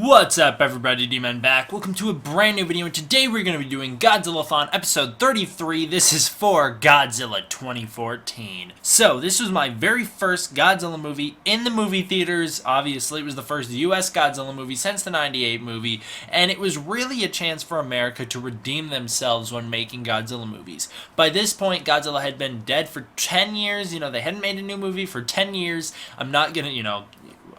What's up, everybody? D-Man back. Welcome to a brand new video, and today we're going to be doing Godzilla-Thon episode 33. This is for Godzilla 2014. So, this was my very first Godzilla movie in the movie theaters. Obviously, it was the first US Godzilla movie since the 98 movie, and it was really a chance for America to redeem themselves when making Godzilla movies. By this point, Godzilla had been dead for 10 years. They hadn't made a new movie for 10 years. I'm not going to,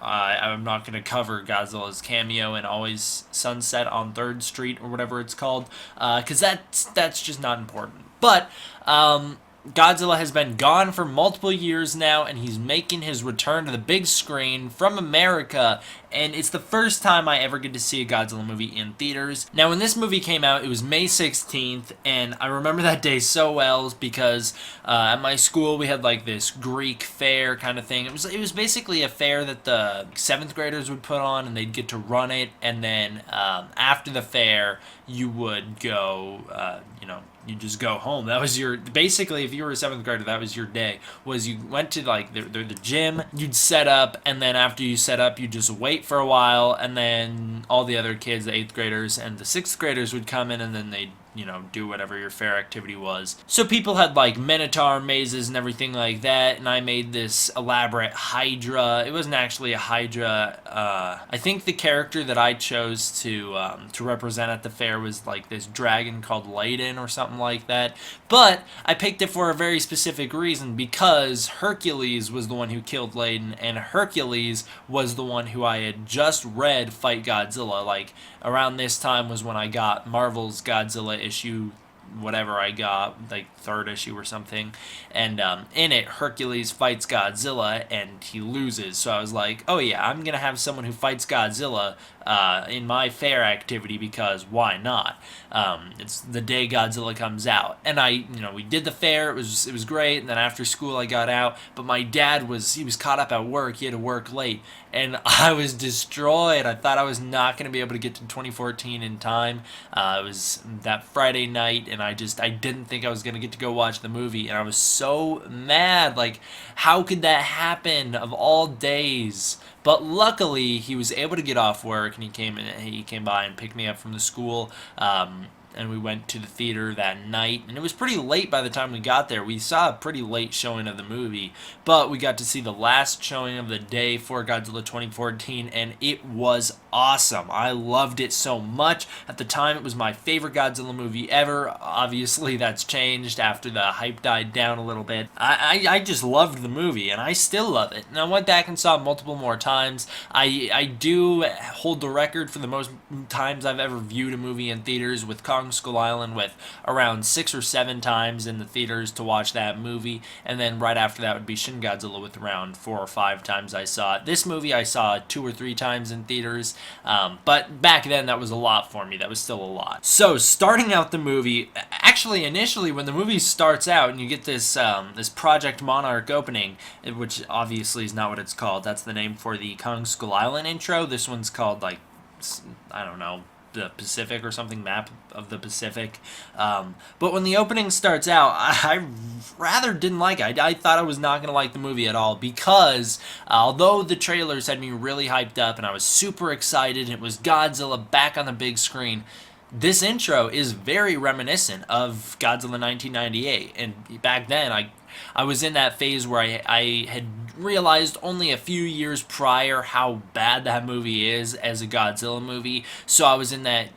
I'm not going to cover Godzilla's cameo in Always Sunset on 3rd Street or whatever it's called, because that's just not important. But Godzilla has been gone for multiple years now, and he's making his return to the big screen from America, and it's the first time I ever get to see a Godzilla movie in theaters. Now, when this movie came out, it was May 16th, and I remember that day so well because at my school we had like this Greek fair kind of thing. It was basically a fair that the 7th graders would put on, and they'd get to run it, and then after the fair, you would go, you just go home. That was basically, if you were a 7th grader, that was your day, was you went to like the gym, you'd set up, and then after you set up, you just wait for a while, and then all the other kids, the 8th graders and the 6th graders would come in, and then they'd do whatever your fair activity was. So people had like Minotaur mazes and everything like that, and I made this elaborate Hydra. It wasn't actually a Hydra. I think the character that I chose to represent at the fair was like this dragon called Layden or something like that. But I picked it for a very specific reason, because Hercules was the one who killed Layden, and Hercules was the one who I had just read fight Godzilla. Like, around this time was when I got Marvel's Godzilla issue, whatever I got, like 3rd issue or something, and in it, Hercules fights Godzilla, and he loses, so I was like, oh yeah, I'm gonna have someone who fights Godzilla in my fair activity, because why not? It's the day Godzilla comes out, and we did the fair, it was great, and then after school I got out, but my dad he was caught up at work, he had to work late, and I was destroyed. I thought I was not going to be able to get to 2014 in time. It was that Friday night, and I didn't think I was going to get to go watch the movie, and I was so mad. Like, how could that happen of all days? But luckily, he was able to get off work, and he came by and picked me up from the school. And we went to the theater that night, and it was pretty late by the time we got there. We saw a pretty late showing of the movie, but we got to see the last showing of the day for Godzilla 2014, and it was awesome. I loved it so much. At the time, it was my favorite Godzilla movie ever. Obviously, that's changed after the hype died down a little bit. I just loved the movie, and I still love it. And I went back and saw it multiple more times. I do hold the record for the most times I've ever viewed a movie in theaters, with Kong Skull Island, with around 6 or 7 times in the theaters to watch that movie, and then right after that would be Shin Godzilla, with around 4 or 5 times I saw it. This movie I saw 2 or 3 times in theaters, but back then that was a lot for me. That was still a lot. So starting out the movie, actually initially when the movie starts out and you get this this Project Monarch opening, which obviously is not what it's called, that's the name for the Kong Skull Island intro. This one's called, like, I don't know, the Pacific or something, map of the Pacific. But when the opening starts out, I rather didn't like it. I thought I was not going to like the movie at all, because although the trailers had me really hyped up and I was super excited, it was Godzilla back on the big screen, this intro is very reminiscent of Godzilla 1998, and back then I was in that phase where I had realized only a few years prior how bad that movie is as a Godzilla movie, so I was in that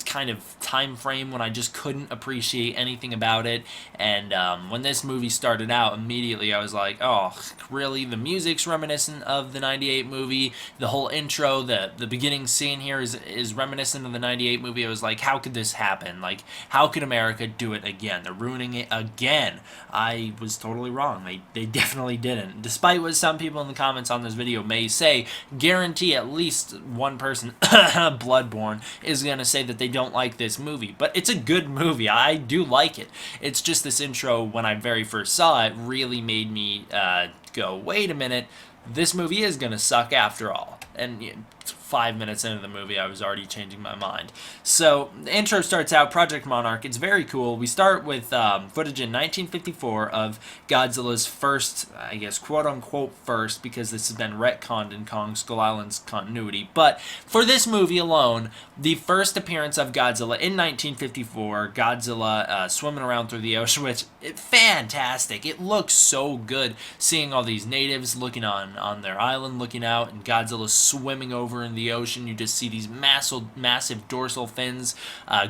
kind of time frame when I just couldn't appreciate anything about it, and when this movie started out, immediately I was like, oh, really? The music's reminiscent of the 98 movie, the whole intro, the beginning scene here is reminiscent of the 98 movie. I was like, how could this happen? Like, how could America do it again? They're ruining it again. I was totally wrong. They definitely didn't. Despite what some people in the comments on this video may say, guarantee at least one person, Bloodborne, is going to say that they don't like this movie, but it's a good movie. I do like it. It's just this intro, when I very first saw it, really made me go, wait a minute, this movie is gonna suck after all. And 5 minutes into the movie, I was already changing my mind. So the intro starts out, Project Monarch. It's very cool. We start with footage in 1954 of Godzilla's first, I guess, quote-unquote first, because this has been retconned in Kong Skull Island's continuity. But for this movie alone, the first appearance of Godzilla in 1954, Godzilla swimming around through the ocean, which, fantastic. It looks so good seeing all these natives looking on their island, looking out, and Godzilla swimming over in the ocean. You just see these massive dorsal fins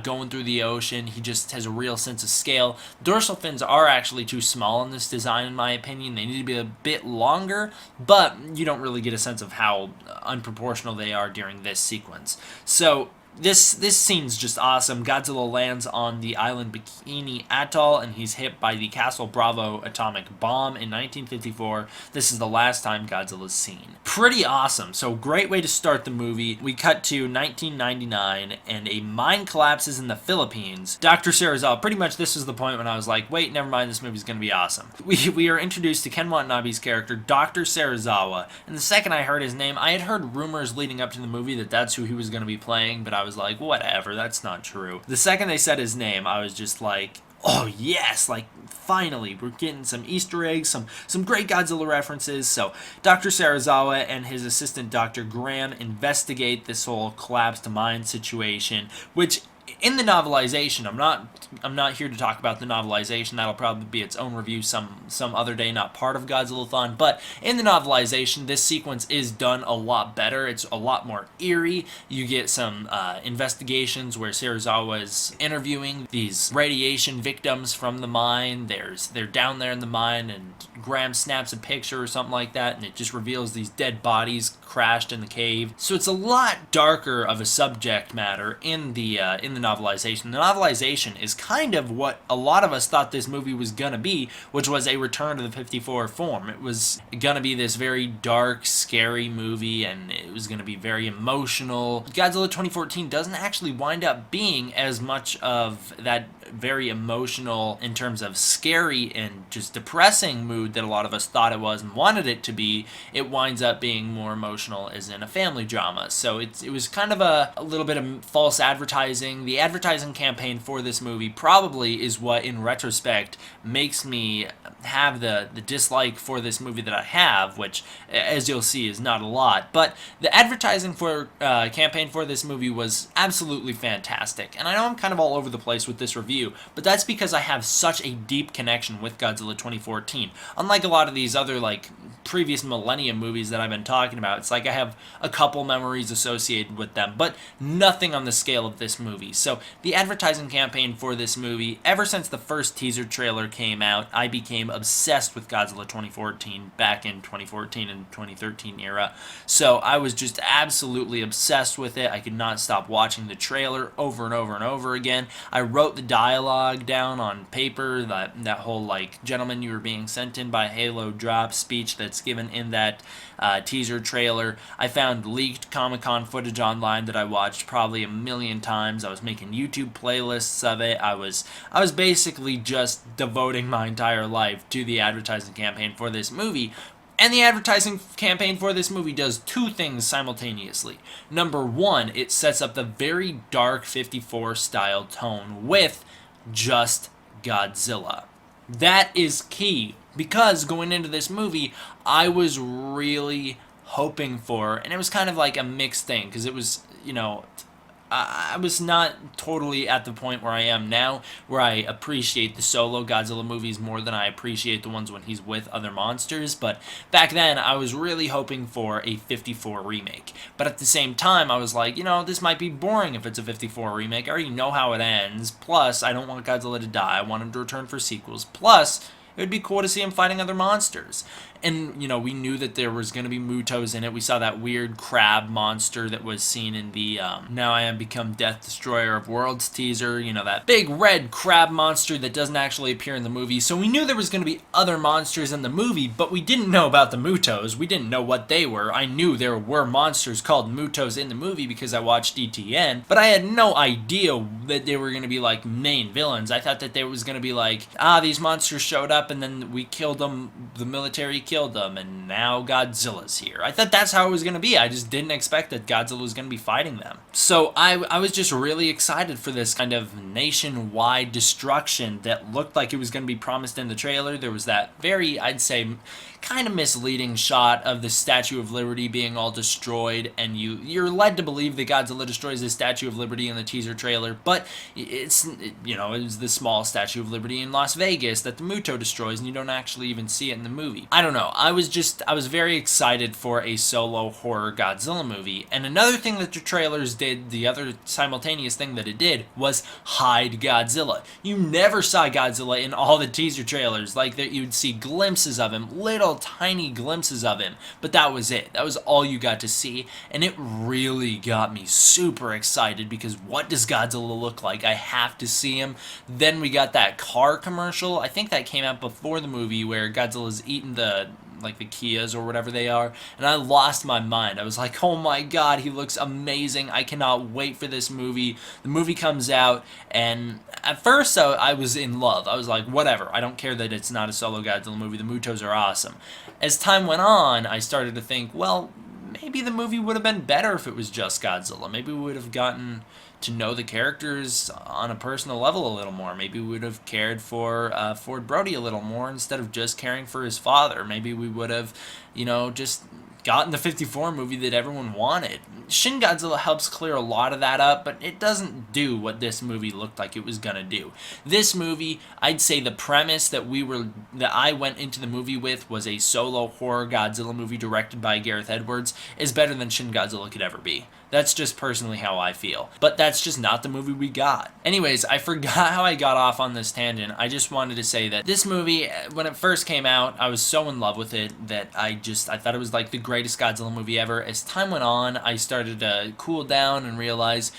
going through the ocean. He just has a real sense of scale. Dorsal fins are actually too small in this design, in my opinion. They need to be a bit longer, but you don't really get a sense of how unproportional they are during this sequence. So this scene's just awesome. Godzilla lands on the island Bikini Atoll, and he's hit by the Castle Bravo atomic bomb in 1954. This is the last time Godzilla's seen. Pretty awesome. So great way to start the movie. We cut to 1999, and a mine collapses in the Philippines. Dr. Serizawa, pretty much this is the point when I was like, wait, never mind, this movie's going to be awesome. We are introduced to Ken Watanabe's character, Dr. Serizawa, and the second I heard his name, I had heard rumors leading up to the movie that that's who he was going to be playing, but I was like, whatever, that's not true. The second they said his name, I was just like, oh yes, like finally we're getting some Easter eggs, some great Godzilla references. So Dr. Serizawa and his assistant Dr. Graham investigate this whole collapsed mine situation, which in the novelization, I'm not here to talk about the novelization. That'll probably be its own review some other day, not part of Godzilla-Thon. But in the novelization, this sequence is done a lot better. It's a lot more eerie. You get some investigations where Serizawa is interviewing these radiation victims from the mine. They're down there in the mine, and Graham snaps a picture or something like that, and it just reveals these dead bodies crashed in the cave. So it's a lot darker of a subject matter in the novelization. The novelization is kind of what a lot of us thought this movie was gonna be, which was a return to the 54 form. It was gonna be this very dark, scary movie, and it was gonna be very emotional. Godzilla 2014 doesn't actually wind up being as much of that very emotional, in terms of scary and just depressing mood that a lot of us thought it was and wanted it to be. It winds up being more emotional as in a family drama. So it was kind of a little bit of false advertising. The advertising campaign for this movie probably is what, in retrospect, makes me have the dislike for this movie that I have, which, as you'll see, is not a lot. But the advertising campaign for this movie was absolutely fantastic. And I know I'm kind of all over the place with this review, but that's because I have such a deep connection with Godzilla 2014. Unlike a lot of these other, like, previous Millennium movies that I've been talking about, it's like I have a couple memories associated with them, but nothing on the scale of this movie. So the advertising campaign for this movie, ever since the first teaser trailer came out, I became obsessed with Godzilla 2014 back in 2014 and 2013 era. So I was just absolutely obsessed with it. I could not stop watching the trailer over and over and over again. I wrote the dialogue down on paper, that whole, like, gentlemen, you were being sent in by Halo drop speech that's given in that teaser trailer. I found leaked Comic-Con footage online that I watched probably a million times. I was making YouTube playlists of it. I was basically just devoting my entire life to the advertising campaign for this movie. And the advertising campaign for this movie does two things simultaneously. Number one, it sets up the very dark 54 style tone with just Godzilla. That is key, because going into this movie, I was really hoping for, and it was kind of like a mixed thing, because it was, I was not totally at the point where I am now, where I appreciate the solo Godzilla movies more than I appreciate the ones when he's with other monsters, but back then I was really hoping for a 54 remake. But at the same time, I was like, this might be boring if it's a 54 remake. I already know how it ends. Plus, I don't want Godzilla to die. I want him to return for sequels. Plus, it would be cool to see him fighting other monsters. And, we knew that there was going to be Mutos in it. We saw that weird crab monster that was seen in the Now I Am Become Death Destroyer of Worlds teaser. That big red crab monster that doesn't actually appear in the movie. So we knew there was going to be other monsters in the movie, but we didn't know about the Mutos. We didn't know what they were. I knew there were monsters called Mutos in the movie because I watched ETN, but I had no idea that they were going to be, like, main villains. I thought that there was going to be, like, these monsters showed up up, and then we killed them, the military killed them, and now Godzilla's here. I thought that's how it was going to be. I just didn't expect that Godzilla was going to be fighting them. So I was just really excited for this kind of nationwide destruction that looked like it was going to be promised in the trailer. There was that very, I'd say, kind of misleading shot of the Statue of Liberty being all destroyed, and you're led to believe that Godzilla destroys the Statue of Liberty in the teaser trailer, but it was the small Statue of Liberty in Las Vegas that the Muto destroys, and you don't actually even see it in the movie. I don't know, I was very excited for a solo horror Godzilla movie, and another thing that the trailers did, the other simultaneous thing that it did, was hide Godzilla. You never saw Godzilla in all the teaser trailers, like that you'd see glimpses of him, little tiny glimpses of him, but that was it. That was all you got to see, and it really got me super excited because what does Godzilla look like? I have to see him. Then we got that car commercial. I think that came out before the movie where Godzilla's eating the Kias or whatever they are, and I lost my mind. I was like, oh my god, he looks amazing. I cannot wait for this movie. The movie comes out, and at first I was in love. I was like, whatever, I don't care that it's not a solo Godzilla movie. The Mutos are awesome. As time went on, I started to think, well, maybe the movie would have been better if it was just Godzilla. Maybe we would have gotten to know the characters on a personal level a little more. Maybe we would have cared for Ford Brody a little more instead of just caring for his father. Maybe we would have, just gotten the 54 movie that everyone wanted. Shin Godzilla helps clear a lot of that up, but it doesn't do what this movie looked like it was gonna do. This movie, I'd say the premise that I went into the movie with was a solo horror Godzilla movie directed by Gareth Edwards is better than Shin Godzilla could ever be. That's just personally how I feel. But that's just not the movie we got. Anyways, I forgot how I got off on this tangent. I just wanted to say that this movie, when it first came out, I was so in love with it that I thought it was like the greatest Godzilla movie ever. As time went on, I started to cool down and realize,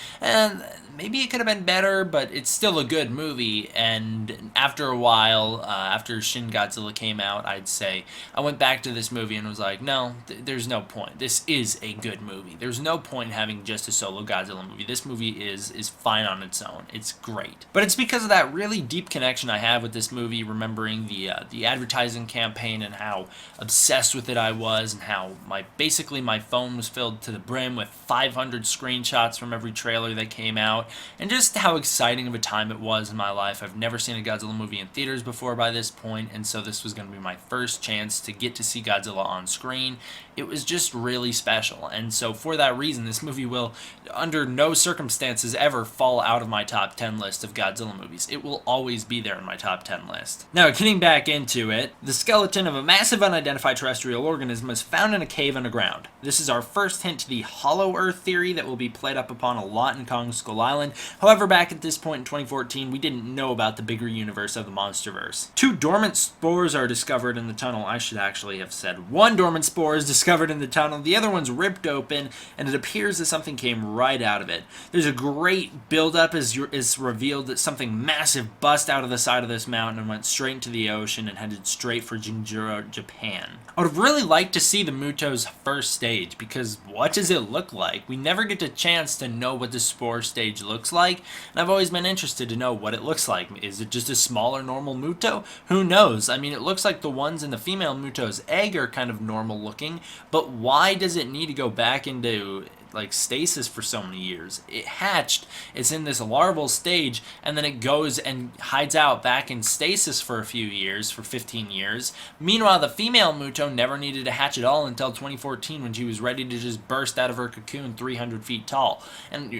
maybe it could have been better, but it's still a good movie. And after a while, after Shin Godzilla came out, I'd say, I went back to this movie and was like, no, there's no point. This is a good movie. There's no point having just a solo Godzilla movie. This movie is fine on its own. It's great. But it's because of that really deep connection I have with this movie, remembering the advertising campaign and how obsessed with it I was, and how basically my phone was filled to the brim with 500 screenshots from every trailer that came out, and just how exciting of a time it was in my life. I've never seen a Godzilla movie in theaters before by this point, and so this was going to be my first chance to get to see Godzilla on screen. It was just really special, and so for that reason, this movie will, under no circumstances, ever fall out of my top 10 list of Godzilla movies. It will always be there in my top 10 list. Now, getting back into it, the skeleton of a massive unidentified terrestrial organism is found in a cave underground. This is our first hint to the Hollow Earth theory that will be played up upon a lot in Kong Skull Island. However, back at this point in 2014, we didn't know about the bigger universe of the MonsterVerse. 2 dormant spores are discovered in the tunnel. I should actually have said 1 dormant spore is discovered in the tunnel, the other one's ripped open, and it appears that something came right out of it. There's a great build-up as is revealed that something massive bust out of the side of this mountain and went straight into the ocean and headed straight for Gojira, Japan. I would have really liked to see the Muto's first stage, because what does it look like? We never get a chance to know what the spore stage looks like, and I've always been interested to know what it looks like. Is it just a smaller normal Muto? Who knows? I mean, it looks like the ones in the female Muto's egg are kind of normal looking, but why does it need to go back into stasis for so many years? It hatched, it's in this larval stage, and then it goes and hides out back in stasis for a few years, for 15 years. Meanwhile, the female Muto never needed to hatch at all until 2014, when she was ready to just burst out of her cocoon 300 feet tall. And,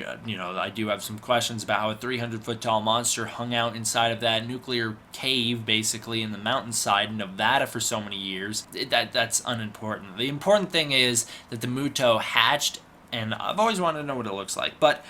I do have some questions about how a 300-foot tall monster hung out inside of that nuclear cave, basically, in the mountainside in Nevada for so many years. That's unimportant. The important thing is that the Muto hatched, and I've always wanted to know what it looks like. But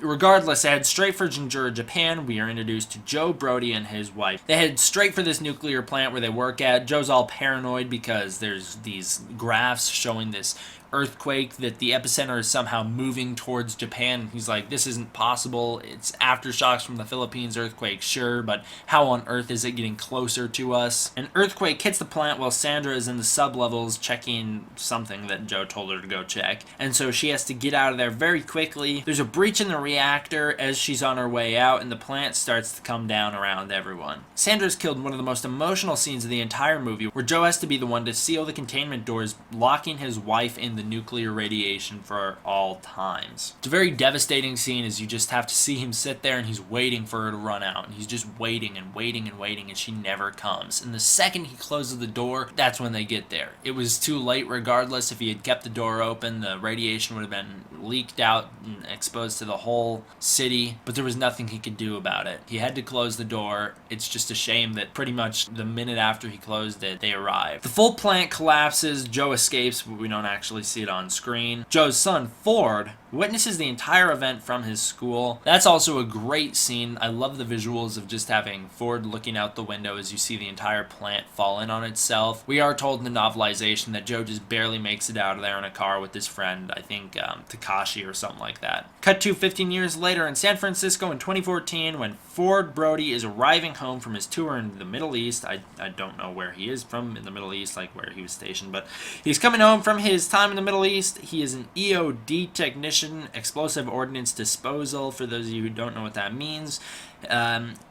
regardless, they head straight for Gojira, Japan. We are introduced to Joe Brody and his wife. They head straight for this nuclear plant where they work at. Joe's all paranoid because there's these graphs showing this earthquake, that the epicenter is somehow moving towards Japan. He's like, this isn't possible. It's aftershocks from the Philippines earthquake, sure, but how on earth is it getting closer to us? An earthquake hits the plant while Sandra is in the sublevels checking something that Joe told her to go check. And so she has to get out of there very quickly. There's a breach in the reactor as she's on her way out, and the plant starts to come down around everyone. Sandra's killed in one of the most emotional scenes of the entire movie, where Joe has to be the one to seal the containment doors, locking his wife in the nuclear radiation for all times. It's a very devastating scene, as you just have to see him sit there and he's waiting for her to run out, and he's just waiting and waiting and waiting, and she never comes. And the second he closes the door, that's when they get there. It was too late regardless. If he had kept the door open, the radiation would have been leaked out and exposed to the whole city, but there was nothing he could do about it. He had to close the door. It's just a shame that pretty much the minute after he closed it, they arrived. The full plant collapses. Joe escapes, but we don't actually see it on screen. Joe's son, Ford, witnesses the entire event from his school. That's also a great scene. I love the visuals of just having Ford looking out the window as you see the entire plant fall in on itself. We are told in the novelization that Joe just barely makes it out of there in a car with his friend, I think Takashi or something like that. Cut to 15 years later in San Francisco in 2014, when Ford Brody is arriving home from his tour in the Middle East. I don't know where he is from in the Middle East, like where he was stationed, but he's coming home from his time in the Middle East. He is an EOD technician, explosive ordnance disposal, for those of you who don't know what that means.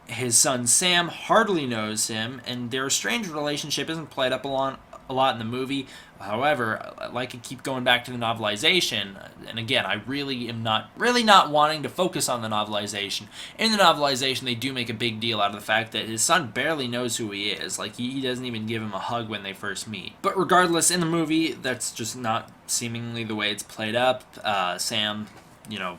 His son Sam hardly knows him, and their estranged relationship isn't played up a lot in the movie. However, I like to keep going back to the novelization, and again, I really am not wanting to focus on the novelization. In the novelization, they do make a big deal out of the fact that his son barely knows who he is. Like, he doesn't even give him a hug when they first meet. But regardless, in the movie, that's just not seemingly the way it's played up. Sam,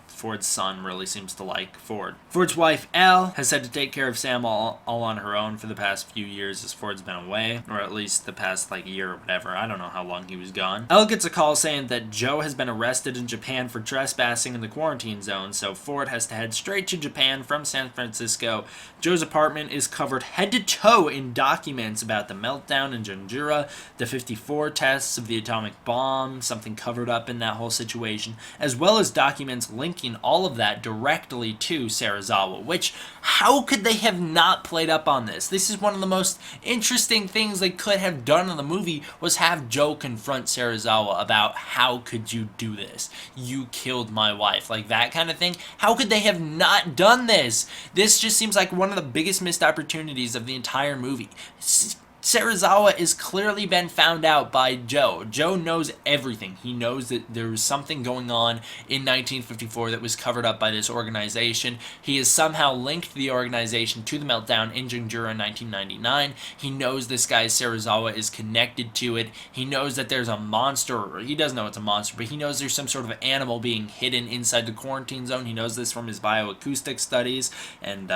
Ford's son, really seems to like Ford. Ford's wife, Elle, has had to take care of Sam all on her own for the past few years as Ford's been away, or at least the past, year or whatever. I don't know how long he was gone. Elle gets a call saying that Joe has been arrested in Japan for trespassing in the quarantine zone, so Ford has to head straight to Japan from San Francisco. Joe's apartment is covered head to toe in documents about the meltdown in Gojira, the 54 tests of the atomic bomb, something covered up in that whole situation, as well as documents linking all of that directly to Serizawa, which, how could they have not played up on this? This is one of the most interesting things they could have done in the movie, was have Joe confront Serizawa about, how could you do this? You killed my wife. Like, that kind of thing. How could they have not done this? This just seems like one of the biggest missed opportunities of the entire movie. Serizawa has clearly been found out by Joe. Joe knows everything. He knows that there was something going on in 1954 that was covered up by this organization. He has somehow linked the organization to the meltdown in Gojira in 1999. He knows this guy Serizawa is connected to it. He knows that there's a monster. He doesn't know it's a monster, but he knows there's some sort of animal being hidden inside the quarantine zone. He knows this from his bioacoustic studies, and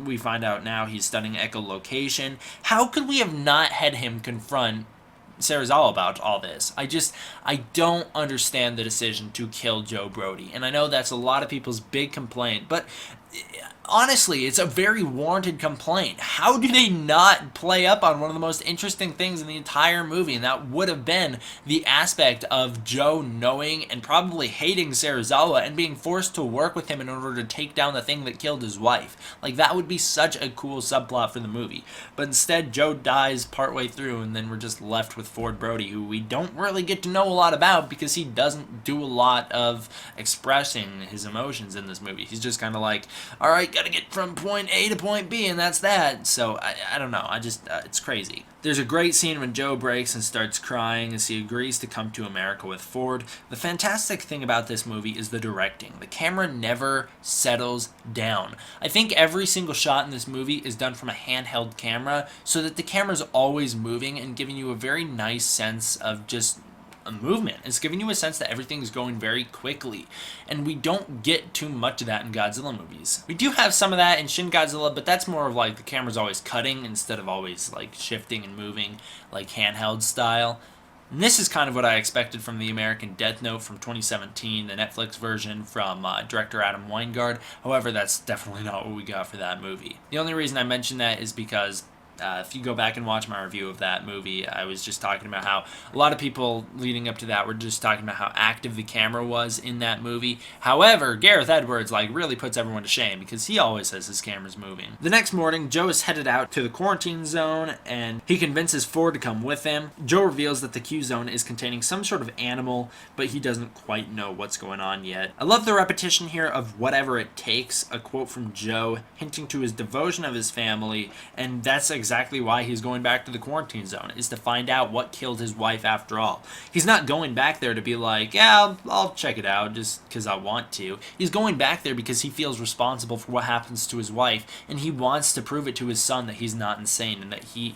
we find out now he's studying echolocation. How could we have not had him confront Serizawa about all this? I don't understand the decision to kill Joe Brody, and I know that's a lot of people's big complaint, but honestly, it's a very warranted complaint. How do they not play up on one of the most interesting things in the entire movie? And that would have been the aspect of Joe knowing and probably hating Serizawa and being forced to work with him in order to take down the thing that killed his wife. Like, that would be such a cool subplot for the movie. But instead, Joe dies partway through, and then we're just left with Ford Brody, who we don't really get to know a lot about because he doesn't do a lot of expressing his emotions in this movie. He's just kind of like, all right, gotta get from point A to point B, and that's that. So, I don't know. It's crazy. There's a great scene when Joe breaks and starts crying as he agrees to come to America with Ford. The fantastic thing about this movie is the directing. The camera never settles down. I think every single shot in this movie is done from a handheld camera, so that the camera's always moving and giving you a very nice sense of just a movement. It's giving you a sense that everything's going very quickly, and we don't get too much of that in Godzilla movies. We do have some of that in Shin Godzilla, but that's more of like the camera's always cutting instead of always like shifting and moving like handheld style. And this is kind of what I expected from the American Death Note from 2017, the Netflix version from director Adam Weingard. However, that's definitely not what we got for that movie. The only reason I mention that is because If you go back and watch my review of that movie, I was just talking about how a lot of people leading up to that were just talking about how active the camera was in that movie. However, Gareth Edwards really puts everyone to shame because he always says his camera's moving. The next morning, Joe is headed out to the quarantine zone and he convinces Ford to come with him. Joe reveals that the Q zone is containing some sort of animal, but he doesn't quite know what's going on yet. I love the repetition here of whatever it takes, a quote from Joe hinting to his devotion of his family, and that's exactly why he's going back to the quarantine zone, is to find out what killed his wife after all. He's not going back there to be like, yeah, I'll check it out just because I want to. He's going back there because he feels responsible for what happens to his wife, and he wants to prove it to his son that he's not insane and that he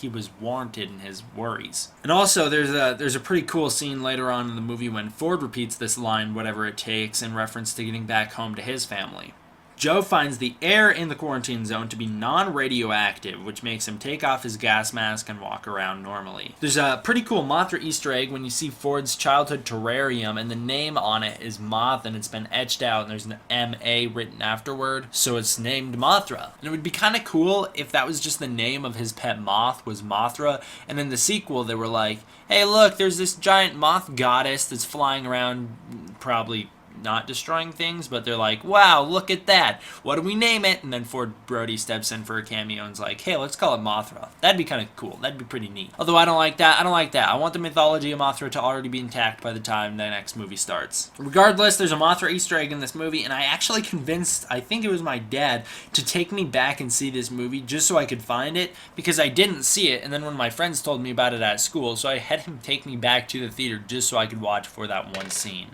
was warranted in his worries. And also, there's a pretty cool scene later on in the movie when Ford repeats this line, whatever it takes, in reference to getting back home to his family. Joe finds the air in the quarantine zone to be non-radioactive, which makes him take off his gas mask and walk around normally. There's a pretty cool Mothra Easter egg when you see Ford's childhood terrarium, and the name on it is Moth, and it's been etched out, and there's an M-A written afterward, so it's named Mothra. And it would be kind of cool if that was just the name of his pet moth, was Mothra, and in the sequel they were like, hey look, there's this giant moth goddess that's flying around, probably not destroying things, but they're like, wow, look at that, what do we name it? And then Ford Brody steps in for a cameo and's like, hey, let's call it Mothra. That'd be kind of cool. That'd be pretty neat. Although I don't like that. I want the mythology of Mothra to already be intact by the time the next movie starts. Regardless, there's a Mothra Easter egg in this movie, and I actually convinced, I think it was my dad, to take me back and see this movie just so I could find it, because I didn't see it, and then one of my friends told me about it at school, so I had him take me back to the theater just so I could watch for that one scene.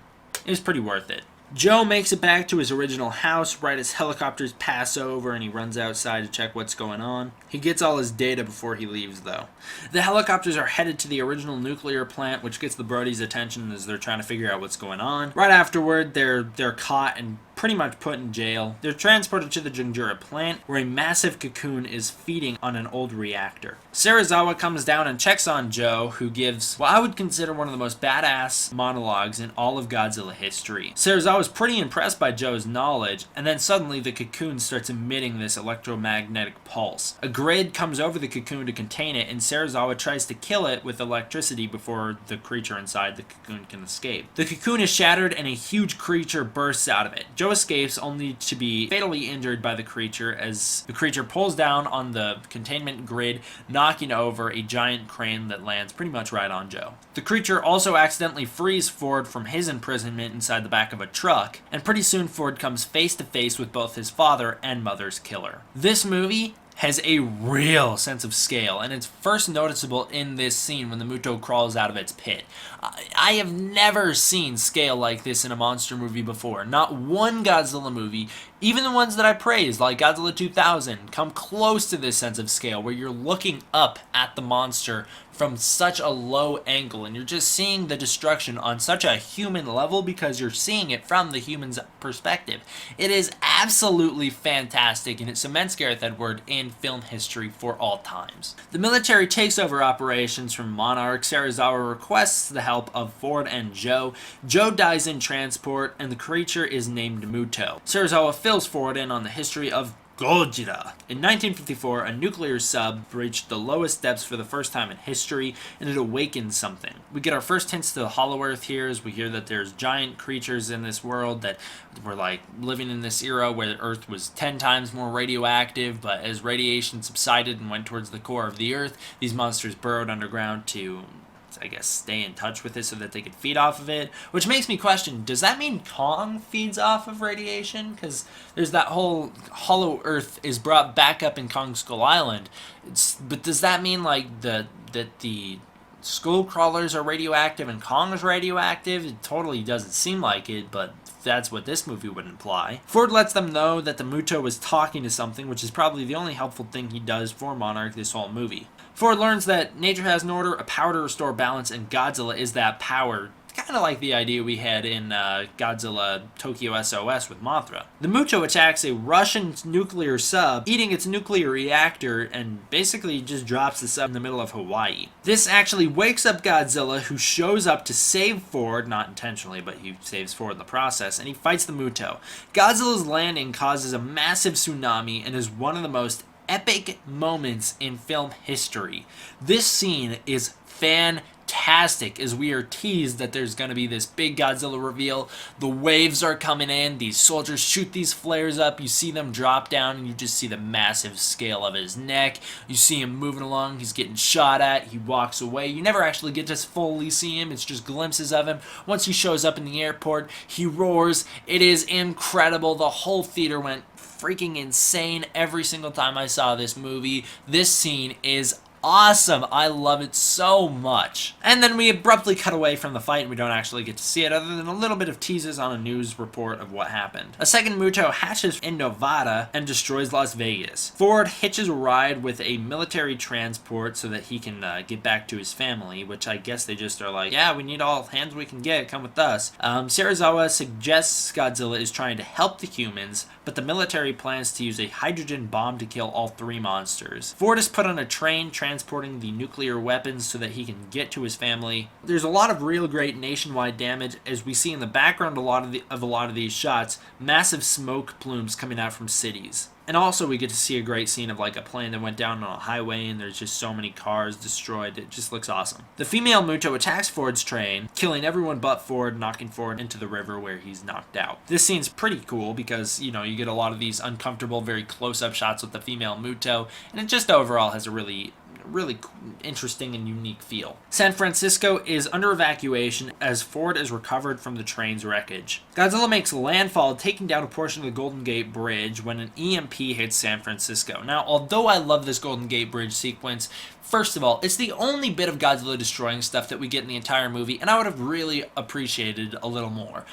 It was pretty worth it. Joe makes it back to his original house right as helicopters pass over and he runs outside to check what's going on. He gets all his data before he leaves, though. The helicopters are headed to the original nuclear plant, which gets the Brodies' attention as they're trying to figure out what's going on. Right afterward, they're caught and pretty much put in jail. They're transported to the Gojira plant, where a massive cocoon is feeding on an old reactor. Serizawa comes down and checks on Joe, who gives what I would consider one of the most badass monologues in all of Godzilla history. Serizawa is pretty impressed by Joe's knowledge, and then suddenly the cocoon starts emitting this electromagnetic pulse. A grid comes over the cocoon to contain it, and Serizawa tries to kill it with electricity before the creature inside the cocoon can escape. The cocoon is shattered and a huge creature bursts out of it. Joe escapes only to be fatally injured by the creature as the creature pulls down on the containment grid, knocking over a giant crane that lands pretty much right on Joe. The creature also accidentally frees Ford from his imprisonment inside the back of a truck, and pretty soon Ford comes face to face with both his father and mother's killer. This movie has a real sense of scale, and it's first noticeable in this scene when the Muto crawls out of its pit. I have never seen scale like this in a monster movie before. Not one Godzilla movie, even the ones that I praised, like Godzilla 2000, come close to this sense of scale, where you're looking up at the monster from such a low angle, and you're just seeing the destruction on such a human level because you're seeing it from the human's perspective. It is absolutely fantastic, and it cements Gareth Edwards in film history for all times. The military takes over operations from Monarch. Serizawa requests the help of Ford and Joe. Joe dies in transport, and the creature is named Muto. Serizawa fills Ford in on the history of Gojira. In 1954, a nuclear sub reached the lowest depths for the first time in history, and it awakened something. We get our first hints to the Hollow Earth here as we hear that there's giant creatures in this world that were living in this era where the Earth was 10 times more radioactive, but as radiation subsided and went towards the core of the Earth, these monsters burrowed underground to, I guess, stay in touch with it so that they could feed off of it, which makes me question, does that mean Kong feeds off of radiation? Because there's that whole Hollow Earth is brought back up in Kong Skull Island, but does that mean that the skull crawlers are radioactive and Kong is radioactive? It totally doesn't seem like it, but that's what this movie would imply. Ford lets them know that the Muto is talking to something, which is probably the only helpful thing he does for Monarch this whole movie. Ford learns that nature has an order, a power to restore balance, and Godzilla is that power. Kind of like the idea we had in Godzilla Tokyo SOS with Mothra. The Muto attacks a Russian nuclear sub, eating its nuclear reactor, and basically just drops the sub in the middle of Hawaii. This actually wakes up Godzilla, who shows up to save Ford, not intentionally, but he saves Ford in the process, and he fights the Muto. Godzilla's landing causes a massive tsunami and is one of the most epic moments in film history. This scene is fantastic as we are teased that there's going to be this big Godzilla reveal. The waves are coming in, these soldiers shoot these flares up, you see them drop down and you just see the massive scale of his neck. You see him moving along, he's getting shot at, he walks away. You never actually get to fully see him, it's just glimpses of him. Once he shows up in the airport, he roars. It is incredible. The whole theater went freaking insane every single time I saw this movie. This scene is awesome. I love it so much. And then we abruptly cut away from the fight and we don't actually get to see it other than a little bit of teases on a news report of what happened. A second Muto hatches in Nevada and destroys Las Vegas. Ford hitches a ride with a military transport so that he can get back to his family, which I guess they just are like, yeah, we need all hands we can get, come with us. Serizawa suggests Godzilla is trying to help the humans, but the military plans to use a hydrogen bomb to kill all three monsters. Ford is put on a train transporting the nuclear weapons so that he can get to his family. There's a lot of real great nationwide damage as we see in the background of a lot of these shots, massive smoke plumes coming out from cities. And also we get to see a great scene of like a plane that went down on a highway and there's just so many cars destroyed. It just looks awesome. The female Muto attacks Ford's train, killing everyone but Ford, knocking Ford into the river where he's knocked out. This scene's pretty cool because, you know, you get a lot of these uncomfortable, very close-up shots with the female Muto, and it just overall has a really interesting and unique feel. San Francisco is under evacuation as Ford is recovered from the train's wreckage. Godzilla makes landfall, taking down a portion of the Golden Gate Bridge when an EMP hits San Francisco. Now, although I love this Golden Gate Bridge sequence, first of all, it's the only bit of Godzilla destroying stuff that we get in the entire movie, and I would have really appreciated a little more.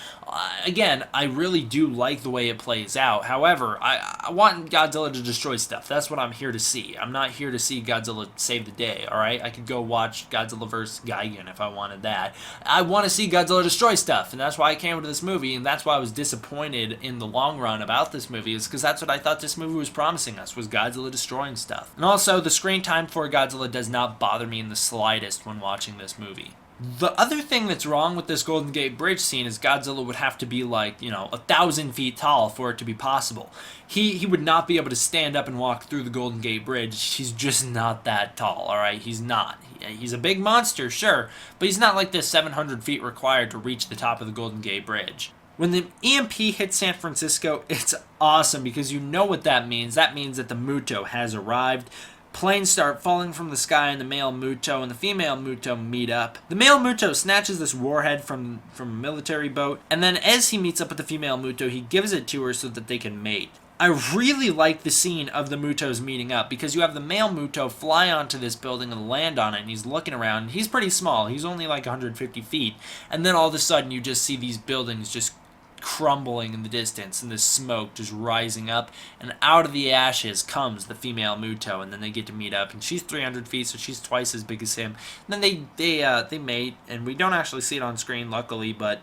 Again, I really do like the way it plays out. However, I want Godzilla to destroy stuff. That's what I'm here to see. I'm not here to see Godzilla save the day, alright? I could go watch Godzilla vs. Gigan if I wanted that. I want to see Godzilla destroy stuff, and that's why I came to this movie, and that's why I was disappointed in the long run about this movie, is because that's what I thought this movie was promising us, was Godzilla destroying stuff. And also, the screen time for Godzilla does not bother me in the slightest when watching this movie. The other thing that's wrong with this Golden Gate Bridge scene is Godzilla would have to be like, 1,000 feet tall for it to be possible. He would not be able to stand up and walk through the Golden Gate Bridge. He's just not that tall, alright? He's not. He's a big monster, sure, but he's not like the 700 feet required to reach the top of the Golden Gate Bridge. When the EMP hits San Francisco, it's awesome because you know what that means. That means that the Muto has arrived. Planes start falling from the sky and the male Muto and the female Muto meet up. The male Muto snatches this warhead from a military boat, and then as he meets up with the female Muto, he gives it to her so that they can mate. I really like the scene of the Mutos meeting up because you have the male Muto fly onto this building and land on it, and he's looking around. He's pretty small. He's only like 150 feet. And then all of a sudden you just see these buildings just crumbling in the distance and the smoke just rising up, and out of the ashes comes the female Muto, and then they get to meet up, and she's 300 feet, so she's twice as big as him. And then they mate, and we don't actually see it on screen, luckily, but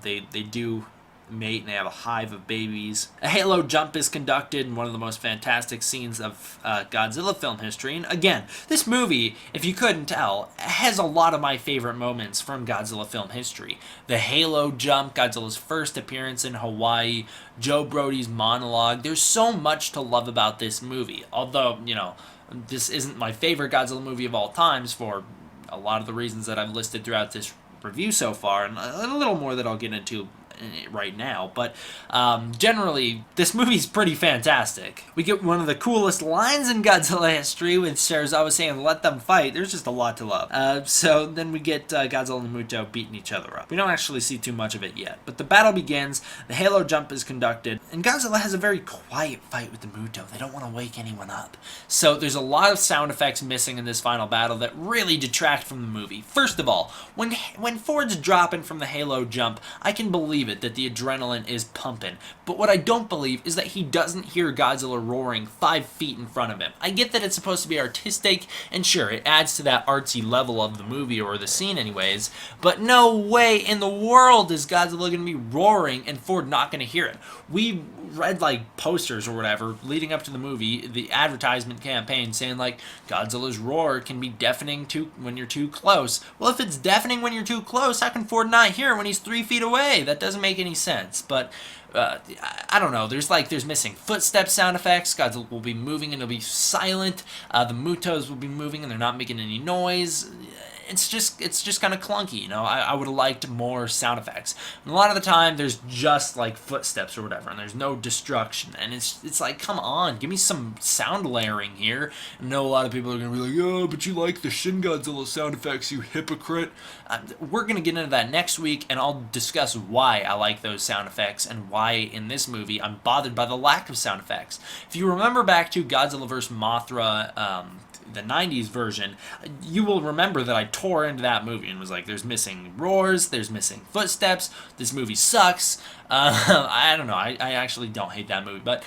they do mate, and they have a hive of babies. A halo jump is conducted in one of the most fantastic scenes of Godzilla film history. And again, this movie, if you couldn't tell, has a lot of my favorite moments from Godzilla film history. The halo jump, Godzilla's first appearance in Hawaii, Joe Brody's monologue. There's so much to love about this movie. Although, this isn't my favorite Godzilla movie of all times for a lot of the reasons that I've listed throughout this review so far, and a little more that I'll get into right now, but generally this movie's pretty fantastic. We get one of the coolest lines in Godzilla history with Serizawa saying, "Let them fight." There's just a lot to love. So then we get Godzilla and Muto beating each other up. We don't actually see too much of it yet, but the battle begins, the halo jump is conducted, and Godzilla has a very quiet fight with the Muto. They don't want to wake anyone up. So there's a lot of sound effects missing in this final battle that really detract from the movie. First of all, when Ford's dropping from the halo jump, I can believe it that the adrenaline is pumping, but what I don't believe is that he doesn't hear Godzilla roaring 5 feet in front of him. I get that it's supposed to be artistic, and sure, it adds to that artsy level of the movie, or the scene anyways, but no way in the world is Godzilla going to be roaring and Ford not going to hear it. We read like posters or whatever leading up to the movie, the advertisement campaign saying like Godzilla's roar can be deafening when you're too close. Well, if it's deafening when you're too close, how can Ford not hear it when he's 3 feet away? That doesn't doesn't make any sense, but I don't know. There's missing footstep sound effects. Godzilla will be moving and it'll be silent. The Mutos will be moving and they're not making any noise. It's just kind of clunky, you know. I would have liked more sound effects. And a lot of the time, there's just like footsteps or whatever, and there's no destruction. And it's like, come on, give me some sound layering here. I know a lot of people are gonna be like, oh, but you like the Shin Godzilla sound effects, you hypocrite. We're gonna get into that next week, and I'll discuss why I like those sound effects and why in this movie I'm bothered by the lack of sound effects. If you remember back to Godzilla vs. Mothra, the 90s version, you will remember that I tore into that movie and was like, there's missing roars, there's missing footsteps, this movie sucks. I don't know, I actually don't hate that movie, but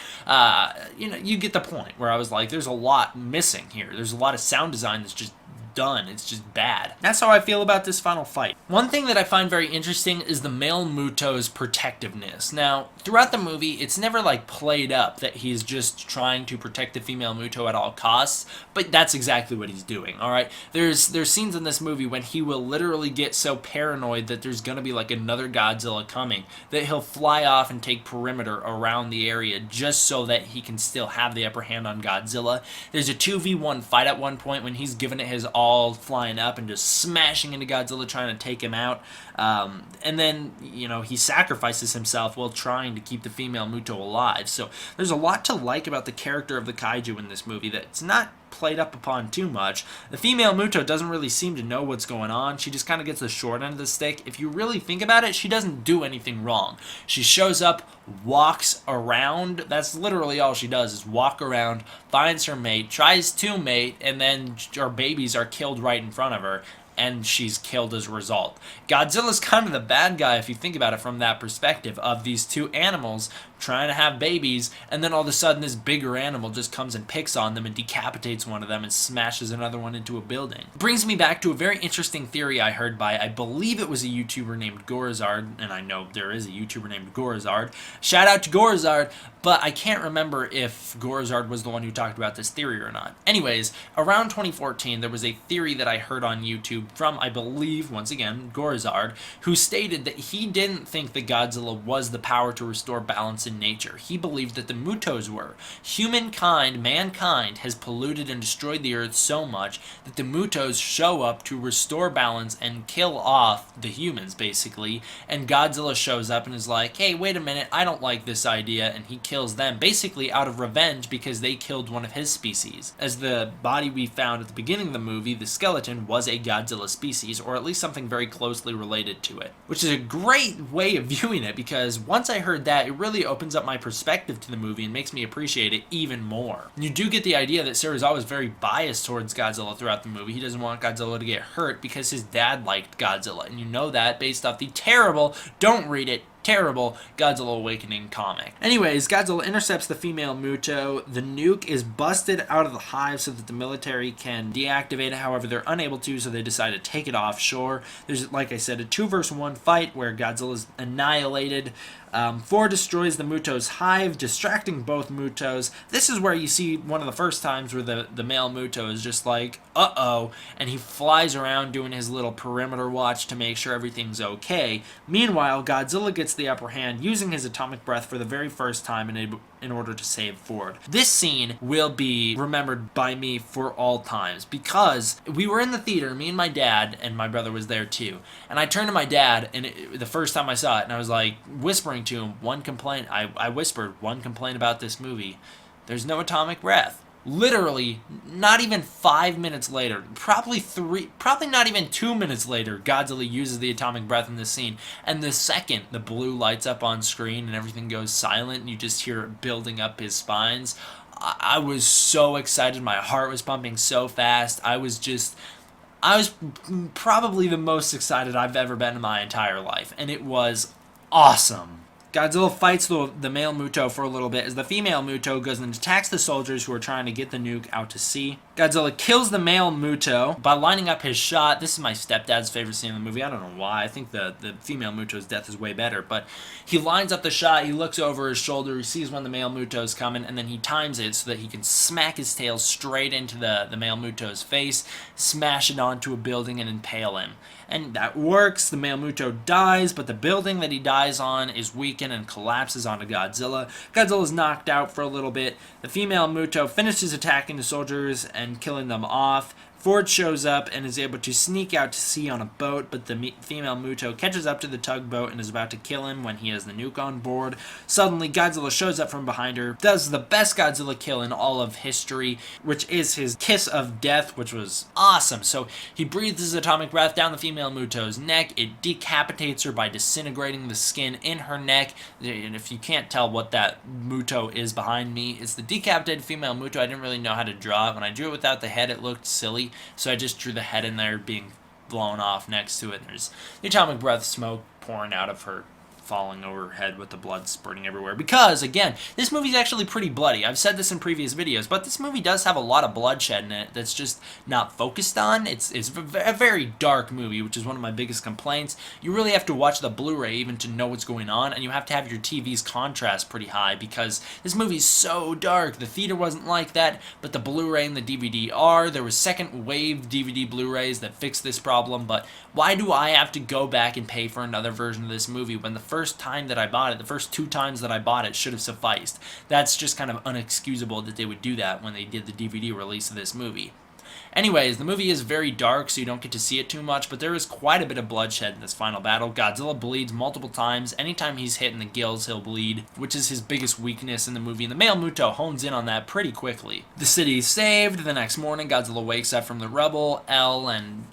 you know, you get the point where I was like, there's a lot missing here. There's a lot of sound design that's just done. It's just bad. That's how I feel about this final fight. One thing that I find very interesting is the male Muto's protectiveness. Now, throughout the movie, it's never like played up that he's just trying to protect the female Muto at all costs, but that's exactly what he's doing, alright? There's scenes in this movie when he will literally get so paranoid that there's gonna be like another Godzilla coming, that he'll fly off and take perimeter around the area just so that he can still have the upper hand on Godzilla. There's a 2v1 fight at one point when he's giving it his all, flying up and just smashing into Godzilla trying to take him out, and then, you know, he sacrifices himself while trying to keep the female Muto alive. So there's a lot to like about the character of the kaiju in this movie that's not played up upon too much. The female Muto doesn't really seem to know what's going on. She just kind of gets the short end of the stick. If you really think about it, she doesn't do anything wrong. She shows up, walks around. That's literally all she does, is walk around, finds her mate, tries to mate, and then her babies are killed right in front of her, and she's killed as a result. Godzilla's kind of the bad guy if you think about it from that perspective of these two animals trying to have babies, and then all of a sudden this bigger animal just comes and picks on them and decapitates one of them and smashes another one into a building. Brings me back to a very interesting theory I heard by, I believe it was a YouTuber named Gorizard, and I know there is a YouTuber named Gorizard. Shout out to Gorizard, but I can't remember if Gorizard was the one who talked about this theory or not. Anyways, around 2014, there was a theory that I heard on YouTube from, I believe, once again, Gorizard, who stated that he didn't think that Godzilla was the power to restore balance in nature. He believed that the Mutos were. Humankind, mankind, has polluted and destroyed the earth so much that the Mutos show up to restore balance and kill off the humans, basically, and Godzilla shows up and is like, hey, wait a minute, I don't like this idea, and he kills them, basically out of revenge because they killed one of his species. As the body we found at the beginning of the movie, the skeleton, was a Godzilla species, or at least something very closely related to it. Which is a great way of viewing it, because once I heard that, it really opens up my perspective to the movie and makes me appreciate it even more. You do get the idea that Serizawa is very biased towards Godzilla throughout the movie. He doesn't want Godzilla to get hurt because his dad liked Godzilla, and you know that based off the terrible, don't read it, terrible Godzilla Awakening comic. Anyways, Godzilla intercepts the female Muto. The nuke is busted out of the hive so that the military can deactivate it. However, they're unable to, so they decide to take it offshore. There's, like I said, a 2-versus-1 fight where Godzilla is annihilated. 4 destroys the Muto's hive, distracting both Mutos. This is where you see one of the first times where the male Muto is just like, uh-oh, and he flies around doing his little perimeter watch to make sure everything's okay. Meanwhile, Godzilla gets the upper hand using his atomic breath for the very first time in order to save Ford. This scene will be remembered by me for all times because we were in the theater, me and my dad, and my brother was there too, and I turned to my dad and the first time I saw it, and I was like whispering to him one complaint. I whispered one complaint about this movie: there's no atomic breath. Literally, not even 5 minutes later, probably not even 2 minutes later, Godzilla uses the atomic breath in this scene, and the second the blue lights up on screen and everything goes silent and you just hear it building up his spines, I was so excited. My heart was pumping so fast. I was probably the most excited I've ever been in my entire life, and it was awesome. Godzilla fights the male Muto for a little bit as the female Muto goes and attacks the soldiers who are trying to get the nuke out to sea. Godzilla kills the male Muto by lining up his shot. This is my stepdad's favorite scene in the movie. I don't know why. I think the female Muto's death is way better. But he lines up the shot, he looks over his shoulder, he sees when the male Muto's coming, and then he times it so that he can smack his tail straight into the male Muto's face, smash it onto a building, and impale him. and that works. The male Muto dies, but the building that he dies on is weakened and collapses onto Godzilla. Godzilla's knocked out for a little bit. The female Muto finishes attacking the soldiers and killing them off. Ford shows up and is able to sneak out to sea on a boat, but the female Muto catches up to the tugboat and is about to kill him when he has the nuke on board. Suddenly, Godzilla shows up from behind her, does the best Godzilla kill in all of history, which is his kiss of death, which was awesome. So he breathes his atomic breath down the female Muto's neck. It decapitates her by disintegrating the skin in her neck. And if you can't tell what that Muto is behind me, it's the decapitated female Muto. I didn't really know how to draw it. When I drew it without the head, it looked silly. So I just drew the head in there being blown off next to it. And there's the atomic breath smoke pouring out of her, falling over her head with the blood spurting everywhere. Because, again, this movie's actually pretty bloody. I've said this in previous videos, but this movie does have a lot of bloodshed in it that's just not focused on. It's a very dark movie, which is one of my biggest complaints. You really have to watch the Blu-ray even to know what's going on, and you have to have your TV's contrast pretty high because this movie's so dark. The theater wasn't like that, but the Blu-ray and the DVD are. There was second wave DVD Blu-rays that fixed this problem, but why do I have to go back and pay for another version of this movie when the first time that I bought it, the first 2 times that I bought it should have sufficed? That's just kind of unexcusable that they would do that when they did the DVD release of this movie. Anyways, the movie is very dark, so you don't get to see it too much, but there is quite a bit of bloodshed in this final battle. Godzilla bleeds multiple times. Anytime he's hit in the gills, he'll bleed, which is his biggest weakness in the movie, and the male Muto hones in on that pretty quickly. The city is saved. The next morning, Godzilla wakes up from the rubble. Elle and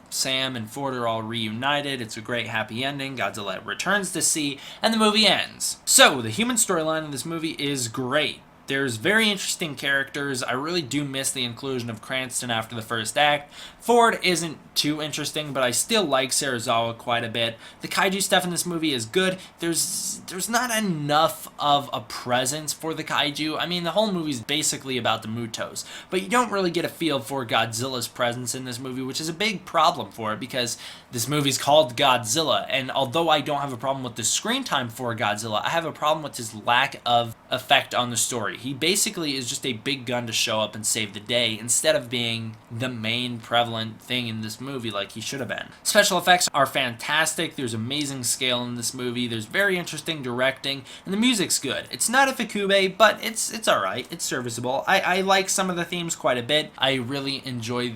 Sam and Ford are all reunited. It's a great happy ending. Godzilla returns to sea, and the movie ends. So, the human storyline in this movie is great. There's very interesting characters. I really do miss the inclusion of Cranston after the first act. Ford isn't too interesting, but I still like Serizawa quite a bit. The kaiju stuff in this movie is good. There's not enough of a presence for the kaiju. I mean, the whole movie's basically about the Mutos, but you don't really get a feel for Godzilla's presence in this movie, which is a big problem for it because this movie's called Godzilla, and although I don't have a problem with the screen time for Godzilla, I have a problem with his lack of effect on the story. He basically is just a big gun to show up and save the day instead of being the main prevalent thing in this movie like he should have been. Special effects are fantastic. There's amazing scale in this movie. There's very interesting directing, and the music's good. It's not a Fikube, but it's alright. It's serviceable. I like some of the themes quite a bit. I really enjoy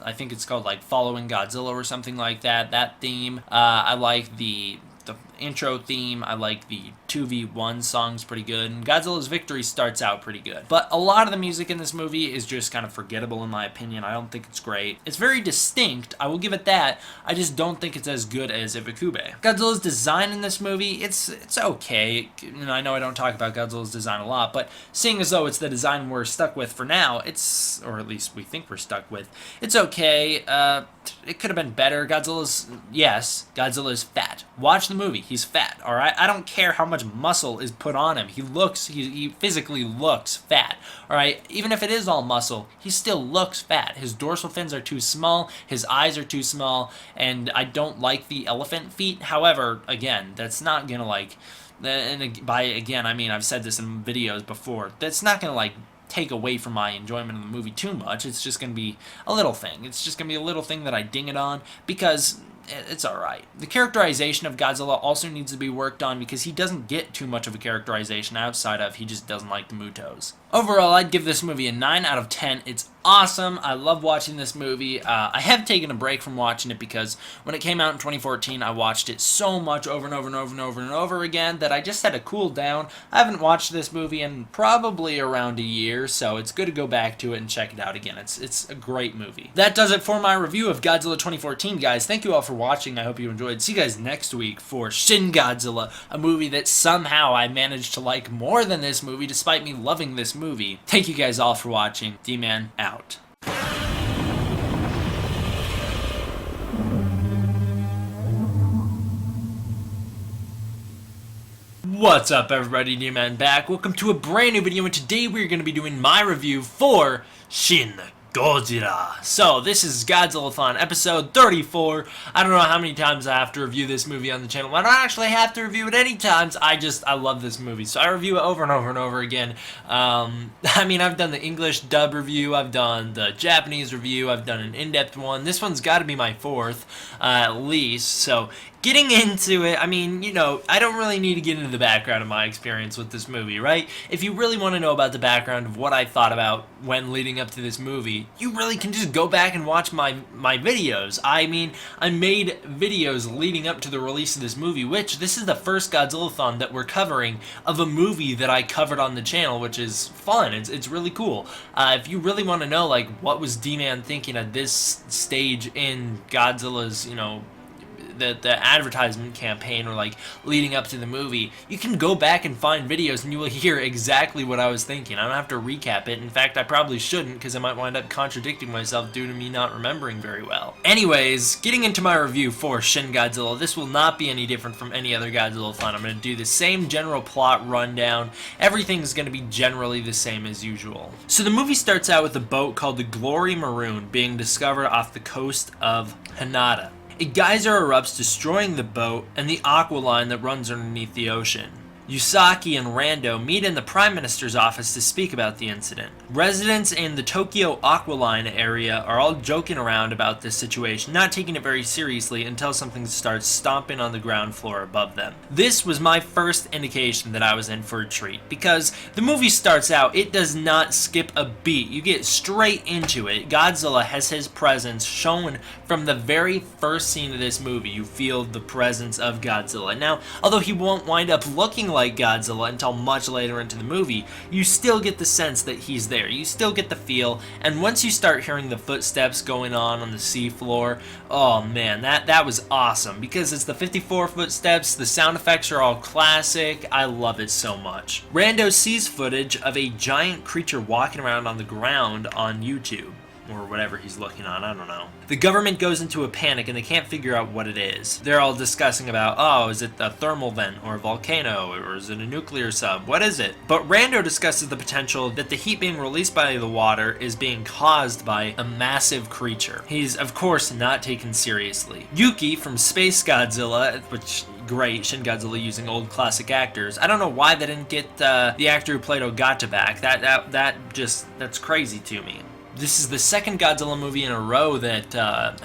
I think it's called like Following Godzilla or something like that. That theme. I like the intro theme. I like the 2v1 songs pretty good, and Godzilla's victory starts out pretty good. But a lot of the music in this movie is just kind of forgettable in my opinion. I don't think it's great. It's very distinct, I will give it that. I just don't think it's as good as Ifukube. Godzilla's design in this movie, it's okay. And I know I don't talk about Godzilla's design a lot, but seeing as though it's the design we're stuck with for now, or at least we think we're stuck with, it's okay. It could have been better. Godzilla is fat. Watch the movie. He's fat, alright? I don't care how much muscle is put on him. He physically looks fat, alright? Even if it is all muscle, he still looks fat. His dorsal fins are too small, his eyes are too small, and I don't like the elephant feet. However, again, that's not gonna I mean, I've said this in videos before, that's not gonna take away from my enjoyment of the movie too much. It's just gonna be a little thing. It's just gonna be a little thing that I ding it on because it's alright. The characterization of Godzilla also needs to be worked on because he doesn't get too much of a characterization outside of he just doesn't like the Mutos. Overall, I'd give this movie a 9 out of 10. It's awesome. I love watching this movie. I have taken a break from watching it because when it came out in 2014, I watched it so much over and over and over and over and over again that I just had to cool down. I haven't watched this movie in probably around a year, so it's good to go back to it and check it out again. It's a great movie. That does it for my review of Godzilla 2014, guys. Thank you all for watching. I hope you enjoyed. See you guys next week for Shin Godzilla, a movie that somehow I managed to like more than this movie despite me loving this movie. Thank you guys all for watching. D-Man out. What's up everybody, D-Man back. Welcome to a brand new video, and today we're going to be doing my review for Shin Gojira. So, this is Godzilla-Thon episode 34. I don't know how many times I have to review this movie on the channel. I don't actually have to review it any times. I love this movie. So I review it over and over and over again. I mean, I've done the English dub review. I've done the Japanese review. I've done an in-depth one. This one's got to be my fourth, at least. So, getting into it, I mean, you know, I don't really need to get into the background of my experience with this movie, right? If you really want to know about the background of what I thought about when leading up to this movie, you really can just go back and watch my videos. I mean, I made videos leading up to the release of this movie, which this is the first Godzilla-Thon that we're covering of a movie that I covered on the channel, which is fun. It's really cool. If you really want to know, like, what was D-Man thinking at this stage in Godzilla's, you know, the advertisement campaign or like leading up to the movie, you can go back and find videos and you will hear exactly what I was thinking. I don't have to recap it. In fact, I probably shouldn't because I might wind up contradicting myself due to me not remembering very well. Anyways, getting into my review for Shin Godzilla, this will not be any different from any other Godzilla-Thon. I'm going to do the same general plot rundown. Everything's going to be generally the same as usual. So the movie starts out with a boat called the Glory Maroon being discovered off the coast of Hanada. A geyser erupts, destroying the boat and the aqua line that runs underneath the ocean. Yusaki and Rando meet in the Prime Minister's office to speak about the incident. Residents in the Tokyo Aqualine area are all joking around about this situation, not taking it very seriously until something starts stomping on the ground floor above them. This was my first indication that I was in for a treat, because the movie starts out, it does not skip a beat. You get straight into it. Godzilla has his presence shown from the very first scene of this movie. You feel the presence of Godzilla. Now, although he won't wind up looking like Godzilla until much later into the movie, you still get the sense that he's there. You still get the feel, and once you start hearing the footsteps going on the seafloor, oh man, that was awesome, because it's the 54 footsteps, the sound effects are all classic, I love it so much. Rando sees footage of a giant creature walking around on the ground on YouTube. Or whatever he's looking on, I don't know. The government goes into a panic and they can't figure out what it is. They're all discussing about, oh, is it a thermal vent or a volcano or is it a nuclear sub? What is it? But Rando discusses the potential that the heat being released by the water is being caused by a massive creature. He's, of course, not taken seriously. Yuki from Space Godzilla, which... great, Shin Godzilla using old classic actors. I don't know why they didn't get the actor who played Ogata back. That's crazy to me. This is the second Godzilla movie in a row that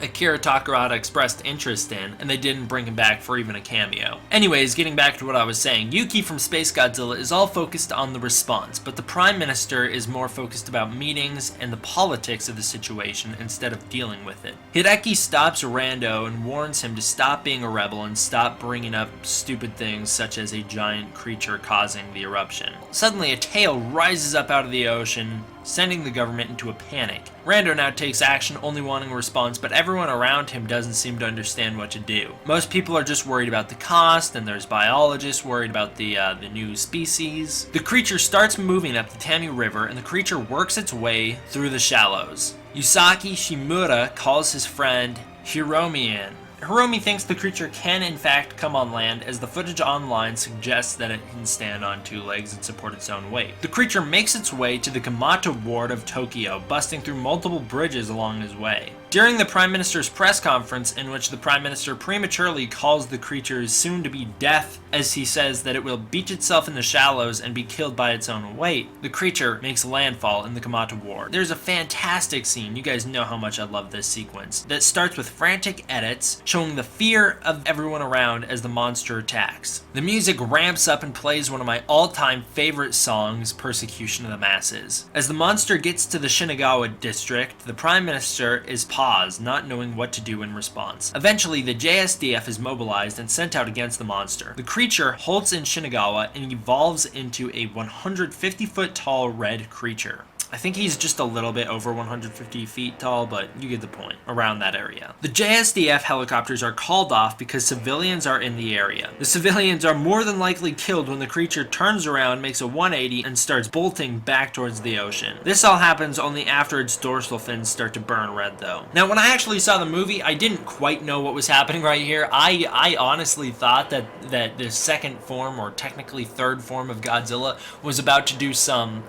Akira Takarada expressed interest in, and they didn't bring him back for even a cameo. Anyways, getting back to what I was saying, Yuki from Space Godzilla is all focused on the response, but the Prime Minister is more focused about meetings and the politics of the situation instead of dealing with it. Hideki stops Rando and warns him to stop being a rebel and stop bringing up stupid things such as a giant creature causing the eruption. Suddenly, a tail rises up out of the ocean, sending the government into a panic. Rando now takes action, only wanting a response, but everyone around him doesn't seem to understand what to do. Most people are just worried about the cost, and there's biologists worried about the new species. The creature starts moving up the Tanu River, and the creature works its way through the shallows. Yusaki Shimura calls his friend Hiromi in. Hiromi thinks the creature can in fact come on land, as the footage online suggests that it can stand on two legs and support its own weight. The creature makes its way to the Kamata ward of Tokyo, busting through multiple bridges along his way. During the Prime Minister's press conference, in which the Prime Minister prematurely calls the creature's soon-to-be death, as he says that it will beach itself in the shallows and be killed by its own weight, the creature makes landfall in the Kamata ward. There's a fantastic scene, you guys know how much I love this sequence, that starts with frantic edits, showing the fear of everyone around as the monster attacks. The music ramps up and plays one of my all-time favorite songs, Persecution of the Masses. As the monster gets to the Shinagawa district, the Prime Minister is paused, not knowing what to do in response. Eventually, the JSDF is mobilized and sent out against the monster. The creature halts in Shinagawa and evolves into a 150-foot tall red creature. I think he's just a little bit over 150 feet tall, but you get the point, around that area. The JSDF helicopters are called off because civilians are in the area. The civilians are more than likely killed when the creature turns around, makes a 180, and starts bolting back towards the ocean. This all happens only after its dorsal fins start to burn red, though. Now, when I actually saw the movie, I didn't quite know what was happening right here. I honestly thought that the second form, or technically third form of Godzilla, was about to do some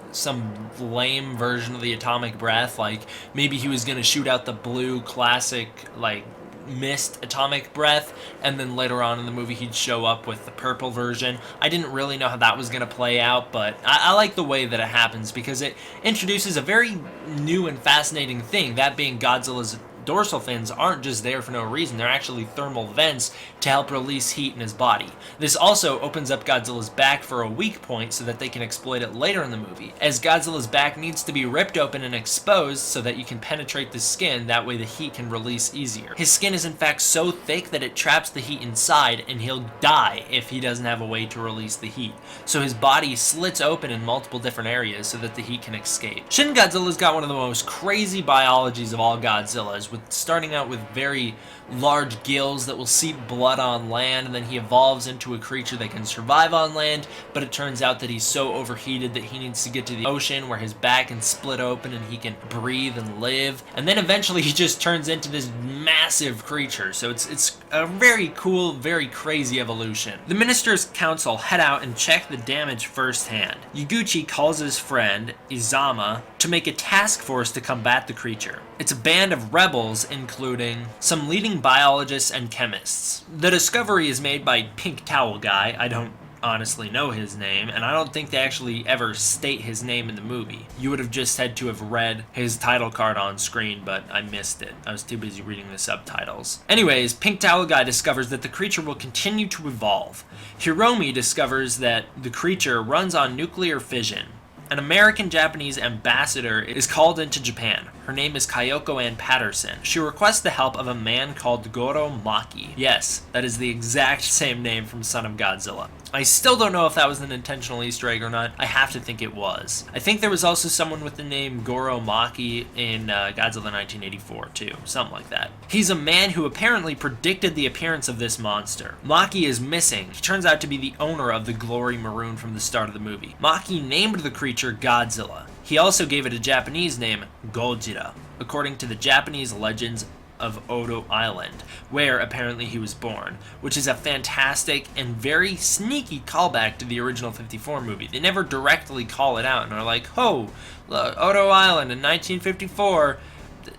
lame extreme version of the atomic breath. Like, maybe he was gonna shoot out the blue classic, like, mist atomic breath, and then later on in the movie he'd show up with the purple version. I didn't really know how that was going to play out, but I like the way that it happens because it introduces a very new and fascinating thing, that being Godzilla's dorsal fins aren't just there for no reason. They're actually thermal vents to help release heat in his body. This also opens up Godzilla's back for a weak point so that they can exploit it later in the movie, as Godzilla's back needs to be ripped open and exposed so that you can penetrate the skin, that way the heat can release easier. His skin is in fact so thick that it traps the heat inside, and he'll die if he doesn't have a way to release the heat. So his body slits open in multiple different areas so that the heat can escape. Shin Godzilla's got one of the most crazy biologies of all Godzillas, with starting out with very large gills that will seep blood on land, and then he evolves into a creature that can survive on land, but it turns out that he's so overheated that he needs to get to the ocean where his back can split open and he can breathe and live, and then eventually he just turns into this massive creature. So it's a very cool, very crazy evolution. The Minister's Council head out and check the damage firsthand. Yaguchi calls his friend Izama to make a task force to combat the creature. It's a band of rebels, including some leading biologists and chemists. The discovery is made by Pink Towel Guy. I don't honestly know his name, and I don't think they actually ever state his name in the movie. You would have just had to have read his title card on screen, but I missed it. I was too busy reading the subtitles. Anyways, Pink Towel Guy discovers that the creature will continue to evolve. Hiromi discovers that the creature runs on nuclear fission. An American-Japanese ambassador is called into Japan. Her name is Kyoko Ann Patterson. She requests the help of a man called Goro Maki. Yes, that is the exact same name from Son of Godzilla. I still don't know if that was an intentional Easter egg or not. I have to think it was. I think there was also someone with the name Goro Maki in Godzilla 1984 too, something like that. He's a man who apparently predicted the appearance of this monster. Maki is missing. He turns out to be the owner of the Glory Maroon from the start of the movie. Maki named the creature Godzilla. He also gave it a Japanese name, Gojira, according to the Japanese legends of Odo Island, where apparently he was born, which is a fantastic and very sneaky callback to the original 54 movie. They never directly call it out and are like, oh, look, Odo Island in 1954,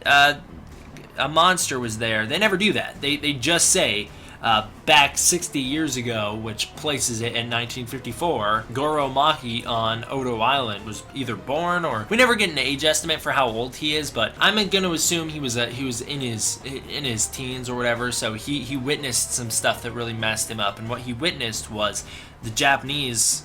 a monster was there. They never do that. They just say, back 60 years ago, which places it in 1954, Goro Maki on Odo Island was either born, or we never get an age estimate for how old he is, but I'm gonna assume he was in his teens or whatever. So he witnessed some stuff that really messed him up, and what he witnessed was the Japanese,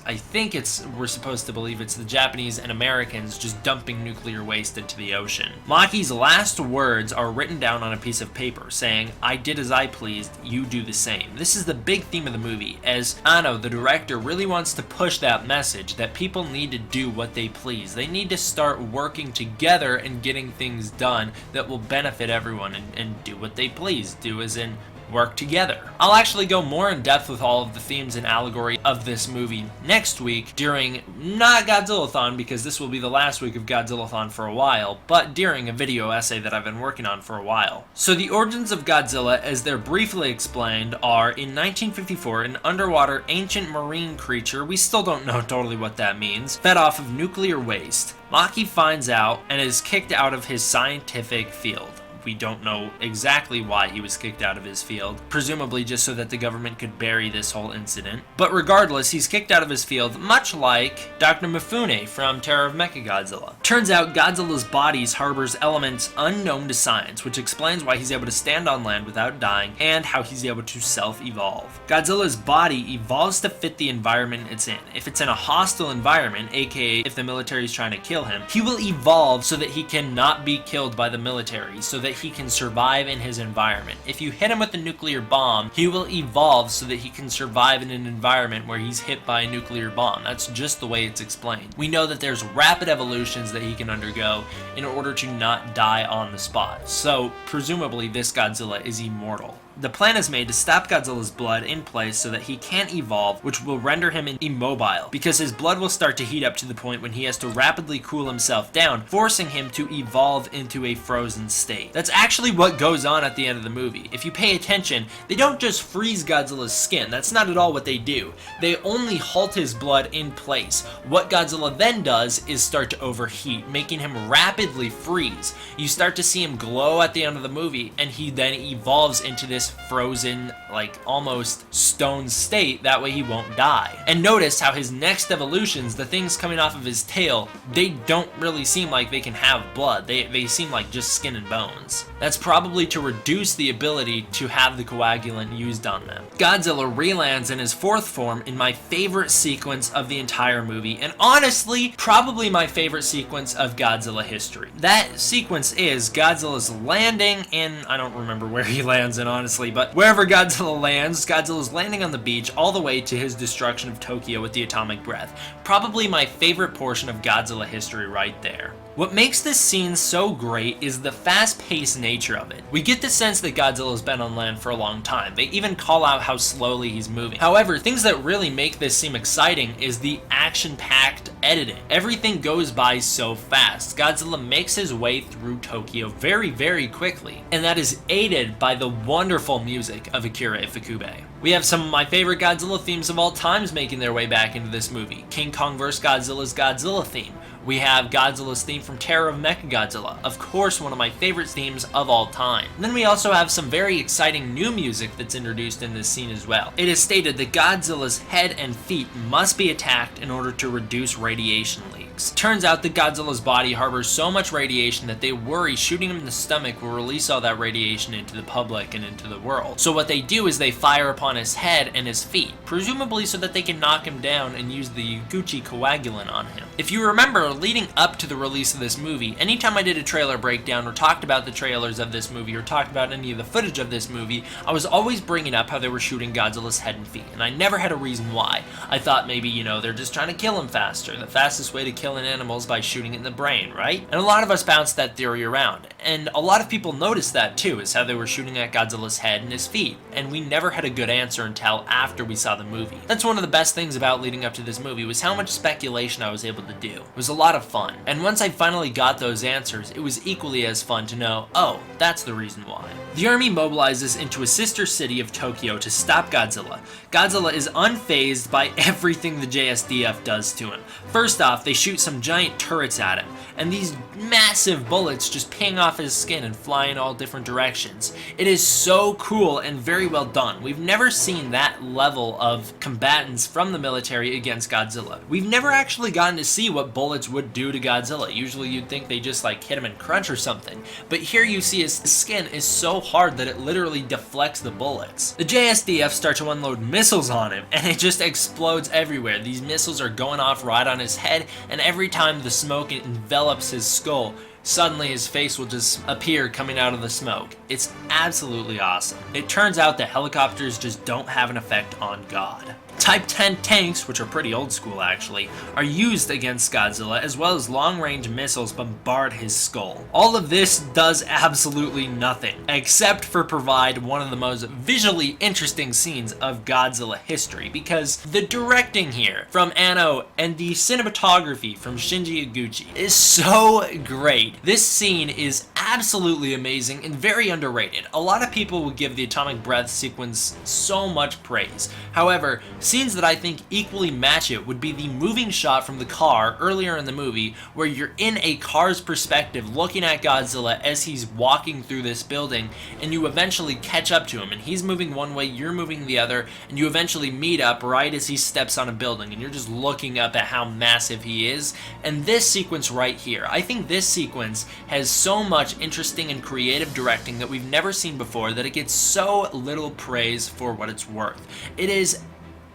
we're supposed to believe it's the Japanese and Americans just dumping nuclear waste into the ocean. Maki's last words are written down on a piece of paper, saying, "I did as I pleased, you do the same." This is the big theme of the movie, as Anno, the director, really wants to push that message that people need to do what they please. They need to start working together and getting things done that will benefit everyone, and do what they please. Do as in work together. I'll actually go more in depth with all of the themes and allegory of this movie next week during, not Godzilla-Thon, because this will be the last week of Godzilla-Thon for a while, but during a video essay that I've been working on for a while. So the origins of Godzilla, as they're briefly explained, are in 1954, an underwater ancient marine creature, we still don't know totally what that means, fed off of nuclear waste. Maki finds out and is kicked out of his scientific field. We don't know exactly why he was kicked out of his field, presumably just so that the government could bury this whole incident. But regardless, he's kicked out of his field, much like Dr. Mifune from Terror of Mechagodzilla. Turns out Godzilla's body harbors elements unknown to science, which explains why he's able to stand on land without dying, and how he's able to self-evolve. Godzilla's body evolves to fit the environment it's in. If it's in a hostile environment, aka if the military is trying to kill him, he will evolve so that he cannot be killed by the military, so that he can survive in his environment. If you hit him with a nuclear bomb, he will evolve so that he can survive in an environment where he's hit by a nuclear bomb. That's just the way it's explained. We know that there's rapid evolutions that he can undergo in order to not die on the spot. So, presumably, this Godzilla is immortal. The plan is made to stop Godzilla's blood in place so that he can't evolve, which will render him immobile, because his blood will start to heat up to the point when he has to rapidly cool himself down, forcing him to evolve into a frozen state. That's actually what goes on at the end of the movie. If you pay attention, they don't just freeze Godzilla's skin. That's not at all what they do. They only halt his blood in place. What Godzilla then does is start to overheat, making him rapidly freeze. You start to see him glow at the end of the movie, and he then evolves into this frozen, like almost stone state. That way he won't die. And notice how his next evolutions, the things coming off of his tail, they don't really seem like they can have blood. They seem like just skin and bones. That's probably to reduce the ability to have the coagulant used on them. Godzilla relands in his fourth form in my favorite sequence of the entire movie, and honestly, probably my favorite sequence of Godzilla history. That sequence is Godzilla's landing in, I don't remember where he lands in honestly, but wherever Godzilla lands, Godzilla's landing on the beach all the way to his destruction of Tokyo with the atomic breath. Probably my favorite portion of Godzilla history right there. What makes this scene so great is the fast-paced nature of it. We get the sense that Godzilla's been on land for a long time. They even call out how slowly he's moving. However, things that really make this seem exciting is the action-packed editing. Everything goes by so fast. Godzilla makes his way through Tokyo very, very quickly, and that is aided by the wonderful music of Akira Ifukube. We have some of my favorite Godzilla themes of all times making their way back into this movie. King Kong vs. Godzilla's Godzilla theme. We have Godzilla's theme from Terror of Mechagodzilla, of course one of my favorite themes of all time. And then we also have some very exciting new music that's introduced in this scene as well. It is stated that Godzilla's head and feet must be attacked in order to reduce radiation leaks. Turns out that Godzilla's body harbors so much radiation that they worry shooting him in the stomach will release all that radiation into the public and into the world. So what they do is they fire upon his head and his feet, presumably so that they can knock him down and use the Gucci coagulant on him. If you remember, leading up to the release of this movie, anytime I did a trailer breakdown or talked about the trailers of this movie or talked about any of the footage of this movie, I was always bringing up how they were shooting Godzilla's head and feet, and I never had a reason why. I thought maybe, you know, they're just trying to kill him faster. The fastest way to kill an animal is by shooting it in the brain, right? And a lot of us bounced that theory around, and a lot of people noticed that too, is how they were shooting at Godzilla's head and his feet, and we never had a good answer until after we saw the movie. That's one of the best things about leading up to this movie, was how much speculation I was able to do. It was a lot of fun, and once I finally got those answers, it was equally as fun to know, oh, that's the reason why. The army mobilizes into a sister city of Tokyo to stop Godzilla. Godzilla is unfazed by everything the JSDF does to him. First off, they shoot some giant turrets at him, and these massive bullets just ping off his skin and fly in all different directions. It is so cool and very well done. We've never seen that level of combatants from the military against Godzilla. We've never actually gotten to see what bullets would do to Godzilla. Usually you'd think they just like hit him and crunch or something, but here you see his skin is so hard that it literally deflects the bullets. The JSDF start to unload missiles on him, and it just explodes everywhere. These missiles are going off right on his head, and every time the smoke envelops his skull, suddenly his face will just appear coming out of the smoke. It's absolutely awesome. It turns out that helicopters just don't have an effect on God. Type 10 tanks, which are pretty old school actually, are used against Godzilla, as well as long-range missiles bombard his skull. All of this does absolutely nothing, except for provide one of the most visually interesting scenes of Godzilla history, because the directing here from Anno and the cinematography from Shinji Iguchi is so great. This scene is absolutely amazing and very underrated. A lot of people will give the atomic breath sequence so much praise. However, scenes that I think equally match it would be the moving shot from the car earlier in the movie, where you're in a car's perspective looking at Godzilla as he's walking through this building, and you eventually catch up to him, and he's moving one way, you're moving the other, and you eventually meet up right as he steps on a building, and you're just looking up at how massive he is. And this sequence right here, I think this sequence has so much interesting and creative directing that we've never seen before, that it gets so little praise for what it's worth. It is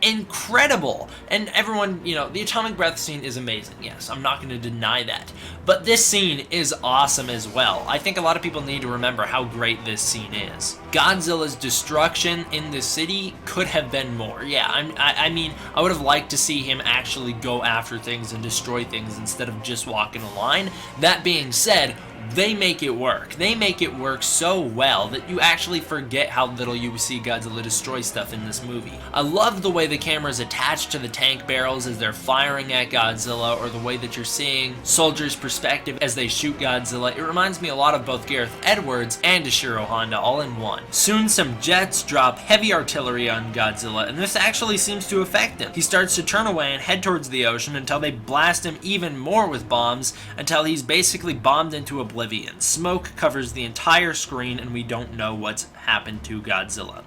incredible, and everyone, you know, the atomic breath scene is amazing, yes, I'm not going to deny that, but this scene is awesome as well. I think a lot of people need to remember how great this scene is. Godzilla's destruction in the city could have been more. Yeah, I mean, I would have liked to see him actually go after things and destroy things instead of just walking a line. That being said, they make it work. They make it work so well that you actually forget how little you see Godzilla destroy stuff in this movie. I love the way the camera is attached to the tank barrels as they're firing at Godzilla, or the way that you're seeing soldiers' perspective as they shoot Godzilla. It reminds me a lot of both Gareth Edwards and Ishiro Honda all in one. Soon some jets drop heavy artillery on Godzilla, and this actually seems to affect him. He starts to turn away and head towards the ocean until they blast him even more with bombs, until he's basically bombed into oblivion. Smoke covers the entire screen and we don't know what's happened to Godzilla.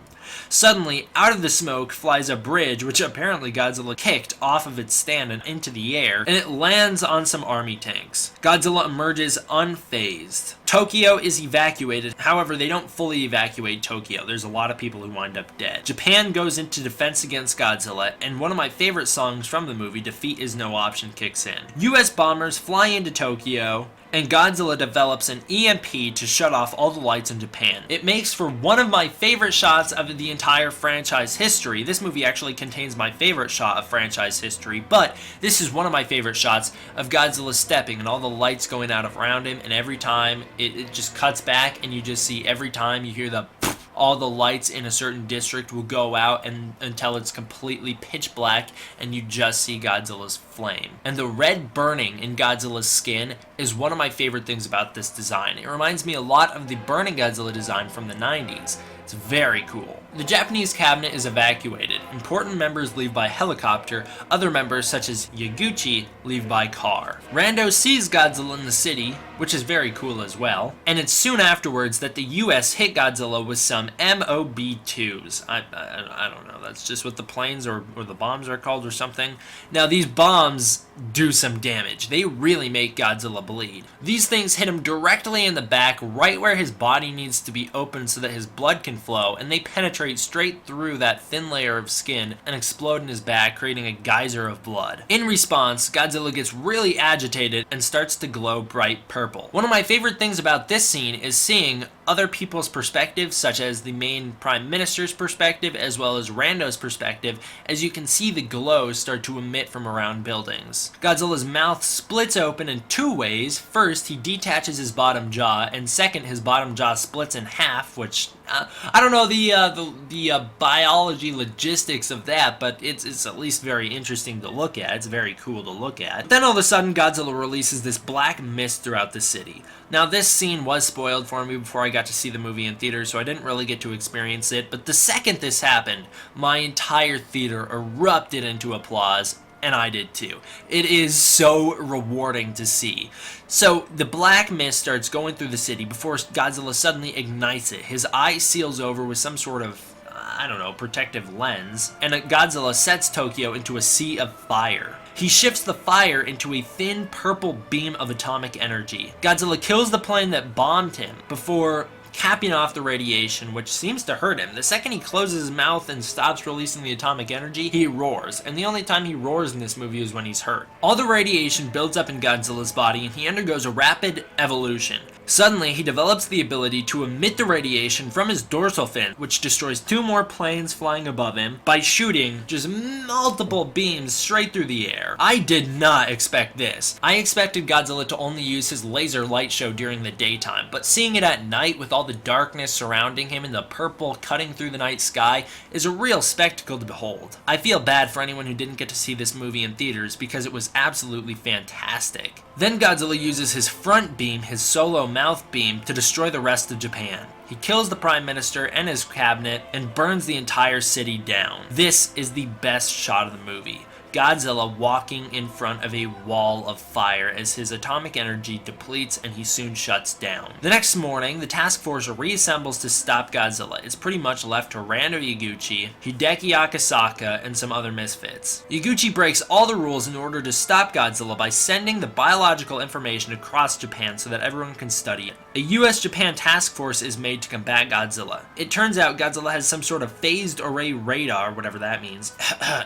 Suddenly, out of the smoke flies a bridge, which apparently Godzilla kicked off of its stand and into the air, and it lands on some army tanks. Godzilla emerges unfazed. Tokyo is evacuated, however they don't fully evacuate Tokyo. There's a lot of people who wind up dead. Japan goes into defense against Godzilla, and one of my favorite songs from the movie, Defeat Is No Option, kicks in. US bombers fly into Tokyo, and Godzilla develops an EMP to shut off all the lights in Japan. It makes for one of my favorite shots of the entire franchise history. This movie actually contains my favorite shot of franchise history, but this is one of my favorite shots of Godzilla stepping and all the lights going out around him, and every time it just cuts back and you just see every time you hear the all the lights in a certain district will go out and until it's completely pitch black and you just see Godzilla's flame. And the red burning in Godzilla's skin is one of my favorite things about this design. It reminds me a lot of the burning Godzilla design from the 90s. It's very cool. The Japanese cabinet is evacuated. Important members leave by helicopter. Other members, such as Yaguchi, leave by car. Rando sees Godzilla in the city, which is very cool as well. And it's soon afterwards that the US hit Godzilla with some MOB-2s. I don't know. That's just what the planes or the bombs are called or something. Now, these bombs do some damage. They really make Godzilla bleed. These things hit him directly in the back, right where his body needs to be open so that his blood can flow, and they penetrate straight through that thin layer of skin and explode in his back, creating a geyser of blood. In response, Godzilla gets really agitated and starts to glow bright purple. One of my favorite things about this scene is seeing other people's perspectives, such as the main prime minister's perspective as well as Rando's perspective, as you can see the glows start to emit from around buildings. Godzilla's mouth splits open in two ways. First, he detaches his bottom jaw, and second, his bottom jaw splits in half, which I don't know the biology logistics of that, but it's at least very interesting to look at. It's very cool to look at. Then all of a sudden, Godzilla releases this black mist throughout the city. Now, this scene was spoiled for me before I got to see the movie in theaters, so I didn't really get to experience it, but the second this happened, my entire theater erupted into applause, and I did too. It is so rewarding to see. So the black mist starts going through the city before Godzilla suddenly ignites it. His eye seals over with some sort of, I don't know, protective lens, and Godzilla sets Tokyo into a sea of fire. He shifts the fire into a thin purple beam of atomic energy. Godzilla kills the plane that bombed him before capping off the radiation, which seems to hurt him. The second he closes his mouth and stops releasing the atomic energy, he roars. And the only time he roars in this movie is when he's hurt. All the radiation builds up in Godzilla's body and he undergoes a rapid evolution. Suddenly, he develops the ability to emit the radiation from his dorsal fin, which destroys 2 more planes flying above him by shooting just multiple beams straight through the air. I did not expect this. I expected Godzilla to only use his laser light show during the daytime, but seeing it at night with all the darkness surrounding him and the purple cutting through the night sky is a real spectacle to behold. I feel bad for anyone who didn't get to see this movie in theaters because it was absolutely fantastic. Then Godzilla uses his front beam, his solo mouth beam, to destroy the rest of Japan. He kills the Prime Minister and his cabinet and burns the entire city down. This is the best shot of the movie. Godzilla walking in front of a wall of fire as his atomic energy depletes and he soon shuts down. The next morning, the task force reassembles to stop Godzilla. It's pretty much left to Rando Yaguchi, Hideki Akasaka, and some other misfits. Yaguchi breaks all the rules in order to stop Godzilla by sending the biological information across Japan so that everyone can study it. A US-Japan task force is made to combat Godzilla. It turns out Godzilla has some sort of phased array radar, whatever that means,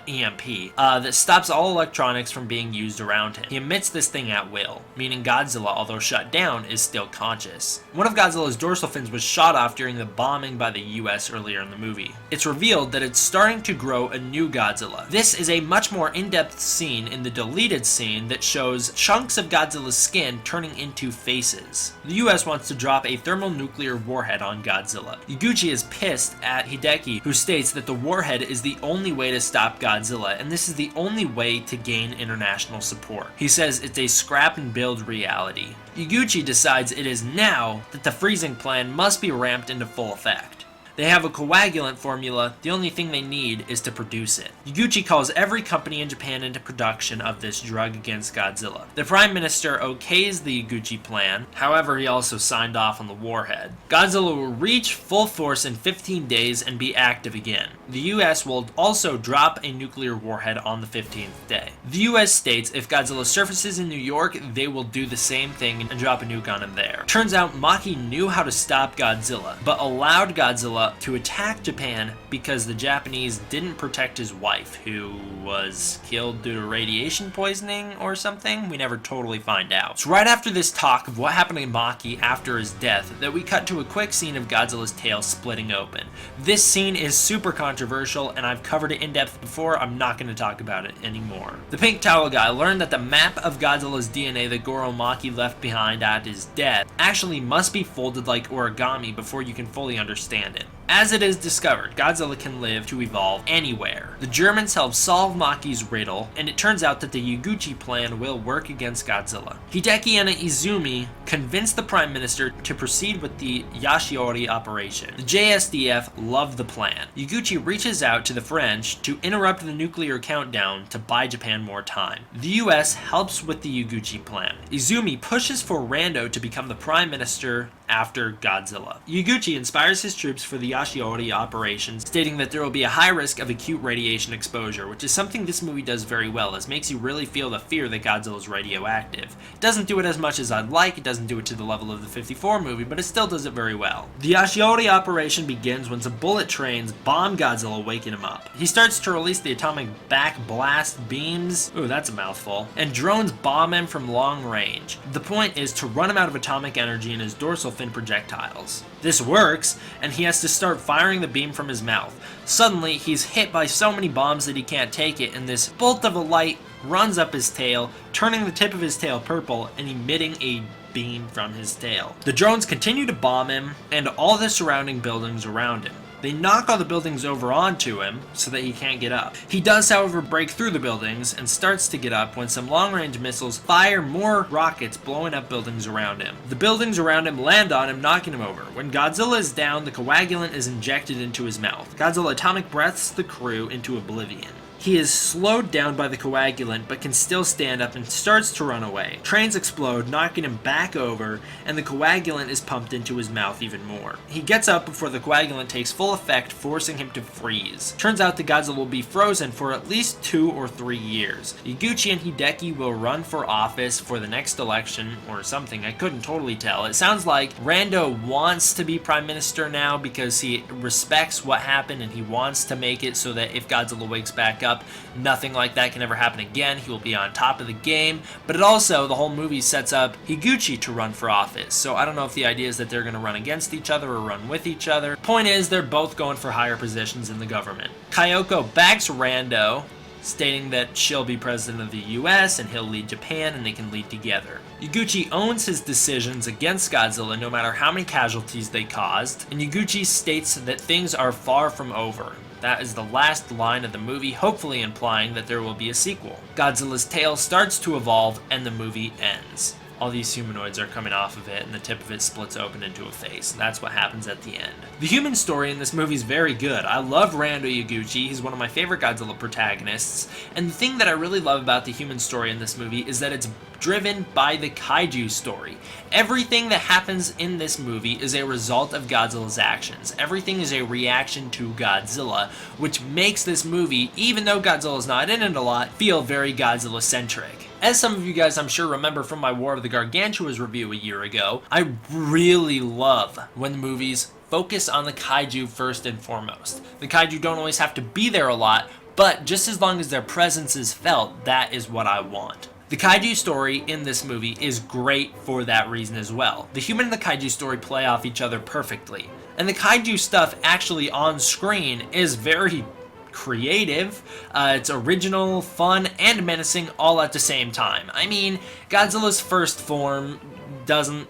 EMP, that stops all electronics from being used around him. He emits this thing at will, meaning Godzilla, although shut down, is still conscious. One of Godzilla's dorsal fins was shot off during the bombing by the US earlier in the movie. It's revealed that it's starting to grow a new Godzilla. This is a much more in-depth scene in the deleted scene that shows chunks of Godzilla's skin turning into faces. The US wants to drop a thermonuclear warhead on Godzilla. Iguchi is pissed at Hideki, who states that the warhead is the only way to stop Godzilla, and this is the only way to gain international support. He says it's a scrap and build reality. Iguchi decides it is now that the freezing plan must be ramped into full effect. They have a coagulant formula, the only thing they need is to produce it. Iguchi calls every company in Japan into production of this drug against Godzilla. The Prime Minister okays the Iguchi plan, however he also signed off on the warhead. Godzilla will reach full force in 15 days and be active again. The US will also drop a nuclear warhead on the 15th day. The US states if Godzilla surfaces in New York, they will do the same thing and drop a nuke on him there. Turns out Maki knew how to stop Godzilla, but allowed Godzilla to attack Japan because the Japanese didn't protect his wife, who was killed due to radiation poisoning or something. We never totally find out. It's right after this talk of what happened to Maki after his death that we cut to a quick scene of Godzilla's tail splitting open. This scene is super controversial, and I've covered it in depth before. I'm not going to talk about it anymore. The pink towel guy learned that the map of Godzilla's DNA that Goro Maki left behind at his death actually must be folded like origami before you can fully understand it. As it is discovered, Godzilla can live to evolve anywhere. The Germans help solve Maki's riddle, and it turns out that the Iguchi plan will work against Godzilla. Hideki and Izumi convince the Prime Minister to proceed with the Yashiori operation. The JSDF love the plan. Iguchi reaches out to the French to interrupt the nuclear countdown to buy Japan more time. The US helps with the Iguchi plan. Izumi pushes for Rando to become the Prime Minister after Godzilla. Iguchi inspires his troops for the Yashiori operation, stating that there will be a high risk of acute radiation exposure, which is something this movie does very well, as makes you really feel the fear that Godzilla is radioactive. It doesn't do it as much as I'd like, it doesn't do it to the level of the 54 movie, but it still does it very well. The Yashiori operation begins when some bullet trains bomb Godzilla, waking him up. He starts to release the atomic back blast beams, ooh that's a mouthful, and drones bomb him from long range. The point is to run him out of atomic energy in his dorsal fin projectiles. This works, and he has to start firing the beam from his mouth. Suddenly, he's hit by so many bombs that he can't take it, and this bolt of a light runs up his tail, turning the tip of his tail purple and emitting a beam from his tail. The drones continue to bomb him and all the surrounding buildings around him. They knock all the buildings over onto him so that he can't get up. He does, however, break through the buildings and starts to get up when some long-range missiles fire more rockets, blowing up buildings around him. The buildings around him land on him, knocking him over. When Godzilla is down, the coagulant is injected into his mouth. Godzilla atomic breaths the crew into oblivion. He is slowed down by the coagulant, but can still stand up and starts to run away. Trains explode, knocking him back over, and the coagulant is pumped into his mouth even more. He gets up before the coagulant takes full effect, forcing him to freeze. Turns out that Godzilla will be frozen for at least 2 or 3 years. Iguchi and Hideki will run for office for the next election, or something, I couldn't totally tell. It sounds like Rando wants to be Prime Minister now because he respects what happened and he wants to make it so that if Godzilla wakes back up, nothing like that can ever happen again. He will be on top of the game, but it also, the whole movie sets up Higuchi to run for office, so I don't know if the idea is that they're going to run against each other or run with each other. Point is, they're both going for higher positions in the government. Kyoko backs Rando, stating that she'll be president of the US and he'll lead Japan and they can lead together. Iguchi owns his decisions against Godzilla no matter how many casualties they caused, and Iguchi states that things are far from over. That is the last line of the movie, hopefully implying that there will be a sequel. Godzilla's tail starts to evolve and the movie ends. All these humanoids are coming off of it and the tip of it splits open into a face. That's what happens at the end. The human story in this movie is very good. I love Rando Iguchi. He's one of my favorite Godzilla protagonists. And the thing that I really love about the human story in this movie is that it's driven by the kaiju story. Everything that happens in this movie is a result of Godzilla's actions. Everything is a reaction to Godzilla, which makes this movie, even though Godzilla's not in it a lot, feel very Godzilla-centric. As some of you guys I'm sure remember from my War of the Gargantuas review a year ago, I really love when the movies focus on the kaiju first and foremost. The kaiju don't always have to be there a lot, but just as long as their presence is felt, that is what I want. The kaiju story in this movie is great for that reason as well. The human and the kaiju story play off each other perfectly. And the kaiju stuff actually on screen is very creative. It's original, fun, and menacing all at the same time. I mean, Godzilla's first form doesn't,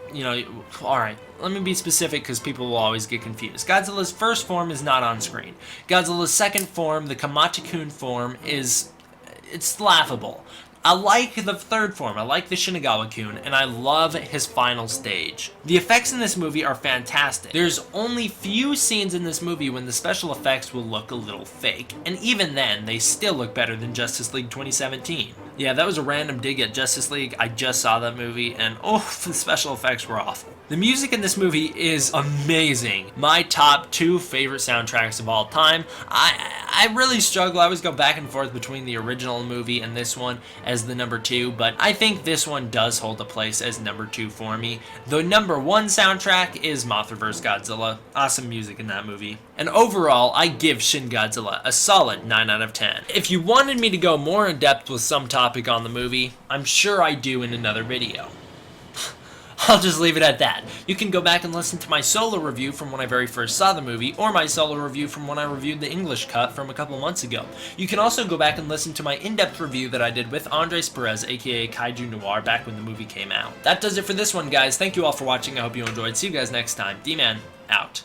alright, let me be specific because people will always get confused. Godzilla's first form is not on screen. Godzilla's second form, the Kamachikun form, it's laughable. I like the third form, I like the Shinagawa-kun, and I love his final stage. The effects in this movie are fantastic. There's only few scenes in this movie when the special effects will look a little fake, and even then, they still look better than Justice League 2017. Yeah, that was a random dig at Justice League. I just saw that movie, and oh, the special effects were awful. The music in this movie is amazing. My top 2 favorite soundtracks of all time. I really struggle. I always go back and forth between the original movie and this one as the number 2, but I think this one does hold a place as number 2 for me. The number 1 soundtrack is MonsterVerse Godzilla. Awesome music in that movie. And overall, I give Shin Godzilla a solid 9 out of 10. If you wanted me to go more in depth with some topic on the movie, I'm sure I do in another video. I'll just leave it at that. You can go back and listen to my solo review from when I very first saw the movie, or my solo review from when I reviewed the English cut from a couple months ago. You can also go back and listen to my in-depth review that I did with Andres Perez, aka Kaiju Noir, back when the movie came out. That does it for this one, guys. Thank you all for watching. I hope you enjoyed. See you guys next time. D-Man, out.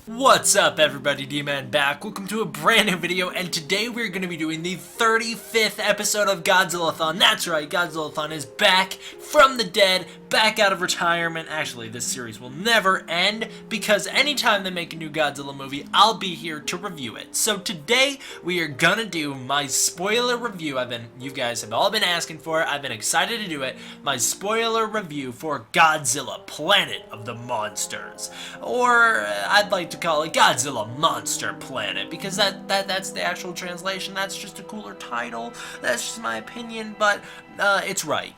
What's up, everybody? D-Man back. Welcome to a brand new video, and today we're going to be doing the 35th episode of Godzilla-Thon. That's right, Godzilla-Thon is back from the dead, back out of retirement. Actually, this series will never end, because anytime they make a new Godzilla movie, I'll be here to review it. So today, we are gonna do my spoiler review. You guys have all been asking for it. I've been excited to do it. My spoiler review for Godzilla, Planet of the Monsters. Or, I'd like to call it Godzilla Monster Planet, because that's the actual translation. That's just a cooler title. That's just my opinion, but it's right,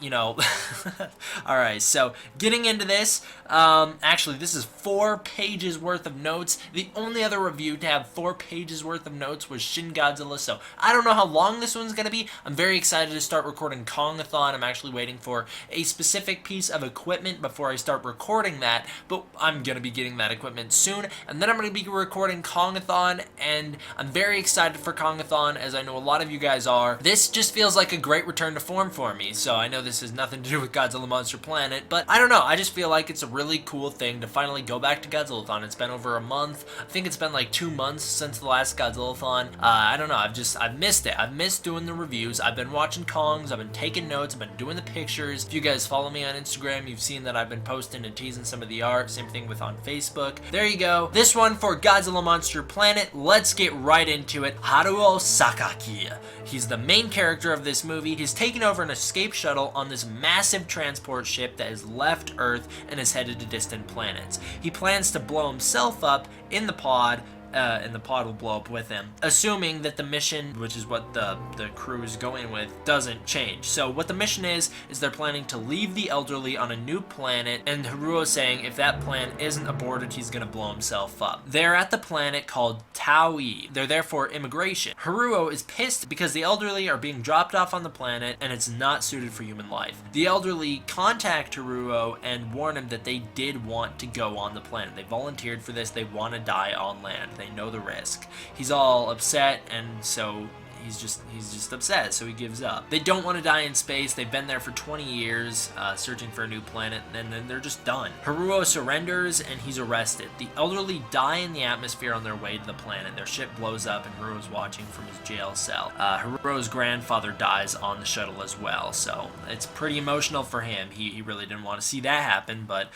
Alright, so getting into this, actually this is 4 pages worth of notes. The only other review to have 4 pages worth of notes was Shin Godzilla, so I don't know how long this one's gonna be. I'm very excited to start recording Kong-a-thon. I'm actually waiting for a specific piece of equipment before I start recording that, but I'm gonna be getting that equipment soon, and then I'm gonna be recording Kong-a-thon, and I'm very excited for Kong-a-thon, as I know a lot of you guys are. This just feels like a great return to form for me, so I know this has nothing to do with Godzilla Monster Planet, but I don't know, I just feel like it's a really cool thing to finally go back to Godzilla-Thon. It's been over a month. I think it's been like 2 months since the last Godzilla-Thon. I don't know, I've missed it. I've missed doing the reviews. I've been watching Kongs, I've been taking notes, I've been doing the pictures. If you guys follow me on Instagram, you've seen that I've been posting and teasing some of the art. Same thing with on Facebook. There you go. This one for Godzilla Monster Planet. Let's get right into it. Haruo Sakaki. He's the main character of this movie. He's taken over an escape shuttle on this massive transport ship that has left Earth and is headed to distant planets. He plans to blow himself up in the pod, and the pod will blow up with him, assuming that the mission, which is what the crew is going with, doesn't change. So what the mission is they're planning to leave the elderly on a new planet, and Haruo's saying if that plan isn't aborted, he's gonna blow himself up. They're at the planet called Taui. They're there for immigration. Haruo is pissed because the elderly are being dropped off on the planet, and it's not suited for human life. The elderly contact Haruo and warn him that they did want to go on the planet. They volunteered for this. They want to die on land. They know the risk. He's all upset, and so he's just upset, so he gives up. They don't want to die in space. They've been there for 20 years, searching for a new planet, and then they're just done. Haruo surrenders, and he's arrested. The elderly die in the atmosphere on their way to the planet. Their ship blows up, and Haruo's watching from his jail cell. Haruo's grandfather dies on the shuttle as well, so it's pretty emotional for him. He really didn't want to see that happen, but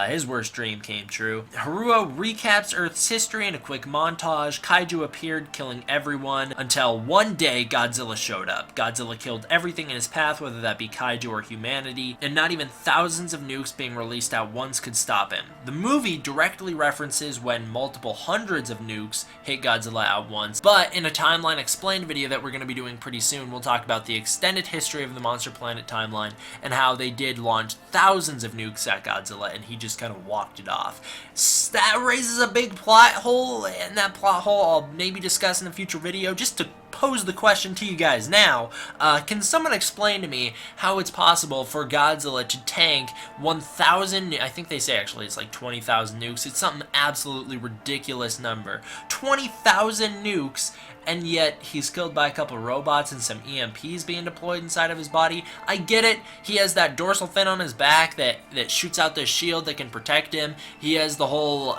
his worst dream came true. Haruo recaps Earth's history in a quick montage. Kaiju appeared, killing everyone, until one day, Godzilla showed up. Godzilla killed everything in his path, whether that be kaiju or humanity, and not even thousands of nukes being released at once could stop him. The movie directly references when multiple hundreds of nukes hit Godzilla at once, but in a timeline explained video that we're going to be doing pretty soon, we'll talk about the extended history of the Monster Planet timeline and how they did launch thousands of nukes at Godzilla and he just kind of walked it off. That raises a big plot hole, and that plot hole I'll maybe discuss in a future video. Just to pose the question to you guys now, can someone explain to me how it's possible for Godzilla to tank 1,000, I think they say actually it's like 20,000 nukes, it's something absolutely ridiculous number, 20,000 nukes, and yet he's killed by a couple of robots and some EMPs being deployed inside of his body? I get it, he has that dorsal fin on his back that shoots out this shield that can protect him, he has the whole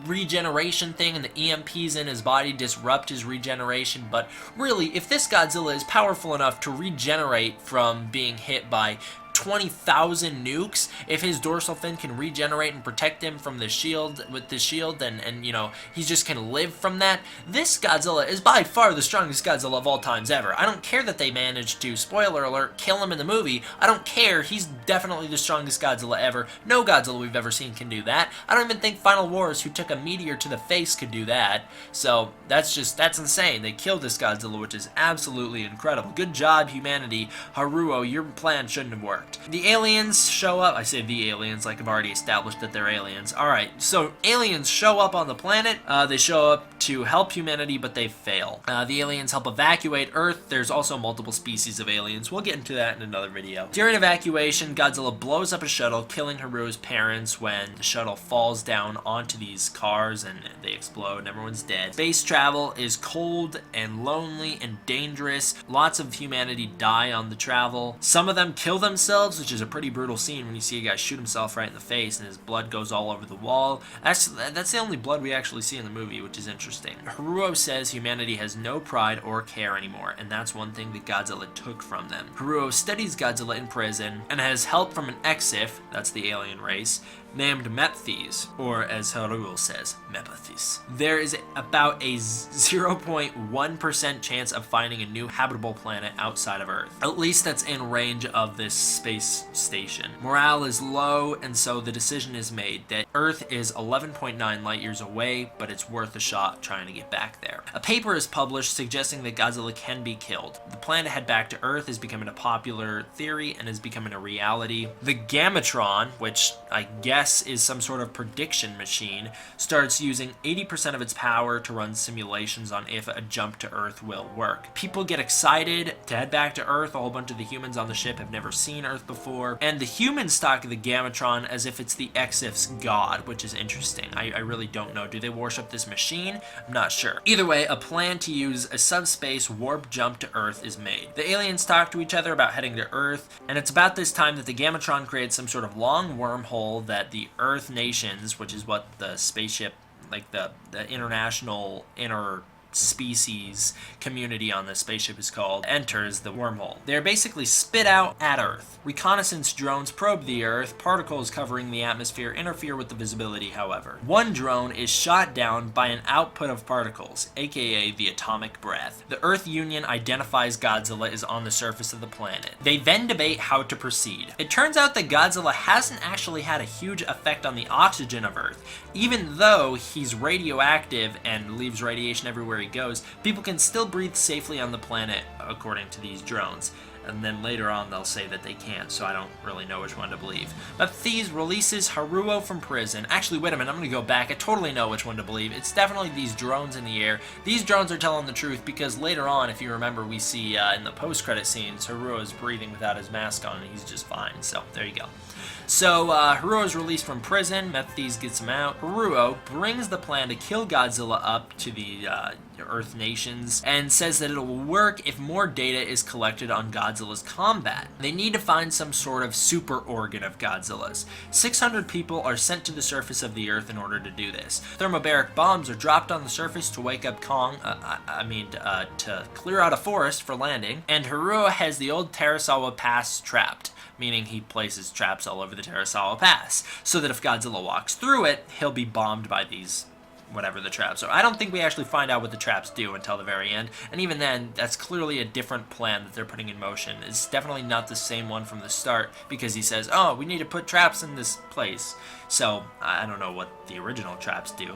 regeneration thing, and the EMPs in his body disrupt his regeneration, but really, if this Godzilla is powerful enough to regenerate from being hit by 20,000 nukes, if his dorsal fin can regenerate and protect him from the shield, with the shield, and you know, he's just gonna live from that, this Godzilla is by far the strongest Godzilla of all times ever. I don't care that they managed to, spoiler alert, kill him in the movie. I don't care. He's definitely the strongest Godzilla ever. No Godzilla we've ever seen can do that. I don't even think Final Wars, who took a meteor to the face, could do that. So that's insane. They killed this Godzilla, which is absolutely incredible. Good job, humanity. Haruo, your plan shouldn't have worked. The aliens show up. I say the aliens like I've already established that they're aliens. Alright, so aliens show up on the planet. They show up to help humanity, but they fail. The aliens help evacuate Earth. There's also multiple species of aliens. We'll get into that in another video. During evacuation, Godzilla blows up a shuttle, killing Haruo's parents when the shuttle falls down onto these cars and they explode and everyone's dead. Space travel is cold and lonely and dangerous. Lots of humanity die on the travel. Some of them kill themselves, which is a pretty brutal scene when you see a guy shoot himself right in the face and his blood goes all over the wall. That's the only blood we actually see in the movie, which is interesting. Haruo says humanity has no pride or care anymore, and that's one thing that Godzilla took from them. Haruo studies Godzilla in prison and has help from an Exif, that's the alien race, named Mephthes, or as Haruo says, Mephthes. There is about a 0.1% chance of finding a new habitable planet outside of Earth. At least that's in range of this space station. Morale is low, and so the decision is made that Earth is 11.9 light years away, but it's worth a shot trying to get back there. A paper is published suggesting that Godzilla can be killed. The plan to head back to Earth is becoming a popular theory and is becoming a reality. The Gamatron, which I guess is some sort of prediction machine, starts using 80% of its power to run simulations on if a jump to Earth will work. People get excited to head back to Earth. A whole bunch of the humans on the ship have never seen Earth before, and the humans talk of the Gamatron as if it's the Exif's god, which is interesting. I really don't know. Do they worship this machine? I'm not sure. Either way, a plan to use a subspace warp jump to Earth is made. The aliens talk to each other about heading to Earth, and it's about this time that the Gamatron creates some sort of long wormhole that the Earth nations, which is what the spaceship, like the international species community on the spaceship is called, enters the wormhole. They're basically spit out at Earth. Reconnaissance drones probe the Earth. Particles covering the atmosphere interfere with the visibility, however. One drone is shot down by an output of particles, aka the atomic breath. The Earth Union identifies Godzilla is on the surface of the planet. They then debate how to proceed. It turns out that Godzilla hasn't actually had a huge effect on the oxygen of Earth. Even though he's radioactive and leaves radiation everywhere he goes, people can still breathe safely on the planet, according to these drones. And then later on they'll say that they can't, so I don't really know which one to believe. Mephthes releases Haruo from prison. Actually, wait a minute, I'm gonna go back. I totally know which one to believe. It's definitely these drones in the air. These drones are telling the truth because later on, if you remember, we see in the post-credit scenes, Haruo is breathing without his mask on and he's just fine. So there you go. So Haruo is released from prison. Mephthes gets him out. Haruo brings the plan to kill Godzilla up to the Earth nations and says that it will work if more data is collected on Godzilla's combat. They need to find some sort of super organ of Godzilla's. 600 people are sent to the surface of the Earth in order to do this. Thermobaric bombs are dropped on the surface to wake up Kong, to clear out a forest for landing, and Haruo has the old Terasawa Pass trapped, meaning he places traps all over the Terasawa Pass, so that if Godzilla walks through it, he'll be bombed by these whatever the traps are. I don't think we actually find out what the traps do until the very end, and even then, that's clearly a different plan that they're putting in motion. It's definitely not the same one from the start, because he says, oh, we need to put traps in this place. So, I don't know what the original traps do.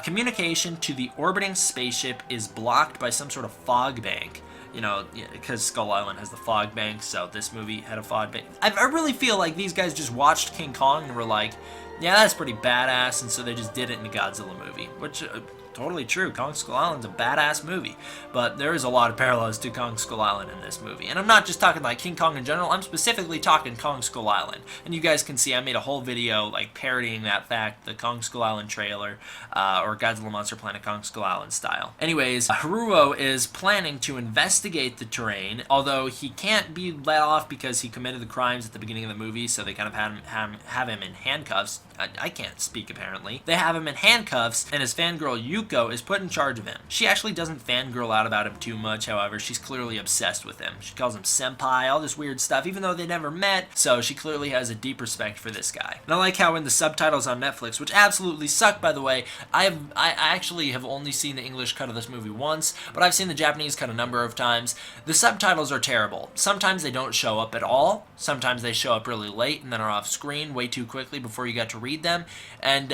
Communication to the orbiting spaceship is blocked by some sort of fog bank. You know, because Skull Island has the fog bank, so this movie had a fog bank. I really feel like these guys just watched King Kong and were like, yeah, that's pretty badass, and so they just did it in a Godzilla movie, which totally true. Kong Skull Island's a badass movie, but there is a lot of parallels to Kong Skull Island in this movie. And I'm not just talking like King Kong in general, I'm specifically talking Kong Skull Island. And you guys can see I made a whole video like parodying that fact, the Kong Skull Island trailer, or Godzilla Monster Planet Kong Skull Island style. Anyways, Haruo is planning to investigate the terrain, although he can't be let off because he committed the crimes at the beginning of the movie, so they kind of have him in handcuffs. I can't speak, apparently. They have him in handcuffs, and his fangirl Yuko is put in charge of him. She actually doesn't fangirl out about him too much, however. She's clearly obsessed with him. She calls him senpai, all this weird stuff, even though they never met, so she clearly has a deep respect for this guy. And I like how in the subtitles on Netflix, which absolutely suck, by the way, I actually have only seen the English cut of this movie once, but I've seen the Japanese cut a number of times. The subtitles are terrible. Sometimes they don't show up at all. Sometimes they show up really late and then are off screen way too quickly before you get to read them. And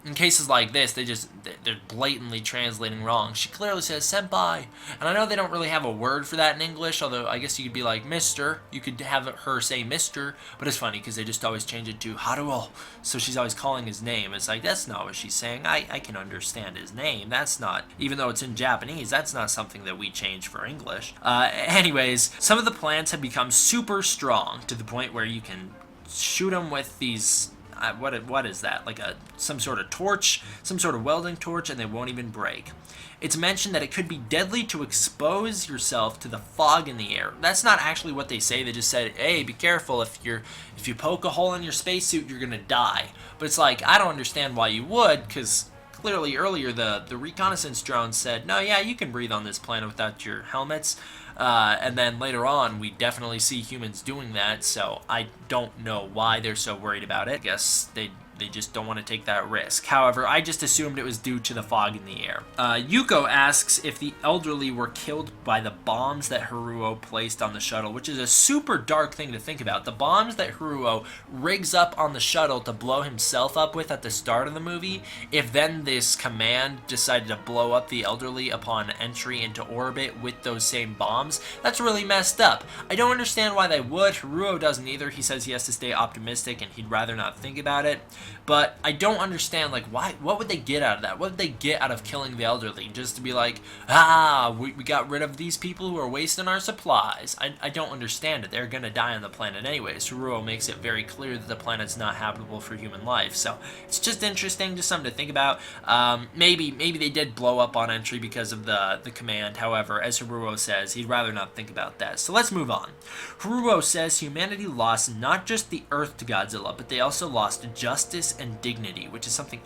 in cases like this, they're blatantly translating wrong. She clearly says senpai, and I know they don't really have a word for that in English, although I guess you could be like mister. You could have her say mister, but it's funny because they just always change it to Haruo, so she's always calling his name. It's like, that's not what she's saying. I can understand his name. That's not, even though it's in Japanese, that's not something that we change for English. Anyways, some of the plants have become super strong to the point where you can shoot them with these what is that? Like some sort of torch, some sort of welding torch, and they won't even break. It's mentioned that it could be deadly to expose yourself to the fog in the air. That's not actually what they say. They just said, hey, be careful. If you poke a hole in your spacesuit, you're gonna die. But it's like, I don't understand why you would, because clearly earlier the reconnaissance drone said, no, yeah, you can breathe on this planet without your helmets. And then later on, we definitely see humans doing that, so I don't know why they're so worried about it. I guess they just don't want to take that risk. However, I just assumed it was due to the fog in the air. Yuko asks if the elderly were killed by the bombs that Haruo placed on the shuttle, which is a super dark thing to think about. The bombs that Haruo rigs up on the shuttle to blow himself up with at the start of the movie, if then this command decided to blow up the elderly upon entry into orbit with those same bombs, that's really messed up. I don't understand why they would. Haruo doesn't either. He says he has to stay optimistic and he'd rather not think about it. But I don't understand, like, why? What would they get out of that? What would they get out of killing the elderly? Just to be like, we got rid of these people who are wasting our supplies. I don't understand it. They're gonna die on the planet anyways. Haruo makes it very clear that the planet's not habitable for human life. So it's just interesting, just something to think about. Maybe they did blow up on entry because of the command. However, as Haruo says, he'd rather not think about that. So let's move on. Haruo says humanity lost not just the Earth to Godzilla, but they also lost justice and dignity, which is something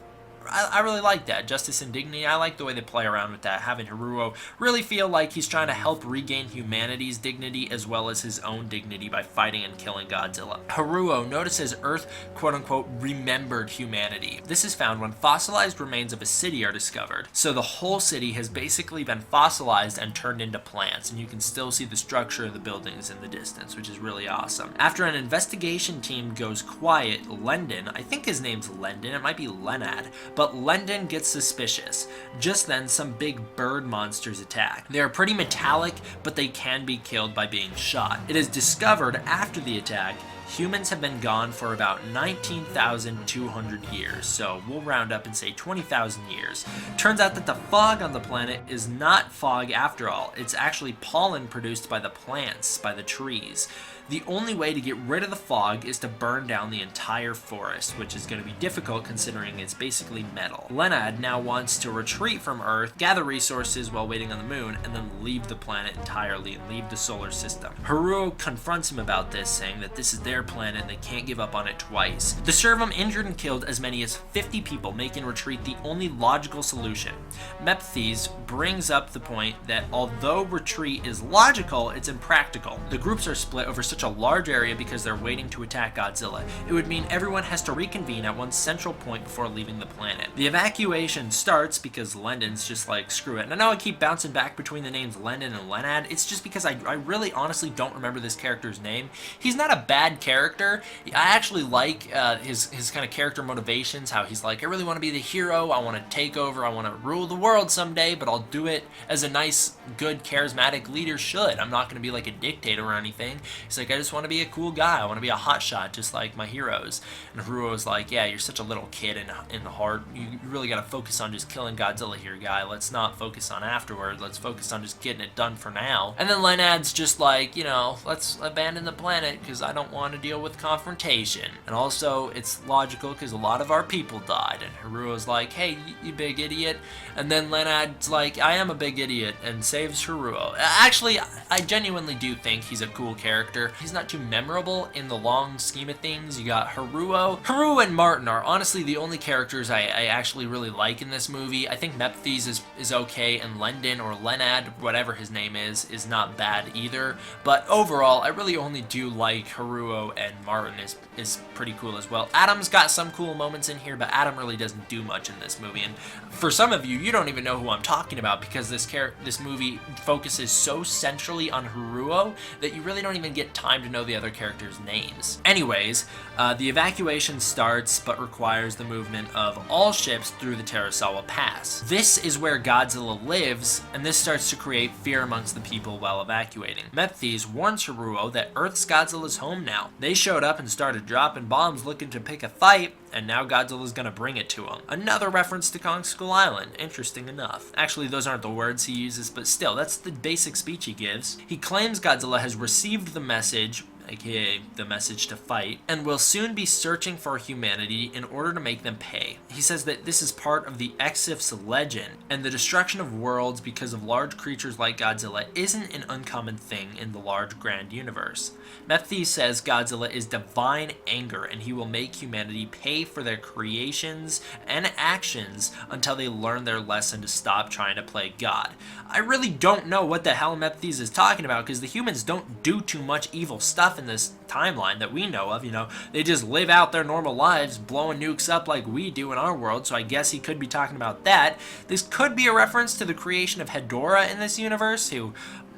I really like that. Justice and dignity. I like the way they play around with that, having Haruo really feel like he's trying to help regain humanity's dignity as well as his own dignity by fighting and killing Godzilla. Haruo notices Earth, quote-unquote, remembered humanity. This is found when fossilized remains of a city are discovered. So the whole city has basically been fossilized and turned into plants, and you can still see the structure of the buildings in the distance, which is really awesome. After an investigation team goes quiet, Lendon, I think his name's Lendon, it might be Lenad, but Lendon gets suspicious. Just then, some big bird monsters attack. They are pretty metallic, but they can be killed by being shot. It is discovered after the attack humans have been gone for about 19,200 years, so we'll round up and say 20,000 years. Turns out that the fog on the planet is not fog after all. It's actually pollen produced by the plants, by the trees. The only way to get rid of the fog is to burn down the entire forest, which is going to be difficult considering it's basically metal. Lenad now wants to retreat from Earth, gather resources while waiting on the moon, and then leave the planet entirely and leave the solar system. Haruo confronts him about this, saying that this is their entire planet and they can't give up on it twice. The Servum injured and killed as many as 50 people, making retreat the only logical solution. Mephthes brings up the point that although retreat is logical, it's impractical. The groups are split over such a large area because they're waiting to attack Godzilla. It would mean everyone has to reconvene at one central point before leaving the planet. The evacuation starts because Lendon's just like, screw it. And I know I keep bouncing back between the names Lendon and Lenad. It's just because I really honestly don't remember this character's name. He's not a bad character. I actually like his kind of character motivations, how he's like, I really want to be the hero, I want to take over, I want to rule the world someday, but I'll do it as a nice, good, charismatic leader should. I'm not going to be like a dictator or anything. He's like, I just want to be a cool guy. I want to be a hotshot just like my heroes. And Haruo's like, yeah, you're such a little kid in the heart. You really got to focus on just killing Godzilla here, guy. Let's not focus on afterward. Let's focus on just getting it done for now. And then Lenad's just like, you know, let's abandon the planet because I don't want to deal with confrontation. And also, it's logical because a lot of our people died. And Haruo's like, hey, you big idiot. And then Lenad's like, I am a big idiot, and saves Haruo. Actually, I genuinely do think he's a cool character. He's not too memorable in the long scheme of things. You got Haruo. Haruo and Martin are honestly the only characters I actually really like in this movie. I think Mephthes is okay, and Lendon or Lenad, whatever his name is not bad either. But overall, I really only do like Haruo, and Martin is pretty cool as well. Adam's got some cool moments in here, but Adam really doesn't do much in this movie. And for some of you, you don't even know who I'm talking about because this movie focuses so centrally on Haruo that you really don't even get time to know the other characters' names. Anyways, the evacuation starts but requires the movement of all ships through the Terasawa Pass. This is where Godzilla lives, and this starts to create fear amongst the people while evacuating. Mephthes warns Haruo that Earth's Godzilla's home now. They showed up and started dropping bombs looking to pick a fight, and now Godzilla's gonna bring it to him. Another reference to Kong Skull Island, interesting enough. Actually, those aren't the words he uses, but still, that's the basic speech he gives. He claims Godzilla has received the message, aka the message to fight, and will soon be searching for humanity in order to make them pay. He says that this is part of the Exif's legend, and the destruction of worlds because of large creatures like Godzilla isn't an uncommon thing in the large grand universe. Mephthes says Godzilla is divine anger, and he will make humanity pay for their creations and actions until they learn their lesson to stop trying to play God. I really don't know what the hell Mephthes is talking about, because the humans don't do too much evil stuff in this timeline that we know of. You know, they just live out their normal lives blowing nukes up like we do in our world, so I guess he could be talking about that. This could be a reference to the creation of Hedorah in this universe, who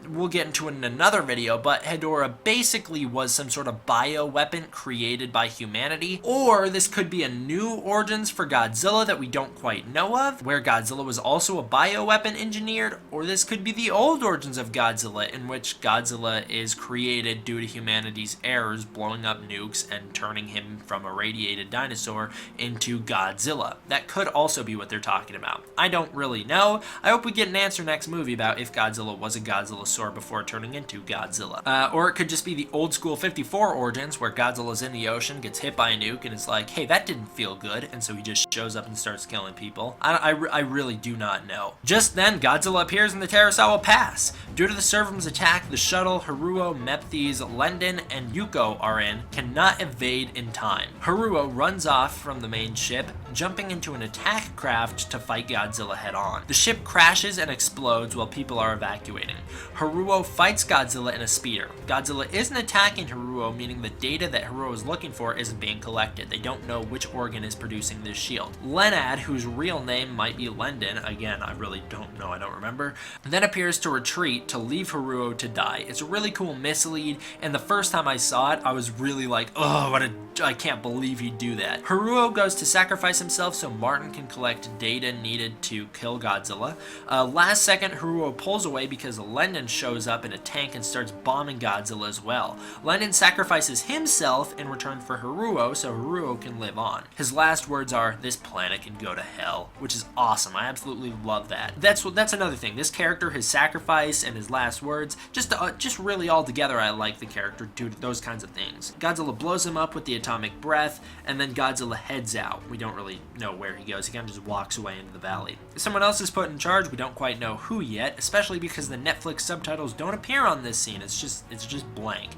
we'll get into in another video, but Hedorah basically was some sort of bioweapon created by humanity. Or this could be a new origins for Godzilla that we don't quite know of, where Godzilla was also a bioweapon engineered. Or this could be the old origins of Godzilla, in which Godzilla is created due to humanity's errors, blowing up nukes and turning him from a radiated dinosaur into Godzilla. That could also be what they're talking about. I don't really know. I hope we get an answer next movie about if Godzilla was a Godzilla before turning into Godzilla. Or it could just be the old school 54 origins, where Godzilla's in the ocean, gets hit by a nuke, and it's like, hey, that didn't feel good, and so he just shows up and starts killing people. I really do not know. Just then, Godzilla appears in the Terasawa Pass. Due to the Servum's attack, the shuttle Haruo, Mephthes, Lendon, and Yuko are in cannot evade in time. Haruo runs off from the main ship, jumping into an attack craft to fight Godzilla head-on. The ship crashes and explodes while people are evacuating. Haruo fights Godzilla in a speeder. Godzilla isn't attacking Haruo, meaning the data that Haruo is looking for isn't being collected. They don't know which organ is producing this shield. Lenad, whose real name might be Lendon, again, I really don't know, I don't remember, then appears to retreat to leave Haruo to die. It's a really cool mislead, and the first time I saw it, I was really like, oh, I can't believe he'd do that. Haruo goes to sacrifice himself so Martin can collect data needed to kill Godzilla. Last second, Haruo pulls away because Lendon shows up in a tank and starts bombing Godzilla as well. Lendon sacrifices himself in return for Haruo so Haruo can live on. His last words are, "This planet can go to hell," which is awesome. I absolutely love that. That's another thing. This character, his sacrifice and his last words, just really all together, I like the character due to those kinds of things. Godzilla blows him up with the atomic breath, and then Godzilla heads out. We don't really know where he goes. He kind of just walks away into the valley. Someone else is put in charge. We don't quite know who yet, especially because the Netflix subtitles don't appear on this scene. It's just blank.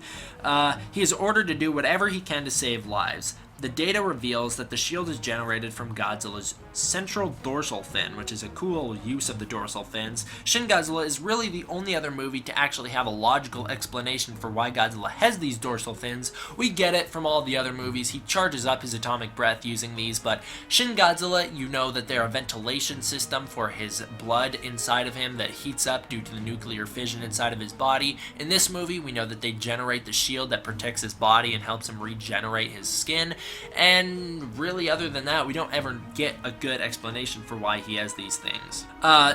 He is ordered to do whatever he can to save lives. The data reveals that the shield is generated from Godzilla's central dorsal fin, which is a cool use of the dorsal fins. Shin Godzilla is really the only other movie to actually have a logical explanation for why Godzilla has these dorsal fins. We get it from all the other movies. He charges up his atomic breath using these, but Shin Godzilla, you know that they're a ventilation system for his blood inside of him that heats up due to the nuclear fission inside of his body. In this movie, we know that they generate the shield that protects his body and helps him regenerate his skin. And really, other than that, we don't ever get a good explanation for why he has these things.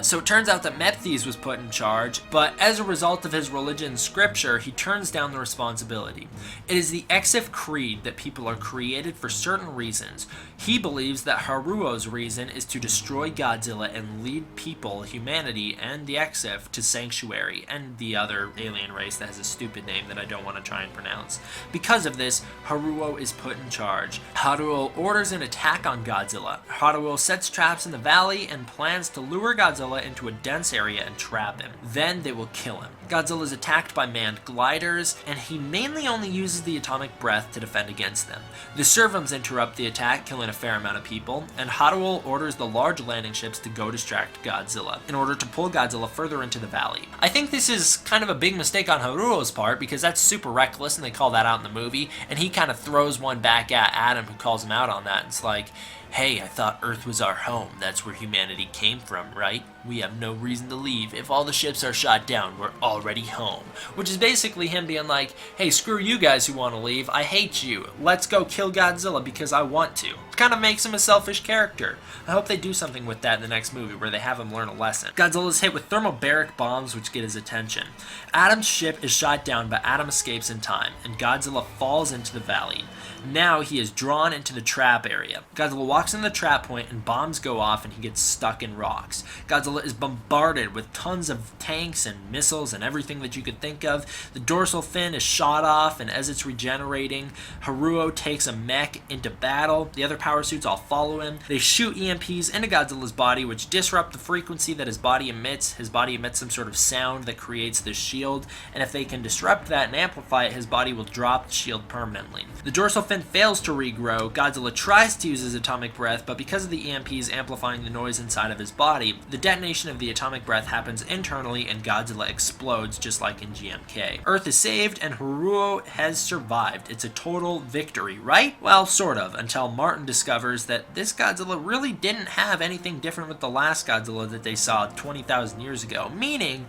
So it turns out that Mephes was put in charge, but as a result of his religion scripture, he turns down the responsibility. It is the Exif creed that people are created for certain reasons. He believes that Haruo's reason is to destroy Godzilla and lead people, humanity, and the Exif to Sanctuary, and the other alien race that has a stupid name that I don't want to try and pronounce. Because of this, Haruo is put in charge. Haruo orders an attack on Godzilla. Haruo sets traps in the valley and plans to lure Godzilla into a dense area and trap him. Then they will kill him. Godzilla is attacked by manned gliders, and he mainly only uses the atomic breath to defend against them. The servums interrupt the attack, killing a fair amount of people, and Haruo orders the large landing ships to go distract Godzilla in order to pull Godzilla further into the valley. I think this is kind of a big mistake on Haruo's part because that's super reckless, and they call that out in the movie, and he kind of throws one back at Adam, who calls him out on that. It's like, hey, I thought Earth was our home. That's where humanity came from, right? We have no reason to leave. If all the ships are shot down, we're already home. Which is basically him being like, hey, screw you guys who want to leave. I hate you. Let's go kill Godzilla because I want to. It kind of makes him a selfish character. I hope they do something with that in the next movie where they have him learn a lesson. Godzilla is hit with thermobaric bombs which get his attention. Adam's ship is shot down, but Adam escapes in time, and Godzilla falls into the valley. Now he is drawn into the trap area. Godzilla walks in the trap point and bombs go off and he gets stuck in rocks. Godzilla is bombarded with tons of tanks and missiles and everything that you could think of. The dorsal fin is shot off, and as it's regenerating, Haruo takes a mech into battle. The other power suits all follow him. They shoot EMPs into Godzilla's body, which disrupt the frequency that his body emits. His body emits some sort of sound that creates this shield, and if they can disrupt that and amplify it, his body will drop the shield permanently. The dorsal fin fails to regrow. Godzilla tries to use his atomic breath, but because of the EMPs amplifying the noise inside of his body, the detonation of the atomic breath happens internally and Godzilla explodes just like in GMK. Earth is saved and Haruo has survived. It's a total victory, right? Well, sort of, until Martin discovers that this Godzilla really didn't have anything different with the last Godzilla that they saw 20,000 years ago, meaning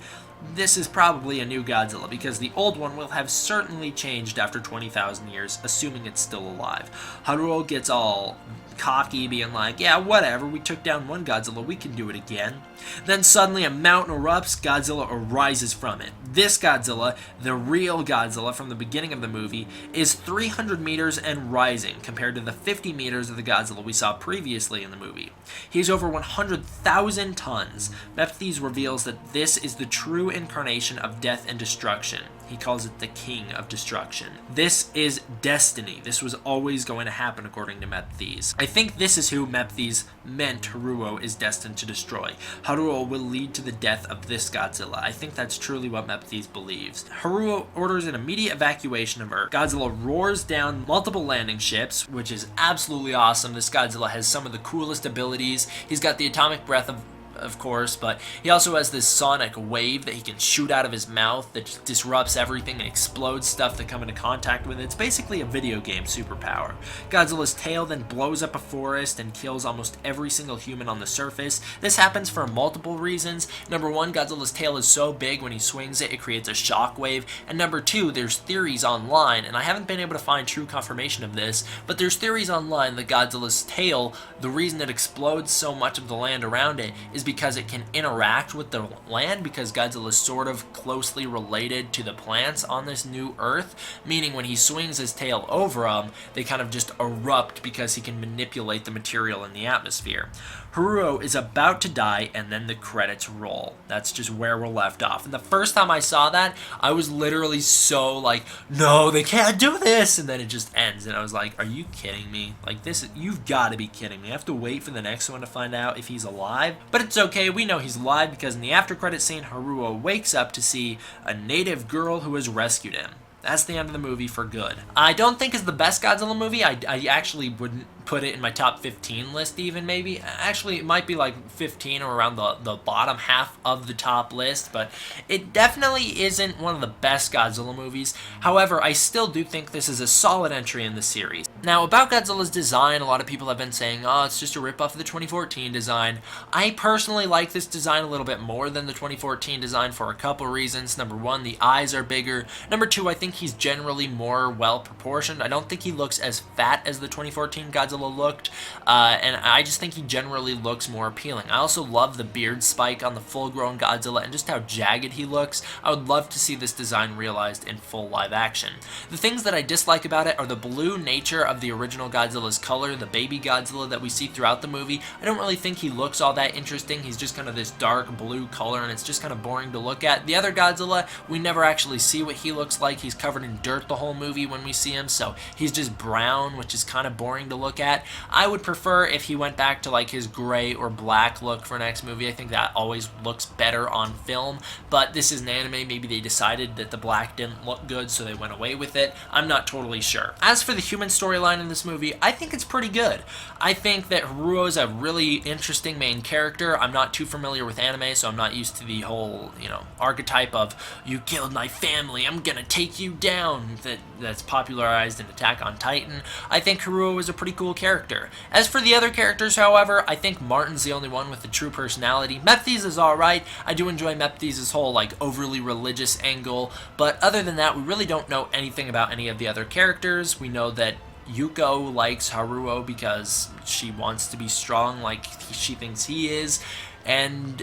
this is probably a new Godzilla, because the old one will have certainly changed after 20,000 years, assuming it's still alive. Haruo gets all cocky, being like, yeah, whatever, we took down one Godzilla, we can do it again. Then suddenly a mountain erupts, Godzilla arises from it. This Godzilla, the real Godzilla from the beginning of the movie, is 300 meters and rising compared to the 50 meters of the Godzilla we saw previously in the movie. He's over 100,000 tons. Mephes reveals that this is the true incarnation of death and destruction. He calls it the King of Destruction. This is destiny. This was always going to happen according to Mephes. I think this is who Mephes meant Haruo is destined to destroy. Haruo will lead to the death of this Godzilla. I think that's truly what Mephes believes. Haruo orders an immediate evacuation of Earth. Godzilla roars down multiple landing ships, which is absolutely awesome. This Godzilla has some of the coolest abilities. He's got the atomic breath of course, but he also has this sonic wave that he can shoot out of his mouth that just disrupts everything and explodes stuff that come into contact with it. It's basically a video game superpower. Godzilla's tail then blows up a forest and kills almost every single human on the surface. This happens for multiple reasons. Number one, Godzilla's tail is so big when he swings it, it creates a shockwave. And number two, there's theories online, and I haven't been able to find true confirmation of this, but there's theories online that Godzilla's tail, the reason it explodes so much of the land around it, is because it can interact with the land, because Godzilla is sort of closely related to the plants on this new Earth, meaning when he swings his tail over them, they kind of just erupt because he can manipulate the material in the atmosphere. Haruo is about to die, and then the credits roll. That's just where we're left off. And the first time I saw that, I was literally so like, no, they can't do this, and then it just ends, and I was like, are you kidding me? Like, this, you've got to be kidding me. I have to wait for the next one to find out if he's alive, but it's okay, we know he's alive because in the after credit scene, Haruo wakes up to see a native girl who has rescued him. That's the end of the movie for good. I don't think it's the best Godzilla movie. I actually wouldn't put it in my top 15 list even, maybe. Actually, it might be like 15 or around the bottom half of the top list, but it definitely isn't one of the best Godzilla movies. However, I still do think this is a solid entry in the series. Now, about Godzilla's design, a lot of people have been saying, oh, it's just a ripoff of the 2014 design. I personally like this design a little bit more than the 2014 design for a couple reasons. Number one, the eyes are bigger. Number two, I think he's generally more well-proportioned. I don't think he looks as fat as the 2014 Godzilla looked, and I just think he generally looks more appealing. I also love the beard spike on the full-grown Godzilla and just how jagged he looks. I would love to see this design realized in full live action. The things that I dislike about it are the blue nature of the original Godzilla's color, the baby Godzilla that we see throughout the movie. I don't really think he looks all that interesting. He's just kind of this dark blue color, and it's just kind of boring to look at. The other Godzilla, we never actually see what he looks like. He's covered in dirt the whole movie when we see him, so he's just brown, which is kind of boring to look at. I would prefer if he went back to like his gray or black look for next movie. I think that always looks better on film, but this is an anime. Maybe they decided that the black didn't look good, so they went away with it. I'm not totally sure. As for the human storyline in this movie, I think it's pretty good. I think that Haruo is a really interesting main character. I'm not too familiar with anime, so I'm not used to the whole, archetype of, you killed my family, I'm gonna take you down, that's popularized in Attack on Titan. I think Haruo is a pretty cool character. As for the other characters, however, I think Martin's the only one with a true personality. Mephies is alright. I do enjoy Mephies' whole, overly religious angle, but other than that, we really don't know anything about any of the other characters. We know that Yuko likes Haruo because she wants to be strong like she thinks he is, and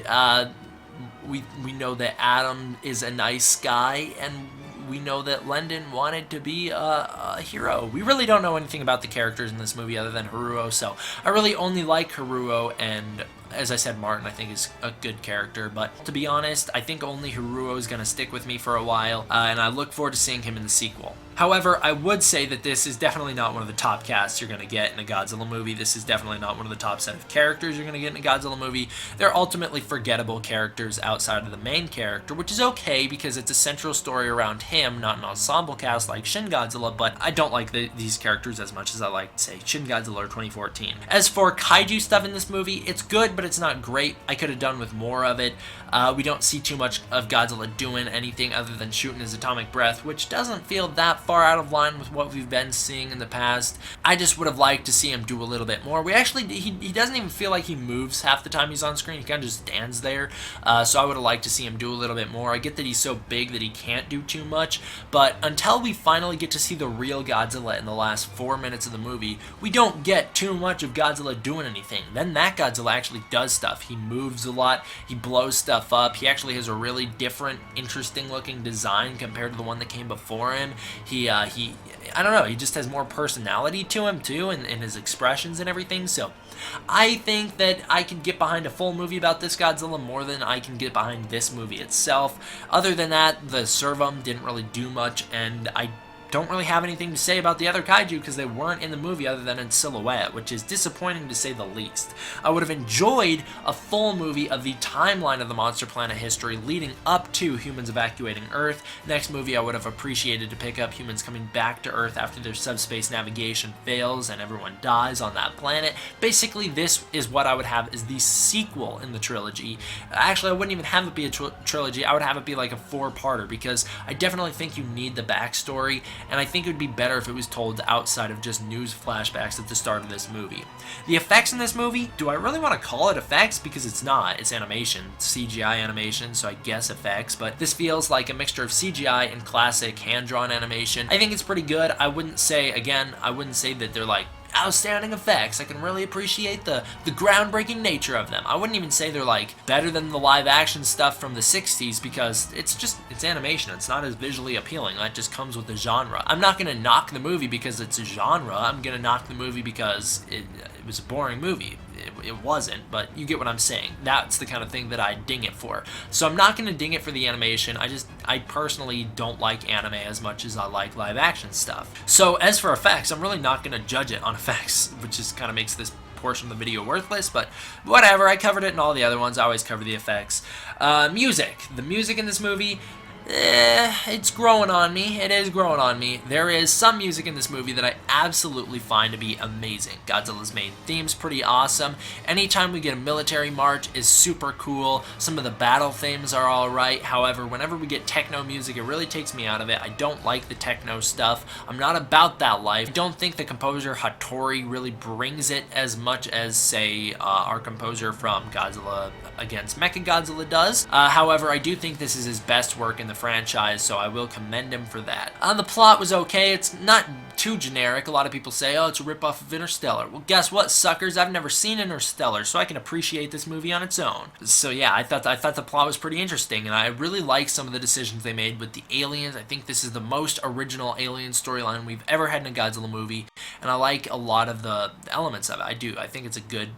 we know that Adam is a nice guy, and we know that Lendon wanted to be a hero. We really don't know anything about the characters in this movie other than Haruo, so I really only like Haruo, and as I said, Martin I think is a good character, but to be honest, I think only Haruo is going to stick with me for a while, and I look forward to seeing him in the sequel. However, I would say that this is definitely not one of the top casts you're going to get in a Godzilla movie. This is definitely not one of the top set of characters you're going to get in a Godzilla movie. They're ultimately forgettable characters outside of the main character, which is okay because it's a central story around him, not an ensemble cast like Shin Godzilla, but I don't like these characters as much as I like, say, Shin Godzilla or 2014. As for kaiju stuff in this movie, it's good, but it's not great. I could have done with more of it. We don't see too much of Godzilla doing anything other than shooting his atomic breath, which doesn't feel that far out of line with what we've been seeing in the past. I just would have liked to see him do a little bit more. He doesn't even feel like he moves half the time he's on screen. He kind of just stands there. So I would have liked to see him do a little bit more. I get that he's so big that he can't do too much, but until we finally get to see the real Godzilla in the last 4 minutes of the movie, we don't get too much of Godzilla doing anything. Then that Godzilla actually does stuff. He moves a lot. He blows stuff up. He actually has a really different, interesting looking design compared to the one that came before him. I don't know, he just has more personality to him too, and his expressions and everything, so I think that I can get behind a full movie about this Godzilla more than I can get behind this movie itself. Other than that, the Servum didn't really do much, and I don't really have anything to say about the other kaiju because they weren't in the movie other than in silhouette, which is disappointing to say the least. I would have enjoyed a full movie of the timeline of the Monster Planet history leading up to humans evacuating Earth. Next movie, I would have appreciated to pick up humans coming back to Earth after their subspace navigation fails and everyone dies on that planet. Basically, this is what I would have as the sequel in the trilogy. Actually, I wouldn't even have it be a trilogy. I would have it be like a 4-parter because I definitely think you need the backstory, and I think it would be better if it was told outside of just news flashbacks at the start of this movie. The effects in this movie, do I really want to call it effects? Because it's not. It's animation. It's CGI animation, so I guess effects, but this feels like a mixture of CGI and classic hand-drawn animation. I think it's pretty good. I wouldn't say that they're like outstanding effects. I can really appreciate the groundbreaking nature of them. I wouldn't even say they're like better than the live action stuff from the 60s because it's animation. It's not as visually appealing. That just comes with the genre. I'm not going to knock the movie because it's a genre. I'm going to knock the movie because it was a boring movie. It wasn't, but you get what I'm saying. That's the kind of thing that I ding it for. So I'm not going to ding it for the animation. I personally don't like anime as much as I like live action stuff. So as for effects, I'm really not going to judge it on effects, which just kind of makes this portion of the video worthless, but whatever. I covered it in all the other ones. I always cover the effects. Music. The music in this movie, it's growing on me. It is growing on me. There is some music in this movie that I absolutely find to be amazing. Godzilla's main theme's pretty awesome. Anytime we get a military march is super cool. Some of the battle themes are alright. However, whenever we get techno music, it really takes me out of it. I don't like the techno stuff. I'm not about that life. I don't think the composer Hattori really brings it as much as, say, our composer from Godzilla against Mechagodzilla does. However, I do think this is his best work in the franchise, so I will commend him for that. The plot was okay. It's not too generic. A lot of people say, oh, it's a ripoff of Interstellar. Well, guess what, suckers? I've never seen Interstellar, so I can appreciate this movie on its own. So yeah, I thought the plot was pretty interesting, and I really like some of the decisions they made with the aliens. I think this is the most original alien storyline we've ever had in a Godzilla movie, and I like a lot of the elements of it. I do. I think it's a good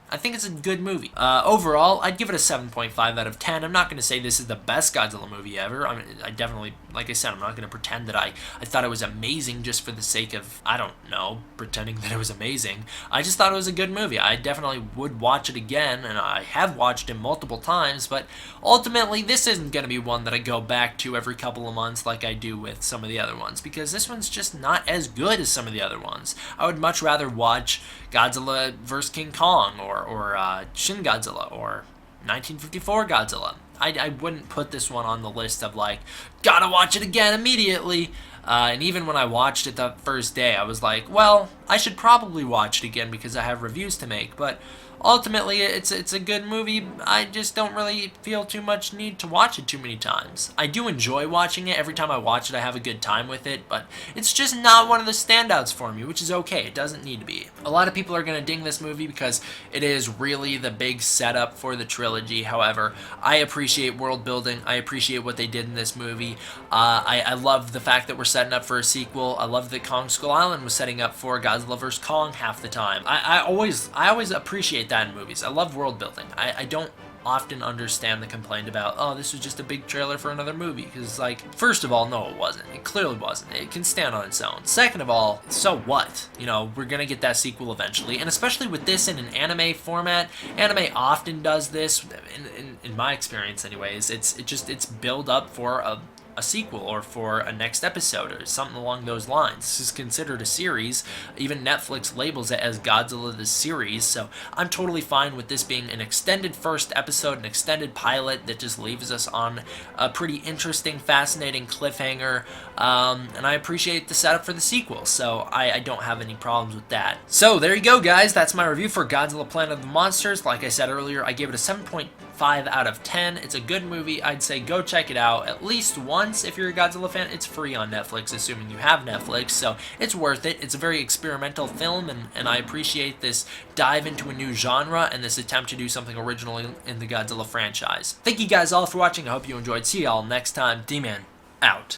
movie. Overall, I'd give it a 7.5 out of 10. I'm not going to say this is the best Godzilla movie ever. I mean, I definitely, like I said, I'm not going to pretend that I thought it was amazing just for the sake of, I don't know, pretending that it was amazing. I just thought it was a good movie. I definitely would watch it again, and I have watched it multiple times, but ultimately, this isn't going to be one that I go back to every couple of months like I do with some of the other ones, because this one's just not as good as some of the other ones. I would much rather watch Godzilla vs. King Kong, or Shin Godzilla, or 1954 Godzilla. I wouldn't put this one on the list of, like, gotta watch it again immediately. And even when I watched it the first day, I was like, well, I should probably watch it again because I have reviews to make. But ultimately, it's a good movie. I just don't really feel too much need to watch it too many times. I do enjoy watching it. Every time I watch it, I have a good time with it. But it's just not one of the standouts for me, which is okay. It doesn't need to be. A lot of people are going to ding this movie because it is really the big setup for the trilogy. However, I appreciate world building. I appreciate what they did in this movie. I love the fact that we're setting up for a sequel. I love that Kong Skull Island was setting up for Godzilla vs. Kong half the time. I always appreciate that in movies. I love world building. I don't often understand the complaint about, oh, this was just a big trailer for another movie, because, like, first of all, no, it wasn't. It clearly wasn't. It can stand on its own. Second of all, so what? You know, we're gonna get that sequel eventually, and especially with this in an anime format. Anime often does this, in my experience anyways. It's build up for a sequel or for a next episode or something along those lines. This is considered a series. Even Netflix labels it as Godzilla the series, so I'm totally fine with this being an extended first episode, an extended pilot that just leaves us on a pretty interesting, fascinating cliffhanger, and I appreciate the setup for the sequel, so I don't have any problems with that. So there you go, guys. That's my review for Godzilla Planet of the Monsters. Like I said earlier, I gave it a 7.5 out of 10. It's a good movie. I'd say go check it out at least once if you're a Godzilla fan. It's free on Netflix, assuming you have Netflix, so it's worth it. It's a very experimental film, and I appreciate this dive into a new genre and this attempt to do something original in the Godzilla franchise. Thank you guys all for watching. I hope you enjoyed. See y'all next time. D-Man, out.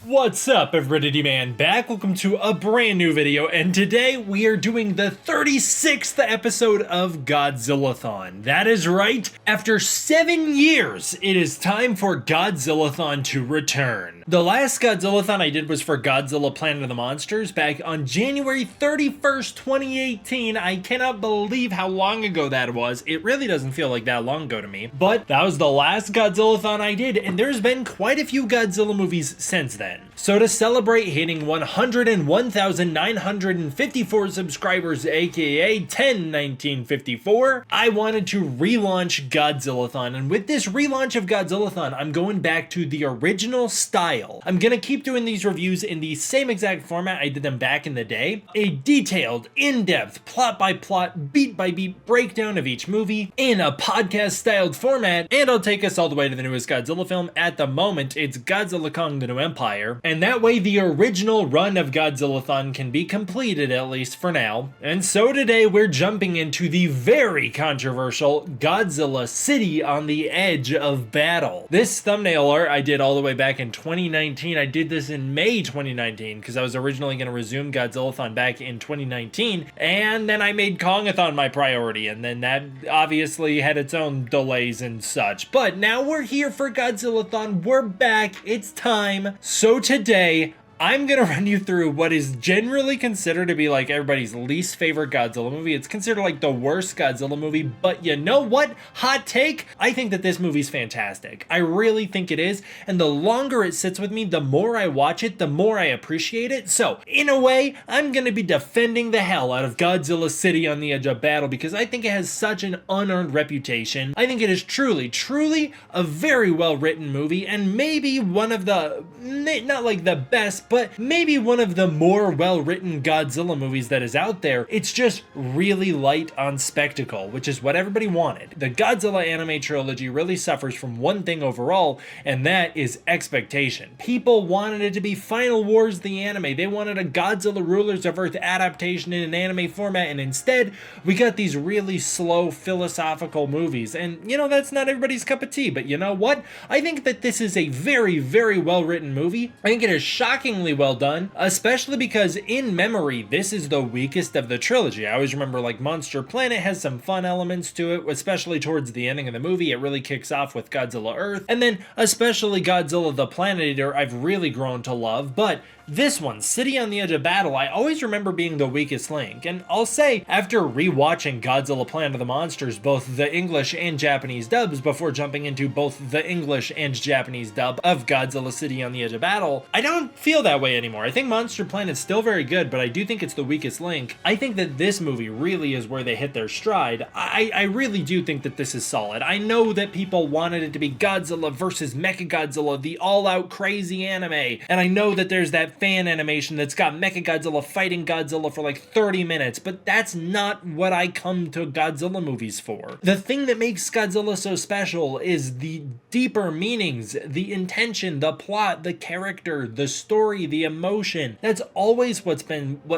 What's up, everybody? D-Man back. Welcome to a brand new video, and today we are doing the 36th episode of Godzilla-Thon. That is right. After 7 years, it is time for Godzilla-Thon to return. The last Godzilla-Thon I did was for Godzilla Planet of the Monsters back on January 31st, 2018. I cannot believe how long ago that was. It really doesn't feel like that long ago to me, but that was the last Godzilla-Thon I did, and there's been quite a few Godzilla movies since then. So to celebrate hitting 101,954 subscribers, aka 10/1954, I wanted to relaunch Godzilla-Thon, and with this relaunch of Godzilla-Thon, I'm going back to the original style. I'm gonna keep doing these reviews in the same exact format I did them back in the day, a detailed, in-depth, plot-by-plot, beat-by-beat breakdown of each movie in a podcast-styled format, and I'll take us all the way to the newest Godzilla film. At the moment, it's Godzilla Kong: The New Empire, and that way the original run of Godzilla-Thon can be completed, at least for now. And so today we're jumping into the very controversial Godzilla City on the Edge of Battle. This thumbnail art I did all the way back in 2019. I did this in May 2019 because I was originally going to resume Godzilla-Thon back in 2019, and then I made Kong-a-thon my priority, and then that obviously had its own delays and such. But now we're here for Godzilla-Thon. We're back. It's time. So today, I'm gonna run you through what is generally considered to be like everybody's least favorite Godzilla movie. It's considered like the worst Godzilla movie, but you know what? Hot take? I think that this movie's fantastic. I really think it is, and the longer it sits with me, the more I watch it, the more I appreciate it. So, in a way, I'm gonna be defending the hell out of Godzilla City on the Edge of Battle because I think it has such an unearned reputation. I think it is truly, truly a very well written movie, and maybe one of the, not like the best, but maybe one of the more well written Godzilla movies that is out there. It's just really light on spectacle, which is what everybody wanted. The Godzilla anime trilogy really suffers from one thing overall, and that is expectation. People wanted it to be Final Wars the anime. They wanted a Godzilla Rulers of Earth adaptation in an anime format, and instead we got these really slow philosophical movies. And you know, that's not everybody's cup of tea, but you know what? I think that this is a very, very well written movie. I think it is shockingly well done, especially because in memory, this is the weakest of the trilogy. I always remember like Monster Planet has some fun elements to it, especially towards the ending of the movie. It really kicks off with Godzilla Earth, and then especially Godzilla the Planet Eater I've really grown to love, but this one, City on the Edge of Battle, I always remember being the weakest link, and I'll say, after rewatching Godzilla Planet of the Monsters, both the English and Japanese dubs before jumping into both the English and Japanese dub of Godzilla City on the Edge of Battle, I don't feel that way anymore. I think Monster Planet's still very good, but I do think it's the weakest link. I think that this movie really is where they hit their stride. I really do think that this is solid. I know that people wanted it to be Godzilla versus Mechagodzilla, the all-out crazy anime, and I know that there's that fan animation that's got Mechagodzilla fighting Godzilla for like 30 minutes, but that's not what I come to Godzilla movies for. The thing that makes Godzilla so special is the deeper meanings, the intention, the plot, the character, the story, the emotion. That's always what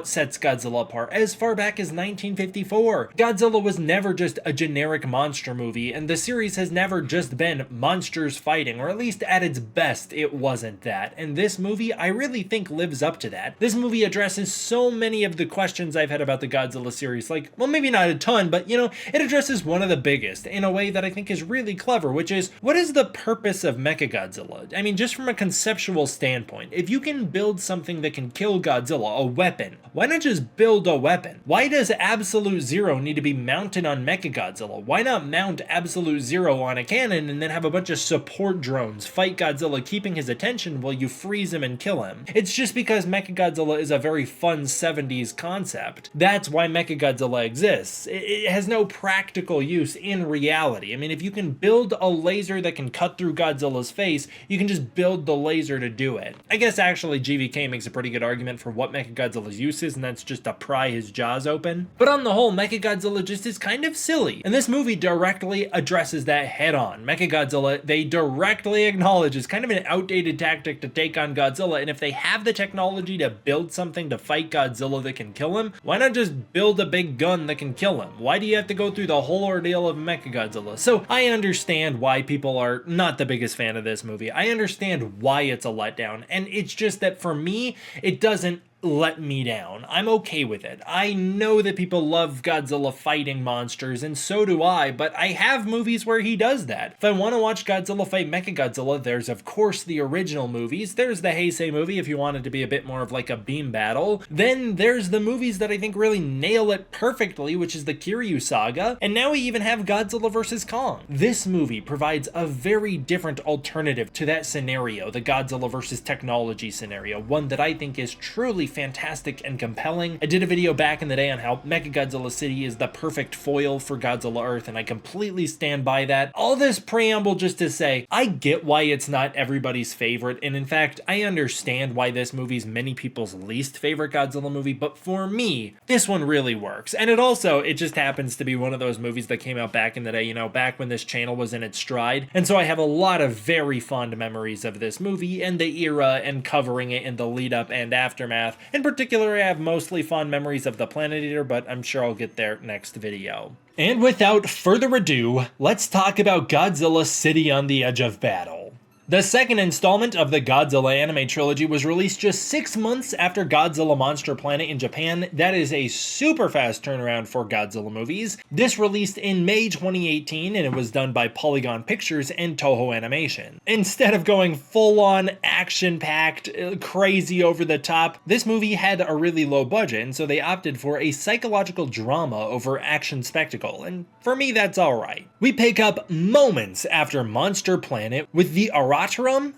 sets Godzilla apart. As far back as 1954, Godzilla was never just a generic monster movie, and the series has never just been monsters fighting, or at least at its best, it wasn't that. And this movie, I really think lives up to that. This movie addresses so many of the questions I've had about the Godzilla series, like, well, maybe not a ton, but you know, it addresses one of the biggest in a way that I think is really clever, which is, what is the purpose of Mechagodzilla? I mean, just from a conceptual standpoint, if you can build something that can kill Godzilla, a weapon, why not just build a weapon? Why does Absolute Zero need to be mounted on Mechagodzilla? Why not mount Absolute Zero on a cannon and then have a bunch of support drones fight Godzilla, keeping his attention while you freeze him and kill him? It's just because Mechagodzilla is a very fun 70s concept. That's why Mechagodzilla exists. It has no practical use in reality. I mean, if you can build a laser that can cut through Godzilla's face, you can just build the laser to do it. I guess actually GVK makes a pretty good argument for what Mechagodzilla's use is, and that's just to pry his jaws open. But on the whole, Mechagodzilla just is kind of silly, and this movie directly addresses that head on. Mechagodzilla, they directly acknowledge, is kind of an outdated tactic to take on Godzilla, and if they have the technology to build something to fight Godzilla that can kill him, why not just build a big gun that can kill him? Why do you have to go through the whole ordeal of Mechagodzilla? So I understand why people are not the biggest fan of this movie. I understand why it's a letdown, and it's just that for me, it doesn't let me down. I'm okay with it. I know that people love Godzilla fighting monsters, and so do I, but I have movies where he does that. If I want to watch Godzilla fight Mechagodzilla, there's of course the original movies. There's the Heisei movie if you want it to be a bit more of like a beam battle. Then there's the movies that I think really nail it perfectly, which is the Kiryu saga, and now we even have Godzilla vs. Kong. This movie provides a very different alternative to that scenario, the Godzilla versus technology scenario, one that I think is truly fantastic and compelling. I did a video back in the day on how Mechagodzilla City is the perfect foil for Godzilla Earth, and I completely stand by that. All this preamble just to say, I get why it's not everybody's favorite, and in fact, I understand why this movie's many people's least favorite Godzilla movie, but for me, this one really works. And it just happens to be one of those movies that came out back in the day, you know, back when this channel was in its stride, and so I have a lot of very fond memories of this movie and the era and covering it in the lead up and aftermath. In particular, I have mostly fond memories of the Planet Eater, but I'm sure I'll get there next video. And without further ado, let's talk about Godzilla City on the Edge of Battle. The second installment of the Godzilla anime trilogy was released just 6 months after Godzilla Monster Planet in Japan. That is a super fast turnaround for Godzilla movies. This released in May 2018 and it was done by Polygon Pictures and Toho Animation. Instead of going full-on action-packed, crazy over the top, this movie had a really low budget, and so they opted for a psychological drama over action spectacle, and for me that's alright. We pick up moments after Monster Planet with the Aratarum.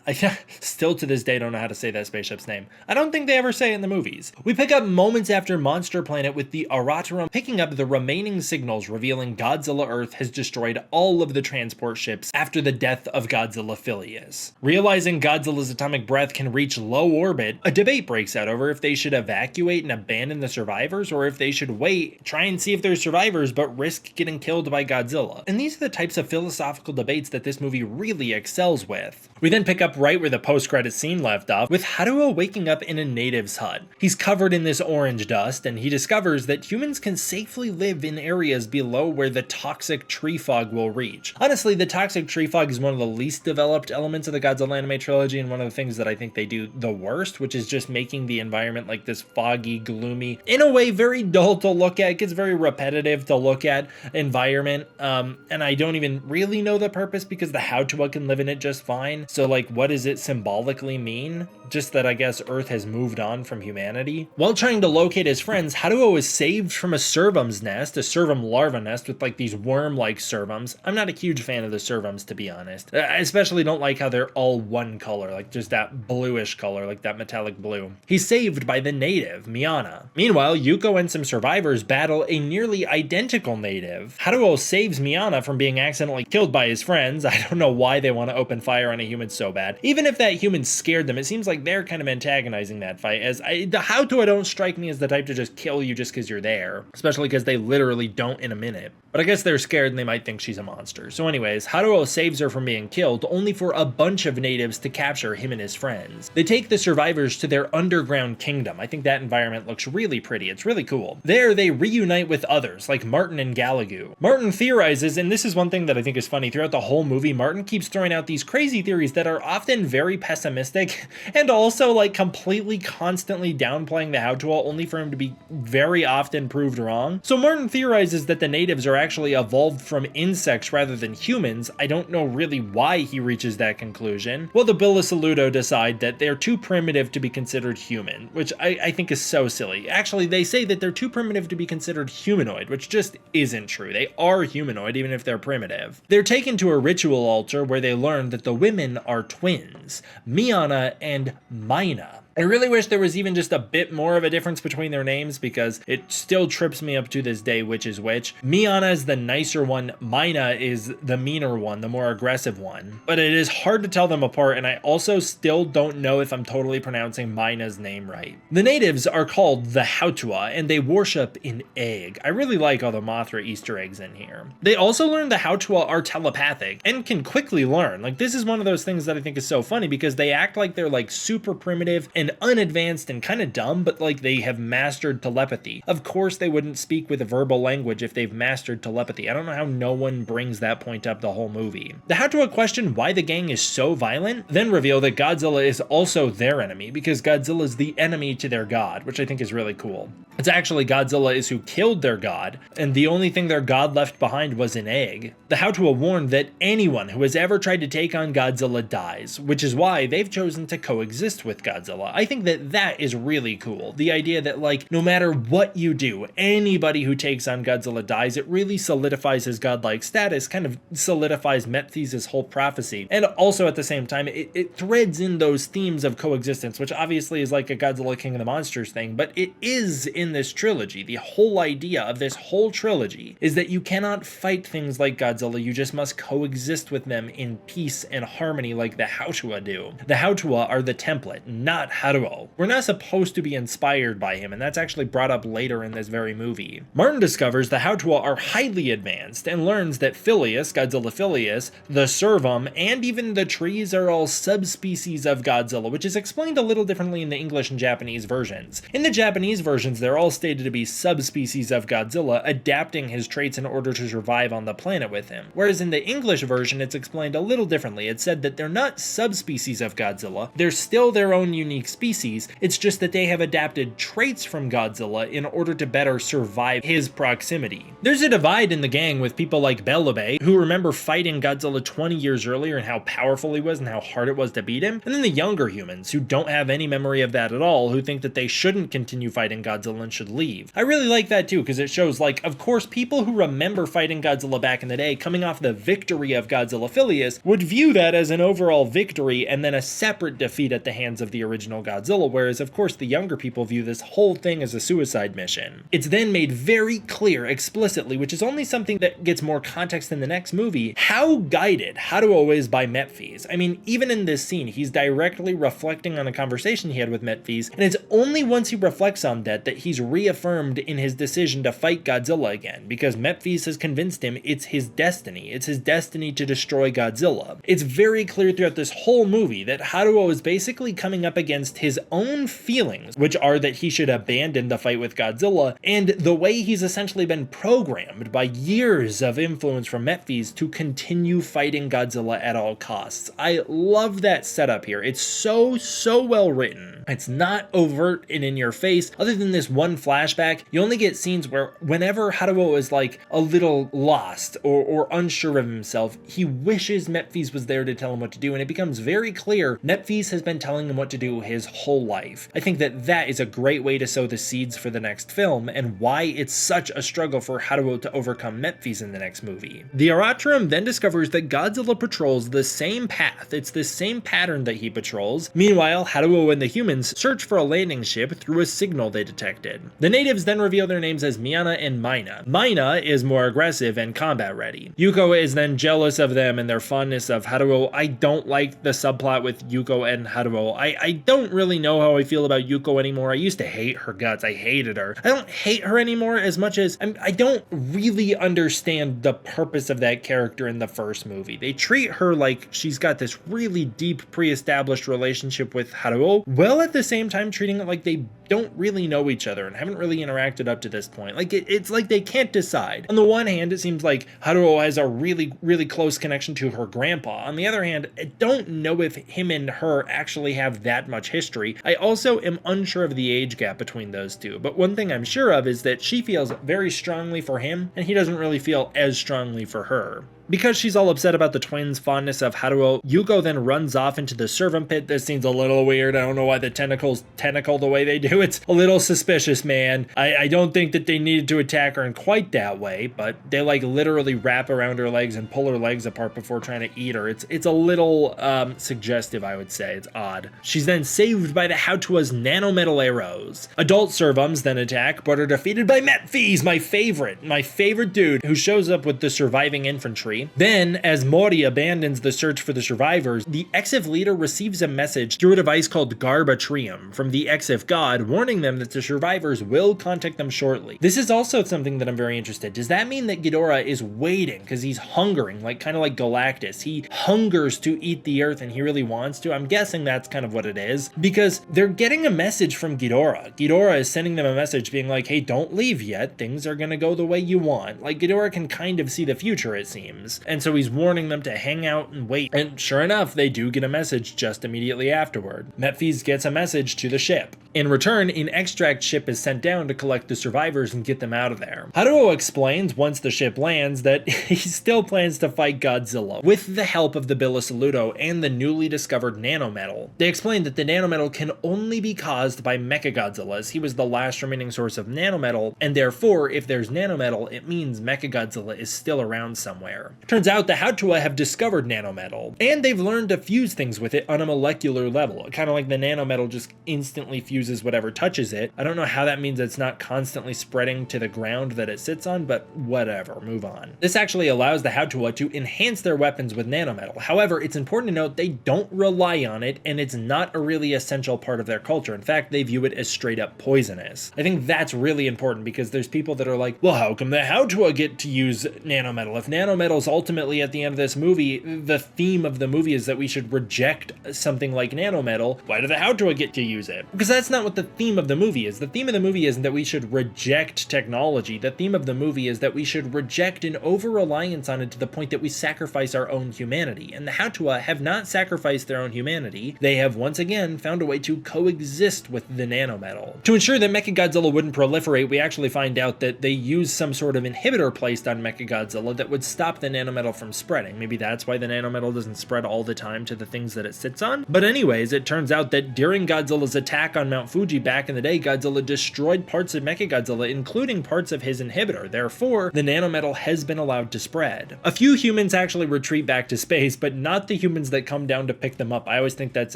I still to this day don't know how to say that spaceship's name. I don't think they ever say it in the movies. We pick up moments after Monster Planet with the Aratarum picking up the remaining signals revealing Godzilla Earth has destroyed all of the transport ships after the death of Godzilla Phileas. Realizing Godzilla's atomic breath can reach low orbit, a debate breaks out over if they should evacuate and abandon the survivors or if they should wait, try and see if they're survivors but risk getting killed by Godzilla. And these are the types of philosophical debates that this movie really excels with. We then pick up right where the post-credit scene left off, with Haruo waking up in a native's hut. He's covered in this orange dust, and he discovers that humans can safely live in areas below where the toxic tree fog will reach. Honestly, the toxic tree fog is one of the least developed elements of the Godzilla anime trilogy, and one of the things that I think they do the worst, which is just making the environment like this foggy, gloomy, in a way very dull to look at. It gets very repetitive to look at environment, and I don't even really know the purpose because the Hatua can live in it just fine. So like, what does it symbolically mean? Just that I guess Earth has moved on from humanity? While trying to locate his friends, Haruo is saved from a servum's nest, a servum larva nest with like these worm-like servums. I'm not a huge fan of the servums, to be honest. I especially don't like how they're all one color, like just that bluish color, like that metallic blue. He's saved by the native, Miana. Meanwhile, Yuko and some survivors battle a nearly identical native. Haruo saves Miana from being accidentally killed by his friends. I don't know why they want to open fire on a human so bad. Even if that human scared them, it seems like they're kind of antagonizing that fight, as the Hatua don't strike me as the type to just kill you just because you're there, especially because they literally don't in a minute. But I guess they're scared and they might think she's a monster. So anyways, Haruo saves her from being killed, only for a bunch of natives to capture him and his friends. They take the survivors to their underground kingdom. I think that environment looks really pretty. It's really cool. There, they reunite with others, like Martin and Galagu. Martin theorizes, and this is one thing that I think is funny, throughout the whole movie, Martin keeps throwing out these crazy theories that are often very pessimistic, and also like completely constantly downplaying the Hatua, only for him to be very often proved wrong. So Martin theorizes that the natives are actually evolved from insects rather than humans. I don't know really why he reaches that conclusion. Well, the Bilisaludo decide that they're too primitive to be considered human, which I think is so silly. Actually, they say that they're too primitive to be considered humanoid, which just isn't true. They are humanoid, even if they're primitive. They're taken to a ritual altar where they learn that the women are twins, Miana and Mina. I really wish there was even just a bit more of a difference between their names, because it still trips me up to this day which is which. Miana is the nicer one, Mina is the meaner one, the more aggressive one. But it is hard to tell them apart, and I also still don't know if I'm totally pronouncing Mina's name right. The natives are called the Hatua, and they worship an egg. I really like all the Mothra Easter eggs in here. They also learn the Hatua are telepathic, and can quickly learn. Like, this is one of those things that I think is so funny, because they act like they're like super primitive and unadvanced and kind of dumb, but like they have mastered telepathy. Of course they wouldn't speak with a verbal language if they've mastered telepathy. I don't know how no one brings that point up the whole movie. The Hatua question why the gang is so violent, then reveal that Godzilla is also their enemy, because Godzilla is the enemy to their god, which I think is really cool. It's actually Godzilla is who killed their god, and the only thing their god left behind was an egg. The Hatua warned that anyone who has ever tried to take on Godzilla dies, which is why they've chosen to coexist with Godzilla. I think that is really cool. The idea that like, no matter what you do, anybody who takes on Godzilla dies, it really solidifies his godlike status, kind of solidifies Methes' whole prophecy. And also at the same time, it threads in those themes of coexistence, which obviously is like a Godzilla King of the Monsters thing, but it is in this trilogy. The whole idea of this whole trilogy is that you cannot fight things like Godzilla, you just must coexist with them in peace and harmony like the Hatua do. The Hatua are the template, not Haruo. We're not supposed to be inspired by him, and that's actually brought up later in this very movie. Martin discovers the Haruo are highly advanced and learns that Phileas, Godzilla Phileas, the Servum, and even the trees are all subspecies of Godzilla, which is explained a little differently in the English and Japanese versions. In the Japanese versions, they're all stated to be subspecies of Godzilla, adapting his traits in order to survive on the planet with him. Whereas in the English version, it's explained a little differently. It's said that they're not subspecies of Godzilla, they're still their own unique species, it's just that they have adapted traits from Godzilla in order to better survive his proximity. There's a divide in the gang with people like Bellobe, who remember fighting Godzilla 20 years earlier and how powerful he was and how hard it was to beat him, and then the younger humans, who don't have any memory of that at all, who think that they shouldn't continue fighting Godzilla and should leave. I really like that too, because it shows, like, of course, people who remember fighting Godzilla back in the day, coming off the victory of Godzilla Phileas, would view that as an overall victory and then a separate defeat at the hands of the original Godzilla, whereas of course the younger people view this whole thing as a suicide mission. It's then made very clear explicitly, which is only something that gets more context in the next movie, how guided Haruo is by Mephes. I mean, even in this scene, he's directly reflecting on a conversation he had with Mephes, and it's only once he reflects on that he's reaffirmed in his decision to fight Godzilla again, because Mephes has convinced him it's his destiny. It's his destiny to destroy Godzilla. It's very clear throughout this whole movie that Haruo is basically coming up against his own feelings, which are that he should abandon the fight with Godzilla, and the way he's essentially been programmed by years of influence from Mephes to continue fighting Godzilla at all costs. I love that setup here. It's so well written. It's not overt and in your face. Other than this one flashback, you only get scenes where whenever Haruo is like a little lost or unsure of himself, he wishes Mephes was there to tell him what to do, and it becomes very clear Mephes has been telling him what to do his whole life. I think that is a great way to sow the seeds for the next film, and why it's such a struggle for Haruo to overcome Mephes in the next movie. The Aratrum then discovers that Godzilla patrols the same path. It's the same pattern that he patrols. Meanwhile, Haruo and the humans search for a landing ship through a signal they detected. The natives then reveal their names as Miana and Mina. Mina is more aggressive and combat ready. Yuko is then jealous of them and their fondness of Haruo. I don't like the subplot with Yuko and Haruo. I don't really know how I feel about Yuko anymore. I used to hate her guts. I hated her. I don't hate her anymore as much as I don't really understand the purpose of that character in the first movie. They treat her like she's got this really deep pre-established relationship with Haruo, while at the same time treating it like they don't really know each other and haven't really interacted up to this point. Like it's like they can't decide. On the one hand, it seems like Haruo has a really close connection to her grandpa. On the other hand, I don't know if him and her actually have that much history. I also am unsure of the age gap between those two, but one thing I'm sure of is that she feels very strongly for him and he doesn't really feel as strongly for her. Because she's all upset about the twins' fondness of Haruo, Yuko then runs off into the servant pit. This seems a little weird. I don't know why the tentacles tentacle the way they do. It's a little suspicious, man. I don't think that they needed to attack her in quite that way, but they like literally wrap around her legs and pull her legs apart before trying to eat her. It's a little suggestive, I would say. It's odd. She's then saved by the Hautua's nanometal arrows. Adult servums then attack, but are defeated by Mephes, my favorite dude, who shows up with the surviving infantry. Then, as Mori abandons the search for the survivors, the Exif leader receives a message through a device called Garbatrium from the Exif god, warning them that the survivors will contact them shortly. This is also something that I'm very interested in. Does that mean that Ghidorah is waiting because he's hungering, kind of like Galactus? He hungers to eat the earth and he really wants to? I'm guessing that's kind of what it is, because they're getting a message from Ghidorah. Ghidorah is sending them a message being like, hey, don't leave yet. Things are gonna go the way you want. Like, Ghidorah can kind of see the future, it seems. And so he's warning them to hang out and wait. And sure enough, they do get a message just immediately afterward. Mephes gets a message to the ship. In return, an extract ship is sent down to collect the survivors and get them out of there. Haruo explains, once the ship lands, that he still plans to fight Godzilla with the help of the Bilisaludo and the newly discovered nanometal. They explain that the nanometal can only be caused by Mechagodzilla, as he was the last remaining source of nanometal, and therefore, if there's nanometal, it means Mechagodzilla is still around somewhere. Turns out the Hautua have discovered nanometal, and they've learned to fuse things with it on a molecular level. Kind of like the nanometal just instantly fuses whatever touches it. I don't know how that means it's not constantly spreading to the ground that it sits on, but whatever, move on. This actually allows the Hautua to enhance their weapons with nanometal. However, it's important to note they don't rely on it, and it's not a really essential part of their culture. In fact, they view it as straight up poisonous. I think that's really important because there's people that are like, well, how come the Hautua get to use nanometal? If nanometal's ultimately at the end of this movie, the theme of the movie is that we should reject something like nanometal, why do the Hautua get to use it? Because that's not what the theme of the movie is. The theme of the movie isn't that we should reject technology. The theme of the movie is that we should reject an over-reliance on it to the point that we sacrifice our own humanity. And the Hautua have not sacrificed their own humanity. They have once again found a way to coexist with the nanometal. To ensure that Mechagodzilla wouldn't proliferate, we actually find out that they use some sort of inhibitor placed on Mechagodzilla that would stop the nanometal from spreading. Maybe that's why the nanometal doesn't spread all the time to the things that it sits on. But anyways, it turns out that during Godzilla's attack on Mount Fuji back in the day, Godzilla destroyed parts of Mechagodzilla, including parts of his inhibitor. Therefore, the nanometal has been allowed to spread. A few humans actually retreat back to space, but not the humans that come down to pick them up. I always think that's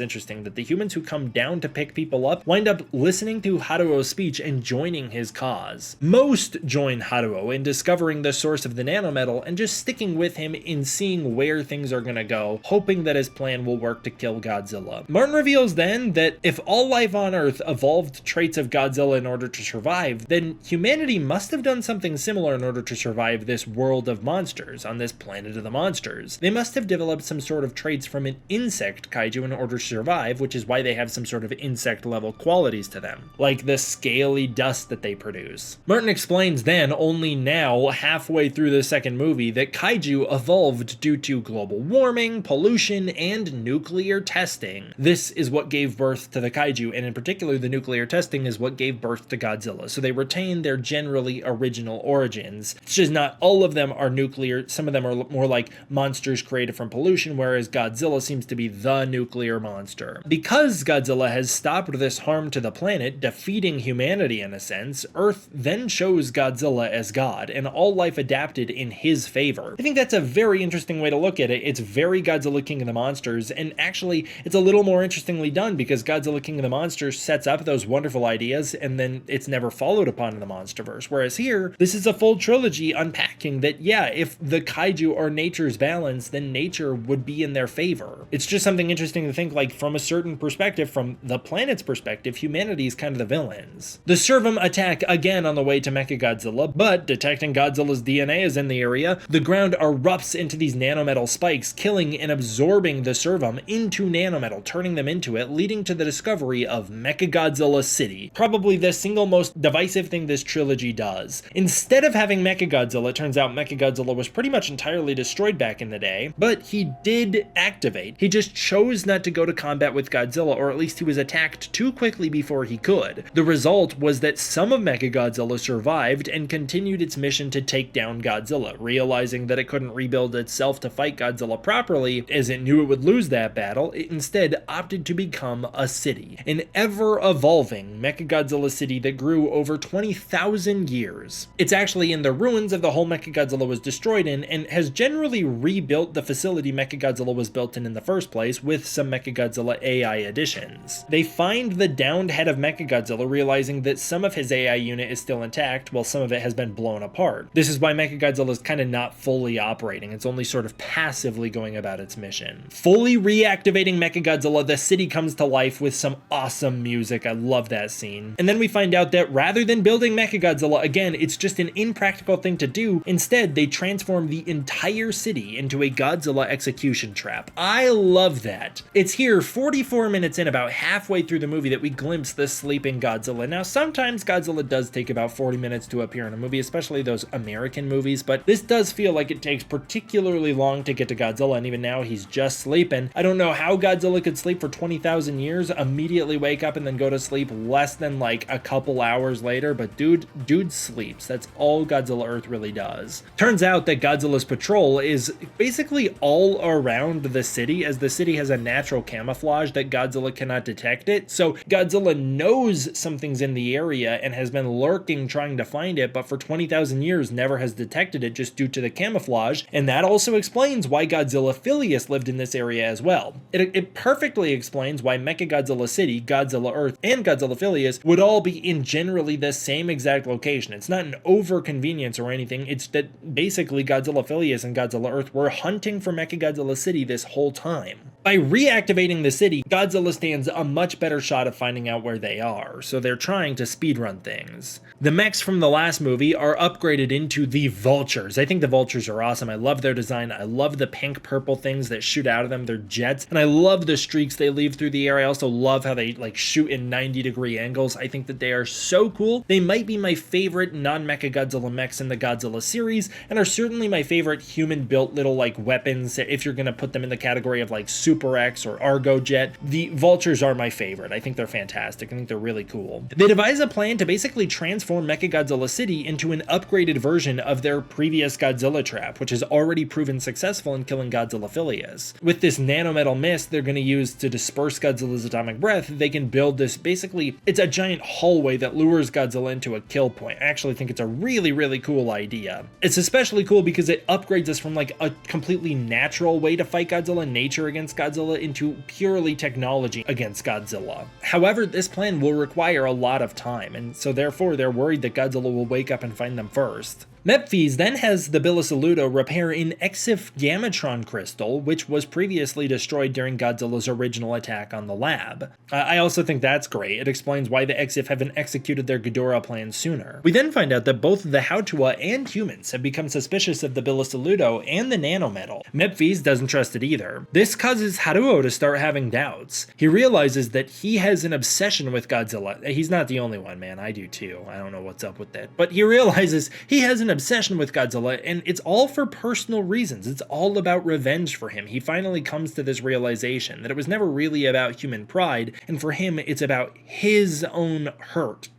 interesting, that the humans who come down to pick people up wind up listening to Haruo's speech and joining his cause. Most join Haruo in discovering the source of the nanometal and just sticking with him in seeing where things are gonna go, hoping that his plan will work to kill Godzilla. Martin reveals then that if all life on Earth evolved traits of Godzilla in order to survive, then humanity must have done something similar in order to survive this world of monsters, on this planet of the monsters. They must have developed some sort of traits from an insect kaiju in order to survive, which is why they have some sort of insect level qualities to them, like the scaly dust that they produce. Martin explains then, only now, halfway through the second movie, that kaiju evolved due to global warming, pollution, and nuclear testing. This is what gave birth to the kaiju, and in particular, the nuclear testing is what gave birth to Godzilla. So they retain their generally original origins. It's just not all of them are nuclear. Some of them are more like monsters created from pollution, whereas Godzilla seems to be the nuclear monster. Because Godzilla has stopped this harm to the planet, defeating humanity in a sense, Earth then shows Godzilla as God, and all life adapted in his favor. I think that's a very interesting way to look at it. It's very Godzilla King of the Monsters, and actually, it's a little more interestingly done because Godzilla King of the Monsters sets up those wonderful ideas, and then it's never followed upon in the MonsterVerse. Whereas here, this is a full trilogy unpacking that, yeah, if the kaiju are nature's balance, then nature would be in their favor. It's just something interesting to think, like, from a certain perspective, from the planet's perspective, humanity is kind of the villains. The Servum attack again on the way to Mechagodzilla, but detecting Godzilla's DNA is in the area, the ground erupts into these nanometal spikes, killing and absorbing the Servum into nanometal, turning them into it, leading to the discovery of Mechagodzilla City. Probably the single most divisive thing this trilogy does. Instead of having Mechagodzilla, it turns out Mechagodzilla was pretty much entirely destroyed back in the day, but he did activate. He just chose not to go to combat with Godzilla, or at least he was attacked too quickly before he could. The result was that some of Mechagodzilla survived and continued its mission to take down Godzilla, realizing that it couldn't rebuild itself to fight Godzilla properly, as it knew it would lose that battle. It instead opted to become a city, an ever-evolving Mechagodzilla city that grew over 20,000 years. It's actually in the ruins of the whole Mechagodzilla was destroyed in, and has generally rebuilt the facility Mechagodzilla was built in the first place, with some Mechagodzilla AI additions. They find the downed head of Mechagodzilla, realizing that some of his AI unit is still intact, while some of it has been blown apart. This is why Mechagodzilla is kind of not fully operating. It's only sort of passively going about its mission. Fully reactivating Mechagodzilla, the city comes to life with some awesome music. I love that scene. And then we find out that rather than building Mechagodzilla, again, it's just an impractical thing to do. Instead, they transform the entire city into a Godzilla execution trap. I love that. It's here 44 minutes in, about halfway through the movie, that we glimpse the sleeping Godzilla. Now, sometimes Godzilla does take about 40 minutes to appear in a movie, especially those American movies, but this does feel like it takes particularly long to get to Godzilla, and even now he's just sleeping. I don't know how Godzilla could sleep for 20,000 years, immediately wake up and then go to sleep less than like a couple hours later, but dude sleeps. That's all Godzilla Earth really does. Turns out that Godzilla's patrol is basically all around the city, as the city has a natural camouflage that Godzilla cannot detect it. So Godzilla knows something's in the area and has been lurking trying to find it, but for 20,000 years never has detected it just due to the camouflage camouflage, and that also explains why Godzilla-Phileus lived in this area as well. It perfectly explains why Mechagodzilla City, Godzilla Earth, and Godzilla-Phileus would all be in generally the same exact location. It's not an over-convenience or anything, it's that basically Godzilla-Phileus and Godzilla Earth were hunting for Mechagodzilla City this whole time. By reactivating the city, Godzilla stands a much better shot of finding out where they are, so they're trying to speedrun things. The mechs from the last movie are upgraded into the Vultures. I think the Vultures are awesome. I love their design. I love the pink-purple things that shoot out of them. They're jets, and I love the streaks they leave through the air. I also love how they shoot in 90-degree angles. I think that they are so cool. They might be my favorite non-Mechagodzilla mechs in the Godzilla series, and are certainly my favorite human-built little weapons if you're gonna put them in the category of Super X or Argo Jet. The Vultures are my favorite. I think they're fantastic. I think they're really cool. They devise a plan to basically transform Mechagodzilla City into an upgraded version of their previous Godzilla trap, which has already proven successful in killing Godzilla-Phileus. With this nanometal mist they're going to use to disperse Godzilla's atomic breath, they can build this it's a giant hallway that lures Godzilla into a kill point. I actually think it's a really, really cool idea. It's especially cool because it upgrades us from a completely natural way to fight Godzilla, nature against Godzilla, into purely technology against Godzilla. However, this plan will require a lot of time, and so therefore they're worried that Godzilla will wake up and find them first. Mephies then has the Bilisaludo repair an Exif Gamatron crystal, which was previously destroyed during Godzilla's original attack on the lab. I also think that's great. It explains why the Exif haven't executed their Ghidorah plan sooner. We then find out that both the Hautua and humans have become suspicious of the Bilisaludo and the nanometal. Mephies doesn't trust it either. This causes Haruo to start having doubts. He realizes that he has an obsession with Godzilla. He's not the only one, man. I do too. I don't know what's up with that. But he realizes he has an obsession with Godzilla, and it's all for personal reasons. It's all about revenge for him. He finally comes to this realization that it was never really about human pride, and for him it's about his own hurt.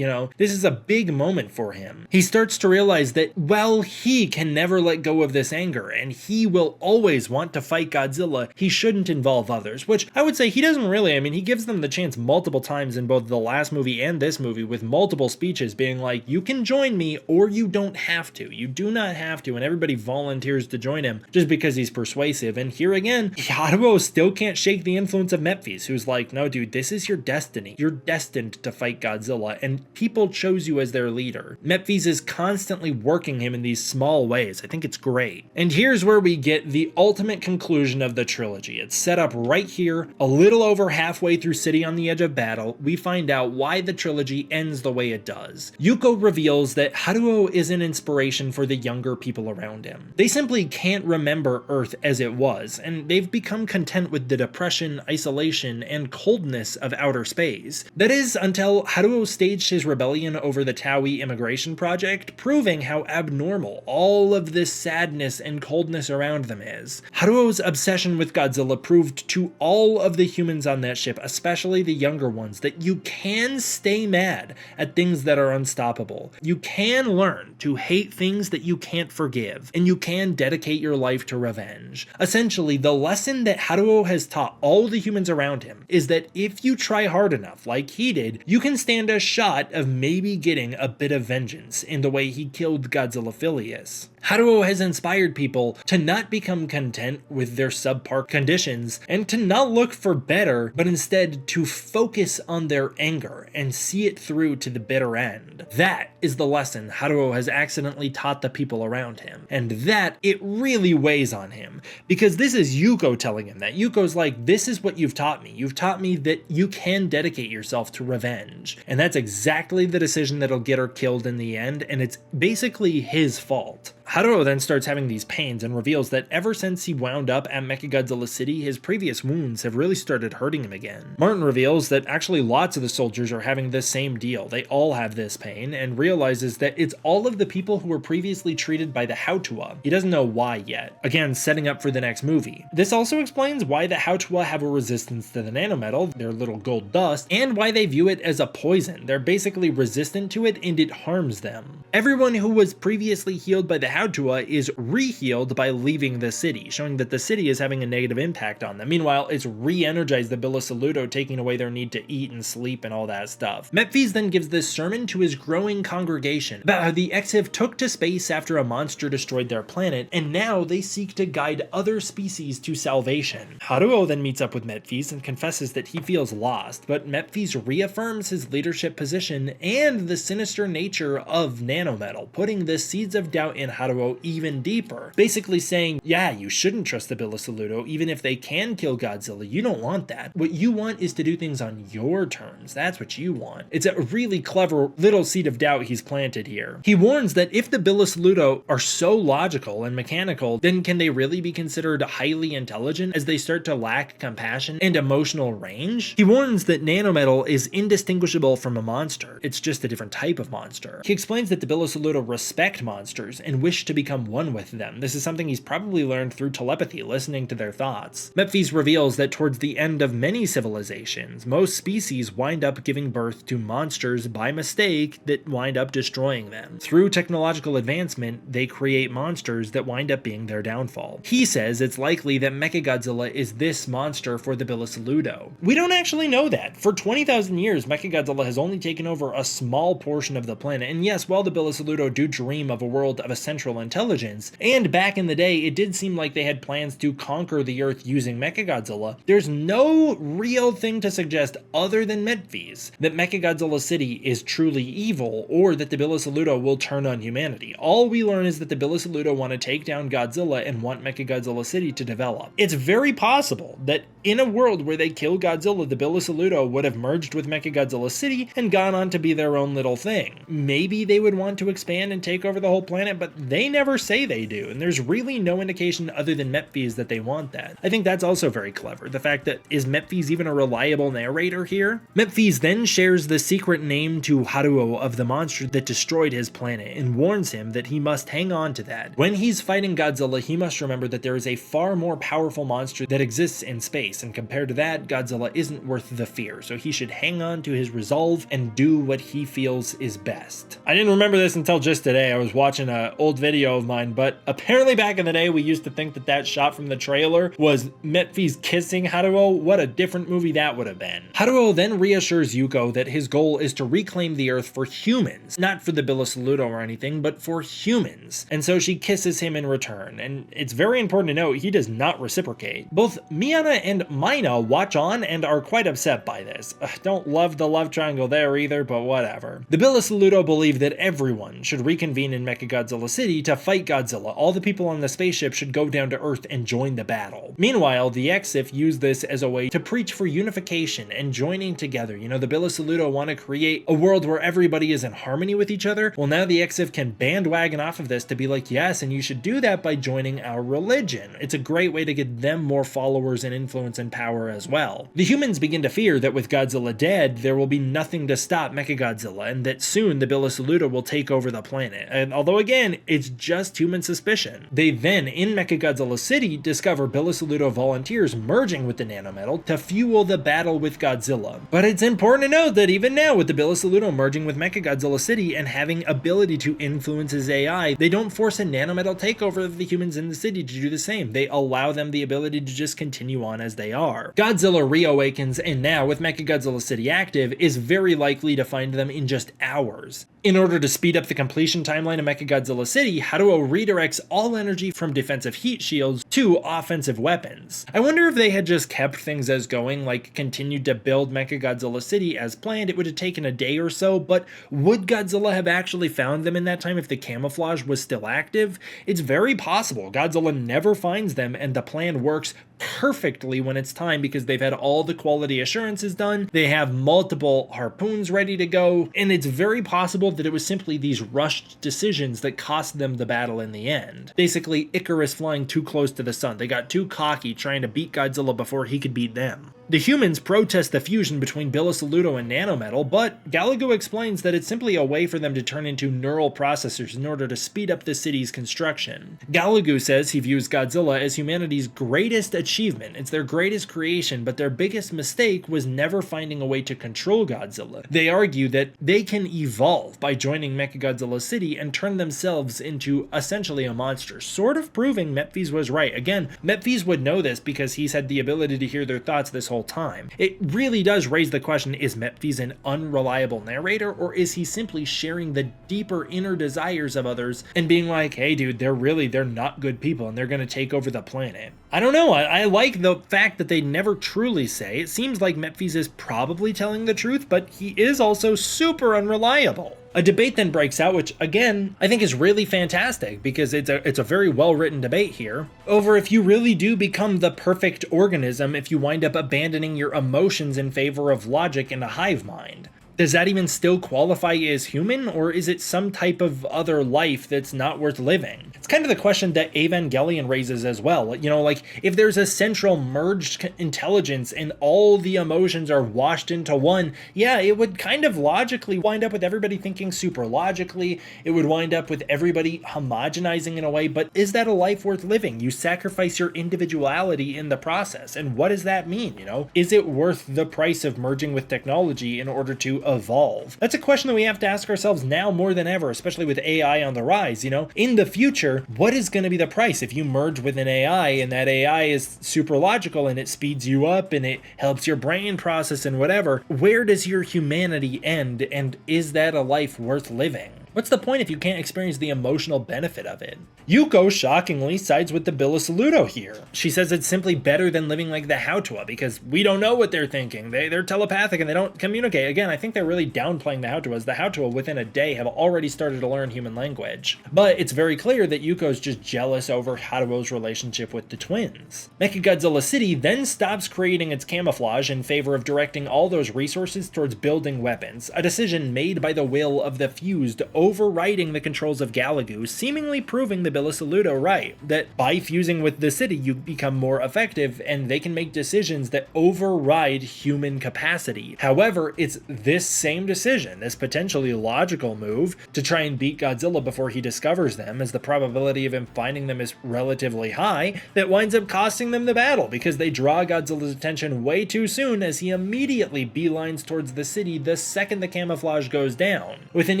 This is a big moment for him. He starts to realize that, well, he can never let go of this anger, and he will always want to fight Godzilla. He shouldn't involve others, which I would say he doesn't really. He gives them the chance multiple times in both the last movie and this movie, with multiple speeches being like, you can join me or you don't have to. You do not have to, and everybody volunteers to join him just because he's persuasive. And here again, Haruo still can't shake the influence of Mephies, who's like, no dude, this is your destiny. You're destined to fight Godzilla, and people chose you as their leader. Mephies is constantly working him in these small ways. I think it's great. And here's where we get the ultimate conclusion of the trilogy. It's set up right here, a little over halfway through City on the Edge of Battle. We find out why the trilogy ends the way it does. Yuko reveals that Haruo is an inspiration for the younger people around him. They simply can't remember Earth as it was, and they've become content with the depression, isolation, and coldness of outer space. That is, until Haruo staged his rebellion over the Taui immigration project, proving how abnormal all of this sadness and coldness around them is. Haruo's obsession with Godzilla proved to all of the humans on that ship, especially the younger ones, that you can stay mad at things that are unstoppable. You can learn to hate things that you can't forgive, and you can dedicate your life to revenge. Essentially, the lesson that Haruo has taught all the humans around him is that if you try hard enough, like he did, you can stand a shot of maybe getting a bit of vengeance in the way he killed Godzilla-Phileus. Haruo has inspired people to not become content with their subpar conditions and to not look for better, but instead to focus on their anger and see it through to the bitter end. That is the lesson Haruo has accidentally taught the people around him, and that it really weighs on him, because this is Yuko telling him that. Yuko's like, this is what you've taught me. You've taught me that you can dedicate yourself to revenge, and that's exactly the decision that'll get her killed in the end, and it's basically his fault. Haruo then starts having these pains and reveals that ever since he wound up at Mechagodzilla City, his previous wounds have really started hurting him again. Martin reveals that actually lots of the soldiers are having this same deal. They all have this pain, and realizes that it's all of the people who were previously treated by the Hautua. He doesn't know why yet. Again, setting up for the next movie. This also explains why the Hautua have a resistance to the nanometal, their little gold dust, and why they view it as a poison. They're basically resistant to it and it harms them. Everyone who was previously healed by the Hatua is re-healed by leaving the city, showing that the city is having a negative impact on them. Meanwhile, it's re-energized the Bilisaludo, taking away their need to eat and sleep and all that stuff. Mephies then gives this sermon to his growing congregation about how the Exiv took to space after a monster destroyed their planet, and now they seek to guide other species to salvation. Haruo then meets up with Mephies and confesses that he feels lost, but Mephies reaffirms his leadership position and the sinister nature of nanometal, putting the seeds of doubt in Haruo even deeper, basically saying, yeah, you shouldn't trust the Bilisaludo, even if they can kill Godzilla. You don't want that. What you want is to do things on your terms. That's what you want. It's a really clever little seed of doubt he's planted here. He warns that if the Bilisaludo are so logical and mechanical, then can they really be considered highly intelligent as they start to lack compassion and emotional range? He warns that nanometal is indistinguishable from a monster. It's just a different type of monster. He explains that the Bilisaludo respect monsters and wish to become one with them. This is something he's probably learned through telepathy, listening to their thoughts. Mephies reveals that towards the end of many civilizations, most species wind up giving birth to monsters by mistake that wind up destroying them. Through technological advancement, they create monsters that wind up being their downfall. He says it's likely that Mechagodzilla is this monster for the Bilisaludo. We don't actually know that. For 20,000 years, Mechagodzilla has only taken over a small portion of the planet, and yes, while the Bilisaludo do dream of a world of a central intelligence, and back in the day it did seem like they had plans to conquer the Earth using Mechagodzilla, there's no real thing to suggest other than Mephies that Mechagodzilla City is truly evil, or that the Bilisaludo will turn on humanity. All we learn is that the Bilisaludo want to take down Godzilla and want Mechagodzilla City to develop. It's very possible that in a world where they kill Godzilla, the Bilisaludo would have merged with Mechagodzilla City and gone on to be their own little thing. Maybe they would want to expand and take over the whole planet, but they never say they do, and there's really no indication other than Mephies that they want that. I think that's also very clever. The fact that, is Mephies even a reliable narrator here? Mephies then shares the secret name to Haruo of the monster that destroyed his planet and warns him that he must hang on to that. When he's fighting Godzilla, he must remember that there is a far more powerful monster that exists in space, and compared to that, Godzilla isn't worth the fear, so he should hang on to his resolve and do what he feels is best. I didn't remember this until just today. I was watching an old video of mine, but apparently back in the day we used to think that that shot from the trailer was Mephies kissing Haruo. What a different movie that would have been. Haruo then reassures Yuko that his goal is to reclaim the Earth for humans, not for the Bilisaludo or anything, but for humans. And so she kisses him in return, and it's very important to note he does not reciprocate. Both Miana and Mina watch on and are quite upset by this. Don't love the love triangle there either, but whatever. The Bilisaludo believe that everyone should reconvene in Mechagodzilla City to fight Godzilla. All the people on the spaceship should go down to Earth and join the battle. Meanwhile, the Exif use this as a way to preach for unification and joining together. You know, the Bilisaludo want to create a world where everybody is in harmony with each other. Well, now the Exif can bandwagon off of this to be like, yes, and you should do that by joining our religion. It's a great way to get them more followers and influence and power as well. The humans begin to fear that with Godzilla dead, there will be nothing to stop Mechagodzilla, and that soon the Bilisaludo will take over the planet. And although again, it's just human suspicion. They then, in Mechagodzilla City, discover Bilisaludo volunteers merging with the nanometal to fuel the battle with Godzilla. But it's important to note that even now, with the Bilisaludo merging with Mechagodzilla City and having ability to influence his AI, they don't force a nanometal takeover of the humans in the city to do the same. They allow them the ability to just continue on as they are. Godzilla reawakens, and now, with Mechagodzilla City active, is very likely to find them in just hours. In order to speed up the completion timeline of Mechagodzilla City, Haruo redirects all energy from defensive heat shields to offensive weapons. I wonder if they had just kept things as going, like continued to build Mechagodzilla City as planned, it would have taken a day or so, but would Godzilla have actually found them in that time if the camouflage was still active? It's very possible. Godzilla never finds them, and the plan works perfectly when it's time because they've had all the quality assurances done, they have multiple harpoons ready to go, and it's very possible that it was simply these rushed decisions that cost them the battle in the end. Basically, Icarus flying too close to the sun. They got too cocky trying to beat Godzilla before he could beat them. The humans protest the fusion between Bilisaluto and nanometal, but Galagu explains that it's simply a way for them to turn into neural processors in order to speed up the city's construction. Galagu says he views Godzilla as humanity's greatest achievement. It's their greatest creation, but their biggest mistake was never finding a way to control Godzilla. They argue that they can evolve by joining Mechagodzilla City and turn themselves into essentially a monster, sort of proving Mephies was right. Again, Mephies would know this because he's had the ability to hear their thoughts this whole time. It really does raise the question, is Mephies an unreliable narrator, or is he simply sharing the deeper inner desires of others and being like, hey dude, they're not good people and they're gonna take over the planet? I don't know, I like the fact that they never truly say. It seems like Mephies is probably telling the truth, but he is also super unreliable. A debate then breaks out, which again, I think is really fantastic because it's a very well-written debate here, over if you really do become the perfect organism if you wind up abandoning your emotions in favor of logic and a hive mind. Does that even still qualify as human, or is it some type of other life that's not worth living? It's kind of the question that Evangelion raises as well. You know, like, if there's a central merged intelligence and all the emotions are washed into one, yeah, it would kind of logically wind up with everybody thinking super logically. It would wind up with everybody homogenizing in a way, but is that a life worth living? You sacrifice your individuality in the process, and what does that mean, you know? Is it worth the price of merging with technology in order to evolve? That's a question that we have to ask ourselves now more than ever, especially with AI on the rise, you know? In the future, what is going to be the price if you merge with an AI and that AI is super logical and it speeds you up and it helps your brain process and whatever? Where does your humanity end, and is that a life worth living? What's the point if you can't experience the emotional benefit of it? Yuko shockingly sides with the Bilisaluto here. She says it's simply better than living like the Hautua because we don't know what they're thinking. They're telepathic and they don't communicate. Again, I think they're really downplaying the Hautuas. The Hautua within a day have already started to learn human language. But it's very clear that Yuko's just jealous over Hautuo's relationship with the twins. Mechagodzilla City then stops creating its camouflage in favor of directing all those resources towards building weapons, a decision made by the will of the fused, overriding the controls of Galagu, seemingly proving the Bilisaluto right, that by fusing with the city you become more effective and they can make decisions that override human capacity. However, it's this same decision, this potentially logical move to try and beat Godzilla before he discovers them, as the probability of him finding them is relatively high, that winds up costing them the battle because they draw Godzilla's attention way too soon as he immediately beelines towards the city the second the camouflage goes down. With an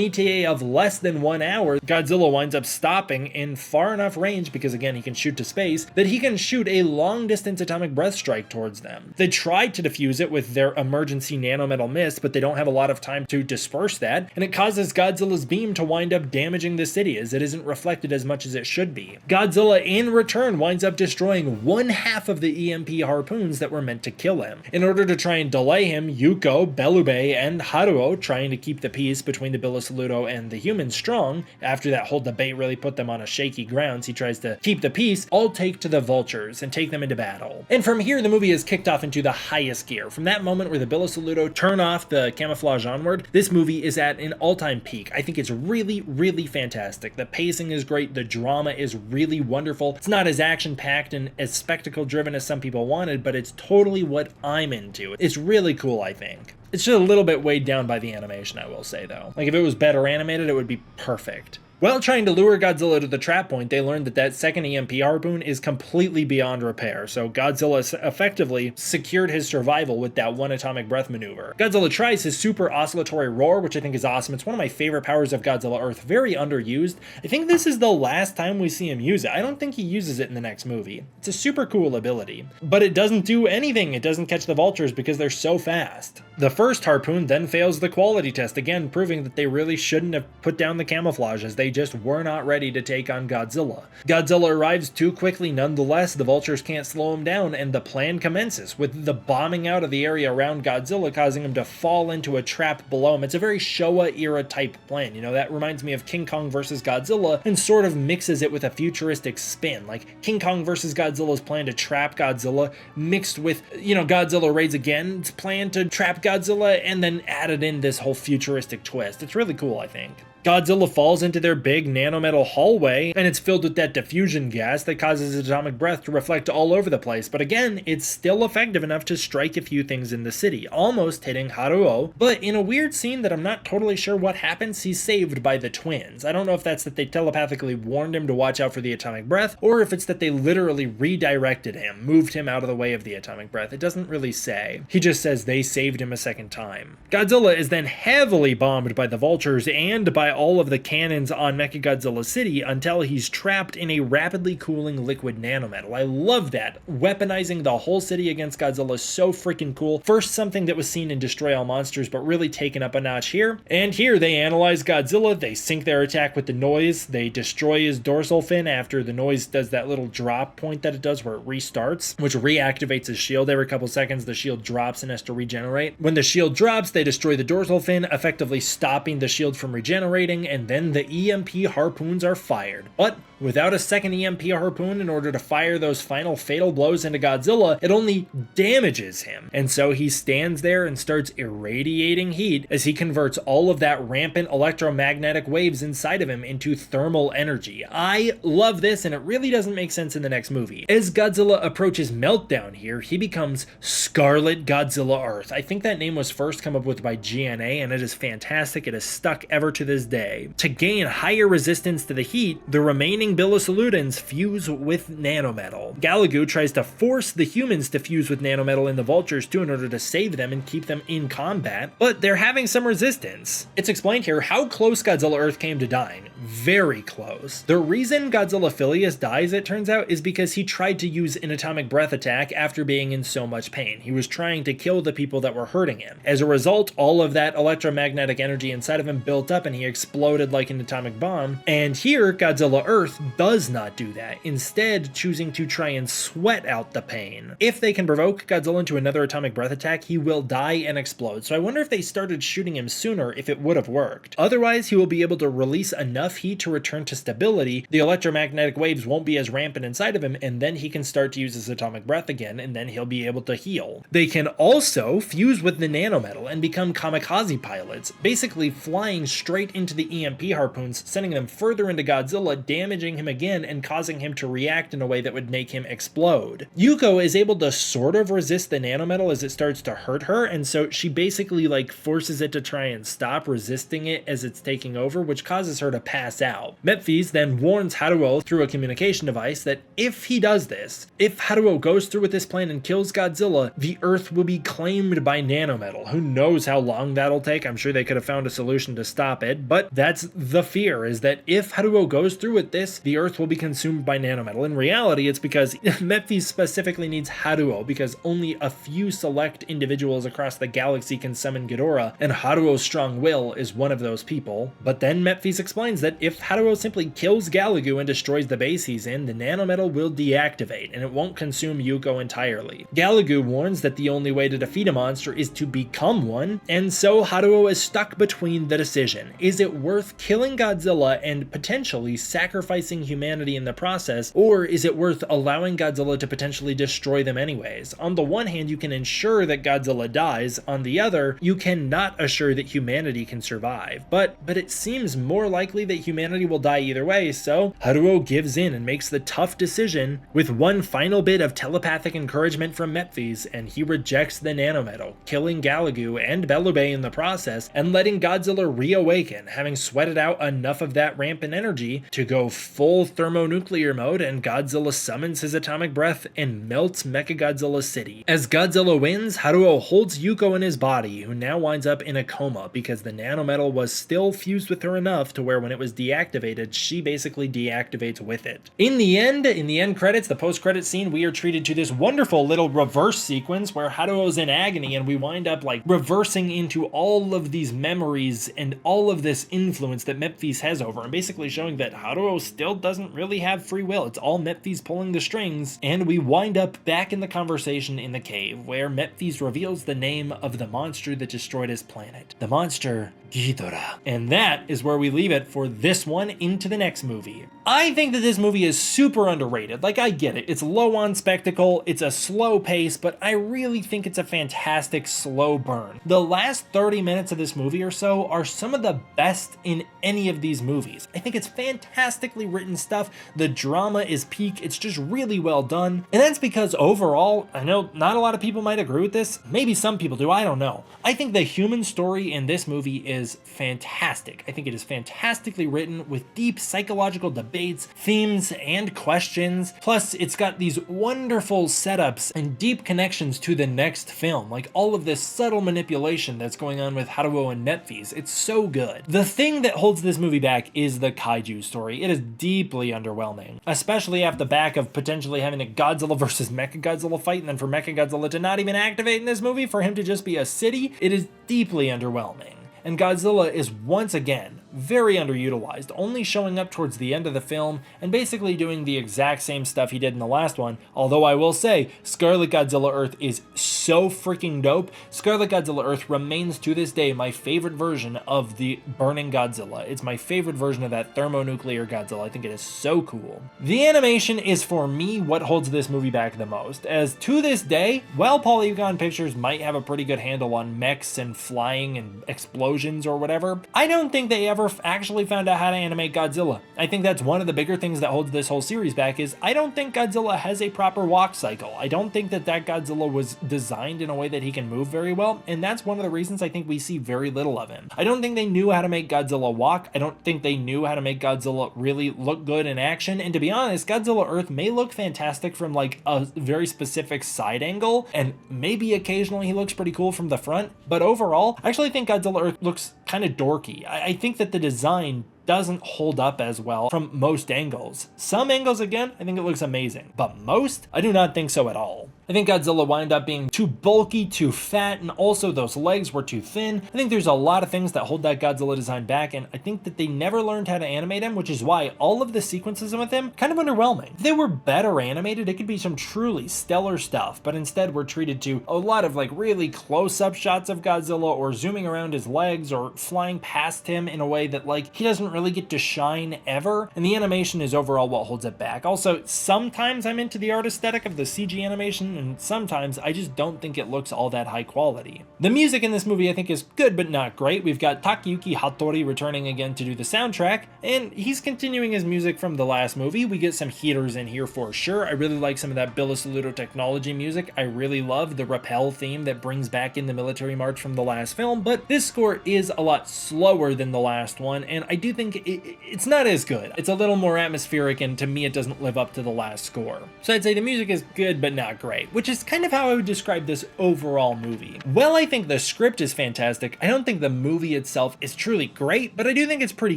ETA of less than 1 hour, Godzilla winds up stopping in far enough range, because again he can shoot to space, that he can shoot a long distance atomic breath strike towards them. They tried to defuse it with their emergency nanometal mist, but they don't have a lot of time to disperse that, and it causes Godzilla's beam to wind up damaging the city as it isn't reflected as much as it should be. Godzilla in return winds up destroying 1/2 of the EMP harpoons that were meant to kill him. In order to try and delay him, Yuko, Belube, and Haruo, trying to keep the peace between the Bilisaluto and the humans strong, after that whole debate really put them on a shaky grounds, he tries to keep the peace, all take to the vultures and take them into battle. And from here, the movie is kicked off into the highest gear. From that moment where the Bilisaluto turn off the camouflage onward, this movie is at an all-time peak. I think it's really, really fantastic. The pacing is great, the drama is really wonderful. It's not as action-packed and as spectacle-driven as some people wanted, but it's totally what I'm into. It's really cool, I think. It's just a little bit weighed down by the animation, I will say, though. Like, if it was better animated, it would be perfect. While trying to lure Godzilla to the trap point, they learned that that second EMP harpoon is completely beyond repair, so Godzilla effectively secured his survival with that one atomic breath maneuver. Godzilla tries his super oscillatory roar, which I think is awesome. It's one of my favorite powers of Godzilla Earth, very underused. I think this is the last time we see him use it. I don't think he uses it in the next movie. It's a super cool ability, but it doesn't do anything. It doesn't catch the vultures because they're so fast. The first harpoon then fails the quality test, again proving that they really shouldn't have put down the camouflage, as they just were not ready to take on Godzilla. Godzilla arrives too quickly nonetheless, the vultures can't slow him down, and the plan commences, with the bombing out of the area around Godzilla causing him to fall into a trap below him. It's a very Showa era type plan, you know, that reminds me of King Kong vs. Godzilla, and sort of mixes it with a futuristic spin, like King Kong vs. Godzilla's plan to trap Godzilla, mixed with, you know, Godzilla Raids Again's plan to trap Godzilla, and then added in this whole futuristic twist. It's really cool, I think. Godzilla falls into their big nanometal hallway, and it's filled with that diffusion gas that causes his atomic breath to reflect all over the place, but again, it's still effective enough to strike a few things in the city, almost hitting Haruo, but in a weird scene that I'm not totally sure what happens, he's saved by the twins. I don't know if that's that they telepathically warned him to watch out for the atomic breath, or if it's that they literally redirected him, moved him out of the way of the atomic breath. It doesn't really say. He just says they saved him a second time. Godzilla is then heavily bombed by the vultures and by all of the cannons on Mechagodzilla City until he's trapped in a rapidly cooling liquid nanometal. I love that. Weaponizing the whole city against Godzilla is so freaking cool. First, something that was seen in Destroy All Monsters, but really taken up a notch here. And here they analyze Godzilla, they sync their attack with the noise, they destroy his dorsal fin after the noise does that little drop point that it does where it restarts, which reactivates his shield every couple seconds. The shield drops and has to regenerate. When the shield drops, they destroy the dorsal fin, effectively stopping the shield from regenerating, and then the EMP harpoons are fired. But without a second EMP harpoon in order to fire those final fatal blows into Godzilla, it only damages him. And so he stands there and starts irradiating heat as he converts all of that rampant electromagnetic waves inside of him into thermal energy. I love this, and it really doesn't make sense in the next movie. As Godzilla approaches meltdown here, he becomes Scarlet Godzilla Earth. I think that name was first come up with by GNA, and it is fantastic. It is stuck ever to this day. To gain higher resistance to the heat, the remaining Bilisolutans fuse with nanometal. Galagu tries to force the humans to fuse with nanometal in the vultures too in order to save them and keep them in combat, but they're having some resistance. It's explained here how close Godzilla Earth came to dying. Very close. The reason Godzilla Phileas dies, it turns out, is because he tried to use an atomic breath attack after being in so much pain. He was trying to kill the people that were hurting him. As a result, all of that electromagnetic energy inside of him built up and he exploded like an atomic bomb. And here, Godzilla Earth does not do that, instead choosing to try and sweat out the pain. If they can provoke Godzilla into another atomic breath attack, he will die and explode. So I wonder if they started shooting him sooner if it would have worked. Otherwise, he will be able to release enough heat to return to stability, the electromagnetic waves won't be as rampant inside of him, and then he can start to use his atomic breath again, and then he'll be able to heal. They can also fuse with the nanometal and become kamikaze pilots, basically flying straight into the EMP harpoons, sending them further into Godzilla, damaging him again and causing him to react in a way that would make him explode. Yuko is able to sort of resist the nanometal as it starts to hurt her, and so she basically forces it to try and stop resisting it as it's taking over, which causes her to pass out. Mephes then warns Haruo through a communication device that if he does this, if Haruo goes through with this plan and kills Godzilla, the Earth will be claimed by nanometal. Who knows how long that'll take? I'm sure they could have found a solution to stop it, but that's the fear, is that if Haruo goes through with this, the Earth will be consumed by nanometal. In reality, it's because Mephes specifically needs Haruo, because only a few select individuals across the galaxy can summon Ghidorah, and Haruo's strong will is one of those people. But then Mephes explains that if Haruo simply kills Galagu and destroys the base he's in, the nanometal will deactivate, and it won't consume Yuko entirely. Galagu warns that the only way to defeat a monster is to become one, and so Haruo is stuck between the decision. Is it worth killing Godzilla and potentially sacrificing humanity in the process, or is it worth allowing Godzilla to potentially destroy them anyways? On the one hand, you can ensure that Godzilla dies, on the other, you cannot assure that humanity can survive. But it seems more likely that humanity will die either way, so Haruo gives in and makes the tough decision with one final bit of telepathic encouragement from Mephes, and he rejects the nanometal, killing Galagu and Belubei in the process, and letting Godzilla reawaken, having sweated out enough of that rampant energy to go full thermonuclear mode, and Godzilla summons his atomic breath and melts Mechagodzilla City. As Godzilla wins, Haruo holds Yuko in his body, who now winds up in a coma because the nanometal was still fused with her enough to where when it was deactivated, she basically deactivates with it. In the end credits, the post-credit scene, we are treated to this wonderful little reverse sequence where Haruo's in agony and we wind up reversing into all of these memories and all of this influence that Mephes has over him, basically showing that Haruo still doesn't really have free will. It's all Mephi's pulling the strings, and we wind up back in the conversation in the cave, where Mephi's reveals the name of the monster that destroyed his planet. The monster, Ghidorah. And that is where we leave it for this one into the next movie. I think that this movie is super underrated. Like, I get it. It's low on spectacle, it's a slow pace, but I really think it's a fantastic slow burn. The last 30 minutes of this movie or so are some of the best in any of these movies. I think it's fantastically written stuff. The drama is peak. It's just really well done. And that's because overall, I know not a lot of people might agree with this. Maybe some people do, I don't know. I think the human story in this movie is fantastic. I think it is fantastically written with deep psychological debates, themes, and questions. Plus, it's got these wonderful setups and deep connections to the next film. Like all of this subtle manipulation that's going on with Haruo and Nephis. It's so good. The thing that holds this movie back is the kaiju story. It is deeply underwhelming, especially off the back of potentially having a Godzilla versus Mechagodzilla fight, and then for Mechagodzilla to not even activate in this movie, for him to just be a city. It is deeply underwhelming. And Godzilla is once again very underutilized, only showing up towards the end of the film and basically doing the exact same stuff he did in the last one. Although I will say, Scarlet Godzilla Earth is so freaking dope. Scarlet Godzilla Earth remains to this day my favorite version of the Burning Godzilla. It's my favorite version of that thermonuclear Godzilla. I think it is so cool. The animation is for me what holds this movie back the most, as to this day, while Polygon Pictures might have a pretty good handle on mechs and flying and explosions or whatever, I don't think they ever actually found out how to animate Godzilla. I think that's one of the bigger things that holds this whole series back is I don't think Godzilla has a proper walk cycle. I don't think that Godzilla was designed in a way that he can move very well, and that's one of the reasons I think we see very little of him. I don't think they knew how to make Godzilla walk. I don't think they knew how to make Godzilla really look good in action, and to be honest, Godzilla Earth may look fantastic from like a very specific side angle, and maybe occasionally he looks pretty cool from the front, but overall, I actually think Godzilla Earth looks kind of dorky. I think that the design doesn't hold up as well from most angles. Some angles, again, I think it looks amazing, but most, I do not think so at all. I think Godzilla wound up being too bulky, too fat, and also those legs were too thin. I think there's a lot of things that hold that Godzilla design back, and I think that they never learned how to animate him, which is why all of the sequences with him kind of underwhelming. If they were better animated, it could be some truly stellar stuff, but instead we're treated to a lot of like really close-up shots of Godzilla or zooming around his legs or flying past him in a way that like he doesn't really get to shine ever, and the animation is overall what holds it back. Also, sometimes I'm into the art aesthetic of the CG animation, and sometimes I just don't think it looks all that high quality. The music in this movie I think is good but not great. We've got Takayuki Hattori returning again to do the soundtrack, and he's continuing his music from the last movie. We get some heaters in here for sure. I really like some of that Bill Saluto technology music. I really love the Rappel theme that brings back in the military march from the last film, but this score is a lot slower than the last one, and I do think it's not as good. It's a little more atmospheric, and to me it doesn't live up to the last score. So I'd say the music is good but not great, which is kind of how I would describe this overall movie. Well, I think the script is fantastic. I don't think the movie itself is truly great, but I do think it's pretty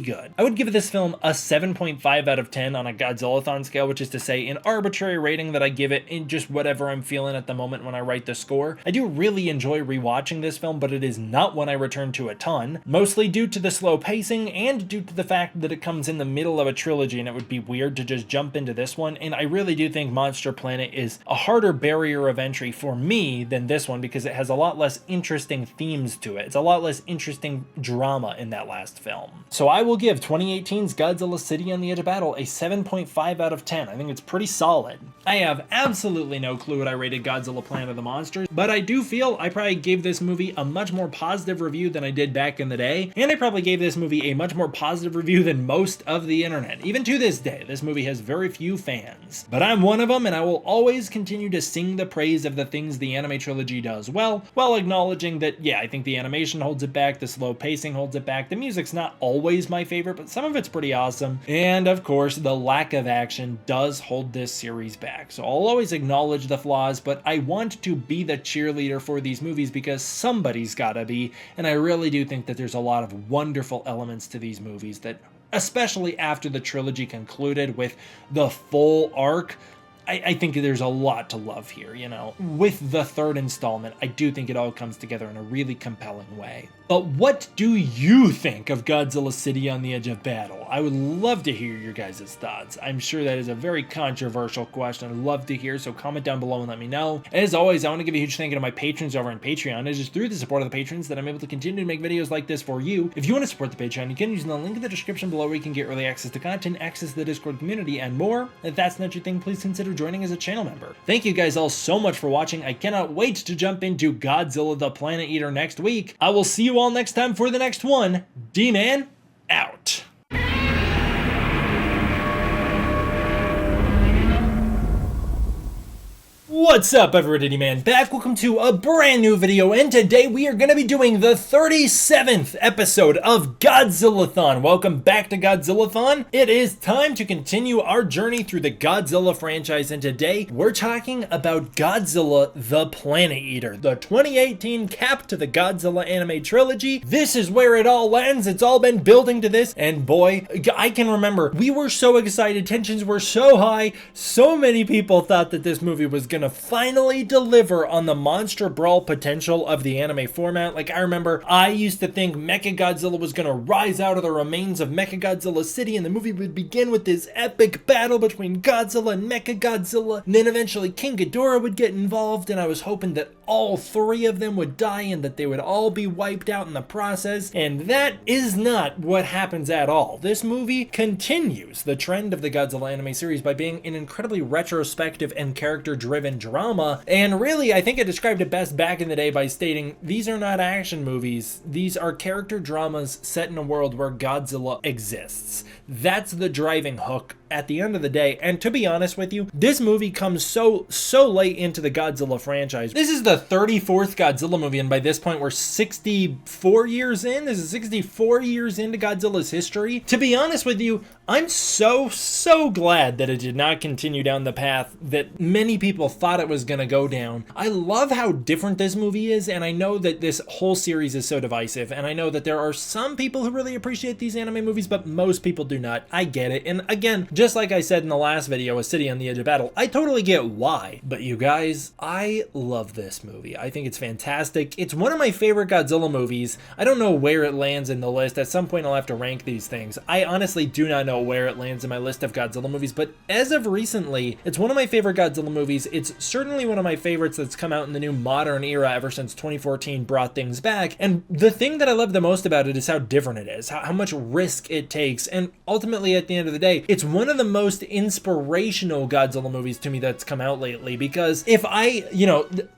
good. I would give this film a 7.5 out of 10 on a Godzilla-Thon scale, which is to say an arbitrary rating that I give it in just whatever I'm feeling at the moment when I write the score. I do really enjoy rewatching this film, but it is not one I return to a ton, mostly due to the slow pacing and due to the fact that it comes in the middle of a trilogy and it would be weird to just jump into this one, and I really do think Monster Planet is a harder barrier of entry for me than this one because it has a lot less interesting themes to it. It's a lot less interesting drama in that last film. So I will give 2018's Godzilla City on the Edge of Battle a 7.5 out of 10. I think it's pretty solid. I have absolutely no clue what I rated Godzilla Planet of the Monsters, but I do feel I probably gave this movie a much more positive review than I did back in the day, and I probably gave this movie a much more positive review than most of the internet. Even to this day, this movie has very few fans. But I'm one of them, and I will always continue to sing the praise of the things the anime trilogy does well, while acknowledging that, yeah, I think the animation holds it back, the slow pacing holds it back, the music's not always my favorite, but some of it's pretty awesome, and of course, the lack of action does hold this series back. So I'll always acknowledge the flaws, but I want to be the cheerleader for these movies because somebody's gotta be, and I really do think that there's a lot of wonderful elements to these movies that, especially after the trilogy concluded with the full arc, I think there's a lot to love here, you know. With the third installment, I do think it all comes together in a really compelling way. But what do you think of Godzilla City on the Edge of Battle? I would love to hear your guys' thoughts. I'm sure that is a very controversial question. I'd love to hear, so comment down below and let me know. As always, I want to give a huge thank you to my patrons over on Patreon. It is through the support of the patrons that I'm able to continue to make videos like this for you. If you want to support the Patreon, you can use the link in the description below where you can get early access to content, access to the Discord community, and more. If that's not your thing, please consider joining as a channel member. Thank you guys all so much for watching. I cannot wait to jump into Godzilla the Planet Eater next week. I will see you all next time for the next one. D-Man, out. What's up, everybody? D-Man back. Welcome to a brand new video, and today we are going to be doing the 37th episode of Godzilla-Thon. Welcome back to Godzilla-Thon. It is time to continue our journey through the Godzilla franchise, and today we're talking about Godzilla the Planet Eater, the 2018 cap to the Godzilla anime trilogy. This is where it all ends. It's all been building to this, and boy, I can remember we were so excited, tensions were so high, so many people thought that this movie was going to finally deliver on the monster brawl potential of the anime format. Like, I remember I used to think Mechagodzilla was going to rise out of the remains of Mechagodzilla City, and the movie would begin with this epic battle between Godzilla and Mechagodzilla, and then eventually King Ghidorah would get involved, and I was hoping that all three of them would die and that they would all be wiped out in the process, and that is not what happens at all. This movie continues the trend of the Godzilla anime series by being an incredibly retrospective and character-driven drama, and really, I think I described it best back in the day by stating, these are not action movies, these are character dramas set in a world where Godzilla exists. That's the driving hook at the end of the day, and to be honest with you, this movie comes so late into the Godzilla franchise. This is the 34th Godzilla movie, and by this point we're 64 years in. This is 64 years into Godzilla's history. To be honest with you, I'm so glad that it did not continue down the path that many people thought it was gonna go down. I love how different this movie is, and I know that this whole series is so divisive, and I know that there are some people who really appreciate these anime movies, but most people do not. I get it, and again, just like I said in the last video, A City on the Edge of Battle, I totally get why. But you guys, I love this movie. I think it's fantastic. It's one of my favorite Godzilla movies. I don't know where it lands in the list. At some point I'll have to rank these things. I honestly do not know where it lands in my list of Godzilla movies, but as of recently, it's one of my favorite Godzilla movies. It's certainly one of my favorites that's come out in the new modern era ever since 2014 brought things back. And the thing that I love the most about it is how different it is, how much risk it takes, and ultimately at the end of the day, it's one of the most inspirational Godzilla movies to me that's come out lately, because if I,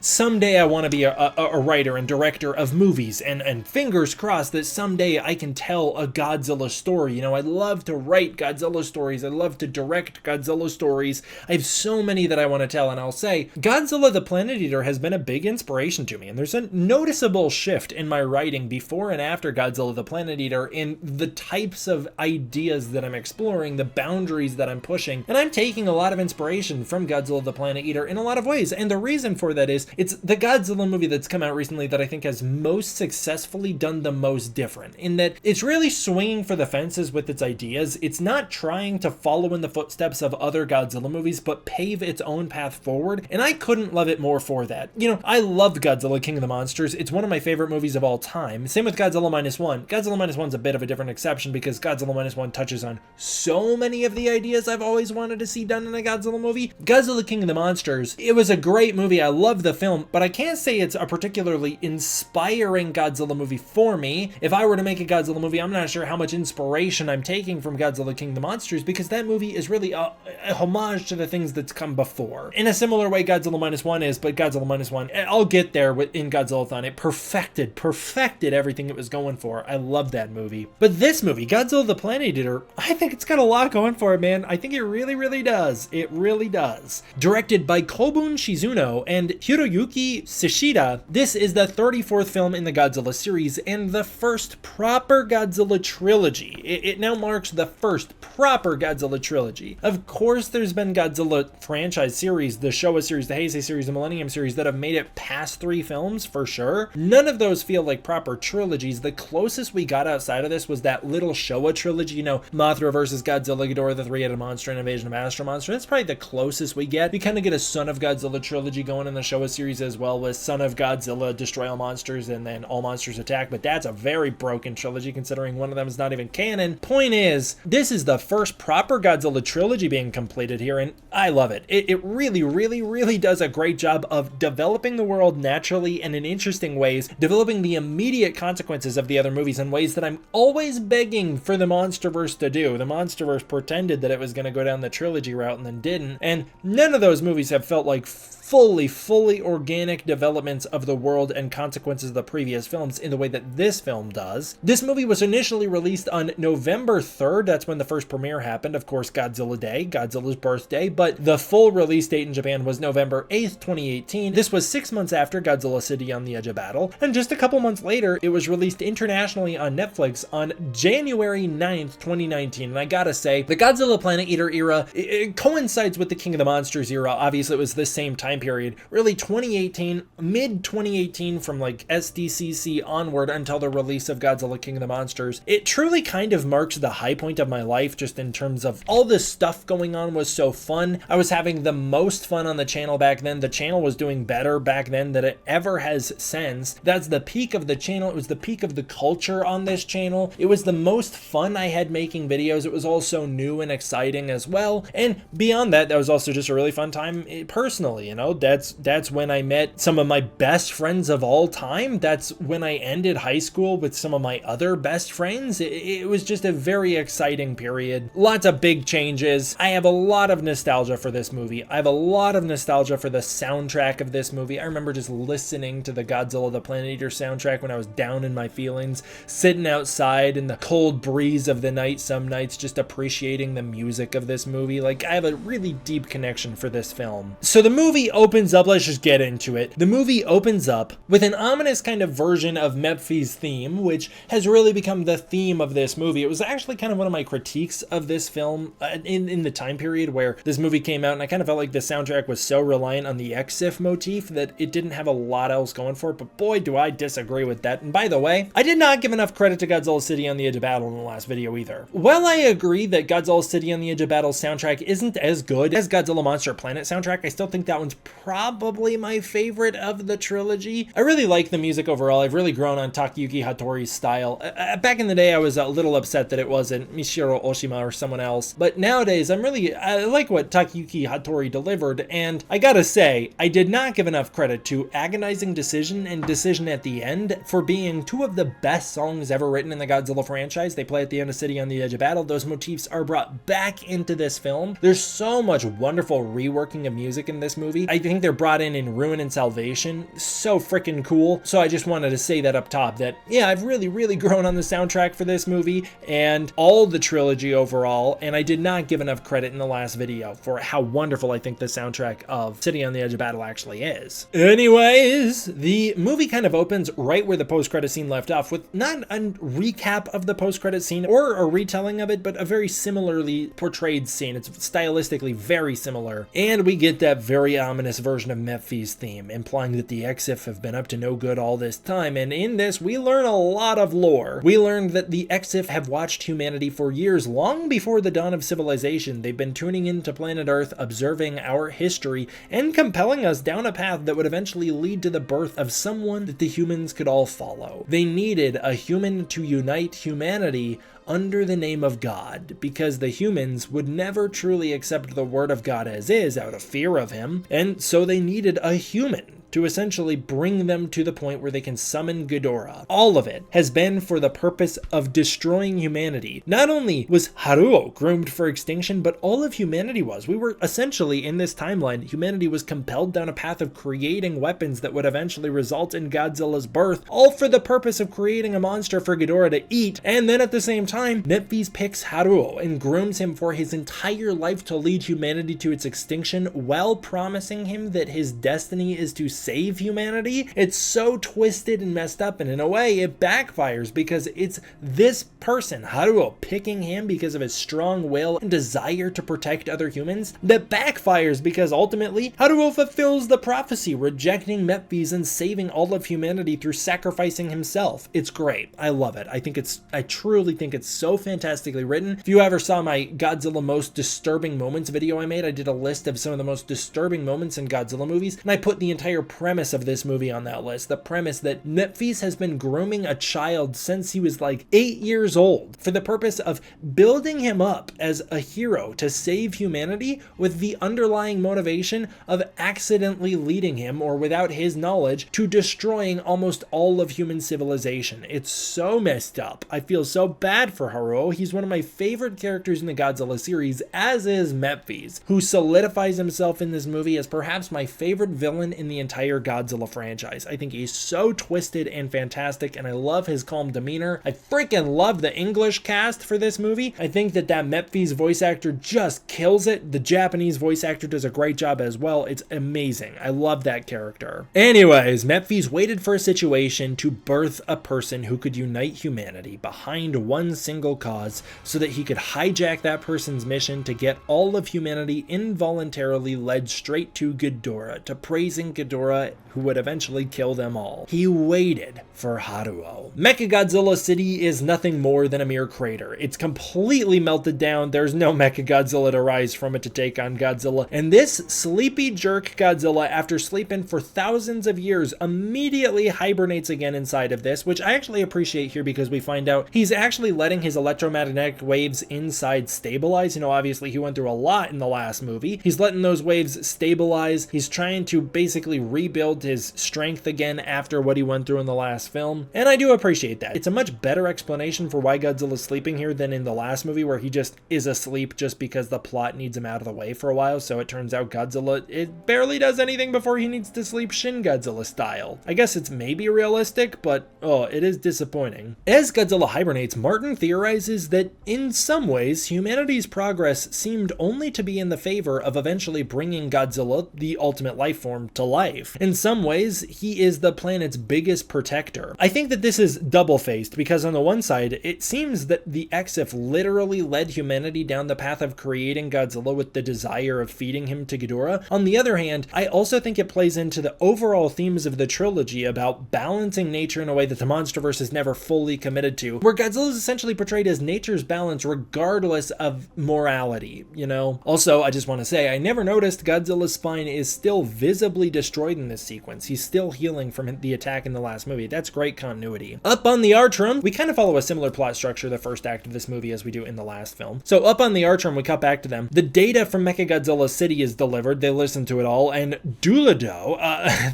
someday I want to be a writer and director of movies, and fingers crossed that someday I can tell a Godzilla story. I love to write Godzilla stories. I love to direct Godzilla stories. I have so many that I want to tell, and I'll say Godzilla the Planet Eater has been a big inspiration to me, and there's a noticeable shift in my writing before and after Godzilla the Planet Eater in the types of ideas that I'm exploring, the boundaries that I'm pushing, and I'm taking a lot of inspiration from Godzilla the Planet Eater in a lot of ways. And the reason for that is it's the Godzilla movie that's come out recently that I think has most successfully done the most different, in that it's really swinging for the fences with its ideas. It's not trying to follow in the footsteps of other Godzilla movies, but pave its own path forward, and I couldn't love it more for that. I loved Godzilla King of the Monsters. It's one of my favorite movies of all time. Same with Godzilla Minus One. Godzilla Minus One's a bit of a different exception because Godzilla Minus One touches on so many of the ideas I've always wanted to see done in a Godzilla movie. Godzilla King of the Monsters, it was a great movie. I love the film, but I can't say it's a particularly inspiring Godzilla movie for me. If I were to make a Godzilla movie, I'm not sure how much inspiration I'm taking from Godzilla King of the Monsters, because that movie is really a homage to the things that's come before. In a similar way Godzilla Minus One is, but Godzilla Minus One, I'll get there in Godzilla-Thon. It perfected everything it was going for. I love that movie. But this movie, Godzilla the Planet Eater, I think it's got a lot going for it, man. I think it really does. It really does. Directed by Kobun Shizuno and Hiroyuki Shishida, this is the 34th film in the Godzilla series and the first proper Godzilla trilogy. It now marks the first first proper Godzilla trilogy. Of course, there's been Godzilla franchise series, the Showa series, the Heisei series, the Millennium series that have made it past 3 films for sure. None of those feel like proper trilogies. The closest we got outside of this was that little Showa trilogy, you know, Mothra versus Godzilla, Ghidorah the Three-Headed Monster, and Invasion of Astro Monster. That's probably the closest we get. We kind of get a Son of Godzilla trilogy going in the Showa series as well, with Son of Godzilla, Destroy All Monsters, and then All Monsters Attack, but that's a very broken trilogy considering one of them is not even canon. Point is, this is the first proper Godzilla trilogy being completed here, and I love it. It really does a great job of developing the world naturally and in interesting ways, developing the immediate consequences of the other movies in ways that I'm always begging for the MonsterVerse to do. The MonsterVerse pretended that it was going to go down the trilogy route and then didn't, and none of those movies have felt like fully organic developments of the world and consequences of the previous films in the way that this film does. This movie was initially released on November 3rd. That's when the first premiere happened. Of course, Godzilla Day, Godzilla's birthday, but the full release date in Japan was November 8th, 2018. This was 6 months after Godzilla City on the Edge of Battle, and just a couple months later, it was released internationally on Netflix on January 9th, 2019. And I gotta say, the Godzilla Planet Eater era, it coincides with the King of the Monsters era. Obviously, it was the same time period, really 2018, mid 2018 from like SDCC onward until the release of Godzilla King of the Monsters. It truly kind of marks the high point of my life, just in terms of all this stuff going on was so fun. I was having the most fun on the channel back then. The channel was doing better back then than it ever has since. That's the peak of the channel. It was the peak of the culture on this channel. It was the most fun I had making videos. It was also new and exciting as well. And beyond that, that was also just a really fun time personally, you know. That's when I met some of my best friends of all time. That's when I ended high school with some of my other best friends. It was just a very exciting period. Lots of big changes. I have a lot of nostalgia for this movie. I have a lot of nostalgia for the soundtrack of this movie. I remember just listening to the Godzilla the Planet Eater soundtrack when I was down in my feelings, sitting outside in the cold breeze of the night some nights, just appreciating the music of this movie. Like, I have a really deep connection for this film. So the movie opens up, let's just get into it. The movie opens up with an ominous kind of version of Mephi's theme, which has really become the theme of this movie. It was actually kind of one of my critiques of this film in the time period where this movie came out, and I kind of felt like the soundtrack was so reliant on the Exif motif that it didn't have a lot else going for it, but boy, do I disagree with that. And by the way, I did not give enough credit to Godzilla City on the Edge of Battle in the last video either. While I agree that Godzilla City on the Edge of Battle soundtrack isn't as good as Godzilla Monster Planet soundtrack, I still think that one's probably my favorite of the trilogy. I really like the music overall. I've really grown on Takayuki Hattori's style. Back in the day, I was a little upset that it wasn't Michiru Oshima or someone else, but nowadays I like what Takayuki Hattori delivered, and I gotta say, I did not give enough credit to Agonizing Decision and Decision at the End for being two of the best songs ever written in the Godzilla franchise. They play at the end of City on the Edge of Battle. Those motifs are brought back into this film. There's so much wonderful reworking of music in this movie. I think they're brought in Ruin and Salvation. So freaking cool. So I just wanted to say that up top that, yeah, I've really grown on the soundtrack for this movie and all the trilogy overall, and I did not give enough credit in the last video for how wonderful I think the soundtrack of City on the Edge of Battle actually is. Anyways, the movie kind of opens right where the post-credit scene left off, with not a recap of the post-credit scene or a retelling of it, but a very similarly portrayed scene. It's stylistically very similar, and we get that very ominous version of Mephi's theme, implying that the Exif have been up to no good all this time, and in this we learn a lot of lore. We learn that the Exif have watched humanity for years, long before the dawn of civilization. They've been tuning into planet Earth, observing our history, and compelling us down a path that would eventually lead to the birth of someone that the humans could all follow. They needed a human to unite humanity under the name of God, because the humans would never truly accept the word of God as is out of fear of him, and so they needed a human to essentially bring them to the point where they can summon Ghidorah. All of it has been for the purpose of destroying humanity. Not only was Haruo groomed for extinction, but all of humanity was. We were essentially, in this timeline, humanity was compelled down a path of creating weapons that would eventually result in Godzilla's birth, all for the purpose of creating a monster for Ghidorah to eat. And then at the same time, Nephis picks Haruo and grooms him for his entire life to lead humanity to its extinction, while promising him that his destiny is to save humanity. It's so twisted and messed up, and in a way it backfires because it's this person, Haruo, picking him because of his strong will and desire to protect other humans, that backfires because ultimately Haruo fulfills the prophecy, rejecting Mephies and saving all of humanity through sacrificing himself. It's great. I love it. I truly think it's so fantastically written. If you ever saw my Godzilla most disturbing moments video I made, I did a list of some of the most disturbing moments in Godzilla movies, and I put the entire premise of this movie on that list. The premise that Mephies has been grooming a child since he was like 8 years old for the purpose of building him up as a hero to save humanity, with the underlying motivation of accidentally leading him, or without his knowledge, to destroying almost all of human civilization. It's so messed up. I feel so bad for Haruo. He's one of my favorite characters in the Godzilla series, as is Mephies, who solidifies himself in this movie as perhaps my favorite villain in the entire Godzilla franchise. I think he's so twisted and fantastic, and I love his calm demeanor. I freaking love the English cast for this movie. I think that Mephies voice actor just kills it. The Japanese voice actor does a great job as well. It's amazing. I love that character. Anyways, Mephies waited for a situation to birth a person who could unite humanity behind one single cause, so that he could hijack that person's mission to get all of humanity involuntarily led straight to Ghidorah, to praising Ghidorah, who would eventually kill them all. He waited for Haruo. Mechagodzilla City is nothing more than a mere crater. It's completely melted down. There's no Mechagodzilla to rise from it to take on Godzilla. And this sleepy jerk Godzilla, after sleeping for thousands of years, immediately hibernates again inside of this, which I actually appreciate here because we find out he's actually letting his electromagnetic waves inside stabilize. You know, obviously he went through a lot in the last movie. He's letting those waves stabilize. He's trying to basically rebuild his strength again after what he went through in the last film. And I do appreciate that. It's a much better explanation for why Godzilla's sleeping here than in the last movie, where he just is asleep just because the plot needs him out of the way for a while. So it turns out Godzilla, it barely does anything before he needs to sleep Shin Godzilla style. I guess it's maybe realistic, but it is disappointing. As Godzilla hibernates, Martin theorizes that in some ways, humanity's progress seemed only to be in the favor of eventually bringing Godzilla, the ultimate life form, to life. In some ways, he is the planet's biggest protector. I think that this is double-faced because on the one side, it seems that the Exif literally led humanity down the path of creating Godzilla with the desire of feeding him to Ghidorah. On the other hand, I also think it plays into the overall themes of the trilogy about balancing nature in a way that the MonsterVerse is never fully committed to, where Godzilla is essentially portrayed as nature's balance regardless of morality, you know? Also, I just want to say, I never noticed Godzilla's spine is still visibly destroyed in this sequence. He's still healing from the attack in the last movie. That's great continuity. Up on the Arch Room, we kind of follow a similar plot structure the first act of this movie as we do in the last film. So up on the Arch Room, we cut back to them. The data from Mechagodzilla City is delivered. They listen to it all, and Doolido,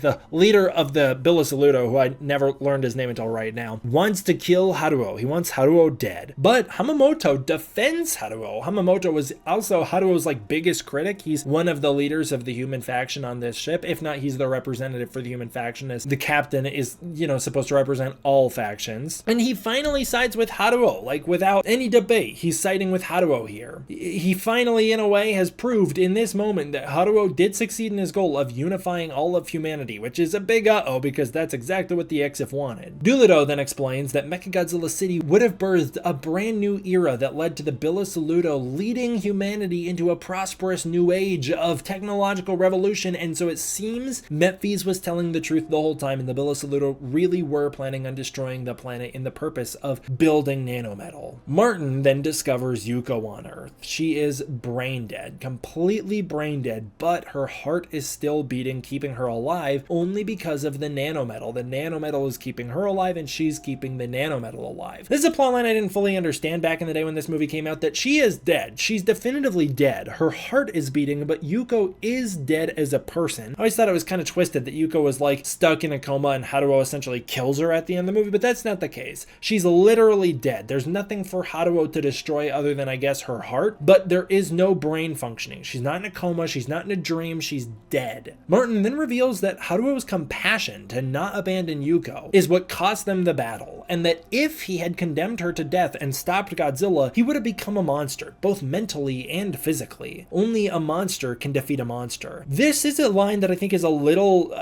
the leader of the Bilisaludo, who I never learned his name until right now, wants to kill Haruo. He wants Haruo dead. But Hamamoto defends Haruo. Hamamoto was also Haruo's biggest critic. He's one of the leaders of the human faction on this ship. If not, he's the representative for the human faction, as the captain is, supposed to represent all factions. And he finally sides with Haruo, without any debate. He's siding with Haruo here. He finally, in a way, has proved in this moment that Haruo did succeed in his goal of unifying all of humanity, which is a big uh-oh because that's exactly what the Exif wanted. Doolido then explains that Mechagodzilla City would have birthed a brand new era that led to the Bilisaludo leading humanity into a prosperous new age of technological revolution, and so it seems Mephies was telling the truth the whole time, and the Bilisaludo really were planning on destroying the planet in the purpose of building nanometal. Martin then discovers Yuko on Earth. She is brain dead, completely brain dead, but her heart is still beating, keeping her alive only because of the nanometal. The nanometal is keeping her alive, and she's keeping the nanometal alive. This is a plotline I didn't fully understand back in the day when this movie came out, that she is dead. She's definitively dead. Her heart is beating, but Yuko is dead as a person. I always thought it was kind of twisted that Yuko was stuck in a coma and Haruo essentially kills her at the end of the movie, but that's not the case. She's literally dead. There's nothing for Haruo to destroy other than, I guess, her heart, but there is no brain functioning. She's not in a coma. She's not in a dream. She's dead. Martin then reveals that Haruo's compassion to not abandon Yuko is what cost them the battle, and that if he had condemned her to death and stopped Godzilla, he would have become a monster, both mentally and physically. Only a monster can defeat a monster. This is a line that I think is a little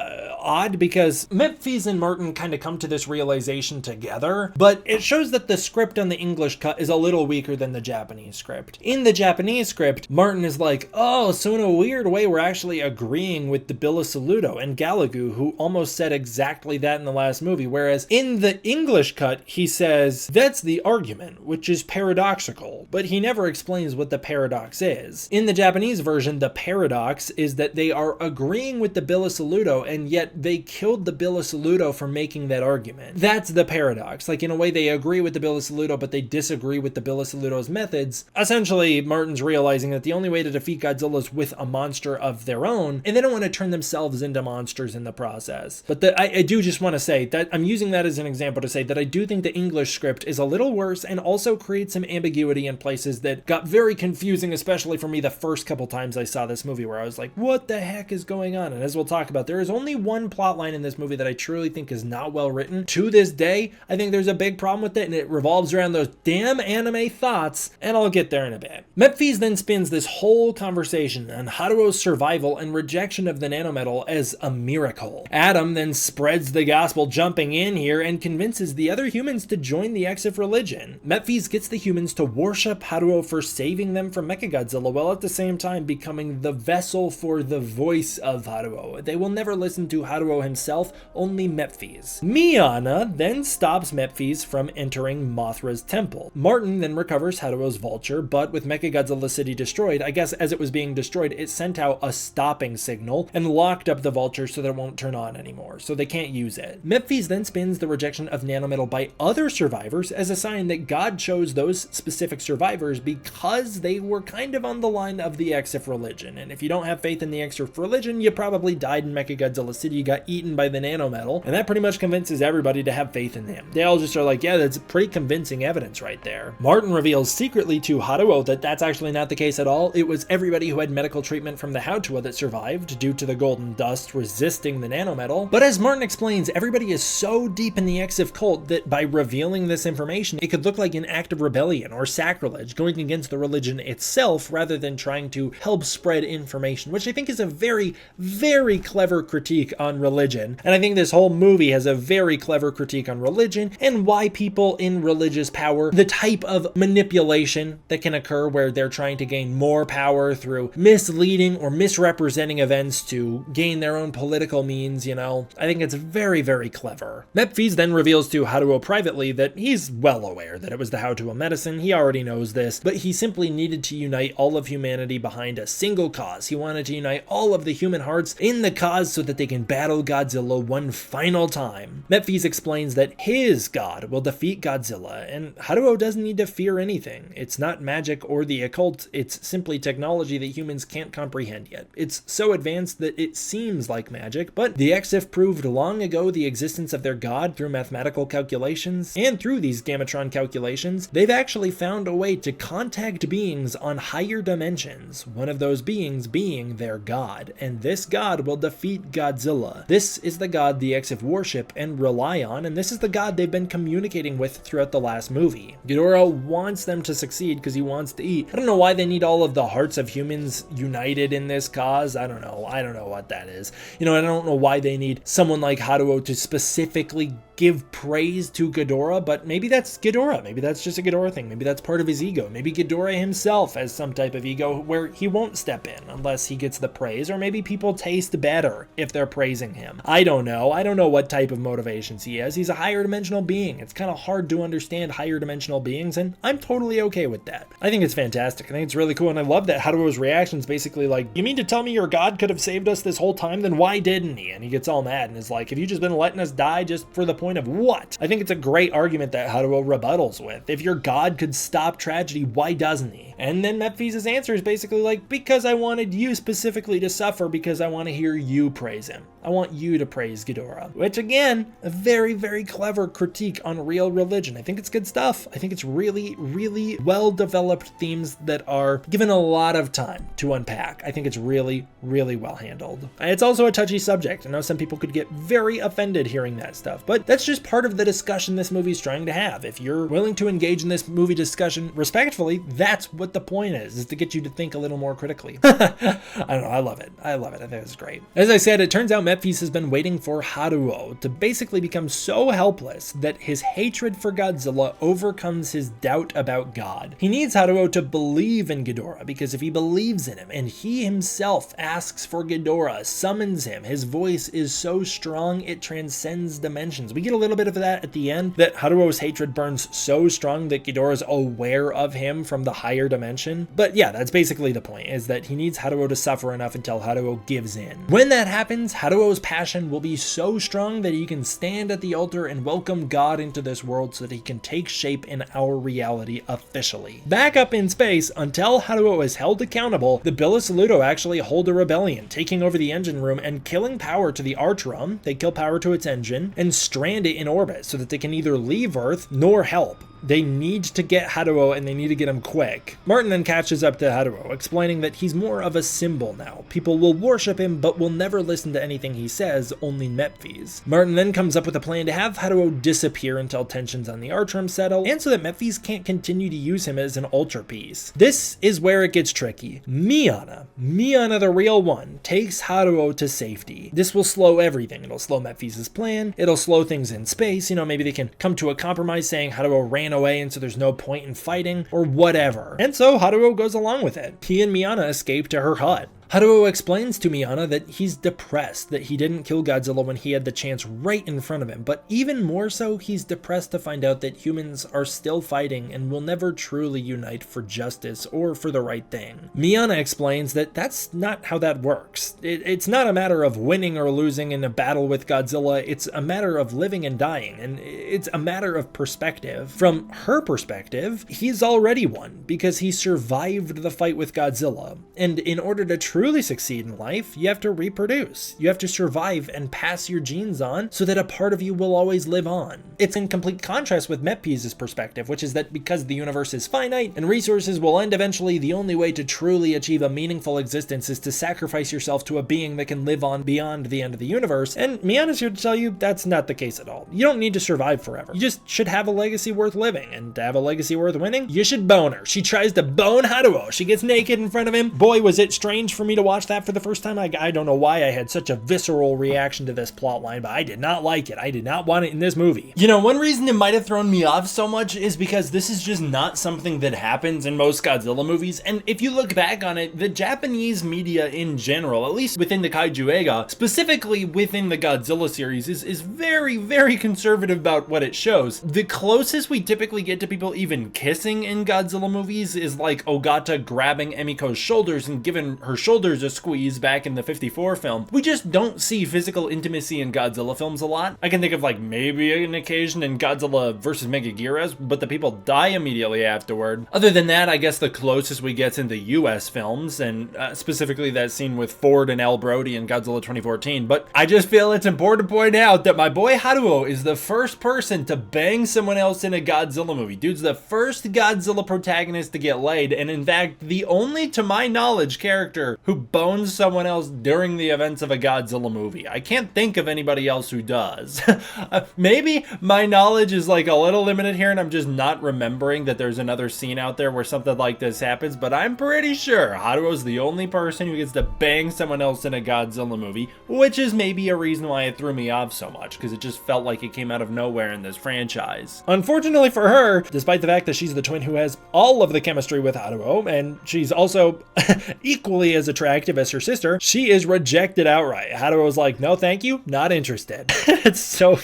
odd because Memphis and Martin kind of come to this realization together, but it shows that the script on the English cut is a little weaker than the Japanese script. In the Japanese script, Martin is like, oh, so in a weird way, we're actually agreeing with the Billy Saluto and Gallagher, who almost said exactly that in the last movie, whereas in the English cut, he says, that's the argument, which is paradoxical, but he never explains what the paradox is. In the Japanese version, the paradox is that they are agreeing with the Billy Saluto, and yet they killed the Billy Saluto for making that argument. That's the paradox. Like, in a way, they agree with the Billy Saluto, but they disagree with the Billy Saluto's methods. Essentially, Martin's realizing that the only way to defeat Godzilla is with a monster of their own, and they don't want to turn themselves into monsters in the process. But I do just want to say that I'm using that as an example to say that I do think the English script is a little worse and also creates some ambiguity in places that got very confusing, especially for me the first couple times I saw this movie, where I was like, what the heck is going on? And as we'll talk about, there is only one plot line in this movie that I truly think is not well written. To this day, I think there's a big problem with it, and it revolves around those damn anime thoughts, and I'll get there in a bit. Memphis then spins this whole conversation on Haruo's survival and rejection of the nanometal as a miracle. Adam then spreads the gospel, jumping in here and convinces the other humans to join the Exif religion. Memphis gets the humans to worship Haruo for saving them from Mechagodzilla, while at the same time becoming the vessel for the voice of Haruo. They will never listen to Haruo himself, only Memphis. Miyana then stops Memphis from entering Mothra's temple. Martin then recovers Haruo's vulture, but with Mechagodzilla City destroyed, I guess as it was being destroyed, it sent out a stopping signal and locked up the vulture so that it won't turn on anymore, so they can't use it. Memphis then spins the rejection of nanometal by other survivors as a sign that God chose those specific survivors because they were kind of on the line of the Exif religion, and if you don't have faith in the Exif religion, you probably died in Mechagodzilla City, you got eaten by the nanometal, and that pretty much convinces everybody to have faith in him. They all just are like, yeah, that's pretty convincing evidence right there. Martin reveals secretly to Haruo that that's actually not the case at all. It was everybody who had medical treatment from the Hautua that survived due to the golden dust resisting the nanometal. But as Martin explains, everybody is so deep in the Exif cult that by revealing this information, it could look like an act of rebellion or sacrilege, going against the religion itself rather than trying to help spread information, which I think is a very, very clever critique on religion. And I think this whole movie has a very clever critique on religion and why people in religious power, the type of manipulation that can occur where they're trying to gain more power through misleading or misrepresenting events to gain their own political means, you know. I think it's very, very clever. Memphis then reveals to Haruo privately that he's well aware that it was the Hautua medicine, he already knows this, but he simply needed to unite all of humanity behind a single cause. He wanted to unite all of the human hearts in the cause so that they can battle Godzilla one final time. Memphis explains that his god will defeat Godzilla, and Haruo doesn't need to fear anything. It's not magic or the occult, it's simply technology that humans can't comprehend yet. It's so advanced that it seems like magic, but the Exif proved long ago the existence of their god through mathematical calculations, and through these Gamatron calculations, they've actually found a way to contact beings on higher dimensions, one of those beings being their god, and this god will defeat Godzilla. This is the god the Exif worship and rely on, and this is the god they've been communicating with throughout the last movie. Ghidorah wants them to succeed because he wants to eat. I don't know why they need all of the hearts of humans united in this cause. I don't know what that is. You know, I don't know why they need someone like Haruo to specifically give praise to Ghidorah, but maybe that's Ghidorah. Maybe that's just a Ghidorah thing. Maybe that's part of his ego. Maybe Ghidorah himself has some type of ego where he won't step in unless he gets the praise, or maybe people taste better if they're praising him. I don't know. I don't know what type of motivations he has. He's a higher dimensional being. It's kind of hard to understand higher dimensional beings, and I'm totally okay with that. I think it's fantastic. I think it's really cool, and I love that Haruo's reaction's basically like, you mean to tell me your god could have saved us this whole time? Then why didn't he? And he gets all mad and is like, have you just been letting us die just for the point of what? I think it's a great argument that Haruo rebuttals with. If your god could stop tragedy, why doesn't he? And then Memphis' answer is basically like, because I wanted you specifically to suffer, because I want to hear you praise him. I want you to praise Ghidorah. Which again, a very, very clever critique on real religion. I think it's good stuff. I think it's really, really well-developed themes that are given a lot of time to unpack. I think it's really, really well handled. It's also a touchy subject. I know some people could get very offended hearing that stuff, but that's just part of the discussion this movie's trying to have. If you're willing to engage in this movie discussion respectfully, that's what the point is to get you to think a little more critically. I don't know. I love it. I love it. I think it's great. As I said, it turns out Mephies has been waiting for Haruo to basically become so helpless that his hatred for Godzilla overcomes his doubt about God. He needs Haruo to believe in Ghidorah, because if he believes in him and he himself asks for Ghidorah, summons him, his voice is so strong it transcends dimensions. We get a little bit of that at the end, that Haruo's hatred burns so strong that Ghidorah is aware of him from the higher dimension. But yeah, that's basically the point, is that he needs Haruo to suffer enough until Haruo gives in. When that happens, Haruo's passion will be so strong that he can stand at the altar and welcome God into this world so that he can take shape in our reality officially. Back up in space, until Haruo is held accountable, the Billis Saluto actually hold a rebellion, taking over the engine room and killing power to the Archrum. They kill power to its engine and strand it in orbit so that they can neither leave Earth nor help. They need to get Haruo, and they need to get him quick. Martin then catches up to Haruo, explaining that he's more of a symbol now. People will worship him, but will never listen to anything he says, only Mephies. Martin then comes up with a plan to have Haruo disappear until tensions on the Archrum settle, and so that Mephies can't continue to use him as an altarpiece. This is where it gets tricky. Miana the real one, takes Haruo to safety. This will slow everything. It'll slow Mephies' plan, it'll slow things in space, maybe they can come to a compromise saying Haruo ran away and so there's no point in fighting, or whatever. And so Haruo goes along with it. He and Miana escape to her hut. Haruo explains to Miana that he's depressed that he didn't kill Godzilla when he had the chance right in front of him, but even more so, he's depressed to find out that humans are still fighting and will never truly unite for justice or for the right thing. Miana explains that that's not how that works. It's not a matter of winning or losing in a battle with Godzilla, it's a matter of living and dying, and it's a matter of perspective. From her perspective, he's already won, because he survived the fight with Godzilla, and in order to truly succeed in life, you have to reproduce. You have to survive and pass your genes on so that a part of you will always live on. It's in complete contrast with Mephies' perspective, which is that because the universe is finite and resources will end eventually, the only way to truly achieve a meaningful existence is to sacrifice yourself to a being that can live on beyond the end of the universe. And Miana's here to tell you that's not the case at all. You don't need to survive forever. You just should have a legacy worth living, and to have a legacy worth winning, you should bone her. She tries to bone Haruo. She gets naked in front of him. Boy, was it strange for me to watch that for the first time. I don't know why I had such a visceral reaction to this plot line, but I did not like it. I did not want it in this movie. One reason it might have thrown me off so much is because this is just not something that happens in most Godzilla movies, and if you look back on it, the Japanese media in general, at least within the Kaiju Eiga, specifically within the Godzilla series, is very, very conservative about what it shows. The closest we typically get to people even kissing in Godzilla movies is like Ogata grabbing Emiko's shoulders and giving her shoulders a squeeze back in the 54 film. We just don't see physical intimacy in Godzilla films a lot. I can think of like maybe an occasion in Godzilla vs. Megaguirus, but the people die immediately afterward. Other than that, I guess the closest we get in the US films, and specifically that scene with Ford and Al Brody in Godzilla 2014. But I just feel it's important to point out that my boy Haruo is the first person to bang someone else in a Godzilla movie. Dude's the first Godzilla protagonist to get laid, and in fact, the only, to my knowledge, character who bones someone else during the events of a Godzilla movie. I can't think of anybody else who does. Maybe my knowledge is like a little limited here and I'm just not remembering that there's another scene out there where something like this happens, but I'm pretty sure Haruo's the only person who gets to bang someone else in a Godzilla movie, which is maybe a reason why it threw me off so much, because it just felt like it came out of nowhere in this franchise. Unfortunately for her, despite the fact that she's the twin who has all of the chemistry with Haruo, and she's also equally as attractive as her sister, she is rejected outright. Haruo's like, no thank you, not interested. It's so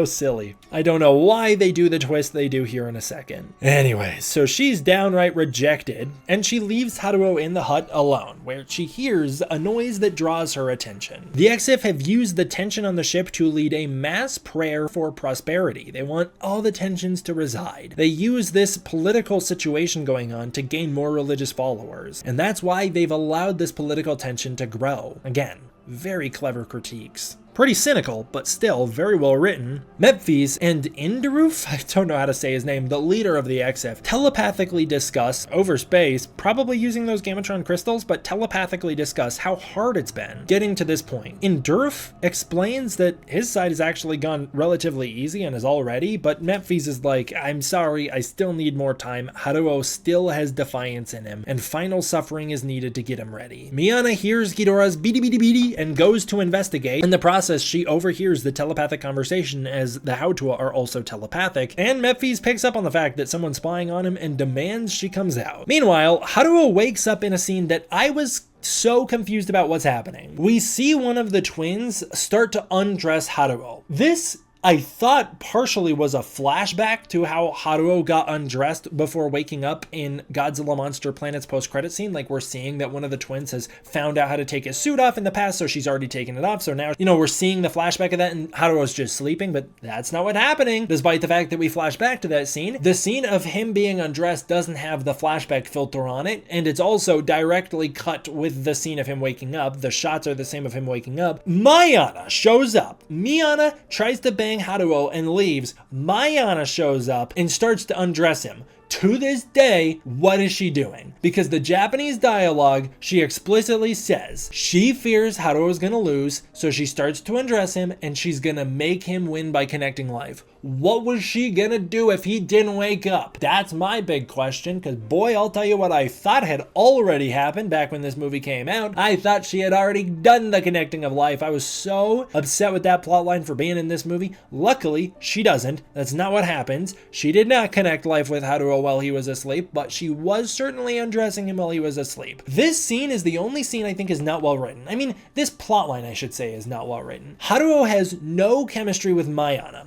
silly. I don't know why they do the twist they do here in a second. Anyway, so she's downright rejected, and she leaves Haruo in the hut alone, where she hears a noise that draws her attention. The Exif have used the tension on the ship to lead a mass prayer for prosperity. They want all the tensions to reside. They use this political situation going on to gain more religious followers, and that's why they've allowed this political tension to grow. Again, very clever critiques. Pretty cynical, but still very well written. Mephes and Indaruf, I don't know how to say his name, the leader of the XF, telepathically discuss over space, probably using those Gamatron crystals, but telepathically discuss how hard it's been getting to this point. Indaruf explains that his side has actually gone relatively easy and is all ready, but Mephes is like, I'm sorry, I still need more time. Haruo still has defiance in him, and final suffering is needed to get him ready. Miana hears Ghidorah's beady beady beady and goes to investigate. In the process, she overhears the telepathic conversation as the Hautua are also telepathic, and Mephes picks up on the fact that someone's spying on him and demands she comes out. Meanwhile, Haruo wakes up in a scene that I was so confused about what's happening. We see one of the twins start to undress Haruo. This, I thought, partially was a flashback to how Haruo got undressed before waking up in Godzilla Monster Planet's post-credit scene. Like, we're seeing that one of the twins has found out how to take his suit off in the past, so she's already taken it off. So now, we're seeing the flashback of that, and Haruo's just sleeping, but that's not what's happening. Despite the fact that we flash back to that scene, the scene of him being undressed doesn't have the flashback filter on it, and it's also directly cut with the scene of him waking up. The shots are the same of him waking up. Mayana shows up. Miana tries to bang Haruo and leaves. Mayana shows up and starts to undress him. To this day, what is she doing? Because the Japanese dialogue, she explicitly says she fears Haruo's gonna lose, so she starts to undress him and she's gonna make him win by connecting life. What was she gonna do if he didn't wake up? That's my big question, because boy, I'll tell you what I thought had already happened back when this movie came out. I thought she had already done the connecting of life. I was so upset with that plotline for being in this movie. Luckily, she doesn't. That's not what happens. She did not connect life with Haruo while he was asleep, but she was certainly undressing him while he was asleep. This scene is the only scene I think is not well written. I mean, this plotline, I should say, is not well written. Haruo has no chemistry with Mina.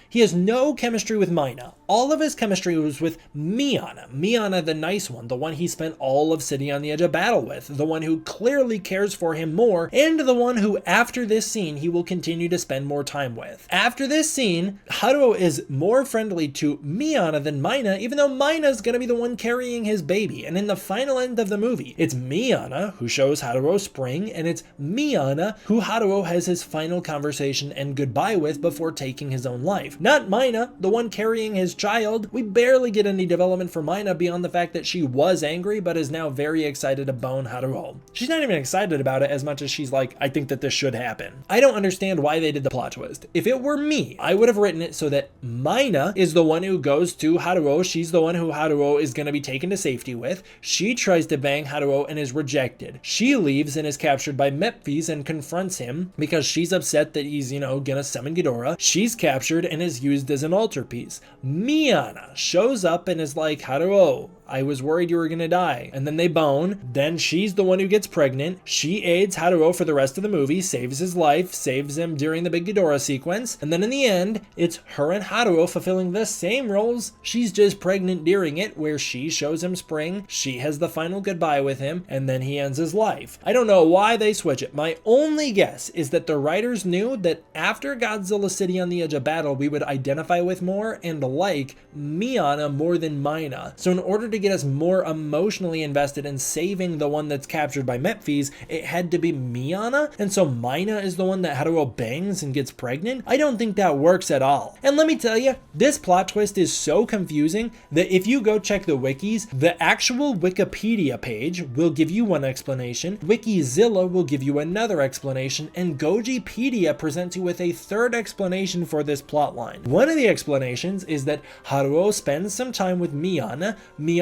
He has no chemistry with Mina. All of his chemistry was with Miana the nice one, the one he spent all of City on the Edge of Battle with, the one who clearly cares for him more, and the one who, after this scene, he will continue to spend more time with. After this scene, Haruo is more friendly to Miana than Mina, even though Mina's gonna be the one carrying his baby. And in the final end of the movie, it's Miana who shows Haruo spring, and it's Miana who Haruo has his final conversation and goodbye with before taking his own life. Not Mina, the one carrying his child. We barely get any development for Mina beyond the fact that she was angry but is now very excited to bone Haruo. She's not even excited about it as much as she's like, I think that this should happen. I don't understand why they did the plot twist. If it were me, I would have written it so that Mina is the one who goes to Haruo. She's the one who Haruo is going to be taken to safety with. She tries to bang Haruo and is rejected. She leaves and is captured by Mephes and confronts him because she's upset that he's, gonna summon Ghidorah. She's captured and is used as an altarpiece. Miana shows up and is like, Haruo, I was worried you were gonna die. And then they bone. Then she's the one who gets pregnant. She aids Haruo for the rest of the movie, saves his life, saves him during the big Ghidorah sequence. And then in the end, it's her and Haruo fulfilling the same roles. She's just pregnant during it, where she shows him spring. She has the final goodbye with him, and then he ends his life. I don't know why they switch it. My only guess is that the writers knew that after Godzilla City on the Edge of Battle, we would identify with more and like Miana more than Mina. So in order to get us more emotionally invested in saving the one that's captured by Mephes, it had to be Miana, and so Mina is the one that Haruo bangs and gets pregnant? I don't think that works at all. And let me tell you, this plot twist is so confusing that if you go check the wikis, the actual Wikipedia page will give you one explanation, Wikizilla will give you another explanation, and Gojipedia presents you with a third explanation for this plotline. One of the explanations is that Haruo spends some time with Miana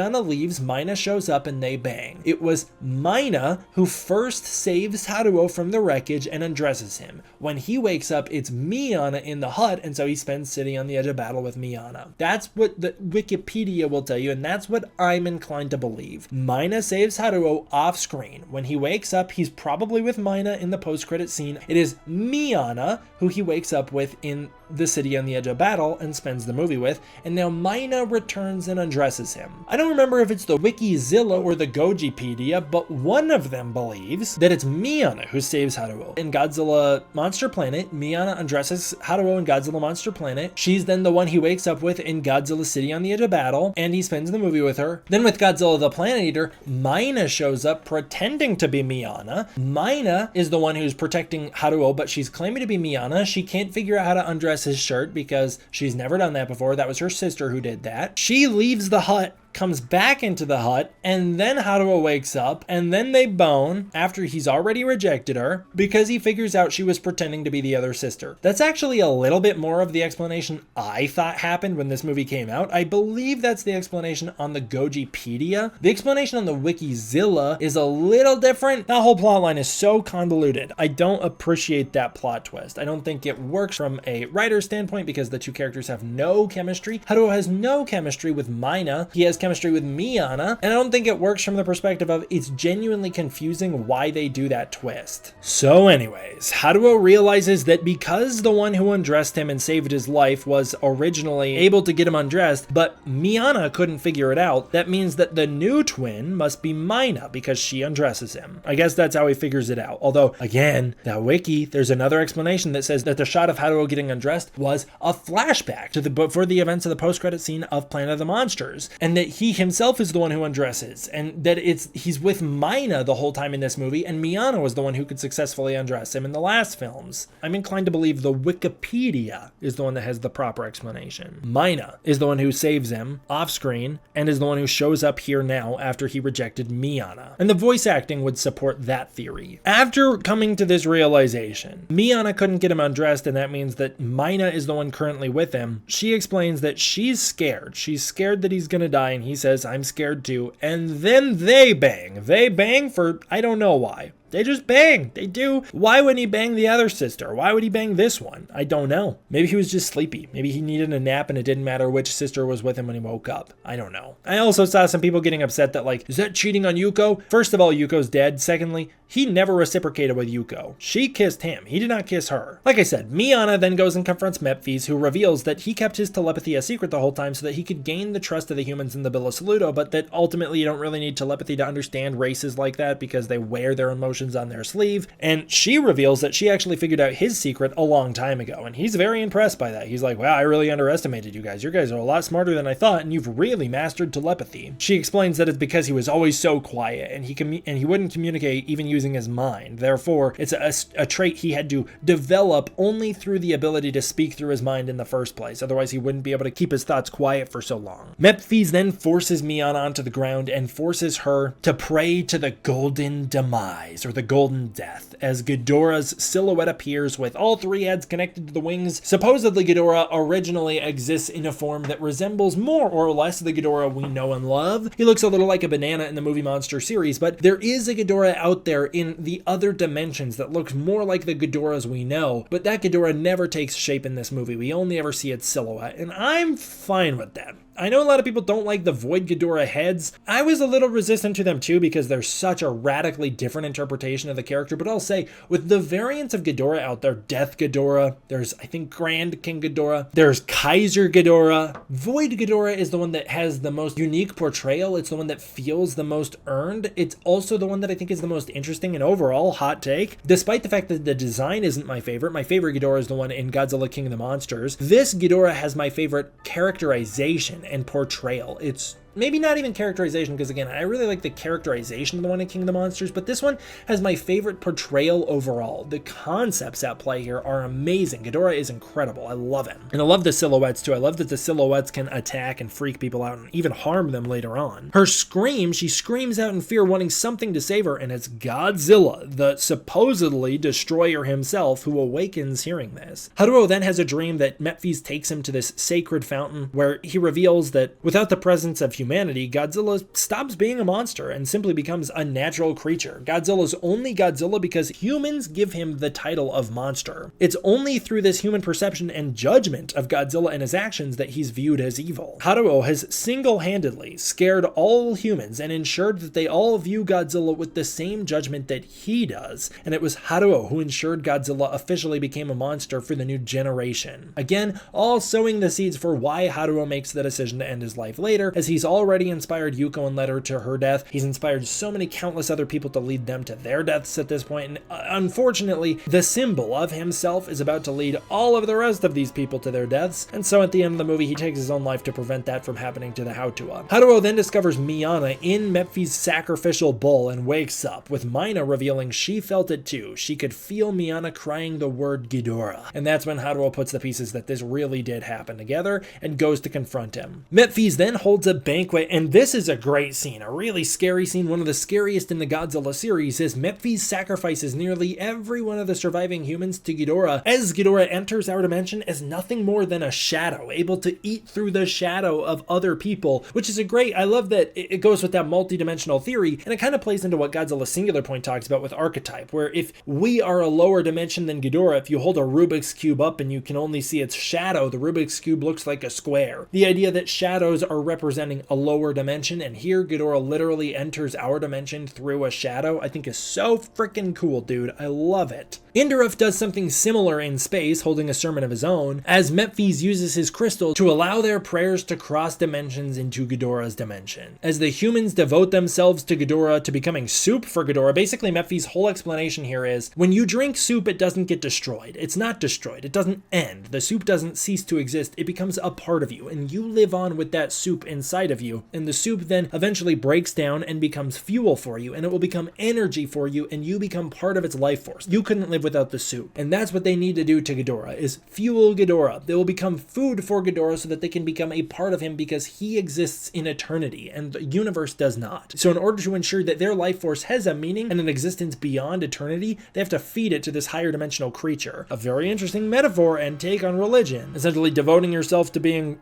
leaves, Mina shows up, and they bang. It was Mina who first saves Haruo from the wreckage and undresses him. When he wakes up, it's Miana in the hut, and so he spends City on the Edge of Battle with Miana. That's what the Wikipedia will tell you, and that's what I'm inclined to believe. Mina saves Haruo off screen. When he wakes up, he's probably with Mina in the post-credit scene. It is Miana who he wakes up with in the City on the Edge of Battle and spends the movie with, and now Mina returns and undresses him. I don't remember if it's the Wikizilla or the Gojipedia, but one of them believes that it's Miyana who saves Haruo. In Godzilla Monster Planet, Miyana undresses Haruo in Godzilla Monster Planet. She's then the one he wakes up with in Godzilla City on the Edge of Battle, and he spends the movie with her. Then with Godzilla the Planet Eater, Mina shows up pretending to be Miyana. Mina is the one who's protecting Haruo, but she's claiming to be Miyana. She can't figure out how to undress his shirt because she's never done that before. That was her sister who did that. She leaves the hut, comes back into the hut, and then Haruo wakes up, and then they bone after he's already rejected her because he figures out she was pretending to be the other sister. That's actually a little bit more of the explanation I thought happened when this movie came out. I believe that's the explanation on the Gojipedia. The explanation on the Wikizilla is a little different. That whole plotline is so convoluted. I don't appreciate that plot twist. I don't think it works from a writer's standpoint because the two characters have no chemistry. Haruo has no chemistry with Mina. He has chemistry with Miyana, and I don't think it works from the perspective of it's genuinely confusing why they do that twist. So anyways, Haruo realizes that because the one who undressed him and saved his life was originally able to get him undressed, but Miyana couldn't figure it out, that means that the new twin must be Mina because she undresses him. I guess that's how he figures it out. Although, again, that wiki, there's another explanation that says that the shot of Haruo getting undressed was a flashback to before the events of the post-credit scene of Planet of the Monsters, and that he himself is the one who undresses, and that he's with Mina the whole time in this movie, and Miyana was the one who could successfully undress him in the last films. I'm inclined to believe the Wikipedia is the one that has the proper explanation. Mina is the one who saves him off screen and is the one who shows up here now after he rejected Miyana. And the voice acting would support that theory. After coming to this realization, Miyana couldn't get him undressed, and that means that Mina is the one currently with him. She explains that she's scared. She's scared that he's gonna die, and he says, I'm scared too. And then they bang. They bang for, I don't know why. They just bang. They do. Why wouldn't he bang the other sister? Why would he bang this one? I don't know. Maybe he was just sleepy. Maybe he needed a nap and it didn't matter which sister was with him when he woke up. I don't know. I also saw some people getting upset that like, is that cheating on Yuko? First of all, Yuko's dead. Secondly, he never reciprocated with Yuko. She kissed him. He did not kiss her. Like I said, Miyana then goes and confronts Mephes, who reveals that he kept his telepathy a secret the whole time so that he could gain the trust of the humans in the Villa Saludo, but that ultimately you don't really need telepathy to understand races like that because they wear their emotions on their sleeve. And she reveals that she actually figured out his secret a long time ago, and he's very impressed by that. He's like, wow, I really underestimated you guys. You guys are a lot smarter than I thought, and you've really mastered telepathy. She explains that it's because he was always so quiet, and he wouldn't communicate even using his mind. Therefore, it's a trait he had to develop only through the ability to speak through his mind in the first place. Otherwise, he wouldn't be able to keep his thoughts quiet for so long. Mephes then forces Miyana onto the ground and forces her to pray to the golden demise, or the golden death, as Ghidorah's silhouette appears with all three heads connected to the wings. Supposedly, Ghidorah originally exists in a form that resembles more or less the Ghidorah we know and love. He looks a little like a banana in the movie Monster series, but there is a Ghidorah out there in the other dimensions that looks more like the Ghidorahs we know, but that Ghidorah never takes shape in this movie. We only ever see its silhouette, and I'm fine with that. I know a lot of people don't like the Void Ghidorah heads. I was a little resistant to them too because they're such a radically different interpretation of the character, but I'll say, with the variants of Ghidorah out there, Death Ghidorah, there's, I think, Grand King Ghidorah, there's Kaiser Ghidorah. Void Ghidorah is the one that has the most unique portrayal. It's the one that feels the most earned. It's also the one that I think is the most interesting and overall hot take. Despite the fact that the design isn't my favorite Ghidorah is the one in Godzilla King of the Monsters. This Ghidorah has my favorite characterization and portrayal. It's maybe not even characterization, because again, I really like the characterization of the one in King of the Monsters, but this one has my favorite portrayal overall. The concepts at play here are amazing. Ghidorah is incredible. I love him. And I love the silhouettes too. I love that the silhouettes can attack and freak people out and even harm them later on. Her scream, she screams out in fear, wanting something to save her, and it's Godzilla, the supposedly destroyer himself, who awakens hearing this. Haruo then has a dream that Mephes takes him to this sacred fountain where he reveals that without the presence of humanity, Godzilla stops being a monster and simply becomes a natural creature. Godzilla's only Godzilla because humans give him the title of monster. It's only through this human perception and judgment of Godzilla and his actions that he's viewed as evil. Haruo has single-handedly scared all humans and ensured that they all view Godzilla with the same judgment that he does, and it was Haruo who ensured Godzilla officially became a monster for the new generation. Again, all sowing the seeds for why Haruo makes the decision to end his life later, as he's already inspired Yuko and led her to her death. He's inspired so many countless other people to lead them to their deaths at this point, and unfortunately, the symbol of himself is about to lead all of the rest of these people to their deaths, and so at the end of the movie, he takes his own life to prevent that from happening to the Hatua. Haruo then discovers Miyana in Mephi's sacrificial bowl and wakes up, with Mina revealing she felt it too. She could feel Miyana crying the word Ghidorah, and that's when Haruo puts the pieces that this really did happen together and goes to confront him. Mephi's then holds a banquet, and this is a great scene, a really scary scene, one of the scariest in the Godzilla series, as Mephi's sacrifices nearly every one of the surviving humans to Ghidorah, as Ghidorah enters our dimension as nothing more than a shadow, able to eat through the shadow of other people, which is I love that it goes with that multi-dimensional theory, and it kind of plays into what Godzilla Singular Point talks about with archetype, where if we are a lower dimension than Ghidorah, if you hold a Rubik's Cube up and you can only see its shadow, the Rubik's Cube looks like a square. The idea that shadows are representing a lower dimension, and here Ghidorah literally enters our dimension through a shadow, I think is so freaking cool, dude. I love it. Indoraph does something similar in space, holding a sermon of his own, as Mephi's uses his crystal to allow their prayers to cross dimensions into Ghidorah's dimension. As the humans devote themselves to Ghidorah, to becoming soup for Ghidorah, basically Mephi's whole explanation here is, when you drink soup, it doesn't get destroyed. It's not destroyed. It doesn't end. The soup doesn't cease to exist. It becomes a part of you, and you live on with that soup inside of you, and the soup then eventually breaks down and becomes fuel for you, and it will become energy for you, and you become part of its life force. You couldn't live without the soup, and that's what they need to do to Ghidorah, is fuel Ghidorah. They will become food for Ghidorah so that they can become a part of him, because he exists in eternity, and the universe does not. So in order to ensure that their life force has a meaning and an existence beyond eternity, they have to feed it to this higher dimensional creature. A very interesting metaphor and take on religion, essentially devoting yourself to being,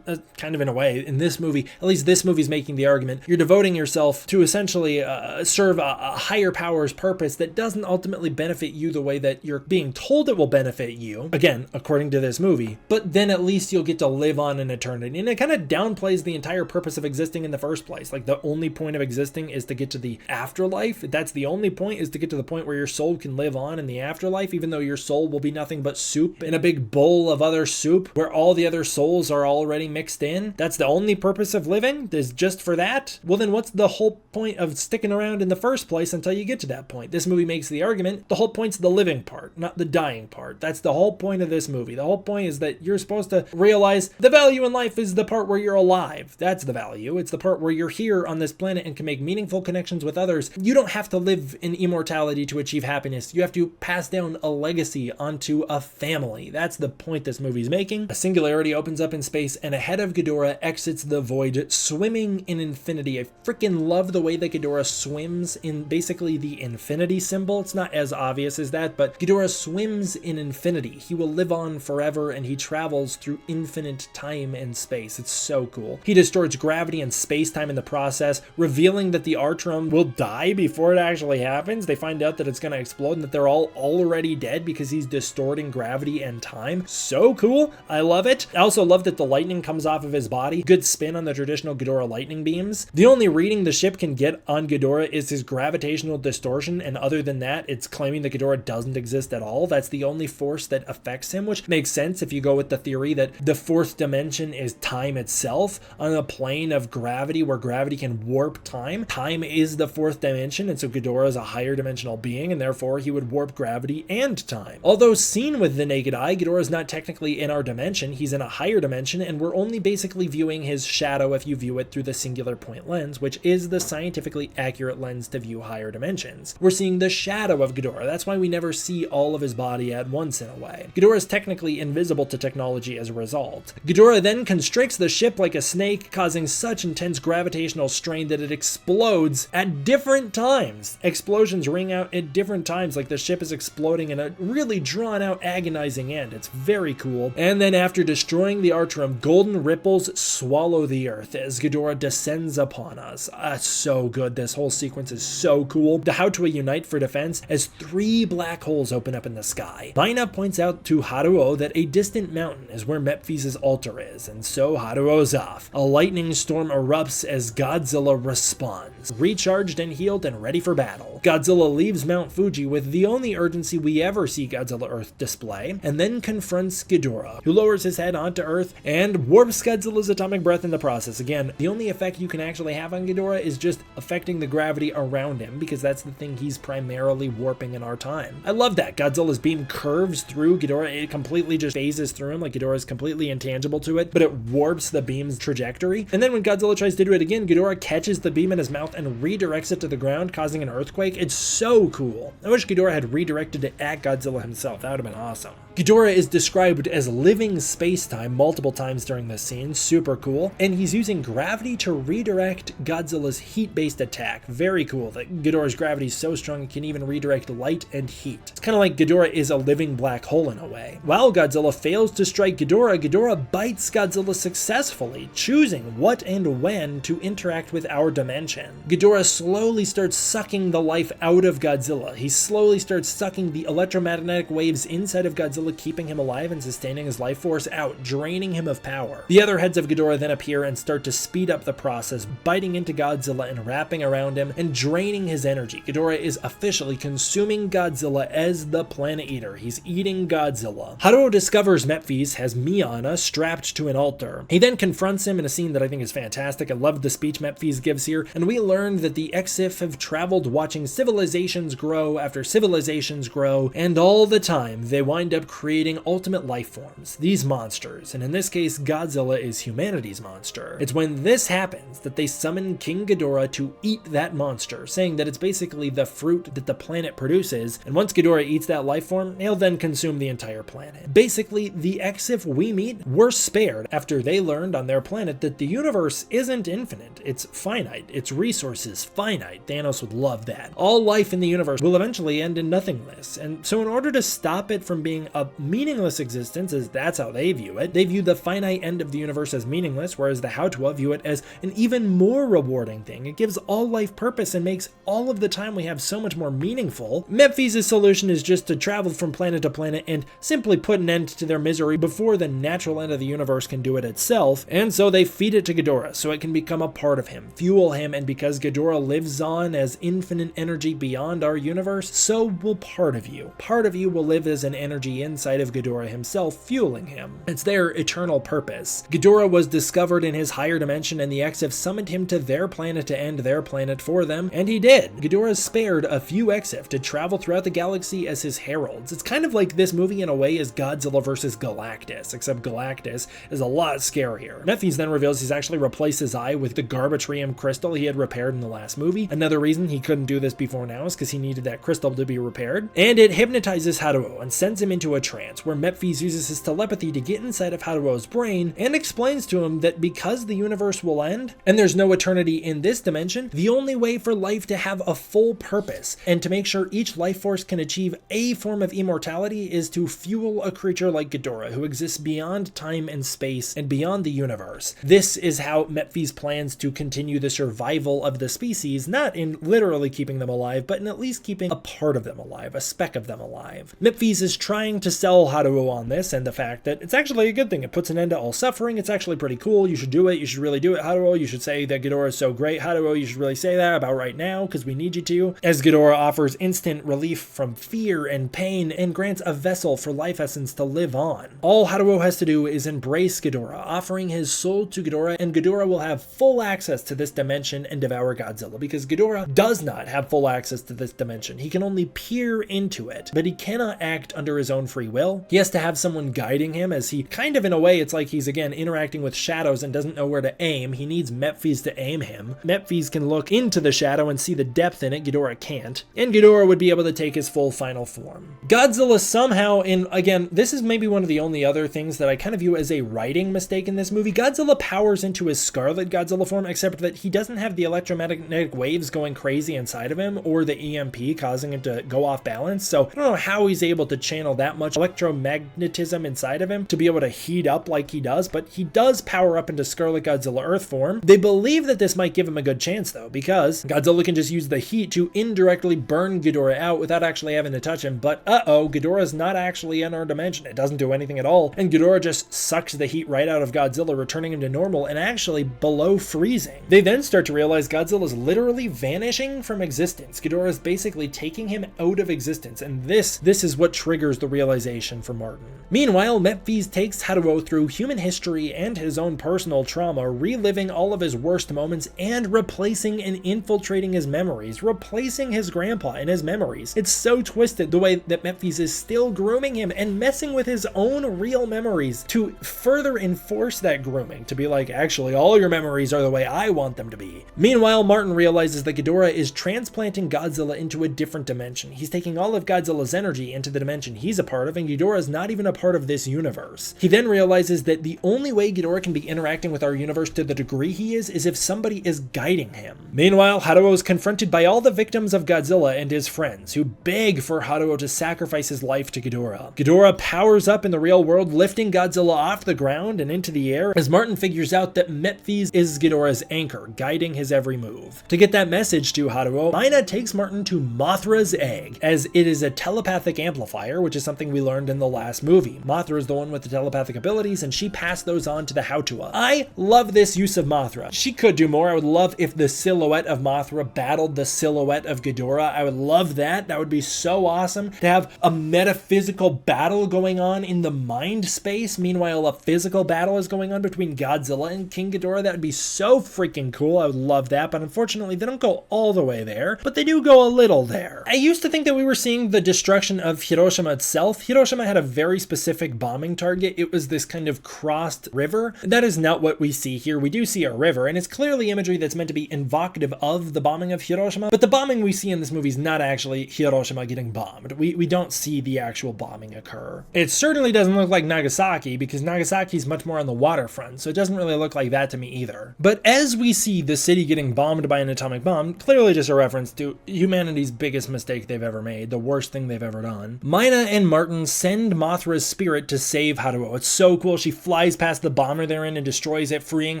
kind of in a way, in this movie, at least this movie's making the argument, you're devoting yourself to essentially serve a higher power's purpose that doesn't ultimately benefit you the way that you're being told it will benefit you, again, according to this movie, but then at least you'll get to live on in eternity. And it kind of downplays the entire purpose of existing in the first place. Like, the only point of existing is to get to the afterlife. That's the only point, is to get to the point where your soul can live on in the afterlife, even though your soul will be nothing but soup in a big bowl of other soup where all the other souls are already mixed in. That's the only purpose of living, is just for that? Well, then what's the whole point of sticking around in the first place until you get to that point? This movie makes the argument the whole point's the living part, not the dying part. That's the whole point of this movie. The whole point is that you're supposed to realize the value in life is the part where you're alive. That's the value. It's the part where you're here on this planet and can make meaningful connections with others. You don't have to live in immortality to achieve happiness. You have to pass down a legacy onto a family. That's the point this movie's making. A singularity opens up in space, and a head of Ghidorah exits the void, swimming in infinity. I freaking love the way that Ghidorah swims in basically the infinity symbol. It's not as obvious as that, but Ghidorah swims in infinity. He will live on forever, and he travels through infinite time and space. It's so cool. He distorts gravity and space-time in the process, revealing that the Artrum will die before it actually happens. They find out that it's going to explode and that they're all already dead because he's distorting gravity and time. So cool. I love it. I also love that the lightning comes off of his body. Good spin on the traditional Ghidorah lightning beams. The only reading the ship can get on Ghidorah is his gravitational distortion, and other than that, it's claiming that Ghidorah doesn't exist at all. That's the only force that affects him, which makes sense if you go with the theory that the fourth dimension is time itself on a plane of gravity where gravity can warp time. Time is the fourth dimension, and so Ghidorah is a higher dimensional being, and therefore he would warp gravity and time. Although seen with the naked eye, Ghidorah is not technically in our dimension. He's in a higher dimension, and we're only basically viewing his shadow if you view it through the singular point lens, which is the scientifically accurate lens to view higher dimensions. We're seeing the shadow of Ghidorah. That's why we never see all of his body at once in a way. Ghidorah is technically invisible to technology as a result. Ghidorah then constricts the ship like a snake, causing such intense gravitational strain that it explodes at different times. Explosions ring out at different times, like the ship is exploding in a really drawn out, agonizing end. It's very cool. And then after destroying the Artrum, golden ripples swallow the earth as Ghidorah descends upon us. So good. This whole sequence is so cool. The Hatua unite for defense as 3 black holes open up in the sky. Mina points out to Haruo that a distant mountain is where Mephi's altar is, and so Haruo's off. A lightning storm erupts as Godzilla responds, recharged and healed and ready for battle. Godzilla leaves Mount Fuji with the only urgency we ever see Godzilla Earth display, and then confronts Ghidorah, who lowers his head onto Earth and warps Godzilla's atomic breath in the process. Again, the only effect you can actually have on Ghidorah is just affecting the gravity around him, because that's the thing he's primarily warping in our time. I love that. Godzilla's beam curves through Ghidorah. It completely just phases through him, like Ghidorah is completely intangible to it, but it warps the beam's trajectory. And then when Godzilla tries to do it again, Ghidorah catches the beam in his mouth and redirects it to the ground, causing an earthquake. It's so cool. I wish Ghidorah had redirected it at Godzilla himself. That would have been awesome. Ghidorah is described as living space-time multiple times during this scene, super cool, and he's using gravity to redirect Godzilla's heat-based attack. Very cool that Ghidorah's gravity is so strong it can even redirect light and heat. It's kind of like Ghidorah is a living black hole in a way. While Godzilla fails to strike Ghidorah, Ghidorah bites Godzilla successfully, choosing what and when to interact with our dimension. Ghidorah slowly starts sucking the life out of Godzilla. He slowly starts sucking the electromagnetic waves inside of Godzilla, keeping him alive and sustaining his life force out, draining him of power. The other heads of Ghidorah then appear and start to speed up the process, biting into Godzilla and wrapping around him and draining his energy. Ghidorah is officially consuming Godzilla as the Planet Eater. He's eating Godzilla. Haruo discovers Mephies has Miana strapped to an altar. He then confronts him in a scene that I think is fantastic. I love the speech Mephies gives here, and we learn that the Exif have traveled watching civilizations grow after civilizations grow, and all the time they wind up creating ultimate life forms, these monsters, and in this case Godzilla is humanity's monster. It's when this happens that they summon King Ghidorah to eat that monster, saying that it's basically the fruit that the planet produces, and once Ghidorah eats that life form, he'll then consume the entire planet. Basically, the Exif we meet were spared after they learned on their planet that the universe isn't infinite, it's finite, its resources finite. Thanos would love that. All life in the universe will eventually end in nothingness, and so in order to stop it from being a meaningless existence, as that's how they view it, they view the finite end of the universe as meaningless, whereas the Hautua view it as an even more rewarding thing. It gives all life purpose and makes all of the time we have so much more meaningful. Mephies' solution is just to travel from planet to planet and simply put an end to their misery before the natural end of the universe can do it itself, and so they feed it to Ghidorah so it can become a part of him, fuel him, and because Ghidorah lives on as infinite energy beyond our universe, so will part of you. Part of you will live as an energy inside of Ghidorah himself, fueling him. It's their eternal purpose. Ghidorah was discovered in his higher dimension, and the Exif summoned him to their planet to end their planet for them, and he did. Ghidorah spared a few Exif to travel throughout the galaxy as his heralds. It's kind of like this movie in a way is Godzilla vs. Galactus, except Galactus is a lot scarier. Mephies then reveals he's actually replaced his eye with the Garbatrium crystal he had repaired in the last movie. Another reason he couldn't do this before now is because he needed that crystal to be repaired. And it hypnotizes Haruo and sends him into a trance where Mephies uses his telepathy to get inside of Haruo's brain and explains to him that because the universe will end and there's no eternity in this dimension, the only way for life to have a full purpose and to make sure each life force can achieve a form of immortality is to fuel a creature like Ghidorah who exists beyond time and space and beyond the universe. This is how Mephies plans to continue the survival of the species, not in literally keeping them alive, but in at least keeping a part of them alive, a speck of them alive. Mephies is trying to sell Haruo on this and the fact that it's actually a good thing. It puts an end to all suffering. It's actually pretty cool. You should do it. You should really do it, Haruo. You should say that Ghidorah is so great. Haruo, you should really say that about right now because we need you to. As Ghidorah offers instant relief from fear and pain and grants a vessel for life essence to live on. All Haruo has to do is embrace Ghidorah, offering his soul to Ghidorah, and Ghidorah will have full access to this dimension and devour Godzilla because Ghidorah does not have full access to this dimension. He can only peer into it, but he cannot act under his own free will. He has to have someone guiding him as he kind of in a way it's like he's again interacting with shadows and doesn't know where to aim. He needs Mephies to aim him. Mephies can look into the shadow and see the depth in it. Ghidorah can't. And Ghidorah would be able to take his full final form. Godzilla somehow, and again, this is maybe one of the only other things that I kind of view as a writing mistake in this movie. Godzilla powers into his Scarlet Godzilla form, except that he doesn't have the electromagnetic waves going crazy inside of him or the EMP causing him to go off balance. So I don't know how he's able to channel that much electromagnetism inside of him to be able to heat up like he does, but he does power up into Scarlet Godzilla Earth form. They believe that this might give him a good chance though, because Godzilla can just use the heat to indirectly burn Ghidorah out without actually having to touch him, but Ghidorah's not actually in our dimension. It doesn't do anything at all, and Ghidorah just sucks the heat right out of Godzilla, returning him to normal and actually below freezing. They then start to realize Godzilla's literally vanishing from existence. Ghidorah is basically taking him out of existence, and this is what triggers the realization for Martin. Meanwhile, Mephies takes Haruo through human history and his own personal trauma, reliving all of his worst moments and replacing and infiltrating his memories, replacing his grandpa in his memories. It's so twisted the way that Mephies is still grooming him and messing with his own real memories to further enforce that grooming, to be like, actually, all your memories are the way I want them to be. Meanwhile, Martin realizes that Ghidorah is transplanting Godzilla into a different dimension. He's taking all of Godzilla's energy into the dimension he's a part of, and Ghidorah is not even a part of this universe. He then realizes that the only way Ghidorah can be interacting with our universe to the degree he is if somebody is guiding him. Meanwhile, Haruo is confronted by all the victims of Godzilla and his friends, who beg for Haruo to sacrifice his life to Ghidorah. Ghidorah powers up in the real world, lifting Godzilla off the ground and into the air, as Martin figures out that Mephies is Ghidorah's anchor, guiding his every move. To get that message to Haruo, Mina takes Martin to Mothra's egg, as it is a telepathic amplifier, which is something we learned in the last movie. Mothra is the one with the telepathic abilities, and she passed those on to the Hautua. I love this use of Mothra. She could do more. I would love if the silhouette of Mothra battled the silhouette of Ghidorah. I would love that. That would be so awesome to have a metaphysical battle going on in the mind space. Meanwhile, a physical battle is going on between Godzilla and King Ghidorah. That would be so freaking cool. I would love that, but unfortunately, they don't go all the way there, but they do go a little there. I used to think that we were seeing the destruction of Hiroshima itself. Hiroshima had a very specific bombing target. It was this kind of crossed river. That is not what we see here. We do see a river, and it's clearly imagery that's meant to be evocative of the bombing of Hiroshima, but the bombing we see in this movie is not actually Hiroshima getting bombed. We don't see the actual bombing occur. It certainly doesn't look like Nagasaki, because Nagasaki is much more on the waterfront, so it doesn't really look like that to me either. But as we see the city getting bombed by an atomic bomb, clearly just a reference to humanity's biggest mistake they've ever made, the worst thing they've ever done. Mina and Martin send Mothra's spirit to save Haruo. It's so cool. She flies past the bomber they're in and destroys it, freeing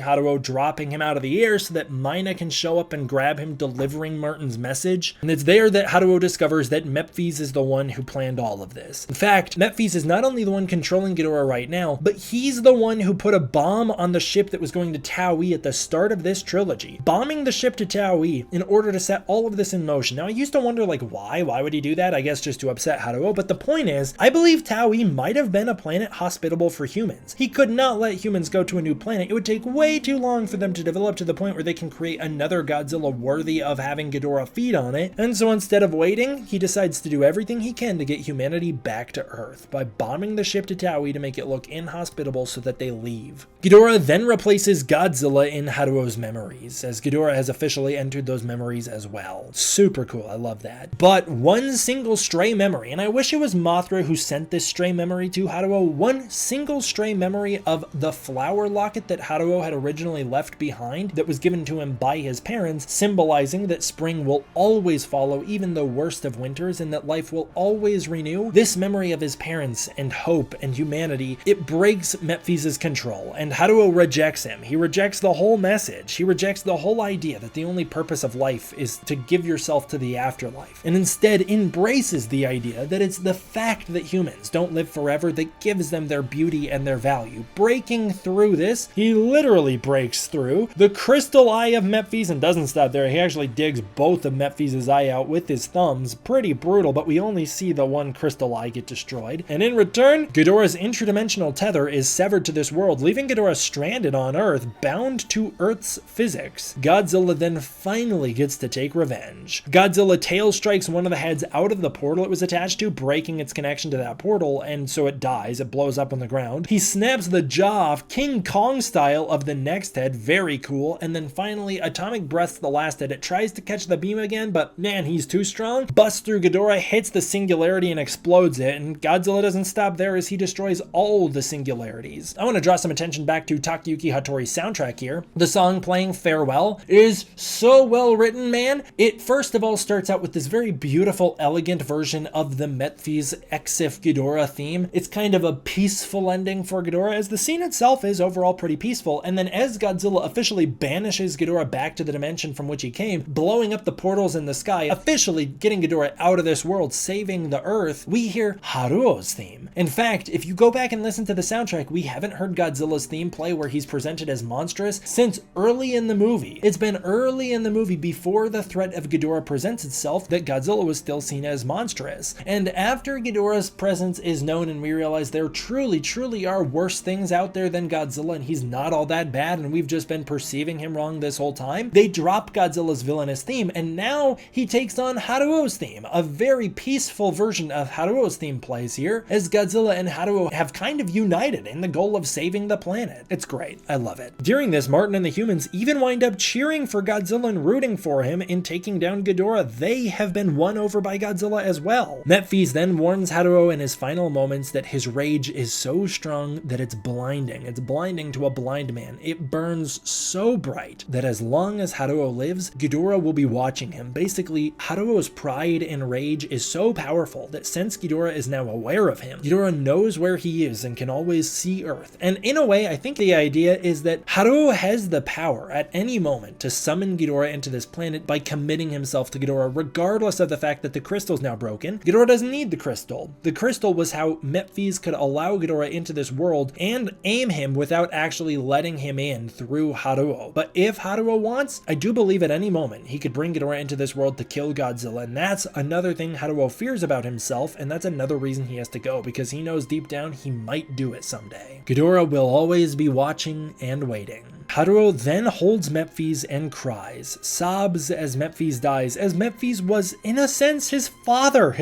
Haruo, dropping him out of the air so that Mina can show up and grab him, delivering Martin's message. And it's there that Haruo discovers that Mephies is the one who planned all of this. In fact, Mephies is not only the one controlling Ghidorah right now, but he's the one who put a bomb on the ship that was going to Taui at the start of this trilogy, bombing the ship to Taui in order to set all of this in motion. Now, I used to wonder, like, why would he do that? I guess just to upset Haruo, but the point is, I believe Taui might have been a planet hospitable for humans. He could not let humans go to a new planet. It would take way too long for them to develop to the point where they can create another Godzilla worthy of having Ghidorah feed on it, and so instead of waiting, he decides to do everything he can to get humanity back to Earth by bombing the ship to Taui to make it look inhospitable so that they leave. Ghidorah then replaces Godzilla in Haruo's memories, as Ghidorah has officially entered those memories as well. Super cool, I love that. But one single stray memory, and I wish it was Mothra who sent this stray memory to Haruo, one single stray memory of the flower locket that Haruo had originally left behind that was given to him by his parents, symbolizing that spring will always follow even the worst of winters and that life will always renew. This memory of his parents and hope and humanity, it breaks Mephies' control, and Haruo rejects him. He rejects the whole message. He rejects the whole idea that the only purpose of life is to give yourself to the afterlife, and instead embraces the idea that it's the fact that humans don't live forever that gives them their beauty and their value. Breaking through this, he literally breaks through the crystal eye of Mephies and doesn't stop there. He actually digs both of Mephies' eye out with his thumbs. Pretty brutal, but we only see the one crystal eye get destroyed. And in return, Ghidorah's interdimensional tether is severed to this world, leaving Ghidorah stranded on Earth, bound to Earth's physics. Godzilla then finally gets to take revenge. Godzilla tail strikes one of the heads out of the portal it was attached to, breaking its connection to that portal, and so it dies. It blows up on the ground. He snaps the jaw off King Kong style of the next head, very cool, and then finally atomic breaths the last head. It tries to catch the beam again, but man, he's too strong. Busts through Ghidorah, hits the singularity and explodes it, and Godzilla doesn't stop there as he destroys all the singularities. I want to draw some attention back to Takayuki Hattori's soundtrack here. The song playing Farewell is so well written, man. It first of all starts out with this very beautiful, elegant version of the Mephies X Exif Ghidorah theme. It's kind of a peaceful ending for Ghidorah, as the scene itself is overall pretty peaceful, and then as Godzilla officially banishes Ghidorah back to the dimension from which he came, blowing up the portals in the sky, officially getting Ghidorah out of this world, saving the Earth, we hear Haruo's theme. In fact, if you go back and listen to the soundtrack, we haven't heard Godzilla's theme play where he's presented as monstrous since early in the movie. It's been early in the movie, before the threat of Ghidorah presents itself, that Godzilla was still seen as monstrous. And after Ghidorah's presence is known and we realize there truly are worse things out there than Godzilla and he's not all that bad and we've just been perceiving him wrong this whole time, they drop Godzilla's villainous theme and now he takes on Haruo's theme. A very peaceful version of Haruo's theme plays here as Godzilla and Haruo have kind of united in the goal of saving the planet. It's great. I love it. During this, Martin and the humans even wind up cheering for Godzilla and rooting for him in taking down Ghidorah. They have been won over by Godzilla as well. Mephies then warns Haruo in his final moments that his rage is so strong that it's blinding. It's blinding to a blind man. It burns so bright that as long as Haruo lives, Ghidorah will be watching him. Basically, Haruo's pride and rage is so powerful that since Ghidorah is now aware of him, Ghidorah knows where he is and can always see Earth. And in a way, I think the idea is that Haruo has the power at any moment to summon Ghidorah into this planet by committing himself to Ghidorah, regardless of the fact that the crystal's now broken. Ghidorah doesn't need the crystal. The crystal was how Mephies could allow Ghidorah into this world and aim him without actually letting him in through Haruo. But if Haruo wants, I do believe at any moment he could bring Ghidorah into this world to kill Godzilla, and that's another thing Haruo fears about himself, and that's another reason he has to go, because he knows deep down he might do it someday. Ghidorah will always be watching and waiting. Haruo then holds Mephies and cries, sobs as Mephies dies, as Mephies was, in a sense, his father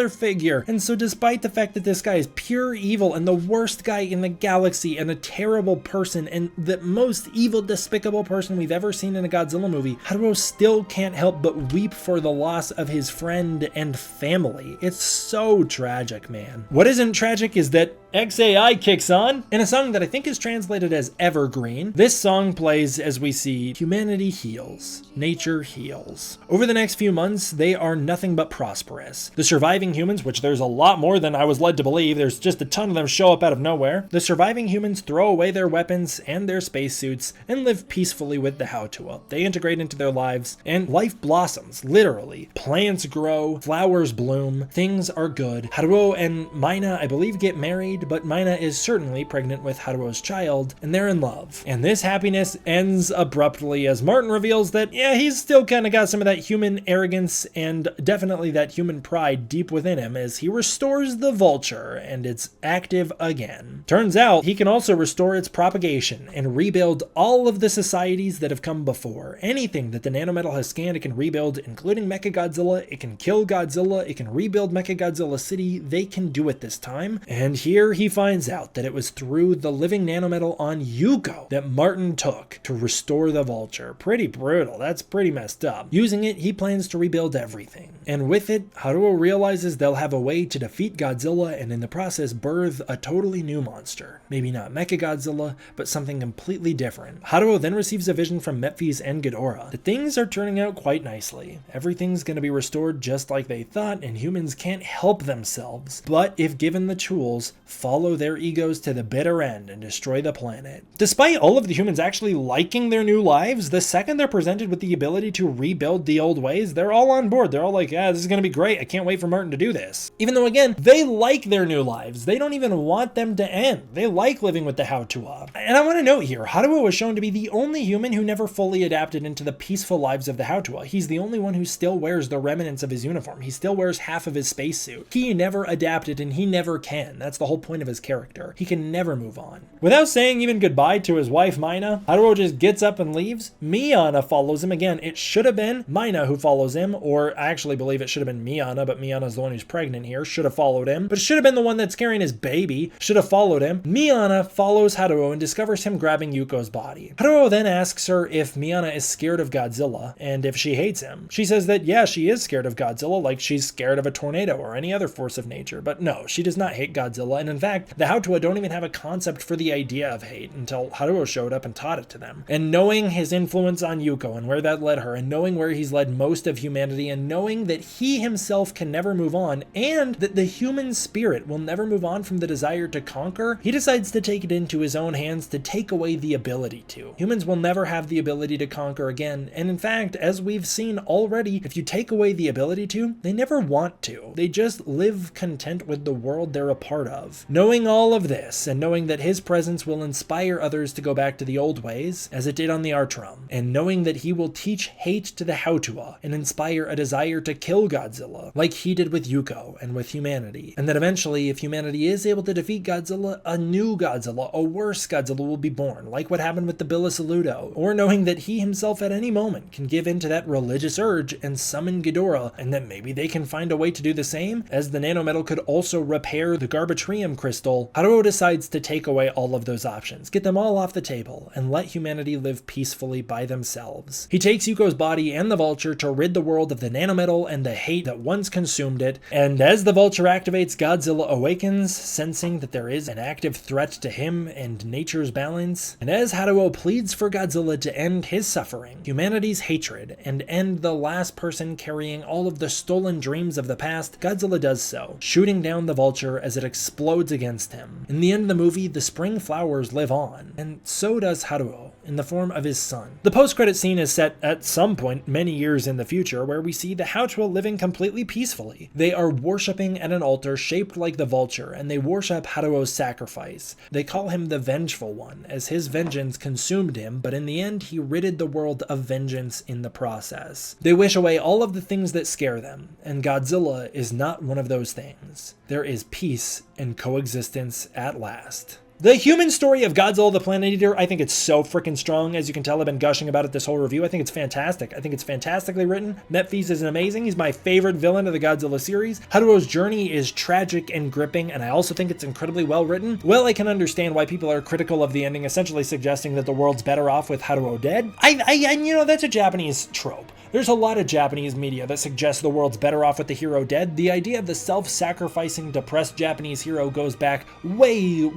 figure. And so despite the fact that this guy is pure evil and the worst guy in the galaxy and a terrible person and the most evil, despicable person we've ever seen in a Godzilla movie, Haruo still can't help but weep for the loss of his friend and family. It's so tragic, man. What isn't tragic is that XAI kicks on in a song that I think is translated as Evergreen. This song plays as we see humanity heals, nature heals. Over the next few months, they are nothing but prosperous. The surviving humans, which there's a lot more than I was led to believe, there's just a ton of them show up out of nowhere. The surviving humans throw away their weapons and their spacesuits and live peacefully with the Hautua. They integrate into their lives and life blossoms, literally. Plants grow, flowers bloom, things are good. Haruo and Mina, I believe, get married, but Mina is certainly pregnant with Haruo's child, and they're in love. And this happiness ends abruptly as Martin reveals that, yeah, he's still kind of got some of that human arrogance and definitely that human pride deep within him as he restores the vulture and it's active again. Turns out he can also restore its propagation and rebuild all of the societies that have come before. Anything that the nanometal has scanned, it can rebuild, including Mechagodzilla. It can kill Godzilla. It can rebuild Mechagodzilla City. They can do it this time. And here he finds out that it was through the living nanometal on Yuko that Martin took to restore the vulture. Pretty brutal. That's pretty messed up. Using it, he plans to rebuild everything. And with it, Haruo realizes they'll have a way to defeat Godzilla and in the process birth a totally new monster. Maybe not Mechagodzilla, but something completely different. Haruo then receives a vision from Mephies and Ghidorah that things are turning out quite nicely. Everything's going to be restored just like they thought, and humans can't help themselves, but if given the tools, follow their egos to the bitter end and destroy the planet. Despite all of the humans actually liking their new lives, the second they're presented with the ability to rebuild the old ways, they're all on board. They're all like, yeah, this is going to be great. I can't wait for Martin to do this. Even though, again, they like their new lives. They don't even want them to end. They like living with the Hautua. And I want to note here, Haruo was shown to be the only human who never fully adapted into the peaceful lives of the Hautua. He's the only one who still wears the remnants of his uniform. He still wears half of his spacesuit. He never adapted and he never can. That's the whole point of his character. He can never move on. Without saying even goodbye to his wife, Mina, Haruo just gets up and leaves. Miana follows him again. It should have been Mina who follows him, or I actually believe it should have been Miana, but Miana's the one who's pregnant here. Should have followed him, but it should have been the one that's carrying his baby. Should have followed him. Miana follows Haruo and discovers him grabbing Yuko's body. Haruo then asks her if Miana is scared of Godzilla and if she hates him. She says that yeah, she is scared of Godzilla, like she's scared of a tornado or any other force of nature, but no, she does not hate Godzilla, and in fact, the Hatua don't even have a concept for the idea of hate until Haruo showed up and taught it to them. And knowing his influence on Yuko and where that led her, and knowing where he's led most of humanity, and knowing that he himself can never move on, and that the human spirit will never move on from the desire to conquer, he decides to take it into his own hands to take away the ability to. Humans will never have the ability to conquer again, and in fact, as we've seen already, if you take away the ability to, they never want to. They just live content with the world they're a part of. Knowing all of this, and knowing that his presence will inspire others to go back to the old ways, as it did on the Artrum, and knowing that he will teach hate to the Hautua and inspire a desire to kill Godzilla, like he did with Yuko and with humanity, and that eventually, if humanity is able to defeat Godzilla, a new Godzilla, a worse Godzilla will be born, like what happened with the Bilisaludo, or knowing that he himself at any moment can give in to that religious urge and summon Ghidorah, and that maybe they can find a way to do the same, as the nanometal could also repair the Garbatrium crystal. Haruo decides to take away all of those options, get them all off the table, and let humanity live peacefully by themselves. He takes Yuko's body and the vulture to rid the world of the nanometal and the hate that once consumed it, and as the vulture activates, Godzilla awakens, sensing that there is an active threat to him and nature's balance, and as Haruo pleads for Godzilla to end his suffering, humanity's hatred, and end the last person carrying all of the stolen dreams of the past, Godzilla does so, shooting down the vulture as it explodes against him. In the end of the movie, the spring flowers live on, and so does Haruo, in the form of his son. The post-credit scene is set at some point many years in the future, where we see the Hautua living completely peacefully. They are worshipping at an altar shaped like the vulture, and they worship Haruo's sacrifice. They call him the Vengeful One, as his vengeance consumed him, but in the end he ridded the world of vengeance in the process. They wish away all of the things that scare them, and Godzilla is not one of those things. There is peace and coexistence at last. The human story of Godzilla the Planet Eater, I think it's so freaking strong. As you can tell, I've been gushing about it this whole review. I think it's fantastic. I think it's fantastically written. Mephies is amazing. He's my favorite villain of the Godzilla series. Haruo's journey is tragic and gripping, and I also think it's incredibly well written. Well, I can understand why people are critical of the ending, essentially suggesting that the world's better off with Haruo dead. You know, that's a Japanese trope. There's a lot of Japanese media that suggests the world's better off with the hero dead. The idea of the self-sacrificing, depressed Japanese hero goes back way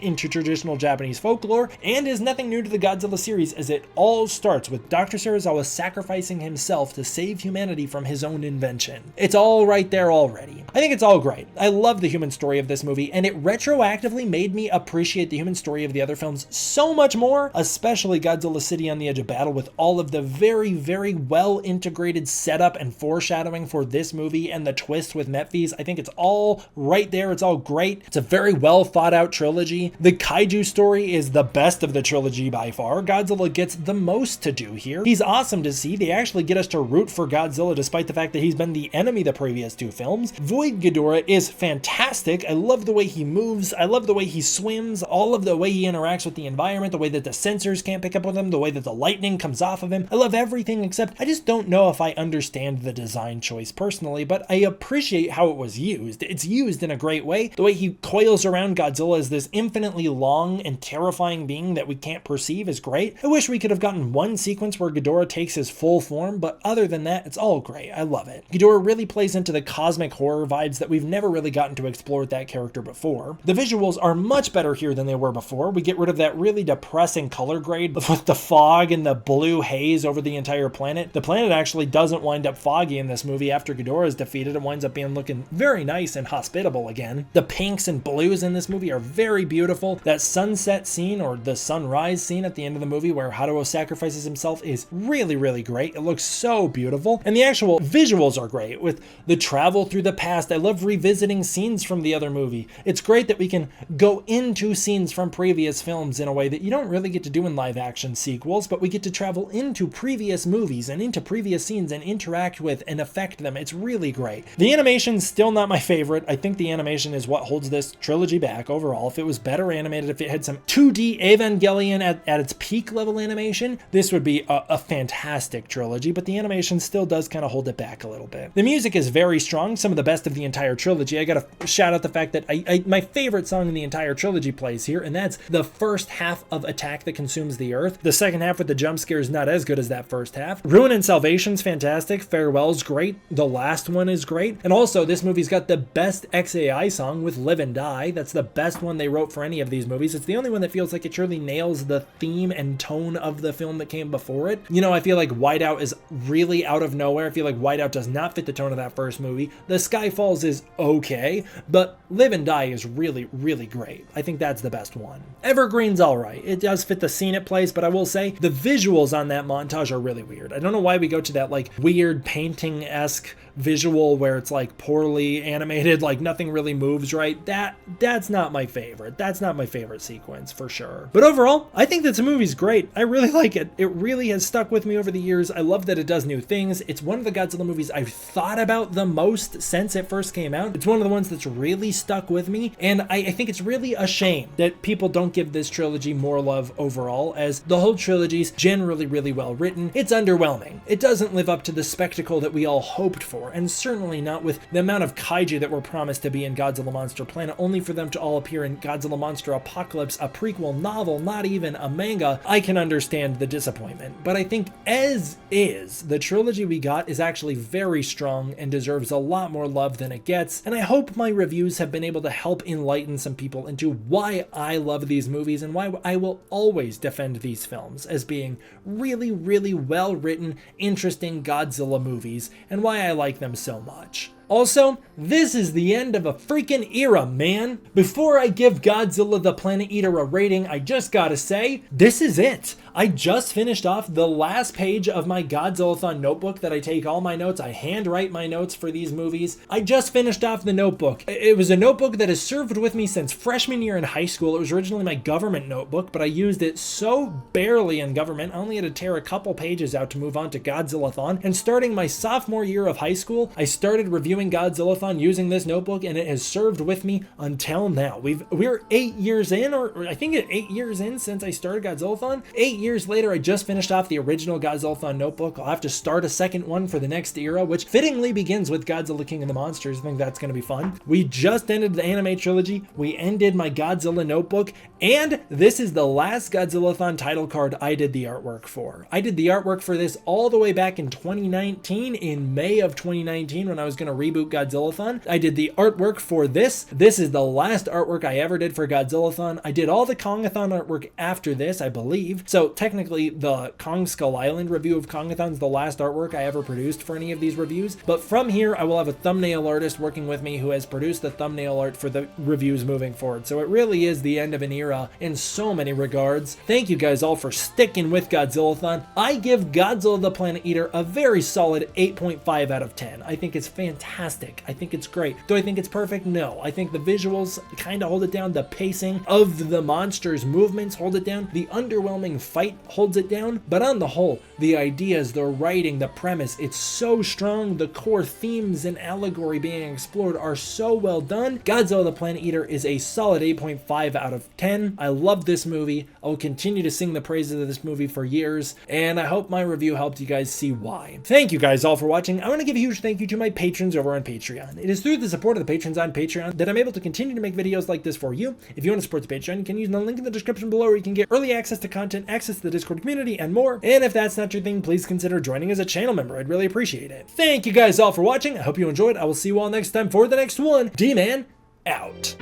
into traditional Japanese folklore, and is nothing new to the Godzilla series, as it all starts with Dr. Serizawa sacrificing himself to save humanity from his own invention. It's all right there already. I think it's all great. I love the human story of this movie, and it retroactively made me appreciate the human story of the other films so much more, especially Godzilla City on the Edge of Battle, with all of the very well integrated setup and foreshadowing for this movie and the twist with Mephies. I think it's all right there. It's all great. It's a very well thought out trilogy. The kaiju story is the best of the trilogy by far. Godzilla gets the most to do here. He's awesome to see. They actually get us to root for Godzilla despite the fact that he's been the enemy the previous two films. Void Ghidorah is fantastic. I love the way he moves. I love the way he swims. All of the way he interacts with the environment, the way that the sensors can't pick up with him, the way that the lightning comes off of him. I love everything, except I just don't know if I understand the design choice personally, but I appreciate how it was used. It's used in a great way. The way he coils around Godzilla as this infinitely long and terrifying being that we can't perceive is great. I wish we could have gotten one sequence where Ghidorah takes his full form, but other than that, it's all great. I love it. Ghidorah really plays into the cosmic horror vibes that we've never really gotten to explore with that character before. The visuals are much better here than they were before. We get rid of that really depressing color grade with the fog and the blue haze over the entire planet. The planet actually doesn't wind up foggy in this movie after Ghidorah is defeated. It winds up being looking very nice and hospitable again. The pinks and blues in this movie are very beautiful. That sunset scene, or the sunrise scene at the end of the movie where Haruo sacrifices himself, is really great. It looks so beautiful. And the actual visuals are great with the travel through the past. I love revisiting scenes from the other movie. It's great that we can go into scenes from previous films in a way that you don't really get to do in live action sequels, but we get to travel into previous movies and into previous scenes and interact with and affect them. It's really great. The animation's still not my favorite. I think the animation is what holds this trilogy back overall. If it was better, better animated, if it had some 2D Evangelion at its peak level animation, this would be a fantastic trilogy, but the animation still does kind of hold it back a little bit. The music is very strong, some of the best of the entire trilogy. I gotta shout out the fact that my favorite song in the entire trilogy plays here, and that's the first half of Attack That Consumes the Earth. The second half with the jump scare is not as good as that first half. Ruin and Salvation's fantastic. Farewell's great. The last one is great. And also, this movie's got the best XAI song with Live and Die. That's the best one they wrote for any of these movies. It's the only one that feels like it truly nails the theme and tone of the film that came before it. You know, I feel like Whiteout is really out of nowhere. I feel like Whiteout does not fit the tone of that first movie. The Sky Falls is okay, but Live and Die is really, really great. I think that's the best one. Evergreen's alright. It does fit the scene it plays, but I will say the visuals on that montage are really weird. I don't know why we go to that like weird painting-esque visual where it's like poorly animated, like nothing really moves right. That's not my favorite. That's not my favorite sequence for sure. But overall, I think that the movie's great. I really like it. It really has stuck with me over the years. I love that it does new things. It's one of the Godzilla movies I've thought about the most since it first came out. It's one of the ones that's really stuck with me, and I think it's really a shame that people don't give this trilogy more love overall, as the whole trilogy's generally really well written. It's underwhelming. It doesn't live up to the spectacle that we all hoped for, and certainly not with the amount of kaiju that were promised to be in Godzilla Monster Planet, only for them to all appear in Godzilla Monster Apocalypse, a prequel novel, not even a manga. I can understand the disappointment, but I think as is, the trilogy we got is actually very strong and deserves a lot more love than it gets, and I hope my reviews have been able to help enlighten some people into why I love these movies and why I will always defend these films as being really, really well written, interesting Godzilla movies, and why I like them so much. Also, this is the end of a freaking era, man. Before I give Godzilla the Planet Eater a rating, I just gotta say, this is it. I just finished off the last page of my Godzilla-Thon notebook that I take all my notes. I handwrite my notes for these movies. I just finished off the notebook. It was a notebook that has served with me since freshman year in high school. It was originally my government notebook, but I used it so barely in government. I only had to tear a couple pages out to move on to Godzilla-Thon. And starting my sophomore year of high school, I started reviewing Godzilla-Thon using this notebook, and it has served with me until now. We're 8 years in, or I think 8 years in since I started Godzilla-Thon. 8 years later, I just finished off the original Godzilla-Thon notebook. I'll have to start a second one for the next era, which fittingly begins with Godzilla King of the Monsters. I think that's going to be fun. We just ended the anime trilogy. We ended my Godzilla notebook, and this is the last Godzilla-Thon title card I did the artwork for. I did the artwork for this all the way back in 2019, in May of 2019, when I was going to reboot Godzilla-Thon. I did the artwork for this. This is the last artwork I ever did for Godzilla-Thon. I did all the Kong-a-thon artwork after this, I believe. So technically, the Kong Skull Island review of Kong-a-thon is the last artwork I ever produced for any of these reviews. But from here, I will have a thumbnail artist working with me who has produced the thumbnail art for the reviews moving forward. So it really is the end of an era in so many regards. Thank you guys all for sticking with Godzilla-Thon. I give Godzilla the Planet Eater a very solid 8.5 out of 10. I think it's fantastic. I think it's great. Do I think it's perfect? No. I think the visuals kind of hold it down. The pacing of the monsters' movements hold it down. The underwhelming fight holds it down. But on the whole, the ideas, the writing, the premise, it's so strong. The core themes and allegory being explored are so well done. Godzilla the Planet Eater is a solid 8.5 out of 10. I love this movie. I will continue to sing the praises of this movie for years, and I hope my review helped you guys see why. Thank you guys all for watching. I want to give a huge thank you to my patrons over on Patreon. It is through the support of the patrons on Patreon that I'm able to continue to make videos like this for you. If you want to support the Patreon, you can use the link in the description below, where you can get early access to content, access to the Discord community, and more. And if that's not your thing, please consider joining as a channel member. I'd really appreciate it. Thank you guys all for watching. I hope you enjoyed. I will see you all next time for the next one. D-Man out.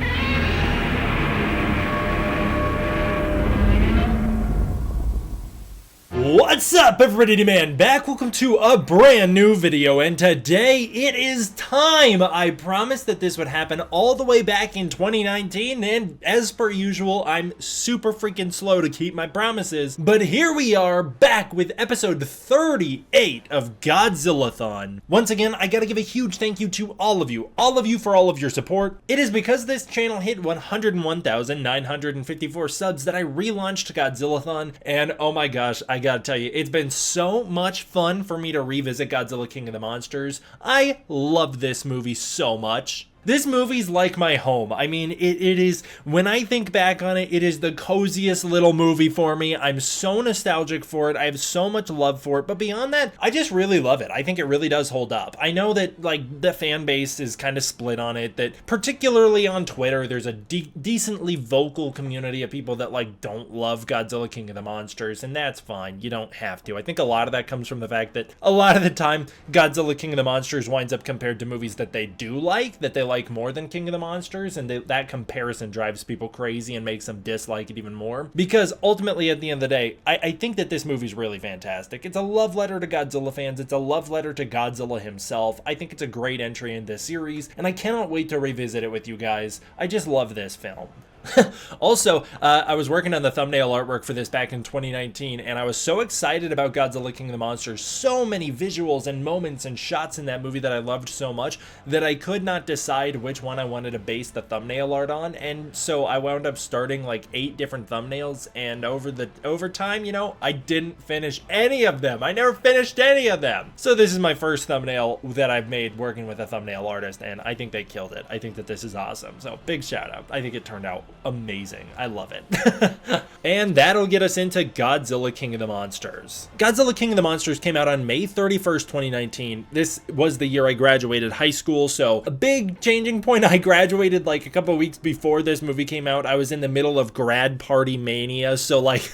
What's up, everybody? D-Man back. Welcome to a brand new video, and today it is time. I promised that this would happen all the way back in 2019, and as per usual, I'm super freaking slow to keep my promises, but here we are back with episode 38 of Godzilla-Thon. Once again, I gotta give a huge thank you to all of you for all of your support. It is because this channel hit 101,954 subs that I relaunched Godzilla-Thon, and oh my gosh, I gotta tell you, it's been so much fun for me to revisit Godzilla King of the Monsters. I love this movie so much. This movie's like my home. I mean, it is, when I think back on it, it is the coziest little movie for me. I'm so nostalgic for it. I have so much love for it. But beyond that, I just really love it. I think it really does hold up. I know that, like, the fan base is kind of split on it, that particularly on Twitter, there's a decently vocal community of people that, like, don't love Godzilla King of the Monsters, and that's fine. You don't have to. I think a lot of that comes from the fact that a lot of the time, Godzilla King of the Monsters winds up compared to movies that they do like, that they like more than King of the Monsters, and that comparison drives people crazy and makes them dislike it even more. Because ultimately, at the end of the day, I think that this movie's really fantastic. It's a love letter to Godzilla fans. It's a love letter to Godzilla himself. I think it's a great entry in this series, and I cannot wait to revisit it with you guys. I just love this film. Also, I was working on the thumbnail artwork for this back in 2019, and I was so excited about Godzilla King of the Monsters, so many visuals and moments and shots in that movie that I loved so much, that I could not decide which one I wanted to base the thumbnail art on, and so I wound up starting like 8 different thumbnails, and over time, you know, I didn't finish any of them. I never finished any of them. So this is my first thumbnail that I've made working with a thumbnail artist, and I think they killed it. I think that this is awesome. So big shout out. I think it turned out amazing. I love it. And that'll get us into Godzilla King of the Monsters. Godzilla King of the Monsters came out on May 31st, 2019. This was the year I graduated high school, so a big changing point. I graduated like a couple weeks before this movie came out. I was in the middle of grad party mania, so like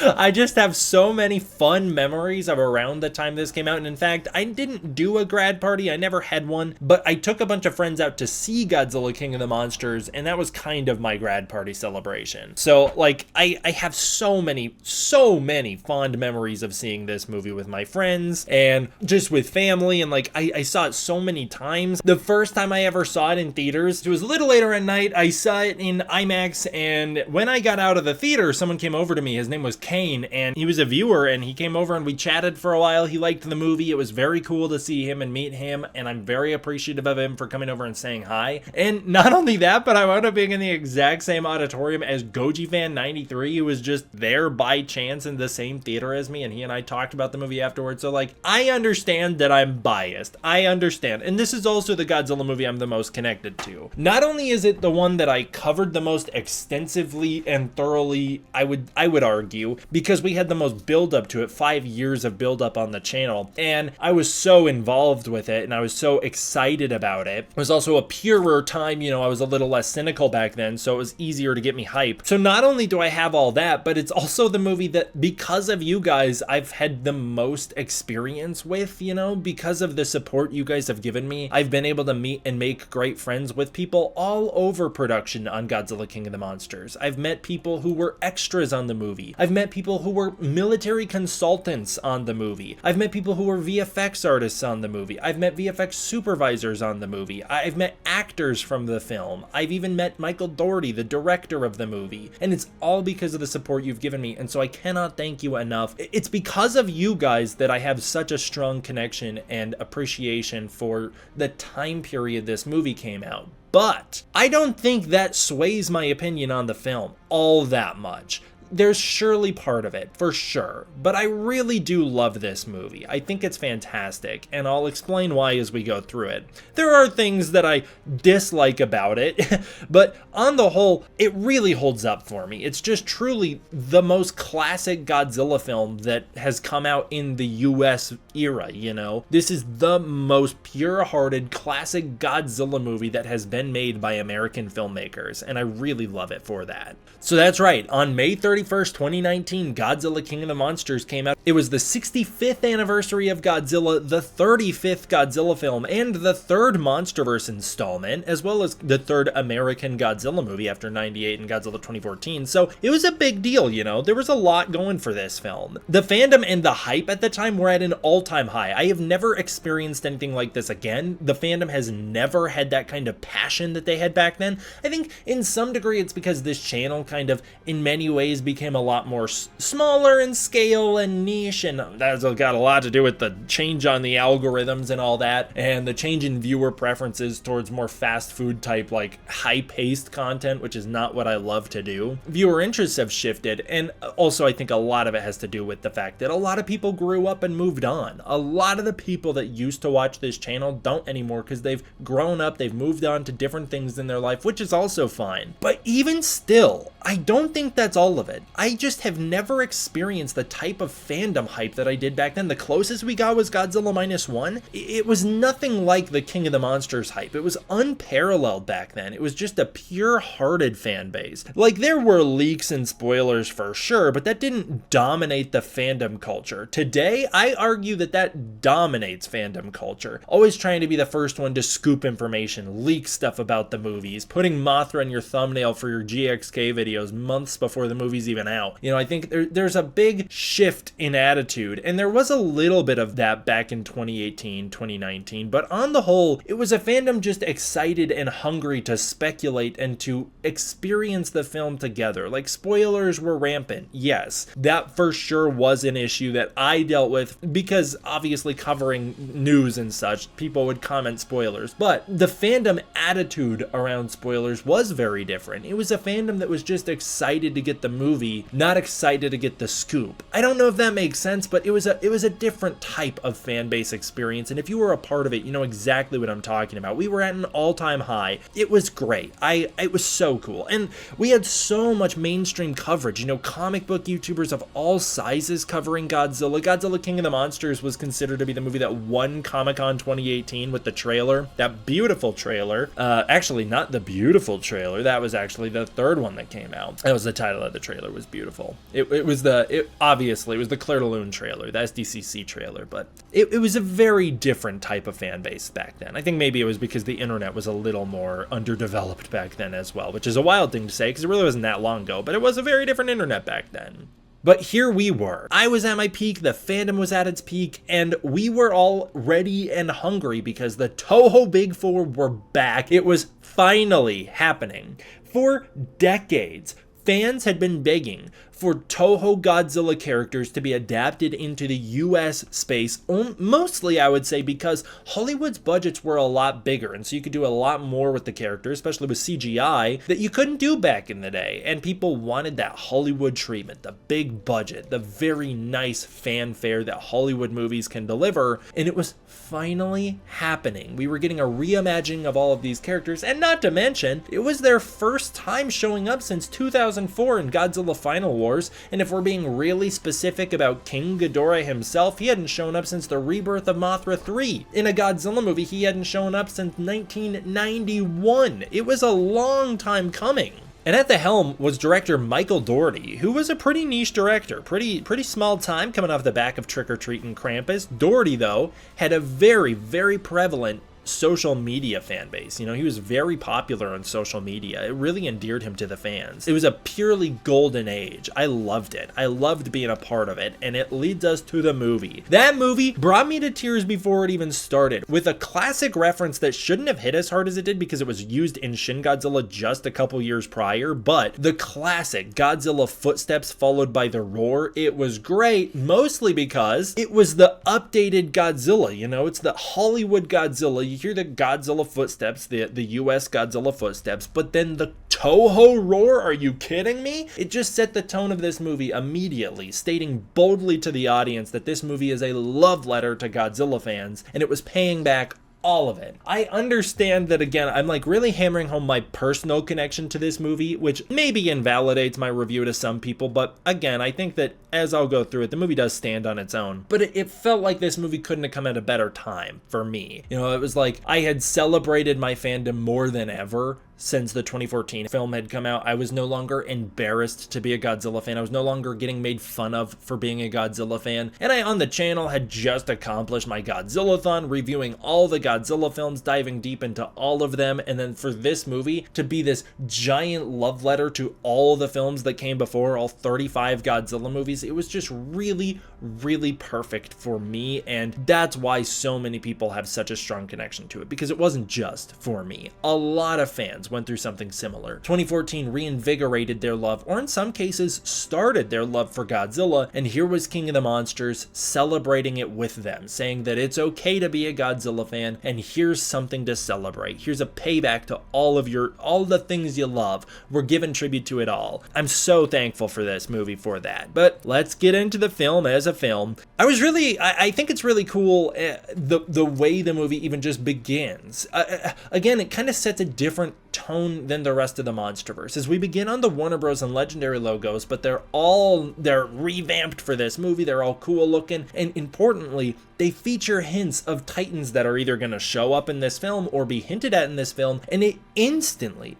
I just have so many fun memories of around the time this came out. And in fact, I didn't do a grad party. I never had one, but I took a bunch of friends out to see Godzilla King of the Monsters, and that was kind of my grad party celebration. So like I have so many fond memories of seeing this movie with my friends and just with family, and like I saw it so many times. The first time I ever saw it in theaters, it was a little later at night. I saw it in IMAX, and when I got out of the theater, someone came over to me. His name was Kane, and he was a viewer, and he came over and we chatted for a while. He liked the movie. It was very cool to see him and meet him, and I'm very appreciative of him for coming over and saying hi. And not only that, but I wound up being in the exact same auditorium as Goji Fan 93, who was just there by chance in the same theater as me, and he and I talked about the movie afterwards. So like, I understand that I'm biased. I understand. And this is also the Godzilla movie I'm the most connected to. Not only is it the one that I covered the most extensively and thoroughly, I would argue, because we had the most build up to it, 5 years of build up on the channel, and I was so involved with it and I was so excited about it. It was also a purer time, you know, I was a little less cynical back then, so it was easier to get me hyped. So not only do I have all that, but it's also the movie that, because of you guys, I've had the most experience with, you know, because of the support you guys have given me. I've been able to meet and make great friends with people all over production on Godzilla King of the Monsters. I've met people who were extras on the movie. I've met people who were military consultants on the movie. I've met people who were VFX artists on the movie. I've met VFX supervisors on the movie. I've met actors from the film. I've even met Michael Dougherty, the director of the movie, and it's all because of the support you've given me, and so I cannot thank you enough. It's because of you guys that I have such a strong connection and appreciation for the time period this movie came out. But I don't think that sways my opinion on the film all that much. There's surely part of it, for sure, but I really do love this movie. I think it's fantastic, and I'll explain why as we go through it. There are things that I dislike about it, but on the whole, it really holds up for me. It's just truly the most classic Godzilla film that has come out in the US era, you know? This is the most pure-hearted classic Godzilla movie that has been made by American filmmakers, and I really love it for that. So that's right, on May 31st, 2019, Godzilla King of the Monsters came out. It was the 65th anniversary of Godzilla, the 35th Godzilla film, and the third MonsterVerse installment, as well as the third American Godzilla movie after 98 and Godzilla 2014. So it was a big deal, you know? There was a lot going for this film. The fandom and the hype at the time were at an all-time high. I have never experienced anything like this again. The fandom has never had that kind of passion that they had back then. I think in some degree it's because this channel kind of, in many ways, became a lot more smaller in scale and niche, and that's got a lot to do with the change on the algorithms and all that, and the change in viewer preferences towards more fast food type, like high-paced content, which is not what I love to do. Viewer interests have shifted, and also I think a lot of it has to do with the fact that a lot of people grew up and moved on. A lot of the people that used to watch this channel don't anymore because they've grown up, they've moved on to different things in their life, which is also fine. But even still, I don't think that's all of it. I just have never experienced the type of fandom hype that I did back then. The closest we got was Godzilla Minus One. It was nothing like the King of the Monsters hype. It was unparalleled back then. It was just a pure-hearted fan base. Like, there were leaks and spoilers for sure, but that didn't dominate the fandom culture. Today, I argue that that dominates fandom culture. Always trying to be the first one to scoop information, leak stuff about the movies, putting Mothra in your thumbnail for your GXK videos months before the movie's even out. You know, I think there's a big shift in attitude, and there was a little bit of that back in 2018, 2019, but on the whole, it was a fandom just excited and hungry to speculate and to experience the film together. Like, spoilers were rampant, yes. That for sure was an issue that I dealt with because obviously covering news and such, people would comment spoilers, but the fandom attitude around spoilers was very different. It was a fandom that was just excited to get the movie, not excited to get the scoop. I don't know if that makes sense, but it was a different type of fan base experience, and if you were a part of it, you know exactly what I'm talking about. We were at an all-time high. It was great. It was so cool, and we had so much mainstream coverage. You know, comic book YouTubers of all sizes covering Godzilla. Godzilla King of the Monsters was considered to be the movie that won Comic-Con 2018 with the trailer, that beautiful trailer. Actually, not the beautiful trailer. That was actually the third one that came out. That was the title of the trailer, was beautiful. Obviously it was the Claire de Lune trailer, the SDCC trailer, but it was a very different type of fan base back then. I think maybe it was because the internet was a little more underdeveloped back then as well, which is a wild thing to say because it really wasn't that long ago, but it was a very different internet back then. But here we were. I was at my peak, the fandom was at its peak, and we were all ready and hungry because the Toho Big Four were back. It was finally happening. For decades, fans had been begging for Toho Godzilla characters to be adapted into the US space, mostly I would say because Hollywood's budgets were a lot bigger, and so you could do a lot more with the characters, especially with CGI, that you couldn't do back in the day, and people wanted that Hollywood treatment, the big budget, the very nice fanfare that Hollywood movies can deliver, and it was finally happening. We were getting a reimagining of all of these characters, and not to mention, it was their first time showing up since 2004 in Godzilla Final War. And if we're being really specific about King Ghidorah himself, he hadn't shown up since the rebirth of Mothra 3. In a Godzilla movie, he hadn't shown up since 1991. It was a long time coming. And at the helm was director Michael Dougherty, who was a pretty niche director, pretty small time coming off the back of Trick or Treat and Krampus. Dougherty, though, had a very, very prevalent social media fan base. You know, he was very popular on social media. It really endeared him to the fans. It was a purely golden age. I loved it. I loved being a part of it, and it leads us to the movie. That movie brought me to tears before it even started, with a classic reference that shouldn't have hit as hard as it did because it was used in Shin Godzilla just a couple years prior, but the classic Godzilla footsteps followed by the roar. It was great, mostly because it was the updated Godzilla. You know, it's the Hollywood Godzilla. You hear the Godzilla footsteps, the US Godzilla footsteps, but then the Toho roar? Are you kidding me? It just set the tone of this movie immediately, stating boldly to the audience that this movie is a love letter to Godzilla fans, and it was paying back all of it. I understand that, again, I'm like really hammering home my personal connection to this movie, which maybe invalidates my review to some people, but again, I think that as I'll go through it, the movie does stand on its own. But it felt like this movie couldn't have come at a better time for me. You know, it was like I had celebrated my fandom more than ever since the 2014 film had come out. I was no longer embarrassed to be a Godzilla fan. I was no longer getting made fun of for being a Godzilla fan. And I, on the channel, had just accomplished my Godzilla-Thon, reviewing all the Godzilla films, diving deep into all of them. And then for this movie to be this giant love letter to all the films that came before, all 35 Godzilla movies, It was just really, really perfect for me, and that's why so many people have such a strong connection to it, because it wasn't just for me. A lot of fans went through something similar. 2014 reinvigorated their love, or in some cases started their love for Godzilla, and here was King of the Monsters celebrating it with them, saying that it's okay to be a Godzilla fan, and here's something to celebrate. Here's a payback to all the things you love. We're giving tribute to it all. I'm so thankful for this movie for that. But let's get into the film as a film. I think it's really cool the way the movie even just begins. Again, it kind of sets a different tone than the rest of the MonsterVerse, as we begin on the Warner Bros. And Legendary logos, but they're revamped for this movie. They're all cool looking, and importantly, they feature hints of titans that are either going to show up in this film or be hinted at in this film, and it instantly,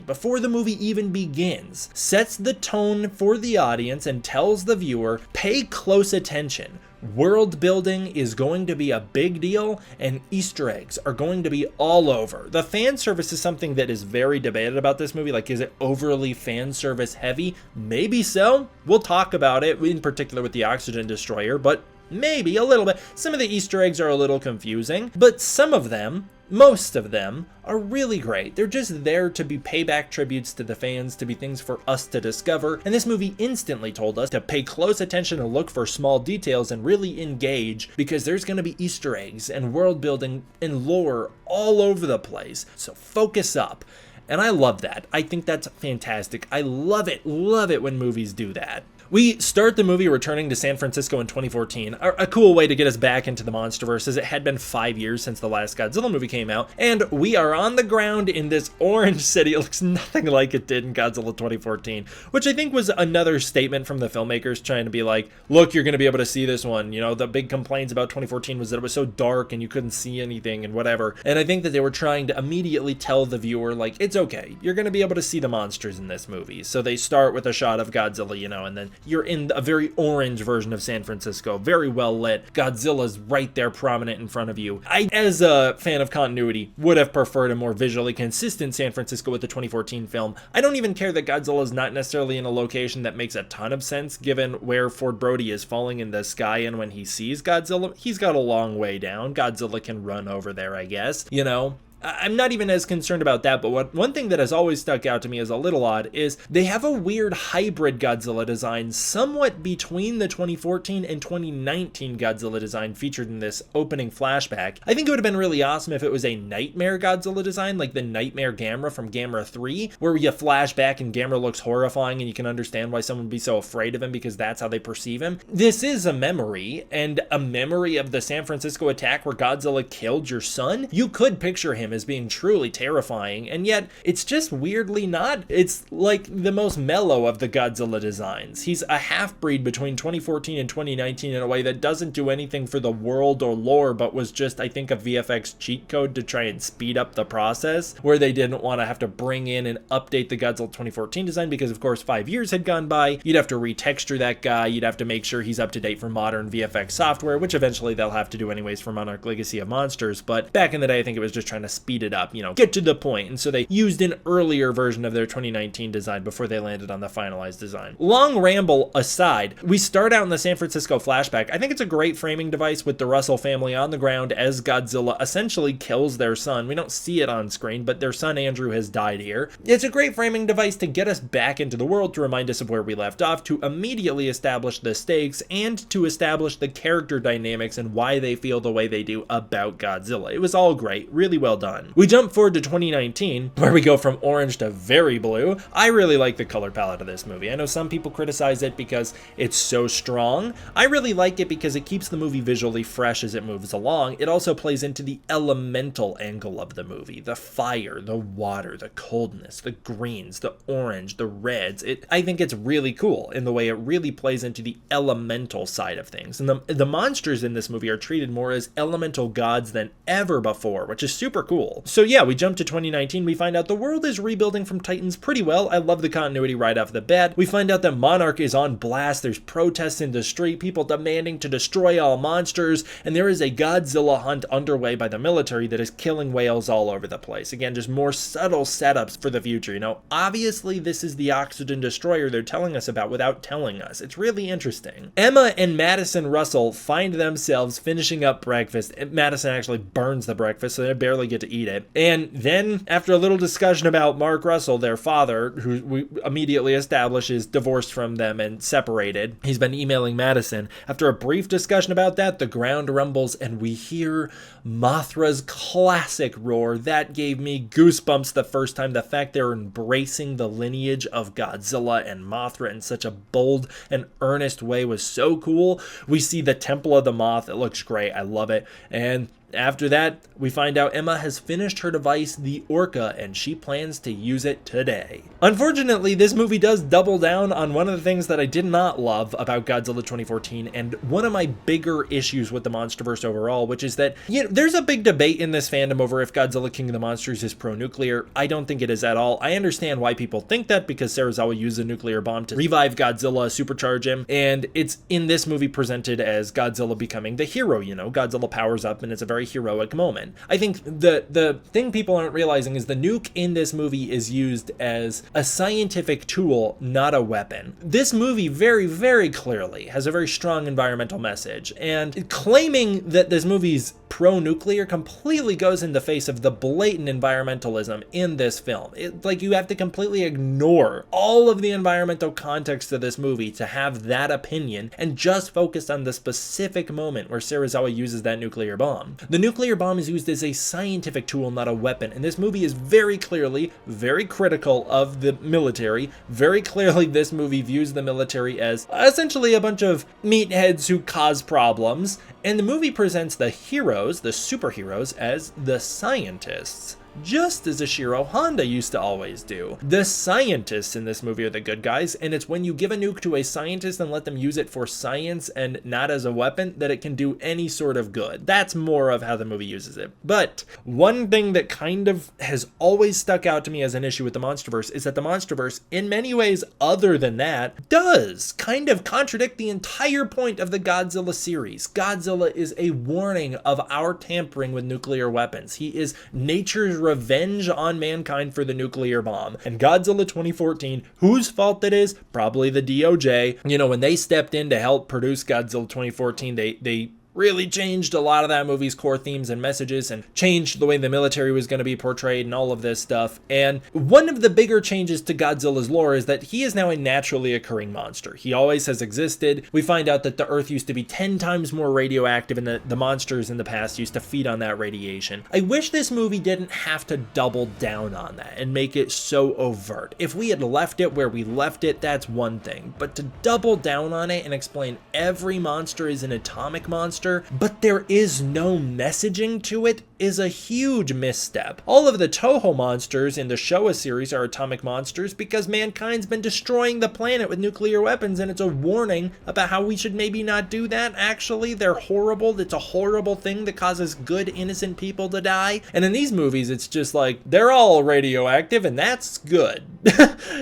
before the movie even begins, sets the tone for the audience and tells the viewer, pay close attention. World building is going to be a big deal, and Easter eggs are going to be all over. The fan service is something that is very debated about this movie. Like, is it overly fan service heavy? Maybe so. We'll talk about it, in particular with the Oxygen Destroyer, but maybe a little bit. Some of the Easter eggs are a little confusing, but some of them, most of them, are really great. They're just there to be payback tributes to the fans, to be things for us to discover, and this movie instantly told us to pay close attention and look for small details and really engage, because there's going to be Easter eggs and world building and lore all over the place. So focus up. And I love that. I think that's fantastic. I love it when movies do that. We start the movie returning to San Francisco in 2014, a cool way to get us back into the MonsterVerse, as it had been 5 years since the last Godzilla movie came out, and we are on the ground in this orange city. It looks nothing like it did in Godzilla 2014, which I think was another statement from the filmmakers trying to be like, look, you're going to be able to see this one. You know, the big complaints about 2014 was that it was so dark and you couldn't see anything and whatever, and I think that they were trying to immediately tell the viewer, like, it's okay, you're going to be able to see the monsters in this movie. So they start with a shot of Godzilla, you know, and then you're in a very orange version of San Francisco, very well lit. Godzilla's right there prominent in front of you. I, as a fan of continuity, would have preferred a more visually consistent San Francisco with the 2014 film. I don't even care that Godzilla's not necessarily in a location that makes a ton of sense, given where Ford Brody is falling in the sky, and when he sees Godzilla, he's got a long way down. Godzilla can run over there, I guess, you know? I'm not even as concerned about that, but one thing that has always stuck out to me as a little odd is they have a weird hybrid Godzilla design somewhat between the 2014 and 2019 Godzilla design featured in this opening flashback. I think it would have been really awesome if it was a Nightmare Godzilla design, like the Nightmare Gamera from Gamera 3, where you flash back and Gamera looks horrifying and you can understand why someone would be so afraid of him because that's how they perceive him. This is a memory, and a memory of the San Francisco attack where Godzilla killed your son. You could picture him as being truly terrifying, and yet it's just weirdly not. It's like the most mellow of the Godzilla designs. He's a half-breed between 2014 and 2019 in a way that doesn't do anything for the world or lore, but was just, I think, a VFX cheat code to try and speed up the process, where they didn't want to have to bring in and update the Godzilla 2014 design because, of course, 5 years had gone by. You'd have to retexture that guy. You'd have to make sure he's up to date for modern VFX software, which eventually they'll have to do anyways for Monarch Legacy of Monsters, but back in the day, I think it was just trying to speed it up, you know, get to the point. And so they used an earlier version of their 2019 design before they landed on the finalized design. Long ramble aside, we start out in the San Francisco flashback. I think it's a great framing device with the Russell family on the ground as Godzilla essentially kills their son. We don't see it on screen, but their son Andrew has died here. It's a great framing device to get us back into the world, to remind us of where we left off, to immediately establish the stakes, and to establish the character dynamics and why they feel the way they do about Godzilla. It was all great, really well done. We jump forward to 2019, where we go from orange to very blue. I really like the color palette of this movie. I know some people criticize it because it's so strong. I really like it because it keeps the movie visually fresh as it moves along. It also plays into the elemental angle of the movie. The fire, the water, the coldness, the greens, the orange, the reds. I think it's really cool in the way it really plays into the elemental side of things. And the monsters in this movie are treated more as elemental gods than ever before, which is super cool. cool. So yeah, we jump to 2019. We find out the world is rebuilding from Titans pretty well. I love the continuity right off the bat. We find out that Monarch is on blast. There's protests in the street, people demanding to destroy all monsters, and there is a Godzilla hunt underway by the military that is killing whales all over the place. Again, just more subtle setups for the future. You know, obviously this is the oxygen destroyer they're telling us about without telling us. It's really interesting. Emma and Madison Russell find themselves finishing up breakfast. Madison actually burns the breakfast, so they barely get to eat it. And then, after a little discussion about Mark Russell, their father, who we immediately establish is divorced from them and separated, he's been emailing Madison. After a brief discussion about that, the ground rumbles and we hear Mothra's classic roar. That gave me goosebumps the first time. The fact they're embracing the lineage of Godzilla and Mothra in such a bold and earnest way was so cool. We see the Temple of the Moth. It looks great. I love it. And after that, we find out Emma has finished her device, the Orca, and she plans to use it today. Unfortunately, this movie does double down on one of the things that I did not love about Godzilla 2014, and one of my bigger issues with the MonsterVerse overall, which is that, you know, there's a big debate in this fandom over if Godzilla King of the Monsters is pro-nuclear. I don't think it is at all. I understand why people think that, because Serizawa used a nuclear bomb to revive Godzilla, supercharge him, and it's in this movie presented as Godzilla becoming the hero, you know, Godzilla powers up and it's a very heroic moment. I think the thing people aren't realizing is the nuke in this movie is used as a scientific tool, not a weapon. This movie very, very clearly has a very strong environmental message, and claiming that this movie's pro-nuclear completely goes in the face of the blatant environmentalism in this film. It's like you have to completely ignore all of the environmental context of this movie to have that opinion and just focus on the specific moment where Serizawa uses that nuclear bomb. The nuclear bomb is used as a scientific tool, not a weapon, and this movie is very clearly very critical of the military. Very clearly this movie views the military as essentially a bunch of meatheads who cause problems, and the movie presents the heroes, the superheroes, as the scientists. Just as Ishiro Honda used to always do. The scientists in this movie are the good guys, and it's when you give a nuke to a scientist and let them use it for science and not as a weapon that it can do any sort of good. That's more of how the movie uses it. But one thing that kind of has always stuck out to me as an issue with the MonsterVerse is that the MonsterVerse, in many ways other than that, does kind of contradict the entire point of the Godzilla series. Godzilla is a warning of our tampering with nuclear weapons. He is nature's revenge on mankind for the nuclear bomb. And Godzilla 2014, whose fault that is? Probably the DOJ. You know, when they stepped in to help produce Godzilla 2014, they really changed a lot of that movie's core themes and messages and changed the way the military was going to be portrayed and all of this stuff. And one of the bigger changes to Godzilla's lore is that he is now a naturally occurring monster. He always has existed. We find out that the Earth used to be 10 times more radioactive and the monsters in the past used to feed on that radiation. I wish this movie didn't have to double down on that and make it so overt. If we had left it where we left it, that's one thing. But to double down on it and explain every monster is an atomic monster, but there is no messaging to it, is a huge misstep. All of the Toho monsters in the Showa series are atomic monsters because mankind's been destroying the planet with nuclear weapons, and it's a warning about how we should maybe not do that. Actually, they're horrible. It's a horrible thing that causes good, innocent people to die. And in these movies, it's just like, they're all radioactive, and that's good.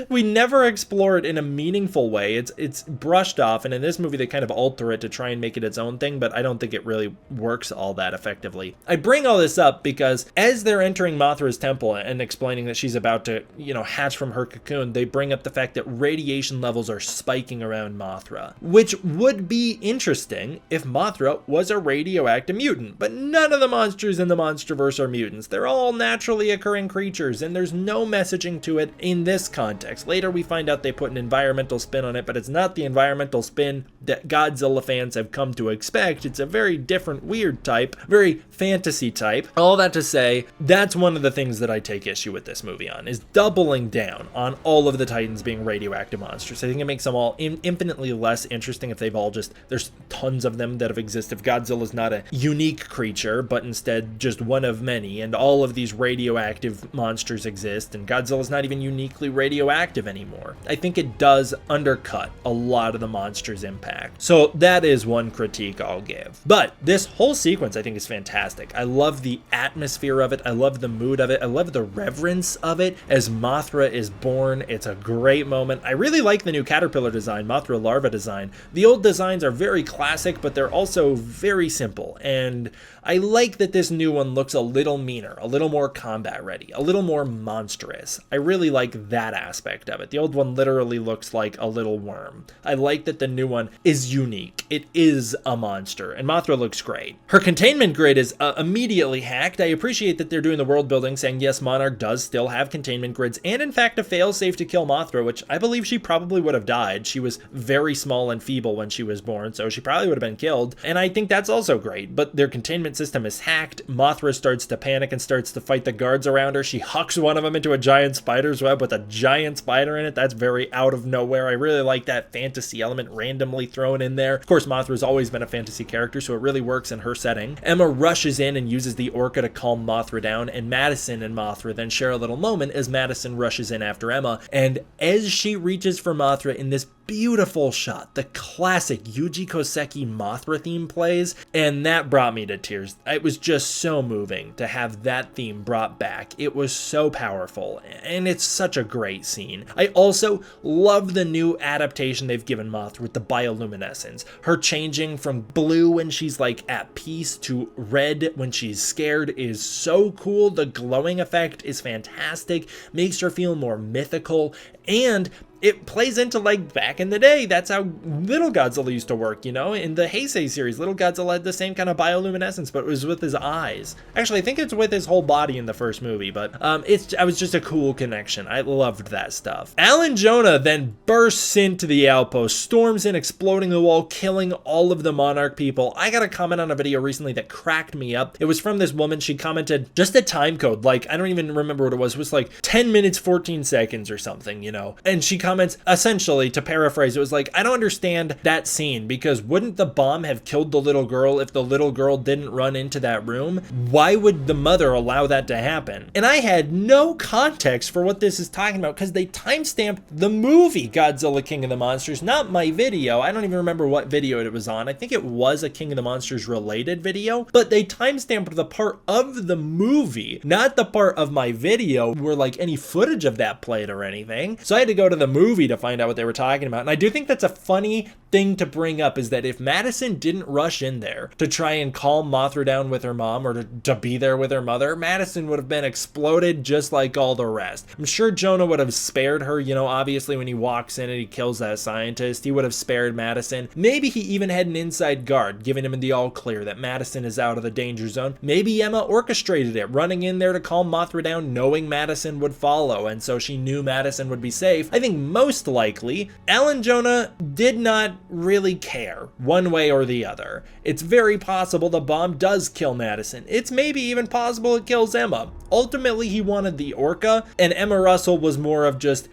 We never explore it in a meaningful way. It's brushed off, and in this movie, they kind of alter it to try and make it its own thing, but I don't think it really works all that effectively. I bring all this up because as they're entering Mothra's temple and explaining that she's about to, you know, hatch from her cocoon, they bring up the fact that radiation levels are spiking around Mothra, which would be interesting if Mothra was a radioactive mutant, but none of the monsters in the MonsterVerse are mutants. They're all naturally occurring creatures, and there's no messaging to it in this context. Later we find out they put an environmental spin on it, but it's not the environmental spin that Godzilla fans have come to expect. It's a very different, weird type, very fantasy type. All that to say, that's one of the things that I take issue with this movie on, is doubling down on all of the Titans being radioactive monsters. I think it makes them all infinitely less interesting if they've all just, there's tons of them that have existed. If Godzilla's not a unique creature, but instead just one of many, and all of these radioactive monsters exist, and Godzilla's not even unique biologically radioactive anymore. I think it does undercut a lot of the monster's impact. So that is one critique I'll give. But this whole sequence I think is fantastic. I love the atmosphere of it. I love the mood of it. I love the reverence of it as Mothra is born. It's a great moment. I really like the new caterpillar design, Mothra larva design. The old designs are very classic, but they're also very simple. And I like that this new one looks a little meaner, a little more combat ready, a little more monstrous. I really like that aspect of it. The old one literally looks like a little worm. I like that the new one is unique. It is a monster, and Mothra looks great. Her containment grid is immediately hacked. I appreciate that they're doing the world building, saying yes, Monarch does still have containment grids, and in fact a failsafe to kill Mothra, which I believe she probably would have died. She was very small and feeble when she was born, so she probably would have been killed, and I think that's also great. But their containment system is hacked. Mothra starts to panic and starts to fight the guards around her. She hucks one of them into a giant spider's web with a giant spider in it. That's very out of nowhere. I really like that fantasy element randomly thrown in there. Of course, Mothra's always been a fantasy character, so it really works in her setting. Emma rushes in and uses the orca to calm Mothra down, and Madison and Mothra then share a little moment as Madison rushes in after Emma, and as she reaches for Mothra in this beautiful shot, the classic Yuji Koseki Mothra theme plays, and that brought me to tears. It was just so moving to have that theme brought back. It was so powerful, and it's such a great scene. I also love the new adaptation they've given Mothra with the bioluminescence. Her changing from blue when she's like at peace to red when she's scared is so cool. The glowing effect is fantastic, makes her feel more mythical, and it plays into like back in the day. That's how Little Godzilla used to work, you know? In the Heisei series, Little Godzilla had the same kind of bioluminescence, but it was with his eyes. Actually, I think it's with his whole body in the first movie, but I was just a cool connection. I loved that stuff. Alan Jonah then bursts into the outpost, storms in, exploding the wall, killing all of the Monarch people. I got a comment on a video recently that cracked me up. It was from this woman. She commented just a time code, like, I don't even remember what it was like 10 minutes, 14 seconds or something, you know? And she comments, essentially, to paraphrase, it was like, I don't understand that scene, because wouldn't the bomb have killed the little girl if the little girl didn't run into that room? Why would the mother allow that to happen? And I had no context for what this is talking about, because they timestamped the movie Godzilla King of the Monsters, not my video. I don't even remember what video it was on. I think it was a King of the Monsters related video, but they timestamped the part of the movie, not the part of my video where like any footage of that played or anything. So I had to go to the movie to find out what they were talking about. And I do think that's a funny thing to bring up, is that if Madison didn't rush in there to try and calm Mothra down with her mom, or to be there with her mother, Madison would have been exploded just like all the rest. I'm sure Jonah would have spared her, you know, obviously when he walks in and he kills that scientist, he would have spared Madison. Maybe he even had an inside guard, giving him the all clear that Madison is out of the danger zone. Maybe Emma orchestrated it, running in there to calm Mothra down, knowing Madison would follow, and so she knew Madison would be safe. I think most likely, Alan Jonah did not really care one way or the other. It's very possible the bomb does kill Madison. It's maybe even possible it kills Emma. Ultimately, he wanted the orca, and Emma Russell was more of just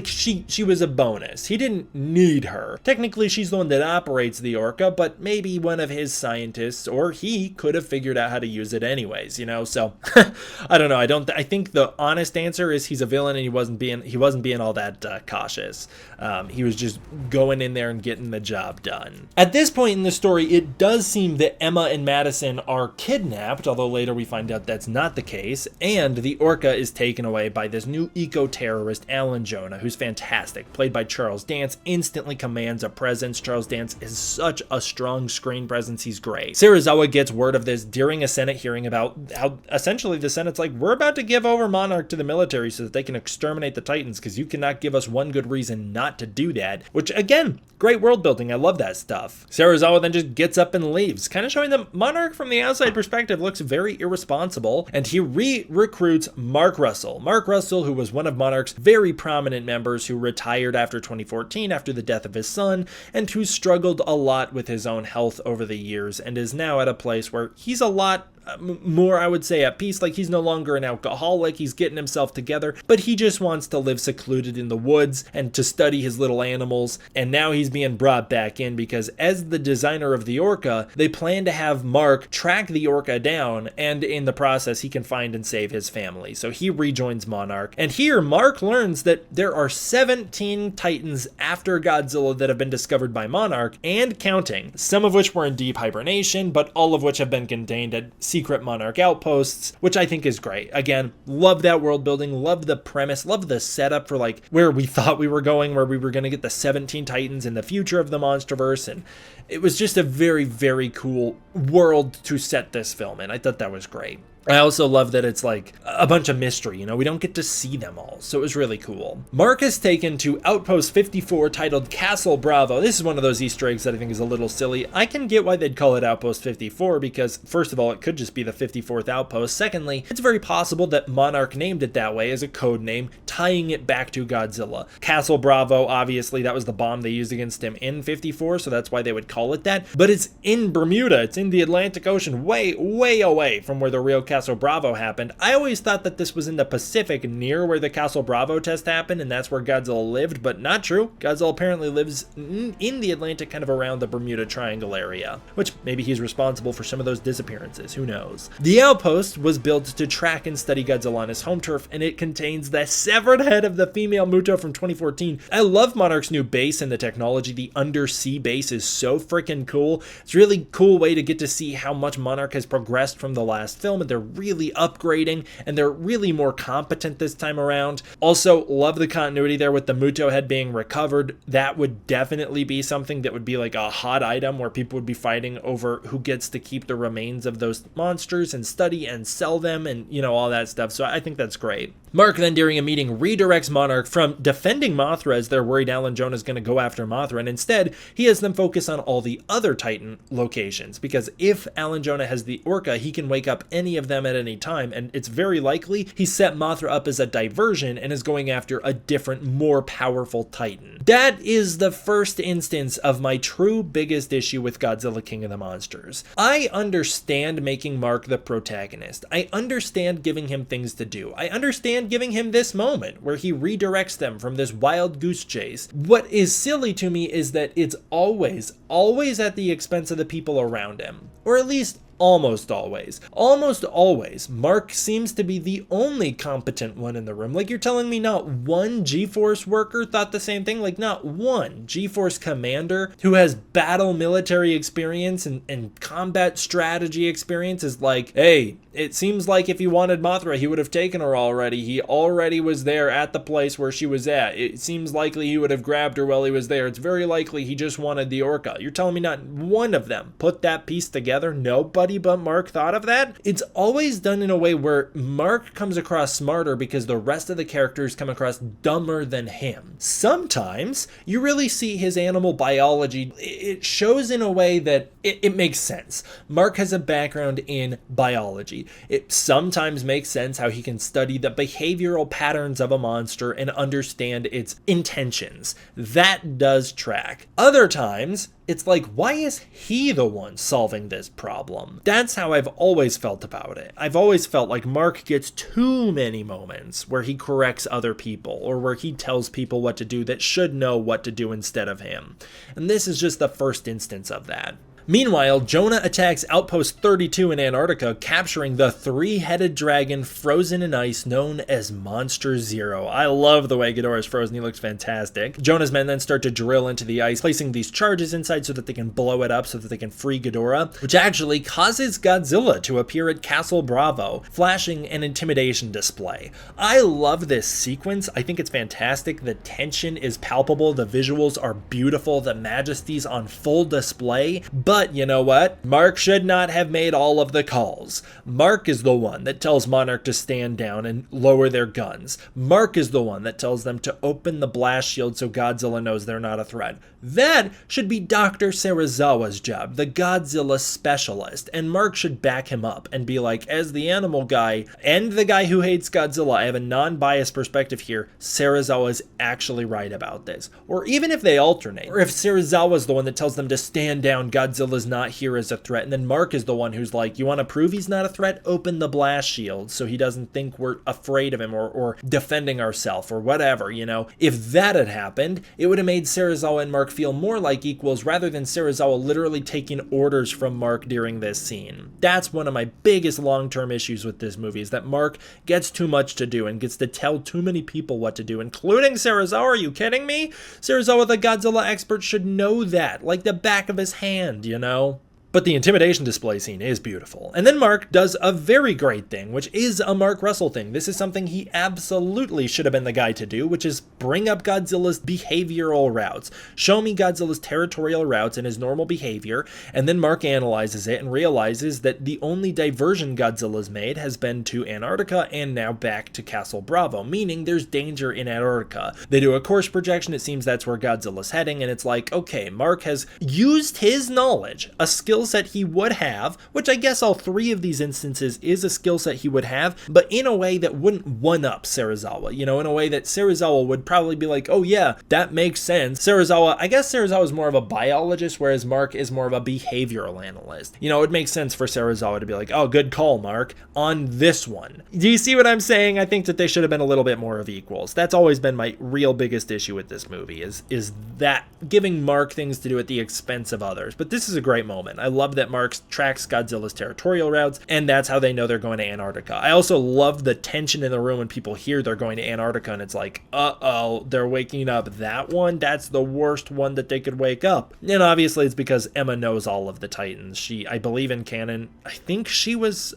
she was a bonus. He didn't need her. Technically, she's the one that operates the orca, but maybe one of his scientists, or he, could have figured out how to use it anyways, you know? So I don't know. I think the honest answer is he's a villain, and he wasn't being all that cautious. He was just going in there and getting the job done. At this point in the story, it does seem that Emma and Madison are kidnapped, although later we find out that's not the case, and the orca is taken away by this new eco-terrorist, Alan Jonah, who's fantastic, played by Charles Dance, instantly commands a presence. Charles Dance is such a strong screen presence, he's great. Serizawa gets word of this during a Senate hearing about how essentially the Senate's like, we're about to give over Monarch to the military so that they can exterminate the Titans, because you cannot give us one good reason not to do that, which again, great world building. I love that stuff. Serizawa then just gets up and leaves, kind of showing that Monarch from the outside perspective looks very irresponsible, and he recruits Mark Russell. Mark Russell, who was one of Monarch's very prominent members, who retired after 2014 after the death of his son, and who struggled a lot with his own health over the years, and is now at a place where he's a lot more, I would say, at peace. Like, he's no longer an alcoholic, he's getting himself together, but he just wants to live secluded in the woods and to study his little animals, and now he's being being brought back in because as the designer of the Orca, they plan to have Mark track the Orca down, and in the process, he can find and save his family. So he rejoins Monarch. And here, Mark learns that there are 17 Titans after Godzilla that have been discovered by Monarch, and counting. Some of which were in deep hibernation, but all of which have been contained at secret Monarch outposts, which I think is great. Again, love that world building, love the premise, love the setup for like where we thought we were going, where we were going to get the 17 Titans in the future of the MonsterVerse, and it was just a very, very cool world to set this film in. I thought that was great. I also love that it's like a bunch of mystery, you know, we don't get to see them all, so it was really cool. Mark is taken to Outpost 54 titled Castle Bravo. This is one of those Easter eggs that I think is a little silly. I can get why they'd call it Outpost 54 because, first of all, it could just be the 54th outpost. Secondly, it's very possible that Monarch named it that way as a code name, tying it back to Godzilla. Castle Bravo, obviously, that was the bomb they used against him in 54, so that's why they would call it that. But it's in Bermuda, it's in the Atlantic Ocean, way, way away from where the real Castle Bravo happened. I always thought that this was in the Pacific near where the Castle Bravo test happened and that's where Godzilla lived, but not true. Godzilla apparently lives in the Atlantic, kind of around the Bermuda Triangle area, which maybe he's responsible for some of those disappearances, who knows. The outpost was built to track and study Godzilla on his home turf, and it contains the severed head of the female Muto from 2014. I love Monarch's new base and the technology. The undersea base is so freaking cool. It's a really cool way to get to see how much Monarch has progressed from the last film, and they're really upgrading and they're really more competent this time around. Also, love the continuity there with the Muto head being recovered. That would definitely be something that would be like a hot item where people would be fighting over who gets to keep the remains of those monsters and study and sell them and, you know, all that stuff. So I think that's great. Mark then, during a meeting, redirects Monarch from defending Mothra as they're worried Alan Jonah is going to go after Mothra, and instead he has them focus on all the other Titan locations, because if Alan Jonah has the Orca, he can wake up any of them at any time, and it's very likely he set Mothra up as a diversion and is going after a different, more powerful Titan. That is the first instance of my true biggest issue with Godzilla King of the Monsters. I understand making Mark the protagonist. I understand giving him things to do. I understand giving him this moment where he redirects them from this wild goose chase. What is silly to me is that it's always at the expense of the people around him, or at least almost always. Almost always, Mark seems to be the only competent one in the room. Like, you're telling me not one G-Force worker thought the same thing? Like, not one G-Force commander who has battle military experience and combat strategy experience is like, hey, it seems like if he wanted Mothra, he would have taken her already. He already was there at the place where she was at. It seems likely he would have grabbed her while he was there. It's very likely he just wanted the Orca. You're telling me not one of them put that piece together? Nobody but Mark thought of that? It's always done in a way where Mark comes across smarter because the rest of the characters come across dumber than him. Sometimes you really see his animal biology. It shows in a way that it makes sense. Mark has a background in biology. It sometimes makes sense how he can study the behavioral patterns of a monster and understand its intentions. That does track. Other times, it's like, why is he the one solving this problem? That's how I've always felt about it. I've always felt like Mark gets too many moments where he corrects other people or where he tells people what to do that should know what to do instead of him. And this is just the first instance of that. Meanwhile, Jonah attacks Outpost 32 in Antarctica, capturing the three-headed dragon frozen in ice known as Monster Zero. I love the way Ghidorah is frozen. He looks fantastic. Jonah's men then start to drill into the ice, placing these charges inside so that they can blow it up so that they can free Ghidorah, which actually causes Godzilla to appear at Castle Bravo, flashing an intimidation display. I love this sequence. I think it's fantastic. The tension is palpable. The visuals are beautiful. The majesty's on full display. But you know what? Mark should not have made all of the calls. Mark is the one that tells Monarch to stand down and lower their guns. Mark is the one that tells them to open the blast shield so Godzilla knows they're not a threat. That should be Dr. Serizawa's job, the Godzilla specialist, and Mark should back him up and be like, as the animal guy and the guy who hates Godzilla, I have a non-biased perspective here. Serizawa's actually right about this. Or even if they alternate, or if Serizawa's the one that tells them to stand down, Godzilla's not here as a threat, and then Mark is the one who's like, you want to prove he's not a threat? Open the blast shield so he doesn't think we're afraid of him or defending ourselves or whatever, you know? If that had happened, it would have made Serizawa and Mark Mark feel more like equals rather than Serizawa literally taking orders from Mark during this scene. That's one of my biggest long-term issues with this movie, is that Mark gets too much to do and gets to tell too many people what to do, including Serizawa. Are you kidding me? Serizawa, the Godzilla expert, should know that like the back of his hand, you know? But the intimidation display scene is beautiful. And then Mark does a very great thing, which is a Mark Russell thing. This is something he absolutely should have been the guy to do, which is bring up Godzilla's behavioral routes. Show me Godzilla's territorial routes and his normal behavior, and then Mark analyzes it and realizes that the only diversion Godzilla's made has been to Antarctica and now back to Castle Bravo, meaning there's danger in Antarctica. They do a course projection, it seems that's where Godzilla's heading, and it's like, okay, Mark has used his knowledge, a skill set he would have, which I guess all three of these instances is a skill set he would have, but in a way that wouldn't one-up Serizawa, you know, in a way that Serizawa would probably be like, oh yeah, that makes sense. I guess Serizawa is more of a biologist, whereas Mark is more of a behavioral analyst. You know, it makes sense for Serizawa to be like, oh, good call, Mark, on this one. Do you see what I'm saying? I think that they should have been a little bit more of equals. That's always been my real biggest issue with this movie, is that giving Mark things to do at the expense of others. But this is a great moment. I love that Mark tracks Godzilla's territorial routes, and that's how they know they're going to Antarctica. I also love the tension in the room when people hear they're going to Antarctica, and it's like, uh-oh, they're waking up that one? That's the worst one that they could wake up. And obviously it's because Emma knows all of the Titans. I believe in canon, I think she was,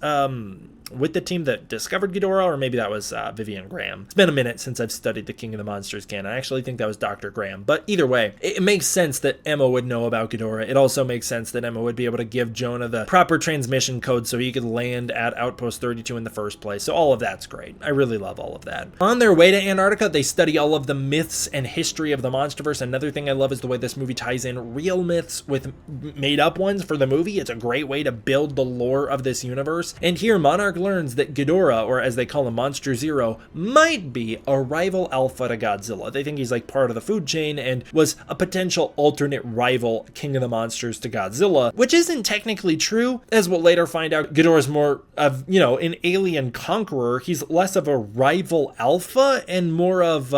with the team that discovered Ghidorah, or maybe that was Vivian Graham. It's been a minute since I've studied the King of the Monsters canon. I actually think that was Dr. Graham. But either way, it makes sense that Emma would know about Ghidorah. It also makes sense that Emma would be able to give Jonah the proper transmission code so he could land at Outpost 32 in the first place. So all of that's great. I really love all of that. On their way to Antarctica, they study all of the myths and history of the MonsterVerse. Another thing I love is the way this movie ties in real myths with made-up ones for the movie. It's a great way to build the lore of this universe. And here, Monarch learns that Ghidorah, or as they call him, Monster Zero, might be a rival alpha to Godzilla. They think he's like part of the food chain and was a potential alternate rival King of the Monsters to Godzilla, which isn't technically true, as we'll later find out. Ghidorah's more of, you know, an alien conqueror. He's less of a rival alpha and more of,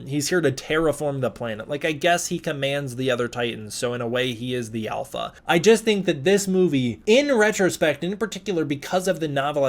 he's here to terraform the planet. Like, I guess he commands the other Titans, so in a way he is the alpha. I just think that this movie, in retrospect, in particular because of the novelization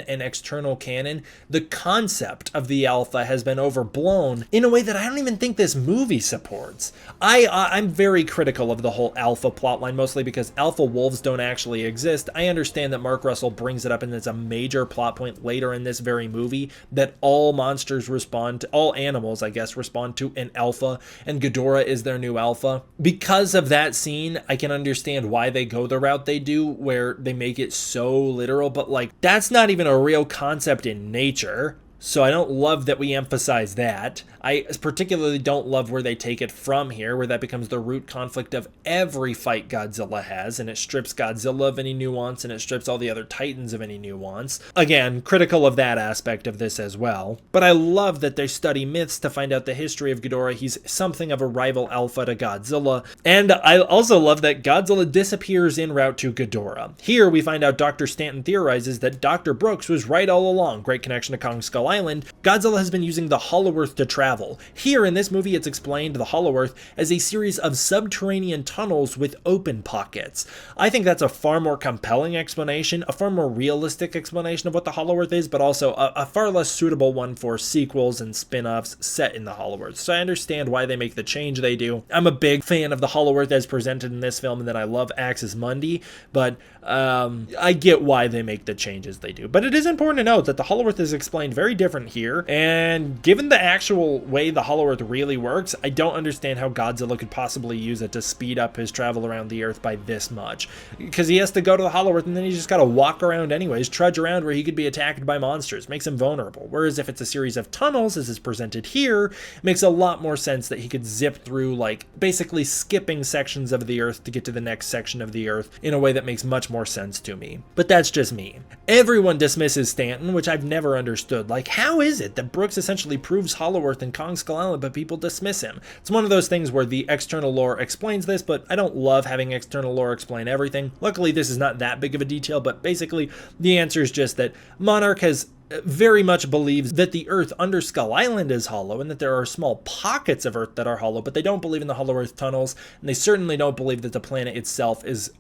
and external canon, the concept of the alpha has been overblown in a way that I don't even think this movie supports. I'm very critical of the whole alpha plotline, mostly because alpha wolves don't actually exist. I understand that Mark Russell brings it up and it's a major plot point later in this very movie, that all monsters respond to, all animals, I guess, respond to an alpha, and Ghidorah is their new alpha. Because of that scene, I can understand why they go the route they do, where they make it so literal, but like, that's not even a real concept in nature. So I don't love that we emphasize that. I particularly don't love where they take it from here, where that becomes the root conflict of every fight Godzilla has, and it strips Godzilla of any nuance, and it strips all the other Titans of any nuance. Again, critical of that aspect of this as well. But I love that they study myths to find out the history of Ghidorah. He's something of a rival alpha to Godzilla. And I also love that Godzilla disappears en route to Ghidorah. Here we find out Dr. Stanton theorizes that Dr. Brooks was right all along. Great connection to Kong Skull Island. Godzilla has been using the Hollow Earth to travel. Here in this movie, it's explained the Hollow Earth as a series of subterranean tunnels with open pockets. I think that's a far more compelling explanation, a far more realistic explanation of what the Hollow Earth is, but also a far less suitable one for sequels and spin-offs set in the Hollow Earth. So I understand why they make the change they do. I'm a big fan of the Hollow Earth as presented in this film, and then I love Axis Mundi, but I get why they make the changes they do. But it is important to note that the Hollow Earth is explained very different here, and given the actual way the Hollow Earth really works, I don't understand how Godzilla could possibly use it to speed up his travel around the Earth by this much. Because he has to go to the Hollow Earth and then he just gotta walk around anyways, trudge around where he could be attacked by monsters, makes him vulnerable. Whereas if it's a series of tunnels, as is presented here, it makes a lot more sense that he could zip through, like, basically skipping sections of the Earth to get to the next section of the Earth in a way that makes much more sense to me. But that's just me. Everyone dismisses Stanton, which I've never understood. Like, how is it that Brooks essentially proves Hollow Earth and Kong Skull Island, but people dismiss him? It's one of those things where the external lore explains this, but I don't love having external lore explain everything. Luckily, this is not that big of a detail, but basically, the answer is just that Monarch has very much believes that the Earth under Skull Island is hollow and that there are small pockets of Earth that are hollow, but they don't believe in the hollow Earth tunnels, and they certainly don't believe that the planet itself is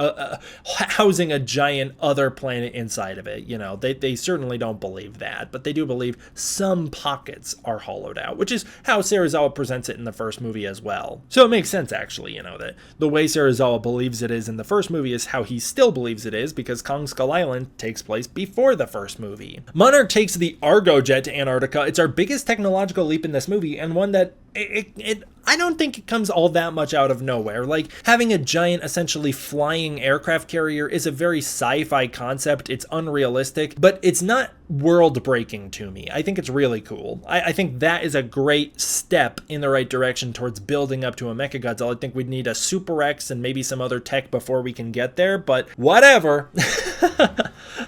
housing a giant other planet inside of it. You know, they certainly don't believe that, but they do believe some pockets are hollowed out, which is how Serizawa presents it in the first movie as well. So it makes sense, actually, you know, that the way Serizawa believes it is in the first movie is how he still believes it is, because Kong Skull Island takes place before the first movie. Monarch takes the Argo jet to Antarctica. It's our biggest technological leap in this movie, and one that I don't think it comes all that much out of nowhere. Like, having a giant, essentially flying aircraft carrier is a very sci-fi concept. It's unrealistic, but it's not world-breaking to me. I think it's really cool. I think that is a great step in the right direction towards building up to a Mechagodzilla. I think we'd need a Super X and maybe some other tech before we can get there, but whatever.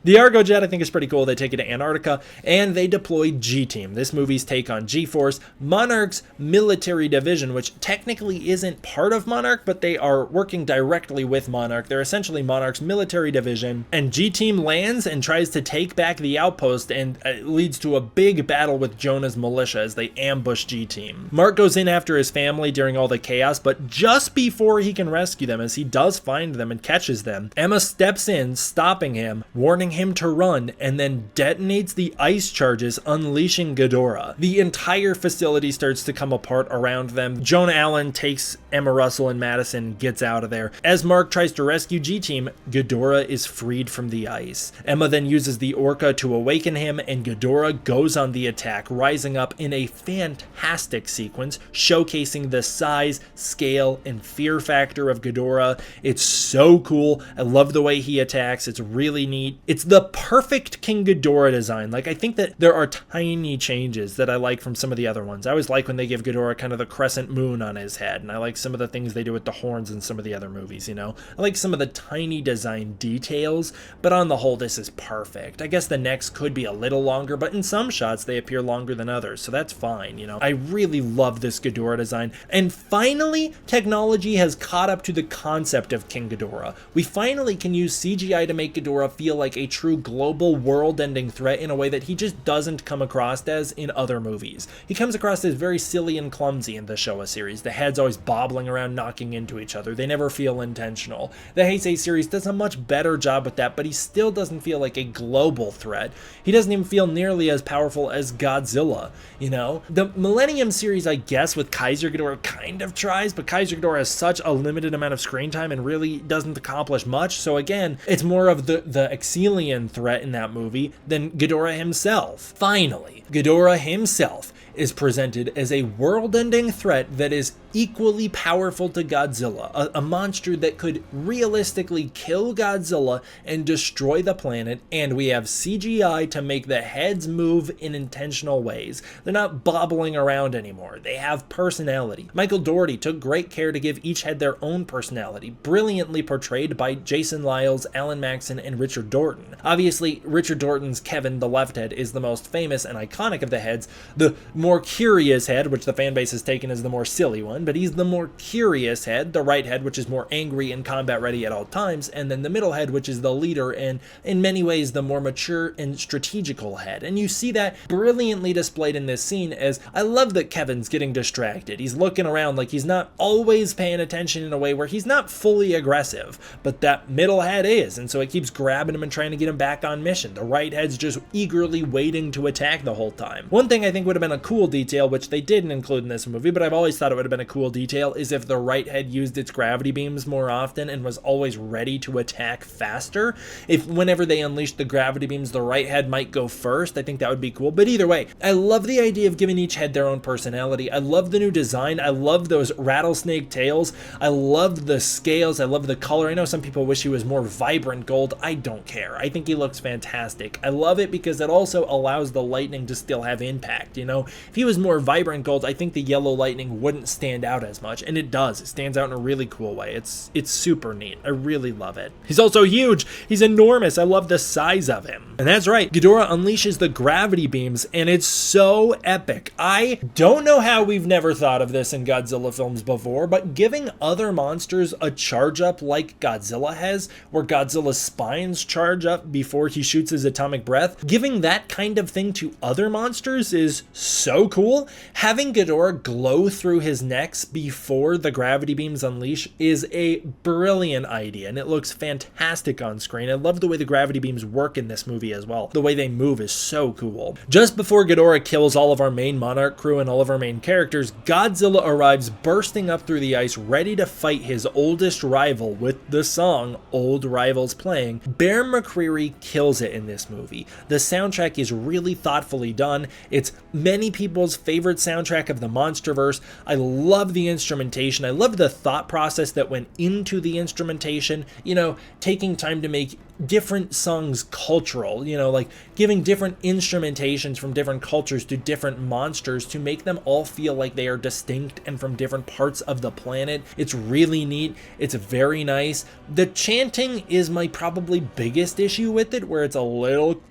The Argo jet, I think, is pretty cool. They take it to Antarctica, and they deploy G-Team, this movie's take on G-Force, Monarch's military division, which technically isn't part of Monarch, but they are working directly with Monarch. They're essentially Monarch's military division, and G-Team lands and tries to take back the outpost, and it leads to a big battle with Jonah's militia as they ambush G-Team. Mark goes in after his family during all the chaos, but just before he can rescue them, as he does find them and catches them, Emma steps in, stopping him, warning him to run, and then detonates the ice charges, unleashing Ghidorah. The entire facility starts to come apart around them. Jonah Allen takes Emma Russell and Madison, gets out of there. As Mark tries to rescue G-Team, Ghidorah is freed from the ice. Emma then uses the Orca to awaken him, and Ghidorah goes on the attack, rising up in a fantastic sequence, showcasing the size, scale, and fear factor of Ghidorah. It's so cool. I love the way he attacks. It's really neat. It's the perfect King Ghidorah design. Like, I think that there are tiny changes that I like from some of the other ones. I always like when they give Ghidorah kind of the crescent moon on his head, and I like some of the things they do with the horns in some of the other movies, you know? I like some of the tiny design details, but on the whole, this is perfect. I guess the necks could be a little longer, but in some shots, they appear longer than others, so that's fine, you know? I really love this Ghidorah design, and finally, technology has caught up to the concept of King Ghidorah. We finally can use CGI to make Ghidorah feel like a true global world-ending threat in a way that he just doesn't come across as in other movies. He comes across as very silly and clumsy in the Showa series. The heads always bobbling around, knocking into each other. They never feel intentional. The Heisei series does a much better job with that, but he still doesn't feel like a global threat. He doesn't even feel nearly as powerful as Godzilla, you know? The Millennium series, I guess, with Kaiser Ghidorah kind of tries, but Kaiser Ghidorah has such a limited amount of screen time and really doesn't accomplish much, so again, it's more of the Exilian threat in that movie than Ghidorah himself. Finally, Ghidorah himself is presented as a world-ending threat that is equally powerful to Godzilla, a monster that could realistically kill Godzilla and destroy the planet, and we have CGI to make the heads move in intentional ways. They're not bobbling around anymore. They have personality. Michael Dougherty took great care to give each head their own personality, brilliantly portrayed by Jason Liles, Alan Maxon, and Richard Dorton. Obviously, Richard Dorton's Kevin, the left head, is the most famous and iconic of the heads. The more curious head, which the fanbase has taken as the more silly one, but he's the more curious head, the right head, which is more angry and combat ready at all times, and then the middle head, which is the leader and in many ways the more mature and strategical head. And you see that brilliantly displayed in this scene, as I love that Kevin's getting distracted. He's looking around like he's not always paying attention in a way where he's not fully aggressive, but that middle head is, and so it keeps grabbing him and trying to get him back on mission. The right head's just eagerly waiting to attack the whole time. One thing I think would have been a cool detail, which they didn't include in this movie, but I've always thought it would have been a cool detail, is if the right head used its gravity beams more often and was always ready to attack faster. If whenever they unleashed the gravity beams, the right head might go first, I think that would be cool. But either way, I love the idea of giving each head their own personality. I love the new design. I love those rattlesnake tails. I love the scales. I love the color. I know some people wish he was more vibrant gold. I don't care. I think he looks fantastic. I love it because it also allows the lightning to still have impact, you know? If he was more vibrant gold, I think the yellow lightning wouldn't stand stand out as much, and it does. It stands out in a really cool way. It's super neat. I really love it. He's also huge. He's enormous. I love the size of him. And that's right, Ghidorah unleashes the gravity beams, and it's so epic. I don't know how we've never thought of this in Godzilla films before, but giving other monsters a charge up like Godzilla has, where Godzilla's spines charge up before he shoots his atomic breath, giving that kind of thing to other monsters is so cool. Having Ghidorah glow through his necks before the gravity beams unleash is a brilliant idea, and it looks fantastic on screen. I love the way the gravity beams work in this movie as well. The way they move is so cool. Just before Ghidorah kills all of our main Monarch crew and all of our main characters, Godzilla arrives bursting up through the ice, ready to fight his oldest rival with the song Old Rivals playing. Bear McCreary kills it in this movie. The soundtrack is really thoughtfully done. It's many people's favorite soundtrack of the MonsterVerse. I love the instrumentation. I love the thought process that went into the instrumentation. You know, taking time to make different songs cultural, you know, like giving different instrumentations from different cultures to different monsters to make them all feel like they are distinct and from different parts of the planet. It's really neat. It's very nice. The chanting is my probably biggest issue with it, where it's a little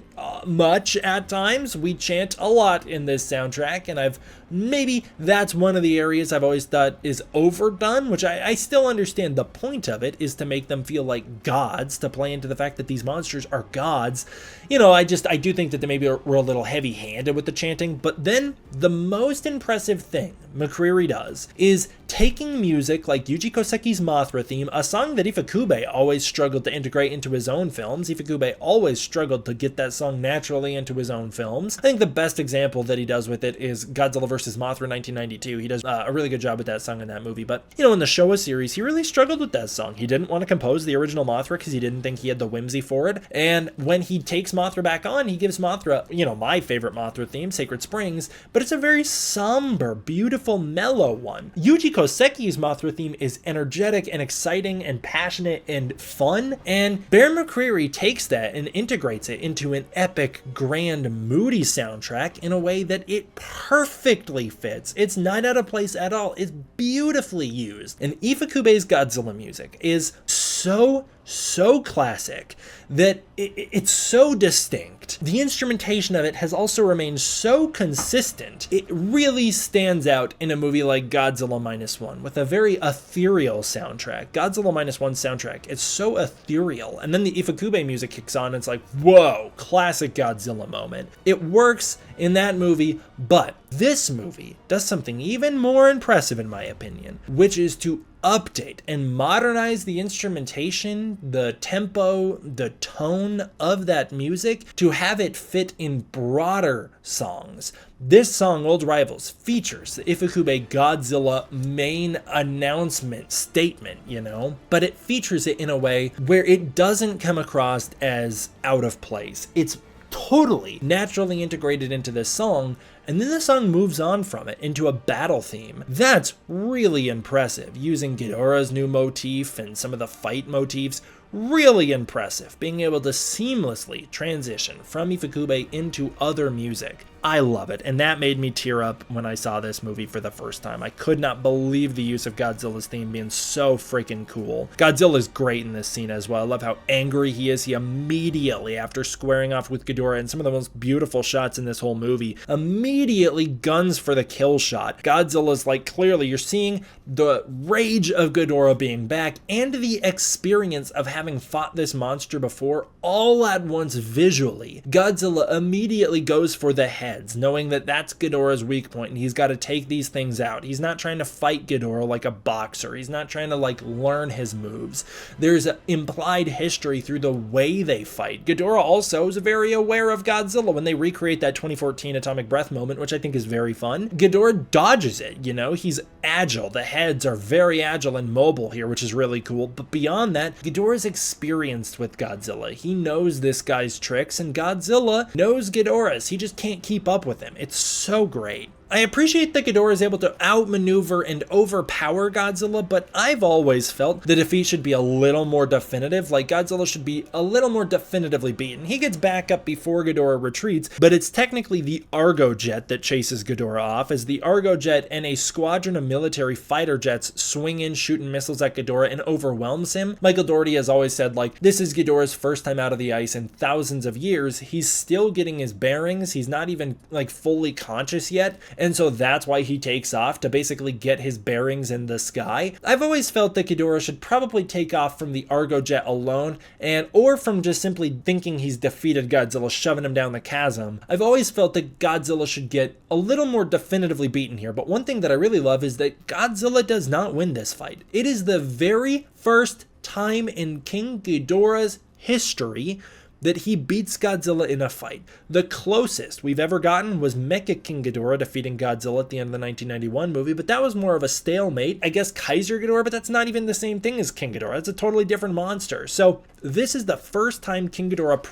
much at times. We chant a lot in this soundtrack, and maybe that's one of the areas I've always thought is overdone, which I still understand the point of it is to make them feel like gods, to play into the fact that these monsters are gods. You know, I do think that they maybe were a little heavy-handed with the chanting, but then the most impressive thing McCreary does is taking music like Yuji Koseki's Mothra theme, a song that Ifukube always struggled to integrate into his own films. Ifukube always struggled to get that song naturally into his own films. I think the best example that he does with it is Godzilla vs. Mothra 1992. He does a really good job with that song in that movie, but you know, in the Showa series, he really struggled with that song. He didn't want to compose the original Mothra because he didn't think he had the whimsy for it, and when he takes Mothra back on, he gives Mothra, you know, my favorite Mothra theme, Sacred Springs, but it's a very somber, beautiful, mellow one. Yuji Koseki's Mothra theme is energetic and exciting and passionate and fun, and Bear McCreary takes that and integrates it into an epic, grand, moody soundtrack in a way that it perfectly fits. It's not out of place at all. It's beautifully used. And Ifukube's Godzilla music is so classic that it's so distinct. The instrumentation of it has also remained so consistent. It really stands out in a movie like Godzilla Minus One with a very ethereal soundtrack. Godzilla Minus One soundtrack, it's so ethereal. And then the Ifukube music kicks on and it's like, whoa, classic Godzilla moment. It works in that movie, but this movie does something even more impressive in my opinion, which is to update and modernize the instrumentation, the tempo, the tone of that music to have it fit in broader songs. This song, Old Rivals, features the Ifukube Godzilla main announcement statement, you know, but it features it in a way where it doesn't come across as out of place. It's totally naturally integrated into this song, and then the song moves on from it into a battle theme. That's really impressive, using Ghidorah's new motif and some of the fight motifs. Really impressive, being able to seamlessly transition from Ifukube into other music. I love it, and that made me tear up when I saw this movie for the first time. I could not believe the use of Godzilla's theme being so freaking cool. Godzilla's great in this scene as well. I love how angry he is. He immediately, after squaring off with Ghidorah, and some of the most beautiful shots in this whole movie, immediately guns for the kill shot. Godzilla's like, clearly you're seeing the rage of Ghidorah being back and the experience of having fought this monster before all at once visually. Godzilla immediately goes for the head, knowing that that's Ghidorah's weak point and he's got to take these things out. He's not trying to fight Ghidorah like a boxer. He's not trying to like learn his moves. There's an implied history through the way they fight. Ghidorah also is very aware of Godzilla when they recreate that 2014 atomic breath moment, which I think is very fun. Ghidorah dodges it, you know, he's agile. The heads are very agile and mobile here, which is really cool. But beyond that, Ghidorah's experienced with Godzilla. He knows this guy's tricks, and Godzilla knows Ghidorah's. He just can't keep up with him. It's so great. I appreciate that Ghidorah is able to outmaneuver and overpower Godzilla, but I've always felt the defeat should be a little more definitive, like Godzilla should be a little more definitively beaten. He gets back up before Ghidorah retreats, but it's technically the Argo jet that chases Ghidorah off, as the Argo jet and a squadron of military fighter jets swing in shooting missiles at Ghidorah and overwhelms him. Michael Dougherty has always said, like, this is Ghidorah's first time out of the ice in thousands of years. He's still getting his bearings. He's not even like fully conscious yet. And so that's why he takes off, to basically get his bearings in the sky. I've always felt that Ghidorah should probably take off from the Argo jet alone, or from just simply thinking he's defeated Godzilla, shoving him down the chasm. I've always felt that Godzilla should get a little more definitively beaten here, but one thing that I really love is that Godzilla does not win this fight. It is the very first time in King Ghidorah's history that he beats Godzilla in a fight. The closest we've ever gotten was Mecha King Ghidorah defeating Godzilla at the end of the 1991 movie, but that was more of a stalemate. I guess Kaiser Ghidorah, but that's not even the same thing as King Ghidorah. It's a totally different monster. So this is the first time King Ghidorah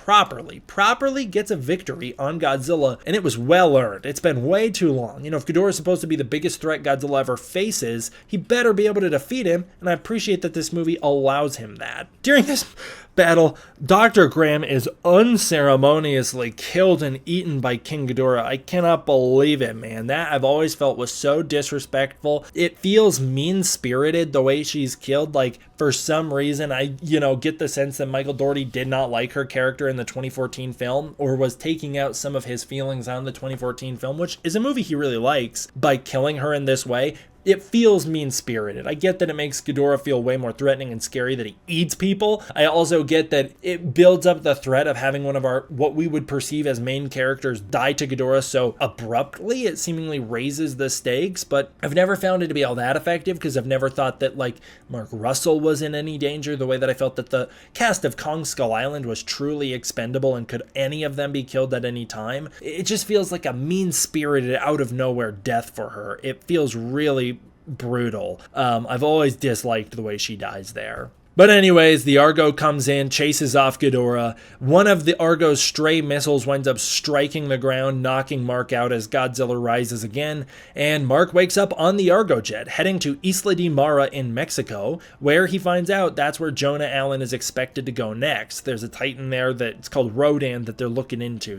properly gets a victory on Godzilla, and it was well earned. It's been way too long. You know, if Ghidorah is supposed to be the biggest threat Godzilla ever faces, he better be able to defeat him, and I appreciate that this movie allows him that. During this battle, Dr. Graham is unceremoniously killed and eaten by King Ghidorah. I cannot believe it, man. That I've always felt was so disrespectful. It feels mean-spirited the way she's killed. Like, for some reason, I, get the sense that Michael Dougherty did not like her character in the 2014 film, or was taking out some of his feelings on the 2014 film, which is a movie he really likes, by killing her in this way. It feels mean-spirited. I get that it makes Ghidorah feel way more threatening and scary that he eats people. I also get that it builds up the threat of having one of our, what we would perceive as main characters, die to Ghidorah so abruptly. It seemingly raises the stakes, but I've never found it to be all that effective, because I've never thought that, like, Mark Russell was in any danger, the way that I felt that the cast of Kong Skull Island was truly expendable, and could any of them be killed at any time. It just feels like a mean-spirited, out-of-nowhere death for her. It feels really brutal. I've always disliked the way she dies there. But anyways, the Argo comes in, chases off Ghidorah. One of the Argo's stray missiles winds up striking the ground, knocking Mark out as Godzilla rises again, and Mark wakes up on the Argo jet, heading to Isla de Mara in Mexico, where he finds out that's where Jonah Allen is expected to go next. There's a Titan there that's called Rodan that they're looking into,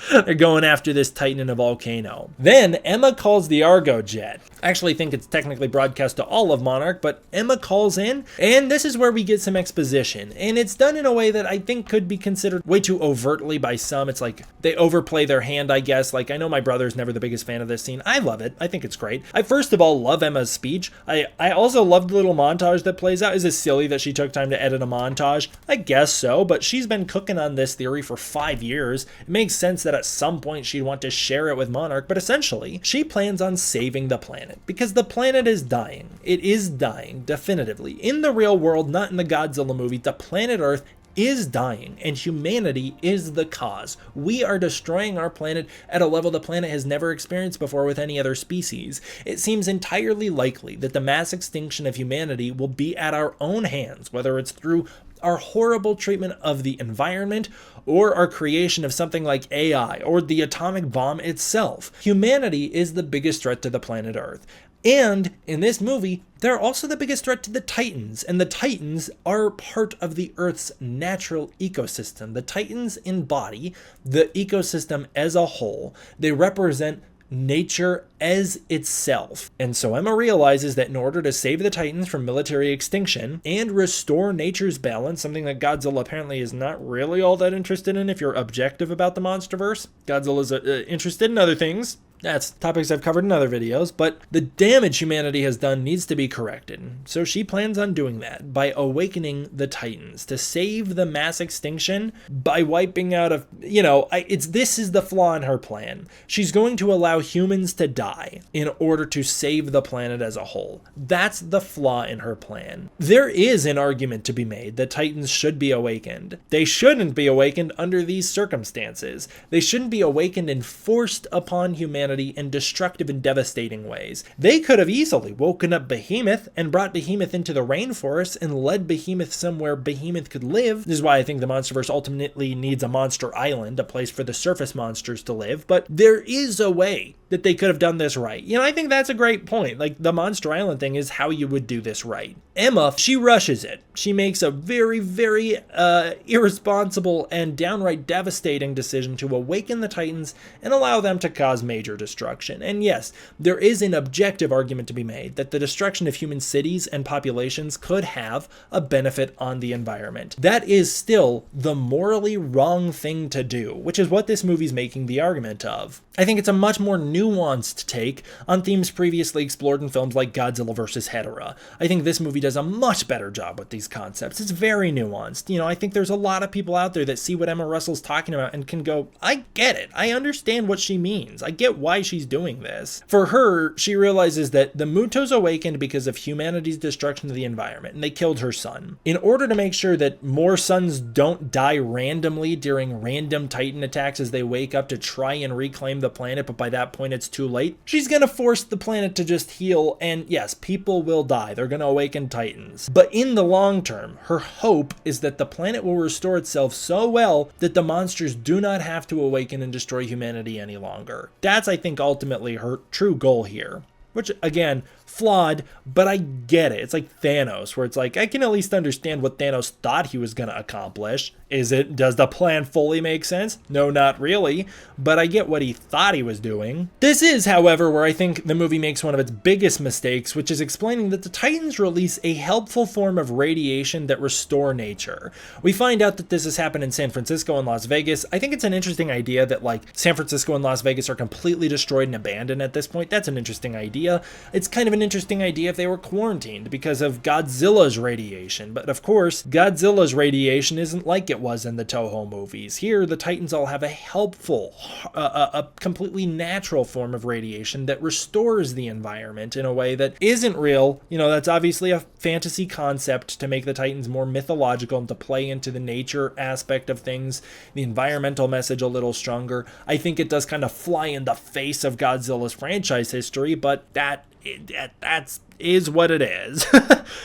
They're going after this Titan in a volcano. Then Emma calls the Argo jet. I actually think it's technically broadcast to all of Monarch, but Emma calls in, and this is where we get some exposition. And it's done in a way that I think could be considered way too overtly by some. It's like they overplay their hand, I guess. Like, I know my brother's never the biggest fan of this scene. I love it. I think it's great. I first of all love Emma's speech. I also love the little montage that plays out. Is it silly that she took time to edit a montage? I guess so, but she's been cooking on this theory for 5 years. It makes sense that at some point she'd want to share it with Monarch, but essentially she plans on saving the planet, because the planet is dying. It is dying, definitively. In the real world, not in the Godzilla movie, the planet Earth is dying, and humanity is the cause. We are destroying our planet at a level the planet has never experienced before with any other species. It seems entirely likely that the mass extinction of humanity will be at our own hands, whether it's through our horrible treatment of the environment, or our creation of something like AI, or the atomic bomb itself. Humanity is the biggest threat to the planet Earth. And in this movie, they're also the biggest threat to the Titans, and the Titans are part of the Earth's natural ecosystem. The Titans embody the ecosystem as a whole. They represent nature as itself. And so Emma realizes that in order to save the Titans from military extinction and restore nature's balance, something that Godzilla apparently is not really all that interested in if you're objective about the MonsterVerse. Godzilla's interested in other things. That's topics I've covered in other videos, but the damage humanity has done needs to be corrected. So she plans on doing that by awakening the Titans to save the mass extinction by wiping out this is the flaw in her plan. She's going to allow humans to die in order to save the planet as a whole. That's the flaw in her plan. There is an argument to be made that Titans should be awakened. They shouldn't be awakened under these circumstances. They shouldn't be awakened and forced upon humanity in destructive and devastating ways. They could have easily woken up Behemoth and brought Behemoth into the rainforest and led Behemoth somewhere Behemoth could live. This is why I think the MonsterVerse ultimately needs a monster island, a place for the surface monsters to live. But there is a way that they could have done this right. You know, I think that's a great point. Like, the Monster Island thing is how you would do this right. Emma, she rushes it. She makes a very, very irresponsible and downright devastating decision to awaken the Titans and allow them to cause major destruction. And yes, there is an objective argument to be made that the destruction of human cities and populations could have a benefit on the environment. That is still the morally wrong thing to do, which is what this movie's making the argument of. I think it's a much more nuanced take on themes previously explored in films like Godzilla vs. Hedorah. I think this movie does a much better job with these concepts. It's very nuanced. You know, I think there's a lot of people out there that see what Emma Russell's talking about and can go, I get it. I understand what she means. I get why she's doing this. For her, she realizes that the Mutos awakened because of humanity's destruction of the environment, and they killed her son. In order to make sure that more sons don't die randomly during random Titan attacks as they wake up to try and reclaim the planet, but by that point it's too late, she's gonna force the planet to just heal, and yes, people will die. They're gonna awaken Titans. But in the long term, her hope is that the planet will restore itself so well that the monsters do not have to awaken and destroy humanity any longer. That's, I think, ultimately her true goal here. Which, again, flawed, but I get it. It's like Thanos, where it's like, I can at least understand what Thanos thought he was going to accomplish. Does the plan fully make sense? No, not really, but I get what he thought he was doing. This is, however, where I think the movie makes one of its biggest mistakes, which is explaining that the Titans release a helpful form of radiation that restore nature. We find out that this has happened in San Francisco and Las Vegas. I think it's an interesting idea that, like, San Francisco and Las Vegas are completely destroyed and abandoned at this point. That's an interesting idea. It's kind of an interesting idea if they were quarantined because of Godzilla's radiation. But of course, Godzilla's radiation isn't like it was in the Toho movies. Here, the Titans all have a helpful, a completely natural form of radiation that restores the environment in a way that isn't real. You know, that's obviously a fantasy concept to make the Titans more mythological and to play into the nature aspect of things, the environmental message a little stronger. I think it does kind of fly in the face of Godzilla's franchise history, but that's is what it is.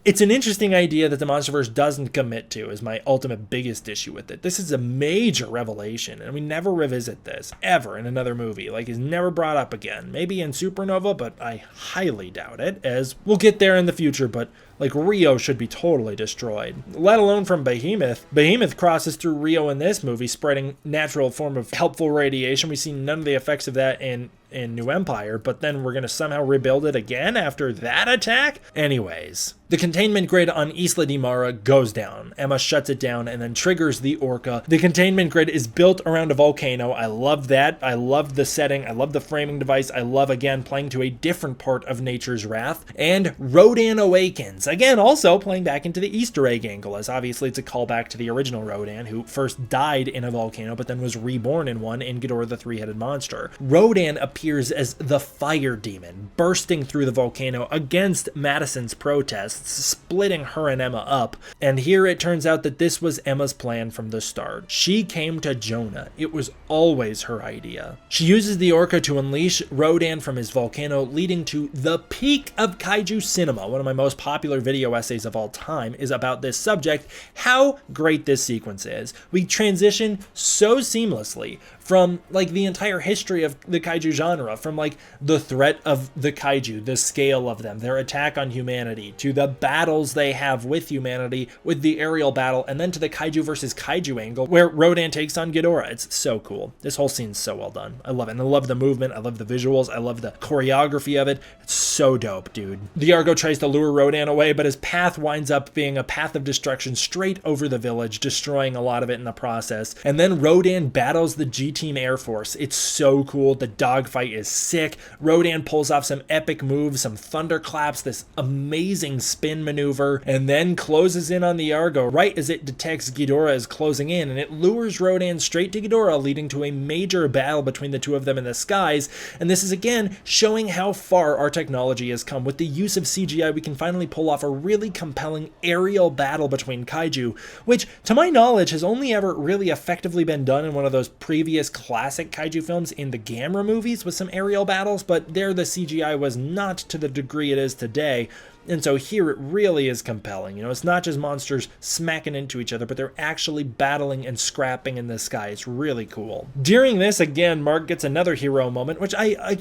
It's an interesting idea that the MonsterVerse doesn't commit to, is my ultimate biggest issue with it. This is a major revelation, and we never revisit this, ever, in another movie. Like, it's never brought up again. Maybe in Supernova, but I highly doubt it, as we'll get there in the future, but like, Rio should be totally destroyed, let alone from Behemoth. Behemoth crosses through Rio in this movie, spreading natural form of helpful radiation. We see none of the effects of that in New Empire, but then we're going to somehow rebuild it again after that attack? Anyways, the containment grid on Isla de Mara goes down. Emma shuts it down and then triggers the Orca. The containment grid is built around a volcano. I love that. I love the setting. I love the framing device. I love, again, playing to a different part of nature's wrath. And Rodan awakens. Again, also playing back into the Easter egg angle, as obviously it's a callback to the original Rodan, who first died in a volcano, but then was reborn in one in Ghidorah the Three-Headed Monster. Rodan appears as the fire demon, bursting through the volcano against Madison's protests, splitting her and Emma up. And here it turns out that this was Emma's plan from the start. She came to Jonah. It was always her idea. She uses the Orca to unleash Rodan from his volcano, leading to the peak of kaiju cinema. One of my most popular video essays of all time is about this subject, how great this sequence is. We transition so seamlessly from, like, the entire history of the kaiju genre, from, like, the threat of the kaiju, the scale of them, their attack on humanity, to the battles they have with humanity, with the aerial battle, and then to the kaiju versus kaiju angle, where Rodan takes on Ghidorah. It's so cool. This whole scene's so well done. I love it. And I love the movement. I love the visuals. I love the choreography of it. It's so dope, dude. The Argo tries to lure Rodan away, but his path winds up being a path of destruction straight over the village, destroying a lot of it in the process. And then Rodan battles the G-Team Air Force. It's so cool. The dogfight is sick. Rodan pulls off some epic moves, some thunderclaps, this amazing spin maneuver, and then closes in on the Argo right as it detects Ghidorah is closing in, and it lures Rodan straight to Ghidorah, leading to a major battle between the two of them in the skies. And this is, again, showing how far our technology has come. With the use of CGI, we can finally pull off a really compelling aerial battle between kaiju, which, to my knowledge, has only ever really effectively been done in one of those previous classic kaiju films in the Gamera movies with some aerial battles, but there the CGI was not to the degree it is today. And so here it really is compelling. You know, it's not just monsters smacking into each other, but they're actually battling and scrapping in the sky. It's really cool. During this, again, Mark gets another hero moment, which I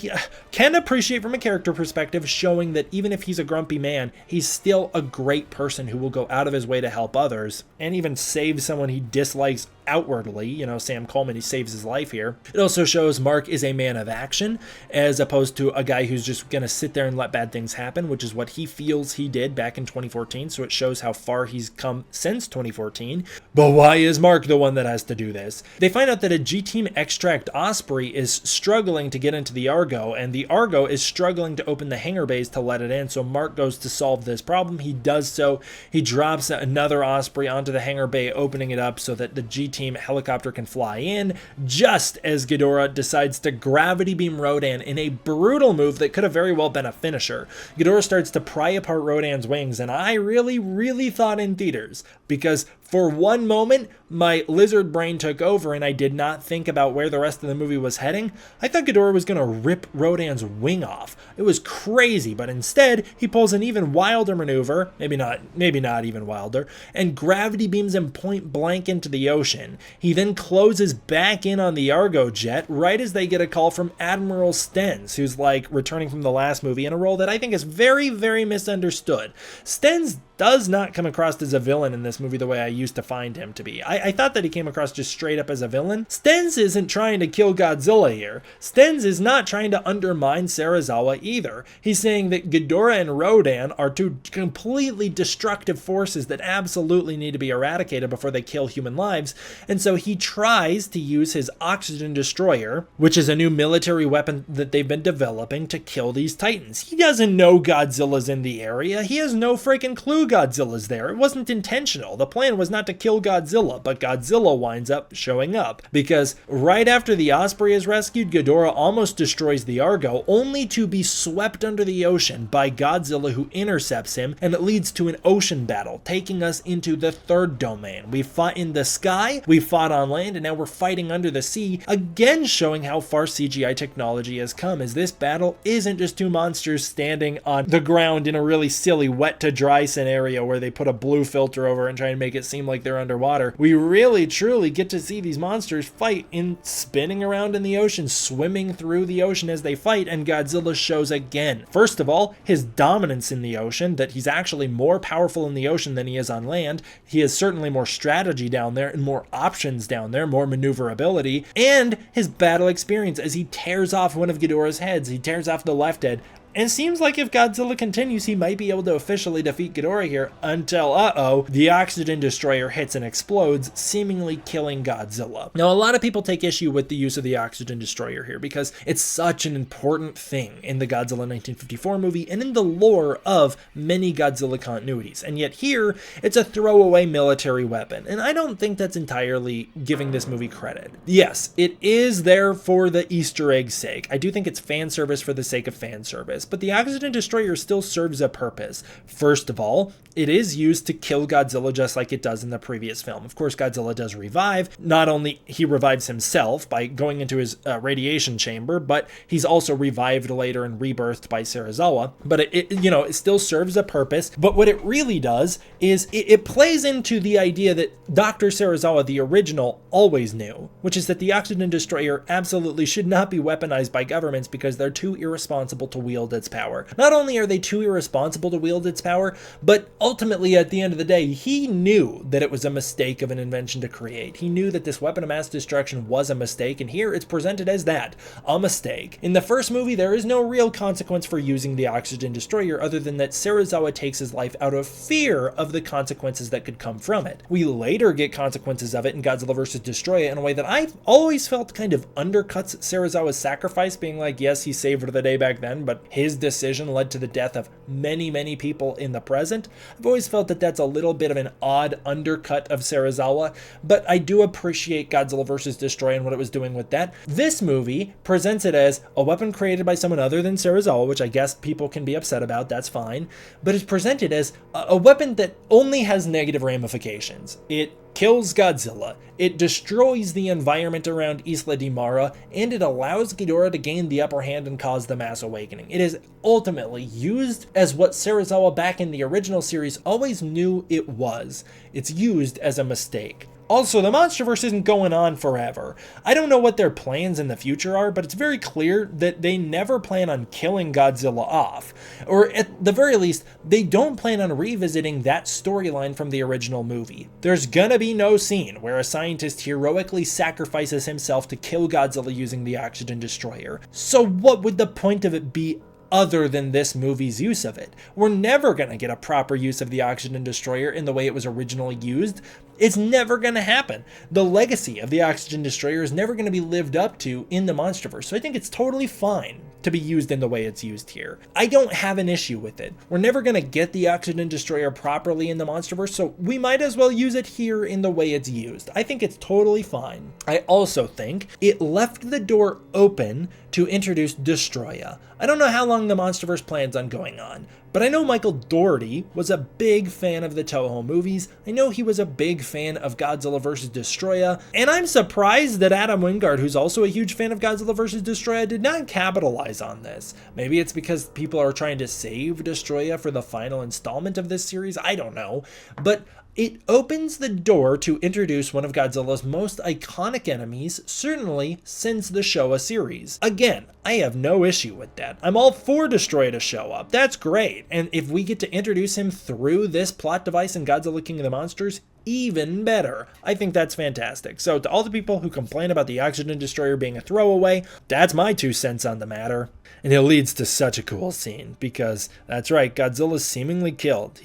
can appreciate from a character perspective, showing that even if he's a grumpy man, he's still a great person who will go out of his way to help others and even save someone he dislikes outwardly. You know, Sam Coleman, he saves his life here. It also shows Mark is a man of action as opposed to a guy who's just gonna sit there and let bad things happen, which is what he feels he did back in 2014. So it shows how far he's come since 2014. But why is Mark the one that has to do this? They find out that a G-Team Extract Osprey is struggling to get into the Argo, and the Argo is struggling to open the hangar bays to let it in. So Mark goes to solve this problem. He does so. He drops another Osprey onto the hangar bay, opening it up so that the G-Team helicopter can fly in, just as Ghidorah decides to gravity beam Rodan in a brutal move that could have very well been a finisher. Ghidorah starts to pry apart Rodan's wings, and I really thought in theaters, because for one moment, my lizard brain took over and I did not think about where the rest of the movie was heading. I thought Ghidorah was going to rip Rodan's wing off. It was crazy, but instead, he pulls an even wilder maneuver, maybe not even wilder, and gravity beams him point blank into the ocean. He then closes back in on the Argo jet right as they get a call from Admiral Stenz, who's like returning from the last movie in a role that I think is very misunderstood. Stenz does not come across as a villain in this movie the way I used to find him to be. I thought that he came across just straight up as a villain. Stenz isn't trying to kill Godzilla here. Stenz is not trying to undermine Serizawa either. He's saying that Ghidorah and Rodan are two completely destructive forces that absolutely need to be eradicated before they kill human lives, and so he tries to use his oxygen destroyer, which is a new military weapon that they've been developing, to kill these titans. He doesn't know Godzilla's in the area. He has no freaking clue Godzilla's there. It wasn't intentional. The plan was not to kill Godzilla, but Godzilla winds up showing up, because right after the Osprey is rescued, Ghidorah almost destroys the Argo, only to be swept under the ocean by Godzilla, who intercepts him, and it leads to an ocean battle, taking us into the third domain. We fought in the sky, we fought on land, and now we're fighting under the sea, again showing how far CGI technology has come, as this battle isn't just two monsters standing on the ground in a really silly wet to dry scenario where they put a blue filter over and try and make it seem like they're underwater. We really truly get to see these monsters fight in spinning around in the ocean, swimming through the ocean as they fight, and Godzilla shows again. First of all, his dominance in the ocean, that he's actually more powerful in the ocean than he is on land. He has certainly more strategy down there and more options down there, more maneuverability, and his battle experience as he tears off one of Ghidorah's heads. He tears off the left head. And it seems like if Godzilla continues, he might be able to officially defeat Ghidorah here until, the oxygen destroyer hits and explodes, seemingly killing Godzilla. Now, a lot of people take issue with the use of the oxygen destroyer here because it's such an important thing in the Godzilla 1954 movie and in the lore of many Godzilla continuities. And yet here, it's a throwaway military weapon. And I don't think that's entirely giving this movie credit. Yes, it is there for the Easter egg's sake. I do think it's fan service for the sake of fan service. But the oxygen destroyer still serves a purpose. First of all, it is used to kill Godzilla just like it does in the previous film. Of course, Godzilla does revive. Not only he revives himself by going into his radiation chamber, but he's also revived later and rebirthed by Serizawa. But it still serves a purpose. But what it really does is it plays into the idea that Dr. Serizawa, the original, always knew, which is that the oxygen destroyer absolutely should not be weaponized by governments because they're too irresponsible to wield its power. Not only are they too irresponsible to wield its power, but ultimately at the end of the day, he knew that it was a mistake of an invention to create. He knew that this weapon of mass destruction was a mistake, and here it's presented as that, a mistake. In the first movie, there is no real consequence for using the oxygen destroyer other than that Serizawa takes his life out of fear of the consequences that could come from it. We later get consequences of it in Godzilla vs. Destroya in a way that I've always felt kind of undercuts Serizawa's sacrifice, being like, yes, he saved the day back then, but his decision led to the death of many people in the present. I've always felt that that's a little bit of an odd undercut of Serizawa, but I do appreciate Godzilla vs. Destroy and what it was doing with that. This movie presents it as a weapon created by someone other than Serizawa, which I guess people can be upset about, that's fine, but it's presented as a weapon that only has negative ramifications. It kills Godzilla. It destroys the environment around Isla de Mara, and it allows Ghidorah to gain the upper hand and cause the mass awakening. It is ultimately used as what Serizawa back in the original series always knew it was. It's used as a mistake. Also, the MonsterVerse isn't going on forever. I don't know what their plans in the future are, but it's very clear that they never plan on killing Godzilla off. Or at the very least, they don't plan on revisiting that storyline from the original movie. There's gonna be no scene where a scientist heroically sacrifices himself to kill Godzilla using the oxygen destroyer. So what would the point of it be other than this movie's use of it? We're never going to get a proper use of the oxygen destroyer in the way it was originally used. It's never going to happen. The legacy of the oxygen destroyer is never going to be lived up to in the MonsterVerse, so I think it's totally fine to be used in the way it's used here. I don't have an issue with it. We're never going to get the oxygen destroyer properly in the MonsterVerse, so we might as well use it here in the way it's used. I think it's totally fine. I also think it left the door open to introduce Destroya. I don't know how long the MonsterVerse plans on going on, but I know Michael Dougherty was a big fan of the Toho movies. I know he was a big fan of Godzilla vs. Destroya, and I'm surprised that Adam Wingard, who's also a huge fan of Godzilla vs. Destroya, did not capitalize on this. Maybe it's because people are trying to save Destroya for the final installment of this series, I don't know, but it opens the door to introduce one of Godzilla's most iconic enemies, certainly since the Showa series. Again, I have no issue with that. I'm all for Destroya to show up. That's great. And if we get to introduce him through this plot device in Godzilla King of the Monsters, even better. I think that's fantastic. So to all the people who complain about the oxygen destroyer being a throwaway, that's my 2 cents on the matter. And it leads to such a cool scene because that's right, Godzilla's seemingly killed.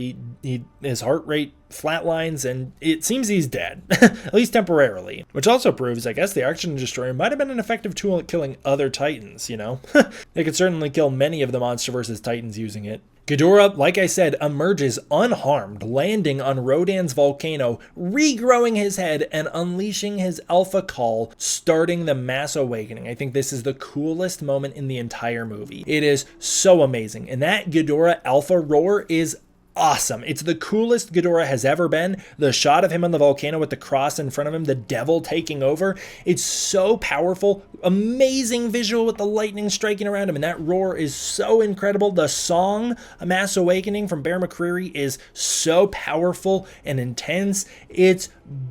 His heart rate flatlines and it seems he's dead, at least temporarily, which also proves, I guess, the oxygen destroyer might have been an effective tool at killing other titans, you know? They could certainly kill many of the MonsterVerse's titans using it. Ghidorah, like I said, emerges unharmed, landing on Rodan's volcano, regrowing his head and unleashing his alpha call, starting the mass awakening. I think this is the coolest moment in the entire movie. It is so amazing. And that Ghidorah alpha roar is awesome. It's the coolest Ghidorah has ever been. The shot of him on the volcano with the cross in front of him, the devil taking over, it's so powerful. Amazing visual with the lightning striking around him, and that roar is so incredible. The song, A Mass Awakening from Bear McCreary, is so powerful and intense. It's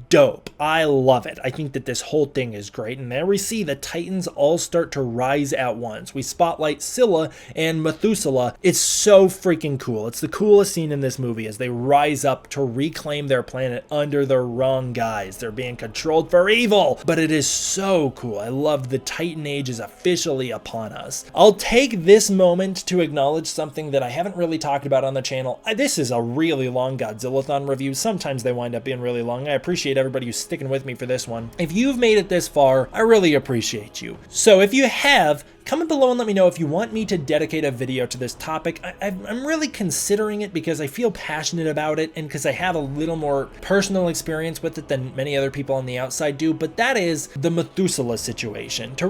dope. I love it. I think that this whole thing is great. And there we see the Titans all start to rise at once. We spotlight Scylla and Methuselah. It's so freaking cool. It's the coolest scene in this movie as they rise up to reclaim their planet under the wrong guys. They're being controlled for evil, but it is so cool. I love the Titan Age is officially upon us. I'll take this moment to acknowledge something that I haven't really talked about on the channel. This is a really long Godzilla-Thon review. Sometimes they wind up being really long. I appreciate everybody who's sticking with me for this one. If you've made it this far, I really appreciate you. So if you have, comment below and let me know if you want me to dedicate a video to this topic. I'm really considering it because I feel passionate about it and because I have a little more personal experience with it than many other people on the outside do, but that is the Methuselah situation. To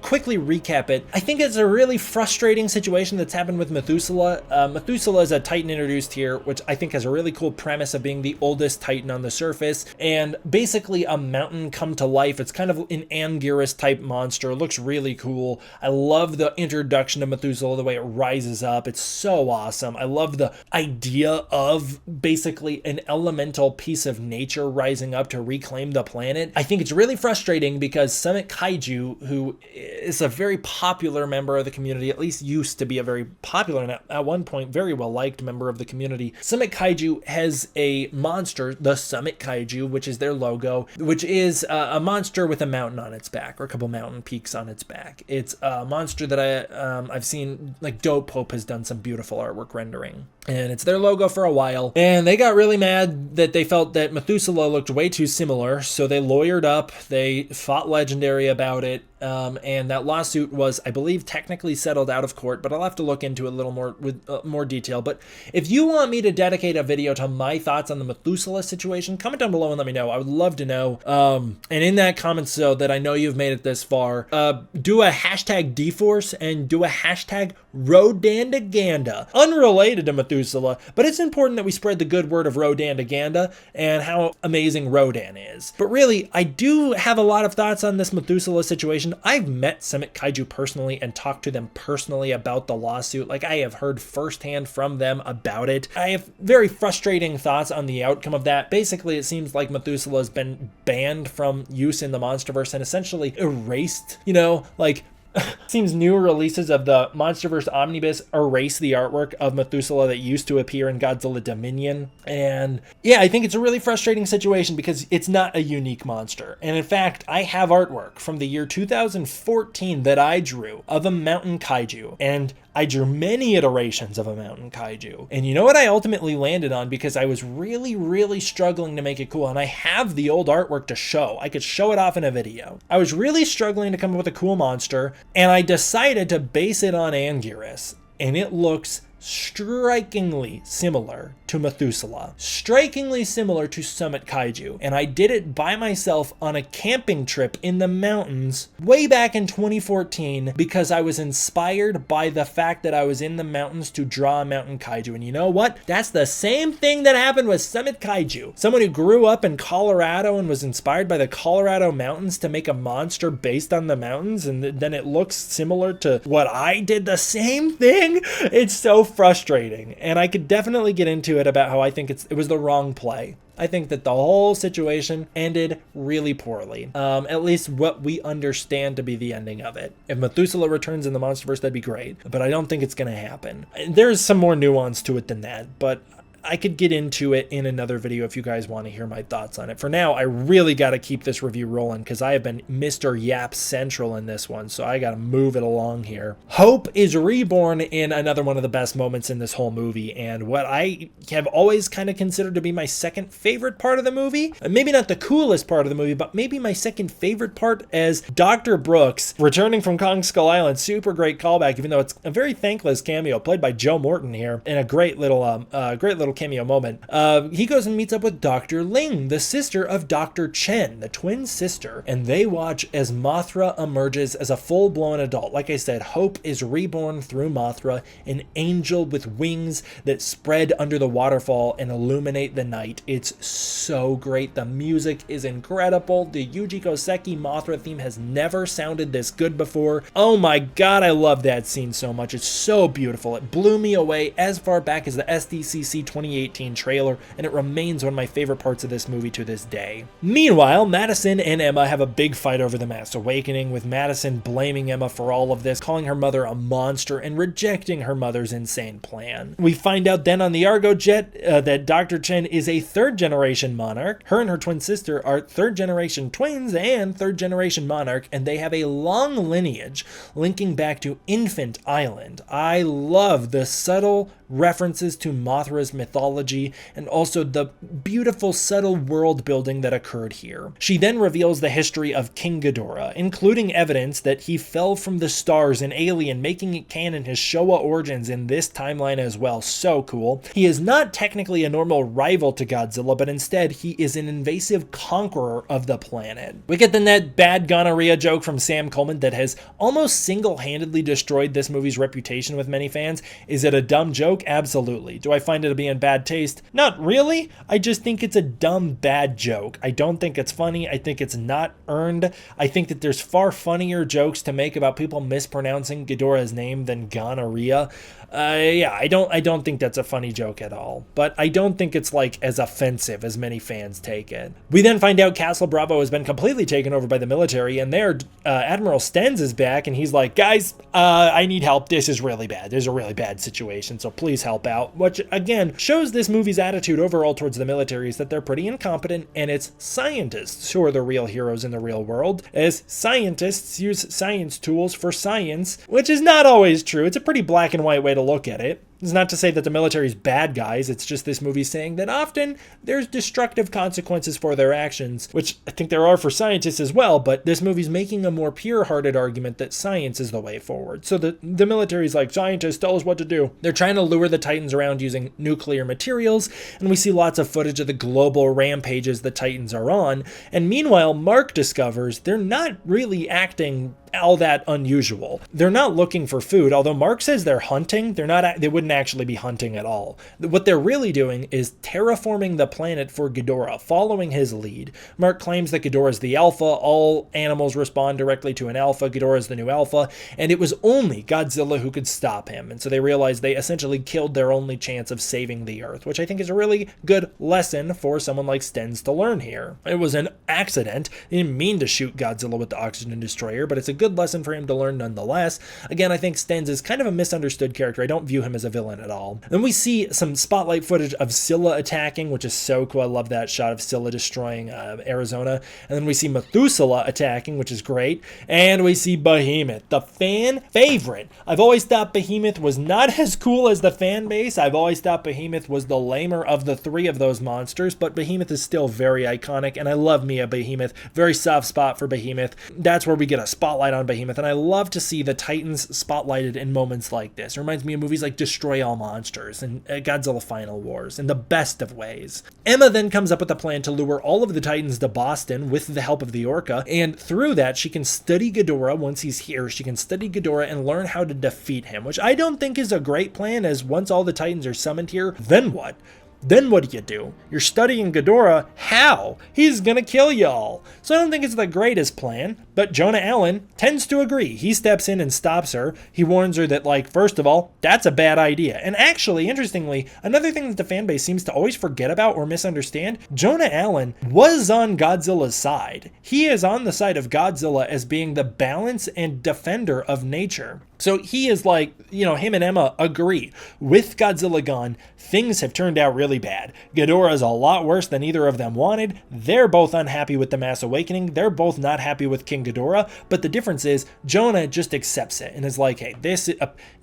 quickly recap it, I think it's a really frustrating situation that's happened with Methuselah. Methuselah is a Titan introduced here, which I think has a really cool premise of being the oldest Titan on the surface, and basically a mountain come to life. It's kind of an Anguirus type monster. It looks really cool. I love the introduction of Methuselah, the way it rises up. It's so awesome. I love the idea of basically an elemental piece of nature rising up to reclaim the planet. I think it's really frustrating because Summit Kaiju, who is a very popular member of the community, at least used to be a very popular and at one point very well liked member of the community, Summit Kaiju has a monster, the Summit Kaiju, which is their logo, which is a monster with a mountain on its back, or a couple mountain peaks on its back. It's a monster that I've seen, like Dope Pope has done some beautiful artwork rendering. And it's their logo for a while. And they got really mad that they felt that Methuselah looked way too similar, so they lawyered up, they fought Legendary about it, And that lawsuit was, I believe, technically settled out of court, but I'll have to look into it a little more with more detail. But if you want me to dedicate a video to my thoughts on the Methuselah situation, comment down below and let me know. I would love to know. And in that comment, so that I know you've made it this far, do a hashtag DForce and do a hashtag Rodandaganda, unrelated to Methuselah, but it's important that we spread the good word of Rodandaganda and how amazing Rodan is. But really, I do have a lot of thoughts on this Methuselah situation. I've met Summit Kaiju personally and talked to them personally about the lawsuit. Like, I have heard firsthand from them about it. I have very frustrating thoughts on the outcome of that. Basically, it seems like Methuselah has been banned from use in the MonsterVerse and essentially erased, you know, like, seems new releases of the MonsterVerse Omnibus erase the artwork of Methuselah that used to appear in Godzilla Dominion. And yeah, I think it's a really frustrating situation because it's not a unique monster. And in fact, I have artwork from the year 2014 that I drew of a mountain kaiju. And I drew many iterations of a mountain kaiju. And you know what I ultimately landed on, because I was really struggling to make it cool, and I have the old artwork to show. I could show it off in a video. I was really struggling to come up with a cool monster, and I decided to base it on Anguirus, and it looks strikingly similar to Methuselah, strikingly similar to Summit Kaiju, and I did it by myself on a camping trip in the mountains way back in 2014 because I was inspired by the fact that I was in the mountains to draw a mountain kaiju. And you know what? That's the same thing that happened with Summit Kaiju. Someone who grew up in Colorado and was inspired by the Colorado mountains to make a monster based on the mountains, and then it looks similar to what I did, the same thing. It's so frustrating, and I could definitely get into it about how I think it was the wrong play. I think that the whole situation ended really poorly. At least what we understand to be the ending of it. If Methuselah returns in the MonsterVerse, that'd be great, but I don't think it's going to happen. There's some more nuance to it than that, but I could get into it in another video if you guys want to hear my thoughts on it. For now, I really got to keep this review rolling because I have been Mr. Yap Central in this one, so I got to move it along here. Hope is reborn in another one of the best moments in this whole movie, and what I have always kind of considered to be my second favorite part of the movie. Maybe not the coolest part of the movie, but maybe my second favorite part, as Dr. Brooks, returning from Kong Skull Island. Super great callback, even though it's a very thankless cameo, played by Joe Morton here, in a great little cameo moment. He goes and meets up with Dr. Ling, the sister of Dr. Chen, the twin sister, and they watch as Mothra emerges as a full-blown adult. Like I said, Hope is reborn through Mothra, an angel with wings that spread under the waterfall and illuminate the night. It's so great. The music is incredible. The Yuji Koseki Mothra theme has never sounded this good before. Oh my god, I love that scene so much. It's so beautiful. It blew me away as far back as the SDCC 2018 trailer, and it remains one of my favorite parts of this movie to this day. Meanwhile, Madison and Emma have a big fight over the Mass Awakening, with Madison blaming Emma for all of this, calling her mother a monster, and rejecting her mother's insane plan. We find out then on the Argo jet that Dr. Chen is a third-generation monarch. Her and her twin sister are third-generation twins and third-generation monarch, and they have a long lineage linking back to Infant Island. I love the subtle references to Mothra's mythology and also the beautiful subtle world building that occurred here. She then reveals the history of King Ghidorah, including evidence that he fell from the stars in Alien, making it canon his Showa origins in this timeline as well. So cool. He is not technically a normal rival to Godzilla, but instead he is an invasive conqueror of the planet. We get then that bad gonorrhea joke from Sam Coleman that has almost single-handedly destroyed this movie's reputation with many fans. Is it a dumb joke? Absolutely. Do I find it to be in bad taste? Not really. I just think it's a dumb, bad joke. I don't think it's funny. I think it's not earned. I think that there's far funnier jokes to make about people mispronouncing Ghidorah's name than gonorrhea. Yeah, I don't think that's a funny joke at all. But I don't think it's like as offensive as many fans take it. We then find out Castle Bravo has been completely taken over by the military, and there Admiral Stenz is back, and he's like, guys, I need help. This is really bad. There's a really bad situation, so please help out. Which, again, shows this movie's attitude overall towards the military is that they're pretty incompetent, and it's scientists who are the real heroes in the real world, as scientists use science tools for science, which is not always true. It's a pretty black and white way to look at it. It's not to say that the military's bad guys, it's just this movie saying that often there's destructive consequences for their actions, which I think there are for scientists as well, but this movie's making a more pure-hearted argument that science is the way forward. So the military's like, scientists, tell us what to do. They're trying to lure the Titans around using nuclear materials, and we see lots of footage of the global rampages the Titans are on, and meanwhile, Mark discovers they're not really acting all that unusual. They're not looking for food, although Mark says they're hunting. They wouldn't actually be hunting at all. What they're really doing is terraforming the planet for Ghidorah, following his lead. Mark claims that Ghidorah is the alpha. All animals respond directly to an alpha. Ghidorah is the new alpha, and it was only Godzilla who could stop him. And so they realized they essentially killed their only chance of saving the Earth, which I think is a really good lesson for someone like Stenz to learn here. It was an accident. He didn't mean to shoot Godzilla with the oxygen destroyer, but it's a good lesson for him to learn nonetheless. Again, I think Stenz is kind of a misunderstood character. I don't view him as a villain at all. Then we see some spotlight footage of Scylla attacking, which is so cool. I love that shot of Scylla destroying Arizona. And then we see Methuselah attacking, which is great. And we see Behemoth, the fan favorite. I've always thought Behemoth was not as cool as the fan base. I've always thought Behemoth was the lamer of the three of those monsters, but Behemoth is still very iconic, and I love me a Behemoth. Very soft spot for Behemoth. That's where we get a spotlight on Behemoth, and I love to see the Titans spotlighted in moments like this. It reminds me of movies like Destroy All Monsters and Godzilla Final Wars in the best of ways. Emma then comes up with a plan to lure all of the Titans to Boston with the help of the Orca, and through that she can study Ghidorah once he's here. She can study Ghidorah and learn how to defeat him, which I don't think is a great plan, as once all the Titans are summoned here, then what? Then what do? You're studying Ghidorah. How? He's gonna kill y'all. So I don't think it's the greatest plan, but Jonah Allen tends to agree. He steps in and stops her. He warns her that, like, first of all, that's a bad idea. And actually, interestingly, another thing that the fan base seems to always forget about or misunderstand, Jonah Allen was on Godzilla's side. He is on the side of Godzilla as being the balance and defender of nature. So he is like, him and Emma agree. With Godzilla gone, things have turned out really bad. Ghidorah is a lot worse than either of them wanted. They're both unhappy with the Mass Awakening. They're both not happy with King Ghidorah. But the difference is, Jonah just accepts it and is like, hey,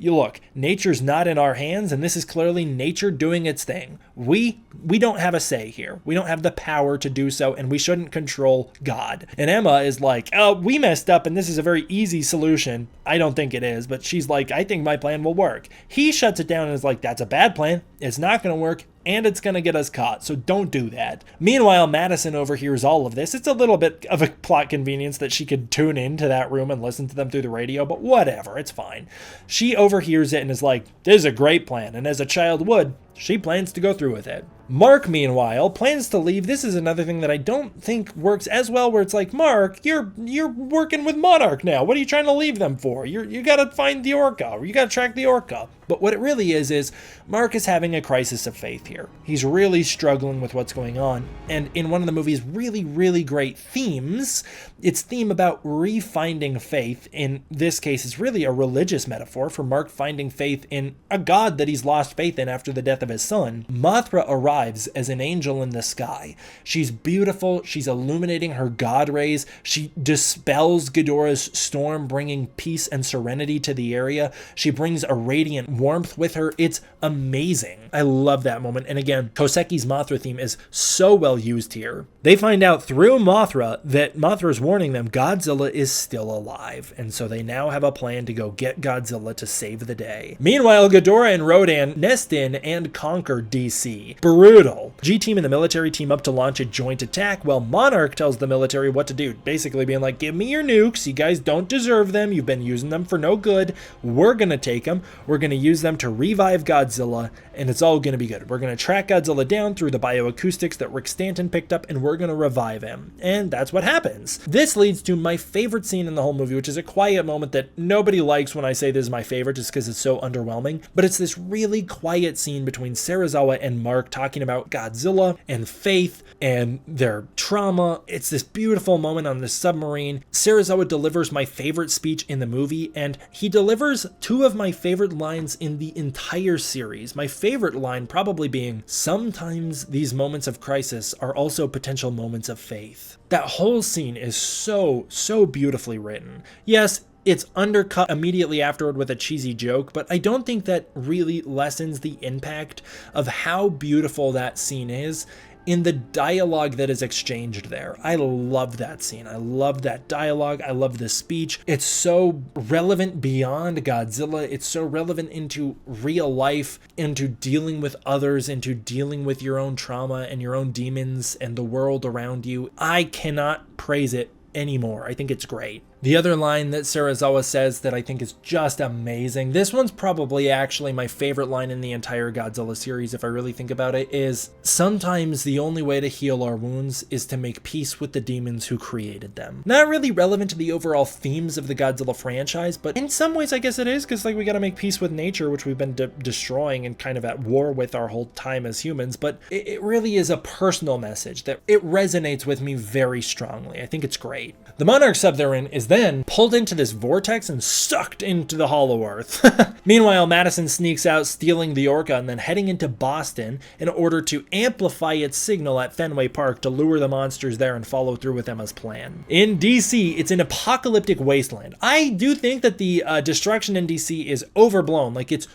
look, nature's not in our hands, and this is clearly nature doing its thing. We don't have a say here. We don't have the power to do so, and we shouldn't control God. And Emma is like, oh, we messed up, and this is a very easy solution. I don't think it is, but she's like, I think my plan will work. He shuts it down and is like, that's a bad plan. It's not going to work, and it's going to get us caught, so don't do that. Meanwhile, Madison overhears all of this. It's a little bit of a plot convenience that she could tune into that room and listen to them through the radio, but whatever, it's fine. She overhears it and is like, this is a great plan, and as a child would, she plans to go through with it. Mark, meanwhile, plans to leave. This is another thing that I don't think works as well, where it's like, Mark, you're working with Monarch now. What are you trying to leave them for? You got to find the Orca, or you got to track the Orca. But what it really is Mark is having a crisis of faith here. He's really struggling with what's going on. And in one of the movie's really, really great themes, its theme about refinding faith, in this case, is really a religious metaphor for Mark finding faith in a god that he's lost faith in after the death of his son. Mothra arrives as an angel in the sky. She's beautiful. She's illuminating her god rays. She dispels Ghidorah's storm, bringing peace and serenity to the area. She brings a radiant warmth with her. It's amazing. I love that moment. And again, Koseki's Mothra theme is so well used here. They find out through Mothra that Mothra is warning them Godzilla is still alive, and so they now have a plan to go get Godzilla to save the day. Meanwhile, Ghidorah and Rodan nest in and conquer DC. Brutal. G-Team and the military team up to launch a joint attack, while Monarch tells the military what to do, basically being like, give me your nukes, you guys don't deserve them, you've been using them for no good, we're gonna take them, we're gonna use them to revive Godzilla, and it's all gonna be good. We're gonna track Godzilla down through the bioacoustics that Rick Stanton picked up, and we're gonna revive him. And that's what happens. This leads to my favorite scene in the whole movie, which is a quiet moment that nobody likes when I say this is my favorite just because it's so underwhelming, but it's this really quiet scene between Serizawa and Mark talking about Godzilla and faith and their trauma. It's this beautiful moment on the submarine. Serizawa delivers my favorite speech in the movie, and he delivers two of my favorite lines in the entire series. My favorite line probably being, sometimes these moments of crisis are also potential moments of faith. That whole scene is so beautifully written. Yes, It's undercut immediately afterward with a cheesy joke, but I don't think that really lessens the impact of how beautiful that scene is in the dialogue that is exchanged there. I love that scene. I love that dialogue. I love the speech. It's so relevant beyond Godzilla. It's so relevant into real life, into dealing with others, into dealing with your own trauma and your own demons and the world around you. I cannot praise it anymore. I think it's great. The other line that Serizawa says that I think is just amazing, this one's probably actually my favorite line in the entire Godzilla series if I really think about it, is sometimes the only way to heal our wounds is to make peace with the demons who created them. Not really relevant to the overall themes of the Godzilla franchise, but in some ways I guess it is, because like we gotta make peace with nature, which we've been destroying and kind of at war with our whole time as humans, but it really is a personal message that it resonates with me very strongly. I think it's great. The Monarch sub they're in is then pulled into this vortex and sucked into the Hollow Earth. Meanwhile, Madison sneaks out, stealing the Orca, and then heading into Boston in order to amplify its signal at Fenway Park to lure the monsters there and follow through with Emma's plan. In DC, it's an apocalyptic wasteland. I do think that the destruction in DC is overblown. Like it's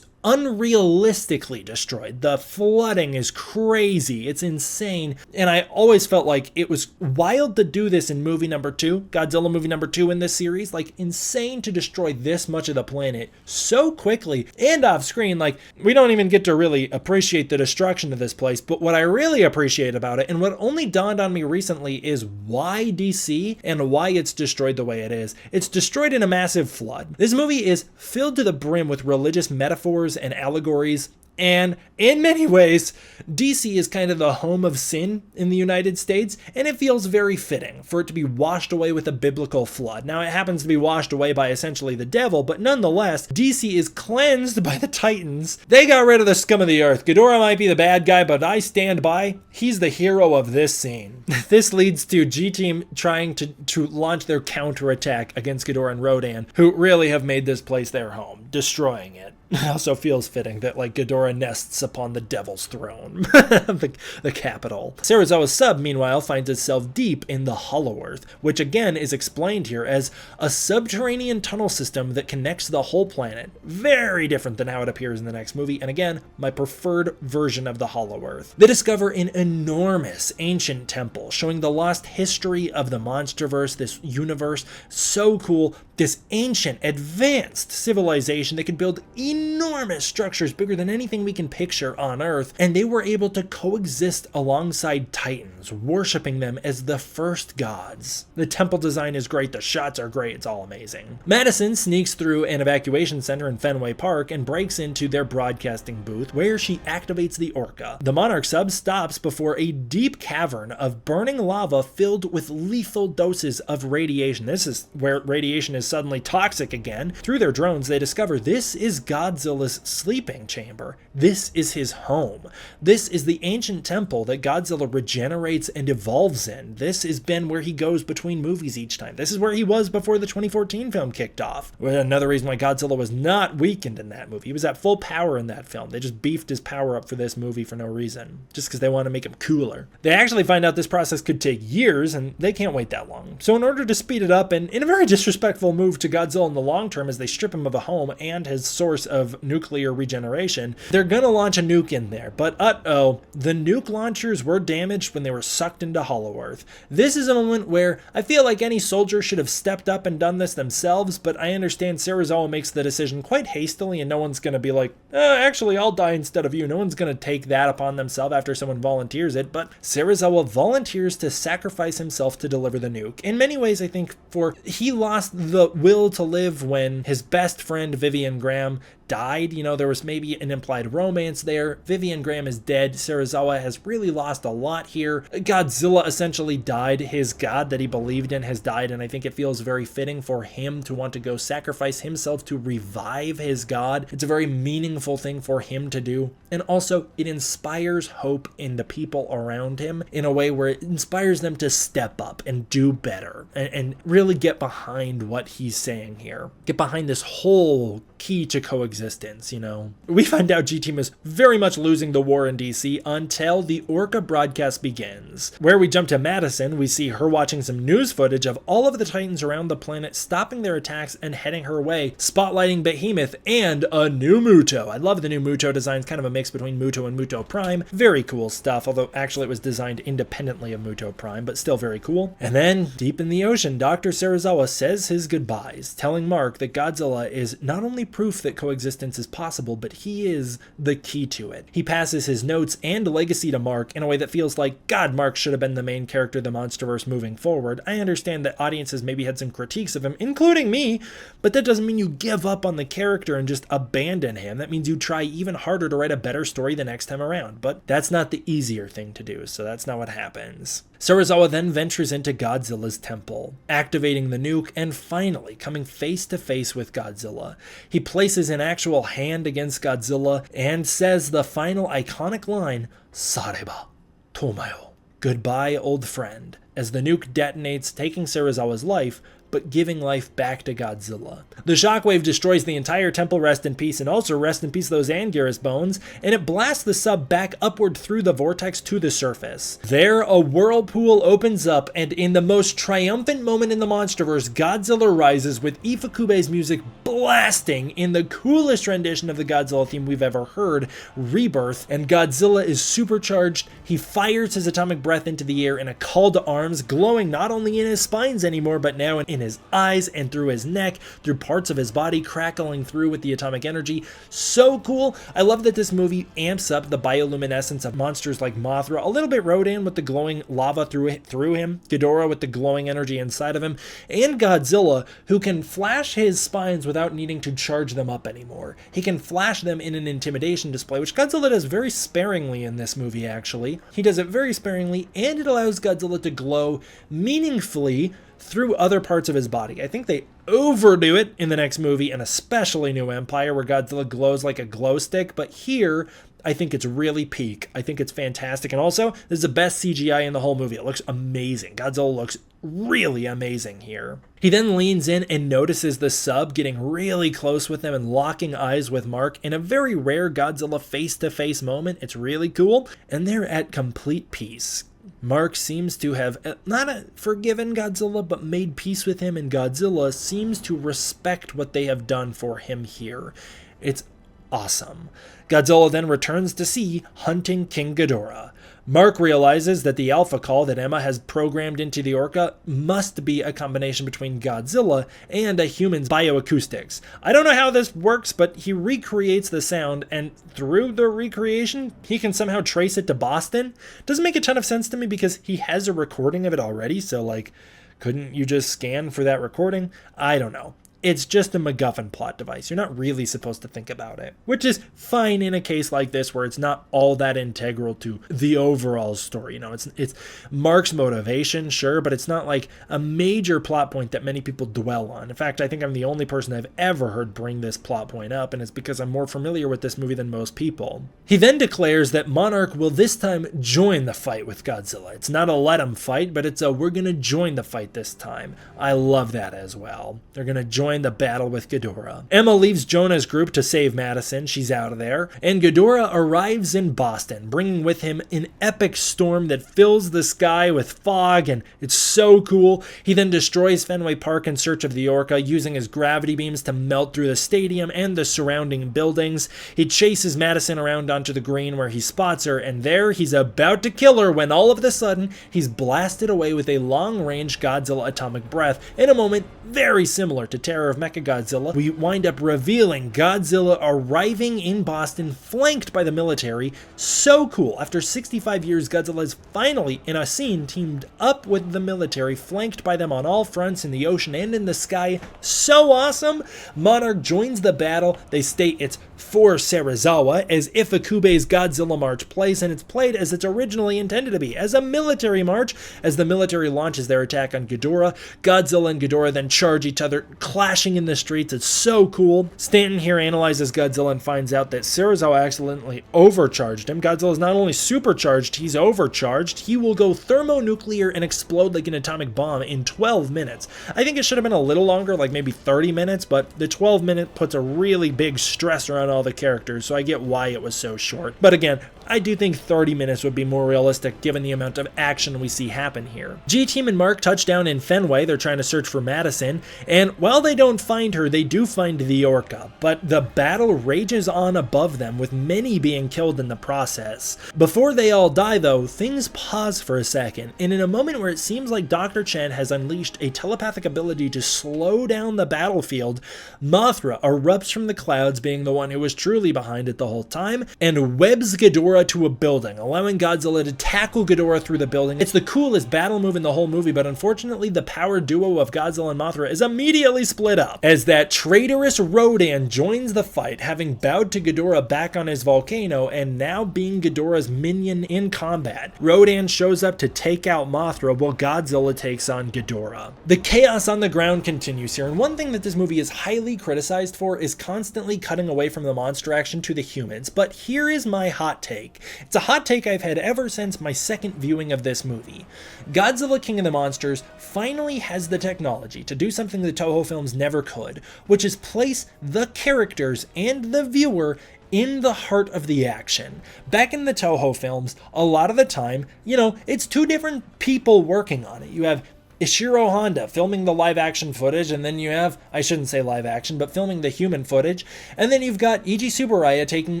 unrealistically destroyed. The flooding is crazy. It's insane. And I always felt like it was wild to do this in movie number 2, Godzilla movie number 2 in this series. Like insane to destroy this much of the planet so quickly and off screen. Like we don't even get to really appreciate the destruction of this place. But what I really appreciate about it, and what only dawned on me recently, is why DC and why it's destroyed the way it is. It's destroyed in a massive flood. This movie is filled to the brim with religious metaphors and allegories, and in many ways, DC is kind of the home of sin in the United States, and it feels very fitting for it to be washed away with a biblical flood. Now, it happens to be washed away by essentially the devil, but nonetheless, DC is cleansed by the Titans. They got rid of the scum of the earth. Ghidorah might be the bad guy, but I stand by. He's the hero of this scene. This leads to G-Team trying to launch their counterattack against Ghidorah and Rodan, who really have made this place their home, destroying it. It also feels fitting that like Ghidorah nests upon the devil's throne, the capital. Serizawa's sub, meanwhile, finds itself deep in the Hollow Earth, which again is explained here as a subterranean tunnel system that connects the whole planet. Very different than how it appears in the next movie, and again, my preferred version of the Hollow Earth. They discover an enormous ancient temple showing the lost history of the MonsterVerse, this universe. So cool. This ancient, advanced civilization that could build enormous structures bigger than anything we can picture on Earth, and they were able to coexist alongside Titans, worshipping them as the first gods. The temple design is great, the shots are great, it's all amazing. Madison sneaks through an evacuation center in Fenway Park and breaks into their broadcasting booth, where she activates the Orca. The Monarch sub stops before a deep cavern of burning lava filled with lethal doses of radiation. This is where radiation is suddenly toxic again. Through their drones, they discover this is Godzilla's sleeping chamber. This is his home. This is the ancient temple that Godzilla regenerates and evolves in. This has been where he goes between movies each time. This is where he was before the 2014 film kicked off. Another reason why Godzilla was not weakened in that movie. He was at full power in that film. They just beefed his power up for this movie for no reason, just because they want to make him cooler. They actually find out this process could take years, and they can't wait that long. So in order to speed it up, and in a very disrespectful move to Godzilla in the long term as they strip him of a home and his source of nuclear regeneration, they're gonna launch a nuke in there. But uh-oh, the nuke launchers were damaged when they were sucked into Hollow Earth. This is a moment where I feel like any soldier should have stepped up and done this themselves, but I understand Serizawa makes the decision quite hastily, and no one's gonna be like, actually I'll die instead of you. No one's gonna take that upon themselves after someone volunteers it, but Serizawa volunteers to sacrifice himself to deliver the nuke. In many ways, I think he lost the will to live when his best friend Vivian Graham died. You know, there was maybe an implied romance there. Vivian Graham is dead. Serizawa has really lost a lot here. Godzilla essentially died. His god that he believed in has died, and I think it feels very fitting for him to want to go sacrifice himself to revive his god. It's a very meaningful thing for him to do, and also it inspires hope in the people around him in a way where it inspires them to step up and do better and really get behind what he's saying here. Get behind this whole key to coexistence existence, you know. We find out G-Team is very much losing the war in DC until the Orca broadcast begins. Where we jump to Madison, we see her watching some news footage of all of the Titans around the planet stopping their attacks and heading her way, spotlighting Behemoth and a new Muto. I love the new Muto design, kind of a mix between Muto and Muto Prime. Very cool stuff, although actually it was designed independently of Muto Prime, but still very cool. And then, deep in the ocean, Dr. Serizawa says his goodbyes, telling Mark that Godzilla is not only proof that coexistence is possible, but he is the key to it. He passes his notes and legacy to Mark in a way that feels like, God, Mark should have been the main character of the MonsterVerse moving forward. I understand that audiences maybe had some critiques of him, including me, but that doesn't mean you give up on the character and just abandon him. That means you try even harder to write a better story the next time around, but that's not the easier thing to do, so that's not what happens. Serizawa then ventures into Godzilla's temple, activating the nuke and finally coming face to face with Godzilla. He places an actual hand against Godzilla and says the final iconic line, "Sareba Tomayo," goodbye old friend, as the nuke detonates, taking Serizawa's life, but giving life back to Godzilla. The shockwave destroys the entire temple, rest in peace, and also rest in peace those Anguirus bones, and it blasts the sub back upward through the vortex to the surface. There, a whirlpool opens up, and in the most triumphant moment in the MonsterVerse, Godzilla rises with Ifukube's music blasting in the coolest rendition of the Godzilla theme we've ever heard, Rebirth, and Godzilla is supercharged. He fires his atomic breath into the air in a call to arms, glowing not only in his spines anymore, but now in his eyes and through his neck, through parts of his body, crackling through with the atomic energy. So cool. I love that this movie amps up the bioluminescence of monsters like Mothra, a little bit Rodan with the glowing lava through him, Ghidorah with the glowing energy inside of him, and Godzilla, who can flash his spines without needing to charge them up anymore. He can flash them in an intimidation display, which Godzilla does very sparingly in this movie, actually. He does it very sparingly, and it allows Godzilla to glow meaningfully through other parts of his body. I think they overdo it in the next movie, and especially New Empire, where Godzilla glows like a glow stick, but here I think it's really peak. I think it's fantastic, and also this is the best CGI in the whole movie. It looks amazing. Godzilla looks really amazing here. He then leans in and notices the sub getting really close with him and locking eyes with Mark in a very rare Godzilla face-to-face moment. It's really cool, and they're at complete peace. Mark seems to have not forgiven Godzilla, but made peace with him, and Godzilla seems to respect what they have done for him here. It's awesome. Godzilla then returns to sea, hunting King Ghidorah. Mark realizes that the alpha call that Emma has programmed into the Orca must be a combination between Godzilla and a human's bioacoustics. I don't know how this works, but he recreates the sound, and through the recreation, he can somehow trace it to Boston. Doesn't make a ton of sense to me because he has a recording of it already, so like, couldn't you just scan for that recording? I don't know. It's just a MacGuffin plot device. You're not really supposed to think about it, which is fine in a case like this where it's not all that integral to the overall story. You know, it's Mark's motivation, sure, but it's not like a major plot point that many people dwell on. In fact, I think I'm the only person I've ever heard bring this plot point up, and it's because I'm more familiar with this movie than most people. He then declares that Monarch will this time join the fight with Godzilla. It's not a let him fight, but it's a we're gonna join the fight this time. I love that as well. They're gonna join the battle with Ghidorah. Emma leaves Jonah's group to save Madison. She's out of there. And Ghidorah arrives in Boston, bringing with him an epic storm that fills the sky with fog, and it's so cool. He then destroys Fenway Park in search of the Orca, using his gravity beams to melt through the stadium and the surrounding buildings. He chases Madison around onto the green where he spots her, and there he's about to kill her when all of a sudden he's blasted away with a long-range Godzilla atomic breath in a moment very similar to Terror of Mechagodzilla. We wind up revealing Godzilla arriving in Boston, flanked by the military. So cool. After 65 years, Godzilla is finally in a scene teamed up with the military, flanked by them on all fronts, in the ocean and in the sky. So awesome. Monarch joins the battle. They state it's for Serizawa, as Ifukube's Godzilla March plays, and it's played as it's originally intended to be, as a military march. As the military launches their attack on Ghidorah, Godzilla and Ghidorah then charge each other, clashing in the streets. It's so cool. Stanton here analyzes Godzilla and finds out that Serizawa accidentally overcharged him. Godzilla is not only supercharged, he's overcharged. He will go thermonuclear and explode like an atomic bomb in 12 minutes. I think it should have been a little longer, like maybe 30 minutes, but the 12-minute puts a really big stress around all the characters, so I get why it was so short. But again, I do think 30 minutes would be more realistic given the amount of action we see happen here. G-Team and Mark touch down in Fenway. They're trying to search for Madison, and while they don't find her, they do find the Orca, but the battle rages on above them, with many being killed in the process. Before they all die, though, things pause for a second, and in a moment where it seems like Dr. Chen has unleashed a telepathic ability to slow down the battlefield, Mothra erupts from the clouds, being the one who was truly behind it the whole time, and webs Ghidorah to a building, allowing Godzilla to tackle Ghidorah through the building. It's the coolest battle move in the whole movie, but unfortunately the power duo of Godzilla and Mothra is immediately split up, as that traitorous Rodan joins the fight, having bowed to Ghidorah back on his volcano and now being Ghidorah's minion in combat. Rodan shows up to take out Mothra while Godzilla takes on Ghidorah. The chaos on the ground continues here, and one thing that this movie is highly criticized for is constantly cutting away from the monster action to the humans, but here is my hot take. It's a hot take I've had ever since my second viewing of this movie. Godzilla King of the Monsters finally has the technology to do something the Toho films never could, which is place the characters and the viewer in the heart of the action. Back in the Toho films, a lot of the time, it's two different people working on it. You have Ishiro Honda filming the live action footage, and then you have, I shouldn't say live action, but filming the human footage, and then you've got Eiji Tsuburaya taking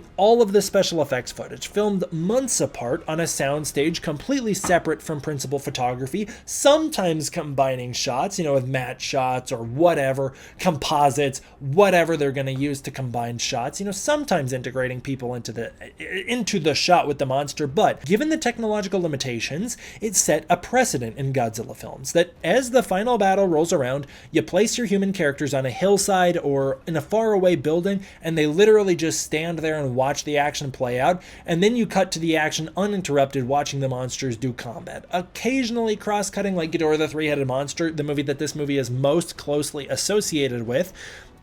all of the special effects footage, filmed months apart on a soundstage completely separate from principal photography, sometimes combining shots, with matte shots or whatever, composites, whatever they're going to use to combine shots, sometimes integrating people into the shot with the monster, but given the technological limitations, it set a precedent in Godzilla films that as the final battle rolls around, you place your human characters on a hillside or in a faraway building, and they literally just stand there and watch the action play out, and then you cut to the action uninterrupted, watching the monsters do combat. Occasionally cross-cutting, like Ghidorah the Three-Headed Monster, the movie that this movie is most closely associated with,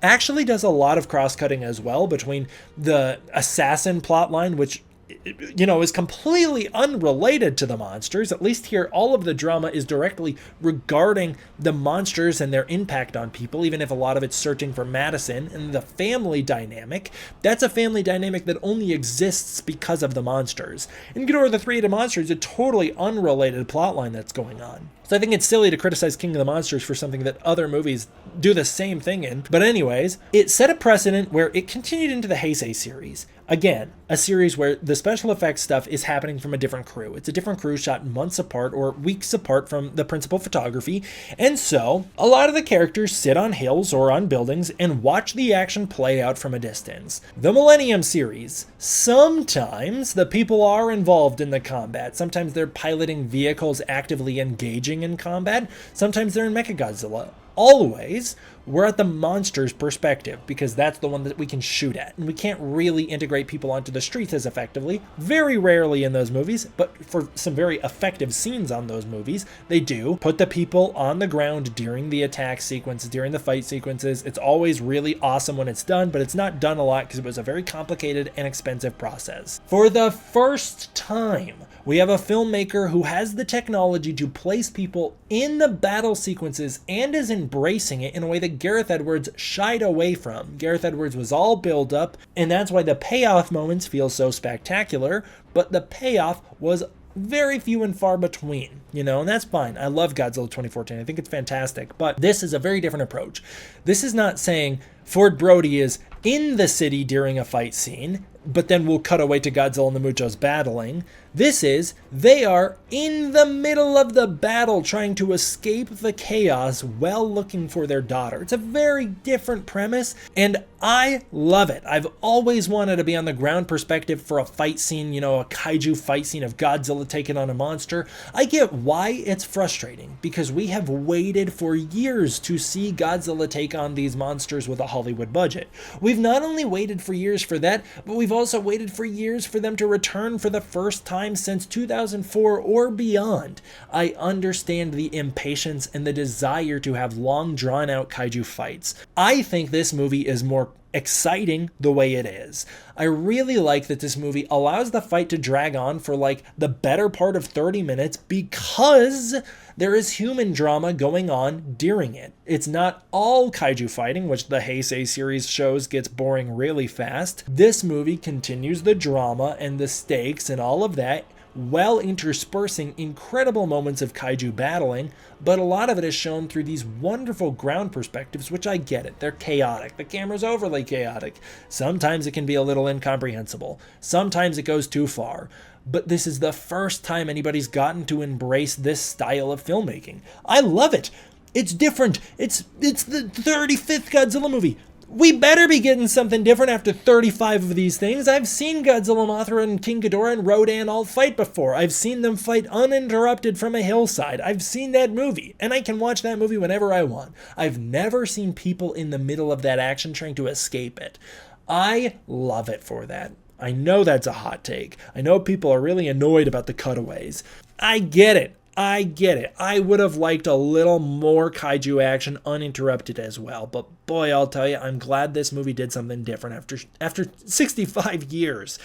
actually does a lot of cross-cutting as well between the assassin plotline, which is completely unrelated to the monsters. At least here, all of the drama is directly regarding the monsters and their impact on people, even if a lot of it's searching for Madison. And the family dynamic, that's a family dynamic that only exists because of the monsters. In Ghidorah the Three-Headed Monster is a totally unrelated plotline that's going on. So I think it's silly to criticize King of the Monsters for something that other movies do the same thing in. But anyways, it set a precedent where it continued into the Heisei series. Again, a series where the special effects stuff is happening from a different crew. It's a different crew shot months apart or weeks apart from the principal photography. And so a lot of the characters sit on hills or on buildings and watch the action play out from a distance. The Millennium series, sometimes the people are involved in the combat. Sometimes they're piloting vehicles actively engaging in combat. Sometimes they're in Mechagodzilla. Always, we're at the monster's perspective because that's the one that we can shoot at. And we can't really integrate people onto the streets as effectively. Very rarely in those movies, but for some very effective scenes on those movies, they do put the people on the ground during the attack sequences, during the fight sequences. It's always really awesome when it's done, but it's not done a lot because it was a very complicated and expensive process. For the first time, we have a filmmaker who has the technology to place people in the battle sequences and is embracing it in a way that Gareth Edwards shied away from. Gareth Edwards was all build up, and that's why the payoff moments feel so spectacular, but the payoff was very few and far between, and that's fine. I love Godzilla 2014. I think it's fantastic, but this is a very different approach. This is not saying Ford Brody is in the city during a fight scene. but then we'll cut away to Godzilla and the Muchos battling. This is, they are in the middle of the battle trying to escape the chaos while looking for their daughter. It's a very different premise, and I love it. I've always wanted to be on the ground perspective for a fight scene, you know, a kaiju fight scene of Godzilla taking on a monster. I get why it's frustrating, because we have waited for years to see Godzilla take on these monsters with a Hollywood budget. We've not only waited for years for that, but we've also waited for years for them to return for the first time since 2004 or beyond. I understand the impatience and the desire to have long drawn out kaiju fights. I think this movie is more exciting the way it is. I really like that this movie allows the fight to drag on for like the better part of 30 minutes because there is human drama going on during it. It's not all kaiju fighting, which the Heisei series shows gets boring really fast. This movie continues the drama and the stakes and all of that, while interspersing incredible moments of kaiju battling, but a lot of it is shown through these wonderful ground perspectives, which I get it. They're chaotic. The camera's overly chaotic. Sometimes it can be a little incomprehensible. Sometimes it goes too far. But this is the first time anybody's gotten to embrace this style of filmmaking. I love it. It's different. It's the 35th Godzilla movie. We better be getting something different after 35 of these things. I've seen Godzilla, Mothra, and King Ghidorah and Rodan all fight before. I've seen them fight uninterrupted from a hillside. I've seen that movie, and I can watch that movie whenever I want. I've never seen people in the middle of that action trying to escape it. I love it for that. I know that's a hot take. I know people are really annoyed about the cutaways. I get it. I would have liked a little more kaiju action uninterrupted as well, but boy, I'll tell you, I'm glad this movie did something different after 65 years.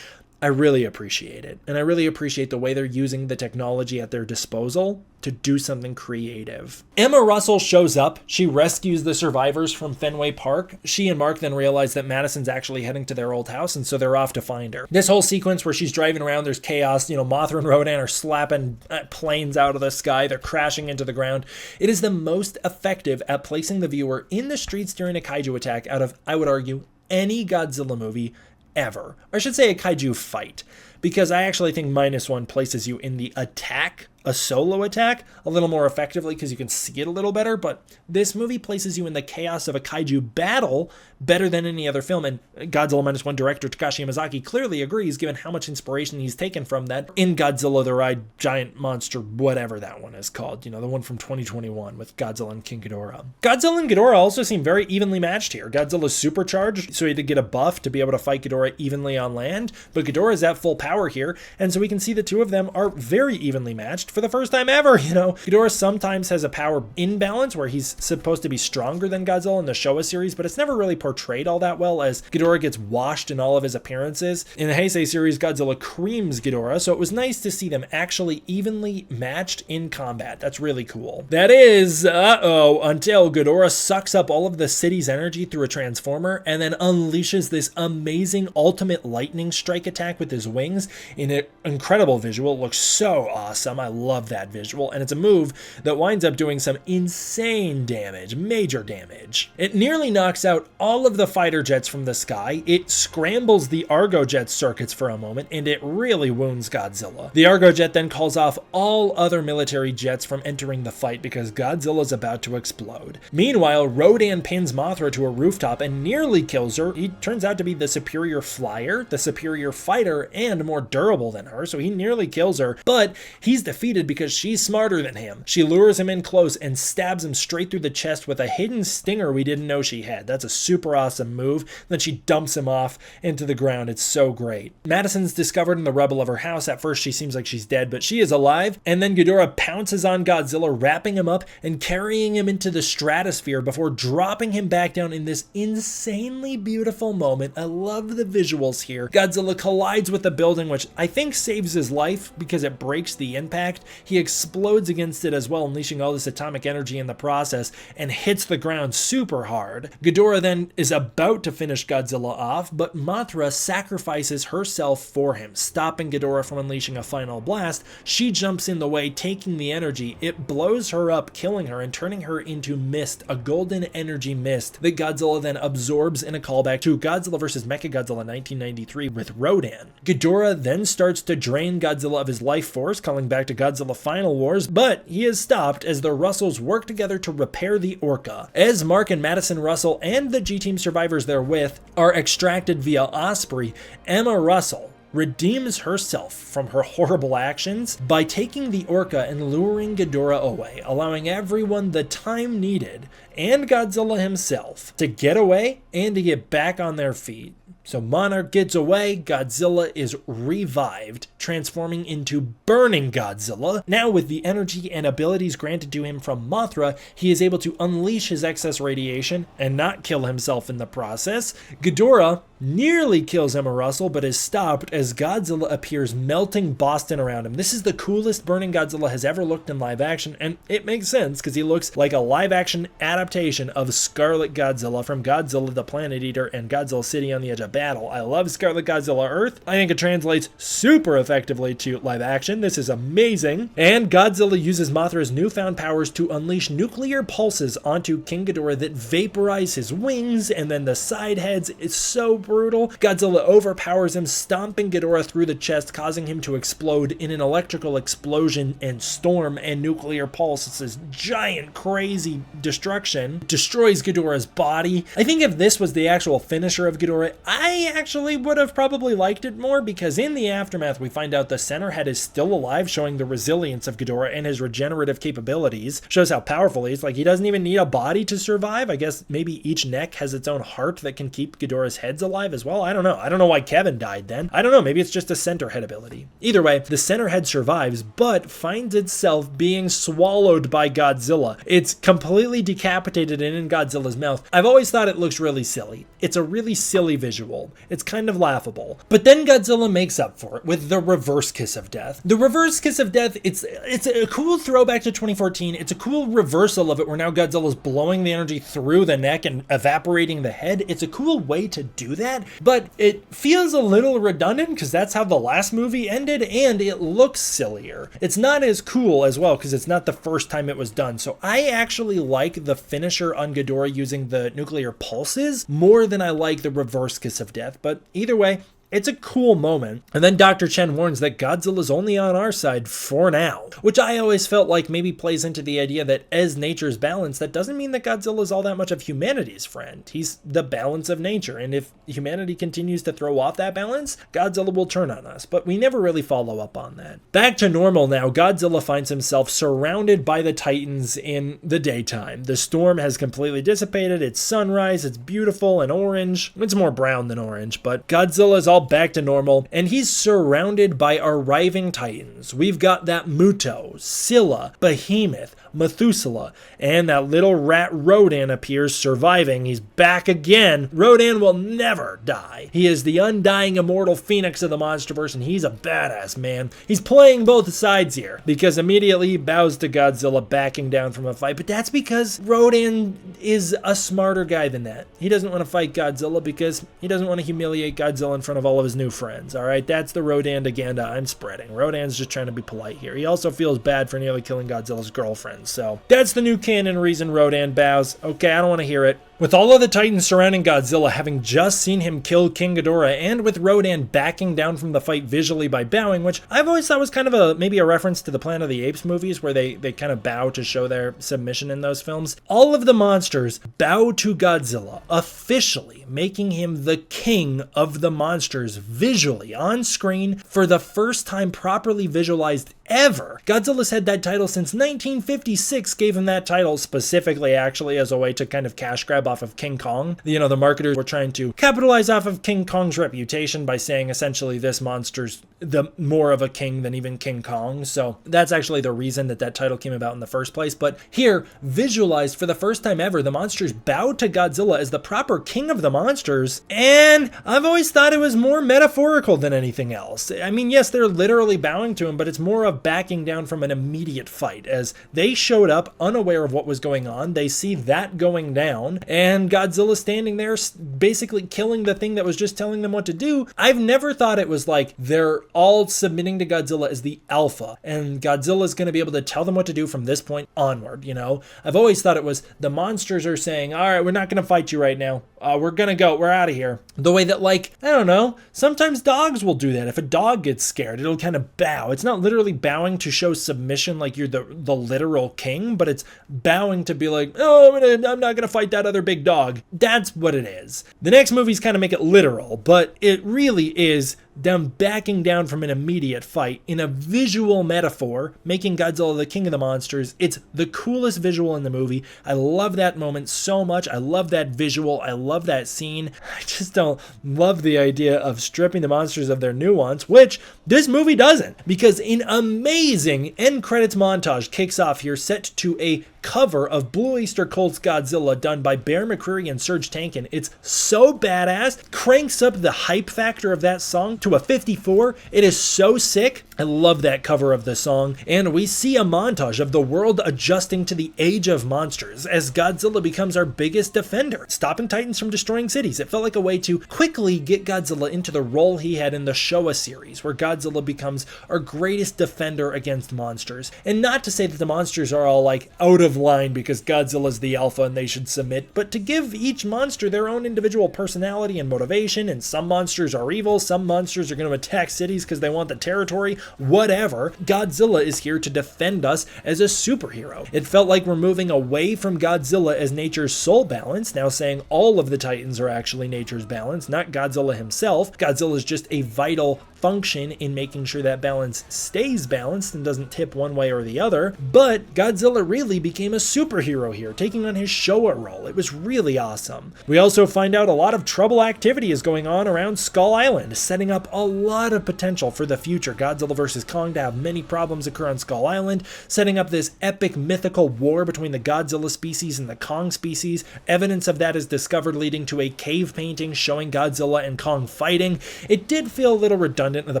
I really appreciate it, and I really appreciate the way they're using the technology at their disposal to do something creative. Emma Russell shows up. She rescues the survivors from Fenway Park. She and Mark then realize that Madison's actually heading to their old house, and so they're off to find her. This whole sequence where she's driving around, there's chaos. You know, Mothra and Rodan are slapping planes out of the sky. They're crashing into the ground. It is the most effective at placing the viewer in the streets during a kaiju attack out of, I would argue, any Godzilla movie ever. Or I should say a kaiju fight, because I actually think Minus One places you in the attack, a solo attack, a little more effectively because you can see it a little better, but this movie places you in the chaos of a kaiju battle better than any other film, and Godzilla Minus One director Takashi Yamazaki clearly agrees given how much inspiration he's taken from that in Godzilla the Ride Giant Monster, whatever that one is called, you know, the one from 2021 with Godzilla and King Ghidorah. Godzilla and Ghidorah also seem very evenly matched here. Godzilla's supercharged, so he had to get a buff to be able to fight Ghidorah evenly on land, but Ghidorah is at full power here, and so we can see the two of them are very evenly matched for the first time ever, you know. Ghidorah sometimes has a power imbalance where he's supposed to be stronger than Godzilla in the Showa series, but it's never really portrayed all that well, as Ghidorah gets washed in all of his appearances. In the Heisei series, Godzilla creams Ghidorah, so it was nice to see them actually evenly matched in combat. That's really cool. That is, until Ghidorah sucks up all of the city's energy through a transformer and then unleashes this amazing ultimate lightning strike attack with his wings in an incredible visual. It looks so awesome. I love that visual, and it's a move that winds up doing some insane damage, major damage. It nearly knocks out all of the fighter jets from the sky. It scrambles the Argo jet circuits for a moment, and it really wounds Godzilla. The Argo jet then calls off all other military jets from entering the fight because Godzilla's about to explode. Meanwhile, Rodan pins Mothra to a rooftop and nearly kills her. He turns out to be the superior flyer, the superior fighter, and more durable than her, so he nearly kills her, but he's defeated because she's smarter than him. She lures him in close and stabs him straight through the chest with a hidden stinger we didn't know she had. That's a super awesome move. Then she dumps him off into the ground. It's so great. Madison's discovered in the rubble of her house. At first she seems like she's dead, but she is alive, and then Ghidorah pounces on Godzilla, wrapping him up and carrying him into the stratosphere before dropping him back down in this insanely beautiful moment. I love the visuals here. Godzilla collides with the building building, which I think saves his life because it breaks the impact. He explodes against it as well, unleashing all this atomic energy in the process, and hits the ground super hard. Ghidorah then is about to finish Godzilla off, but Mothra sacrifices herself for him, stopping Ghidorah from unleashing a final blast. She jumps in the way, taking the energy. It blows her up, killing her and turning her into mist, a golden energy mist that Godzilla then absorbs in a callback to Godzilla vs. Mechagodzilla 1993 with Rodan. Ghidorah then starts to drain Godzilla of his life force, calling back to Godzilla Final Wars, but he is stopped as the Russells work together to repair the Orca. As Mark and Madison Russell and the G-Team survivors they're with are extracted via Osprey, Emma Russell redeems herself from her horrible actions by taking the Orca and luring Ghidorah away, allowing everyone the time needed, and Godzilla himself, to get away and to get back on their feet. So Monarch gets away, Godzilla is revived, transforming into Burning Godzilla. Now with the energy and abilities granted to him from Mothra, he is able to unleash his excess radiation and not kill himself in the process. Ghidorah nearly kills Emma Russell, but is stopped as Godzilla appears, melting Boston around him. This is the coolest Burning Godzilla has ever looked in live action, and it makes sense because he looks like a live action adaptation of Scarlet Godzilla from Godzilla the Planet Eater and Godzilla City on the Edge of Battle. I love Scarlet Godzilla Earth. I think it translates super effectively to live action. This is amazing. And Godzilla uses Mothra's newfound powers to unleash nuclear pulses onto King Ghidorah that vaporize his wings and then the side heads. It's so brutal. Godzilla overpowers him, stomping Ghidorah through the chest, causing him to explode in an electrical explosion and storm and nuclear pulse. It's this giant, crazy destruction. Destroys Ghidorah's body. I think if this was the actual finisher of Ghidorah, I actually would have probably liked it more, because in the aftermath we find out the center head is still alive, showing the resilience of Ghidorah and his regenerative capabilities. Shows how powerful he is. Like, he doesn't even need a body to survive. I guess maybe each neck has its own heart that can keep Ghidorah's heads alive as well. I don't know. I don't know why Kevin died then. I don't know. Maybe it's just a center head ability. Either way, the center head survives, but finds itself being swallowed by Godzilla. It's completely decapitated and in Godzilla's mouth. I've always thought it looks really silly. It's a really silly visual. It's kind of laughable. But then Godzilla makes up for it with the reverse kiss of death. The reverse kiss of death, it's a cool throwback to 2014. It's a cool reversal of it where now Godzilla's blowing the energy through the neck and evaporating the head. It's a cool way to do that, but it feels a little redundant because that's how the last movie ended, and it looks sillier. It's not as cool as well because it's not the first time it was done. So I actually like the finisher on Ghidorah using the nuclear pulses more than I like the reverse kiss of death, but either way, it's a cool moment. And then Dr. Chen warns that Godzilla's only on our side for now, which I always felt like maybe plays into the idea that as nature's balance, that doesn't mean that Godzilla's all that much of humanity's friend. He's the balance of nature, and if humanity continues to throw off that balance, Godzilla will turn on us, but we never really follow up on that. Back to normal now, Godzilla finds himself surrounded by the Titans in the daytime. The storm has completely dissipated, it's sunrise, it's beautiful and orange. It's more brown than orange, but Godzilla's all back to normal, and he's surrounded by arriving Titans. We've got that Muto, Scylla, Behemoth, Methuselah, and that little rat Rodan appears, surviving. He's back again. Rodan will never die. He is the undying immortal phoenix of the MonsterVerse, and he's a badass, man. He's playing both sides here, because immediately he bows to Godzilla, backing down from a fight, but that's because Rodan is a smarter guy than that. He doesn't want to fight Godzilla because he doesn't want to humiliate Godzilla in front of all of his new friends, alright? That's the Rodan-aganda I'm spreading. Rodan's just trying to be polite here. He also feels bad for nearly killing Godzilla's girlfriend. So that's the new canon reason Rodan bows. Okay, I don't want to hear it. With all of the Titans surrounding Godzilla, having just seen him kill King Ghidorah, and with Rodan backing down from the fight visually by bowing, which I've always thought was kind of maybe a reference to the Planet of the Apes movies where they kind of bow to show their submission in those films. All of the monsters bow to Godzilla, officially making him the king of the monsters visually on screen for the first time properly visualized ever. Godzilla's had that title since 1956, gave him that title specifically actually as a way to kind of cash grab off of King Kong. You know, the marketers were trying to capitalize off of King Kong's reputation by saying essentially this monster's the more of a king than even King Kong. So that's actually the reason that that title came about in the first place. But here, visualized for the first time ever, the monsters bow to Godzilla as the proper king of the monsters. And I've always thought it was more metaphorical than anything else. I mean, yes, they're literally bowing to him, but it's more of backing down from an immediate fight. As they showed up unaware of what was going on, they see that going down, and Godzilla standing there basically killing the thing that was just telling them what to do. I've never thought it was like they're all submitting to Godzilla as the alpha, and Godzilla's going to be able to tell them what to do from this point onward, you know? I've always thought it was the monsters are saying, all right, we're not going to fight you right now. We're going to go. We're out of here. The way that, like, I don't know, sometimes dogs will do that. If a dog gets scared, it'll kind of bow. It's not literally bowing to show submission like you're the literal king, but it's bowing to be like, oh, I'm not going to fight that other big dog. That's what it is. The next movies kind of make it literal, but it really is them backing down from an immediate fight in a visual metaphor, making Godzilla the king of the monsters. It's the coolest visual in the movie. I love that moment so much. I love that visual. I love that scene. I just don't love the idea of stripping the monsters of their nuance, which this movie doesn't, because an amazing end credits montage kicks off here, set to a cover of Blue Oyster Cult's Godzilla done by Bear McCreary and Serge Tankian. It's so badass, cranks up the hype factor of that song to a 54. It is so sick. I love that cover of the song, and we see a montage of the world adjusting to the age of monsters as Godzilla becomes our biggest defender, stopping Titans from destroying cities. It felt like a way to quickly get Godzilla into the role he had in the Showa series, where Godzilla becomes our greatest defender against monsters. And not to say that the monsters are all like out of line because Godzilla's the alpha and they should submit, but to give each monster their own individual personality and motivation. And some monsters are evil, some monsters are going to attack cities because they want the territory. Whatever, Godzilla is here to defend us as a superhero. It felt like we're moving away from Godzilla as nature's sole balance, now saying all of the Titans are actually nature's balance, not Godzilla himself. Godzilla is just a vital function in making sure that balance stays balanced and doesn't tip one way or the other. But Godzilla really became a superhero here, taking on his Showa role. It was really awesome. We also find out a lot of trouble activity is going on around Skull Island, setting up a lot of potential for the future Godzilla vs. Kong to have many problems occur on Skull Island, setting up this epic mythical war between the Godzilla species and the Kong species. Evidence of that is discovered, leading to a cave painting showing Godzilla and Kong fighting. It did feel a little redundant in the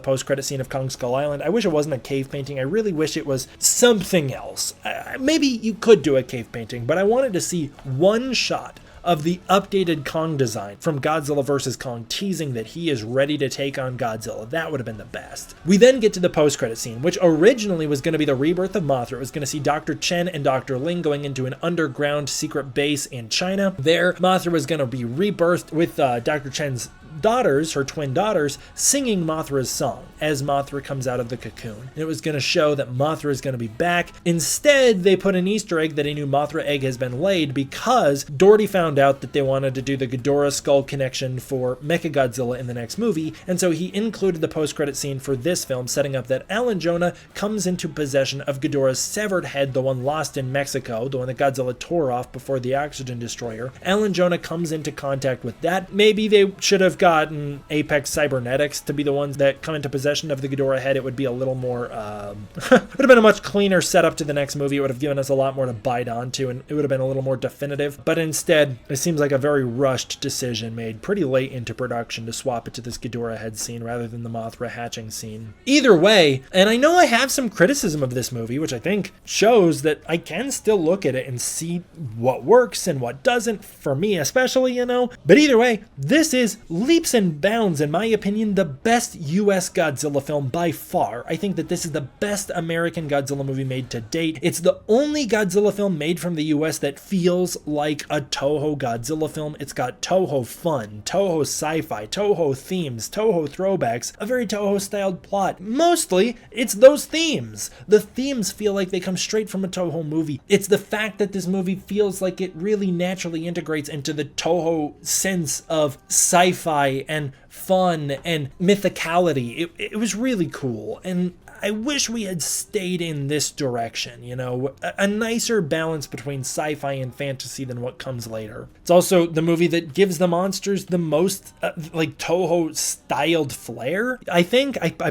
post-credit scene of Kong Skull Island. I wish it wasn't a cave painting. I really wish it was something else. Maybe you could do a cave painting, but I wanted to see one shot of the updated Kong design from Godzilla vs. Kong, teasing that he is ready to take on Godzilla. That would have been the best. We then get to the post-credit scene, which originally was going to be the rebirth of Mothra. It was going to see Dr. Chen and Dr. Ling going into an underground secret base in China. There, Mothra was going to be rebirthed with Dr. Chen's daughters, her twin daughters, singing Mothra's song as Mothra comes out of the cocoon. And it was going to show that Mothra is going to be back. Instead, they put an Easter egg that a new Mothra egg has been laid because Doherty found out that they wanted to do the Ghidorah skull connection for Mechagodzilla in the next movie, and so he included the post-credit scene for this film, setting up that Alan Jonah comes into possession of Ghidorah's severed head, the one lost in Mexico, the one that Godzilla tore off before the Oxygen Destroyer. Alan Jonah comes into contact with that. Maybe they should have gotten Apex Cybernetics to be the ones that come into possession of the Ghidorah head. It would be a little more, would have been a much cleaner setup to the next movie. It would have given us a lot more to bite onto, and it would have been a little more definitive. But instead, it seems like a very rushed decision made pretty late into production to swap it to this Ghidorah head scene rather than the Mothra hatching scene. Either way, and I know I have some criticism of this movie, which I think shows that I can still look at it and see what works and what doesn't, for me especially, you know. But either way, this is leaps and bounds, in my opinion, the best US Godzilla film by far. I think that this is the best American Godzilla movie made to date. It's the only Godzilla film made from the US that feels like a Toho Godzilla film. It's got Toho fun, Toho sci-fi, Toho themes, Toho throwbacks, a very Toho styled plot. Mostly, it's those themes. The themes feel like they come straight from a Toho movie. It's the fact that this movie feels like it really naturally integrates into the Toho sense of sci-fi and fun and mythicality. It was really cool, and I wish we had stayed in this direction, you know, a nicer balance between sci-fi and fantasy than what comes later. It's also the movie that gives the monsters the most like Toho styled flair. I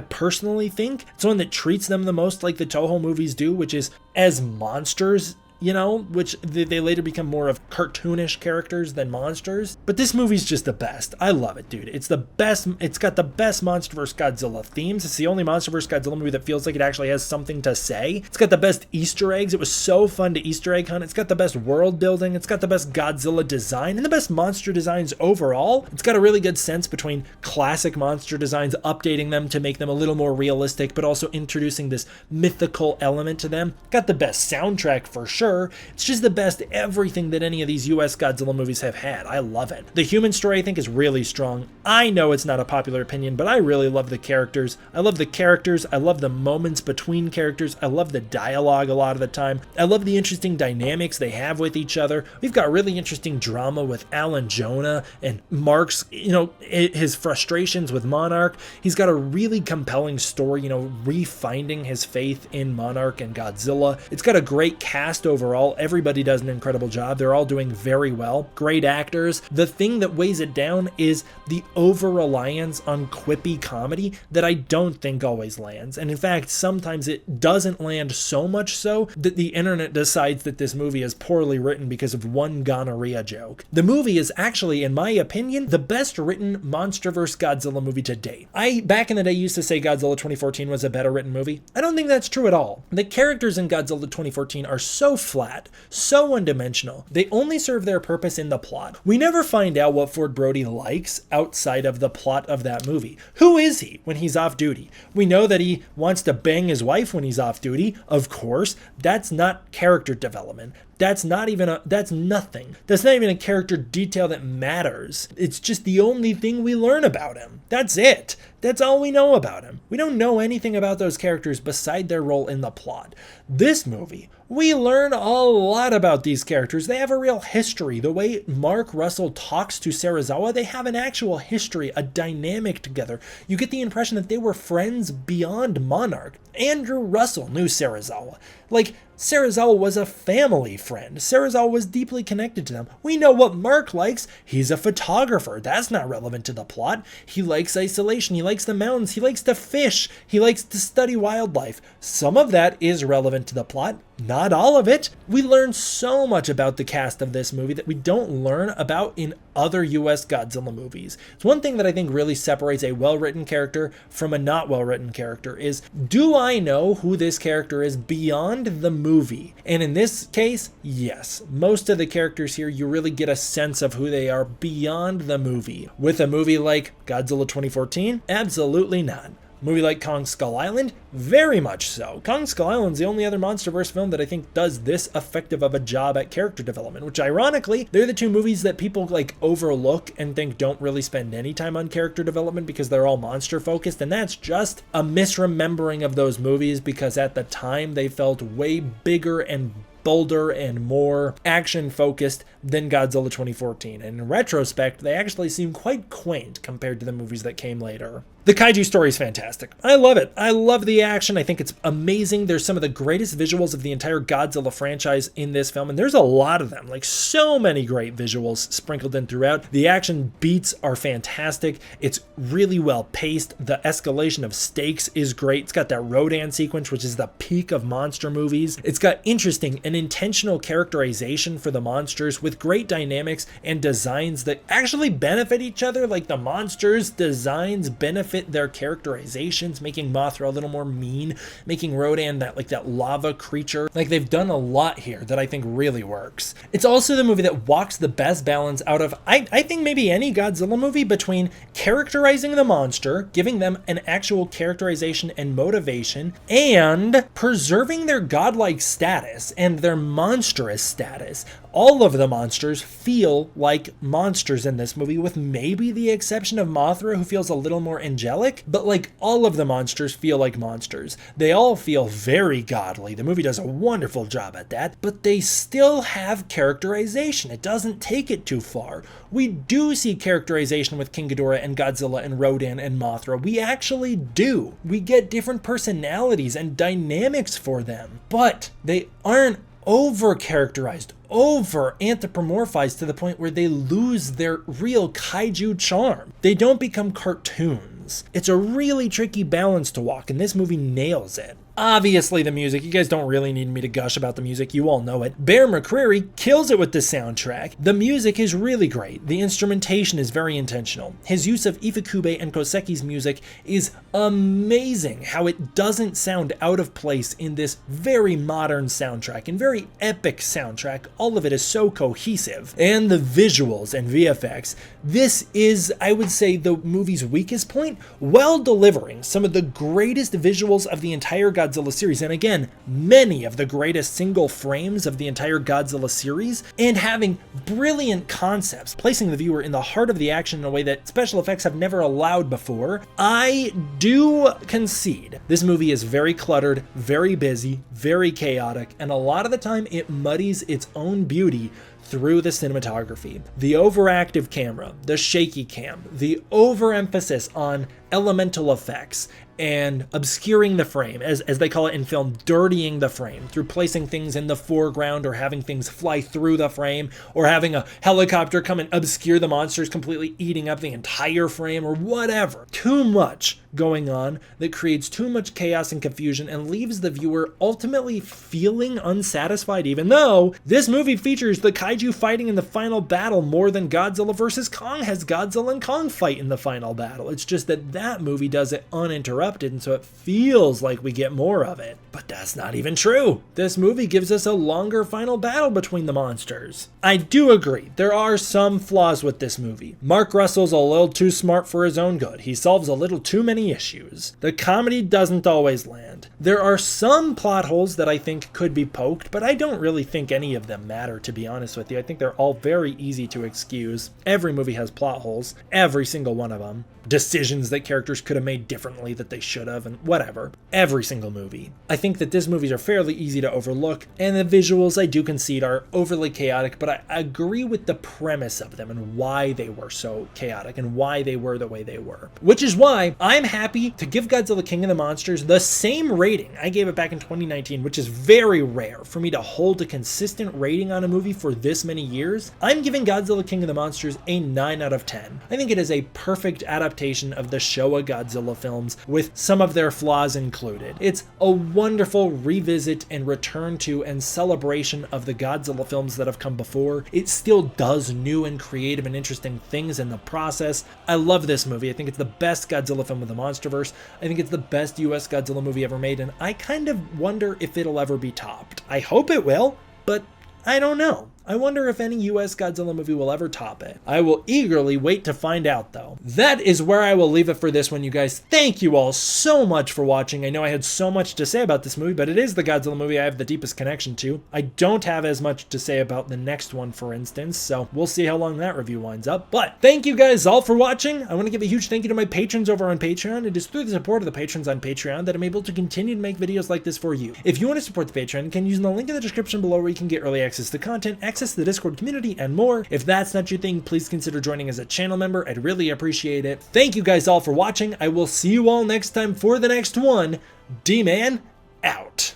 personally think it's one that treats them the most like the Toho movies do, which is as monsters, you know, which they later become more of cartoonish characters than monsters. But this movie's just the best. I love it, dude. It's the best. It's got the best MonsterVerse Godzilla themes. It's the only MonsterVerse Godzilla movie that feels like it actually has something to say. It's got the best Easter eggs. It was so fun to Easter egg hunt. It's got the best world building. It's got the best Godzilla design and the best monster designs overall. It's got a really good sense between classic monster designs, updating them to make them a little more realistic, but also introducing this mythical element to them. Got the best soundtrack for sure. It's just the best everything that any of these US Godzilla movies have had. I love it. The human story I think is really strong. I know it's not a popular opinion, but I really love the characters. I love the characters. I love the moments between characters. I love the dialogue a lot of the time. I love the interesting dynamics they have with each other. We've got really interesting drama with Alan Jonah and Mark's, you know, his frustrations with Monarch. He's got a really compelling story, you know, refinding his faith in Monarch and Godzilla. It's got a great cast overall. Everybody does an incredible job. They're all doing very well. Great actors. The thing that weighs it down is the over-reliance on quippy comedy that I don't think always lands. And in fact, sometimes it doesn't land so much so that the internet decides that this movie is poorly written because of one gonorrhea joke. The movie is actually, in my opinion, the best written MonsterVerse Godzilla movie to date. I, back in the day, used to say Godzilla 2014 was a better written movie. I don't think that's true at all. The characters in Godzilla 2014 are so flat, so one-dimensional. They only serve their purpose in the plot. We never find out what Ford Brody likes outside of the plot of that movie. Who is he when he's off duty? We know that he wants to bang his wife when he's off duty. Of course, that's not character development. That's nothing. That's not even a character detail that matters. It's just the only thing we learn about him. That's it. That's all we know about him. We don't know anything about those characters beside their role in the plot. This movie, we learn a lot about these characters. They have a real history. The way Mark Russell talks to Serizawa, they have an actual history, a dynamic together. You get the impression that they were friends beyond Monarch. Andrew Russell knew Serizawa. Like, Serizawa was a family friend. Serizawa was deeply connected to them. We know what Mark likes. He's a photographer. That's not relevant to the plot. He likes isolation. He likes the mountains. He likes to fish. He likes to study wildlife. Some of that is relevant to the plot. Not all of it. We learn so much about the cast of this movie that we don't learn about in other US Godzilla movies. It's one thing that I think really separates a well-written character from a not well-written character is, do I know who this character is beyond the movie? And in this case, yes. Most of the characters here, you really get a sense of who they are beyond the movie. With a movie like Godzilla 2014, absolutely not. Movie like Kong Skull Island, very much so. Kong Skull Island's the only other MonsterVerse film that I think does this effective of a job at character development, which ironically, they're the two movies that people like overlook and think don't really spend any time on character development because they're all monster focused, and that's just a misremembering of those movies because at the time they felt way bigger and bolder and more action-focused than Godzilla 2014. And in retrospect, they actually seem quite quaint compared to the movies that came later. The kaiju story is fantastic. I love it. I love the action. I think it's amazing. There's some of the greatest visuals of the entire Godzilla franchise in this film, and there's a lot of them. Like, so many great visuals sprinkled in throughout. The action beats are fantastic. It's really well paced. The escalation of stakes is great. It's got that Rodan sequence, which is the peak of monster movies. It's got interesting and intentional characterization for the monsters with great dynamics and designs that actually benefit each other. Like, the monsters' designs benefit their characterizations, making Mothra a little more mean, making Rodan that lava creature. Like, they've done a lot here that I think really works. It's also the movie that walks the best balance out of, I think, maybe any Godzilla movie between characterizing the monster, giving them an actual characterization and motivation, and preserving their godlike status and their monstrous status. All of the monsters feel like monsters in this movie, with maybe the exception of Mothra, who feels a little more angelic, but like all of the monsters feel like monsters. They all feel very godly. The movie does a wonderful job at that, but they still have characterization. It doesn't take it too far. We do see characterization with King Ghidorah and Godzilla and Rodan and Mothra. We actually do. We get different personalities and dynamics for them, but they aren't over-characterized, over-anthropomorphized to the point where they lose their real kaiju charm. They don't become cartoons. It's a really tricky balance to walk, and this movie nails it. Obviously, the music, you guys don't really need me to gush about the music, you all know it. Bear McCreary kills it with the soundtrack. The music is really great. The instrumentation is very intentional. His use of Ifukube and Koseki's music is amazing. How it doesn't sound out of place in this very modern soundtrack and very epic soundtrack. All of it is so cohesive. And the visuals and VFX. This is, I would say, the movie's weakest point, while delivering some of the greatest visuals of the entire Godzilla series, and again, many of the greatest single frames of the entire Godzilla series, and having brilliant concepts, placing the viewer in the heart of the action in a way that special effects have never allowed before. I do concede this movie is very cluttered, very busy, very chaotic, and a lot of the time it muddies its own beauty through the cinematography. The overactive camera, the shaky cam, the overemphasis on elemental effects, and obscuring the frame, as they call it in film, dirtying the frame, through placing things in the foreground or having things fly through the frame, or having a helicopter come and obscure the monsters, completely eating up the entire frame, or whatever. Too much going on that creates too much chaos and confusion and leaves the viewer ultimately feeling unsatisfied, even though this movie features the kaiju fighting in the final battle more than Godzilla vs. Kong has Godzilla and Kong fight in the final battle. It's just that movie does it uninterrupted, and so it feels like we get more of it. But that's not even true. This movie gives us a longer final battle between the monsters. I do agree, there are some flaws with this movie. Mark Russell's a little too smart for his own good. He solves a little too many issues. The comedy doesn't always land. There are some plot holes that I think could be poked, but I don't really think any of them matter, to be honest with you. I think they're all very easy to excuse. Every movie has plot holes, every single one of them. Decisions that characters could have made differently that they should have, and whatever. Every single movie. I think that these movies are fairly easy to overlook, and the visuals, I do concede, are overly chaotic, but I agree with the premise of them and why they were so chaotic and why they were the way they were. Which is why I'm happy to give Godzilla King of the Monsters the same rating I gave it back in 2019, which is very rare for me to hold a consistent rating on a movie for this many years. I'm giving Godzilla King of the Monsters a 9 out of 10. I think it is a perfect adaptation of the Showa Godzilla films, with some of their flaws included. It's a wonderful revisit and return to and celebration of the Godzilla films that have come before. It still does new and creative and interesting things in the process. I love this movie. I think it's the best Godzilla film of the MonsterVerse. I think it's the best US Godzilla movie ever made, and I kind of wonder if it'll ever be topped. I hope it will, but I don't know. I wonder if any US Godzilla movie will ever top it. I will eagerly wait to find out, though. That is where I will leave it for this one, you guys. Thank you all so much for watching. I know I had so much to say about this movie, but it is the Godzilla movie I have the deepest connection to. I don't have as much to say about the next one, for instance, so we'll see how long that review winds up. But thank you guys all for watching. I want to give a huge thank you to my patrons over on Patreon. It is through the support of the patrons on Patreon that I'm able to continue to make videos like this for you. If you want to support the Patreon, you can use the link in the description below where you can get early access to content, access to the Discord community, and more. If that's not your thing, please consider joining as a channel member. I'd really appreciate it. Thank you guys all for watching. I will see you all next time for the next one. D-Man out.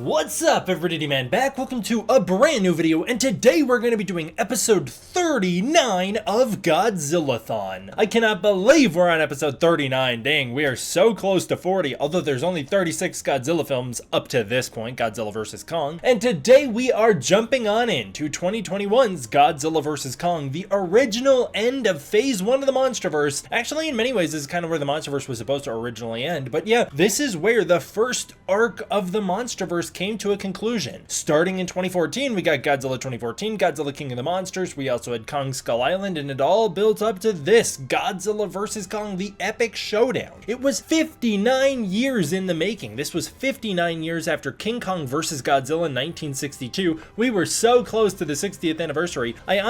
What's up, everybody? D-Man back. Welcome to a brand new video, and today we're going to be doing episode 39 of Godzilla-Thon. I cannot believe we're on episode 39. Dang, we are so close to 40, although there's only 36 Godzilla films up to this point, Godzilla vs. Kong. And today we are jumping on into 2021's Godzilla vs. Kong, the original end of phase 1 of the MonsterVerse. Actually, in many ways, this is kind of where the MonsterVerse was supposed to originally end, but yeah, this is where the first arc of the MonsterVerse came to a conclusion. Starting in 2014, we got Godzilla 2014, Godzilla King of the Monsters, we also had Kong Skull Island, and it all built up to this, Godzilla vs. Kong, the epic showdown. It was 59 years in the making. This was 59 years after King Kong vs. Godzilla in 1962. We were so close to the 60th anniversary. I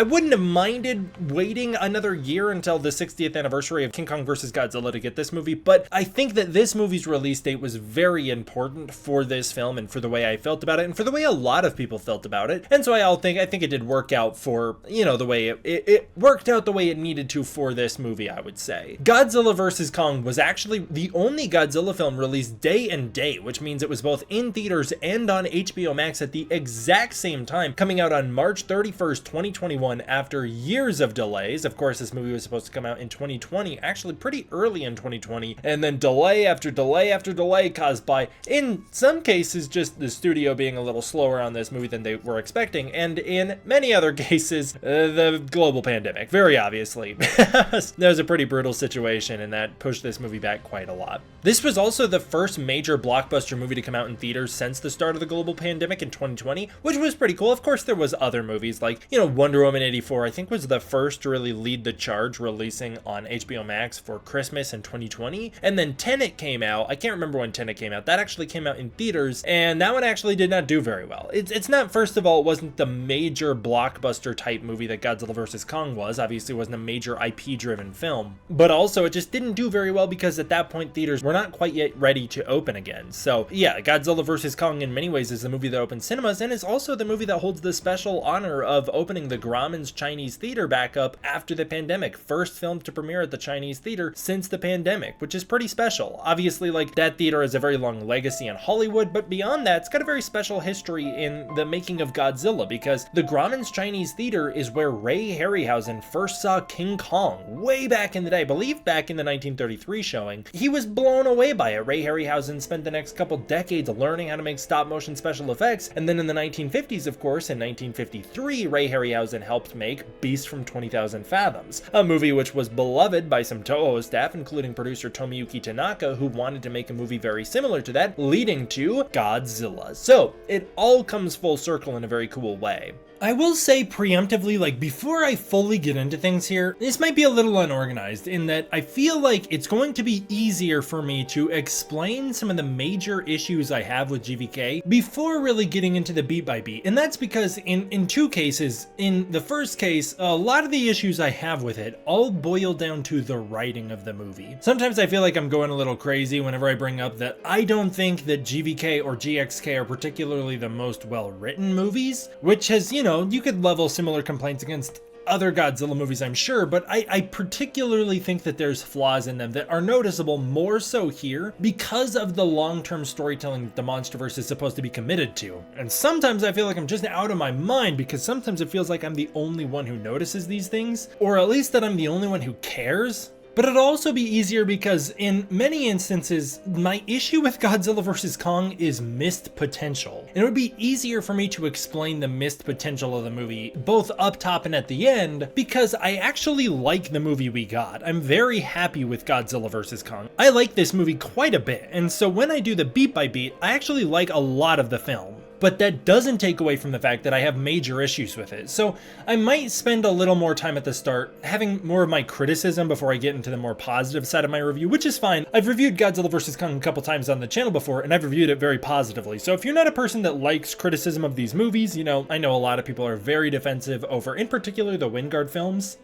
wouldn't have minded waiting another year until the 60th anniversary of King Kong vs. Godzilla to get this movie, but I think that this movie's release date was very important for this film and for the way I felt about it and for the way a lot of people felt about it. And so I think it did work out for, the way it worked out the way it needed to for this movie, I would say. Godzilla vs. Kong was actually the only Godzilla film released day and date, which means it was both in theaters and on HBO Max at the exact same time, coming out on March 31st, 2021, after years of delays. Of course, this movie was supposed to come out in 2020, actually pretty early in 2020, and then delay after delay after delay caused by, in some cases, just the studio being a little slower on this movie than they were expecting, and in many other cases, the global pandemic, very obviously. That was a pretty brutal situation, and that pushed this movie back quite a lot. This was also the first major blockbuster movie to come out in theaters since the start of the global pandemic in 2020, which was pretty cool. Of course, there was other movies like, Wonder Woman 84, I think was the first to really lead the charge, releasing on HBO Max for Christmas in 2020. And then Tenet came out. I can't remember when Tenet came out. That actually came out in theaters, and that one actually did not do very well. It's not, first of all, it wasn't the major blockbuster type movie that Godzilla vs. Kong was. Obviously, it wasn't a major IP-driven film. But also, it just didn't do very well because at that point, theaters were not quite yet ready to open again. So yeah, Godzilla vs. Kong in many ways is the movie that opened cinemas, and is also the movie that holds the special honor of opening the Grauman's Chinese theater back up after the pandemic. First film to premiere at the Chinese theater since the pandemic, which is pretty special. Obviously, that theater has a very long legacy in Hollywood, but beyond that, it's got a very special history in the making of Godzilla, because the Grauman's Chinese theater is where Ray Harryhausen first saw King Kong way back in the day. I believe back in the 1933 showing. He was blown away by it. Ray Harryhausen spent the next couple decades learning how to make stop motion special effects, and then in the 1950s, of course, in 1953, Ray Harryhausen helped make Beast from 20,000 Fathoms, a movie which was beloved by some Toho staff, including producer Tomiyuki Tanaka, who wanted to make a movie very similar to that, leading to Godzilla. So it all comes full circle in a very cool way. I will say preemptively, before I fully get into things here, this might be a little unorganized in that I feel like it's going to be easier for me to explain some of the major issues I have with GVK before really getting into the beat by beat. And that's because in two cases, in the first case, a lot of the issues I have with it all boil down to the writing of the movie. Sometimes I feel like I'm going a little crazy whenever I bring up that I don't think that GVK or GXK are particularly the most well-written movies, which has, you could level similar complaints against other Godzilla movies, I'm sure, but I particularly think that there's flaws in them that are noticeable more so here because of the long-term storytelling that the MonsterVerse is supposed to be committed to. And sometimes I feel like I'm just out of my mind because sometimes it feels like I'm the only one who notices these things, or at least that I'm the only one who cares. But it'd also be easier because in many instances, my issue with Godzilla vs. Kong is missed potential. And it would be easier for me to explain the missed potential of the movie, both up top and at the end, because I actually like the movie we got. I'm very happy with Godzilla vs. Kong. I like this movie quite a bit, and so when I do the beat by beat, I actually like a lot of the film. But that doesn't take away from the fact that I have major issues with it. So I might spend a little more time at the start having more of my criticism before I get into the more positive side of my review, which is fine. I've reviewed Godzilla vs. Kong a couple times on the channel before, and I've reviewed it very positively. So if you're not a person that likes criticism of these movies, I know a lot of people are very defensive over, in particular, the Wingard films.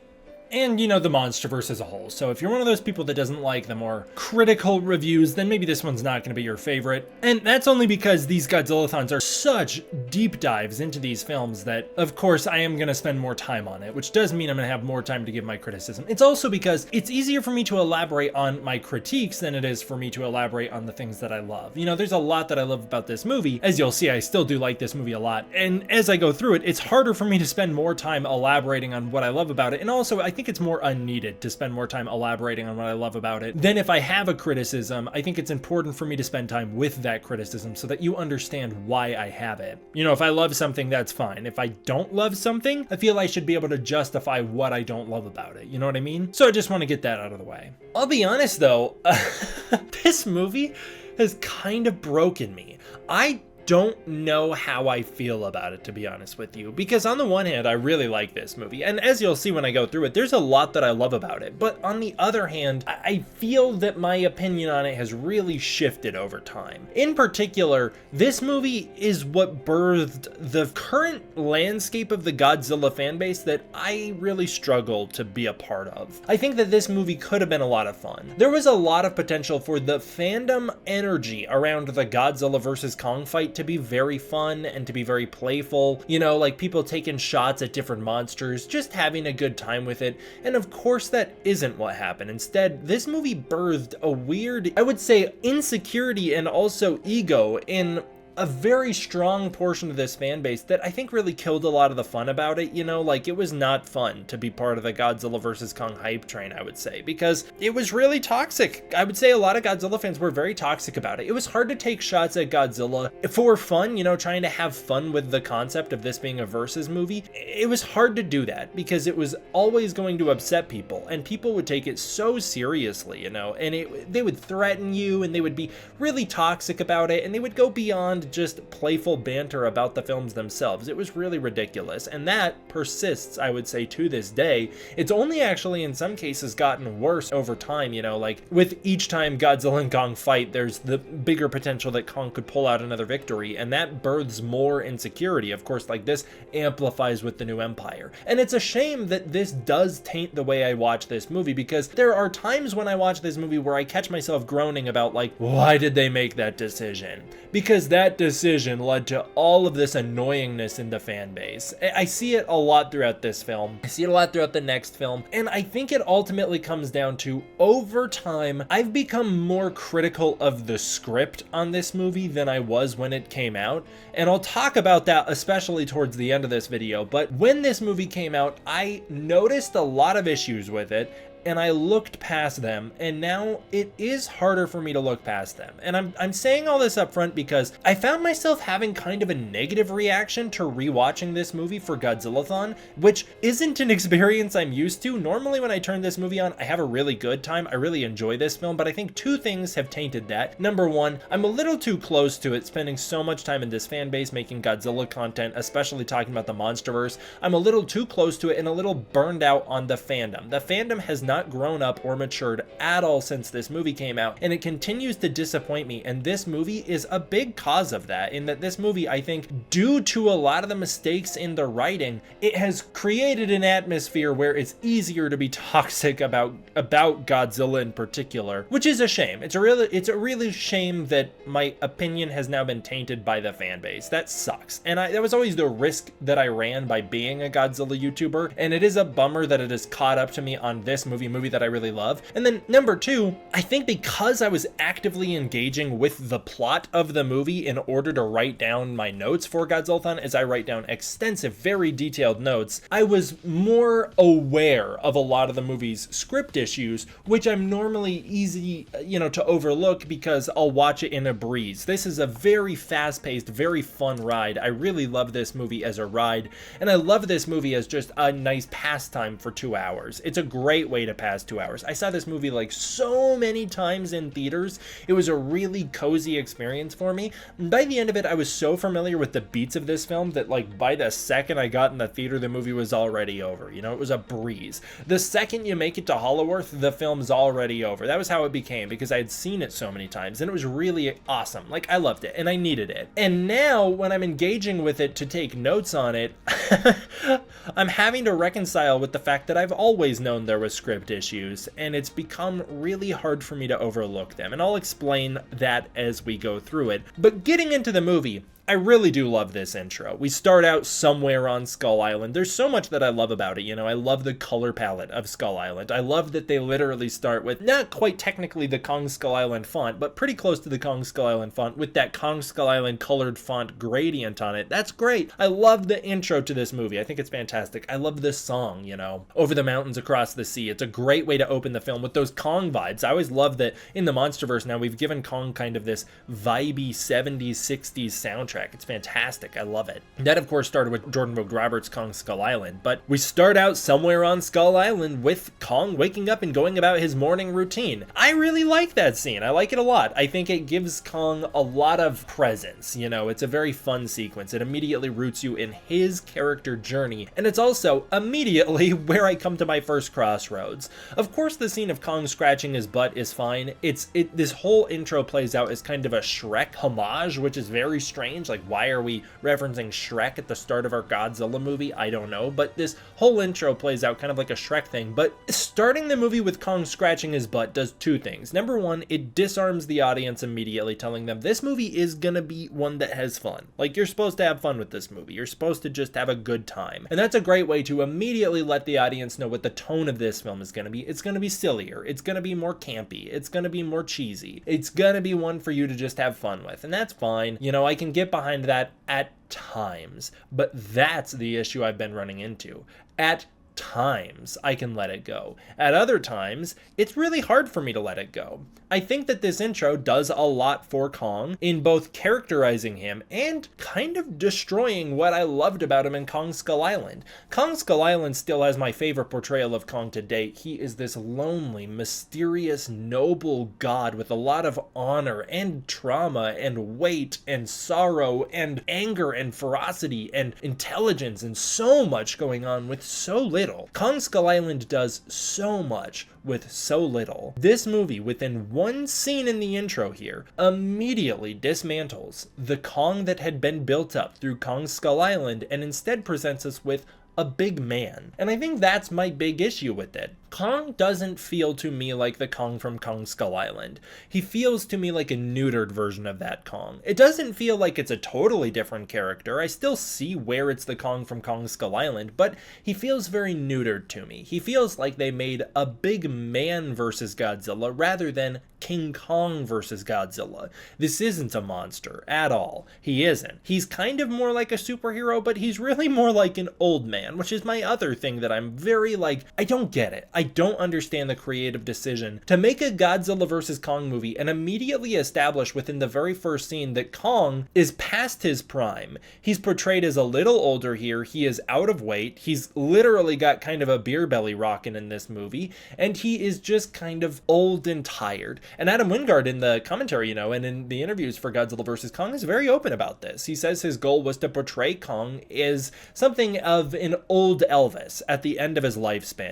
And, the MonsterVerse as a whole. So if you're one of those people that doesn't like the more critical reviews, then maybe this one's not going to be your favorite. And that's only because these Godzilla-Thons are such deep dives into these films that, of course, I am going to spend more time on it, which does mean I'm going to have more time to give my criticism. It's also because it's easier for me to elaborate on my critiques than it is for me to elaborate on the things that I love. There's a lot that I love about this movie. As you'll see, I still do like this movie a lot. And as I go through it, it's harder for me to spend more time elaborating on what I love about it. And also, I think it's more unneeded to spend more time elaborating on what I love about it. Then if I have a criticism, I think it's important for me to spend time with that criticism so that you understand why I have it. If I love something, that's fine. If I don't love something, I feel I should be able to justify what I don't love about it. You know what I mean? So I just want to get that out of the way. I'll be honest though, this movie has kind of broken me. I don't know how I feel about it, to be honest with you, because on the one hand, I really like this movie, and as you'll see when I go through it, there's a lot that I love about it, but on the other hand, I feel that my opinion on it has really shifted over time. In particular, this movie is what birthed the current landscape of the Godzilla fanbase that I really struggle to be a part of. I think that this movie could have been a lot of fun. There was a lot of potential for the fandom energy around the Godzilla vs. Kong fight to be very fun and to be very playful, you know, like people taking shots at different monsters, just having a good time with it, and of course that isn't what happened. Instead, this movie birthed a weird, I would say, insecurity and also ego in a very strong portion of this fan base that I think really killed a lot of the fun about it, you know, like it was not fun to be part of the Godzilla vs. Kong hype train, I would say, because it was really toxic. I would say a lot of Godzilla fans were very toxic about it. It was hard to take shots at Godzilla for fun, you know, trying to have fun with the concept of this being a versus movie. It was hard to do that because it was always going to upset people, and people would take it so seriously, you know, and they would threaten you, and they would be really toxic about it, and they would go beyond just playful banter about the films themselves. It was really ridiculous, and that persists, I would say, to this day. It's only actually in some cases gotten worse over time, you know, like with each time Godzilla and Kong fight, there's the bigger potential that Kong could pull out another victory, and that births more insecurity. Of course, like this amplifies with the new empire. And it's a shame that this does taint the way I watch this movie, because there are times when I watch this movie where I catch myself groaning about, like, why did they make that decision? Because that decision led to all of this annoyingness in the fan base. I see it a lot throughout this film. I see it a lot throughout the next film. And I think it ultimately comes down to, over time, I've become more critical of the script on this movie than I was when it came out. And I'll talk about that especially towards the end of this video. But when this movie came out, I noticed a lot of issues with it, and I looked past them, and now it is harder for me to look past them. And I'm saying all this up front because I found myself having kind of a negative reaction to rewatching this movie for Godzilla-Thon, which isn't an experience I'm used to. Normally when I turn this movie on, I have a really good time. I really enjoy this film, but I think two things have tainted that. Number one, I'm a little too close to it, spending so much time in this fan base making Godzilla content, especially talking about the MonsterVerse. I'm a little too close to it and a little burned out on the fandom. The fandom has not grown up or matured at all since this movie came out, and it continues to disappoint me, and this movie is a big cause of that, in that this movie, I think, due to a lot of the mistakes in the writing, it has created an atmosphere where it's easier to be toxic about Godzilla in particular, which is a shame. It's a really shame that my opinion has now been tainted by the fan base. That sucks, and that was always the risk that I ran by being a Godzilla YouTuber, and it is a bummer that it has caught up to me on this movie that I really love. And then number two, I think because I was actively engaging with the plot of the movie in order to write down my notes for Godzilla-Thon, as I write down extensive, very detailed notes, I was more aware of a lot of the movie's script issues, which I'm normally easy, you know, to overlook because I'll watch it in a breeze. This is a very fast-paced, very fun ride. I really love this movie as a ride, and I love this movie as just a nice pastime for 2 hours. It's a great way to pass 2 hours. I saw this movie like so many times in theaters. It was a really cozy experience for me. And by the end of it, I was so familiar with the beats of this film that, like, by the second I got in the theater, the movie was already over. You know, it was a breeze. The second you make it to Hollow Earth, the film's already over. That was how it became, because I had seen it so many times, and it was really awesome. Like, I loved it, and I needed it. And now, when I'm engaging with it to take notes on it, I'm having to reconcile with the fact that I've always known there was script issues, and it's become really hard for me to overlook them, and I'll explain that as we go through it. But getting into the movie, I really do love this intro. We start out somewhere on Skull Island. There's so much that I love about it, you know. I love the color palette of Skull Island. I love that they literally start with not quite technically the Kong Skull Island font, but pretty close to the Kong Skull Island font with that Kong Skull Island colored font gradient on it. That's great. I love the intro to this movie. I think it's fantastic. I love this song, you know, Over the Mountains, Across the Sea. It's a great way to open the film with those Kong vibes. I always love that in the MonsterVerse now we've given Kong kind of this vibey 70s, 60s soundtrack. soundtrack. It's fantastic. I love it. That, of course, started with Jordan Vogt Roberts' Kong Skull Island, but we start out somewhere on Skull Island with Kong waking up and going about his morning routine. I really like that scene. I like it a lot. I think it gives Kong a lot of presence. You know, it's a very fun sequence. It immediately roots you in his character journey, and it's also immediately where I come to my first crossroads. Of course, the scene of Kong scratching his butt is fine. This whole intro plays out as kind of a Shrek homage, which is very strange. Like, why are we referencing Shrek at the start of our Godzilla movie? I don't know, but this whole intro plays out kind of like a Shrek thing. But starting the movie with Kong scratching his butt does two things. Number one, it disarms the audience immediately, telling them this movie is gonna be one that has fun. Like, you're supposed to have fun with this movie. You're supposed to just have a good time. And that's a great way to immediately let the audience know what the tone of this film is gonna be. It's gonna be sillier. It's gonna be more campy. It's gonna be more cheesy. It's gonna be one for you to just have fun with. And that's fine. You know, I can get behind that at times. But that's the issue I've been running into. At times I can let it go. At other times, it's really hard for me to let it go. I think that this intro does a lot for Kong in both characterizing him and kind of destroying what I loved about him in Kong Skull Island. Kong Skull Island still has my favorite portrayal of Kong to date. He is this lonely, mysterious, noble god with a lot of honor and trauma and weight and sorrow and anger and ferocity and intelligence and so much going on with so little. Kong Skull Island does so much with so little. This movie, within one scene in the intro here, immediately dismantles the Kong that had been built up through Kong Skull Island and instead presents us with a big man. And I think that's my big issue with it. Kong doesn't feel to me like the Kong from Kong Skull Island. He feels to me like a neutered version of that Kong. It doesn't feel like it's a totally different character. I still see where it's the Kong from Kong Skull Island, but he feels very neutered to me. He feels like they made a big man versus Godzilla rather than King Kong versus Godzilla. This isn't a monster at all. He isn't. He's kind of more like a superhero, but he's really more like an old man, which is my other thing that I'm very like, I don't get it. I don't understand the creative decision to make a Godzilla vs. Kong movie and immediately establish within the very first scene that Kong is past his prime. He's portrayed as a little older here. He is out of weight. He's literally got kind of a beer belly rocking in this movie, and he is just kind of old and tired. And Adam Wingard in the commentary, and in the interviews for Godzilla vs. Kong is very open about this. He says his goal was to portray Kong as something of an old Elvis at the end of his lifespan.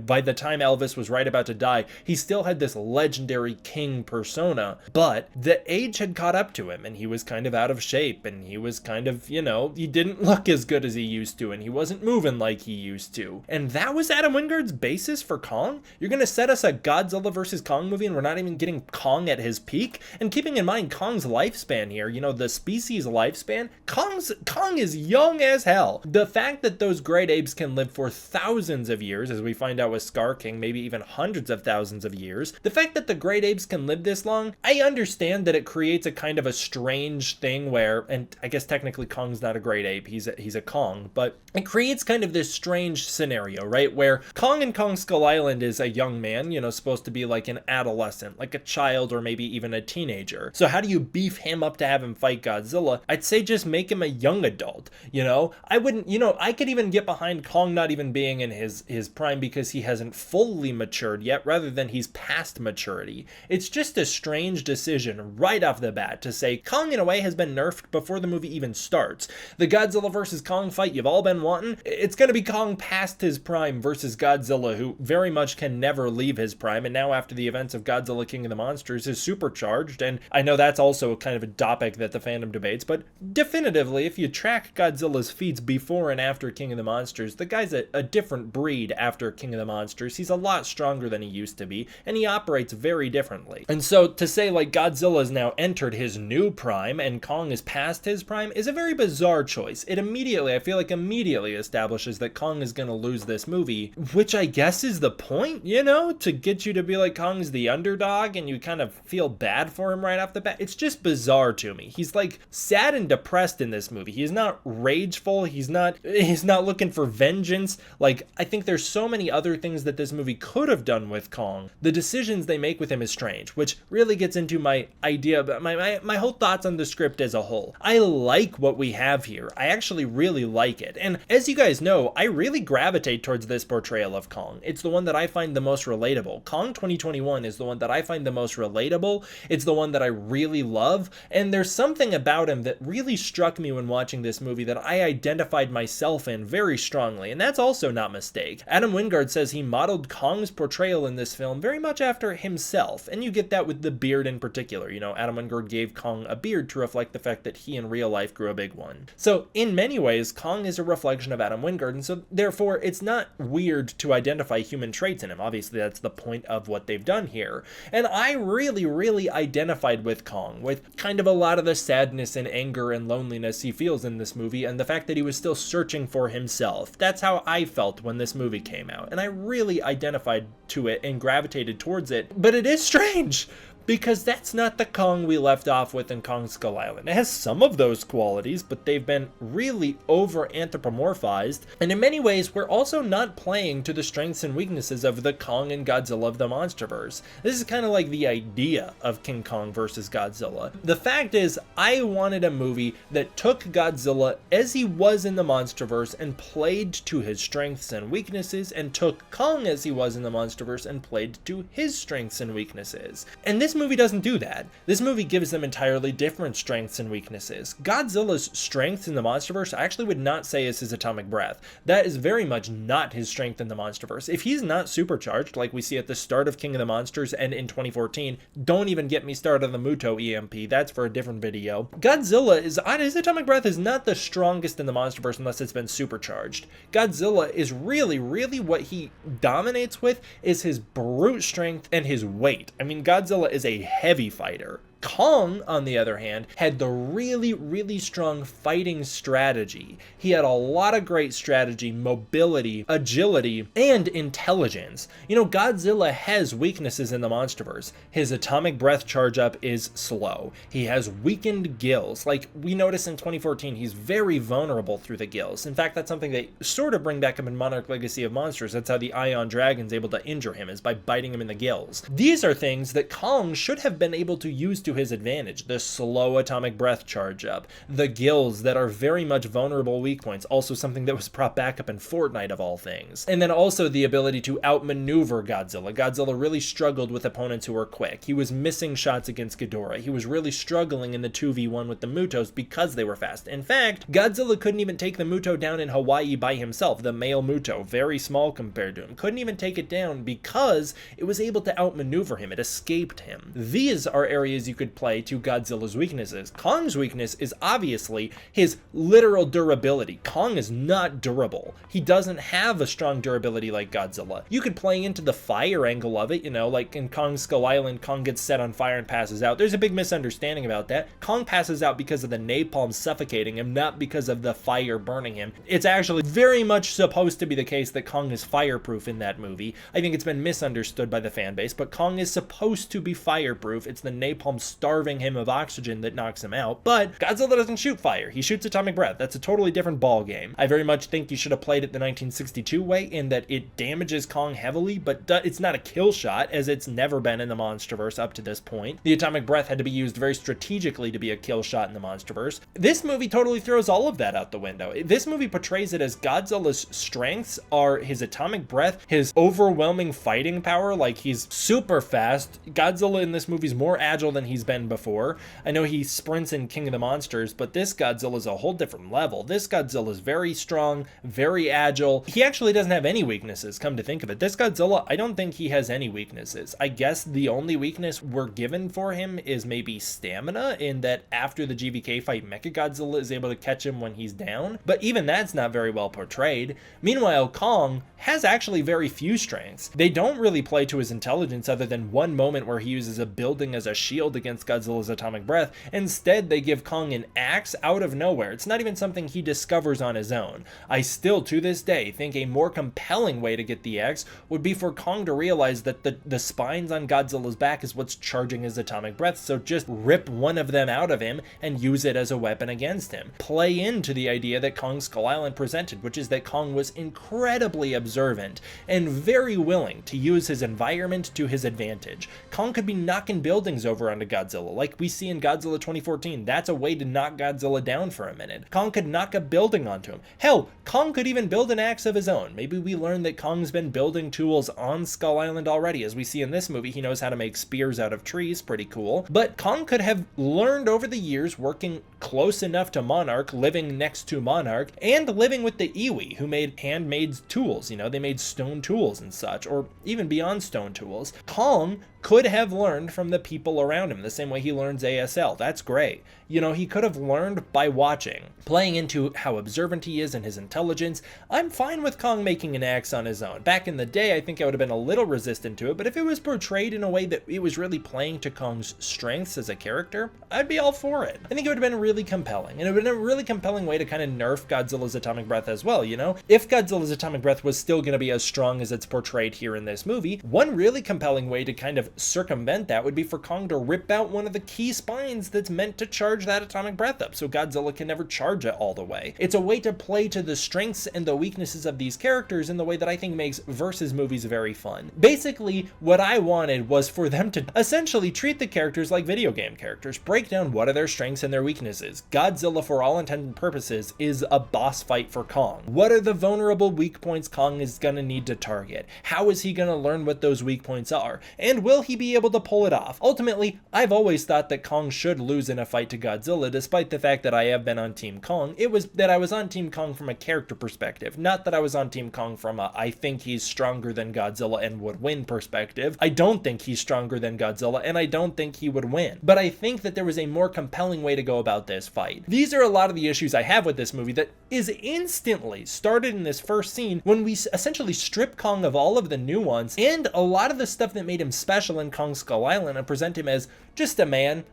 By the time Elvis was right about to die, he still had this legendary king persona, but the age had caught up to him and he was kind of out of shape and he was kind of, he didn't look as good as he used to and he wasn't moving like he used to. And that was Adam Wingard's basis for Kong? You're gonna set us a Godzilla vs. Kong movie and we're not even getting Kong at his peak? And keeping in mind Kong's lifespan here, the species lifespan, Kong is young as hell. The fact that those great apes can live for thousands of years, as we find out with Scar King, maybe even hundreds of thousands of years, the fact that the great apes can live this long, I understand that it creates a kind of a strange thing where, and I guess technically Kong's not a great ape, he's a Kong, but it creates kind of this strange scenario, right, where Kong in Kong Skull Island is a young man, supposed to be like an adolescent, like a child or maybe even a teenager. So how do you beef him up to have him fight Godzilla? I'd say just make him a young adult, I wouldn't, I could even get behind Kong not even being in his prime because he hasn't fully matured yet, rather than he's past maturity. It's just a strange decision right off the bat to say Kong in a way has been nerfed before the movie even starts. The Godzilla versus Kong fight you've all been wanting, it's gonna be Kong past his prime versus Godzilla, who very much can never leave his prime, and now after the events of Godzilla King of the Monsters is supercharged, and I know that's also kind of a topic that the fandom debates, but definitively if you track Godzilla's feats before and after King of the Monsters, the guy's a different breed after King of the Monsters. He's a lot stronger than he used to be, and he operates very differently. And so to say like Godzilla has now entered his new prime and Kong is past his prime is a very bizarre choice. I feel like immediately establishes that Kong is gonna lose this movie, which I guess is the point, to get you to be like Kong's the underdog underdog and you kind of feel bad for him right off the bat. It's just bizarre to me. He's like sad and depressed in this movie. He's not rageful. He's not looking for vengeance. Like, I think there's so many other things that this movie could have done with Kong. The decisions they make with him is strange, which really gets into my idea about my whole thoughts on the script as a whole. I like what we have here. I actually really like it. And as you guys know, I really gravitate towards this portrayal of Kong. It's the one that I find the most relatable. Kong 2021 is the one that I find the most relatable. It's the one that I really love. And there's something about him that really struck me when watching this movie that I identified myself in very strongly. And that's also not a mistake. Adam Wingard says he modeled Kong's portrayal in this film very much after himself. And you get that with the beard in particular. You know, Adam Wingard gave Kong a beard to reflect the fact that he in real life grew a big one. So in many ways, Kong is a reflection of Adam Wingard, and so therefore it's not weird to identify human traits in him. Obviously, that's the point of what they've done here. And I really identified with Kong, with kind of a lot of the sadness and anger and loneliness he feels in this movie, and the fact that he was still searching for himself. That's how I felt when this movie came out, and I really identified to it and gravitated towards it. But it is strange, because that's not the Kong we left off with in Kong Skull Island. It has some of those qualities, but they've been really over-anthropomorphized, and in many ways, we're also not playing to the strengths and weaknesses of the Kong and Godzilla of the MonsterVerse. This is kind of like the idea of King Kong versus Godzilla. The fact is, I wanted a movie that took Godzilla as he was in the MonsterVerse and played to his strengths and weaknesses, and took Kong as he was in the MonsterVerse and played to his strengths and weaknesses. And this movie doesn't do that. This movie gives them entirely different strengths and weaknesses. Godzilla's strength in the MonsterVerse I actually would not say is his atomic breath. That is very much not his strength in the MonsterVerse. If he's not supercharged, like we see at the start of King of the Monsters and in 2014, don't even get me started on the Muto EMP, that's for a different video. Godzilla his atomic breath is not the strongest in the MonsterVerse unless it's been supercharged. Godzilla is really what he dominates with is his brute strength and his weight. I mean, Godzilla is a heavy fighter. Kong, on the other hand, had the really strong fighting strategy. He had a lot of great strategy, mobility, agility, and intelligence. You know, Godzilla has weaknesses in the MonsterVerse. His atomic breath charge up is slow. He has weakened gills. Like we notice in 2014, he's very vulnerable through the gills. In fact, that's something they sort of bring back up in Monarch Legacy of Monsters. That's how the Ion Dragon's able to injure him, is by biting him in the gills. These are things that Kong should have been able to use to his advantage. The slow atomic breath charge up, the gills that are very much vulnerable weak points, also something that was brought back up in Fortnite of all things. And then also the ability to outmaneuver Godzilla. Godzilla really struggled with opponents who were quick. He was missing shots against Ghidorah. He was really struggling in the 2v1 with the Mutos because they were fast. In fact, Godzilla couldn't even take the Muto down in Hawaii by himself. The male Muto, very small compared to him, couldn't even take it down because it was able to outmaneuver him. It escaped him. These are areas you could play to Godzilla's weaknesses. Kong's weakness is obviously his literal durability. Kong is not durable. He doesn't have a strong durability like Godzilla. You could play into the fire angle of it, you know, like in Kong Skull Island, Kong gets set on fire and passes out. There's a big misunderstanding about that. Kong passes out because of the napalm suffocating him, not because of the fire burning him. It's actually very much supposed to be the case that Kong is fireproof in that movie. I think it's been misunderstood by the fan base, but Kong is supposed to be fireproof. It's the napalm starving him of oxygen that knocks him out. But Godzilla doesn't shoot fire. He shoots atomic breath. That's a totally different ball game. I very much think you should have played it the 1962 way in that it damages Kong heavily, but it's not a kill shot, as it's never been in the MonsterVerse up to this point. The atomic breath had to be used very strategically to be a kill shot in the MonsterVerse. This movie totally throws all of that out the window. This movie portrays it as Godzilla's strengths are his atomic breath, his overwhelming fighting power, like he's super fast. Godzilla in this movie is more agile than he's been before. I know he sprints in King of the Monsters, but this Godzilla is a whole different level. This Godzilla is very strong, very agile. He actually doesn't have any weaknesses, come to think of it. This Godzilla, I don't think he has any weaknesses. I guess the only weakness we're given for him is maybe stamina, in that after the GVK fight, Mechagodzilla is able to catch him when he's down, but even that's not very well portrayed. Meanwhile, Kong has actually very few strengths. They don't really play to his intelligence other than one moment where he uses a building as a shield against against Godzilla's atomic breath. Instead, they give Kong an axe out of nowhere. It's not even something he discovers on his own. I still, to this day, think a more compelling way to get the axe would be for Kong to realize that the spines on Godzilla's back is what's charging his atomic breath, so just rip one of them out of him and use it as a weapon against him. Play into the idea that Kong Skull Island presented, which is that Kong was incredibly observant and very willing to use his environment to his advantage. Kong could be knocking buildings over onto Godzilla, like we see in Godzilla 2014. That's a way to knock Godzilla down for a minute. Kong could knock a building onto him. Hell, Kong could even build an axe of his own. Maybe we learn that Kong's been building tools on Skull Island already. As we see in this movie, he knows how to make spears out of trees, pretty cool. But Kong could have learned over the years, working close enough to Monarch, living next to Monarch, and living with the Iwi, who made handmade tools. You know, they made stone tools and such, or even beyond stone tools. Kong could have learned from the people around him the same way he learns ASL. That's great. You know, he could have learned by watching. Playing into how observant he is and his intelligence, I'm fine with Kong making an axe on his own. Back in the day, I think I would have been a little resistant to it, but if it was portrayed in a way that it was really playing to Kong's strengths as a character, I'd be all for it. I think it would have been really compelling, and it would have been a really compelling way to kind of nerf Godzilla's atomic breath as well, you know? If Godzilla's atomic breath was still going to be as strong as it's portrayed here in this movie, one really compelling way to kind of circumvent that would be for Kong to rip out one of the key spines that's meant to charge that atomic breath up, so Godzilla can never charge it all the way. It's a way to play to the strengths and the weaknesses of these characters in the way that I think makes versus movies very fun. Basically, what I wanted was for them to essentially treat the characters like video game characters, break down what are their strengths and their weaknesses. Godzilla, for all intents and purposes, is a boss fight for Kong. What are the vulnerable weak points Kong is gonna need to target? How is he gonna learn what those weak points are? And will he be able to pull it off? Ultimately, I've always thought that Kong should lose in a fight to Godzilla, despite the fact that I have been on Team Kong. It was that I was on Team Kong from a character perspective, not that I was on Team Kong from a I think he's stronger than Godzilla and would win perspective. I don't think he's stronger than Godzilla, and I don't think he would win. But I think that there was a more compelling way to go about this fight. These are a lot of the issues I have with this movie that is instantly started in this first scene when we essentially strip Kong of all of the nuance and a lot of the stuff that made him special in Kong Skull Island and present him as just a man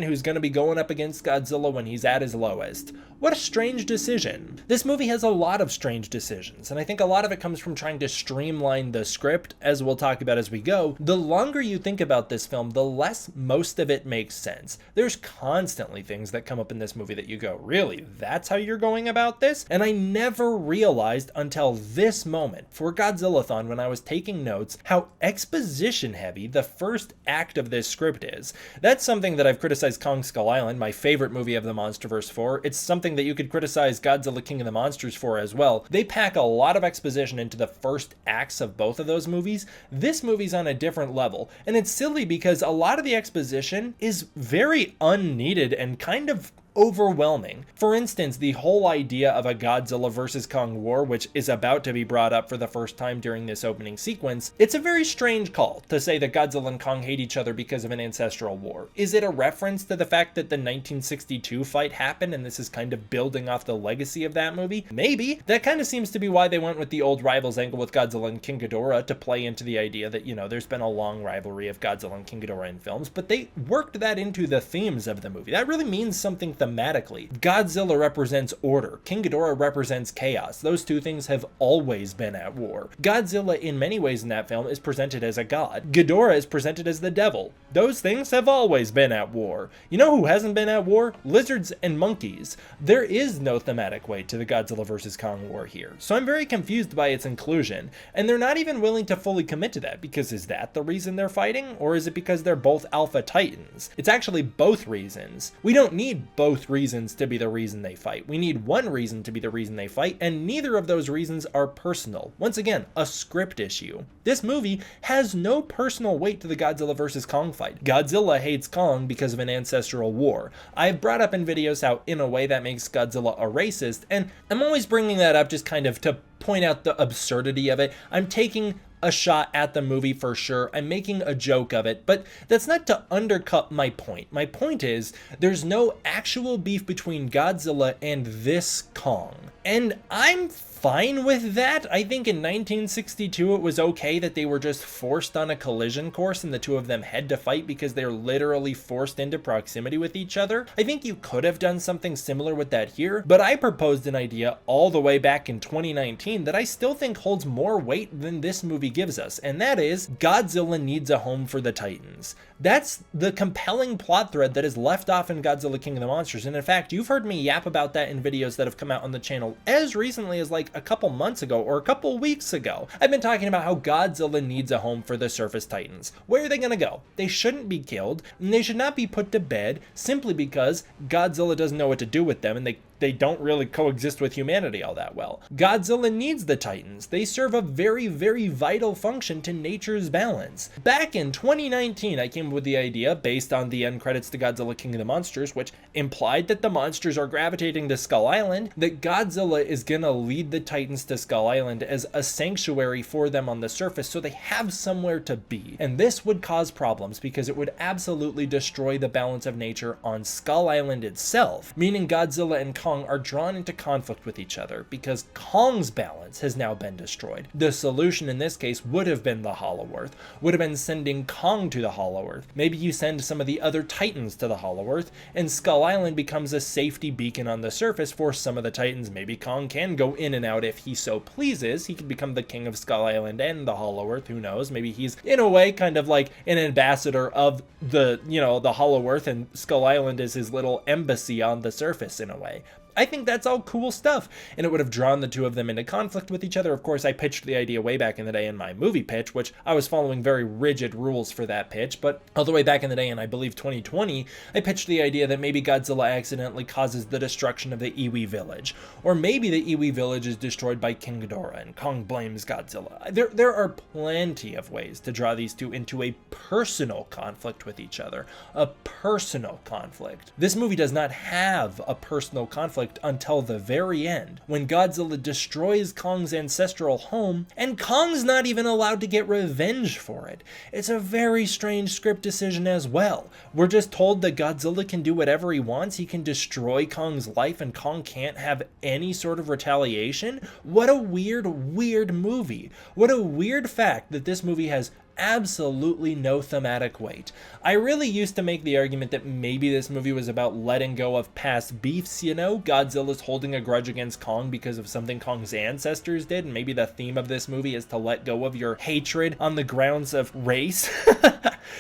who's going to be going up against Godzilla when he's at his lowest. What a strange decision. This movie has a lot of strange decisions, and I think a lot of it comes from trying to streamline the script, as we'll talk about as we go. The longer you think about this film, the less most of it makes sense. There's constantly things that come up in this movie that you go, really, that's how you're going about this? And I never realized until this moment, for Godzilla-Thon, when I was taking notes, how exposition heavy the first act of this script is. That's something that I've criticized Kong Skull Island, my favorite movie of the MonsterVerse, for. It's something that you could criticize Godzilla King of the Monsters for as well. They pack a lot of exposition into the first acts of both of those movies. This movie's on a different level, and it's silly because a lot of the exposition is very unneeded and kind of overwhelming. For instance, the whole idea of a Godzilla vs. Kong war, which is about to be brought up for the first time during this opening sequence, it's a very strange call to say that Godzilla and Kong hate each other because of an ancestral war. Is it a reference to the fact that the 1962 fight happened and this is kind of building off the legacy of that movie? Maybe. That kind of seems to be why they went with the old rivals angle with Godzilla and King Ghidorah, to play into the idea that, you know, there's been a long rivalry of Godzilla and King Ghidorah in films, but they worked that into the themes of the movie. That really means something thematically. Godzilla represents order. King Ghidorah represents chaos. Those two things have always been at war. Godzilla, in many ways in that film, is presented as a god. Ghidorah is presented as the devil. Those things have always been at war. You know who hasn't been at war? Lizards and monkeys. There is no thematic way to the Godzilla vs. Kong war here. So I'm very confused by its inclusion. And they're not even willing to fully commit to that, because is that the reason they're fighting? Or is it because they're both alpha titans? It's actually both reasons. We don't need both reasons to be the reason they fight. We need one reason to be the reason they fight, and neither of those reasons are personal. Once again, a script issue. This movie has no personal weight to the Godzilla vs. Kong fight. Godzilla hates Kong because of an ancestral war. I've brought up in videos how, in a way, that makes Godzilla a racist, and I'm always bringing that up just kind of to point out the absurdity of it. I'm taking a shot at the movie for sure. I'm making a joke of it, but that's not to undercut my point. My point is there's no actual beef between Godzilla and this Kong. And I'm fine with that. I think in 1962 it was okay that they were just forced on a collision course and the two of them had to fight because they're literally forced into proximity with each other. I think you could have done something similar with that here, but I proposed an idea all the way back in 2019 that I still think holds more weight than this movie gives us, and that is Godzilla needs a home for the Titans. That's the compelling plot thread that is left off in Godzilla King of the Monsters, and in fact, you've heard me yap about that in videos that have come out on the channel as recently as like a couple months ago or a couple weeks ago. I've been talking about how Godzilla needs a home for the surface Titans. Where are they gonna go? They shouldn't be killed, and they should not be put to bed simply because Godzilla doesn't know what to do with them, and they don't really coexist with humanity all that well. Godzilla needs the Titans. They serve a very, very vital function to nature's balance. Back in 2019, I came up with the idea, based on the end credits to Godzilla King of the Monsters, which implied that the monsters are gravitating to Skull Island, that Godzilla is gonna lead the Titans to Skull Island as a sanctuary for them on the surface so they have somewhere to be. And this would cause problems because it would absolutely destroy the balance of nature on Skull Island itself, meaning Godzilla and Kong are drawn into conflict with each other because Kong's balance has now been destroyed. The solution in this case would have been the Hollow Earth, would have been sending Kong to the Hollow Earth. Maybe you send some of the other Titans to the Hollow Earth, and Skull Island becomes a safety beacon on the surface for some of the Titans. Maybe Kong can go in and out if he so pleases. He could become the king of Skull Island and the Hollow Earth, who knows? Maybe he's, in a way, kind of like an ambassador of the Hollow Earth, and Skull Island is his little embassy on the surface in a way. I think that's all cool stuff, and it would have drawn the two of them into conflict with each other. Of course, I pitched the idea way back in the day in my movie pitch, which I was following very rigid rules for that pitch, but all the way back in the day in, I believe, 2020, I pitched the idea that maybe Godzilla accidentally causes the destruction of the Iwi village, or maybe the Iwi village is destroyed by King Ghidorah and Kong blames Godzilla. There are plenty of ways to draw these two into a personal conflict with each other, a personal conflict. This movie does not have a personal conflict until the very end, when Godzilla destroys Kong's ancestral home, and Kong's not even allowed to get revenge for it. It's a very strange script decision as well. We're just told that Godzilla can do whatever he wants. He can destroy Kong's life, and Kong can't have any sort of retaliation. What a weird, weird movie. What a weird fact that this movie has absolutely no thematic weight. I really used to make the argument that maybe this movie was about letting go of past beefs, you know? Godzilla's holding a grudge against Kong because of something Kong's ancestors did, and maybe the theme of this movie is to let go of your hatred on the grounds of race.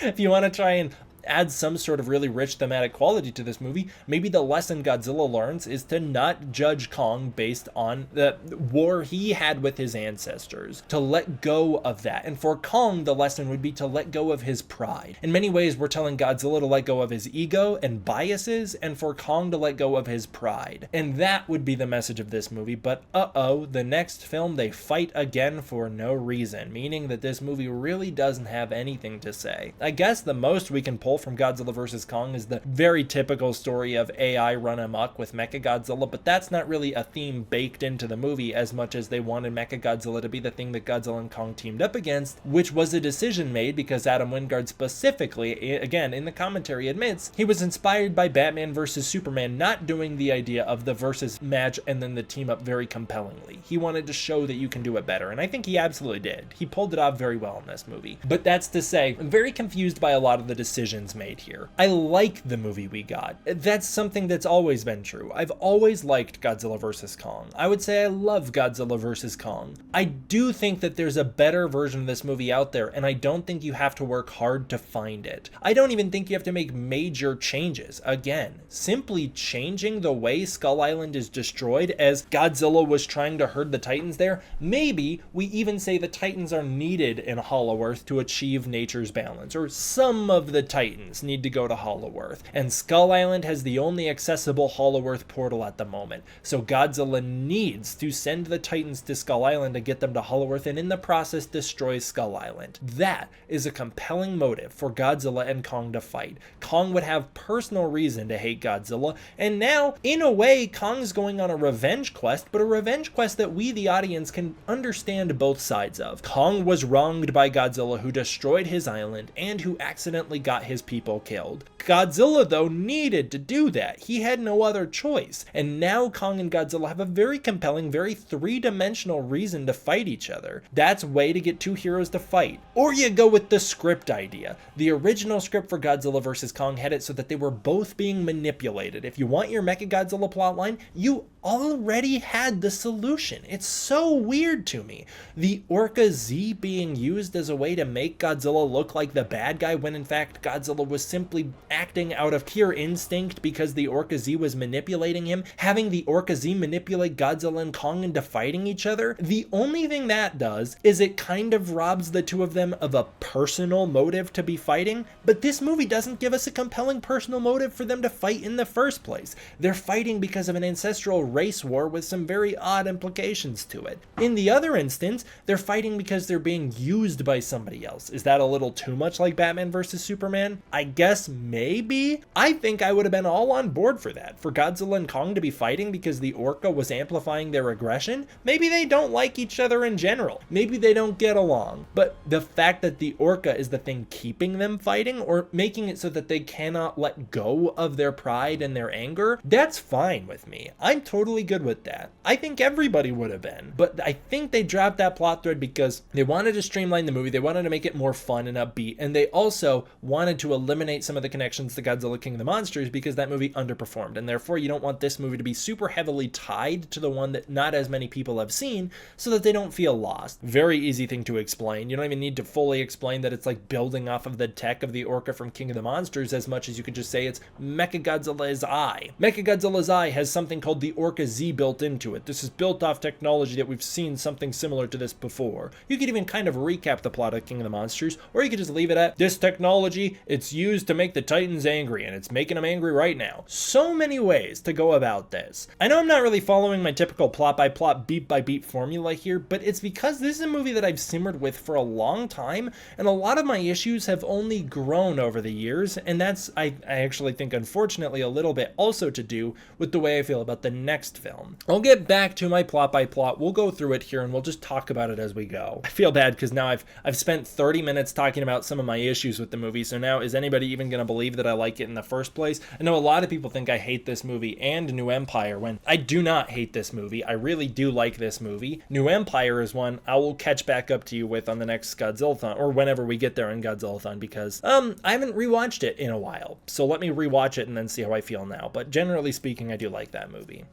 If you want to try and add some sort of really rich thematic quality to this movie, maybe the lesson Godzilla learns is to not judge Kong based on the war he had with his ancestors, to let go of that. And for Kong, the lesson would be to let go of his pride. In many ways, we're telling Godzilla to let go of his ego and biases, and for Kong to let go of his pride. And that would be the message of this movie, but the next film they fight again for no reason, meaning that this movie really doesn't have anything to say. I guess the most we can pull from Godzilla vs. Kong is the very typical story of AI run amok with Mechagodzilla, but that's not really a theme baked into the movie as much as they wanted Mechagodzilla to be the thing that Godzilla and Kong teamed up against, which was a decision made because Adam Wingard specifically, again in the commentary, admits he was inspired by Batman vs. Superman not doing the idea of the versus match and then the team up very compellingly. He wanted to show that you can do it better, and I think he absolutely did. He pulled it off very well in this movie. But that's to say, I'm very confused by a lot of the decisions made here. I like the movie we got. That's something that's always been true. I've always liked Godzilla vs. Kong. I would say I love Godzilla vs. Kong. I do think that there's a better version of this movie out there, and I don't think you have to work hard to find it. I don't even think you have to make major changes. Again, simply changing the way Skull Island is destroyed as Godzilla was trying to herd the Titans there. Maybe we even say the Titans are needed in Hollow Earth to achieve nature's balance, or some of the Titans Titans need to go to Hollow Earth, and Skull Island has the only accessible Hollow Earth portal at the moment. So Godzilla needs to send the Titans to Skull Island to get them to Hollow Earth, and in the process destroy Skull Island. That is a compelling motive for Godzilla and Kong to fight. Kong would have personal reason to hate Godzilla, and now, in a way, Kong's going on a revenge quest, but a revenge quest that we, the audience, can understand both sides of. Kong was wronged by Godzilla, who destroyed his island and who accidentally got his people killed. Godzilla, though, needed to do that. He had no other choice. And now Kong and Godzilla have a very compelling, very three-dimensional reason to fight each other. That's a way to get two heroes to fight. Or you go with the script idea. The original script for Godzilla vs. Kong had it so that they were both being manipulated. If you want your Mechagodzilla plotline, you already had the solution. It's so weird to me. The Orca Z being used as a way to make Godzilla look like the bad guy when in fact Godzilla was simply acting out of pure instinct because the Orca Z was manipulating him, having the Orca Z manipulate Godzilla and Kong into fighting each other. The only thing that does is it kind of robs the two of them of a personal motive to be fighting, but this movie doesn't give us a compelling personal motive for them to fight in the first place. They're fighting because of an ancestral race war with some very odd implications to it. In the other instance, they're fighting because they're being used by somebody else. Is that a little too much like Batman versus Superman? I guess maybe. I think I would have been all on board for that. For Godzilla and Kong to be fighting because the Orca was amplifying their aggression. Maybe they don't like each other in general. Maybe they don't get along. But the fact that the Orca is the thing keeping them fighting or making it so that they cannot let go of their pride and their anger, that's fine with me. I'm totally good with that. I think everybody would have been. But I think they dropped that plot thread because they wanted to streamline the movie, they wanted to make it more fun and upbeat, and they also wanted to eliminate some of the connections to Godzilla King of the Monsters because that movie underperformed, and therefore you don't want this movie to be super heavily tied to the one that not as many people have seen so that they don't feel lost. Very easy thing to explain. You don't even need to fully explain that it's like building off of the tech of the Orca from King of the Monsters as much as you could just say it's Mechagodzilla's Eye. Mechagodzilla's Eye has something called the Orca Z built into it. This is built off technology that we've seen something similar to this before. You could even kind of recap the plot of King of the Monsters, or you could just leave it at this technology, it's used to make the Titans angry, and it's making them angry right now. So many ways to go about this. I know I'm not really following my typical plot by plot, beat by beat formula here, but it's because this is a movie that I've simmered with for a long time, and a lot of my issues have only grown over the years, and that's, I actually think, unfortunately, a little bit also to do with the way I feel about the next film. I'll get back to my plot by plot, we'll go through it here, and we'll just talk about it as we go. I feel bad because now I've spent 30 minutes talking about some of my issues with the movie, so now is anybody even going to believe that I like it in the first place? I know a lot of people think I hate this movie and New Empire, when I do not hate this movie. I really do like this movie. New Empire is one I will catch back up to you with on the next Godzilla-Thon, or whenever we get there in Godzilla-Thon, because I haven't rewatched it in a while, so let me rewatch it and then see how I feel now. But generally speaking, I do like that movie.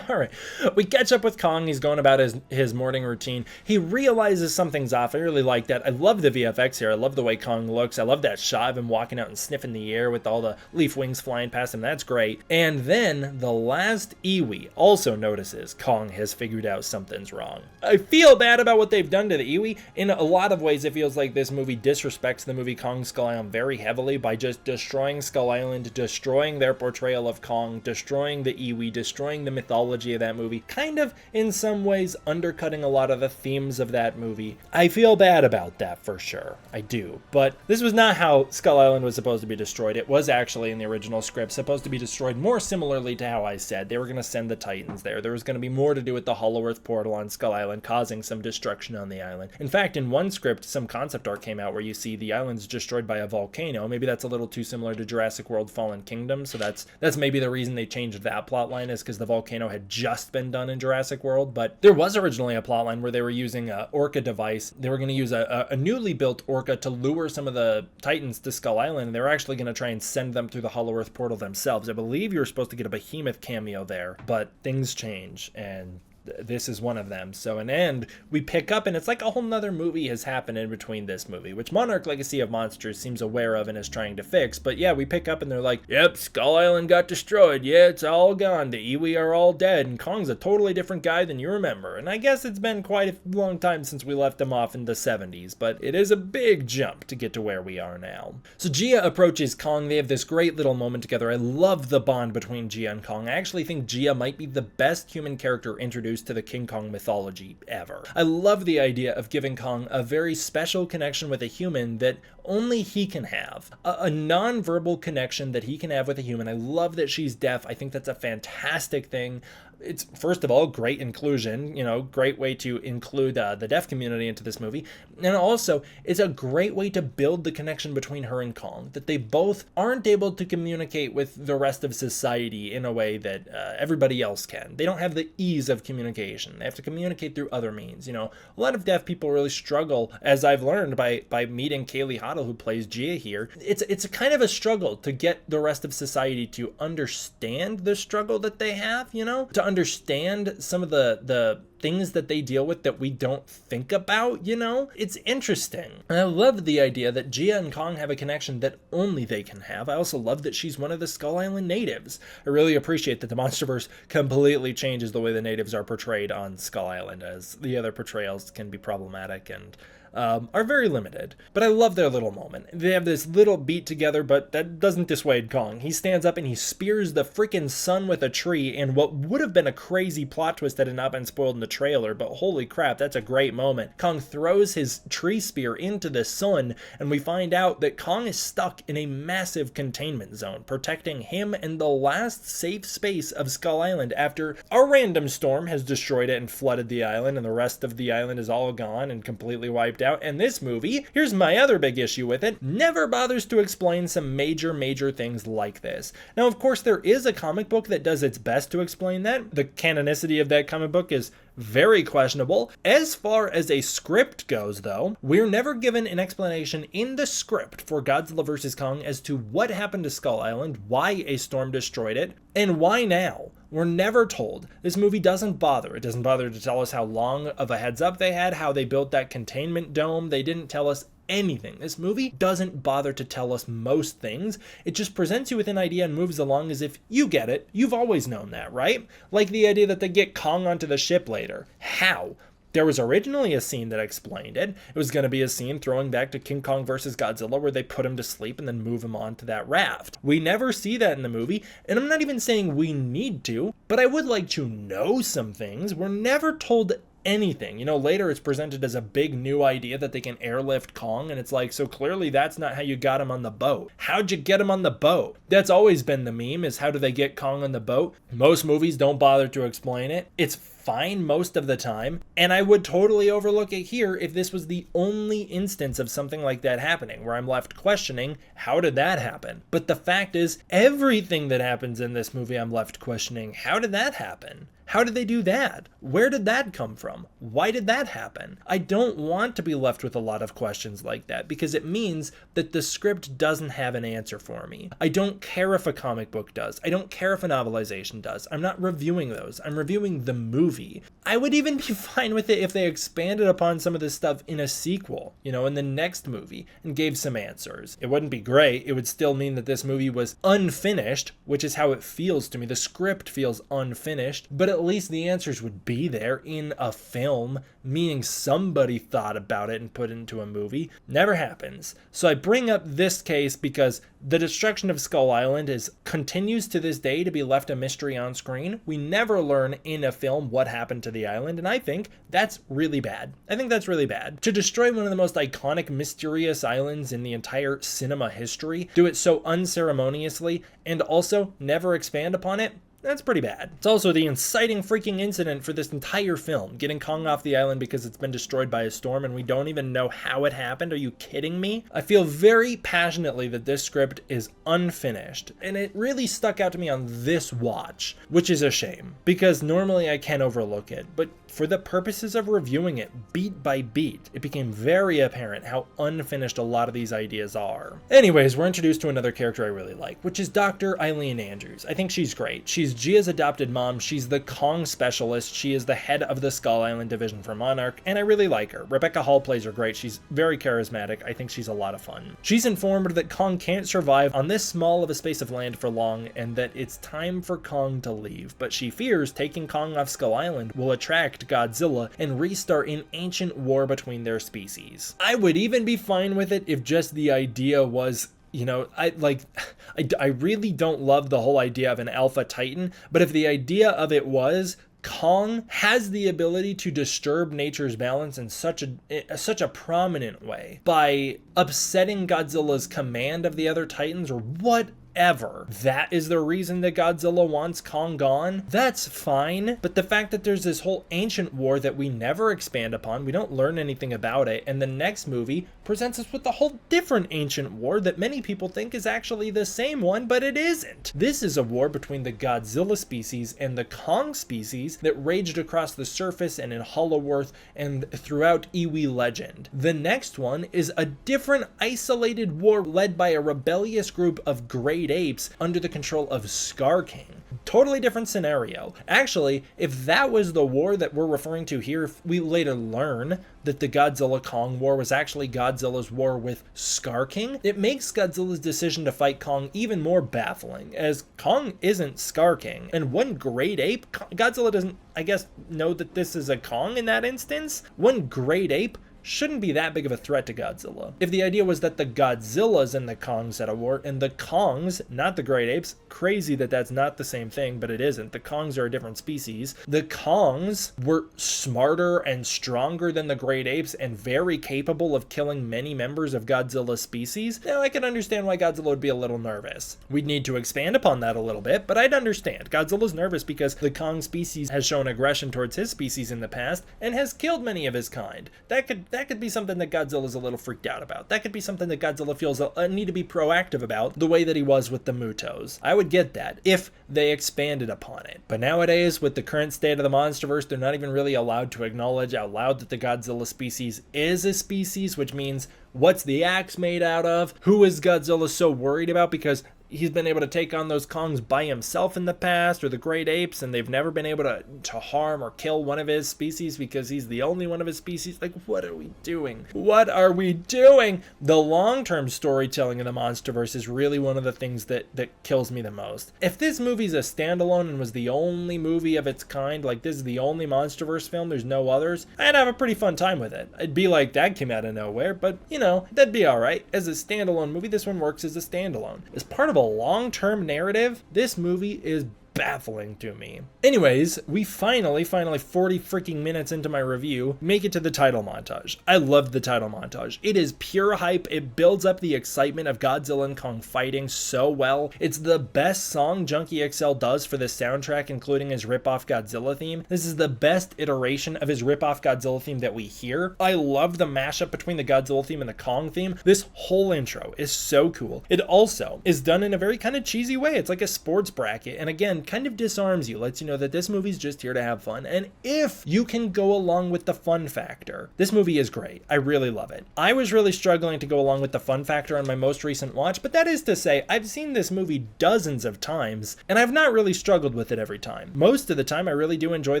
Alright, we catch up with Kong. He's going about his morning routine. He realizes something's off. I really like that. I love the VFX here. I love the way Kong looks. I love that shot of him walking out and sniffing the air with all the leaf wings flying past him. That's great. And then the last Iwi also notices Kong has figured out something's wrong. I feel bad about what they've done to the Iwi. In a lot of ways, it feels like this movie disrespects the movie Kong Skull Island very heavily by just destroying Skull Island, destroying their portrayal of Kong, destroying the Iwi, destroying the mythology of that movie, kind of in some ways undercutting a lot of the themes of that movie. I feel bad about that for sure. I do. But this was not how Skull Island was supposed to be destroyed. It was actually in the original script supposed to be destroyed more similarly to how I said. They were going to send the Titans there. There was going to be more to do with the Hollow Earth portal on Skull Island causing some destruction on the island. In fact, in one script, some concept art came out where you see the island's destroyed by a volcano. Maybe that's a little too similar to Jurassic World Fallen Kingdom, so that's maybe the reason they changed that plotline, is because the volcano had just been done in Jurassic World. But there was originally a plotline where they were using a Orca device. They were going to use a newly built Orca to lure some of the Titans to Skull Island, and they were actually going to try and send them through the Hollow Earth portal themselves. I believe you were supposed to get a Behemoth cameo there, but things change, and this is one of them. So in the end, we pick up, and it's like a whole nother movie has happened in between this movie, which Monarch Legacy of Monsters seems aware of and is trying to fix. But yeah, we pick up and they're like, yep, Skull Island got destroyed. Yeah, it's all gone. The Iwi are all dead, and Kong's a totally different guy than you remember. And I guess it's been quite a long time since we left him off in the 70s, but it is a big jump to get to where we are now. So Gia approaches Kong. They have this great little moment together. I love the bond between Gia and Kong. I actually think Gia might be the best human character introduced to the King Kong mythology ever. I love the idea of giving Kong a very special connection with a human that only he can have. A non-verbal connection that he can have with a human. I love that she's deaf. I think that's a fantastic thing. It's, first of all, great inclusion, great way to include the deaf community into this movie. And also, it's a great way to build the connection between her and Kong, that they both aren't able to communicate with the rest of society in a way that everybody else can. They don't have the ease of communication. They have to communicate through other means. A lot of deaf people really struggle, as I've learned by meeting Kaylee Hoddle, who plays Gia here. It's a kind of a struggle to get the rest of society to understand the struggle that they have, to understand some of the things that they deal with that we don't think about, It's interesting. And I love the idea that Gia and Kong have a connection that only they can have. I also love that she's one of the Skull Island natives. I really appreciate that the MonsterVerse completely changes the way the natives are portrayed on Skull Island, as the other portrayals can be problematic and are very limited. But I love their little moment. They have this little beat together, but that doesn't dissuade Kong. He stands up and he spears the freaking sun with a tree, and what would have been a crazy plot twist that had not been spoiled in the trailer, but holy crap, that's a great moment. Kong throws his tree spear into the sun, and we find out that Kong is stuck in a massive containment zone, protecting him and the last safe space of Skull Island after a random storm has destroyed it and flooded the island, and the rest of the island is all gone and completely wiped out. And this movie, here's my other big issue with it, never bothers to explain some major things like this. Now, of course, there is a comic book that does its best to explain that. The canonicity of that comic book is very questionable. As far as a script goes, though, we're never given an explanation in the script for Godzilla vs. Kong as to what happened to Skull Island, why a storm destroyed it, and why now. We're never told. This movie doesn't bother. It doesn't bother to tell us how long of a heads up they had, how they built that containment dome. They didn't tell us anything. This movie doesn't bother to tell us most things. It just presents you with an idea and moves along as if you get it. You've always known that, right? Like the idea that they get Kong onto the ship later. How? There was originally a scene that explained it. It was going to be a scene throwing back to King Kong versus Godzilla where they put him to sleep and then move him onto that raft. We never see that in the movie, and I'm not even saying we need to, but I would like to know some things. We're never told anything. Later it's presented as a big new idea that they can airlift Kong, and it's like, so clearly that's not how you got him on the boat. How'd you get him on the boat? That's always been the meme, is how do they get Kong on the boat? Most movies don't bother to explain it. It's fine most of the time, and I would totally overlook it here if this was the only instance of something like that happening, where I'm left questioning, how did that happen? But the fact is, everything that happens in this movie I'm left questioning, how did that happen? How did they do that? Where did that come from? Why did that happen? I don't want to be left with a lot of questions like that, because it means that the script doesn't have an answer for me. I don't care if a comic book does. I don't care if a novelization does. I'm not reviewing those. I'm reviewing the movie. I would even be fine with it if they expanded upon some of this stuff in a sequel, in the next movie, and gave some answers. It wouldn't be great. It would still mean that this movie was unfinished, which is how it feels to me. The script feels unfinished, but at least the answers would be there in a film, meaning somebody thought about it and put it into a movie. Never happens. So I bring up this case because the destruction of Skull Island continues to this day to be left a mystery on screen. We never learn in a film what happened to the island, and I think that's really bad. To destroy one of the most iconic, mysterious islands in the entire cinema history, do it so unceremoniously, and also never expand upon it, that's pretty bad. It's also the inciting freaking incident for this entire film, getting Kong off the island because it's been destroyed by a storm and we don't even know how it happened. Are you kidding me? I feel very passionately that this script is unfinished, and it really stuck out to me on this watch, which is a shame, because normally I can overlook it, but for the purposes of reviewing it beat by beat, it became very apparent how unfinished a lot of these ideas are. Anyways, we're introduced to another character I really like, which is Dr. Eileen Andrews. I think she's great. She's is Gia's adopted mom. She's the Kong specialist. She is the head of the Skull Island division for Monarch, and I really like her. Rebecca Hall plays her great. She's very charismatic. I think she's a lot of fun. She's informed that Kong can't survive on this small of a space of land for long, and that it's time for Kong to leave, but she fears taking Kong off Skull Island will attract Godzilla and restart an ancient war between their species. I would even be fine with it if just the idea was, you know, I really don't love the whole idea of an alpha titan, but if the idea of it was Kong has the ability to disturb nature's balance in such a prominent way by upsetting Godzilla's command of the other titans or whatever, that is the reason that Godzilla wants Kong gone, that's fine. But the fact that there's this whole ancient war that we never expand upon, we don't learn anything about it, and the next movie presents us with a whole different ancient war that many people think is actually the same one, but it isn't. This is a war between the Godzilla species and the Kong species that raged across the surface and in Hollow Earth and throughout Iwi legend. The next one is a different isolated war led by a rebellious group of great apes under the control of Scar King. Totally different scenario. Actually, if that was the war that we're referring to here, if we later learn that the Godzilla Kong war was actually Godzilla's war with Scar King, it makes Godzilla's decision to fight Kong even more baffling, as Kong isn't Scar King. And one great ape, Godzilla doesn't, I guess, know that this is a Kong in that instance. One great ape shouldn't be that big of a threat to Godzilla. If the idea was that the Godzillas and the Kongs had a war, and the Kongs, not the great apes, crazy that that's not the same thing, but it isn't. The Kongs are a different species. The Kongs were smarter and stronger than the great apes and very capable of killing many members of Godzilla's species. Now, I can understand why Godzilla would be a little nervous. We'd need to expand upon that a little bit, but I'd understand. Godzilla's nervous because the Kong species has shown aggression towards his species in the past and has killed many of his kind. That could be something that Godzilla's a little freaked out about. That could be something that Godzilla feels a need to be proactive about, the way that he was with the Mutos. I would get that if they expanded upon it. But nowadays, with the current state of the MonsterVerse, they're not even really allowed to acknowledge out loud that the Godzilla species is a species, which means what's the axe made out of? Who is Godzilla so worried about? Because he's been able to take on those Kongs by himself in the past, or the great apes, and they've never been able to harm or kill one of his species because he's the only one of his species. Like, what are we doing? What are we doing? The long-term storytelling in the MonsterVerse is really one of the things that kills me the most. If this movie's a standalone and was the only movie of its kind, like this is the only MonsterVerse film, there's no others, I'd have a pretty fun time with it. I'd be like, that came out of nowhere, but you know, that'd be alright. As a standalone movie, this one works as a standalone. As part of a long-term narrative, this movie is baffling to me. Anyways, we finally 40 freaking minutes into my review, make it to the title montage. I loved the title montage. It is pure hype. It builds up the excitement of Godzilla and Kong fighting so well. It's the best song Junkie XL does for this soundtrack, including his rip-off Godzilla theme. This is the best iteration of his rip-off Godzilla theme that we hear. I love the mashup between the Godzilla theme and the Kong theme. This whole intro is so cool. It also is done in a very kind of cheesy way. It's like a sports bracket, and again, kind of disarms you, lets you know that this movie's just here to have fun. And if you can go along with the fun factor, this movie is great. I really love it. I was really struggling to go along with the fun factor on my most recent watch, but that is to say, I've seen this movie dozens of times, and I've not really struggled with it every time. Most of the time, I really do enjoy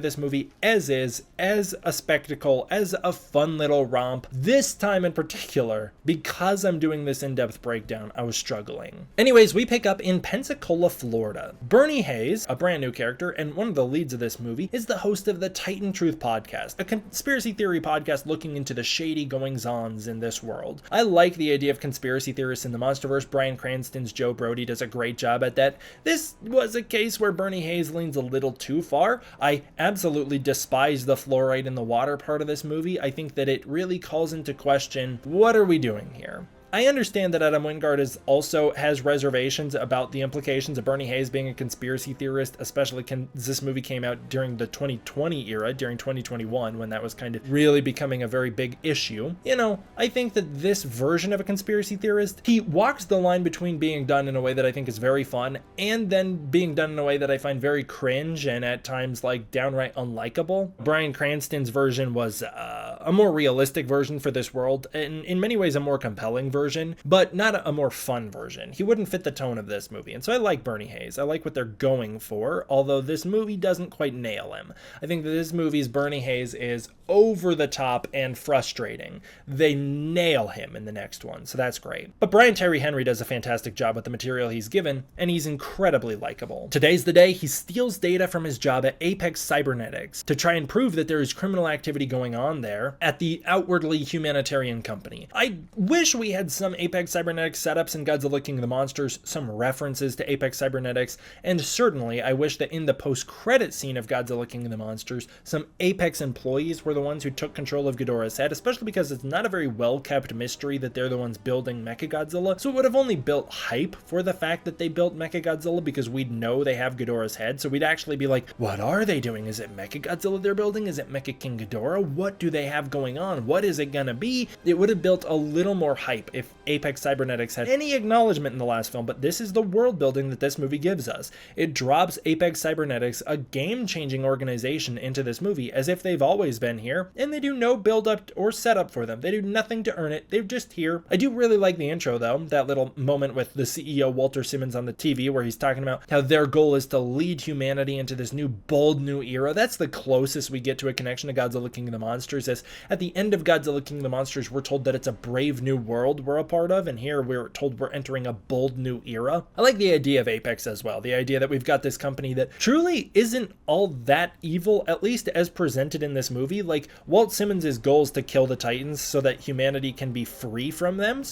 this movie as is, as a spectacle, as a fun little romp. This time in particular, because I'm doing this in-depth breakdown, I was struggling. Anyways, we pick up in Pensacola, Florida. Bernie Hayes, a brand new character and one of the leads of this movie, is the host of the Titan Truth podcast, a conspiracy theory podcast looking into the shady goings-ons in this world. I like the idea of conspiracy theorists in the MonsterVerse. Bryan Cranston's Joe Brody does a great job at that. This was a case where Bernie Hayes leans a little too far. I absolutely despise the fluoride in the water part of this movie. I think that it really calls into question, what are we doing here? I understand that Adam Wingard also has reservations about the implications of Bernie Hayes being a conspiracy theorist, especially this movie came out during the 2020 era, during 2021, when that was kind of really becoming a very big issue. You know, I think that this version of a conspiracy theorist, he walks the line between being done in a way that I think is very fun and then being done in a way that I find very cringe and at times like downright unlikable. Bryan Cranston's version was a more realistic version for this world, and in many ways a more compelling version, but not a more fun version. He wouldn't fit the tone of this movie, and so I like Bernie Hayes. I like what they're going for, although this movie doesn't quite nail him. I think that this movie's Bernie Hayes is over the top and frustrating. They nail him in the next one, so that's great. But Brian Tyree Henry does a fantastic job with the material he's given, and he's incredibly likable. Today's the day he steals data from his job at Apex Cybernetics to try and prove that there is criminal activity going on there at the outwardly humanitarian company. I wish we had some Apex Cybernetics setups in Godzilla King of the Monsters, some references to Apex Cybernetics, and certainly I wish that in the post-credit scene of Godzilla King of the Monsters, some Apex employees were the ones who took control of Ghidorah's head, especially because it's not a very well-kept mystery that they're the ones building Mechagodzilla, so it would have only built hype for the fact that they built Mechagodzilla because we'd know they have Ghidorah's head, so we'd actually be like, what are they doing? Is it Mechagodzilla they're building? Is it Mecha King Ghidorah? What do they have going on? What is it gonna be? It would have built a little more hype if Apex Cybernetics had any acknowledgement in the last film, but this is the world building that this movie gives us. It drops Apex Cybernetics, a game-changing organization, into this movie as if they've always been here, and they do no build-up or setup for them. They do nothing to earn it. They're just here. I do really like the intro, though. That little moment with the CEO, Walter Simmons, on the TV where he's talking about how their goal is to lead humanity into this new, bold new era. That's the closest we get to a connection to Godzilla King of the Monsters, as at the end of Godzilla King of the Monsters, we're told that it's a brave new world we're a part of, and here we're told we're entering a bold new era. I like the idea of Apex as well. The idea that we've got this company that truly isn't all that evil, at least as presented in this movie. Like, Walt Simmons' goal is to kill the Titans so that humanity can be free from them.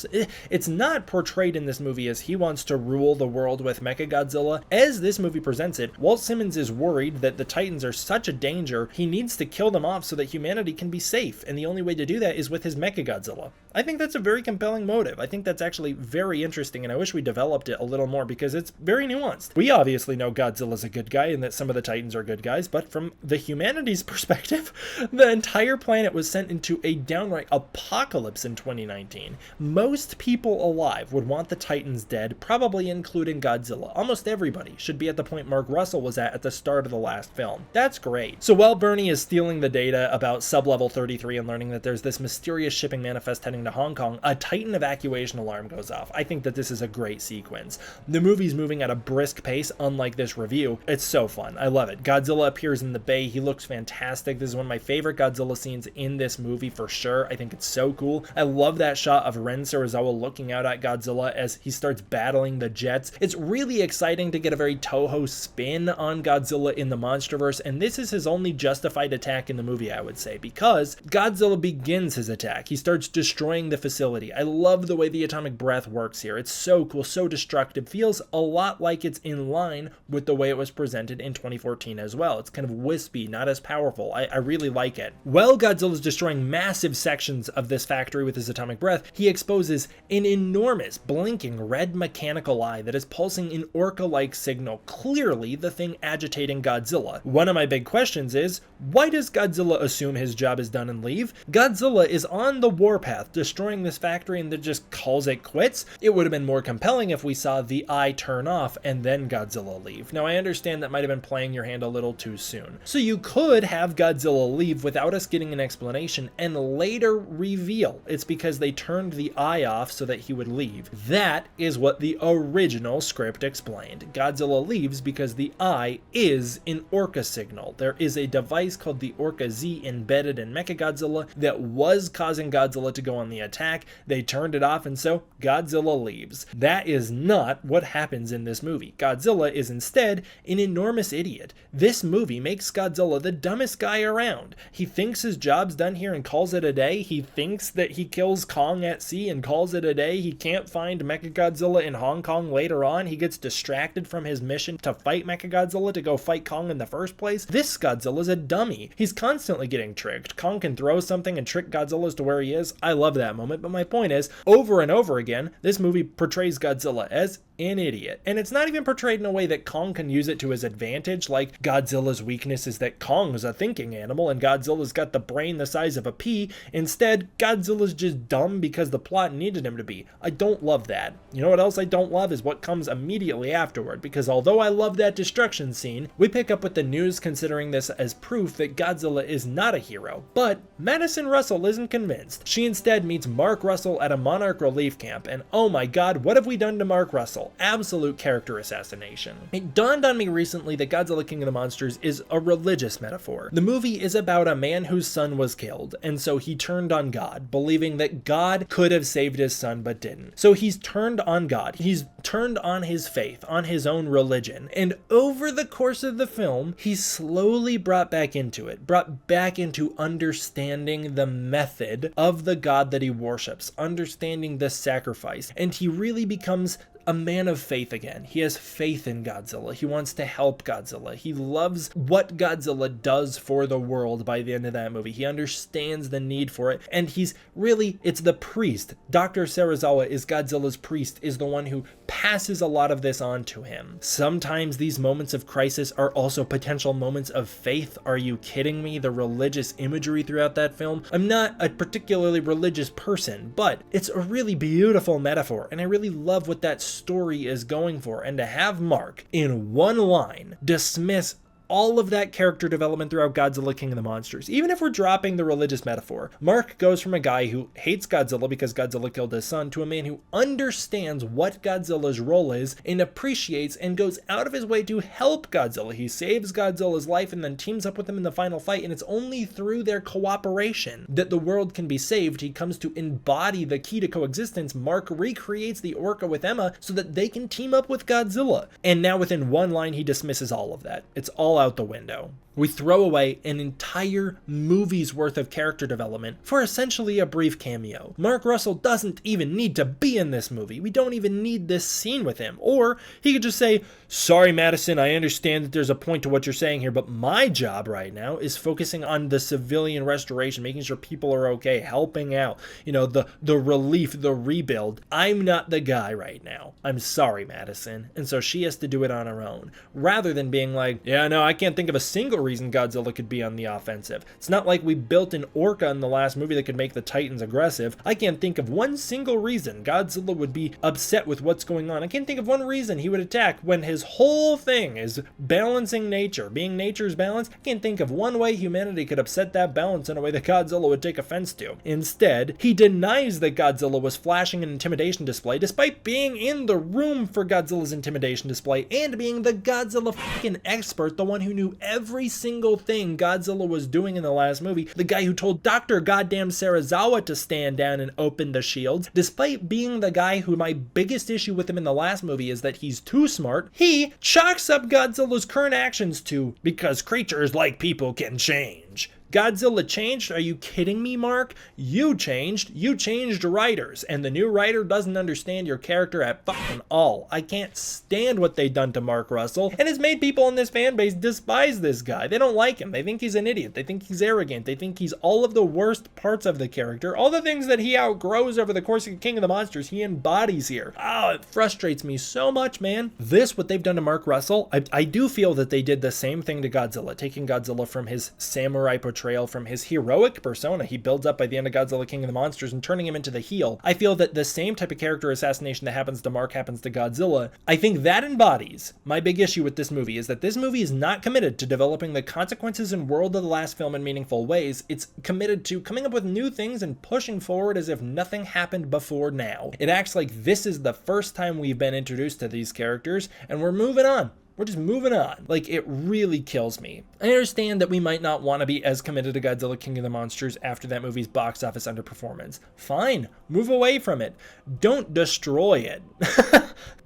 It's not portrayed in this movie as he wants to rule the world with Mechagodzilla. As this movie presents it, Walt Simmons is worried that the Titans are such a danger, he needs to kill them off so that humanity can be safe, and the only way to do that is with his Mechagodzilla. I think that's a very compelling motive. I think that's actually very interesting, and I wish we developed it a little more because it's very nuanced. We obviously know Godzilla's a good guy and that some of the Titans are good guys, but from the humanity's perspective, the entire planet was sent into a downright apocalypse in 2019. Most people alive would want the Titans dead, probably including Godzilla. Almost everybody should be at the point Mark Russell was at the start of the last film. That's great. So while Bernie is stealing the data about Sublevel 33 and learning that there's this mysterious shipping manifest heading to Hong Kong, a Titan evacuation alarm goes off. I think that this is a great sequence. The movie's moving at a brisk pace, unlike this review. It's so fun. I love it. Godzilla appears in the bay. He looks fantastic. This is one of my favorite Godzilla scenes in this movie for sure. I think it's so cool. I love that shot of Ren Serizawa looking out at Godzilla as he starts battling the jets. It's really exciting to get a very Toho spin on Godzilla in the MonsterVerse, and this is his only justified attack in the movie, I would say, because Godzilla begins his attack. He starts destroying the facility. I love the way the atomic breath works here. It's so cool, so destructive. Feels a lot like it's in line with the way it was presented in 2014 as well. It's kind of wispy, not as powerful. I really like it. While Godzilla's destroying massive sections of this factory with his atomic breath, he exposes an enormous, blinking red mechanical eye that is pulsing an orca-like signal, clearly the thing agitating Godzilla. One of my big questions is, why does Godzilla assume his job is done and leave? Godzilla is on the warpath, destroying this factory, and then just calls it quits. It would have been more compelling if we saw the eye turn off and then Godzilla leave. Now, I understand that might have been playing your hand a little too soon. So you could have Godzilla leave without us getting an explanation and later reveal it's because they turned the eye off so that he would leave. That is what the original script explained. Godzilla leaves because the eye is an orca signal. There is a device called the Orca Z embedded in Mechagodzilla that was causing Godzilla to go on the attack. They turned it off, and so Godzilla leaves. That is not what happens in this movie. Godzilla is instead an enormous idiot. This movie makes Godzilla the dumbest guy around. He thinks his job's done here and calls it a day. He thinks that he kills Kong at sea and calls it a day. He can't find Mechagodzilla in Hong Kong later on. He gets distracted from his mission to fight Mechagodzilla to go fight Kong in the first place. This Godzilla's a dummy. He's constantly getting tricked. Kong can throw something and trick Godzilla as to where he is. I love that moment, but my point is, over and over again, this movie portrays Godzilla as an idiot. And it's not even portrayed in a way that Kong can use it to his advantage, like Godzilla's weakness is that Kong's a thinking animal and Godzilla's got the brain the size of a pea. Instead, Godzilla's just dumb because the plot needed him to be. I don't love that. You know what else I don't love is what comes immediately afterward, because although I love that destruction scene, we pick up with the news considering this as proof that Godzilla is not a hero. But Madison Russell isn't convinced. She instead meets Mark Russell at a Monarch relief camp, and oh my god, what have we done to Mark Russell? Absolute character assassination. It dawned on me recently that Godzilla King of the Monsters is a religious metaphor. The movie is about a man whose son was killed, and so he turned on God, believing that God could have saved his son but didn't. So he's turned on God. He's turned on his faith, on his own religion, and over the course of the film, he's slowly brought back into it, brought back into understanding the method of the God that he worships, understanding the sacrifice, and he really becomes a man of faith again. He has faith in Godzilla. He wants to help Godzilla. He loves what Godzilla does for the world by the end of that movie. He understands the need for it, and it's the priest. Dr. Serizawa is Godzilla's priest, is the one who passes a lot of this on to him. Sometimes these moments of crisis are also potential moments of faith. Are you kidding me? The religious imagery throughout that film. I'm not a particularly religious person, but it's a really beautiful metaphor, and I really love what that story is going for. And to have Mark in one line dismiss all of that character development throughout Godzilla King of the Monsters. Even if we're dropping the religious metaphor, Mark goes from a guy who hates Godzilla because Godzilla killed his son to a man who understands what Godzilla's role is and appreciates and goes out of his way to help Godzilla. He saves Godzilla's life and then teams up with him in the final fight, and it's only through their cooperation that the world can be saved. He comes to embody the key to coexistence. Mark recreates the Orca with Emma so that they can team up with Godzilla. And now within one line, he dismisses all of that. It's all out the window. We throw away an entire movie's worth of character development for essentially a brief cameo. Mark Russell doesn't even need to be in this movie. We don't even need this scene with him. Or he could just say, sorry, Madison, I understand that there's a point to what you're saying here, but my job right now is focusing on the civilian restoration, making sure people are okay, helping out, the relief, the rebuild. I'm not the guy right now. I'm sorry, Madison. And so she has to do it on her own, rather than being like, yeah, no, I can't think of a single reason Godzilla could be on the offensive. It's not like we built an Orca in the last movie that could make the Titans aggressive. I can't think of one single reason Godzilla would be upset with what's going on. I can't think of one reason he would attack when his whole thing is balancing nature, being nature's balance. I can't think of one way humanity could upset that balance in a way that Godzilla would take offense to. Instead, he denies that Godzilla was flashing an intimidation display despite being in the room for Godzilla's intimidation display and being the Godzilla fucking expert, the one who knew every single thing Godzilla was doing in the last movie, the guy who told Dr. Goddamn Serizawa to stand down and open the shields, despite being the guy who my biggest issue with him in the last movie is that he's too smart. He chalks up Godzilla's current actions to, because creatures like people can change. Godzilla changed? Are you kidding me, Mark? You changed. You changed writers, and the new writer doesn't understand your character at fucking all. I can't stand what they've done to Mark Russell, and it's made people in this fan base despise this guy. They don't like him. They think he's an idiot. They think he's arrogant. They think he's all of the worst parts of the character. All the things that he outgrows over the course of King of the Monsters, he embodies here. Oh, it frustrates me so much, man. What they've done to Mark Russell, I do feel that they did the same thing to Godzilla, taking Godzilla from his samurai portrayal, from his heroic persona he builds up by the end of Godzilla King of the Monsters, and turning him into the heel. I feel that the same type of character assassination that happens to Mark happens to Godzilla. I think that embodies my big issue with this movie, is that this movie is not committed to developing the consequences and world of the last film in meaningful ways. It's committed to coming up with new things and pushing forward as if nothing happened before now. It acts like this is the first time we've been introduced to these characters, and we're moving on. We're just moving on. Like, it really kills me. I understand that we might not want to be as committed to Godzilla King of the Monsters after that movie's box office underperformance. Fine, move away from it. Don't destroy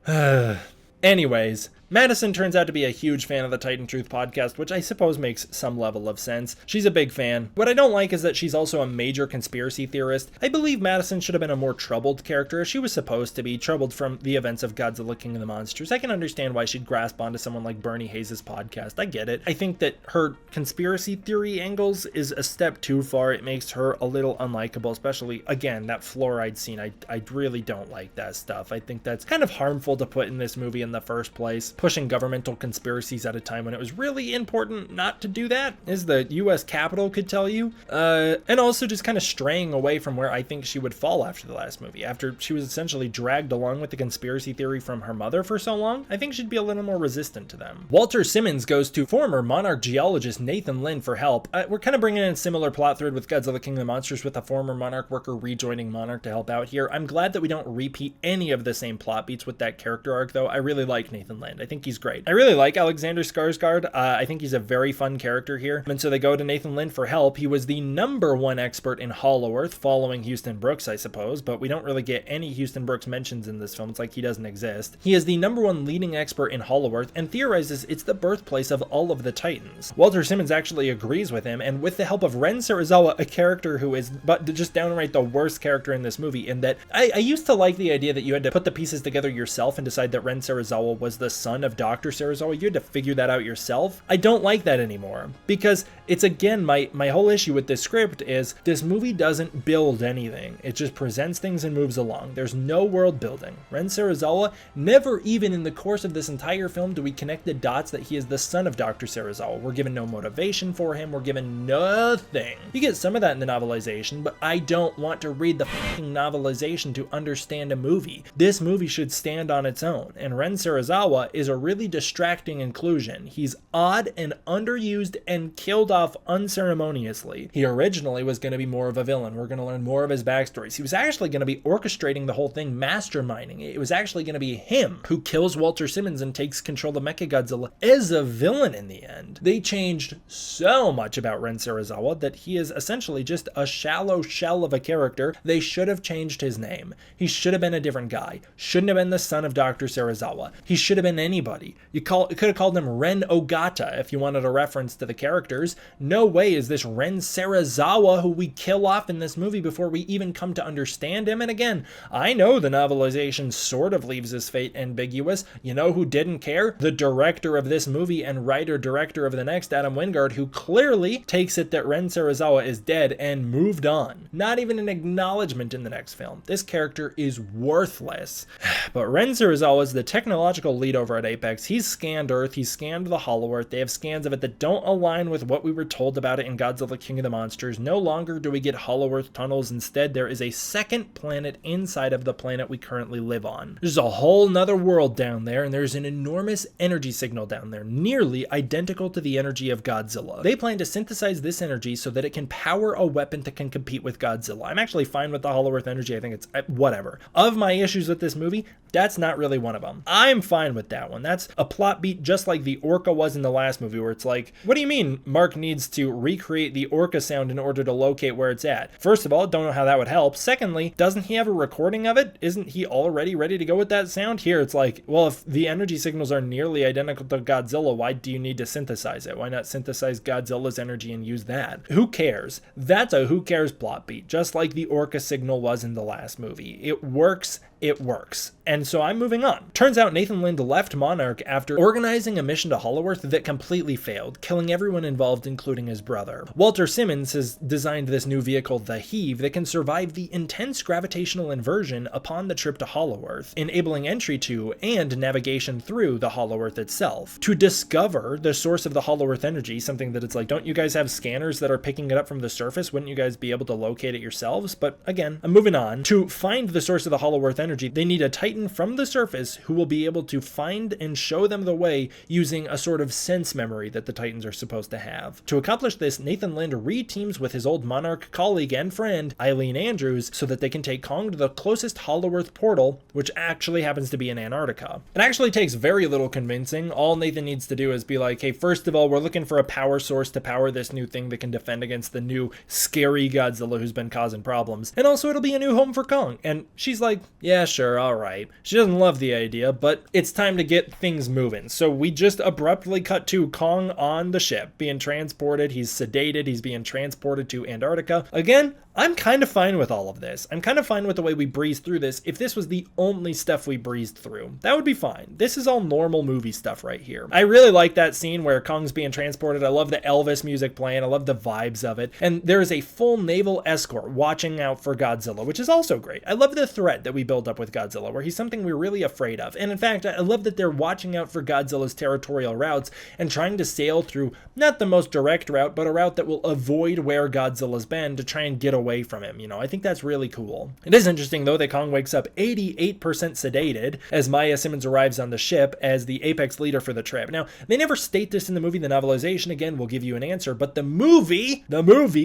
it. Anyways, Madison turns out to be a huge fan of the Titan Truth podcast, which I suppose makes some level of sense. She's a big fan. What I don't like is that she's also a major conspiracy theorist. I believe Madison should have been a more troubled character, as she was supposed to be, troubled from the events of Godzilla King of the Monsters. I can understand why she'd grasp onto someone like Bernie Hayes' podcast. I get it. I think that her conspiracy theory angles is a step too far. It makes her a little unlikable, especially, again, that fluoride scene. I really don't like that stuff. I think that's kind of harmful to put in this movie in the first place. Pushing governmental conspiracies at a time when it was really important not to do that, as the US Capitol could tell you. And also just kind of straying away from where I think she would fall after the last movie. After she was essentially dragged along with the conspiracy theory from her mother for so long, I think she'd be a little more resistant to them. Walter Simmons goes to former Monarch geologist Nathan Lynn for help. We're kind of bringing in a similar plot thread with Godzilla King of the Monsters, with a former Monarch worker rejoining Monarch to help out here. I'm glad that we don't repeat any of the same plot beats with that character arc, though. I really like Nathan Lynn. I think he's great. I really like Alexander Skarsgård. I think he's a very fun character here. And so they go to Nathan Lynn for help. He was the #1 expert in Hollow Earth, following Houston Brooks, I suppose, but we don't really get any Houston Brooks mentions in this film. It's like he doesn't exist. He is the #1 leading expert in Hollow Earth and theorizes it's the birthplace of all of the Titans. Walter Simmons actually agrees with him, and with the help of Ren Serizawa, a character who is but just downright the worst character in this movie, in that I used to like the idea that you had to put the pieces together yourself and decide that Ren Serizawa was the son of Dr. Serizawa. You had to figure that out yourself. I don't like that anymore, because it's, again, my whole issue with this script is this movie doesn't build anything. It just presents things and moves along. There's no world building. Ren Serizawa, never even in the course of this entire film do we connect the dots that he is the son of Dr. Serizawa. We're given no motivation for him. We're given nothing. You get some of that in the novelization, but I don't want to read the fucking novelization to understand a movie. This movie should stand on its own, and Ren Serizawa is a really distracting inclusion. He's odd and underused and killed off unceremoniously. He originally was going to be more of a villain. We're going to learn more of his backstories. He was actually going to be orchestrating the whole thing, masterminding it. It was actually going to be him who kills Walter Simmons and takes control of Mechagodzilla as a villain in the end. They changed so much about Ren Serizawa that he is essentially just a shallow shell of a character. They should have changed his name. He should have been a different guy. Shouldn't have been the son of Dr. Serizawa. He should have been anybody. You could have called him Ren Ogata if you wanted a reference to the characters. No way is this Ren Serizawa who we kill off in this movie before we even come to understand him. And again, I know the novelization sort of leaves his fate ambiguous. You know who didn't care? The director of this movie and writer-director of the next, Adam Wingard, who clearly takes it that Ren Serizawa is dead and moved on. Not even an acknowledgement in the next film. This character is worthless. But Ren Serizawa is the technological lead over at Apex. He's scanned Earth. He's scanned the Hollow Earth. They have scans of it that don't align with what we were told about it in Godzilla King of the Monsters. No longer do we get Hollow Earth tunnels. Instead, there is a second planet inside of the planet we currently live on. There's a whole nother world down there, and there's an enormous energy signal down there, nearly identical to the energy of Godzilla. They plan to synthesize this energy so that it can power a weapon that can compete with Godzilla. I'm actually fine with the Hollow Earth energy. I think it's whatever. Of my issues with this movie, that's not really one of them. I'm fine with that one. That's a plot beat just like the Orca was in the last movie, where it's like, what do you mean Mark needs to recreate the Orca sound in order to locate where it's at? First of all, don't know how that would help. Secondly, doesn't he have a recording of it? Isn't he already ready to go with that sound? Here, it's like, well, if the energy signals are nearly identical to Godzilla, why do you need to synthesize it? Why not synthesize Godzilla's energy and use that? Who cares? That's a who cares plot beat, just like the Orca signal was in the last movie. It works. It works. And so I'm moving on. Turns out Nathan Lind left Monarch after organizing a mission to Hollow Earth that completely failed, killing everyone involved, including his brother. Walter Simmons has designed this new vehicle, the Heave, that can survive the intense gravitational inversion upon the trip to Hollow Earth, enabling entry to and navigation through the Hollow Earth itself. To discover the source of the Hollow Earth energy, something that it's like, don't you guys have scanners that are picking it up from the surface? Wouldn't you guys be able to locate it yourselves? But again, I'm moving on. To find the source of the Hollow Earth energy, they need a Titan from the surface who will be able to find and show them the way using a sort of sense memory that the Titans are supposed to have. To accomplish this, Nathan Lind re-teams with his old Monarch colleague and friend, Eileen Andrews, so that they can take Kong to the closest Hollow Earth portal, which actually happens to be in Antarctica. It actually takes very little convincing. All Nathan needs to do is be like, hey, first of all, we're looking for a power source to power this new thing that can defend against the new scary Godzilla who's been causing problems. And also it'll be a new home for Kong. And she's like, yeah, yeah, sure, alright. She doesn't love the idea, but it's time to get things moving. So we just abruptly cut to Kong on the ship, being transported. He's sedated, he's being transported to Antarctica. Again, I'm kind of fine with all of this. I'm kind of fine with the way we breezed through this. If this was the only stuff we breezed through, that would be fine. This is all normal movie stuff right here. I really like that scene where Kong's being transported. I love the Elvis music playing. I love the vibes of it. And there is a full naval escort watching out for Godzilla, which is also great. I love the threat that we build up with Godzilla, where he's something we're really afraid of. And in fact, I love that they're watching out for Godzilla's territorial routes and trying to sail through not the most direct route, but a route that will avoid where Godzilla's been to try and get away from him. You know, I think that's really cool. It is interesting, though, that Kong wakes up 88% sedated as Maya Simmons arrives on the ship as the apex leader for the trip. Now, they never state this in the movie. The novelization, again, will give you an answer, but the movie,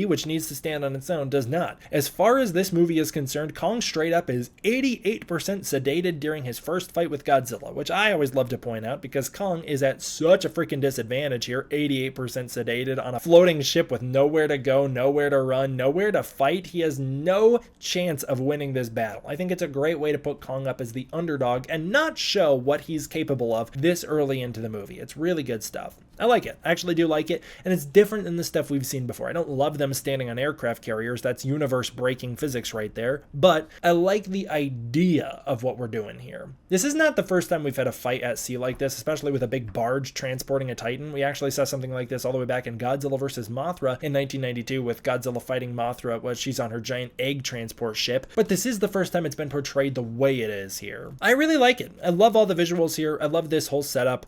which needs to stand on its own, does not. As far as this movie is concerned, Kong straight up is 88% sedated during his first fight with Godzilla, which I always love to point out because Kong is at such a freaking disadvantage here, 88% sedated on a floating ship with nowhere to go, nowhere to run, nowhere to fight. He has no chance of winning this battle. I think it's a great way to put Kong up as the underdog and not show what he's capable of this early into the movie. It's really good stuff. I like it. I actually do like it, and it's different than the stuff we've seen before. I don't love them standing on aircraft carriers. That's universe-breaking physics right there, but I like the idea of what we're doing here. This is not the first time we've had a fight at sea like this, especially with a big barge transporting a Titan. We actually saw something like this all the way back in Godzilla vs. Mothra in 1992 with Godzilla fighting Mothra while she's on her giant egg transport ship, but this is the first time it's been portrayed the way it is here. I really like it. I love all the visuals here. I love this whole setup.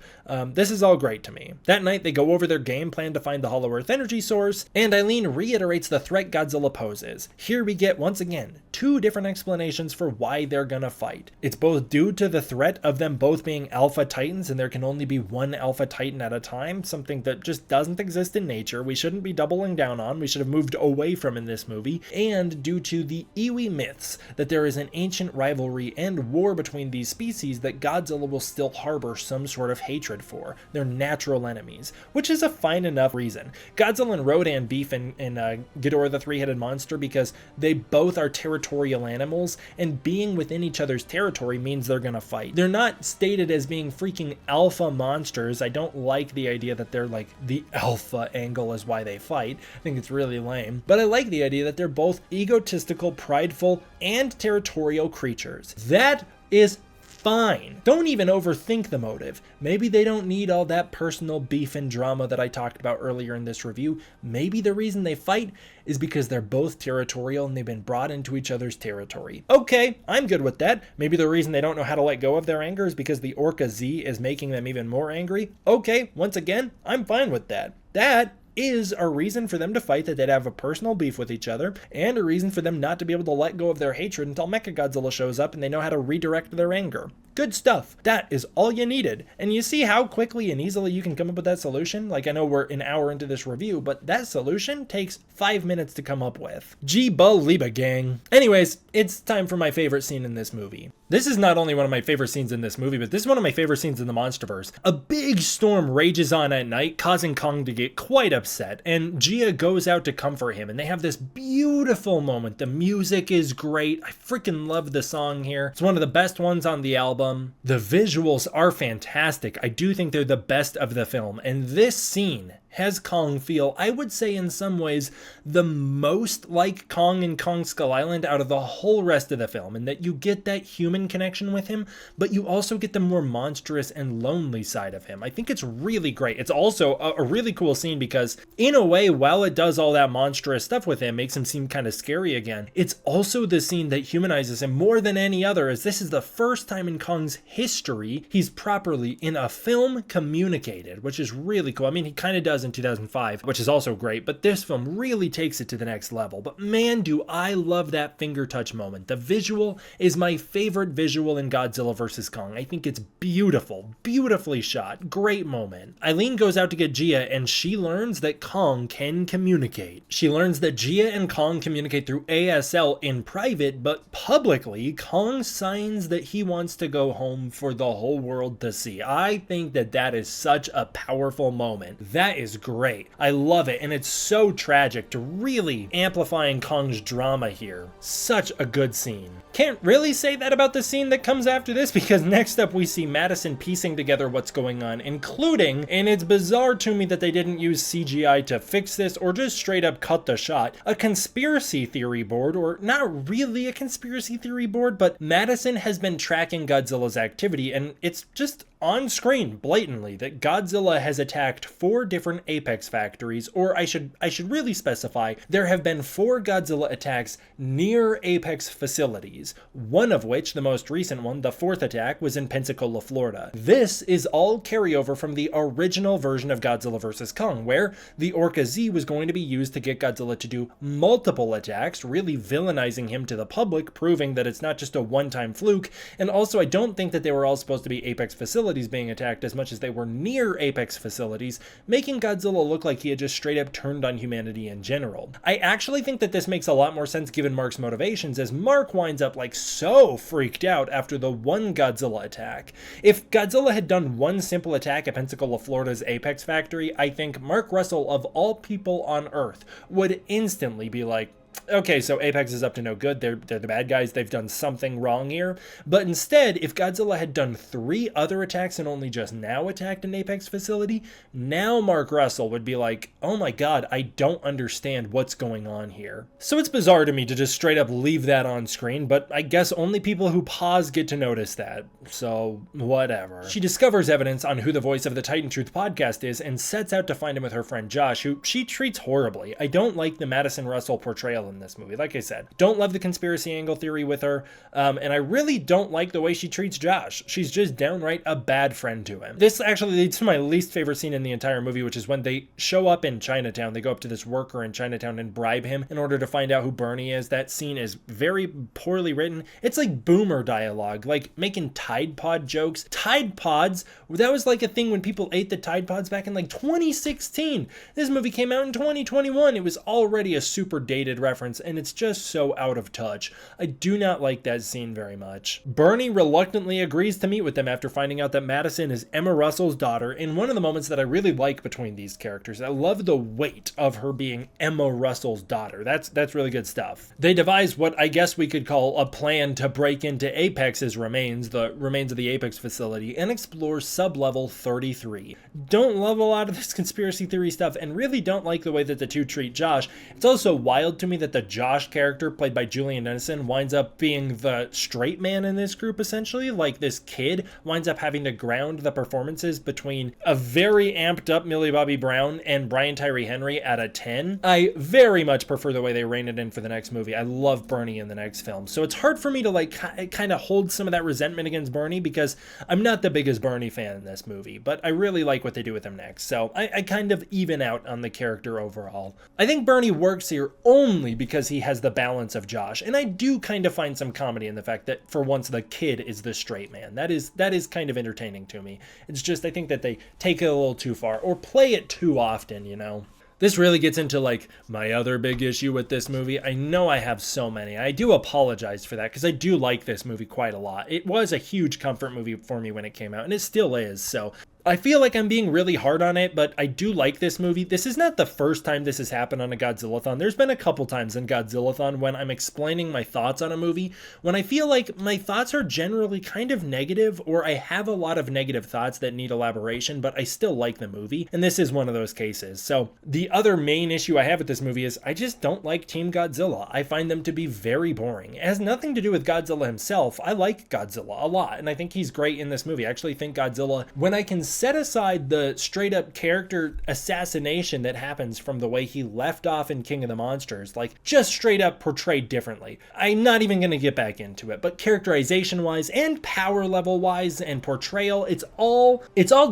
This is all great to me. That night, they go over their game plan to find the Hollow Earth energy source, and Eileen reiterates the threat Godzilla poses. Here we get, once again, two different explanations for why they're gonna fight. It's both due to the threat of them both being alpha titans, and there can only be one alpha titan at a time, something that just doesn't exist in nature. We shouldn't be doubling down on. We should have moved away from in this movie. And due to the Iwi myths, that there is an ancient rivalry and war between these species that Godzilla will still harbor some sort of hatred for. They're natural enemies, which is a fine enough reason. Godzilla and Rodan beef in Ghidorah the Three-Headed Monster because they both are territorial animals, and being within each other's territory means they're gonna fight. They're not stated as being freaking alpha monsters. I don't like the idea that they're like the alpha angle is why they fight. I think it's really lame. But I like the idea that they're both egotistical, prideful, and territorial creatures. That is fine. Don't even overthink the motive. Maybe they don't need all that personal beef and drama that I talked about earlier in this review. Maybe the reason they fight is because they're both territorial and they've been brought into each other's territory. Okay, I'm good with that. Maybe the reason they don't know how to let go of their anger is because the Orca Z is making them even more angry. Okay, once again, I'm fine with that. That is a reason for them to fight, that they'd have a personal beef with each other, and a reason for them not to be able to let go of their hatred until Mechagodzilla shows up and they know how to redirect their anger. Good stuff. That is all you needed. And you see how quickly and easily you can come up with that solution? Like, I know we're an hour into this review, but that solution takes 5 minutes to come up with. Liba gang. Anyways, it's time for my favorite scene in this movie. This is not only one of my favorite scenes in this movie, but this is one of my favorite scenes in the MonsterVerse. A big storm rages on at night, causing Kong to get quite upset, and Gia goes out to comfort him, and they have this beautiful moment. The music is great. I freaking love the song here. It's one of the best ones on the album. The visuals are fantastic. I do think they're the best of the film, and this scene has Kong feel, I would say in some ways, the most like Kong in Kong Skull Island out of the whole rest of the film, and that you get that human connection with him, but you also get the more monstrous and lonely side of him. I think it's really great. It's also a really cool scene because, in a way, while it does all that monstrous stuff with him, makes him seem kind of scary again, it's also the scene that humanizes him more than any other, as this is the first time in Kong's history he's properly, in a film, communicated, which is really cool. I mean, he kind of does in 2005, which is also great, but this film really takes it to the next level. But man, do I love that finger touch moment. The visual is my favorite visual in Godzilla vs. Kong. I think it's beautiful, beautifully shot, great moment. Eileen goes out to get Gia, and she learns that Kong can communicate. She learns that Gia and Kong communicate through ASL in private, but publicly, Kong signs that he wants to go home for the whole world to see. I think that that is such a powerful moment. That is is great. I love it, and it's so tragic to really amplifying Kong's drama here. Such a good scene. Can't really say that about the scene that comes after this, because next up we see Madison piecing together what's going on, including, and it's bizarre to me that they didn't use CGI to fix this or just straight up cut the shot, a conspiracy theory board, or not really a conspiracy theory board, but Madison has been tracking Godzilla's activity, and it's just on screen blatantly that Godzilla has attacked 4 different Apex factories, or I should really specify, there have been 4 Godzilla attacks near Apex facilities, one of which, the most recent one, the 4th attack, was in Pensacola, Florida. This is all carryover from the original version of Godzilla vs. Kong, where the Orca Z was going to be used to get Godzilla to do multiple attacks, really villainizing him to the public, proving that it's not just a one-time fluke, and also I don't think that they were all supposed to be Apex facilities being attacked as much as they were near Apex facilities, making Godzilla look like he had just straight up turned on humanity in general. I actually think that this makes a lot more sense given Mark's motivations, as Mark winds up like so freaked out after the one Godzilla attack. If Godzilla had done one simple attack at Pensacola, Florida's Apex factory, I think Mark Russell, of all people on Earth, would instantly be like, okay, so Apex is up to no good. They're the bad guys. They've done something wrong here. But instead, if Godzilla had done 3 other attacks and only just now attacked an Apex facility, now Mark Russell would be like, oh my god, I don't understand what's going on here. So it's bizarre to me to just straight up leave that on screen, but I guess only people who pause get to notice that. So whatever. She discovers evidence on who the voice of the Titan Truth podcast is and sets out to find him with her friend Josh, who she treats horribly. I don't like the Madison Russell portrayal in this movie. Like I said, don't love the conspiracy angle theory with her, and I really don't like the way she treats Josh. She's just downright a bad friend to him. This actually leads to my least favorite scene in the entire movie, which is when they show up in Chinatown. They go up to this worker in Chinatown and bribe him in order to find out who Bernie is. That scene is very poorly written. It's like boomer dialogue, like making Tide Pod jokes. Tide Pods, that was like a thing when people ate the Tide Pods back in like 2016. This movie came out in 2021. It was already a super dated reference, and it's just so out of touch. I do not like that scene very much. Bernie reluctantly agrees to meet with them after finding out that Madison is Emma Russell's daughter, in one of the moments that I really like between these characters. I love the weight of her being Emma Russell's daughter. That's really good stuff. They devise what I guess we could call a plan to break into Apex's remains, the remains of the Apex facility, and explore sub-level 33. Don't love a lot of this conspiracy theory stuff, and really don't like the way that the two treat Josh. It's also wild to me that the Josh character, played by Julian Dennison, winds up being the straight man in this group, essentially. Like, this kid winds up having to ground the performances between a very amped up Millie Bobby Brown and Brian Tyree Henry at a 10. I very much prefer the way they rein it in for the next movie. I love Bernie in the next film, so it's hard for me to like kind of hold some of that resentment against Bernie, because I'm not the biggest Bernie fan in this movie, but I really like what they do with him next, so I kind of even out on the character overall. I think Bernie works here only because he has the balance of Josh, and I do kind of find some comedy in the fact that for once the kid is the straight man. That is kind of entertaining to me. It's just I think that they take it a little too far or play it too often, you know. This really gets into like my other big issue with this movie. I know I have so many. I do apologize for that because I do like this movie quite a lot. It was a huge comfort movie for me when it came out, and it still is, so I feel like I'm being really hard on it, but I do like this movie. This is not the first time this has happened on a Godzilla-Thon. There's been a couple times in Godzilla-Thon when I'm explaining my thoughts on a movie, when I feel like my thoughts are generally kind of negative, or I have a lot of negative thoughts that need elaboration, but I still like the movie, and this is one of those cases. So the other main issue I have with this movie is I just don't like Team Godzilla. I find them to be very boring. It has nothing to do with Godzilla himself. I like Godzilla a lot, and I think he's great in this movie. I actually think Godzilla, when I can set aside the straight up character assassination that happens from the way he left off in King of the Monsters, like just straight up portrayed differently. I'm not even going to get back into it, but characterization wise and power level wise and portrayal, it's all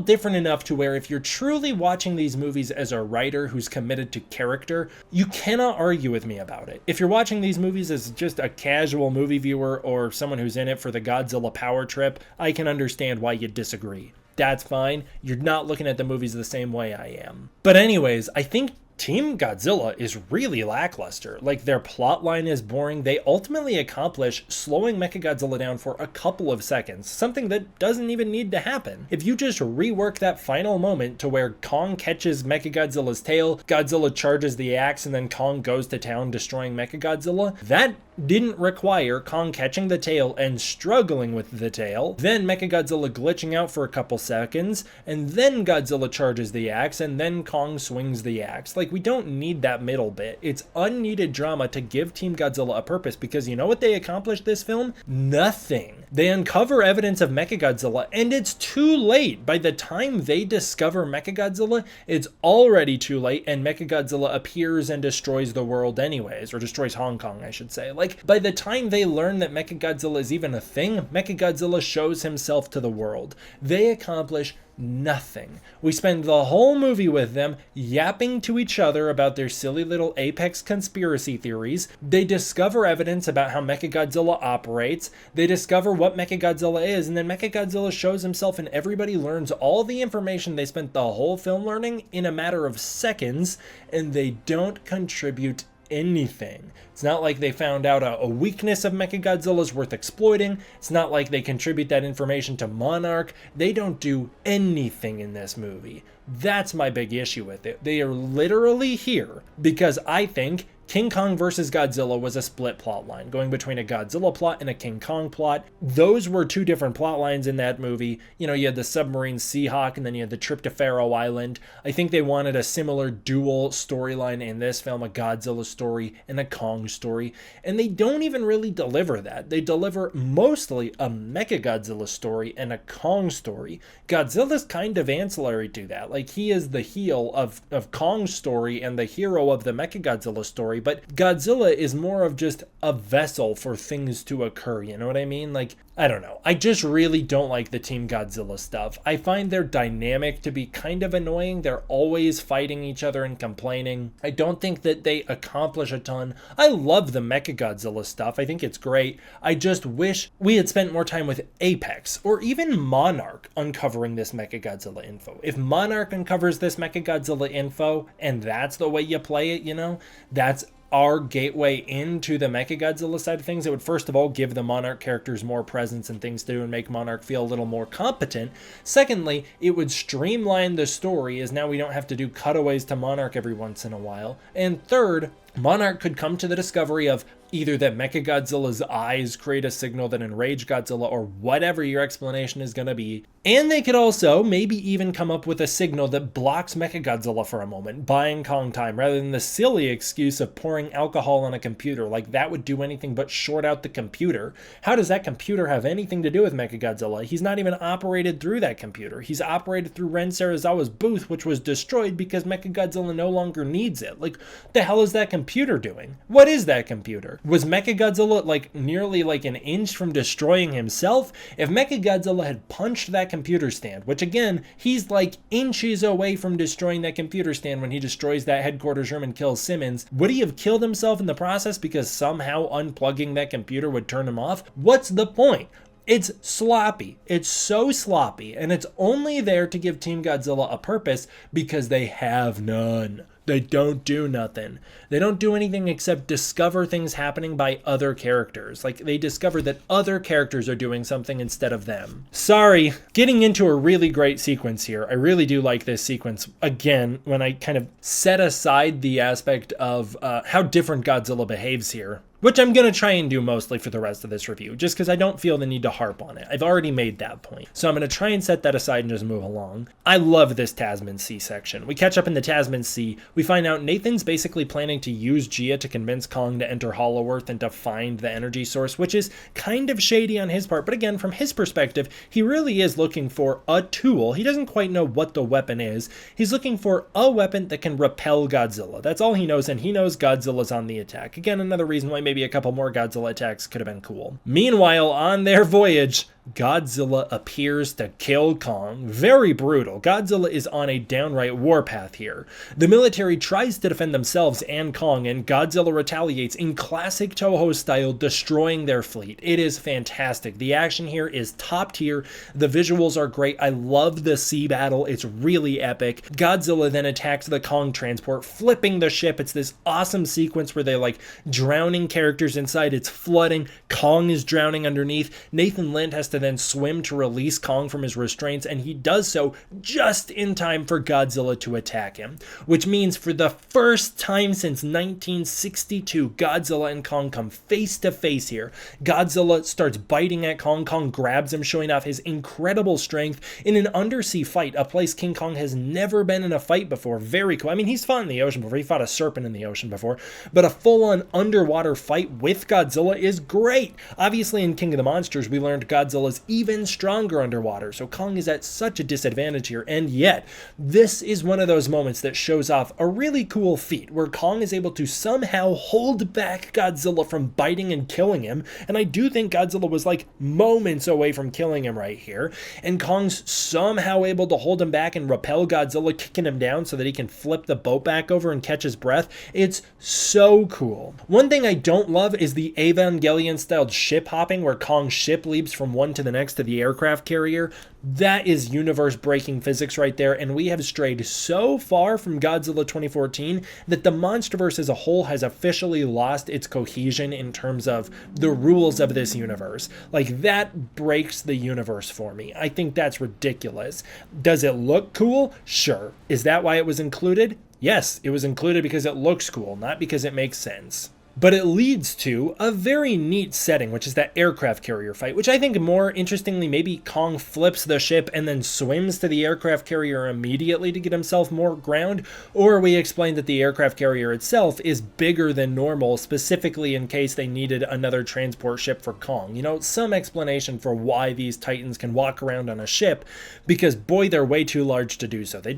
different enough to where if you're truly watching these movies as a writer who's committed to character, you cannot argue with me about it. If you're watching these movies as just a casual movie viewer or someone who's in it for the Godzilla power trip, I can understand why you disagree. That's fine. You're not looking at the movies the same way I am. But anyways, I think Team Godzilla is really lackluster. Like, their plot line is boring. They ultimately accomplish slowing Mechagodzilla down for a couple of seconds, something that doesn't even need to happen. If you just rework that final moment to where Kong catches Mechagodzilla's tail, Godzilla charges the axe, and then Kong goes to town destroying Mechagodzilla, that didn't require Kong catching the tail and struggling with the tail, then Mechagodzilla glitching out for a couple seconds, and then Godzilla charges the axe, and then Kong swings the axe. Like, we don't need that middle bit. It's unneeded drama to give Team Godzilla a purpose, because you know what they accomplished this film? Nothing. They uncover evidence of Mechagodzilla, and it's too late. By the time they discover Mechagodzilla, it's already too late, and Mechagodzilla appears and destroys the world anyways, or destroys Hong Kong, I should say. Like, by the time they learn that Mechagodzilla is even a thing, Mechagodzilla shows himself to the world. They accomplish nothing. We spend the whole movie with them yapping to each other about their silly little apex conspiracy theories. They discover evidence about how Mechagodzilla operates. They discover what Mechagodzilla is, and then Mechagodzilla shows himself and everybody learns all the information they spent the whole film learning in a matter of seconds, and they don't contribute anything. It's not like they found out a weakness of Mechagodzilla's worth exploiting. It's not like they contribute that information to Monarch. They don't do anything in this movie. That's my big issue with it. They are literally here because I think King Kong vs. Godzilla was a split plot line, going between a Godzilla plot and a King Kong plot. Those were two different plot lines in that movie. You know, you had the submarine Seahawk, and then you had the trip to Faroe Island. I think they wanted a similar dual storyline in this film, a Godzilla story and a Kong story, and they don't even really deliver that. They deliver mostly a Mechagodzilla story and a Kong story. Godzilla's kind of ancillary to that. Like, he is the heel of Kong's story and the hero of the Mechagodzilla story, but Godzilla is more of just a vessel for things to occur, you know what I mean? Like, I don't know. I just really don't like the Team Godzilla stuff. I find their dynamic to be kind of annoying. They're always fighting each other and complaining. I don't think that they accomplish a ton. I love the Mechagodzilla stuff. I think it's great. I just wish we had spent more time with Apex or even Monarch uncovering this Mechagodzilla info. If Monarch uncovers this Mechagodzilla info and that's the way you play it, you know, that's our gateway into the Mechagodzilla side of things. It would first of all give the Monarch characters more presence and things to do and make Monarch feel a little more competent. Secondly, it would streamline the story as now we don't have to do cutaways to Monarch every once in a while. And third, Monarch could come to the discovery of either that Mechagodzilla's eyes create a signal that enrage Godzilla or whatever your explanation is going to be. And they could also maybe even come up with a signal that blocks Mechagodzilla for a moment, buying Kong time, rather than the silly excuse of pouring alcohol on a computer. Like, that would do anything but short out the computer. How does that computer have anything to do with Mechagodzilla? He's not even operated through that computer. He's operated through Ren Serizawa's booth, which was destroyed because Mechagodzilla no longer needs it. Like, the hell is that computer doing? What is that computer? Was Mechagodzilla like nearly like an inch from destroying himself? If Mechagodzilla had punched that computer stand, which again, he's like inches away from destroying that computer stand when he destroys that headquarters room and kills Simmons, would he have killed himself in the process because somehow unplugging that computer would turn him off? What's the point? It's sloppy. It's so sloppy, and it's only there to give Team Godzilla a purpose because they have none. They don't do nothing. They don't do anything except discover things happening by other characters. Like, they discover that other characters are doing something instead of them. Sorry, getting into a really great sequence here. I really do like this sequence. Again, when I kind of set aside the aspect of how different Godzilla behaves here, which I'm going to try and do mostly for the rest of this review, just because I don't feel the need to harp on it. I've already made that point. So I'm going to try and set that aside and just move along. I love this Tasman Sea section. We catch up in the Tasman Sea. We find out Nathan's basically planning to use Gia to convince Kong to enter Hollow Earth and to find the energy source, which is kind of shady on his part. But again, from his perspective, he really is looking for a tool. He doesn't quite know what the weapon is. He's looking for a weapon that can repel Godzilla. That's all he knows, and he knows Godzilla's on the attack. Again, another reason why maybe maybe a couple more Godzilla attacks could have been cool. Meanwhile, on their voyage, Godzilla appears to kill Kong. Very brutal. Godzilla is on a downright warpath here. The military tries to defend themselves and Kong, and Godzilla retaliates in classic Toho style, destroying their fleet. It is fantastic. The action here is top tier. The visuals are great. I love the sea battle. It's really epic. Godzilla then attacks the Kong transport, flipping the ship. It's this awesome sequence where they're like drowning characters inside. It's flooding. Kong is drowning underneath. Nathan Lind has to then swim to release Kong from his restraints, and he does so just in time for Godzilla to attack him, which means for the first time since 1962, Godzilla and Kong come face to face here. Godzilla starts biting at Kong. Kong grabs him, showing off his incredible strength in an undersea fight, a place King Kong has never been in a fight before. Very cool. I mean, he's fought in the ocean before. He fought a serpent in the ocean before, but a full-on underwater fight with Godzilla is great. Obviously, in King of the Monsters, we learned Godzilla is even stronger underwater, so Kong is at such a disadvantage here, and yet this is one of those moments that shows off a really cool feat where Kong is able to somehow hold back Godzilla from biting and killing him, and I do think Godzilla was like moments away from killing him right here, and Kong's somehow able to hold him back and repel Godzilla, kicking him down so that he can flip the boat back over and catch his breath. It's so cool. One thing I don't love is the Evangelion styled ship hopping where Kong's ship leaps from one to the next to the aircraft carrier. That is universe breaking physics right there, and we have strayed so far from Godzilla 2014 that the MonsterVerse as a whole has officially lost its cohesion in terms of the rules of this universe. Like, that breaks the universe for me. I think that's ridiculous. Does it look cool? Sure. Is that why it was included? Yes, it was included because it looks cool, not because it makes sense. But it leads to a very neat setting, which is that aircraft carrier fight, which I think more interestingly, maybe Kong flips the ship and then swims to the aircraft carrier immediately to get himself more ground, or we explain that the aircraft carrier itself is bigger than normal, specifically in case they needed another transport ship for Kong. You know, some explanation for why these Titans can walk around on a ship, because boy, they're way too large to do so. They'd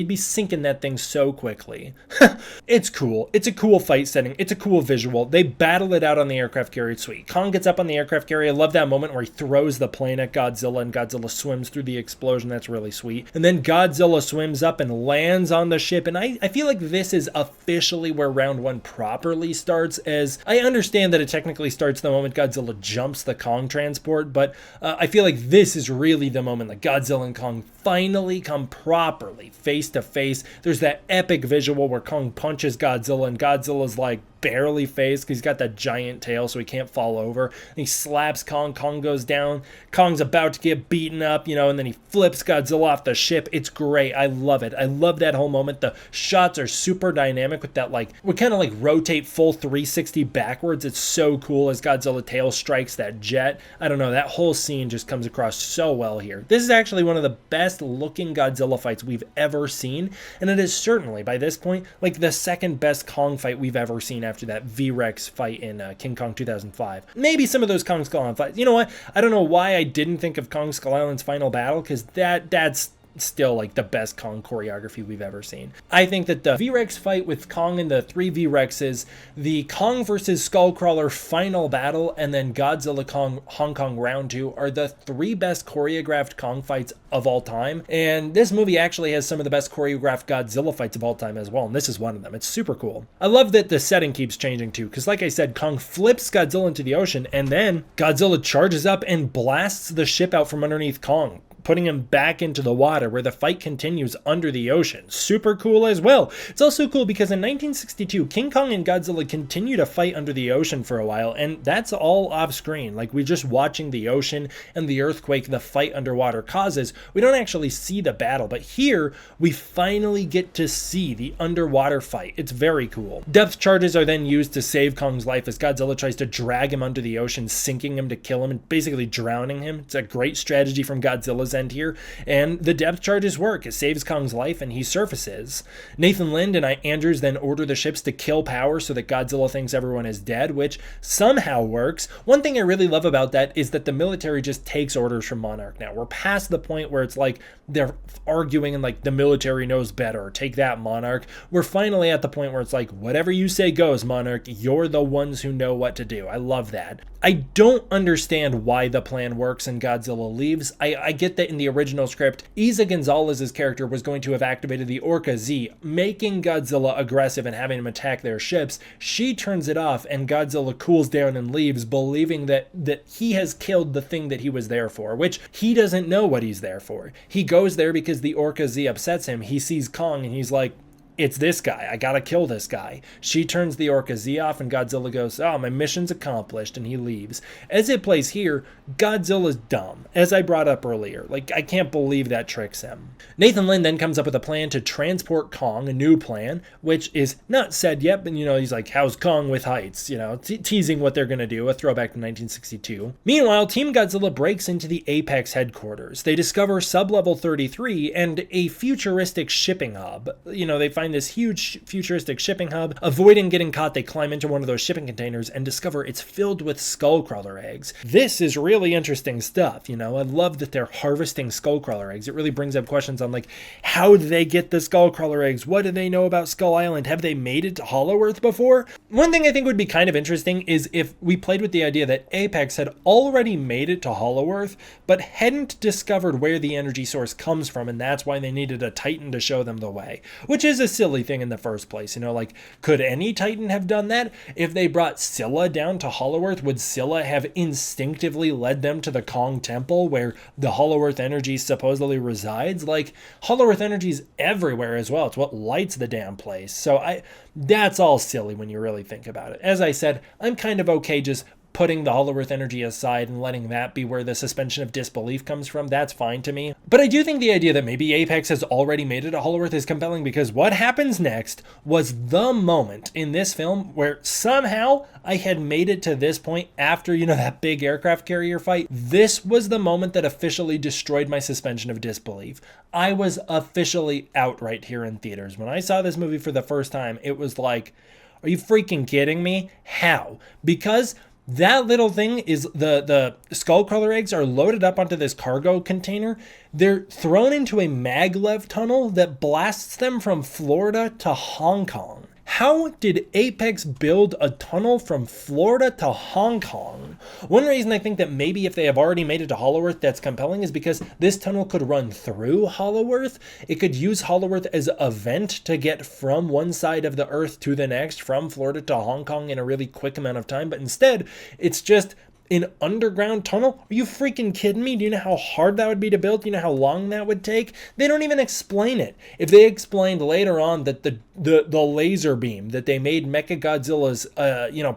be sinking that thing so quickly. It's cool. It's a cool fight setting. It's a cool visual. They battle it out on the aircraft carrier. It's sweet. Kong gets up on the aircraft carrier. I love that moment where he throws the plane at Godzilla and Godzilla swims through the explosion. That's really sweet. And then Godzilla swims up and lands on the ship. And I feel like this is officially where round one properly starts, as I understand that it technically starts the moment Godzilla jumps the Kong transport, but I feel like this is really the moment that Godzilla and Kong finally come properly face to face. There's that epic visual where Kong punches Godzilla and Godzilla's like barely phased because he's got that giant tail so he can't fall over. And he slaps Kong. Kong goes down. Kong's about to get beaten up, you know, and then he flips Godzilla off the ship. It's great. I love it. I love that whole moment. The shots are super dynamic with that, like, we kind of like rotate full 360 backwards. It's so cool as Godzilla tail strikes that jet. I don't know. That whole scene just comes across so well here. This is actually one of the best looking Godzilla fights we've ever seen. And it is certainly, by this point, like the second best Kong fight we've ever seen after that V-Rex fight in King Kong 2005. Maybe some of those Kong Skull Island fights. You know what? I don't know why I didn't think of Kong Skull Island's final battle, because that's still like the best Kong choreography we've ever seen. I think that the V-Rex fight with Kong and the three V-Rexes, the Kong versus Skullcrawler final battle, and then Godzilla Kong Hong Kong round 2 are the three best choreographed Kong fights of all time. And this movie actually has some of the best choreographed Godzilla fights of all time as well, and this is one of them. It's super cool. I love that the setting keeps changing too, because like I said, Kong flips Godzilla into the ocean, and then Godzilla charges up and blasts the ship out from underneath Kong, putting him back into the water where the fight continues under the ocean. Super cool as well. It's also cool because in 1962, King Kong and Godzilla continue to fight under the ocean for a while, and that's all off screen. Like, we're just watching the ocean and the earthquake the fight underwater causes. We don't actually see the battle, but here we finally get to see the underwater fight. It's very cool. Depth charges are then used to save Kong's life as Godzilla tries to drag him under the ocean, sinking him to kill him and basically drowning him. It's a great strategy from Godzilla's end end here, and the depth charges work. It saves Kong's life, and he surfaces. Nathan Lind and Andrews then order the ships to kill power so that Godzilla thinks everyone is dead, which somehow works. One thing I really love about that is that the military just takes orders from Monarch now. We're past the point where it's like they're arguing and like the military knows better. Take that, Monarch. We're finally at the point where it's like, whatever you say goes, Monarch. You're the ones who know what to do. I love that. I don't understand why the plan works and Godzilla leaves. I get that in the original script, Isa Gonzalez's character was going to have activated the Orca Z, making Godzilla aggressive and having him attack their ships. She turns it off and Godzilla cools down and leaves, believing that he has killed the thing that he was there for, which he doesn't know what he's there for. He goes there because the Orca Z upsets him. He sees Kong and he's like, it's this guy. I gotta kill this guy. She turns the Orca Z off and Godzilla goes, oh, my mission's accomplished, and he leaves. As it plays here, Godzilla's dumb, as I brought up earlier. Like, I can't believe that tricks him. Nathan Lind then comes up with a plan to transport Kong, a new plan, which is not said yet, but, he's like, how's Kong with heights? Teasing what they're gonna do, a throwback to 1962. Meanwhile, Team Godzilla breaks into the Apex headquarters. They discover Sublevel 33 and a futuristic shipping hub. They find this huge futuristic shipping hub. Avoiding getting caught, they climb into one of those shipping containers and discover it's filled with skullcrawler eggs. This is really interesting stuff. I love that they're harvesting skullcrawler eggs. It really brings up questions on like, how do they get the skullcrawler eggs? What do they know about Skull Island? Have they made it to Hollow Earth before? One thing I think would be kind of interesting is if we played with the idea that Apex had already made it to Hollow Earth, but hadn't discovered where the energy source comes from, and that's why they needed a Titan to show them the way, which is a silly thing in the first place. Like, could any Titan have done that? If they brought Scylla down to Hollow Earth, would Scylla have instinctively led them to the Kong Temple where the Hollow Earth energy supposedly resides? Like, Hollow Earth energy is everywhere as well. It's what lights the damn place. So that's all silly when you really think about it. As I said, I'm kind of okay just putting the Hollow Earth energy aside and letting that be where the suspension of disbelief comes from. That's fine to me. But I do think the idea that maybe Apex has already made it to Hollow Earth is compelling, because what happens next was the moment in this film where somehow I had made it to this point after, that big aircraft carrier fight. This was the moment that officially destroyed my suspension of disbelief. I was officially out right here in theaters. When I saw this movie for the first time, it was like, are you freaking kidding me? How? Because that little thing is the skullcrawler eggs are loaded up onto this cargo container. They're thrown into a maglev tunnel that blasts them from Florida to Hong Kong. How did Apex build a tunnel from Florida to Hong Kong? One reason I think that maybe if they have already made it to Hollow Earth that's compelling is because this tunnel could run through Hollow Earth. It could use Hollow Earth as a vent to get from one side of the Earth to the next, from Florida to Hong Kong in a really quick amount of time. But instead, it's just an underground tunnel? Are you freaking kidding me? Do you know how hard that would be to build? Do you know how long that would take? They don't even explain it. If they explained later on that the laser beam that they made Mechagodzilla's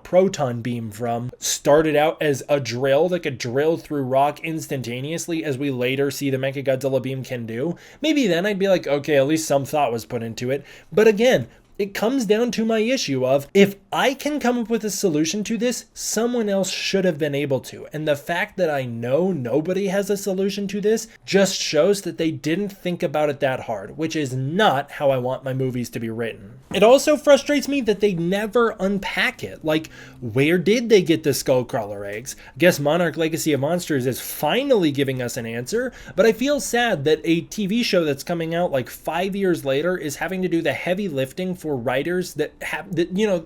proton beam from started out as a drill that could drill through rock instantaneously, as we later see the Mechagodzilla beam can do, maybe then I'd be like, okay, at least some thought was put into it. But again, it comes down to my issue of, if I can come up with a solution to this, someone else should have been able to. And the fact that I know nobody has a solution to this just shows that they didn't think about it that hard, which is not how I want my movies to be written. It also frustrates me that they never unpack it. Like, where did they get the skullcrawler eggs? I guess Monarch Legacy of Monsters is finally giving us an answer, but I feel sad that a TV show that's coming out like 5 years later is having to do the heavy lifting for writers that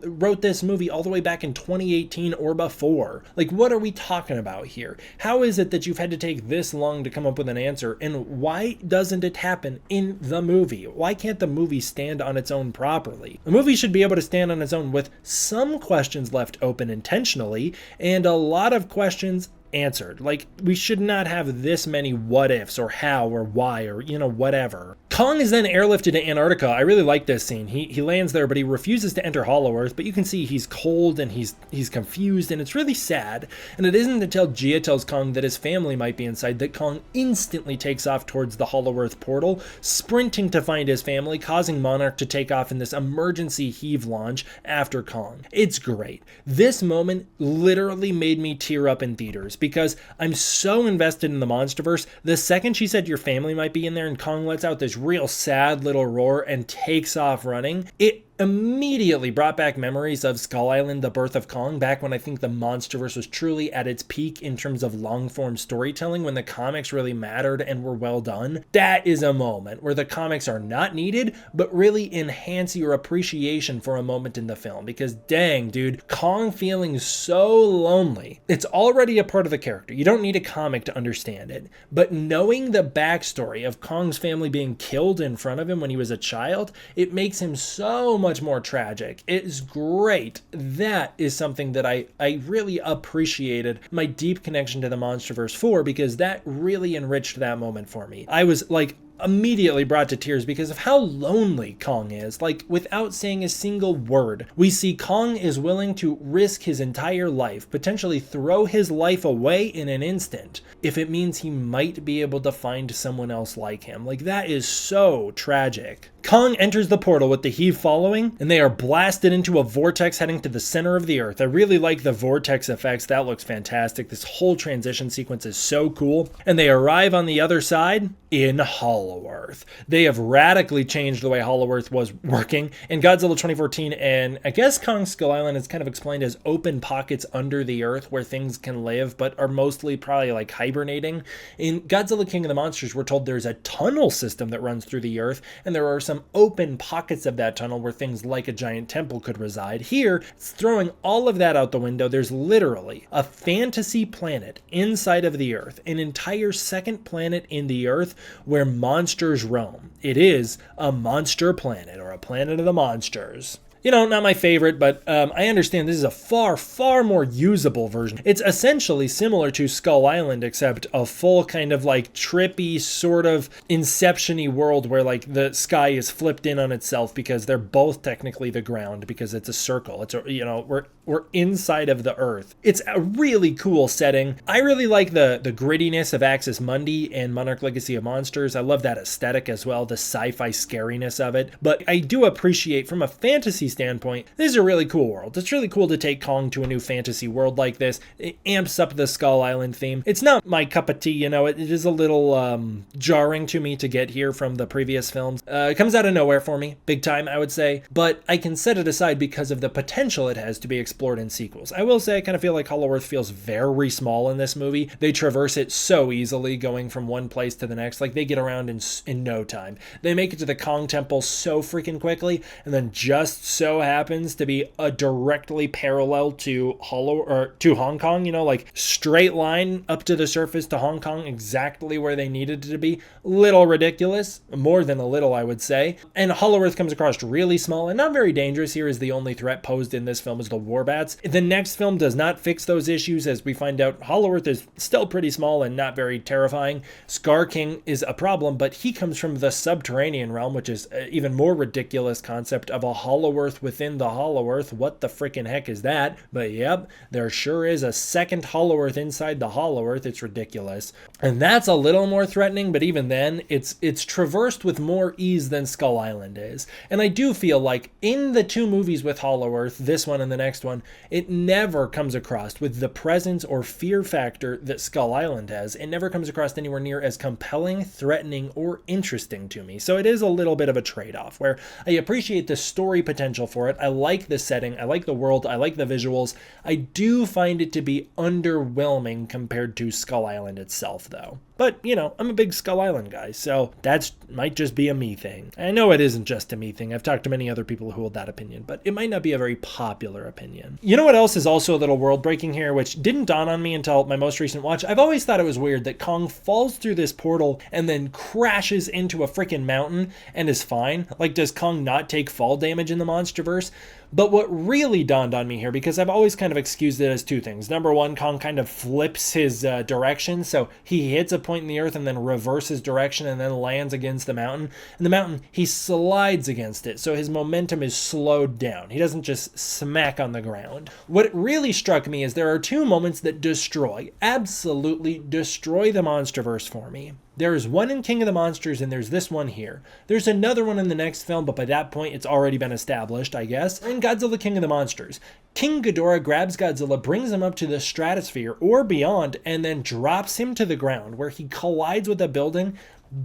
wrote this movie all the way back in 2018 or before. Like, what are we talking about here? How is it that you've had to take this long to come up with an answer, and why doesn't it happen in the movie? Why can't the movie stand on its own properly? A movie should be able to stand on its own with some questions left open intentionally and a lot of questions answered. Like, we should not have this many what ifs or how or why or whatever. Kong is then airlifted to Antarctica. I really like this scene. He lands there, but he refuses to enter Hollow-Earth, but you can see he's cold and he's confused, and it's really sad. And it isn't until Jia tells Kong that his family might be inside that Kong instantly takes off towards the Hollow-Earth portal, sprinting to find his family, causing Monarch to take off in this emergency heave launch after Kong. It's great. This moment literally made me tear up in theaters because I'm so invested in the MonsterVerse. The second she said your family might be in there and Kong lets out this real sad little roar and takes off running, it immediately brought back memories of Skull Island, The Birth of Kong, back when I think the MonsterVerse was truly at its peak in terms of long-form storytelling, when the comics really mattered and were well done. That is a moment where the comics are not needed, but really enhance your appreciation for a moment in the film, because dang, dude, Kong feeling so lonely. It's already a part of the character. You don't need a comic to understand it, but knowing the backstory of Kong's family being killed in front of him when he was a child, it makes him so much more tragic. It's great. That is something that I really appreciated my deep connection to the MonsterVerse for, because that really enriched that moment for me. I was like immediately brought to tears because of how lonely Kong is. Like, without saying a single word, we see Kong is willing to risk his entire life, potentially throw his life away in an instant, if it means he might be able to find someone else like him. Like, that is so tragic. Kong enters the portal with the heave following, and they are blasted into a vortex heading to the center of the earth. I really like the vortex effects. That looks fantastic. This whole transition sequence is so cool. And they arrive on the other side in Hollow-Earth. They have radically changed the way Hollow-Earth was working. In Godzilla 2014, and I guess Kong Skull Island is kind of explained as open pockets under the earth where things can live, but are mostly probably like hibernating. In Godzilla King of the Monsters, we're told there's a tunnel system that runs through the earth, and there are some open pockets of that tunnel where things like a giant temple could reside. Here, it's throwing all of that out the window. There's literally a fantasy planet inside of the earth, an entire second planet in the earth where monsters roam. It is a monster planet, or a planet of the monsters. You know, not my favorite, but I understand this is a far, far more usable version. It's essentially similar to Skull Island, except a full kind of like trippy sort of Inception-y world where like the sky is flipped in on itself because they're both technically the ground because it's a circle. It's a, you know, we're inside of the earth. It's a really cool setting. I really like the grittiness of Axis Mundi and Monarch Legacy of Monsters. I love that aesthetic as well, the sci-fi scariness of it. But I do appreciate, from a fantasy standpoint, this is a really cool world. It's really cool to take Kong to a new fantasy world like this. It amps up the Skull Island theme. It's not my cup of tea, you know, it is a little jarring to me to get here from the previous films. It comes out of nowhere for me, big time, I would say, but I can set it aside because of the potential it has to be explored in sequels. I will say I kind of feel like Hollow-Earth feels very small in this movie. They traverse it so easily, going from one place to the next. Like, they get around in no time. They make it to the Kong Temple so freaking quickly, and then just so happens to be a directly parallel to Hong Kong, you know, like straight line up to the surface to Hong Kong, exactly where they needed it to be. Little ridiculous, more than a little, I would say. And Hollow-Earth comes across really small and not very dangerous. Here is the only threat posed in this film is the Warbats. The next film does not fix those issues, as we find out Hollow-Earth is still pretty small and not very terrifying. Scar King is a problem, but he comes from the subterranean realm, which is an even more ridiculous concept of a Hollow-Earth within the Hollow-Earth. What the freaking heck is that? But yep, there sure is a second Hollow-Earth inside the Hollow-Earth. It's ridiculous. And that's a little more threatening, but even then, it's traversed with more ease than Skull Island is. And I do feel like in the two movies with Hollow-Earth, this one and the next one, it never comes across with the presence or fear factor that Skull Island has. It never comes across anywhere near as compelling, threatening, or interesting to me. So it is a little bit of a trade-off where I appreciate the story potential for it. I like the setting, I like the world, I like the visuals. I do find it to be underwhelming compared to Skull Island itself, though. But, you know, I'm a big Skull Island guy, so that might just be a me thing. I know it isn't just a me thing. I've talked to many other people who hold that opinion, but it might not be a very popular opinion. You know what else is also a little world-breaking here, which didn't dawn on me until my most recent watch? I've always thought it was weird that Kong falls through this portal and then crashes into a freaking mountain and is fine. Like, does Kong not take fall damage in the MonsterVerse? But what really dawned on me here, because I've always kind of excused it as two things. Number one, Kong kind of flips his direction, so he hits a point in the earth and then reverses direction and then lands against the mountain. And the mountain, he slides against it, so his momentum is slowed down. He doesn't just smack on the ground. What really struck me is there are two moments that absolutely destroy the MonsterVerse for me. There is one in King of the Monsters, and there's this one here. There's another one in the next film, but by that point, it's already been established, I guess. In Godzilla King of the Monsters, King Ghidorah grabs Godzilla, brings him up to the stratosphere or beyond, and then drops him to the ground, where he collides with a building.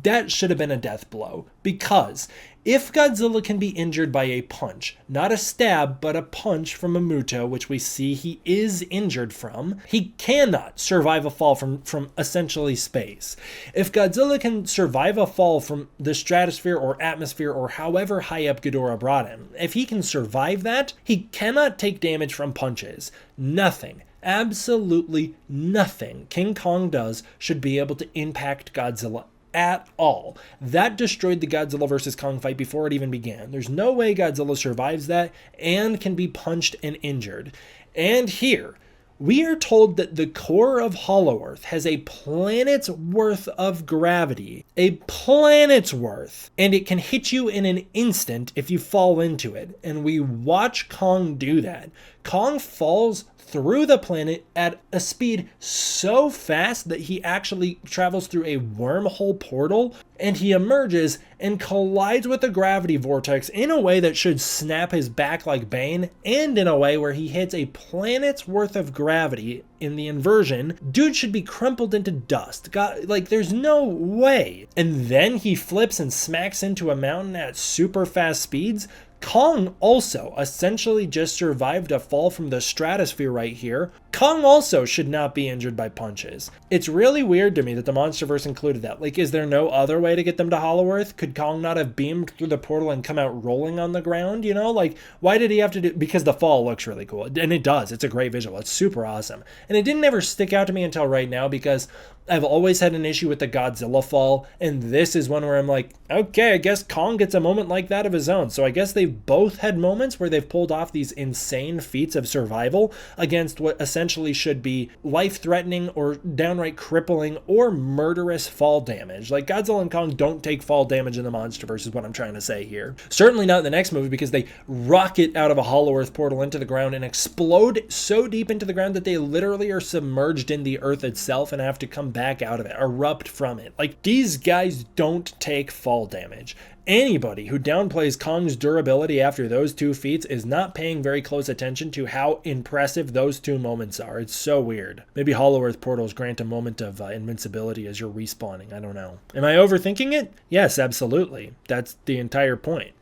That should have been a death blow, because if Godzilla can be injured by a punch, not a stab, but a punch from a Muto, which we see he is injured from, he cannot survive a fall from essentially space. If Godzilla can survive a fall from the stratosphere or atmosphere or however high up Ghidorah brought him, if he can survive that, he cannot take damage from punches. Nothing. Absolutely nothing King Kong does should be able to impact Godzilla at all. That destroyed the Godzilla vs. Kong fight before it even began. There's no way Godzilla survives that and can be punched and injured. And here, we are told that the core of Hollow Earth has a planet's worth of gravity. A planet's worth. And it can hit you in an instant if you fall into it. And we watch Kong do that. Kong falls through the planet at a speed so fast that he actually travels through a wormhole portal, and he emerges and collides with the gravity vortex in a way that should snap his back like Bane, and in a way where he hits a planet's worth of gravity in the inversion. Dude should be crumpled into dust. God, like, there's no way. And then he flips and smacks into a mountain at super fast speeds. Kong also essentially just survived a fall from the stratosphere right here. Kong also should not be injured by punches. It's really weird to me that the MonsterVerse included that. Like, is there no other way to get them to Hollow Earth? Could Kong not have beamed through the portal and come out rolling on the ground, you know? Like, why did he have to do... Because the fall looks really cool. And it does. It's a great visual. It's super awesome. And it didn't ever stick out to me until right now, because I've always had an issue with the Godzilla fall, and this is one where I'm like, okay, I guess Kong gets a moment like that of his own. So I guess they've both had moments where they've pulled off these insane feats of survival against what essentially should be life-threatening or downright crippling or murderous fall damage. Like, Godzilla and Kong don't take fall damage in the MonsterVerse is what I'm trying to say here. Certainly not in the next movie, because they rocket out of a Hollow Earth portal into the ground and explode so deep into the ground that they literally are submerged in the earth itself and have to come back out of it, erupt from it. Like, these guys don't take fall damage. Anybody who downplays Kong's durability after those two feats is not paying very close attention to how impressive those two moments are. It's so weird. Maybe Hollow Earth portals grant a moment of invincibility as you're respawning. I don't know. Am I overthinking it? Yes, absolutely. That's the entire point.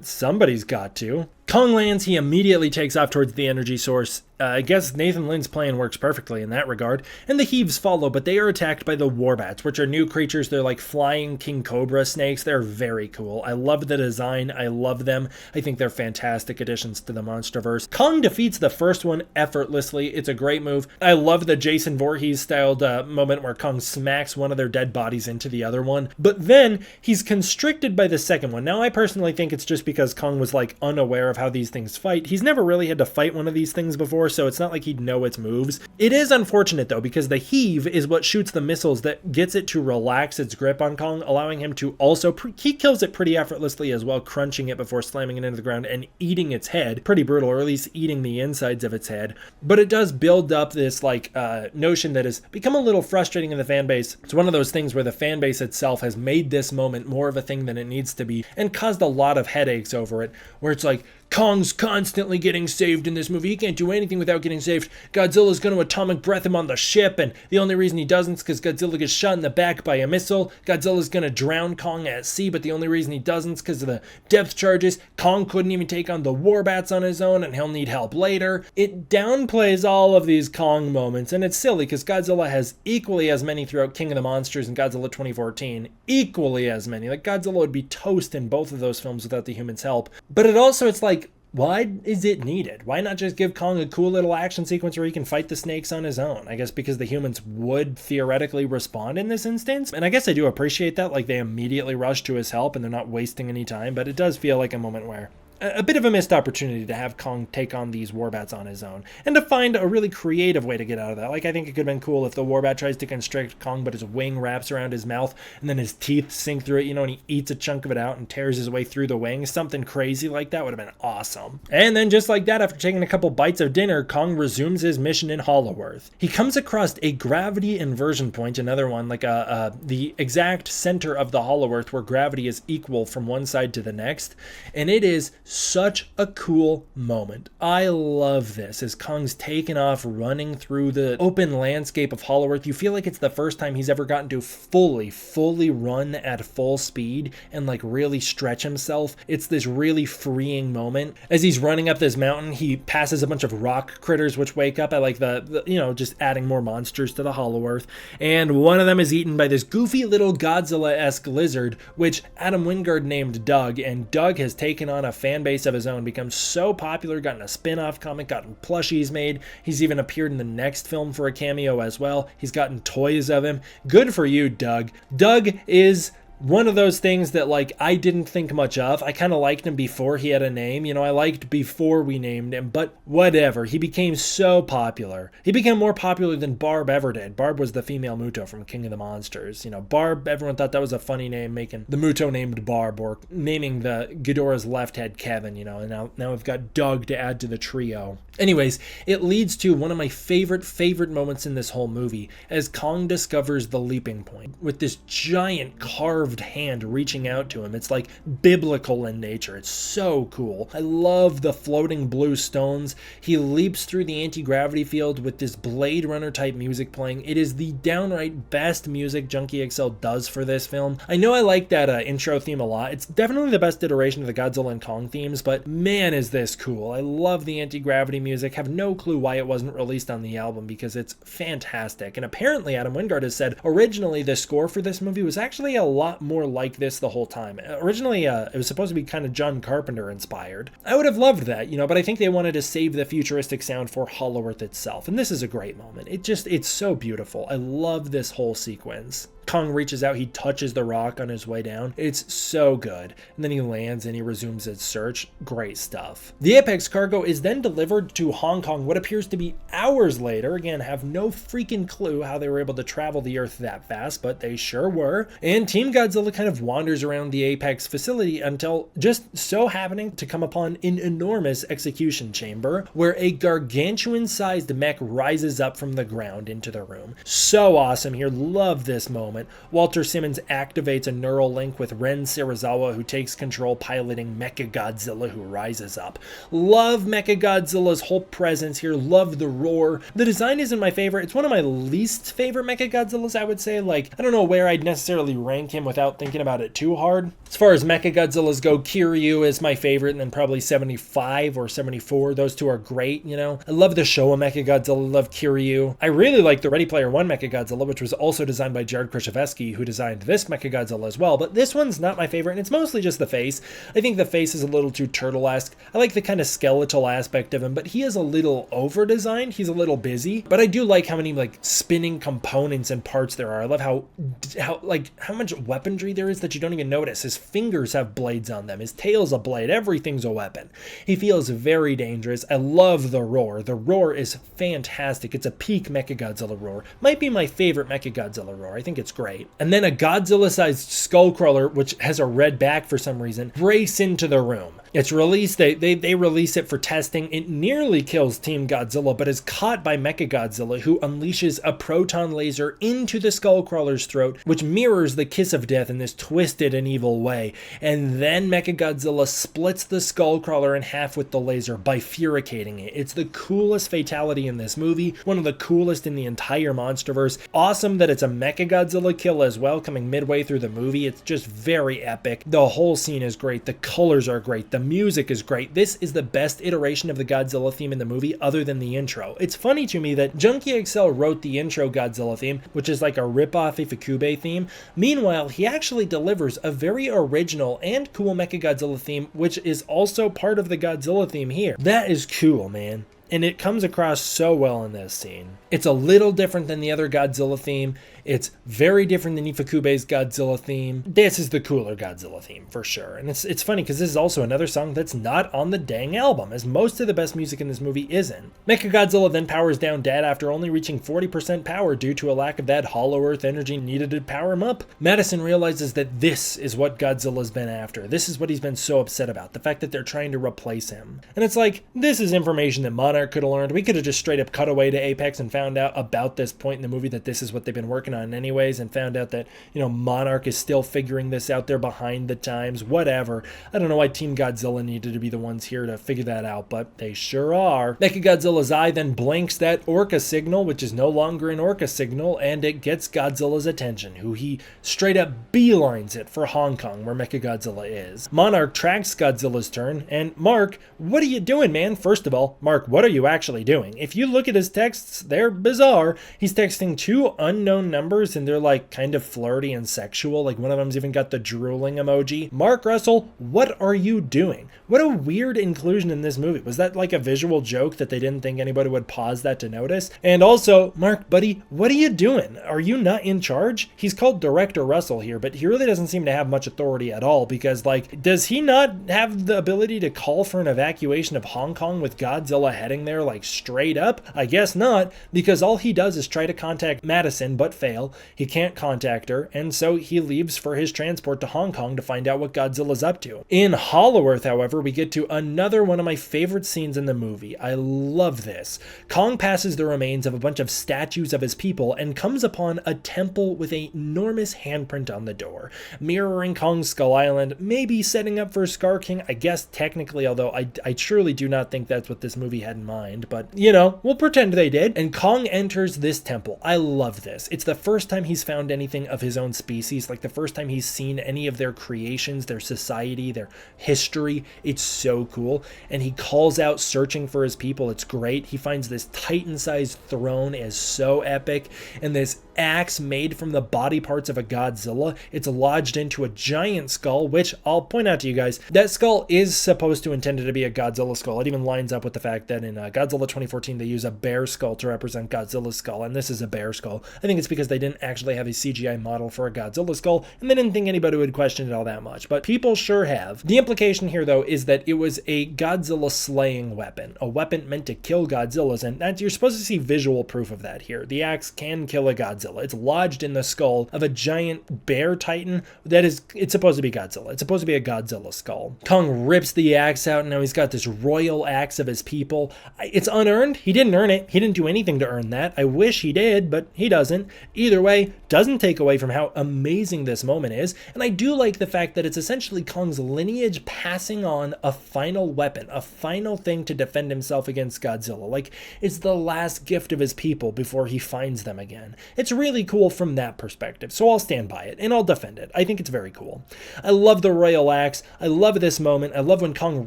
Somebody's got to. Kong lands, he immediately takes off towards the energy source. I guess Nathan Lynn's plan works perfectly in that regard, and the Heaves follow, but they are attacked by the Warbats, which are new creatures. They're like flying king cobra snakes. They're very cool. I love the design. I love them. I think they're fantastic additions to the MonsterVerse. Kong defeats the first one effortlessly. It's a great move. I love the Jason Voorhees styled moment where Kong smacks one of their dead bodies into the other one, but then he's constricted by the second one. Now, I personally think it's just because Kong was like unaware of how these things fight. He's never really had to fight one of these things before, so it's not like he'd know its moves. It is unfortunate though, because the heave is what shoots the missiles that gets it to relax its grip on Kong, allowing him to also he kills it pretty effortlessly as well, crunching it before slamming it into the ground and eating its head. Pretty brutal, or at least eating the insides of its head. But it does build up this like notion that has become a little frustrating in the fan base. It's one of those things where the fan base itself has made this moment more of a thing than it needs to be and caused a lot of headaches over it, where it's like, Kong's constantly getting saved in this movie. He can't do anything without getting saved. Godzilla's going to atomic breath him on the ship, and the only reason he doesn't is because Godzilla gets shot in the back by a missile. Godzilla's going to drown Kong at sea, but the only reason he doesn't is because of the depth charges. Kong couldn't even take on the Warbats on his own, and he'll need help later. It downplays all of these Kong moments, and it's silly because Godzilla has equally as many throughout King of the Monsters and Godzilla 2014. Equally as many. Like, Godzilla would be toast in both of those films without the humans' help. But it's like, why is it needed? Why not just give Kong a cool little action sequence where he can fight the snakes on his own? I guess because the humans would theoretically respond in this instance. And I guess I do appreciate that. Like, they immediately rush to his help and they're not wasting any time. But it does feel like a moment where, a bit of a missed opportunity to have Kong take on these Warbats on his own, and to find a really creative way to get out of that. Like, I think it could have been cool if the Warbat tries to constrict Kong, but his wing wraps around his mouth, and then his teeth sink through it, and he eats a chunk of it out and tears his way through the wing. Something crazy like that would have been awesome. And then just like that, after taking a couple bites of dinner, Kong resumes his mission in Hollow-Earth. He comes across a gravity inversion point, another one, like the exact center of the Hollow-Earth where gravity is equal from one side to the next, and it is such a cool moment. I love this as Kong's taken off running through the open landscape of Hollow-Earth. You feel like it's the first time he's ever gotten to fully run at full speed and like really stretch himself. It's this really freeing moment. As he's running up this mountain, he passes a bunch of rock critters which wake up. I like the just adding more monsters to the Hollow-Earth, and one of them is eaten by this goofy little Godzilla-esque lizard, which Adam Wingard named Doug, and Doug has taken on a fan base of his own, become so popular, gotten a spin-off comic, gotten plushies made. He's even appeared in the next film for a cameo as well. He's gotten toys of him. Good for you, Doug. Doug is one of those things that, like, I didn't think much of. I kind of liked him before he had a name. I liked before we named him, but whatever. He became so popular. He became more popular than Barb ever did. Barb was the female Muto from King of the Monsters. Barb, everyone thought that was a funny name, making the Muto named Barb, or naming the Ghidorah's left head Kevin, and now we've got Doug to add to the trio. Anyways, it leads to one of my favorite moments in this whole movie, as Kong discovers the leaping point with this giant carved hand reaching out to him. It's like biblical in nature. It's so cool. I love the floating blue stones. He leaps through the anti-gravity field with this Blade Runner type music playing. It is the downright best music Junkie XL does for this film. I know I like that intro theme a lot. It's definitely the best iteration of the Godzilla and Kong themes, but man is this cool. I love the anti-gravity music. Have no clue why it wasn't released on the album, because it's fantastic. And apparently Adam Wingard has said originally the score for this movie was actually a lot more like this the whole time. Originally it was supposed to be kind of John Carpenter inspired. I would have loved that, but I think they wanted to save the futuristic sound for Hollow-Earth itself, and this is a great moment. It's so beautiful. I love this whole sequence. Kong reaches out, he touches the rock on his way down. It's so good. And then he lands and he resumes his search. Great stuff. The Apex cargo is then delivered to Hong Kong what appears to be hours later. Again, have no freaking clue how they were able to travel the Earth that fast, but they sure were. And Team Godzilla kind of wanders around the Apex facility until just so happening to come upon an enormous execution chamber where a gargantuan-sized mech rises up from the ground into the room. So awesome here. Love this moment. Walter Simmons activates a neural link with Ren Serizawa, who takes control, piloting Mechagodzilla, who rises up. Love Mechagodzilla's whole presence here. Love the roar. The design isn't my favorite. It's one of my least favorite Mechagodzillas, I would say. Like, I don't know where I'd necessarily rank him without thinking about it too hard. As far as Mechagodzillas go, Kiryu is my favorite, and then probably 75 or 74. Those two are great, I love the Showa Mechagodzilla. Love Kiryu. I really like the Ready Player One Mechagodzilla, which was also designed by Jared Krzyzewski, who designed this Mechagodzilla as well, but this one's not my favorite, and it's mostly just the face. I think the face is a little too turtle-esque. I like the kind of skeletal aspect of him, but he is a little over-designed. He's a little busy, but I do like how many spinning components and parts there are. I love how much weaponry there is that you don't even notice. His fingers have blades on them. His tail's a blade. Everything's a weapon. He feels very dangerous. I love the roar. The roar is fantastic. It's a peak Mechagodzilla roar. Might be my favorite Mechagodzilla roar. I think it's great. And then a Godzilla-sized skullcrawler, which has a red back for some reason, breaks into the room. It's released, they release it for testing. It nearly kills Team Godzilla, but is caught by Mechagodzilla, who unleashes a proton laser into the Skullcrawler's throat, which mirrors the kiss of death in this twisted and evil way. And then Mechagodzilla splits the Skullcrawler in half with the laser, bifurcating it. It's the coolest fatality in this movie, one of the coolest in the entire MonsterVerse. Awesome that it's a Mechagodzilla kill as well, coming midway through the movie. It's just very epic. The whole scene is great. The colors are great. The music is great. This is the best iteration of the Godzilla theme in the movie other than the intro. It's funny to me that Junkie XL wrote the intro Godzilla theme, which is like a rip-off Ifukube theme. Meanwhile, he actually delivers a very original and cool Mechagodzilla theme, which is also part of the Godzilla theme here. That is cool, man. and it comes across so well in this scene. It's a little different than the other Godzilla theme. It's very different than Ifukube's Godzilla theme. This is the cooler Godzilla theme, for sure. And it's funny because this is also another song that's not on the dang album, as most of the best music in this movie isn't. Mechagodzilla then powers down Dad after only reaching 40% power due to a lack of that Hollow Earth energy needed to power him up. Madison realizes that this is what Godzilla's been after. This is what he's been so upset about, the fact that they're trying to replace him. And it's like, this is information that Monarch could have learned. We could have just straight up cut away to Apex and found out about this point in the movie that this is what they've been working on anyways, and found out that, Monarch is still figuring this out. They're behind the times, whatever. I don't know why Team Godzilla needed to be the ones here to figure that out, but they sure are. Mechagodzilla's eye then blinks that Orca signal, which is no longer an Orca signal, and it gets Godzilla's attention, who he straight up beelines it for Hong Kong, where Mechagodzilla is. Monarch tracks Godzilla's turn, and Mark, what are you doing, man? First of all, Mark, what are you actually doing? If you look at his texts, they're bizarre. He's texting two unknown numbers, and they're like kind of flirty and sexual. Like one of them's even got the drooling emoji. Mark Russell, what are you doing? What a weird inclusion in this movie. Was that like a visual joke that they didn't think anybody would pause that to notice? And also, Mark, buddy, what are you doing? Are you not in charge? He's called Director Russell here, but he really doesn't seem to have much authority at all, because does he not have the ability to call for an evacuation of Hong Kong with Godzilla heading there straight up? I guess not, because all he does is try to contact Madison but fail. He can't contact her, and so he leaves for his transport to Hong Kong to find out what Godzilla's up to. In Hollow Earth, however, we get to another one of my favorite scenes in the movie. I love this. Kong passes the remains of a bunch of statues of his people and comes upon a temple with an enormous handprint on the door, mirroring Kong's Skull Island, maybe setting up for Scar King, I guess technically, although I truly do not think that's what this movie had in mind, but we'll pretend they did. And Kong enters this temple. I love this. It's the first time he's found anything of his own species, like the first time he's seen any of their creations, their society, their history. It's so cool. And he calls out searching for his people. It's great. He finds this Titan-sized throne is so epic, and this axe made from the body parts of a Godzilla. It's lodged into a giant skull, which I'll point out to you guys, that skull is supposed to intended to be a Godzilla skull. It even lines up with the fact that in Godzilla 2014 they use a bear skull to represent Godzilla's skull, and this is a bear skull. I think it's because they didn't actually have a CGI model for a Godzilla skull, and they didn't think anybody would question it all that much, but people sure have. The implication here, though, is that it was a Godzilla slaying weapon, a weapon meant to kill Godzillas, and you're supposed to see visual proof of that here. The axe can kill a Godzilla. It's lodged in the skull of a giant bear titan it's supposed to be Godzilla. It's supposed to be a Godzilla skull. Kong rips the axe out, and now he's got this royal axe of his people. It's unearned. He didn't earn it. He didn't do anything to earn that. I wish he did, but he doesn't. Either way, doesn't take away from how amazing this moment is, and I do like the fact that it's essentially Kong's lineage passing on a final weapon, a final thing to defend himself against Godzilla. Like, it's the last gift of his people before he finds them again. It's really cool from that perspective, so I'll stand by it, and I'll defend it. I think it's very cool. I love the royal axe. I love this moment. I love when Kong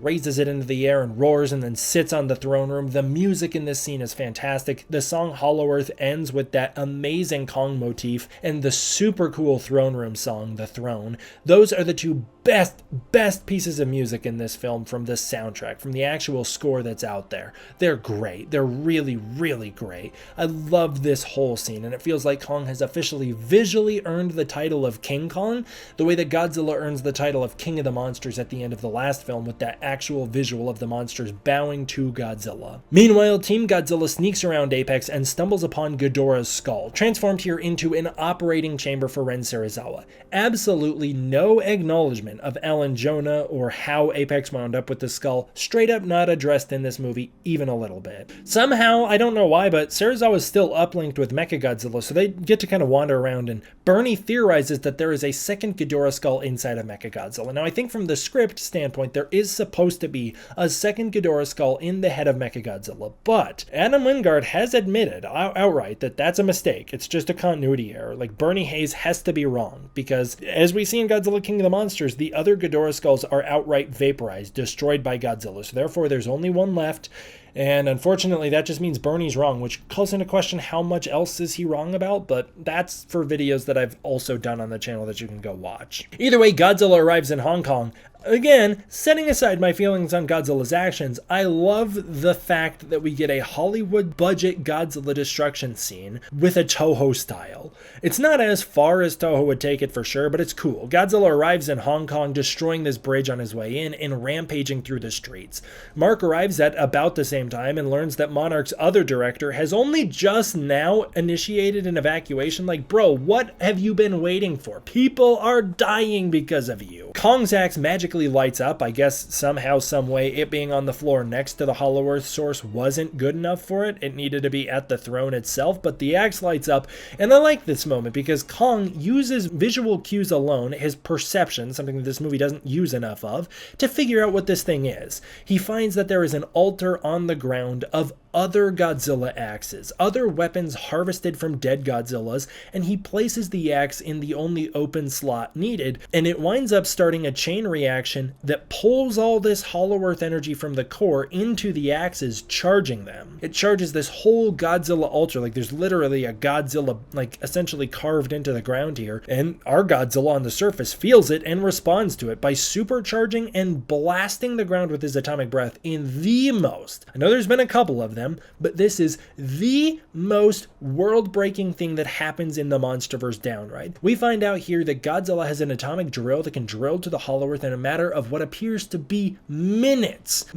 raises it into the air and roars and then sits on the throne room. The music in this scene is fantastic. The song Hollow Earth ends with that amazing Kong motif, and the super cool throne room song, The Throne. Those are the two best pieces of music in this film from this soundtrack, from the actual score that's out there. They're great. They're really, really great. I love this whole scene, and it feels like Kong has officially visually earned the title of King Kong, the way that Godzilla earns the title of King of the Monsters at the end of the last film, with that actual visual of the monsters bowing to Godzilla. Meanwhile, Team Godzilla sneaks around Apex and stumbles upon Ghidorah's skull, transformed here into an operating chamber for Ren Serizawa. Absolutely no acknowledgement of Alan Jonah or how Apex wound up with the skull, straight up not addressed in this movie even a little bit. Somehow, I don't know why, but Serizawa is still uplinked with Mechagodzilla, so they get to kind of wander around, and Bernie theorizes that there is a second Ghidorah skull inside of Mechagodzilla. Now, I think from the script standpoint, there is supposed to be a second Ghidorah skull in the head of Mechagodzilla, but Adam Wingard has admitted outright that that's a mistake. It's just a continuity error. Like, Bernie Hayes has to be wrong, because as we see in Godzilla King of the Monsters, the other Ghidorah skulls are outright vaporized, destroyed by Godzilla, so therefore there's only one left. And unfortunately, that just means Bernie's wrong, which calls into question how much else is he wrong about, but that's for videos that I've also done on the channel that you can go watch. Either way, Godzilla arrives in Hong Kong. Again, setting aside my feelings on Godzilla's actions, I love the fact that we get a Hollywood budget Godzilla destruction scene with a Toho style. It's not as far as Toho would take it for sure, but it's cool. Godzilla arrives in Hong Kong, destroying this bridge on his way in and rampaging through the streets. Mark arrives at about the same time and learns that Monarch's other director has only just now initiated an evacuation. Like, bro, what have you been waiting for? People are dying because of you. Kong's axe magically lights up. I guess somehow, some way, it being on the floor next to the Hollow Earth source wasn't good enough for it. It needed to be at the throne itself, but the axe lights up, and I like this moment because Kong uses visual cues alone, his perception, something that this movie doesn't use enough of, to figure out what this thing is. He finds that there is an altar on the ground of other Godzilla axes, other weapons harvested from dead Godzillas, and he places the axe in the only open slot needed, and it winds up starting a chain reaction that pulls all this Hollow Earth energy from the core into the axes, charging them. It charges this whole Godzilla altar, like there's literally a Godzilla like essentially carved into the ground here, and our Godzilla on the surface feels it and responds to it by supercharging and blasting the ground with his atomic breath in the most, I know there's been a couple of them, but this is the most world-breaking thing that happens in the MonsterVerse downright. We find out here that Godzilla has an atomic drill that can drill to the Hollow Earth in a matter of what appears to be minutes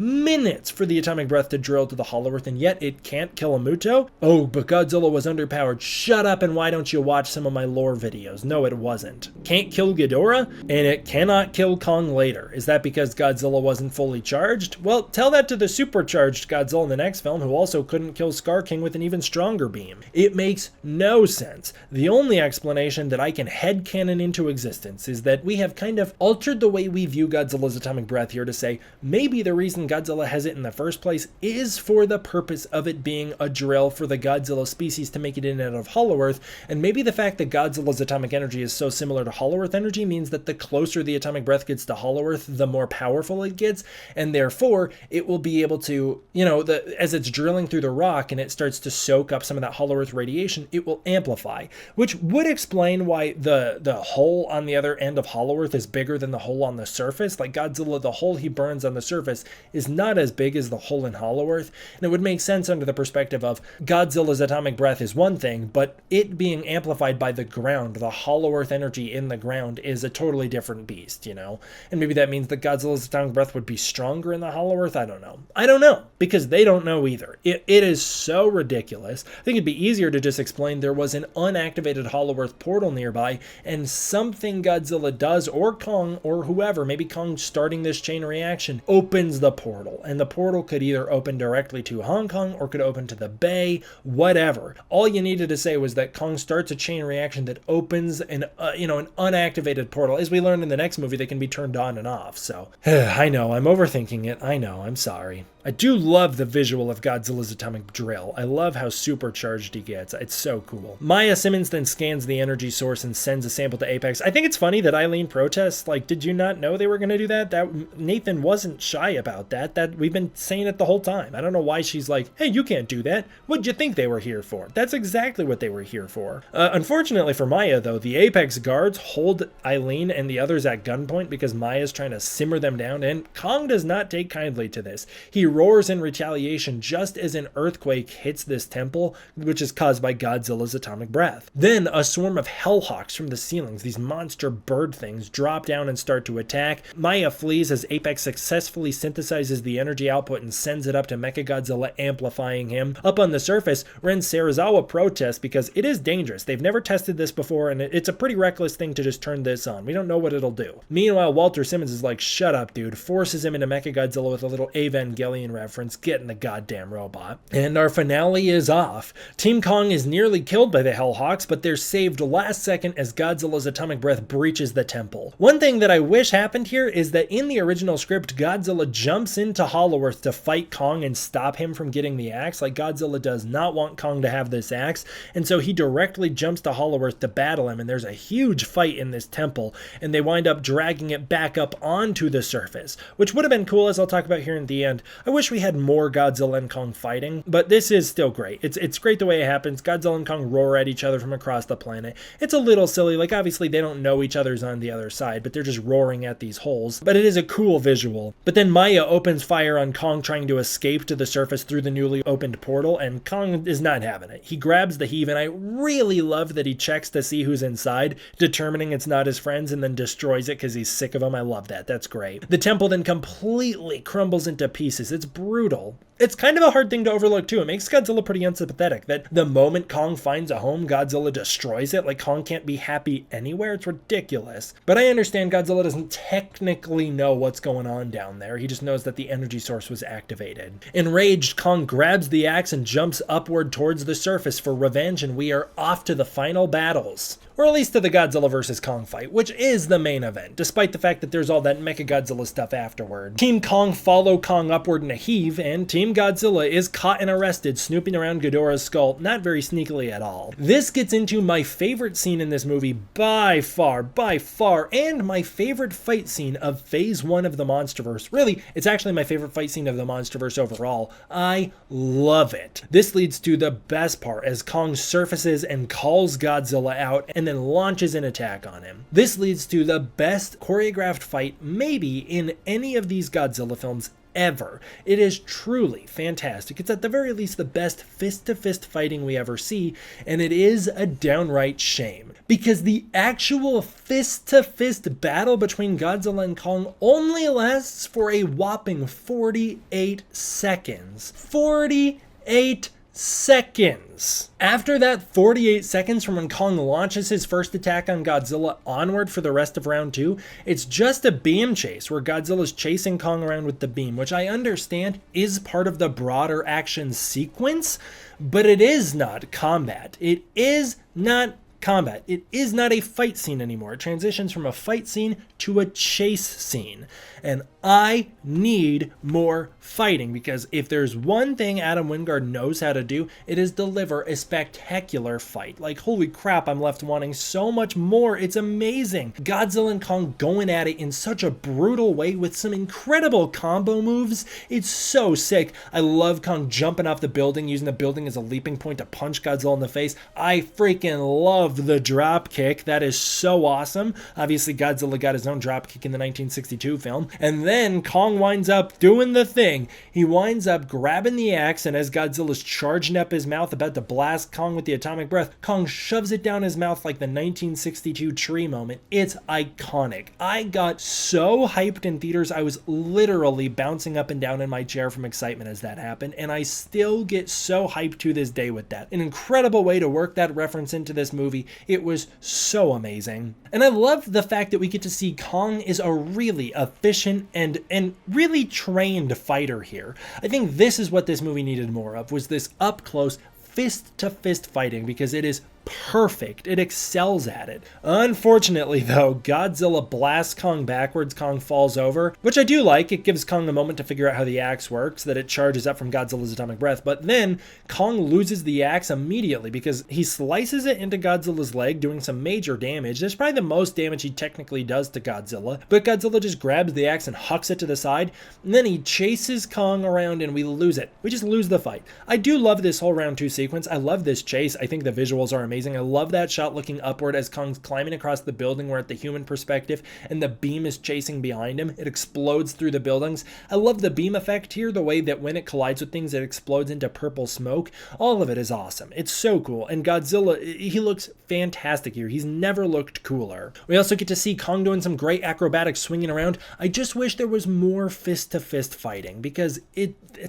for the atomic breath to drill to the Hollow Earth, and yet it can't kill a Muto? Oh, but Godzilla was underpowered. Shut up, and why don't you watch some of my lore videos? No, it wasn't. Can't kill Ghidorah, and it cannot kill Kong later. Is that because Godzilla wasn't fully charged? Well, tell that to the supercharged Godzilla in the next film, who also couldn't kill Scar King with an even stronger beam. It makes no sense. The only explanation that I can headcanon into existence is that we have kind of altered the way we view Godzilla's atomic breath here to say maybe the reason Godzilla has it in the first place is for the purpose of it being a drill for the Godzilla species to make it in and out of Hollow Earth, and maybe the fact that Godzilla's atomic energy is so similar to Hollow Earth energy means that the closer the atomic breath gets to Hollow Earth, the more powerful it gets, and therefore it will be able to, as it's drilling through the rock and it starts to soak up some of that Hollow Earth radiation, it will amplify, which would explain why the hole on the other end of Hollow Earth is bigger than the hole on the surface. Like Godzilla, the hole he burns on the surface is not as big as the hole in Hollow Earth, and it would make sense under the perspective of Godzilla's atomic breath is one thing, but it being amplified by the ground, the Hollow Earth energy in the ground, is a totally different beast, and maybe that means that Godzilla's atomic breath would be stronger in the Hollow Earth. I don't know, because they don't know either. It is so ridiculous. I think it'd be easier to just explain there was an unactivated Hollow Earth portal nearby, and something Godzilla does, or Kong, or whoever, maybe Kong starting this chain reaction, opens the portal, and the portal could either open directly to Hong Kong or could open to the Bay, whatever. All you needed to say was that Kong starts a chain reaction that opens an unactivated portal. As we learn in the next movie, they can be turned on and off. So I know I'm overthinking it. I know, I'm sorry. I do love the visual of Godzilla's atomic drill. I love how supercharged he gets. It's so cool. Maya Simmons then scans the energy source and sends a sample to Apex. I think it's funny that Eileen protests. Like, did you not know they were going to do that? Nathan wasn't shy about that. That we've been saying it the whole time. I don't know why she's like, hey, you can't do that. What'd you think they were here for? That's exactly what they were here for. Unfortunately for Maya, though, the Apex guards hold Eileen and the others at gunpoint because Maya's trying to simmer them down, and Kong does not take kindly to this. He roars in retaliation just as an earthquake hits this temple, which is caused by Godzilla's atomic breath. Then a swarm of hellhawks from the ceilings, these monster bird things, drop down and start to attack. Maya flees as Apex successfully synthesizes the energy output and sends it up to Mechagodzilla, amplifying him. Up on the surface, Ren Serizawa protests because it is dangerous. They've never tested this before, and it's a pretty reckless thing to just turn this on. We don't know what it'll do. Meanwhile, Walter Simmons is like, shut up, dude, forces him into Mechagodzilla with a little Evangelion reference, get in the goddamn robot. And our finale is off. Team Kong is nearly killed by the Hellhawks, but they're saved last second as Godzilla's atomic breath breaches the temple. One thing that I wish happened here is that in the original script, Godzilla jumps into Hollow Earth to fight Kong and stop him from getting the axe. Like, Godzilla does not want Kong to have this axe, and so he directly jumps to Hollow Earth to battle him, and there's a huge fight in this temple, and they wind up dragging it back up onto the surface, which would have been cool, as I'll talk about here in the end. I wish we had more Godzilla and Kong fighting, but this is still great. It's great the way it happens. Godzilla and Kong roar at each other from across the planet. It's a little silly, like obviously they don't know each other's on the other side, but they're just roaring at these holes. But it is a cool visual. But then Maya opens fire on Kong trying to escape to the surface through the newly opened portal, and Kong is not having it. He grabs the heave, and I really love that he checks to see who's inside, determining it's not his friends, and then destroys it because he's sick of them. I love that. That's great. The temple then completely crumbles into pieces. It's brutal. It's kind of a hard thing to overlook too. It makes Godzilla pretty unsympathetic that the moment Kong finds a home, Godzilla destroys it. Like Kong can't be happy anywhere. It's ridiculous. But I understand Godzilla doesn't technically know what's going on down there. He just knows that the energy source was activated. Enraged, Kong grabs the axe and jumps upward towards the surface for revenge, and we are off to the final battles. Or at least to the Godzilla vs. Kong fight, which is the main event, despite the fact that there's all that Mechagodzilla stuff afterward. Team Kong follow Kong upward in a heave, and Team Godzilla is caught and arrested snooping around Ghidorah's skull, not very sneakily at all. This gets into my favorite scene in this movie by far, and my favorite fight scene of Phase 1 of the MonsterVerse. Really, it's actually my favorite fight scene of the MonsterVerse overall. I love it. This leads to the best part as Kong surfaces and calls Godzilla out and then launches an attack on him. This leads to the best choreographed fight maybe in any of these Godzilla films ever. It is truly fantastic. It's at the very least the best fist-to-fist fighting we ever see, and it is a downright shame because the actual fist-to-fist battle between Godzilla and Kong only lasts for a whopping 48 seconds. 48 seconds. After that 48 seconds from when Kong launches his first attack on Godzilla onward for the rest of round 2, it's just a beam chase where Godzilla's chasing Kong around with the beam, which I understand is part of the broader action sequence, but it is not combat. It is not combat. It is not a fight scene anymore. It transitions from a fight scene to a chase scene. And I need more fighting because if there's one thing Adam Wingard knows how to do, it is deliver a spectacular fight. Like, holy crap, I'm left wanting so much more. It's amazing. Godzilla and Kong going at it in such a brutal way with some incredible combo moves. It's so sick. I love Kong jumping off the building, using the building as a leaping point to punch Godzilla in the face. I freaking love the drop kick. That is so awesome. Obviously, Godzilla got his own drop kick in the 1962 film. And then Kong winds up doing the thing. He winds up grabbing the axe, and as Godzilla's charging up his mouth, about to blast Kong with the atomic breath, Kong shoves it down his mouth like the 1962 tree moment. It's iconic. I got so hyped in theaters, I was literally bouncing up and down in my chair from excitement as that happened, and I still get so hyped to this day with that. An incredible way to work that reference into this movie. It was so amazing. And I love the fact that we get to see Kong is a really efficient and really trained fighter here. I think this is what this movie needed more of, was this up close fist-to-fist fighting, because it is perfect. It excels at it. Unfortunately, though, Godzilla blasts Kong backwards. Kong falls over, which I do like. It gives Kong a moment to figure out how the axe works, that it charges up from Godzilla's atomic breath. But then Kong loses the axe immediately because he slices it into Godzilla's leg, doing some major damage. That's probably the most damage he technically does to Godzilla. But Godzilla just grabs the axe and hucks it to the side, and then he chases Kong around and we lose it. We just lose the fight. I do love this whole round 2 sequence. I love this chase. I think the visuals are amazing. I love that shot looking upward as Kong's climbing across the building. We're at the human perspective and the beam is chasing behind him. It explodes through the buildings. I love the beam effect here, the way that when it collides with things, it explodes into purple smoke. All of it is awesome. It's so cool. And Godzilla, he looks fantastic here. He's never looked cooler. We also get to see Kong doing some great acrobatics, swinging around. I just wish there was more fist-to-fist fighting because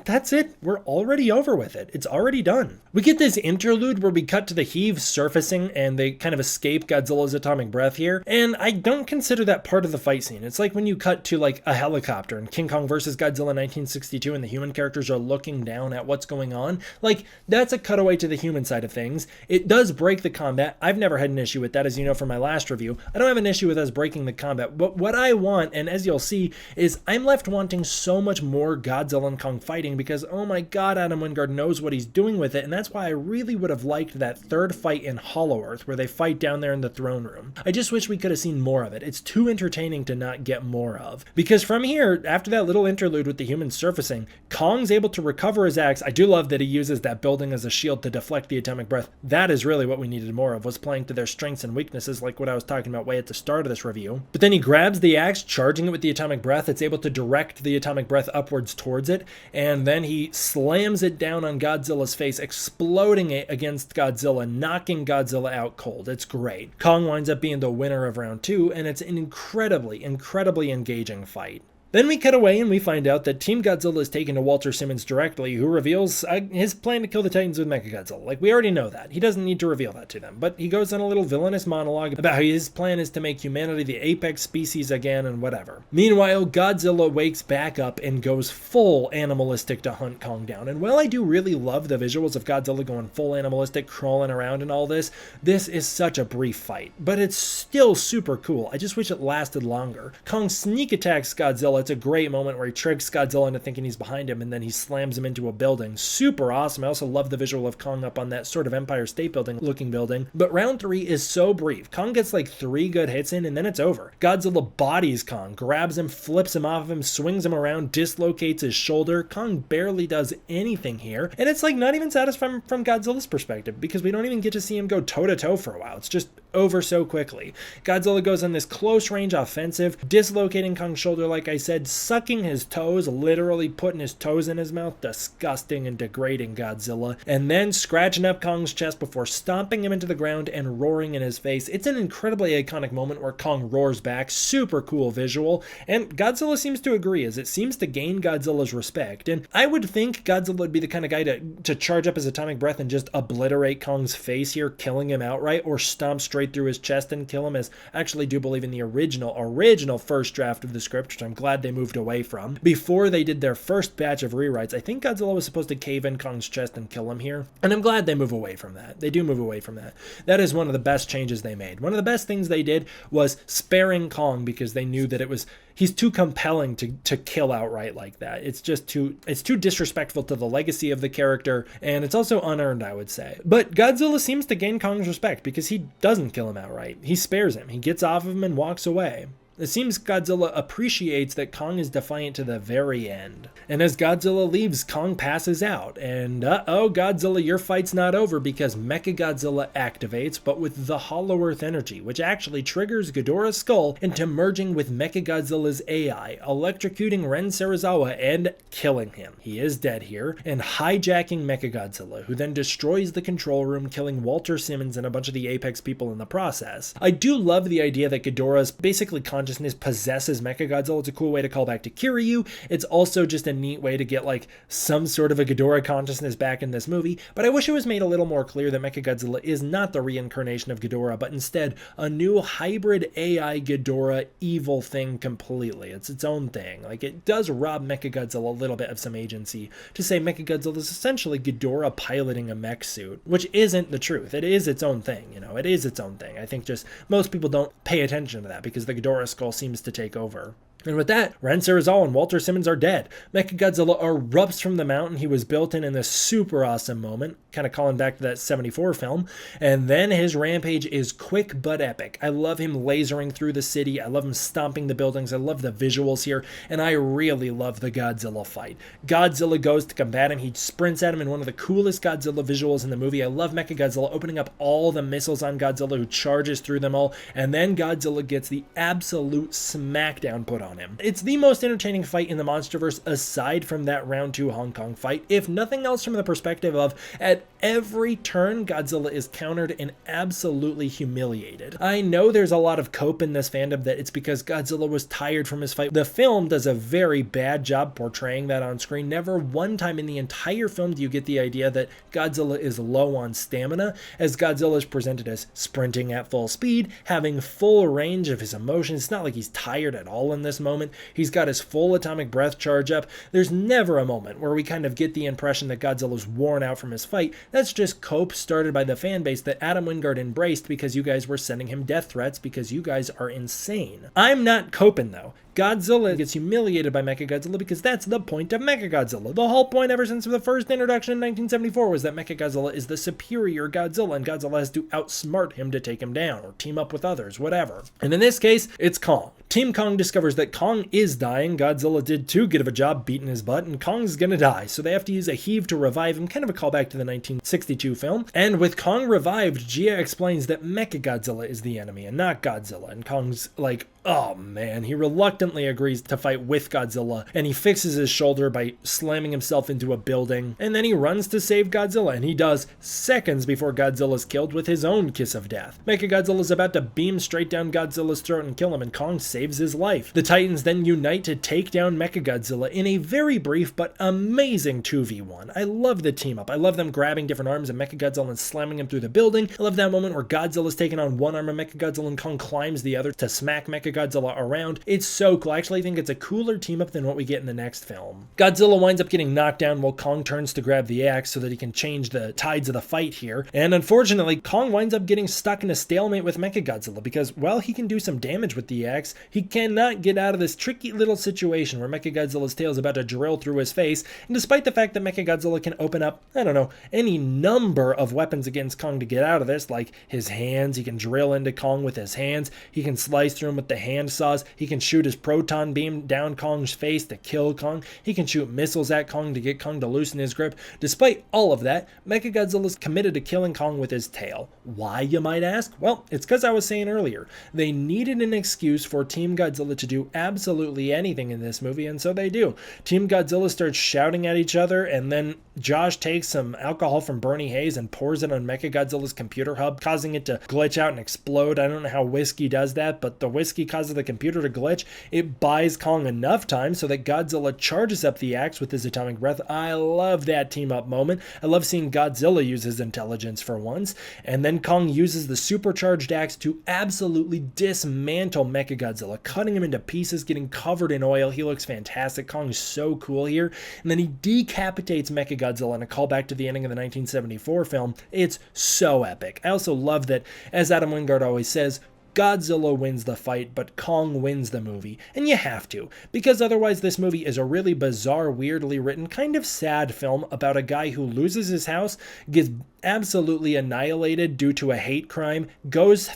that's it. We're already over with it. It's already done. We get this interlude where we cut to the heave surfacing and they kind of escape Godzilla's atomic breath here. And I don't consider that part of the fight scene. It's like when you cut to like a helicopter in King Kong vs. Godzilla 1962 and the human characters are looking down at what's going on. Like, that's a cutaway to the human side of things. It does break the combat. I've never had an issue with that, as you know from my last review. I don't have an issue with us breaking the combat. But what I want, and as you'll see, is I'm left wanting so much more Godzilla and Kong fighting because, oh my god, Adam Wingard knows what he's doing with it. And that's why I really would have liked that third fight in Hollow Earth, where they fight down there in the throne room. I just wish we could have seen more of it. It's too entertaining to not get more of. Because from here, after that little interlude with the humans surfacing, Kong's able to recover his axe. I do love that he uses that building as a shield to deflect the atomic breath. That is really what we needed more of, was playing to their strengths and weaknesses, like what I was talking about way at the start of this review. But then he grabs the axe, charging it with the atomic breath. It's able to direct the atomic breath upwards towards it, and then he slams it down on Godzilla's face, exploding it against Godzilla, knocking Godzilla out cold. It's great. Kong winds up being the winner of round 2, and it's an incredibly engaging fight. Then we cut away and we find out that Team Godzilla is taken to Walter Simmons directly, who reveals his plan to kill the Titans with Mechagodzilla. Like, we already know that. He doesn't need to reveal that to them. But he goes on a little villainous monologue about how his plan is to make humanity the apex species again and whatever. Meanwhile, Godzilla wakes back up and goes full animalistic to hunt Kong down. And while I do really love the visuals of Godzilla going full animalistic, crawling around and all this, this is such a brief fight. But it's still super cool. I just wish it lasted longer. Kong sneak attacks Godzilla. It's a great moment where he tricks Godzilla into thinking he's behind him, and then he slams him into a building. Super awesome. I also love the visual of Kong up on that sort of Empire State Building looking building. But round 3 is so brief. Kong gets like 3 good hits in, and then it's over. Godzilla bodies Kong, grabs him, flips him off of him, swings him around, dislocates his shoulder. Kong barely does anything here, and it's like not even satisfying from Godzilla's perspective, because we don't even get to see him go toe-to-toe for a while. It's just over so quickly. Godzilla goes on this close range offensive, dislocating Kong's shoulder like I said, sucking his toes, literally putting his toes in his mouth, disgusting and degrading Godzilla, and then scratching up Kong's chest before stomping him into the ground and roaring in his face. It's an incredibly iconic moment where Kong roars back, super cool visual, and Godzilla seems to agree, as it seems to gain Godzilla's respect. And I would think Godzilla would be the kind of guy to charge up his atomic breath and just obliterate Kong's face here, killing him outright, or stomp straight through his chest and kill him, as I actually do believe in the original first draft of the script, which I'm glad they moved away from. Before they did their first batch of rewrites, I think Godzilla was supposed to cave in Kong's chest and kill him here, and I'm glad they move away from that. They do move away from that. That is one of the best changes they made. One of the best things they did was sparing Kong, because they knew that he's too compelling to kill outright like that. It's too disrespectful to the legacy of the character, and it's also unearned, I would say. But Godzilla seems to gain Kong's respect because he doesn't kill him outright. He spares him. He gets off of him and walks away. It seems Godzilla appreciates that Kong is defiant to the very end. And as Godzilla leaves, Kong passes out. And uh-oh, Godzilla, your fight's not over, because Mechagodzilla activates, but with the Hollow Earth energy, which actually triggers Ghidorah's skull into merging with Mechagodzilla's AI, electrocuting Ren Serizawa and killing him. He is dead here, and hijacking Mechagodzilla, who then destroys the control room, killing Walter Simmons and a bunch of the Apex people in the process. I do love the idea that Ghidorah's basically consciousness possesses Mechagodzilla. It's a cool way to call back to Kiryu. It's also just a neat way to get like some sort of a Ghidorah consciousness back in this movie, but I wish it was made a little more clear that Mechagodzilla is not the reincarnation of Ghidorah, but instead a new hybrid AI Ghidorah evil thing completely. It's its own thing. Like, it does rob Mechagodzilla a little bit of some agency to say Mechagodzilla is essentially Ghidorah piloting a mech suit, which isn't the truth. It is its own thing, it is its own thing. I think just most people don't pay attention to that because the Ghidorah skull seems to take over. And with that, Ren Serizawa and Walter Simmons are dead. Mechagodzilla erupts from the mountain he was built in this super awesome moment, kind of calling back to that 74 film, and then his rampage is quick but epic. I love him lasering through the city, I love him stomping the buildings, I love the visuals here, and I really love the Godzilla fight. Godzilla goes to combat him, he sprints at him in one of the coolest Godzilla visuals in the movie. I love Mechagodzilla opening up all the missiles on Godzilla, who charges through them all, and then Godzilla gets the absolute smackdown put on him. It's the most entertaining fight in the MonsterVerse aside from that round 2 Hong Kong fight, if nothing else from the perspective of at every turn Godzilla is countered and absolutely humiliated. I know there's a lot of cope in this fandom that it's because Godzilla was tired from his fight. The film does a very bad job portraying that on screen. Never one time in the entire film do you get the idea that Godzilla is low on stamina, as Godzilla is presented as sprinting at full speed, having full range of his emotions. It's not like he's tired at all in this badass moment. He's got his full atomic breath charge up. There's never a moment where we kind of get the impression that Godzilla's worn out from his fight. That's just cope started by the fan base that Adam Wingard embraced because you guys were sending him death threats because you guys are insane. I'm not coping though. Godzilla gets humiliated by Mechagodzilla because that's the point of Mechagodzilla. The whole point ever since the first introduction in 1974 was that Mechagodzilla is the superior Godzilla and Godzilla has to outsmart him to take him down or team up with others, whatever. And in this case, it's Kong. Team Kong discovers that Kong is dying. Godzilla did too good of a job beating his butt, and Kong's gonna die, so they have to use a heave to revive him, kind of a callback to the 1962 film. And with Kong revived, Gia explains that Mechagodzilla is the enemy and not Godzilla, and Kong's like, oh man, he reluctantly agrees to fight with Godzilla, and he fixes his shoulder by slamming himself into a building, and then he runs to save Godzilla, and he does seconds before Godzilla's killed with his own kiss of death. Mechagodzilla's about to beam straight down Godzilla's throat and kill him, and Kong saves his life. The Titans then unite to take down Mechagodzilla in a very brief but amazing 2v1. I love the team up. I love them grabbing different arms of Mechagodzilla and slamming him through the building. I love that moment where Godzilla's taking on one arm of Mechagodzilla and Kong climbs the other to smack Mechagodzilla around. It's so cool. I actually think it's a cooler team up than what we get in the next film. Godzilla winds up getting knocked down while Kong turns to grab the axe so that he can change the tides of the fight here. And unfortunately, Kong winds up getting stuck in a stalemate with Mechagodzilla because while he can do some damage with the axe, he cannot get out of this tricky little situation where Mechagodzilla's tail is about to drill through his face. And despite the fact that Mechagodzilla can open up, I don't know, any number of weapons against Kong to get out of this, like his hands, he can drill into Kong with his hands, he can slice through him with the hand saws, he can shoot his proton beam down Kong's face to kill Kong, he can shoot missiles at Kong to get Kong to loosen his grip. Despite all of that, Mechagodzilla's committed to killing Kong with his tail. Why, you might ask? Well, it's because I was saying earlier, they needed an excuse for Team Godzilla to do absolutely anything in this movie, and so they do. Team Godzilla starts shouting at each other, and then Josh takes some alcohol from Bernie Hayes and pours it on Mechagodzilla's computer hub, causing it to glitch out and explode. I don't know how whiskey does that, but the whiskey causes the computer to glitch. It buys Kong enough time so that Godzilla charges up the axe with his atomic breath. I love that team up moment. I love seeing Godzilla use his intelligence for once. And then Kong uses the supercharged axe to absolutely dismantle Mechagodzilla, cutting him into pieces, getting covered in oil. He looks fantastic. Kong is so cool here. And then he decapitates Mechagodzilla in a callback to the ending of the 1974 film. It's so epic. I also love that, as Adam Wingard always says, Godzilla wins the fight, but Kong wins the movie. And you have to, because otherwise this movie is a really bizarre, weirdly written, kind of sad film about a guy who loses his house, gets absolutely annihilated due to a hate crime,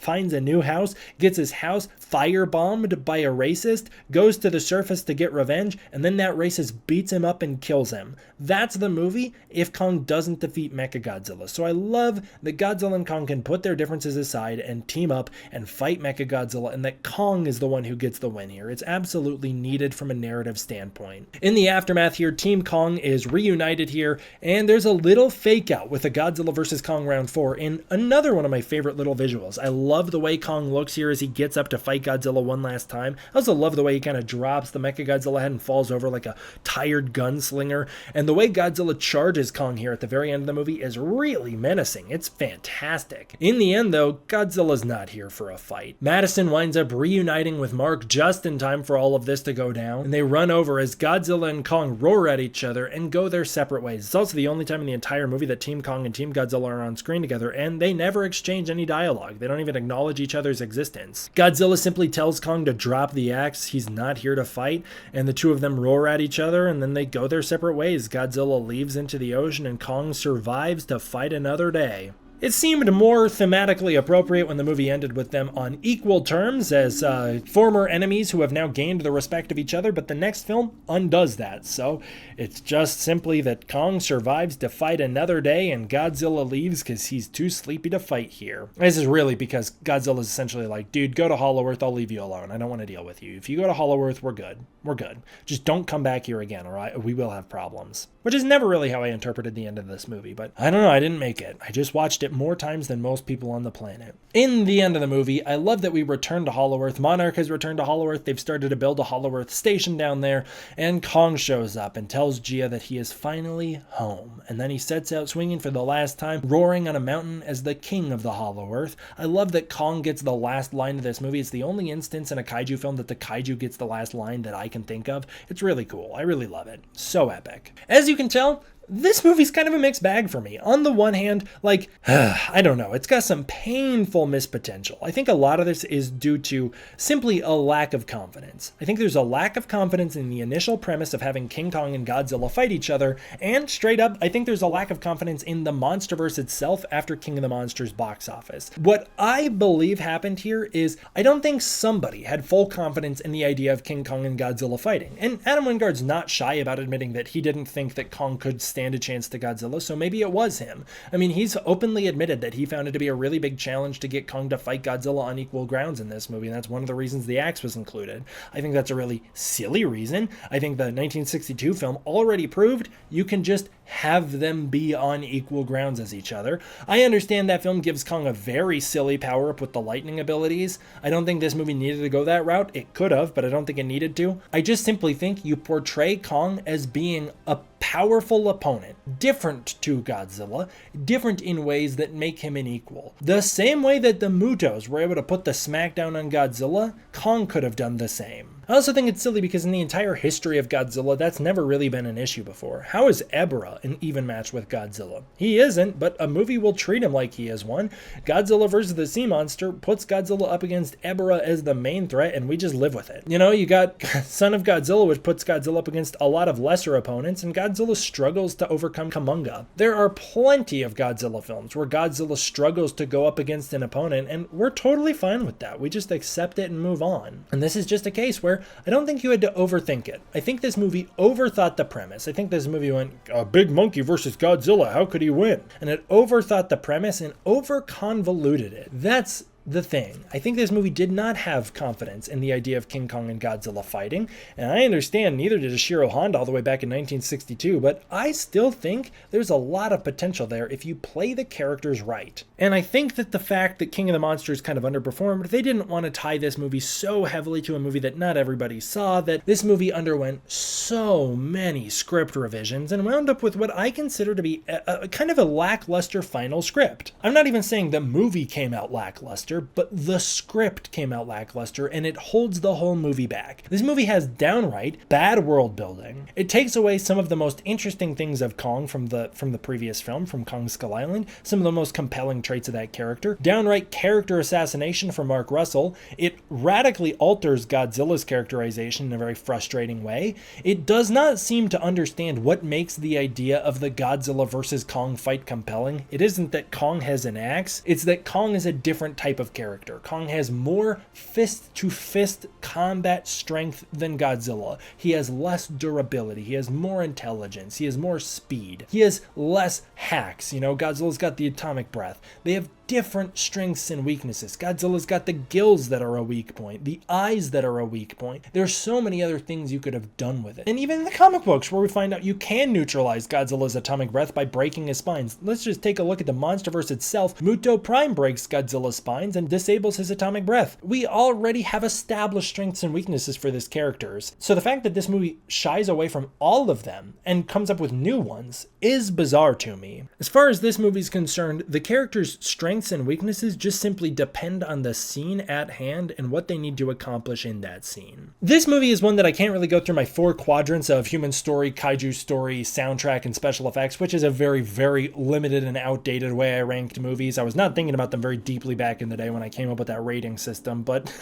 finds a new house, gets his house firebombed by a racist, goes to the surface to get revenge, and then that racist beats him up and kills him. That's the movie if Kong doesn't defeat Mechagodzilla. So I love that Godzilla and Kong can put their differences aside and team up and fight Mechagodzilla, and that Kong is the one who gets the win here. It's absolutely needed from a narrative standpoint. In the aftermath here, Team Kong is reunited here, and there's a little fake out with a Godzilla vs. Kong round 4 in another one of my favorite little visuals. I love the way Kong looks here as he gets up to fight Godzilla one last time. I also love the way he kind of drops the Mechagodzilla head and falls over like a tired gunslinger. And the way Godzilla charges Kong here at the very end of the movie is really menacing. It's fantastic. In the end though, Godzilla's not here for a fight. Madison winds up reuniting with Mark just in time for all of this to go down, and they run over as Godzilla and Kong roar at each other and go their separate ways. It's also the only time in the entire movie that Team Kong and Team Godzilla are on screen together, and they never exchange any dialogue. They don't even acknowledge each other's existence. Godzilla simply tells Kong to drop the axe. He's not here to fight, and the two of them roar at each other, and then they go their separate ways. Godzilla leaves into the ocean, and Kong survives to fight another day. It seemed more thematically appropriate when the movie ended with them on equal terms as former enemies who have now gained the respect of each other, but the next film undoes that. So it's just simply that Kong survives to fight another day and Godzilla leaves because he's too sleepy to fight here. This is really because Godzilla is essentially like, dude, go to Hollow Earth, I'll leave you alone. I don't want to deal with you. If you go to Hollow Earth, we're good. We're good. Just don't come back here again, all right? We will have problems. Which is never really how I interpreted the end of this movie, but I don't know, I didn't make it. I just watched it more times than most people on the planet. In the end of the movie, I love that we return to Hollow-Earth. Monarch has returned to Hollow-Earth. They've started to build a Hollow-Earth station down there, and Kong shows up and tells Gia that he is finally home. And then he sets out swinging for the last time, roaring on a mountain as the king of the Hollow-Earth. I love that Kong gets the last line of this movie. It's the only instance in a kaiju film that the kaiju gets the last line that I can think of. It's really cool. I really love it. So epic. As you can tell, this movie's kind of a mixed bag for me. On the one hand, like, I don't know, it's got some painful missed potential. I think a lot of this is due to simply a lack of confidence. I think there's a lack of confidence in the initial premise of having King Kong and Godzilla fight each other, and straight up, I think there's a lack of confidence in the MonsterVerse itself after King of the Monsters box office. What I believe happened here is, I don't think somebody had full confidence in the idea of King Kong and Godzilla fighting. And Adam Wingard's not shy about admitting that he didn't think that Kong could stand a chance to Godzilla, so maybe it was him. I mean, he's openly admitted that he found it to be a really big challenge to get Kong to fight Godzilla on equal grounds in this movie, and that's one of the reasons the axe was included. I think that's a really silly reason. I think the 1962 film already proved you can just have them be on equal grounds as each other. I understand that film gives Kong a very silly power-up with the lightning abilities. I don't think this movie needed to go that route. It could have, but I don't think it needed to. I just simply think you portray Kong as being a powerful opponent, different to Godzilla, different in ways that make him an equal. The same way that the Mutos were able to put the smackdown on Godzilla, Kong could have done the same. I also think it's silly because in the entire history of Godzilla, that's never really been an issue before. How is Ebra an even match with Godzilla? He isn't, but a movie will treat him like he is one. Godzilla vs. the Sea Monster puts Godzilla up against Ebra as the main threat, and we just live with it. You know, you got Son of Godzilla, which puts Godzilla up against a lot of lesser opponents, and Godzilla struggles to overcome Kumonga. There are plenty of Godzilla films where Godzilla struggles to go up against an opponent, and we're totally fine with that. We just accept it and move on. And this is just a case where I don't think you had to overthink it. I think this movie overthought the premise. I think this movie went, a big monkey versus Godzilla, how could he win? And it overthought the premise and over-convoluted it. That's the thing. I think this movie did not have confidence in the idea of King Kong and Godzilla fighting, and I understand neither did Ishiro Honda all the way back in 1962, but I still think there's a lot of potential there if you play the characters right. And I think that the fact that King of the Monsters kind of underperformed, they didn't want to tie this movie so heavily to a movie that not everybody saw, that this movie underwent so many script revisions and wound up with what I consider to be a kind of a lackluster final script. I'm not even saying the movie came out lackluster, but the script came out lackluster, and it holds the whole movie back. This movie has downright bad world building. It takes away some of the most interesting things of Kong from the previous film, from Kong Skull Island, some of the most compelling traits of that character. Downright character assassination for Mark Russell. It radically alters Godzilla's characterization in a very frustrating way. It does not seem to understand what makes the idea of the Godzilla versus Kong fight compelling. It isn't that Kong has an axe, it's that Kong is a different type of character. Kong has more fist-to-fist combat strength than Godzilla. He has less durability. He has more intelligence. He has more speed. He has less hacks. You know, Godzilla's got the atomic breath. They have different strengths and weaknesses. Godzilla's got the gills that are a weak point, the eyes that are a weak point. There's so many other things you could have done with it. And even in the comic books where we find out you can neutralize Godzilla's atomic breath by breaking his spines. Let's just take a look at the MonsterVerse itself. Muto Prime breaks Godzilla's spines and disables his atomic breath. We already have established strengths and weaknesses for this characters. So the fact that this movie shies away from all of them and comes up with new ones is bizarre to me. As far as this movie's concerned, the characters' strengths and weaknesses just simply depend on the scene at hand and what they need to accomplish in that scene. This movie is one that I can't really go through my 4 quadrants of human story, kaiju story, soundtrack, and special effects, which is a very, very limited and outdated way I ranked movies. I was not thinking about them very deeply back in the day when I came up with that rating system, but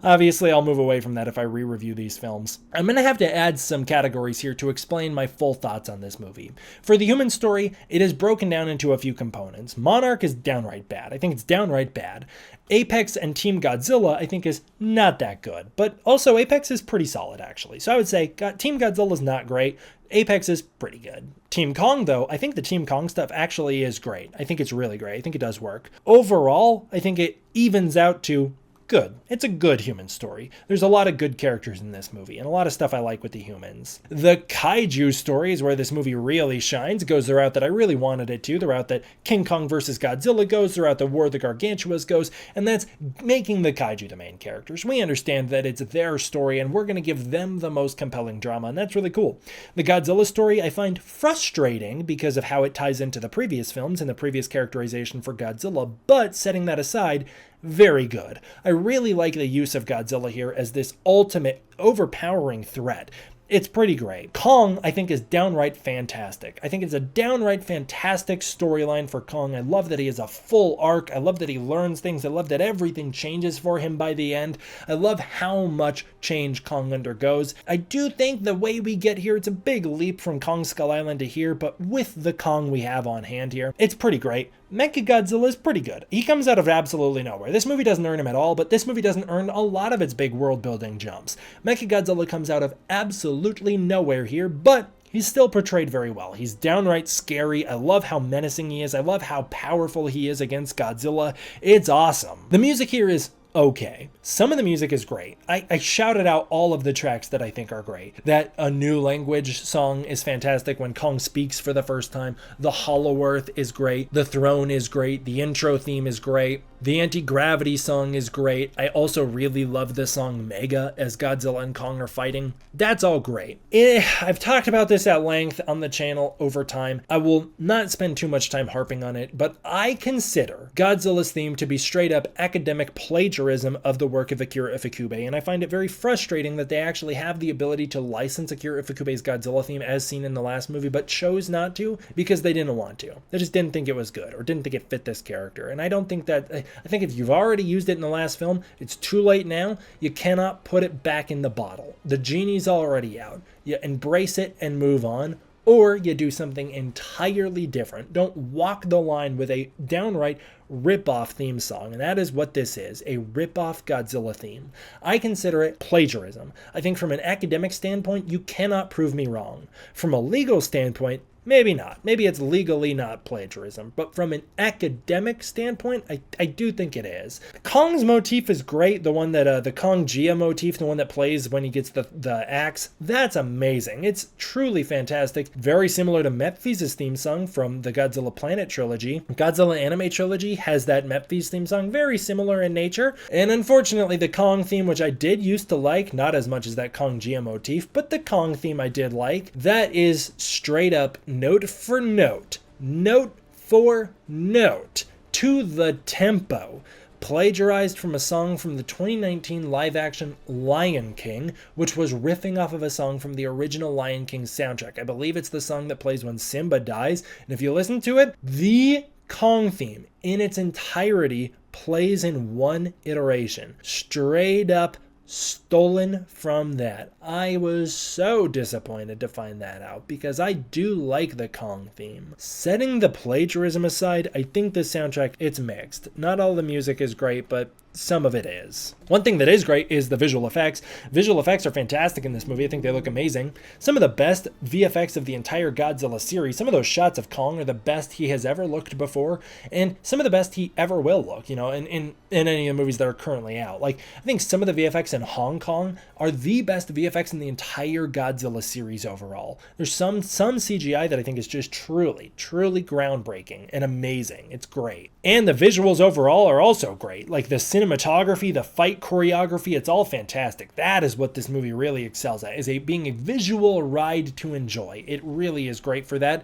obviously I'll move away from that if I re-review these films. I'm going to have to add some categories here to explain my full thoughts on this movie. For the human story, it is broken down into a few components. Monarch is downright bad. I think it's downright bad. Apex and Team Godzilla, I think, is not that good. But also, Apex is pretty solid, actually. So I would say Team Godzilla is not great. Apex is pretty good. Team Kong, though, I think the Team Kong stuff actually is great. I think it's really great. I think it does work. Overall, I think it evens out to good. It's a good human story. There's a lot of good characters in this movie, and a lot of stuff I like with the humans. The kaiju story is where this movie really shines. It goes the route that I really wanted it to, the route that King Kong vs. Godzilla goes, the route that War of the Gargantuas goes, and that's making the kaiju the main characters. We understand that it's their story, and we're going to give them the most compelling drama, and that's really cool. The Godzilla story I find frustrating because of how it ties into the previous films and the previous characterization for Godzilla, but setting that aside, very good. I really like the use of Godzilla here as this ultimate overpowering threat. It's pretty great. Kong, I think, is downright fantastic. I think it's a downright fantastic storyline for Kong. I love that he has a full arc. I love that he learns things. I love that everything changes for him by the end. I love how much change Kong undergoes. I do think the way we get here, it's a big leap from Kong Skull Island to here, but with the Kong we have on hand here, it's pretty great. Mechagodzilla is pretty good. He comes out of absolutely nowhere. This movie doesn't earn him at all, but this movie doesn't earn a lot of its big world-building jumps. Mechagodzilla comes out of absolutely nowhere here, but he's still portrayed very well. He's downright scary. I love how menacing he is. I love how powerful he is against Godzilla. It's awesome. The music here is okay. Some of the music is great. I shouted out all of the tracks that I think are great. That A New Language song is fantastic when Kong speaks for the first time. The Hollow Earth is great. The Throne is great. The intro theme is great. The Anti-Gravity song is great. I also really love the song Mega as Godzilla and Kong are fighting. That's all great. I've talked about this at length on the channel over time. I will not spend too much time harping on it, but I consider Godzilla's theme to be straight up academic plagiarism of the work of Akira Ifukube, and I find it very frustrating that they actually have the ability to license Akira Ifukube's Godzilla theme as seen in the last movie, but chose not to because they didn't want to. They just didn't think it was good or didn't think it fit this character, and I don't think that... I think if you've already used it in the last film, it's too late now. You cannot put it back in the bottle. The genie's already out. You embrace it and move on, or you do something entirely different. Don't walk the line with a downright rip-off theme song, and that is what this is, a rip-off Godzilla theme. I consider it plagiarism. I think from an academic standpoint, you cannot prove me wrong. From a legal standpoint, maybe not. Maybe it's legally not plagiarism, but from an academic standpoint, I do think it is. Kong's motif is great. The one that, the Gojira motif, the one that plays when he gets the axe, that's amazing. It's truly fantastic. Very similar to Mephi's theme song from the Godzilla Planet trilogy. Godzilla Anime trilogy has that Mephi's theme song, very similar in nature. And unfortunately, the Kong theme, which I did used to like, not as much as that Gojira motif, but the Kong theme I did like, that is straight up note for note, note for note, to the tempo, plagiarized from a song from the 2019 live-action Lion King, which was riffing off of a song from the original Lion King soundtrack. I believe it's the song that plays when Simba dies, and if you listen to it, the Kong theme in its entirety plays in one iteration, straight up stolen from that. I was so disappointed to find that out because I do like the Kong theme. Setting the plagiarism aside, I think the soundtrack, it's mixed. Not all the music is great, but some of it is. One thing that is great is the visual effects. Visual effects are fantastic in this movie. I think they look amazing. Some of the best VFX of the entire Godzilla series. Some of those shots of Kong are the best he has ever looked before, and some of the best he ever will look, you know, in any of the movies that are currently out. Like, I think some of the VFX in Hong Kong are the best VFX in the entire Godzilla series overall. There's some CGI that I think is just truly groundbreaking and amazing. It's great. And the visuals overall are also great. Like the cinematography, the fight choreography, it's all fantastic. That is what this movie really excels at, is being a visual ride to enjoy. It really is great for that.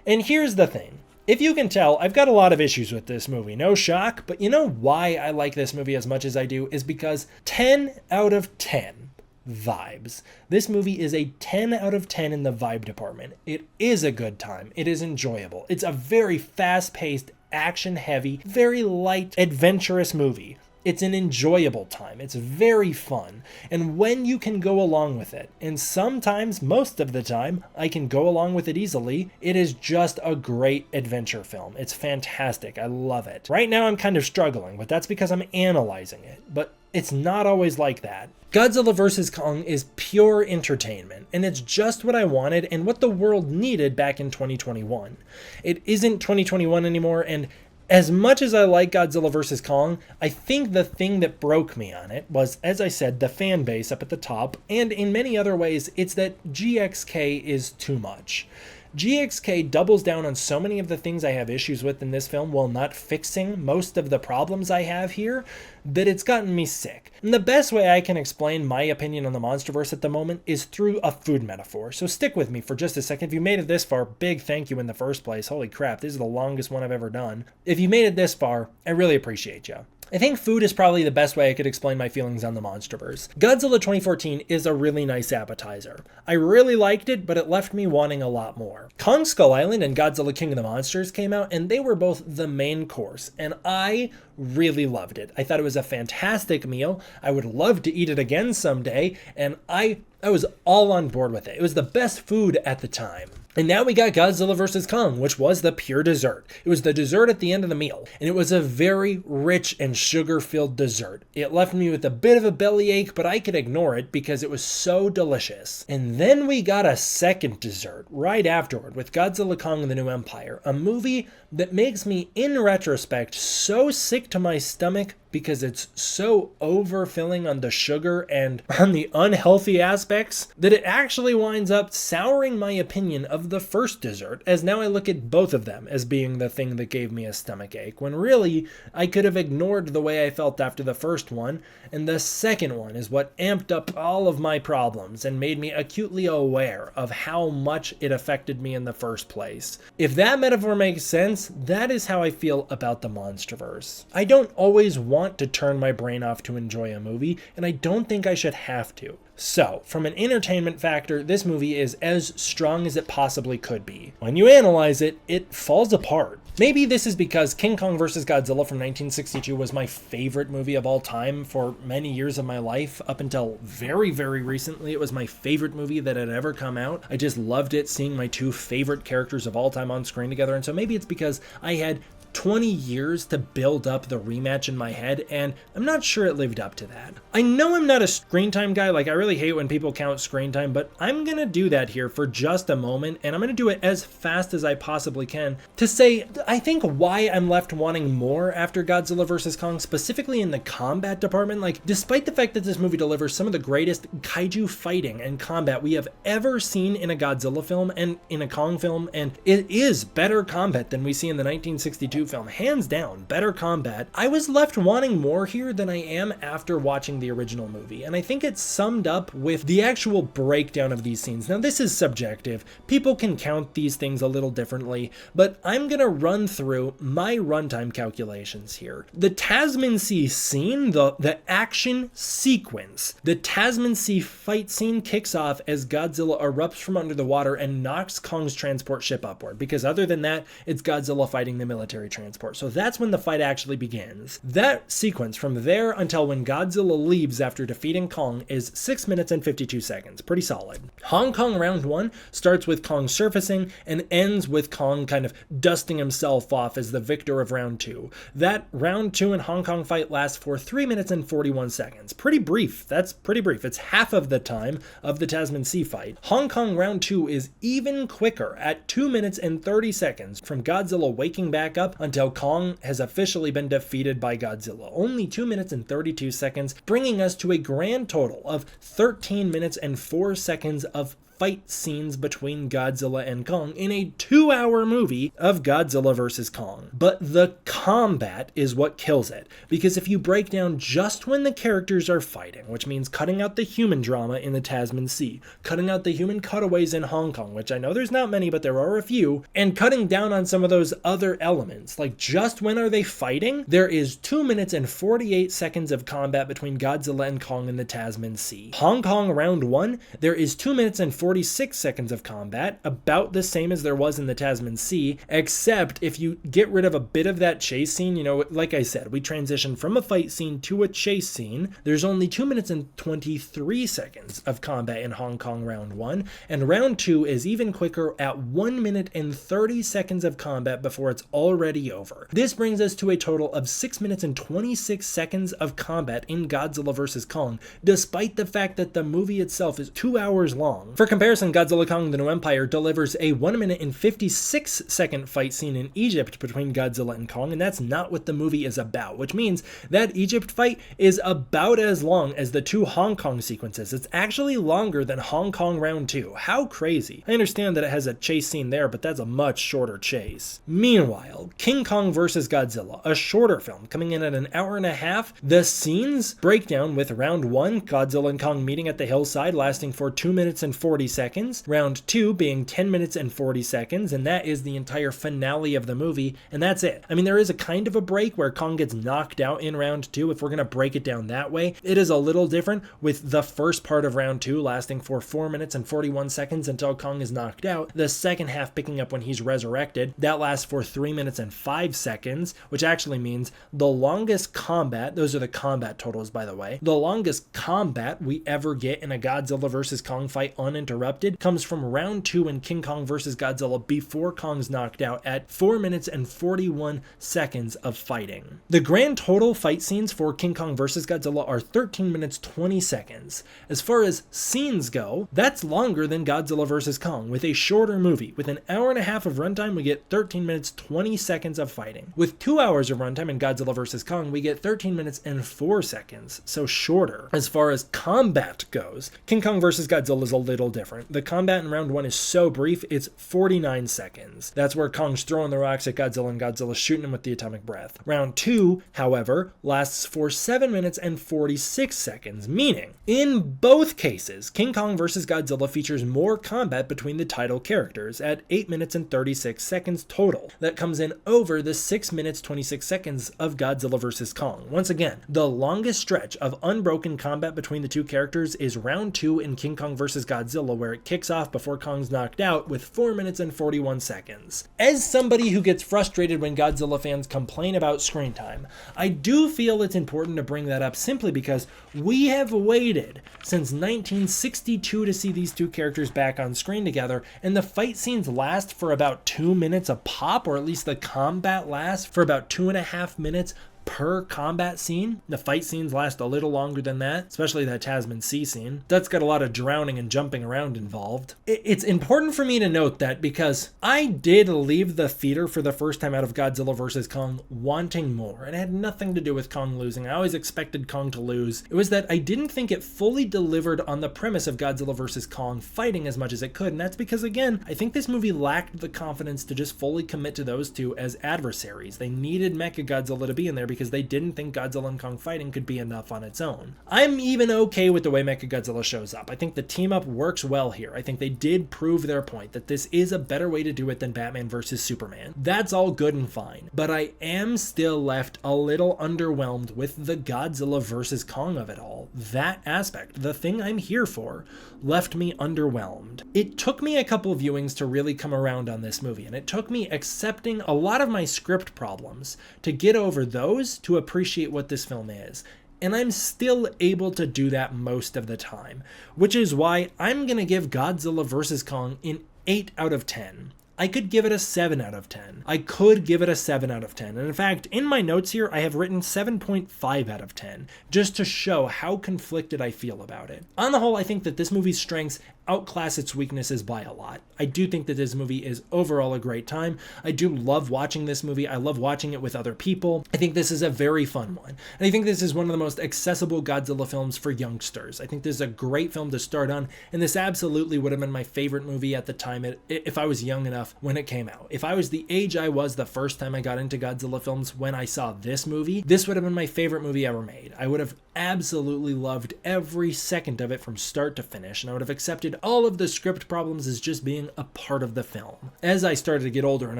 And here's the thing. If you can tell, I've got a lot of issues with this movie. No shock, but you know why I like this movie as much as I do is because 10 out of 10 vibes. This movie is a 10 out of 10 in the vibe department. It is a good time. It is enjoyable. It's a very fast-paced, action-heavy, very light, adventurous movie. It's an enjoyable time. It's very fun. And when you can go along with it, and sometimes, most of the time, I can go along with it easily, it is just a great adventure film. It's fantastic. I love it. Right now, I'm kind of struggling, but that's because I'm analyzing it. But it's not always like that. Godzilla vs. Kong is pure entertainment, and it's just what I wanted and what the world needed back in 2021. It isn't 2021 anymore, and As much as I like Godzilla vs. Kong, I think the thing that broke me on it was, as I said, the fan base up at the top, and in many other ways, it's that GXK is too much. GXK doubles down on so many of the things I have issues with in this film while not fixing most of the problems I have here that it's gotten me sick. And the best way I can explain my opinion on the MonsterVerse at the moment is through a food metaphor. So stick with me for just a second. If you made it this far, big thank you in the first place. Holy crap, this is the longest one I've ever done. If you made it this far, I really appreciate you. I think food is probably the best way I could explain my feelings on the MonsterVerse. Godzilla 2014 is a really nice appetizer. I really liked it, but it left me wanting a lot more. Kong Skull Island and Godzilla King of the Monsters came out, and they were both the main course, and I really loved it. I thought it was a fantastic meal. I would love to eat it again someday, and I was all on board with it. It was the best food at the time. And now we got Godzilla vs. Kong, which was the pure dessert. It was the dessert at the end of the meal, and it was a very rich and sugar-filled dessert. It left me with a bit of a bellyache, but I could ignore it because it was so delicious. And then we got a second dessert right afterward with Godzilla Kong and the New Empire, a movie that makes me, in retrospect, so sick to my stomach because it's so overfilling on the sugar and on the unhealthy aspects that it actually winds up souring my opinion of the first dessert, as now I look at both of them as being the thing that gave me a stomach ache, when really I could have ignored the way I felt after the first one, and the second one is what amped up all of my problems and made me acutely aware of how much it affected me in the first place. If that metaphor makes sense, that is how I feel about the MonsterVerse. I don't always want to turn my brain off to enjoy a movie, and I don't think I should have to. So, from an entertainment factor, this movie is as strong as it possibly could be. When you analyze it, it falls apart. Maybe this is because King Kong vs. Godzilla from 1962 was my favorite movie of all time for many years of my life. Up until very, very recently, it was my favorite movie that had ever come out. I just loved it, seeing my two favorite characters of all time on screen together. And so maybe it's because I had 20 years to build up the rematch in my head, and I'm not sure it lived up to that. I know I'm not a screen time guy, like I really hate when people count screen time, but I'm gonna do that here for just a moment, and I'm gonna do it as fast as I possibly can to say I think why I'm left wanting more after Godzilla vs. Kong, specifically in the combat department. Like, despite the fact that this movie delivers some of the greatest kaiju fighting and combat we have ever seen in a Godzilla film and in a Kong film, and it is better combat than we see in the 1962 film, hands down, better combat, I was left wanting more here than I am after watching the original movie, and I think it's summed up with the actual breakdown of these scenes. Now, this is subjective. People can count these things a little differently, but I'm gonna run through my runtime calculations here. The Tasman Sea scene, the action sequence, the Tasman Sea fight scene kicks off as Godzilla erupts from under the water and knocks Kong's transport ship upward, because other than that, it's Godzilla fighting the military transport. So that's when the fight actually begins. That sequence from there until when Godzilla leaves after defeating Kong is 6 minutes and 52 seconds. Pretty solid. Hong Kong round 1 starts with Kong surfacing and ends with Kong kind of dusting himself off as the victor of round 2. That round 2 in Hong Kong fight lasts for 3 minutes and 41 seconds. Pretty brief. That's pretty brief. It's half of the time of the Tasman Sea fight. Hong Kong round 2 is even quicker at 2 minutes and 30 seconds from Godzilla waking back up until Kong has officially been defeated by Godzilla. Only 2 minutes and 32 seconds, bringing us to a grand total of 13 minutes and 4 seconds of fight scenes between Godzilla and Kong in a 2-hour movie of Godzilla vs. Kong. But the combat is what kills it, because if you break down just when the characters are fighting, which means cutting out the human drama in the Tasman Sea, cutting out the human cutaways in Hong Kong, which I know there's not many, but there are a few, and cutting down on some of those other elements, like just when are they fighting, there is 2 minutes and 48 seconds of combat between Godzilla and Kong in the Tasman Sea. Hong Kong round 1, there is 2 minutes and 46 seconds of combat, about the same as there was in the Tasman Sea, except if you get rid of a bit of that chase scene, you know, like I said, we transition from a fight scene to a chase scene, there's only 2 minutes and 23 seconds of combat in Hong Kong round 1, and round 2 is even quicker at 1 minute and 30 seconds of combat before it's already over. This brings us to a total of 6 minutes and 26 seconds of combat in Godzilla vs. Kong, despite the fact that the movie itself is 2 hours long. For comparison, Godzilla Kong: The New Empire delivers a 1 minute and 56 second fight scene in Egypt between Godzilla and Kong, and that's not what the movie is about, which means that Egypt fight is about as long as the two Hong Kong sequences. It's actually longer than Hong Kong Round 2. How crazy. I understand that it has a chase scene there, but that's a much shorter chase. Meanwhile, King Kong vs. Godzilla, a shorter film coming in at an hour and a half, the scenes break down with round 1, Godzilla and Kong meeting at the hillside, lasting for 2 minutes and 40 seconds, round 2 being 10 minutes and 40 seconds, and that is the entire finale of the movie, and that's it. I mean, there is a kind of a break where Kong gets knocked out in round 2, if we're gonna break it down that way. It is a little different with the first part of round 2 lasting for 4 minutes and 41 seconds until Kong is knocked out, the second half picking up when he's resurrected. That lasts for 3 minutes and 5 seconds, which actually means the longest combat, those are the combat totals by the way, the longest combat we ever get in a Godzilla vs. Kong fight uninterrupted comes from round 2 in King Kong vs. Godzilla before Kong's knocked out at 4 minutes and 41 seconds of fighting. The grand total fight scenes for King Kong vs. Godzilla are 13 minutes 20 seconds. As far as scenes go, that's longer than Godzilla vs. Kong. With a shorter movie, with an hour and a half of runtime, we get 13 minutes 20 seconds of fighting. With 2 hours of runtime in Godzilla vs. Kong, we get 13 minutes and 4 seconds, so shorter. As far as combat goes, King Kong vs. Godzilla is a little different. The combat in round 1 is so brief, it's 49 seconds. That's where Kong's throwing the rocks at Godzilla and Godzilla's shooting him with the atomic breath. Round 2, however, lasts for 7 minutes and 46 seconds, meaning in both cases, King Kong vs. Godzilla features more combat between the title characters at 8 minutes and 36 seconds total. That comes in over the 6 minutes 26 seconds of Godzilla vs. Kong. Once again, the longest stretch of unbroken combat between the two characters is round 2 in King Kong vs. Godzilla, where it kicks off before Kong's knocked out with 4 minutes and 41 seconds. As somebody who gets frustrated when Godzilla fans complain about screen time, I do feel it's important to bring that up simply because we have waited since 1962 to see these two characters back on screen together, and the fight scenes last for about 2 minutes a pop, or at least the combat lasts for about 2.5 minutes per combat scene. The fight scenes last a little longer than that, especially that Tasman Sea scene. That's got a lot of drowning and jumping around involved. It's important for me to note that because I did leave the theater for the first time out of Godzilla vs. Kong wanting more, and it had nothing to do with Kong losing. I always expected Kong to lose. It was that I didn't think it fully delivered on the premise of Godzilla vs. Kong fighting as much as it could, and that's because, again, I think this movie lacked the confidence to just fully commit to those two as adversaries. They needed Mechagodzilla to be in there because they didn't think Godzilla and Kong fighting could be enough on its own. I'm even okay with the way Mechagodzilla shows up. I think the team up works well here. I think they did prove their point that this is a better way to do it than Batman vs. Superman. That's all good and fine, but I am still left a little underwhelmed with the Godzilla vs. Kong of it all. That aspect, the thing I'm here for, left me underwhelmed. It took me a couple viewings to really come around on this movie, and it took me accepting a lot of my script problems to get over those to appreciate what this film is. And I'm still able to do that most of the time, which is why I'm going to give Godzilla vs. Kong an 8 out of 10. I could give it a 7 out of 10. I could give it a 7 out of 10. And in fact, in my notes here, I have written 7.5 out of 10, just to show how conflicted I feel about it. On the whole, I think that this movie's strengths outclass its weaknesses by a lot. I do think that this movie is overall a great time. I do love watching this movie. I love watching it with other people. I think this is a very fun one. And I think this is one of the most accessible Godzilla films for youngsters. I think this is a great film to start on, and this absolutely would have been my favorite movie at the time if I was young enough when it came out. If I was the age I was the first time I got into Godzilla films when I saw this movie, this would have been my favorite movie ever made. I would have absolutely loved every second of it from start to finish, and I would have accepted all of the script problems as just being a part of the film. As I started to get older and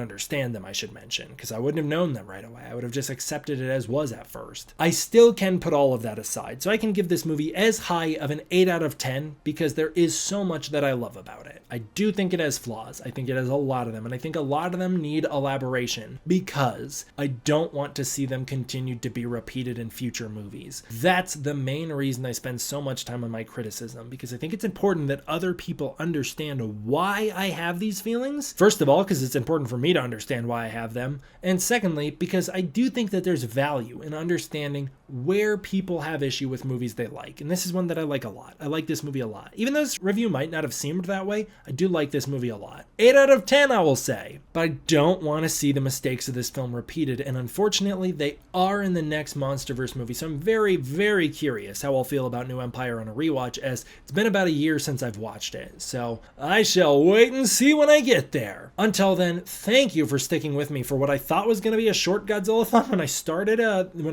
understand them, I should mention, because I wouldn't have known them right away. I would have just accepted it as was at first. I still can put all of that aside, so I can give this movie as high of an 8 out of 10 because there is so much that I love about it. I do think it has flaws. I think it has a lot of them, and I think a lot of them need elaboration because I don't want to see them continue to be repeated in future movies. That's that's the main reason I spend so much time on my criticism, because I think it's important that other people understand why I have these feelings. First of all, because it's important for me to understand why I have them. And secondly, because I do think that there's value in understanding where people have issue with movies they like. And this is one that I like a lot. I like this movie a lot. Even though this review might not have seemed that way, I do like this movie a lot. 8 out of 10, I will say. But I don't want to see the mistakes of this film repeated, and unfortunately, they are in the next MonsterVerse movie, so I'm very, very curious how I'll feel about New Empire on a rewatch, as it's been about a year since I've watched it. So I shall wait and see when I get there. Until then, thank you for sticking with me for what I thought was going to be a short Godzilla-thon when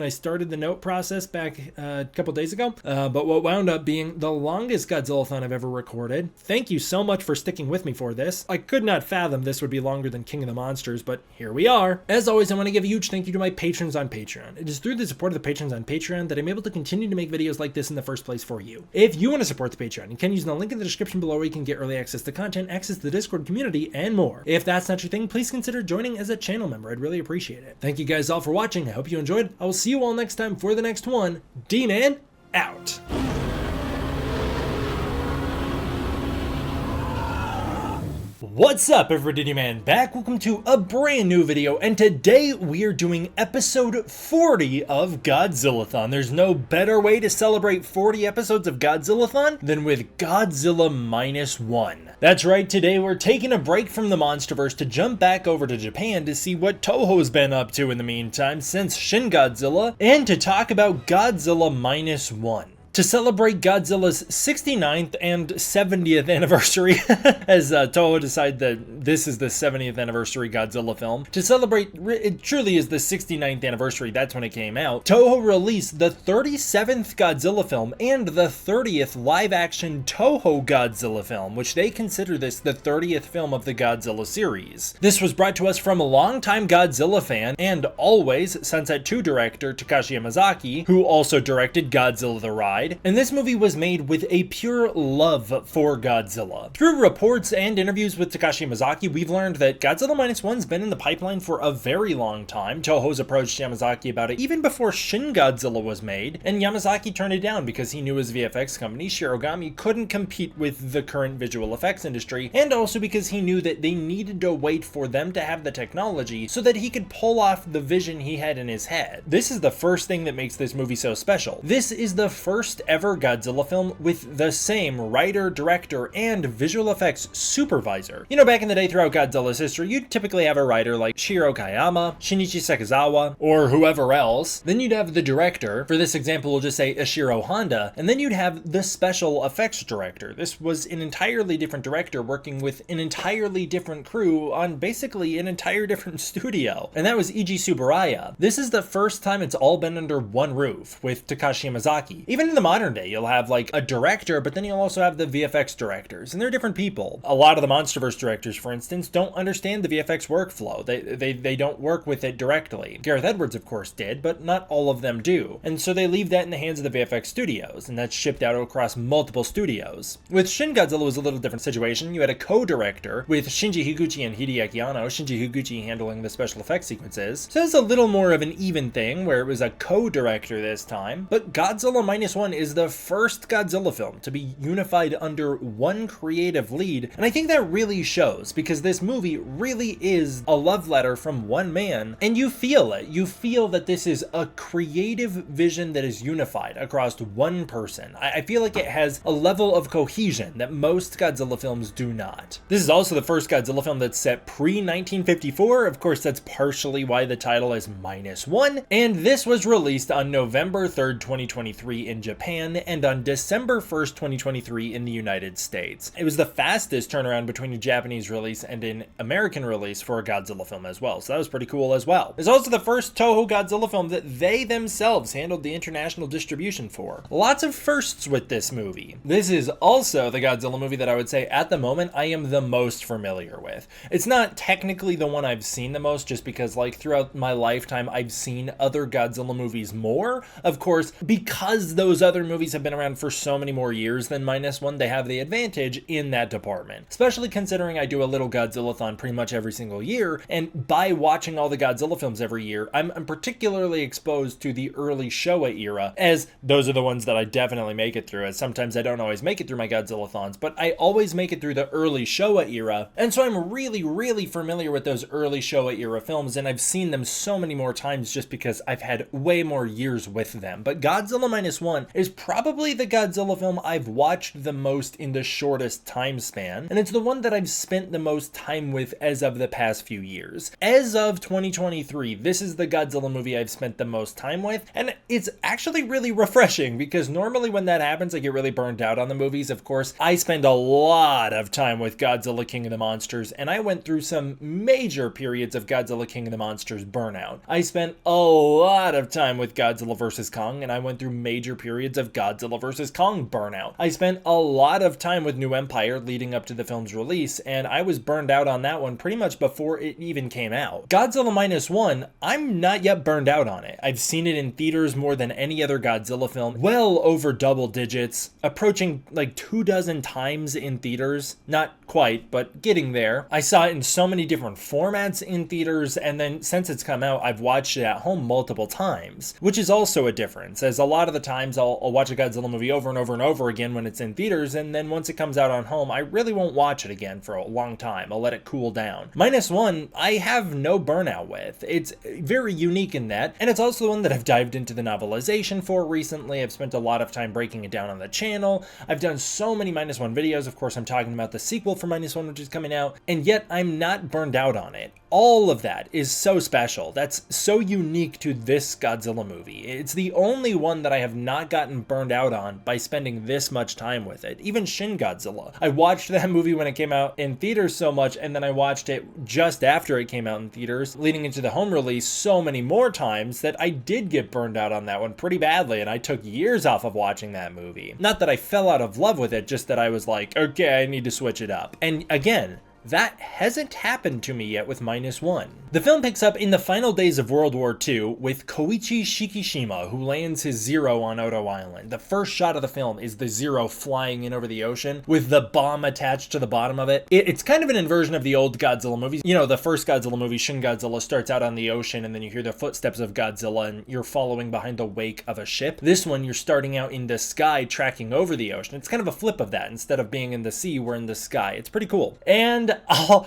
I started the note process back a couple days ago, but what wound up being the longest Godzilla-thon I've ever recorded. Thank you so much for sticking with me for this. I could not fathom this would be longer than King of the Monsters, but here we are. As always, I want to give a huge thank you to my patrons on Patreon. It is through the support of the patrons on Patreon that I'm able to continue to make videos like this in the first place for you. If you want to support the Patreon, you can use the link in the description below where you can get early access to content, access to the Discord community, and more. If that's not your thing, please consider joining as a channel member. I'd really appreciate it. Thank you guys all for watching. I hope you enjoyed. I will see you all next time for the next one. D-Man out. What's up, everybody, man? Back. Welcome to a brand new video, and today we are doing episode 40 of Godzilla-Thon. There's no better way to celebrate 40 episodes of Godzilla-Thon than with Godzilla Minus One. That's right, today we're taking a break from the MonsterVerse to jump back over to Japan to see what Toho's been up to in the meantime since Shin Godzilla, and to talk about Godzilla Minus One. To celebrate Godzilla's 69th and 70th anniversary, as Toho decided that this is the 70th anniversary Godzilla film. To celebrate, it truly is the 69th anniversary, that's when it came out. Toho released the 37th Godzilla film and the 30th live-action Toho Godzilla film, which they consider this the 30th film of the Godzilla series. This was brought to us from a longtime Godzilla fan and always Sunset 2 director Takashi Yamazaki, who also directed Godzilla the Ride. And this movie was made with a pure love for Godzilla. Through reports and interviews with Takashi Yamazaki, we've learned that Godzilla Minus One's been in the pipeline for a very long time. Toho's approached Yamazaki about it even before Shin Godzilla was made, and Yamazaki turned it down because he knew his VFX company, Shirogami, couldn't compete with the current visual effects industry, and also because he knew that they needed to wait for them to have the technology so that he could pull off the vision he had in his head. This is the first thing that makes this movie so special. This is the first ever Godzilla film with the same writer, director, and visual effects supervisor. You know, back in the day throughout Godzilla's history, you'd typically have a writer like Shiro Kayama, Shinichi Sekizawa, or whoever else. Then you'd have the director. For this example, we'll just say Ishiro Honda. And then you'd have the special effects director. This was an entirely different director working with an entirely different crew on basically an entire different studio. And that was Eiji Tsuburaya. This is the first time it's all been under one roof with Takashi Yamazaki. Even in the modern day, you'll have like a director, but then you'll also have the VFX directors, and they're different people. A lot of the MonsterVerse directors, for instance, don't understand the VFX workflow. They don't work with it directly. Gareth Edwards, of course, did, but not all of them do. And so they leave that in the hands of the VFX studios, and that's shipped out across multiple studios. With Shin Godzilla, it was a little different situation. You had a co-director with Shinji Higuchi and Hideaki Anno, Shinji Higuchi handling the special effects sequences. So it's a little more of an even thing, where it was a co-director this time. But Godzilla Minus One is the first Godzilla film to be unified under one creative lead, and I think that really shows, because this movie really is a love letter from one man, and you feel it. You feel that this is a creative vision that is unified across one person. I feel like it has a level of cohesion that most Godzilla films do not. This is also the first Godzilla film that's set pre-1954. Of course, that's partially why the title is Minus One, and this was released on November 3rd, 2023 in Japan, and on December 1st, 2023 in the United States. It was the fastest turnaround between a Japanese release and an American release for a Godzilla film as well, so that was pretty cool as well. It's also the first Toho Godzilla film that they themselves handled the international distribution for. Lots of firsts with this movie. This is also the Godzilla movie that I would say at the moment I am the most familiar with. It's not technically the one I've seen the most, just because like throughout my lifetime I've seen other Godzilla movies more, of course, because those other movies have been around for so many more years than Minus One, they have the advantage in that department. Especially considering I do a little Godzilla-Thon pretty much every single year, and by watching all the Godzilla films every year, I'm particularly exposed to the early Showa era, as those are the ones that I definitely make it through, as sometimes I don't always make it through my Godzilla-Thons, but I always make it through the early Showa era, and so I'm really familiar with those early Showa era films, and I've seen them so many more times just because I've had way more years with them. But Godzilla Minus One is probably the Godzilla film I've watched the most in the shortest time span, and it's the one that I've spent the most time with as of the past few years. As of 2023, this is the Godzilla movie I've spent the most time with, and it's actually really refreshing because normally when that happens, I get really burned out on the movies. Of course, I spend a lot of time with Godzilla King of the Monsters, and I went through some major periods of Godzilla King of the Monsters burnout. I spent a lot of time with Godzilla vs. Kong, and I went through major periods of Godzilla vs. Kong burnout. I spent a lot of time with New Empire leading up to the film's release, and I was burned out on that one pretty much before it even came out. Godzilla Minus One, I'm not yet burned out on it. I've seen it in theaters more than any other Godzilla film, well over double digits, approaching like 24 times in theaters. Not quite, but getting there. I saw it in so many different formats in theaters, and then since it's come out, I've watched it at home multiple times, which is also a difference, as a lot of the times I'll watch a Godzilla movie over and over and over again when it's in theaters, and then once it comes out on home, I really won't watch it again for a long time. I'll let it cool down. Minus One, I have no burnout with. It's very unique in that, and it's also the one that I've dived into the novelization for recently. I've spent a lot of time breaking it down on the channel. I've done so many Minus One videos. Of course, I'm talking about the sequel for Minus One, which is coming out, and yet I'm not burned out on it. All of that is so special. That's so unique to this Godzilla movie. It's the only one that I have not gotten burned out on by spending this much time with it. Even Shin Godzilla. I watched that movie when it came out in theaters so much, and then I watched it just after it came out in theaters, leading into the home release so many more times that I did get burned out on that one pretty badly, and I took years off of watching that movie. Not that I fell out of love with it, just that I was like, okay, I need to switch it up. And again, that hasn't happened to me yet with Minus One. The film picks up in the final days of World War II with Koichi Shikishima, who lands his Zero on Odo Island. The first shot of the film is the Zero flying in over the ocean with the bomb attached to the bottom of it. It's kind of an inversion of the old Godzilla movies. You know, the first Godzilla movie, Shin Godzilla, starts out on the ocean and then you hear the footsteps of Godzilla and you're following behind the wake of a ship. This one, you're starting out in the sky tracking over the ocean. It's kind of a flip of that. Instead of being in the sea, we're in the sky. It's pretty cool. And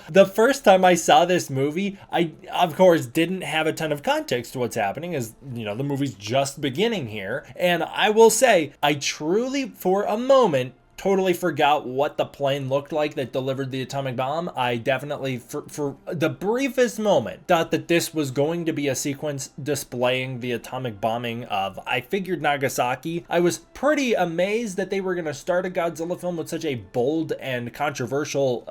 the first time I saw this movie, I, of course, didn't have a ton of context to what's happening, as, you know, the movie's just beginning here. And I will say, I truly, for a moment, totally forgot what the plane looked like that delivered the atomic bomb. I definitely, for the briefest moment, thought that this was going to be a sequence displaying the atomic bombing of, I figured, Nagasaki. I was pretty amazed that they were going to start a Godzilla film with such a bold and controversial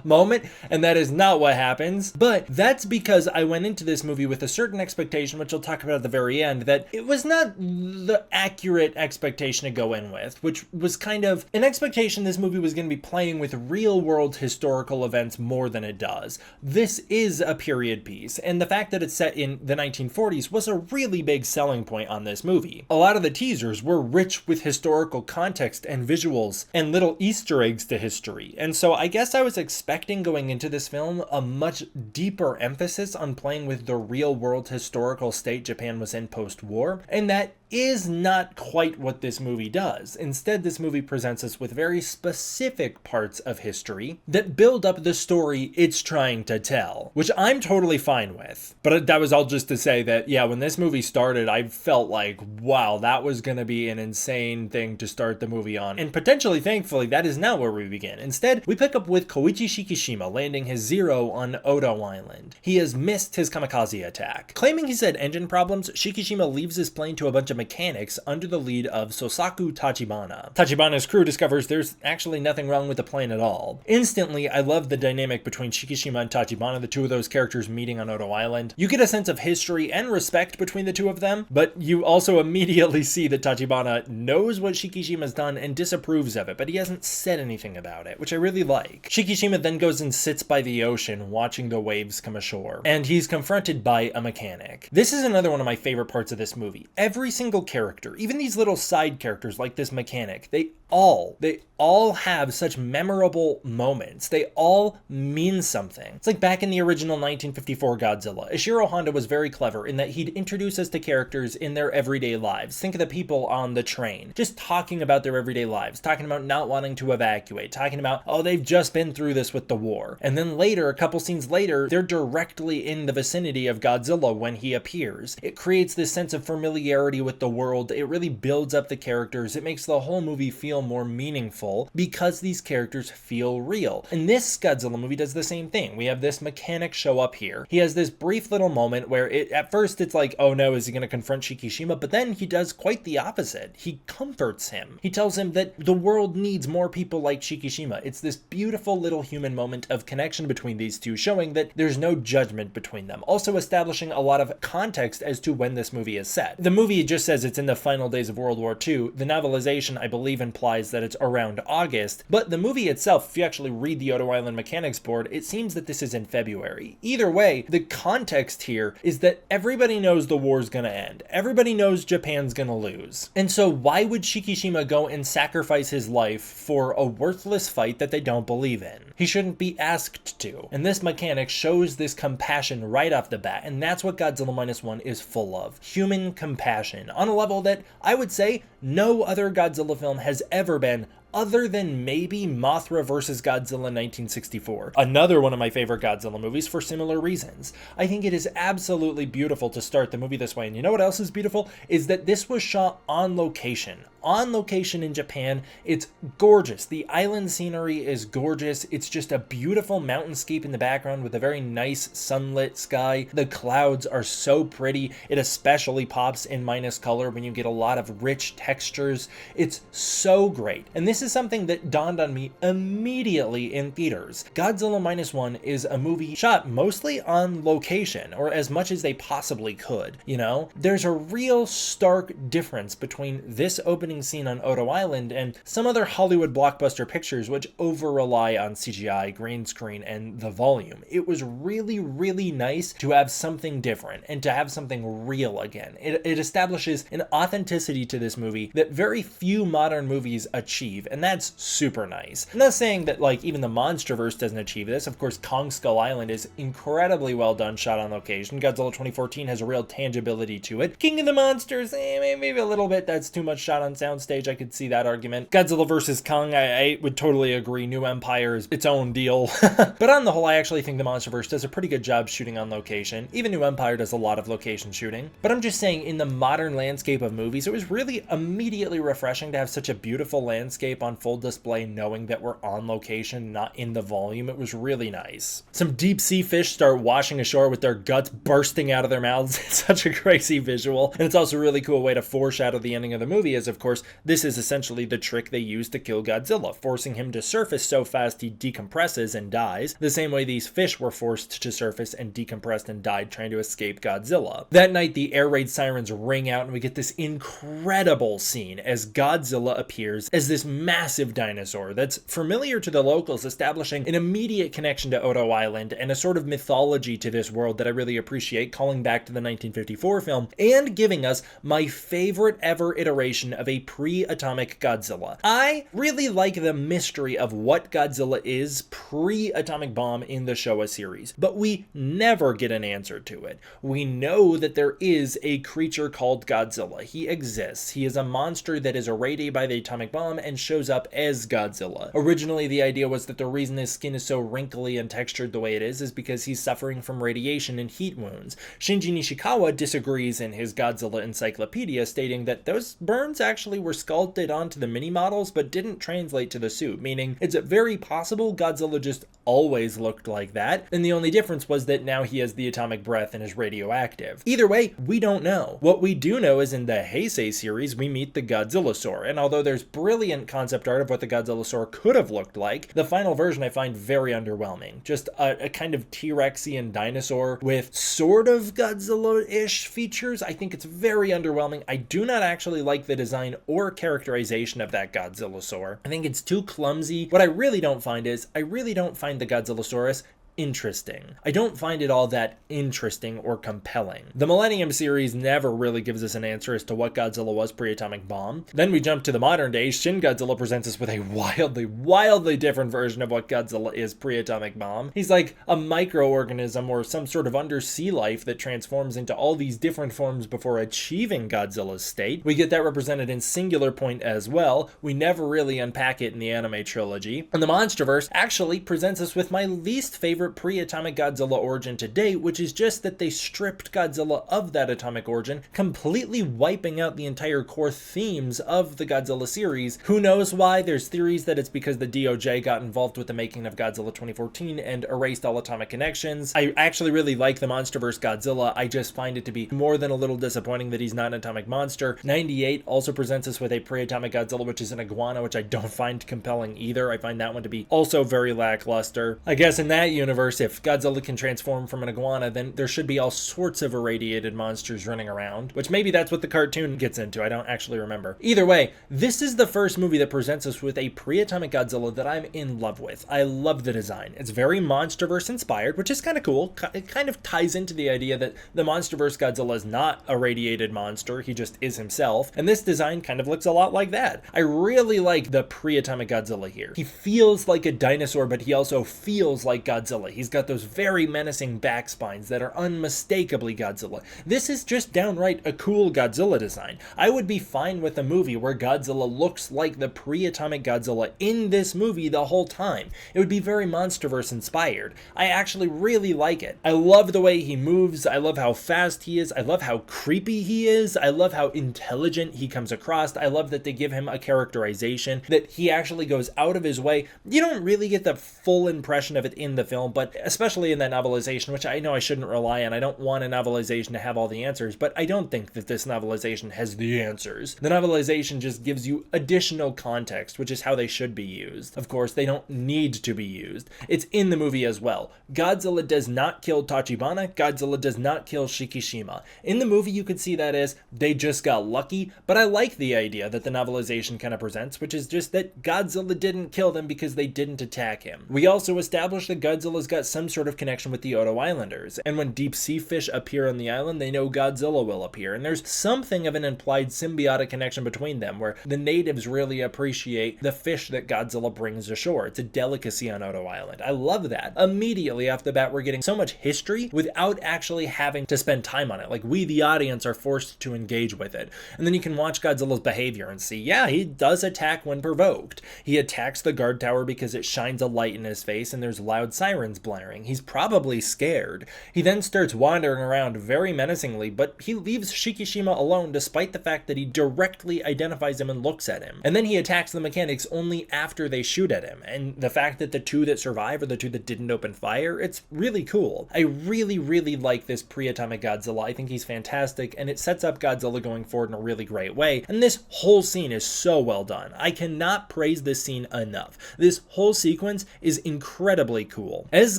moment, and that is not what happens. But that's because I went into this movie with a certain expectation, which I'll talk about at the very end, that it was not the accurate expectation to go in with, which was kind of an expectation this movie was going to be playing with real-world historical events more than it does. This is a period piece, and the fact that it's set in the 1940s was a really big selling point on this movie. A lot of the teasers were rich with historical context and visuals and little Easter eggs to history, and so I guess I was expecting going into this film a much deeper emphasis on playing with the real-world historical state Japan was in post-war, and that is not quite what this movie does. Instead, this movie presents us with very specific parts of history that build up the story it's trying to tell, which I'm totally fine with. But that was all just to say that, yeah, when this movie started, I felt like, wow, that was going to be an insane thing to start the movie on. And potentially, thankfully, that is not where we begin. Instead, we pick up with Koichi Shikishima landing his Zero on Odo Island. He has missed his kamikaze attack. Claiming he's had engine problems, Shikishima leaves his plane to a bunch of mechanics under the lead of Sosaku Tachibana. Tachibana's crew discovers discovers there's actually nothing wrong with the plane at all. Instantly, I love the dynamic between Shikishima and Tachibana, the two of those characters meeting on Oto Island. You get a sense of history and respect between the two of them, but you also immediately see that Tachibana knows what Shikishima's done and disapproves of it, but he hasn't said anything about it, which I really like. Shikishima then goes and sits by the ocean watching the waves come ashore, and he's confronted by a mechanic. This is another one of my favorite parts of this movie. Every single character, even these little side characters like this mechanic, they all have such memorable moments. They all mean something. It's like back in the original 1954 Godzilla. Ishiro Honda was very clever in that he'd introduce us to characters in their everyday lives. Think of the people on the train, just talking about their everyday lives, talking about not wanting to evacuate, talking about, oh, they've just been through this with the war. And then later, a couple scenes later, they're directly in the vicinity of Godzilla when he appears. It creates this sense of familiarity with the world. It really builds up the characters. It makes the whole movie feel more meaningful because these characters feel real. And this Godzilla movie does the same thing. We have this mechanic show up here. He has this brief little moment where at first it's like, oh no, is he going to confront Shikishima? But then he does quite the opposite. He comforts him. He tells him that the world needs more people like Shikishima. It's this beautiful little human moment of connection between these two, showing that there's no judgment between them. Also establishing a lot of context as to when this movie is set. The movie just says it's in the final days of World War II. The novelization, I believe, implies that it's around August, but the movie itself, if you actually read the Oto Island mechanics board, it seems that this is in February. Either way, the context here is that everybody knows the war's gonna end. Everybody knows Japan's gonna lose. And so why would Shikishima go and sacrifice his life for a worthless fight that they don't believe in? He shouldn't be asked to. And this mechanic shows this compassion right off the bat, and that's what Godzilla Minus One is full of. Human compassion, on a level that I would say no other Godzilla film has ever been, other than maybe Mothra vs. Godzilla 1964. Another one of my favorite Godzilla movies for similar reasons. I think it is absolutely beautiful to start the movie this way, and you know what else is beautiful? Is that this was shot on location. On location in Japan. It's gorgeous. The island scenery is gorgeous. It's just a beautiful mountainscape in the background with a very nice sunlit sky. The clouds are so pretty. It especially pops in minus color when you get a lot of rich textures. It's so great. And this is something that dawned on me immediately in theaters. Godzilla Minus One is a movie shot mostly on location, or as much as they possibly could, you know? There's a real stark difference between this opening scene on Oto Island and some other Hollywood blockbuster pictures which over-rely on CGI, green screen, and the volume. It was really, really nice to have something different and to have something real again. It establishes an authenticity to this movie that very few modern movies achieve, and that's super nice. I'm not saying that like even the MonsterVerse doesn't achieve this. Of course, Kong Skull Island is incredibly well done, shot on location. Godzilla 2014 has a real tangibility to it. King of the Monsters, maybe a little bit. That's too much shot on soundstage. I could see that argument. Godzilla vs. Kong, I would totally agree. New Empire is its own deal. But on the whole, I actually think the MonsterVerse does a pretty good job shooting on location. Even New Empire does a lot of location shooting. But I'm just saying, in the modern landscape of movies, it was really immediately refreshing to have such a beautiful landscape on full display, knowing that we're on location, not in the volume. It was really nice. Some deep sea fish start washing ashore with their guts bursting out of their mouths. It's such a crazy visual. And it's also a really cool way to foreshadow the ending of the movie, as of course, this is essentially the trick they use to kill Godzilla, forcing him to surface so fast he decompresses and dies, the same way these fish were forced to surface and decompressed and died trying to escape Godzilla. That night, the air raid sirens ring out and we get this incredible scene as Godzilla appears as this massive dinosaur that's familiar to the locals, establishing an immediate connection to Oto Island and a sort of mythology to this world that I really appreciate, calling back to the 1954 film and giving us my favorite ever iteration of a pre-atomic Godzilla. I really like the mystery of what Godzilla is pre-atomic bomb in the Showa series, but we never get an answer to it. We know that there is a creature called Godzilla. He exists. He is a monster that is irradiated by the atomic bomb and shows up as Godzilla. Originally, the idea was that the reason his skin is so wrinkly and textured the way it is because he's suffering from radiation and heat wounds. Shinji Nishikawa disagrees in his Godzilla Encyclopedia, stating that those burns actually were sculpted onto the mini models but didn't translate to the suit, meaning it's very possible Godzilla just always looked like that, and the only difference was that now he has the atomic breath and is radioactive. Either way, we don't know. What we do know is in the Heisei series, we meet the Godzillasaur, and although there's brilliant concept art of what the Godzillasaur could have looked like. The final version I find very underwhelming. Just a kind of T-Rexian dinosaur with sort of Godzilla-ish features. I think it's very underwhelming. I do not actually like the design or characterization of that Godzillasaur. I think it's too clumsy. What I really don't find is, I really don't find the Godzillasaurus interesting. I don't find it all that interesting or compelling. The Millennium series never really gives us an answer as to what Godzilla was pre-atomic bomb. Then we jump to the modern day. Shin Godzilla presents us with a wildly different version of what Godzilla is pre-atomic bomb. He's like a microorganism or some sort of undersea life that transforms into all these different forms before achieving Godzilla's state. We get that represented in Singular Point as well. We never really unpack it in the anime trilogy. And the MonsterVerse actually presents us with my least favorite pre-atomic Godzilla origin to date, which is just that they stripped Godzilla of that atomic origin, completely wiping out the entire core themes of the Godzilla series. Who knows why? There's theories that it's because the DOJ got involved with the making of Godzilla 2014 and erased all atomic connections. I actually really like the MonsterVerse Godzilla. I just find it to be more than a little disappointing that he's not an atomic monster. 98 also presents us with a pre-atomic Godzilla, which is an iguana, which I don't find compelling either. I find that one to be also very lackluster. I guess in that universe, if Godzilla can transform from an iguana, then there should be all sorts of irradiated monsters running around, which maybe that's what the cartoon gets into. I don't actually remember. Either way, this is the first movie that presents us with a pre-atomic Godzilla that I'm in love with. I love the design. It's very MonsterVerse inspired, which is kind of cool. It kind of ties into the idea that the MonsterVerse Godzilla is not a radiated monster. He just is himself. And this design kind of looks a lot like that. I really like the pre-atomic Godzilla here. He feels like a dinosaur, but he also feels like Godzilla. He's got those very menacing back spines that are unmistakably Godzilla. This is just downright a cool Godzilla design. I would be fine with a movie where Godzilla looks like the pre-atomic Godzilla in this movie the whole time. It would be very MonsterVerse inspired. I actually really like it. I love the way he moves. I love how fast he is. I love how creepy he is. I love how intelligent he comes across. I love that they give him a characterization, that he actually goes out of his way. You don't really get the full impression of it in the film, but especially in that novelization, which I know I shouldn't rely on. I don't want a novelization to have all the answers, but I don't think that this novelization has the answers. The novelization just gives you additional context, which is how they should be used. Of course, they don't need to be used. It's in the movie as well. Godzilla does not kill Tachibana. Godzilla does not kill Shikishima. In the movie, you could see that as they just got lucky, but I like the idea that the novelization kind of presents, which is just that Godzilla didn't kill them because they didn't attack him. We also established that Godzilla's got some sort of connection with the Oto Islanders, and when deep sea fish appear on the island, they know Godzilla will appear, and there's something of an implied symbiotic connection between them, where the natives really appreciate the fish that Godzilla brings ashore. It's a delicacy on Oto Island. I love that. Immediately off the bat, we're getting so much history without actually having to spend time on it. Like, we, the audience, are forced to engage with it. And then you can watch Godzilla's behavior and see, yeah, he does attack when provoked. He attacks the guard tower because it shines a light in his face and there's loud sirens blaring. He's probably scared. He then starts wandering around very menacingly, but he leaves Shikishima alone despite the fact that he directly identifies him and looks at him. And then he attacks the mechanics only after they shoot at him. And the fact that the two that survive are the two that didn't open fire, it's really cool. I really like this pre-atomic Godzilla. I think he's fantastic, and it sets up Godzilla going forward in a really great way. And this whole scene is so well done. I cannot praise this scene enough. This whole sequence is incredibly cool. As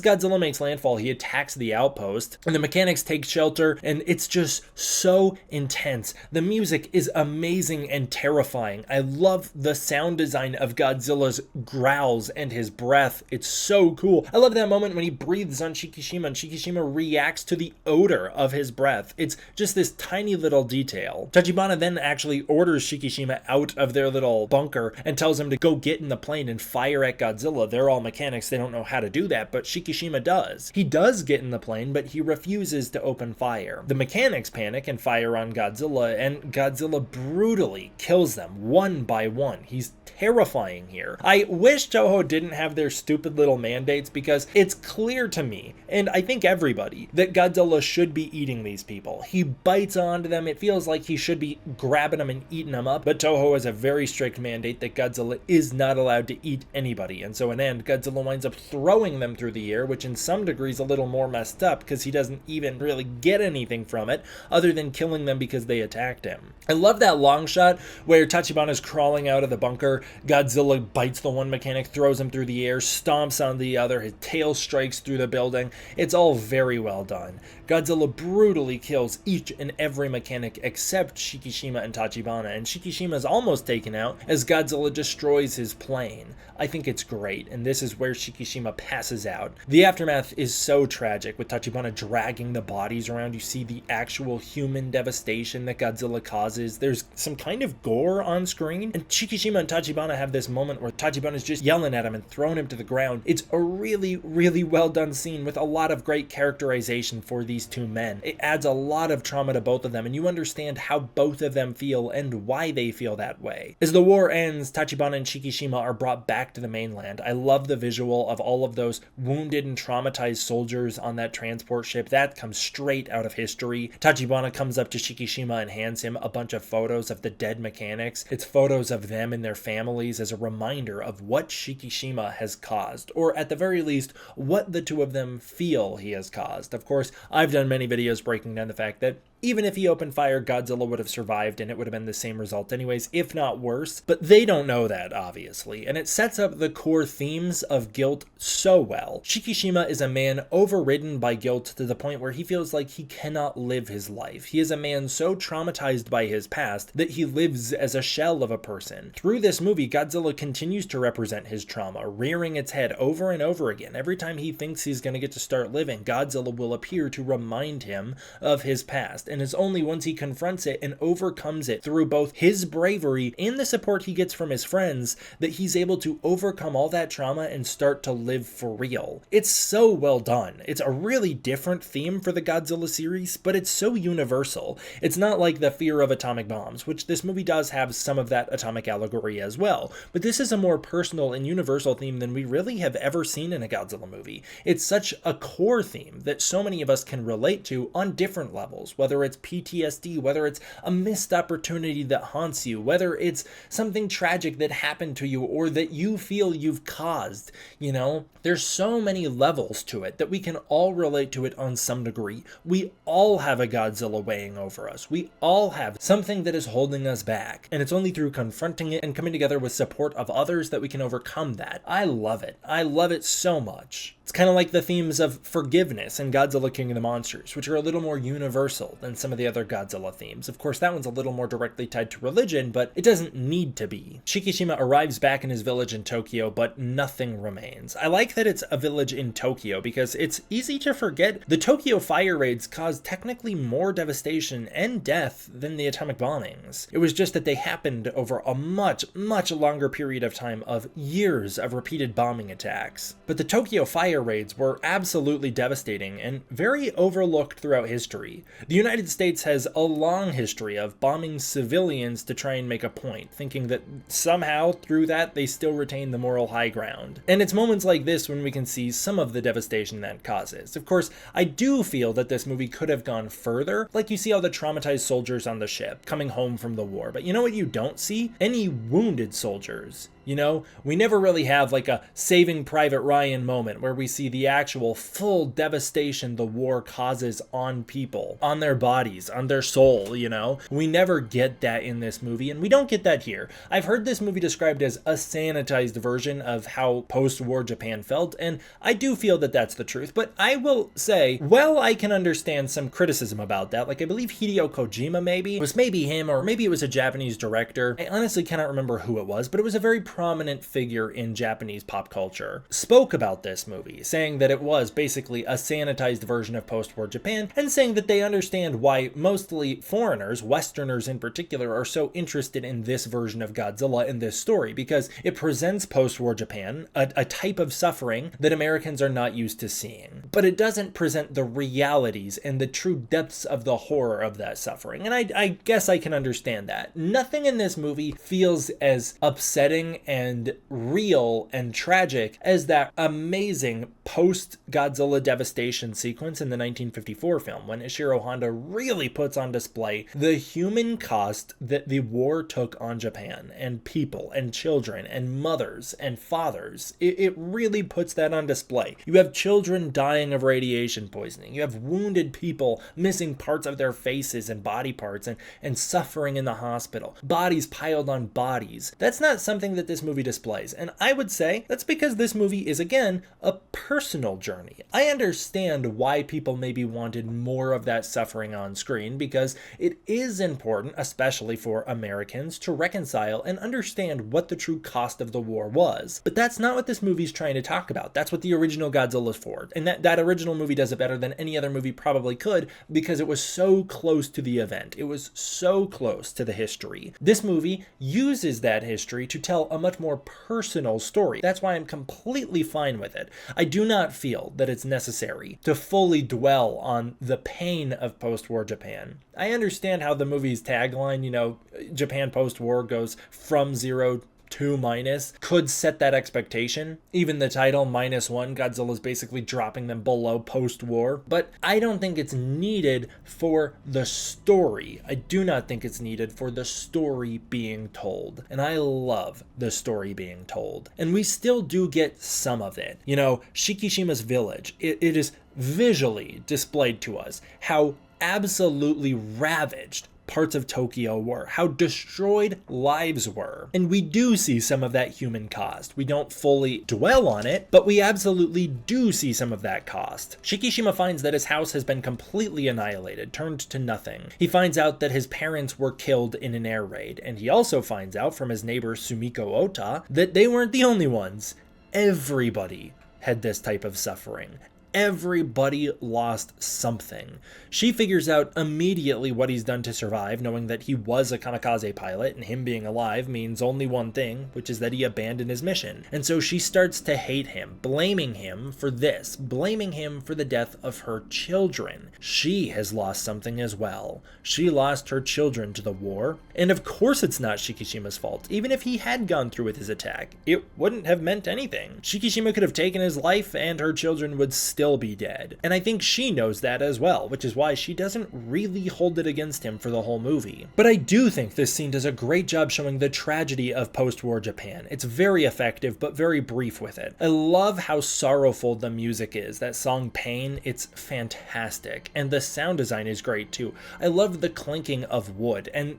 Godzilla makes landfall, he attacks the outpost, and the mechanics take shelter, and it's just so intense. The music is amazing and terrifying. I love the sound design of Godzilla's growls and his breath. It's so cool. I love that moment when he breathes on Shikishima, and Shikishima reacts to the odor of his breath. It's just this tiny little detail. Tachibana then actually orders Shikishima out of their little bunker and tells him to go get in the plane and fire at Godzilla. They're all mechanics. They don't know how to do that, but Shikishima does. He does get in the plane, but he refuses to open fire. The mechanics panic and fire on Godzilla, and Godzilla brutally kills them one by one. He's terrifying here. I wish Toho didn't have their stupid little mandates, because it's clear to me, and I think everybody, that Godzilla should be eating these people. He bites onto them. It feels like he should be grabbing them and eating them up, but Toho has a very strict mandate that Godzilla is not allowed to eat anybody, and so in the end, Godzilla winds up throwing them through the air, which in some degrees a little more messed up because he doesn't even really get anything from it other than killing them because they attacked him. I love that long shot where Tachibana is crawling out of the bunker. Godzilla bites the one mechanic, throws him through the air, stomps on the other, his tail strikes through the building. It's all very well done. Godzilla brutally kills each and every mechanic except Shikishima and Tachibana, and Shikishima is almost taken out as Godzilla destroys his plane. I think it's great, and this is where Shikishima passes out. The aftermath is so tragic, with Tachibana dragging the bodies around. You see the actual human devastation that Godzilla causes. There's some kind of gore on screen, and Shikishima and Tachibana have this moment where Tachibana's just yelling at him and throwing him to the ground. It's a really, really well done scene with a lot of great characterization for these two men. It adds a lot of trauma to both of them, and you understand how both of them feel and why they feel that way. As the war ends, Tachibana and Shikishima are brought back to the mainland. I love the visual of all of those wounded and traumatized soldiers on that transport ship. That comes straight out of history. Tachibana comes up to Shikishima and hands him a bunch of photos of the dead mechanics. It's photos of them and their families as a reminder of what Shikishima has caused, or at the very least, what the two of them feel he has caused. Of course, I've done many videos breaking down the fact that even if he opened fire, Godzilla would have survived and it would have been the same result anyways, if not worse. But they don't know that, obviously, and it sets up the core themes of guilt so well. Shikishima is a man overridden by guilt to the point where he feels like he cannot live his life. He is a man so traumatized by his past that he lives as a shell of a person. Through this movie, Godzilla continues to represent his trauma, rearing its head over and over again. Every time he thinks he's going to get to start living, Godzilla will appear to remind him of his past. And it's only once he confronts it and overcomes it through both his bravery and the support he gets from his friends that he's able to overcome all that trauma and start to live for real. It's so well done. It's a really different theme for the Godzilla series, but it's so universal. It's not like the fear of atomic bombs, which this movie does have some of that atomic allegory as well, but this is a more personal and universal theme than we really have ever seen in a Godzilla movie. It's such a core theme that so many of us can relate to on different levels, whether it's PTSD, whether it's a missed opportunity that haunts you, whether it's something tragic that happened to you or that you feel you've caused. You know, there's so many levels to it that we can all relate to it on some degree. We all have a Godzilla weighing over us. We all have something that is holding us back, and it's only through confronting it and coming together with support of others that we can overcome that. I love it. I love it so much. It's kind of like the themes of forgiveness in Godzilla King of the Monsters, which are a little more universal than some of the other Godzilla themes. Of course, that one's a little more directly tied to religion, but it doesn't need to be. Shikishima arrives back in his village in Tokyo, but nothing remains. I like that it's a village in Tokyo because it's easy to forget the Tokyo fire raids caused technically more devastation and death than the atomic bombings. It was just that they happened over a much, much longer period of time of years of repeated bombing attacks. But the Tokyo fire raids were absolutely devastating and very overlooked throughout history. The United States has a long history of bombing civilians to try and make a point, thinking that somehow through that they still retain the moral high ground. And it's moments like this when we can see some of the devastation that causes. Of course, I do feel that this movie could have gone further, like you see all the traumatized soldiers on the ship coming home from the war, but you know what you don't see? Any wounded soldiers. You know, we never really have like a Saving Private Ryan moment where we see the actual full devastation the war causes on people, on their bodies, on their soul, you know? We never get that in this movie, and we don't get that here. I've heard this movie described as a sanitized version of how post-war Japan felt, and I do feel that that's the truth, but I will say, well, I can understand some criticism about that. Like, I believe Hideo Kojima maybe, it was maybe him, or maybe it was a Japanese director. I honestly cannot remember who it was, but it was a very prominent figure in Japanese pop culture, spoke about this movie, saying that it was basically a sanitized version of post-war Japan, and saying that they understand why mostly foreigners, Westerners in particular, are so interested in this version of Godzilla in this story, because it presents post-war Japan, a type of suffering that Americans are not used to seeing. But it doesn't present the realities and the true depths of the horror of that suffering, and I guess I can understand that. Nothing in this movie feels as upsetting and real and tragic as that amazing stunning post-Godzilla devastation sequence in the 1954 film, when Ishiro Honda really puts on display the human cost that the war took on Japan, and people, and children, and mothers, and fathers. It really puts that on display. You have children dying of radiation poisoning. You have wounded people missing parts of their faces and body parts and suffering in the hospital. Bodies piled on bodies. That's not something that this movie displays. And I would say that's because this movie is, again, a personal journey. I understand why people maybe wanted more of that suffering on screen, because it is important, especially for Americans, to reconcile and understand what the true cost of the war was. But that's not what this movie's trying to talk about. That's what the original Godzilla's for. And that original movie does it better than any other movie probably could, because it was so close to the event. It was so close to the history. This movie uses that history to tell a much more personal story. That's why I'm completely fine with it. I do not feel that it's necessary to fully dwell on the pain of post-war Japan. I understand how the movie's tagline, Japan post-war goes from zero to minus, could set that expectation. Even the title, Minus One, Godzilla's basically dropping them below post-war. But I don't think it's needed for the story. I do not think it's needed for the story being told. And I love the story being told. And we still do get some of it. Shikishima's village, it is visually displayed to us how absolutely ravaged parts of Tokyo were, how destroyed lives were. And we do see some of that human cost. We don't fully dwell on it, but we absolutely do see some of that cost. Shikishima finds that his house has been completely annihilated, turned to nothing. He finds out that his parents were killed in an air raid, and he also finds out from his neighbor Sumiko Ota that they weren't the only ones. Everybody had this type of suffering. Everybody lost something. She figures out immediately what he's done to survive, knowing that he was a kamikaze pilot, and him being alive means only one thing, which is that he abandoned his mission. And so she starts to hate him, blaming him for this, blaming him for the death of her children. She has lost something as well. She lost her children to the war, and of course it's not Shikishima's fault. Even if he had gone through with his attack, it wouldn't have meant anything. Shikishima could have taken his life, and her children would still be dead. And I think she knows that as well, which is why she doesn't really hold it against him for the whole movie. But I do think this scene does a great job showing the tragedy of post-war Japan. It's very effective, but very brief with it. I love how sorrowful the music is. That song Pain, it's fantastic. And the sound design is great too. I love the clinking of wood, and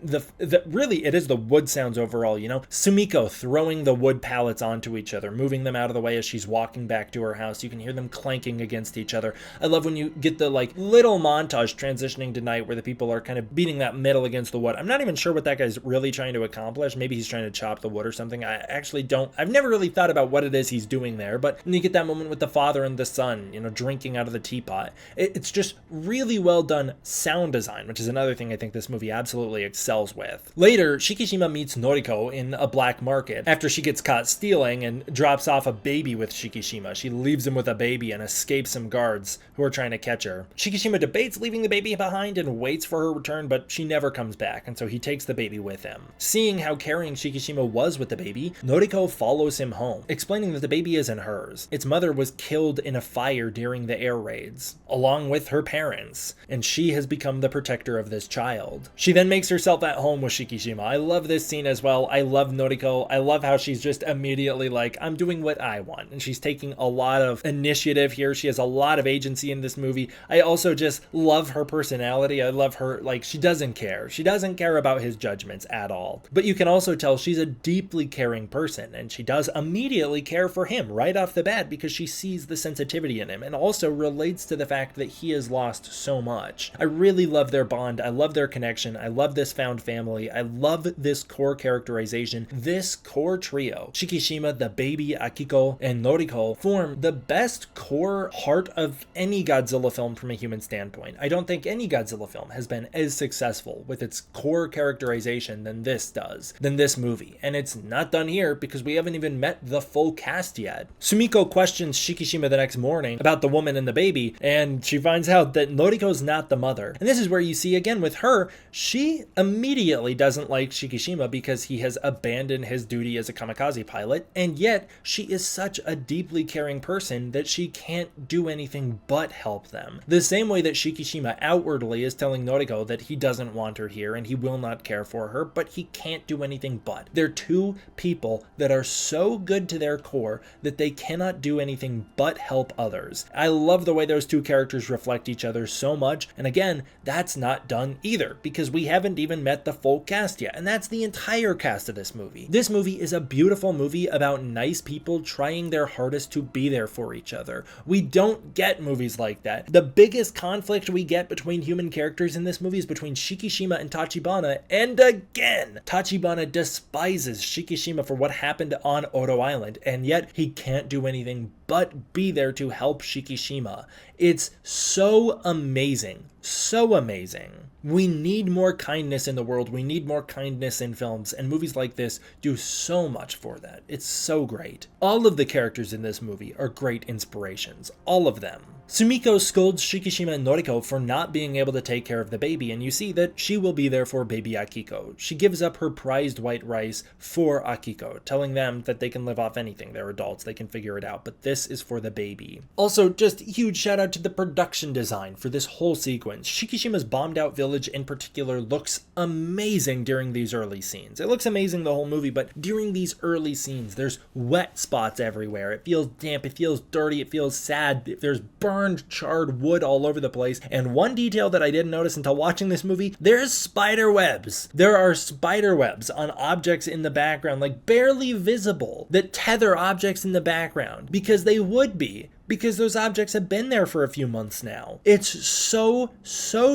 really it is the wood sounds overall, Sumiko throwing the wood pallets onto each other, moving them out of the way as she's walking back to her house. You can hear them clanking against each other. I love when you get the little montage transitioning to night where the people are kind of beating that metal against the wood. I'm not even sure what that guy's really trying to accomplish. Maybe he's trying to chop the wood or something. I actually don't. I've never really thought about what it is he's doing there, but you get that moment with the father and the son, drinking out of the teapot. It's just really well done sound design, which is another thing I think this movie absolutely excels with. Later, Shikishima meets Noriko in a black market after she gets caught stealing and drops off a baby with Shikishima. She leaves him with a baby and escapes some guards who are trying to catch her. Shikishima debates leaving the baby behind and waits for her return, but she never comes back, and so he takes the baby with him. Seeing how caring Shikishima was with the baby, Noriko follows him home, explaining that the baby isn't hers. Its mother was killed in a fire during the air raids, along with her parents, and she has become the protector of this child. She then makes herself at home with Shikishima. I love this scene as well. I love Noriko. I love how she's just immediately like, I'm doing what I want, and she's taking a lot of initiative here. She has a lot of agency in this movie. I also just love her personality. I love her, she doesn't care. She doesn't care about his judgments at all. But you can also tell she's a deeply caring person, and she does immediately care for him right off the bat because she sees the sensitivity in him and also relates to the fact that he has lost so much. I really love their bond. I love their connection. I love this found family. I love this core characterization. This core trio, Shikishima, the baby, Akiko, and Noriko, form the best core heart of any Godzilla film from a human standpoint. I don't think any Godzilla film has been as successful with its core characterization than this movie. And it's not done here because we haven't even met the full cast yet. Sumiko questions Shikishima the next morning about the woman and the baby, and she finds out that Noriko's not the mother. And this is where you see again with her, she immediately doesn't like Shikishima because he has abandoned his duty as a kamikaze pilot, and yet she is such a deeply caring person that she can't do anything but help them. The same way that Shikishima outwardly is telling Noriko that he doesn't want her here and he will not care for her, but he can't do anything but. They're two people that are so good to their core that they cannot do anything but help others. I love the way those two characters reflect each other so much, and again, that's not done either because we haven't even met the full cast yet, and that's the entire cast of this movie. This movie is a beautiful movie about nice people trying their hardest to be there for each other. We don't get movies like that. The biggest conflict we get between human characters in this movie is between Shikishima and Tachibana, and again, Tachibana despises Shikishima for what happened on Odo Island, and yet he can't do anything but be there to help Shikishima. It's so amazing. So amazing. We need more kindness in the world. We need more kindness in films, and movies like this do so much for that. It's so great. All of the characters in this movie are great inspirations. All of them. Sumiko scolds Shikishima and Noriko for not being able to take care of the baby, and you see that she will be there for baby Akiko. She gives up her prized white rice for Akiko, telling them that they can live off anything. They're adults, they can figure it out, but this is for the baby. Also, just huge shout out to the production design for this whole sequence. Shikishima's bombed out village in particular looks amazing during these early scenes. It looks amazing the whole movie, but during these early scenes, there's wet spots everywhere. It feels damp, it feels dirty, it feels sad. There's burned, charred wood all over the place. And one detail that I didn't notice until watching this movie, there's spider webs. There are spider webs on objects in the background, like barely visible, that tether objects in the background, because they would be. Because those objects have been there for a few months now. It's so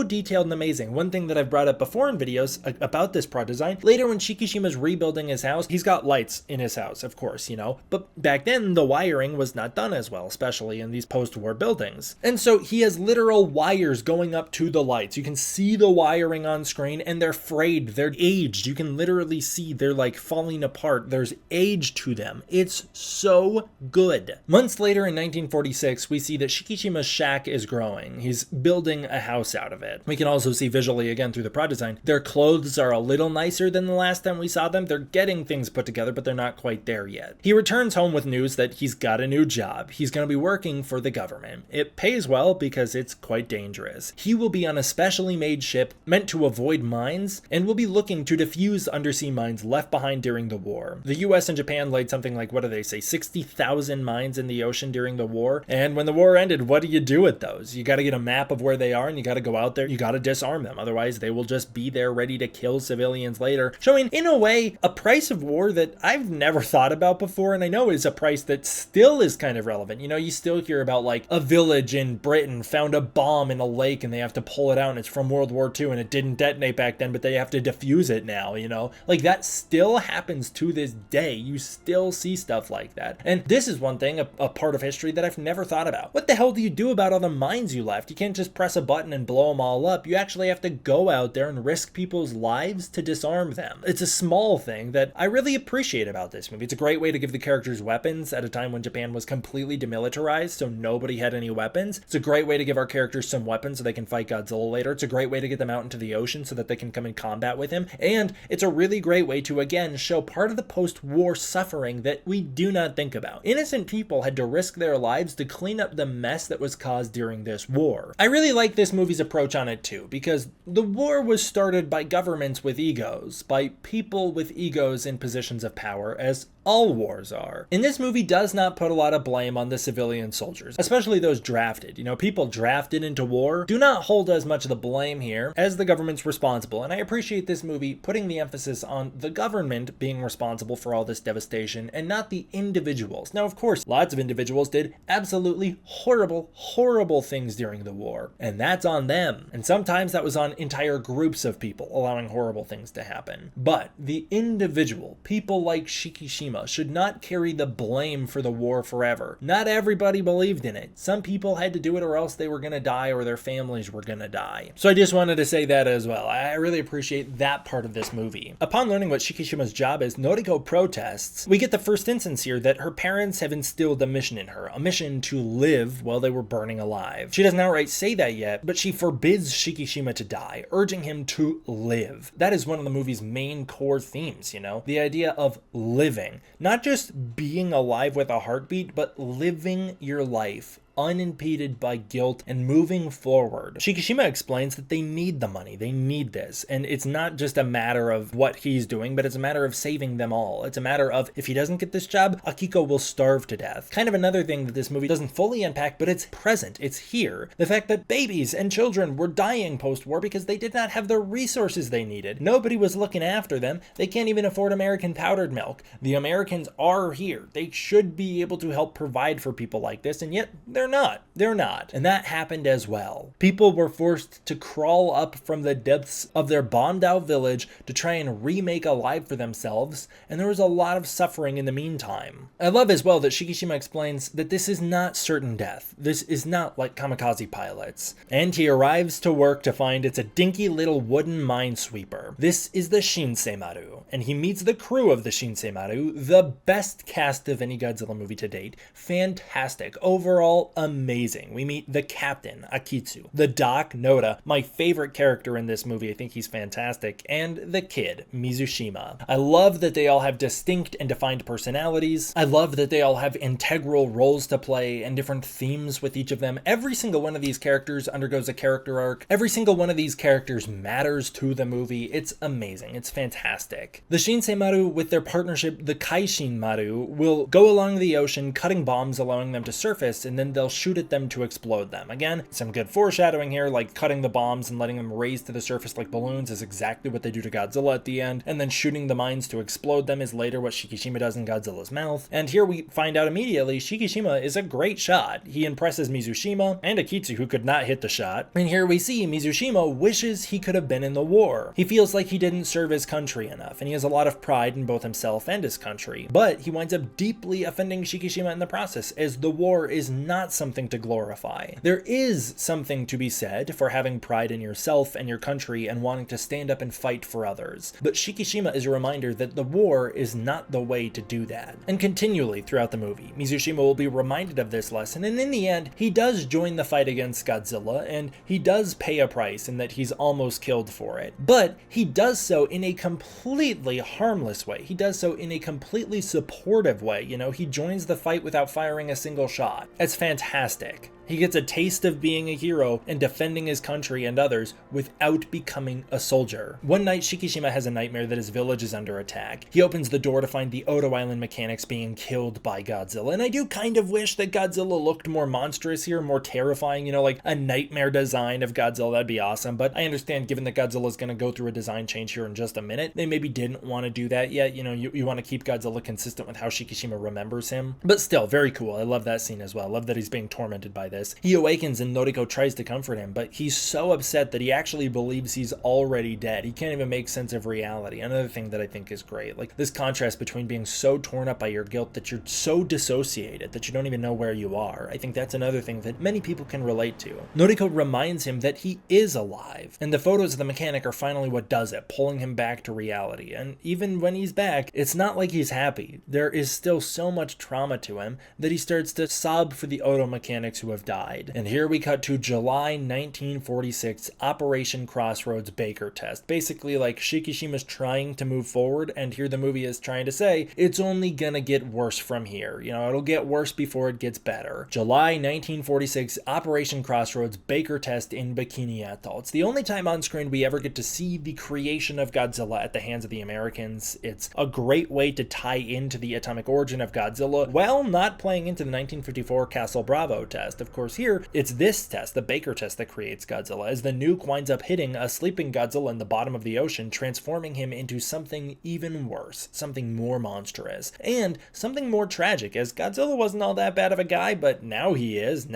detailed and amazing. One thing that I've brought up before in videos about this prop design, later when Shikishima's rebuilding his house, he's got lights in his house, of course, you know, but back then the wiring was not done as well, especially in these post-war buildings. And so he has literal wires going up to the lights. You can see the wiring on screen, and they're frayed, they're aged. You can literally see they're like falling apart. There's age to them. It's so good. Months later in 1946, we see that Shikishima's shack is growing. He's building a house out of it. We can also see visually again through the prop design, their clothes are a little nicer than the last time we saw them. They're getting things put together, but they're not quite there yet. He returns home with news that he's got a new job. He's going to be working for the government. It pays well because it's quite dangerous. He will be on a specially made ship meant to avoid mines and will be looking to defuse undersea mines left behind during the war. The US and Japan laid something like, what do they say, 60,000 mines in the ocean during the war. And when the war ended, what do you do with those? You got to get a map of where they are, and you got to go out there. You got to disarm them. Otherwise, they will just be there ready to kill civilians later. Showing, in a way, a price of war that I've never thought about before, and I know is a price that still is kind of relevant. You know, you still hear about like a village in Britain found a bomb in a lake and they have to pull it out, and it's from World War II and it didn't detonate back then, but they have to defuse it now, you know? Like that still happens to this day. You still see stuff like that. And this is one thing, a part of history that I've never thought about. What the hell do you do about all the mines you left? You can't just press a button and blow them all up. You actually have to go out there and risk people's lives to disarm them. It's a small thing that I really appreciate about this movie. It's a great way to give the characters weapons at a time when Japan was completely demilitarized, so nobody had any weapons. It's a great way to give our characters some weapons so they can fight Godzilla later. It's a great way to get them out into the ocean so that they can come in combat with him. And it's a really great way to, again, show part of the post-war suffering that we do not think about. Innocent people had to risk their lives to clean up the mess that was caused during this war. I really like this movie's approach on it too, because the war was started by governments with egos, by people with egos in positions of power, as all wars are. And this movie does not put a lot of blame on the civilian soldiers, especially those drafted. You know, people drafted into war do not hold as much of the blame here as the government's responsible. And I appreciate this movie putting the emphasis on the government being responsible for all this devastation and not the individuals. Now, of course, lots of individuals did absolutely horrible, horrible things during the war. And that's on them. And sometimes that was on entire groups of people allowing horrible things to happen. But the individual, people like Shikishima, should not carry the blame for the war forever. Not everybody believed in it. Some people had to do it or else they were going to die or their families were going to die. So I just wanted to say that as well. I really appreciate that part of this movie. Upon learning what Shikishima's job is, Noriko protests. We get the first instance here that her parents have instilled a mission in her, a mission to live while they were burning alive. She doesn't outright say that yet, but she forbids Shikishima to die, urging him to live. That is one of the movie's main core themes, you know? The idea of living. Not just being alive with a heartbeat, but living your life unimpeded by guilt and moving forward. Shikishima explains that they need the money, they need this, and it's not just a matter of what he's doing, but it's a matter of saving them all. It's a matter of, if he doesn't get this job, Akiko will starve to death. Kind of another thing that this movie doesn't fully unpack, but it's present, it's here. The fact that babies and children were dying post-war because they did not have the resources they needed. Nobody was looking after them. They can't even afford American powdered milk. The Americans are here. They should be able to help provide for people like this, and yet they're not. They're not. And that happened as well. People were forced to crawl up from the depths of their bombed out village to try and remake a life for themselves, and there was a lot of suffering in the meantime. I love as well that Shikishima explains that this is not certain death. This is not like kamikaze pilots. And he arrives to work to find it's a dinky little wooden minesweeper. This is the Shinseimaru, and he meets the crew of the Shinseimaru, the best cast of any Godzilla movie to date. Fantastic. Overall, amazing. We meet the captain, Akitsu, the doc, Noda, my favorite character in this movie. I think he's fantastic, and the kid, Mizushima. I love that they all have distinct and defined personalities. I love that they all have integral roles to play and different themes with each of them. Every single one of these characters undergoes a character arc. Every single one of these characters matters to the movie. It's amazing. It's fantastic. The Shinseimaru, with their partnership, the Kaishinmaru, will go along the ocean, cutting bombs, allowing them to surface, and then they'll shoot at them to explode them. Again, some good foreshadowing here, like cutting the bombs and letting them raise to the surface like balloons is exactly what they do to Godzilla at the end, and then shooting the mines to explode them is later what Shikishima does in Godzilla's mouth. And here we find out immediately Shikishima is a great shot. He impresses Mizushima and Akitsu, who could not hit the shot. And here we see Mizushima wishes he could have been in the war. He feels like he didn't serve his country enough, and he has a lot of pride in both himself and his country. But he winds up deeply offending Shikishima in the process, as the war is not something to glorify. There is something to be said for having pride in yourself and your country and wanting to stand up and fight for others. But Shikishima is a reminder that the war is not the way to do that. And continually throughout the movie, Mizushima will be reminded of this lesson, and in the end, he does join the fight against Godzilla, and he does pay a price in that he's almost killed for it. But he does so in a completely harmless way. He does so in a completely supportive way. You know, he joins the fight without firing a single shot. It's fantastic. He gets a taste of being a hero and defending his country and others without becoming a soldier. One night, Shikishima has a nightmare that his village is under attack. He opens the door to find the Odo Island mechanics being killed by Godzilla, and I do kind of wish that Godzilla looked more monstrous here, more terrifying, you know, like a nightmare design of Godzilla. That'd be awesome, but I understand, given that Godzilla's going to go through a design change here in just a minute, they maybe didn't want to do that yet. You know, you want to keep Godzilla consistent with how Shikishima remembers him, but still, very cool. I love that scene as well. I love that he's being tormented by this. He awakens and Noriko tries to comfort him, but he's so upset that he actually believes he's already dead. He can't even make sense of reality. Another thing that I think is great, like this contrast between being so torn up by your guilt that you're so dissociated that you don't even know where you are. I think that's another thing that many people can relate to. Noriko reminds him that he is alive, and the photos of the mechanic are finally what does it, pulling him back to reality. And even when he's back, it's not like he's happy. There is still so much trauma to him that he starts to sob for the Odo mechanics who have died. And here we cut to July 1946, Operation Crossroads Baker test. Basically, like, Shikishima's trying to move forward, and here the movie is trying to say, it's only gonna get worse from here. You know, it'll get worse before it gets better. July 1946, Operation Crossroads Baker test in Bikini Atoll. It's the only time on screen we ever get to see the creation of Godzilla at the hands of the Americans. It's a great way to tie into the atomic origin of Godzilla, while not playing into the 1954 Castle Bravo test. Of of course here, it's this test, the Baker test, that creates Godzilla, as the nuke winds up hitting a sleeping Godzilla in the bottom of the ocean, transforming him into something even worse, something more monstrous, and something more tragic, as Godzilla wasn't all that bad of a guy, but now he is.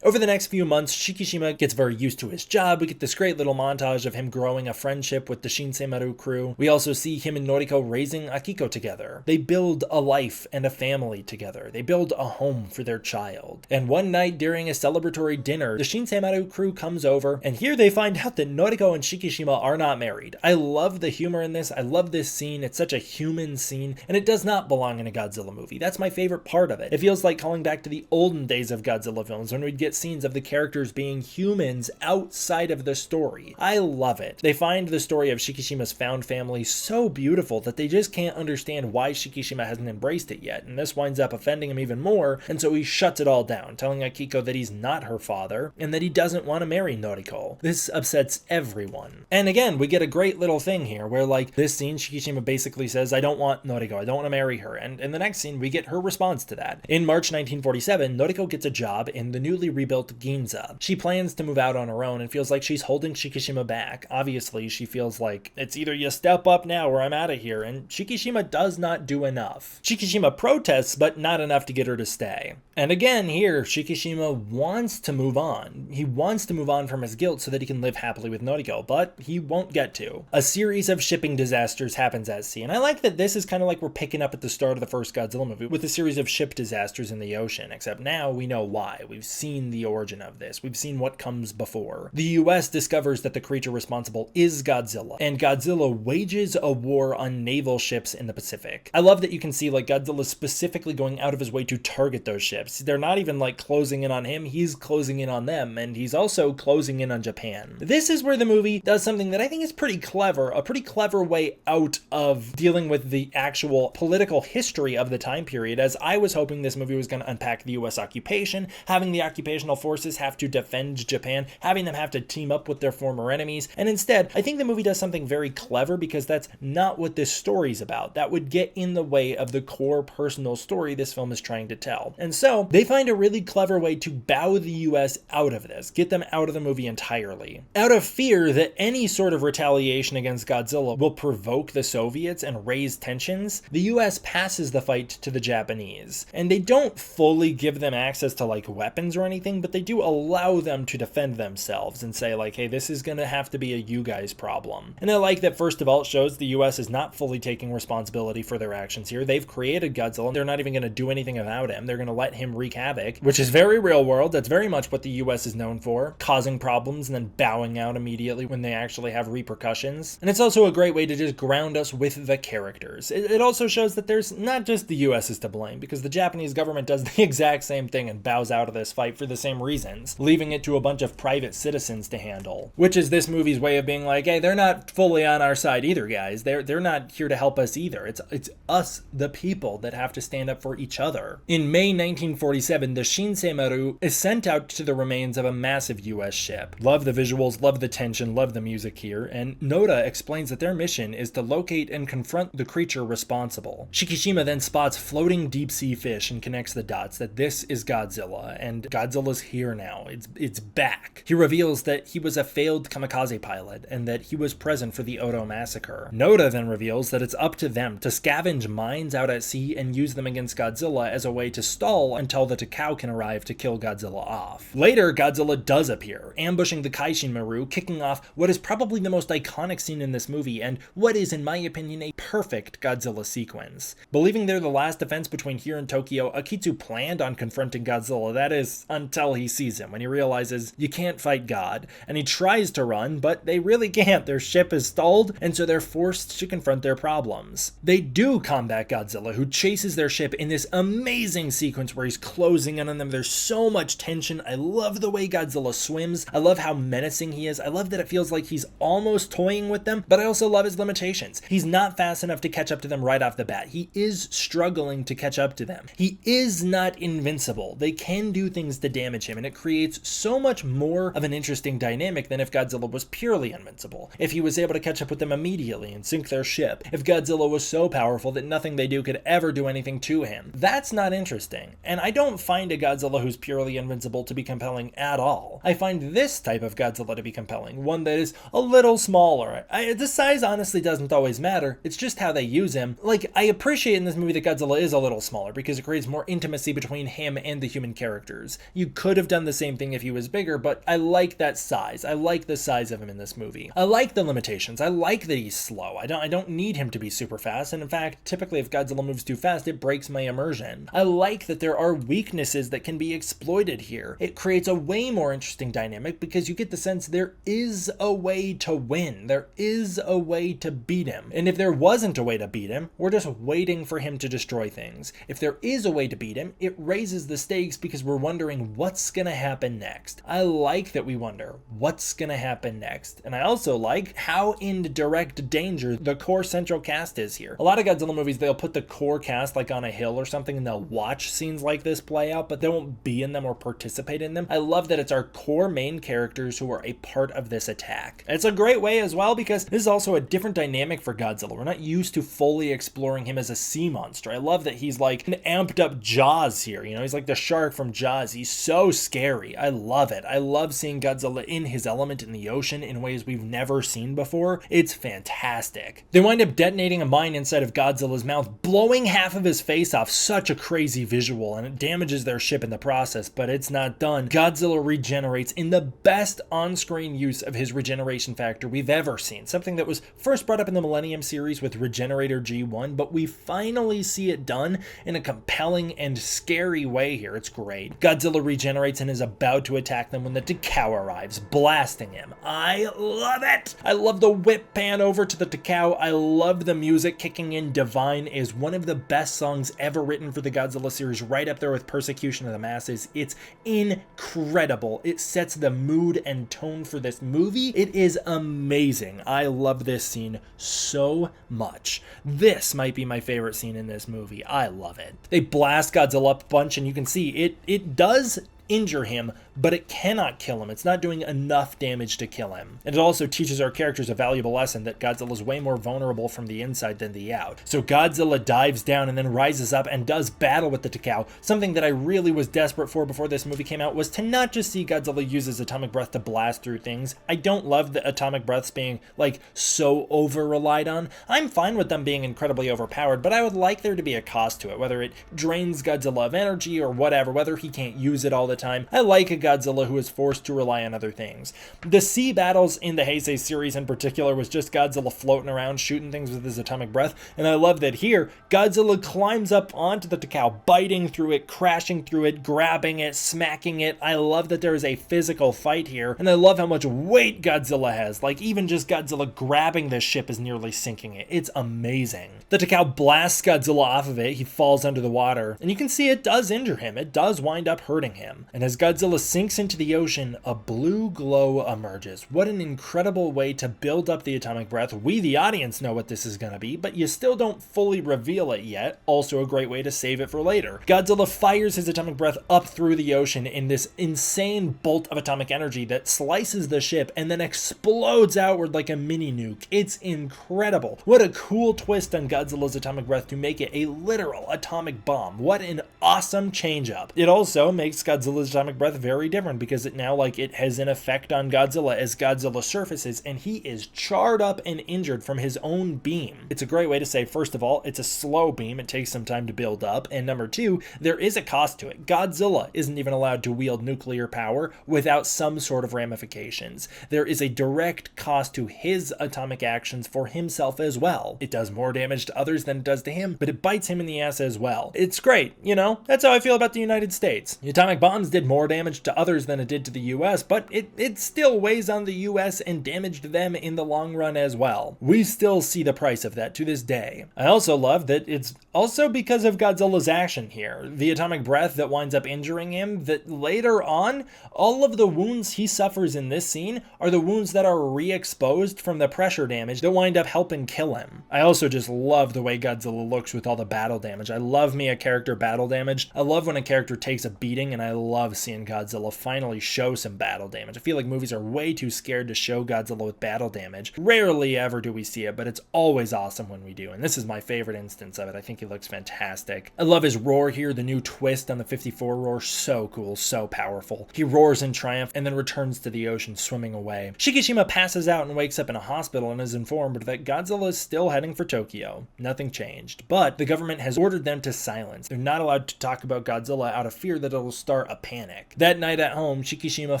Over the next few months, Shikishima gets very used to his job. We get this great little montage of him growing a friendship with the Shinseimaru crew. We also see him and Noriko raising Akiko together. They build a life and a family together. They build a home for their child. And one night during a celebratory dinner, the Shinseimaru crew comes over, and here they find out that Noriko and Shikishima are not married. I love the humor in this. I love this scene. It's such a human scene, and it does not belong in a Godzilla movie. That's my favorite part of it. It feels like calling back to the olden days of Godzilla films when we'd get scenes of the characters being humans outside of the story. I love it. They find the story of Shikishima's found family so beautiful that they just can't understand why Shikishima hasn't embraced it yet, and this winds up offending him even more, and so he shuts it all down, telling Akiko that he's not her father, and that he doesn't want to marry Noriko. This upsets everyone. And again, we get a great little thing here, where like, this scene, Shikishima basically says, I don't want Noriko, I don't want to marry her, and in the next scene, we get her response to that. In March 1947, Noriko gets a job in the newly rebuilt Ginza. She plans to move out on her own and feels like she's holding Shikishima back. Obviously, she feels like, it's either you step up now or I'm out of here, and Shikishima does not do enough. Shikishima protests, but not enough to get her to stay. And again, here, Shikishima wants to move on. He wants to move on from his guilt so that he can live happily with Noriko, but he won't get to. A series of shipping disasters happens at sea, and I like that this is kind of like we're picking up at the start of the first Godzilla movie with a series of ship disasters in the ocean, except now we know why. We've seen the origin of this. We've seen what comes before. The US discovers that the creature responsible is Godzilla, and Godzilla wages a war on naval ships in the Pacific. I love that you can see like Godzilla specifically going out of his way to target those ships. They're not even like closing in on him, he's closing in on them, and he's also closing in on Japan. This is where the movie does something that I think is pretty clever, a pretty clever way out of dealing with the actual political history of the time period, as I was hoping this movie was going to unpack the US occupation, having the occupational forces have to defend Japan, having them have to team up with their former enemies, and instead, I think the movie does something very clever because that's not what this story's about. That would get in the way of the core personal story this film is trying to tell. And so, they find a really clever way to bow the US out of this, get them out of the movie entirely. Out of fear that any sort of retaliation against Godzilla will provoke the Soviets and raise tensions, the US passes the fight to the Japanese. And they don't fully give them access to like weapons or anything, but they do allow them to defend themselves and say like, hey, this is gonna have to be a you guys problem. And I like that first of all it shows the US is not fully taking responsibility for their actions here. They've created Godzilla, and they're not even gonna do anything about him. They're gonna let him wreak havoc, which is very real world. That's very much what the US is known for, causing problems and then bowing out immediately when they actually have repercussions. And it's also a great way to just ground us with the characters. It also shows that there's not just the US is to blame, because the Japanese government does the exact same thing and bows out of this fight for the same reasons, leaving it to a bunch of private citizens to handle. Which is this movie's way of being like, hey, they're not fully on our side either, guys. They're not here to help us either. It's us, the people, that have to stand up for each other. In May 1947, the Shinseimaru is sent out to the remains of a massive US ship. Love the visuals, love the tension, love the music here, and Noda explains that their mission is to locate and confront the creature responsible. Shikishima then spots floating deep-sea fish and connects the dots that this is Godzilla, and Godzilla's here now. It's back. He reveals that he was a failed kamikaze pilot, and that he was present for the Oto massacre. Noda then reveals that it's up to them to scavenge mines out at sea and use them against Godzilla as a way to stall until the Takao can arrive to kill Godzilla off. Later, Godzilla does appear, ambushing the Kaishin Maru, kicking off what is probably the most iconic scene in this movie, and what is, in my opinion, a perfect Godzilla sequence. Believing they're the last defense between here and Tokyo, Akitsu planned on confronting Godzilla, that is, until he sees him, when he realizes you can't fight God, and he tries to run, but they really can't. Their ship is stalled, and so they're forced to confront their problems. They do combat Godzilla, who chases their ship in this amazing sequence where he's closing in on them. There's so much tension. I love the way Godzilla swims. I love how menacing he is. I love that it feels like he's almost toying with them, but I also love his limitations. He's not fast enough to catch up to them right off the bat. He is struggling to catch up to them. He is not invincible. They can do things to damage him, and it creates so much more of an interesting dynamic than if Godzilla was purely invincible. If he was able to catch up with them immediately and sink their ship. If Godzilla was so powerful that nothing they do could ever do anything to him. That's not interesting. And I don't find a Godzilla who's purely invincible to be compelling at all. I find this type of Godzilla to be compelling, one that is a little smaller. The size honestly doesn't always matter, it's just how they use him. Like, I appreciate in this movie that Godzilla is a little smaller because it creates more intimacy between him and the human characters. You could have done the same thing if he was bigger, but I like that size. I like the size of him in this movie. I like the limitations. I like that he's slow. I don't need him to be super fast, and in fact, typically if Godzilla moves too fast, it breaks my immersion. I like that there are weaknesses that can be exploited here. It creates a way more interesting dynamic because you get the sense there is a way to win. There is a way to beat him. And if there wasn't a way to beat him, we're just waiting for him to destroy things. If there is a way to beat him, it raises the stakes because we're wondering what's gonna happen next. I like that we wonder what's gonna happen next. And I also like how in direct danger the core central cast is here. A lot of Godzilla movies, they'll put the core cast like on a hill or something and they'll watch scenes like this play out, but they won't be in them or participate in them. I love that it's our core main characters who are a part of this attack. And it's a great way as well because this is also a different dynamic for Godzilla. We're not used to fully exploring him as a sea monster. I love that he's like an amped up Jaws here. You know, he's like the shark from Jaws. He's so scary. I love it. I love seeing Godzilla in his element in the ocean in ways we've never seen before. It's fantastic. They wind up detonating a mine inside of Godzilla's mouth, blowing half of his face off. Such a crazy visual, and it damages their ship in the process, but it's not done. Godzilla regenerates in the best on-screen use of his regeneration factor we've ever seen. Something that was first brought up in the Millennium series with Regenerator G1, but we finally see it done in a compelling and scary way here. It's great. Godzilla regenerates and is about to attack them when the Takao arrives, blasting him. I love it! I love the whip pan over to the Takao. I love the music kicking in. Divine is one of the best songs ever written for the Godzilla series, right up there with Persecution of the Masses. It's incredible. It sets the mood and tone for this movie. It is amazing. I love this scene so much. This might be my favorite scene in this movie. I love it. They blast Godzilla up a bunch and you can see it does injure him, but it cannot kill him. It's not doing enough damage to kill him. And it also teaches our characters a valuable lesson that Godzilla is way more vulnerable from the inside than the out. So Godzilla dives down and then rises up and does battle with the Takao. Something that I really was desperate for before this movie came out was to not just see Godzilla use his atomic breath to blast through things. I don't love the atomic breaths being like so over relied on. I'm fine with them being incredibly overpowered, but I would like there to be a cost to it, whether it drains Godzilla of energy or whatever, whether he can't use it all the time. I like a Godzilla who is forced to rely on other things. The sea battles in the Heisei series in particular was just Godzilla floating around shooting things with his atomic breath, and I love that here Godzilla climbs up onto the Takao, biting through it, crashing through it, grabbing it, smacking it. I love that there is a physical fight here, and I love how much weight Godzilla has. Like, even just Godzilla grabbing this ship is nearly sinking it. It's amazing. The Takao blasts Godzilla off of it. He falls under the water, and you can see it does injure him. It does wind up hurting him. And as Godzilla sinks into the ocean, a blue glow emerges. What an incredible way to build up the atomic breath. We, the audience, know what this is going to be, but you still don't fully reveal it yet. Also a great way to save it for later. Godzilla fires his atomic breath up through the ocean in this insane bolt of atomic energy that slices the ship and then explodes outward like a mini nuke. It's incredible. What a cool twist on Godzilla's atomic breath to make it a literal atomic bomb. What an awesome change up. It also makes Godzilla's atomic breath very different because it now it has an effect on Godzilla as Godzilla surfaces and he is charred up and injured from his own beam. It's a great way to say, first of all, it's a slow beam. It takes some time to build up. And number two, there is a cost to it. Godzilla isn't even allowed to wield nuclear power without some sort of ramifications. There is a direct cost to his atomic actions for himself as well. It does more damage to others than it does to him, but it bites him in the ass as well. It's great, you know? That's how I feel about the United States. The atomic bombs did more damage to others than it did to the US, but it still weighs on the US and damaged them in the long run as well. We still see the price of that to this day. I also love that it's also because of Godzilla's action here. The atomic breath that winds up injuring him, that later on, all of the wounds he suffers in this scene are the wounds that are re-exposed from the pressure damage that wind up helping kill him. I also just love the way Godzilla looks with all the battle damage. I love me a character battle damage damage. I love when a character takes a beating, and I love seeing Godzilla finally show some battle damage. I feel like movies are way too scared to show Godzilla with battle damage. Rarely ever do we see it, but it's always awesome when we do, and this is my favorite instance of it. I think he looks fantastic. I love his roar here, the new twist on the 54 roar, so cool, so powerful. He roars in triumph and then returns to the ocean, swimming away. Shikishima passes out and wakes up in a hospital and is informed that Godzilla is still heading for Tokyo. Nothing changed, but the government has ordered them to silence. They're not allowed to talk about Godzilla out of fear that it'll start a panic. That night at home, Shikishima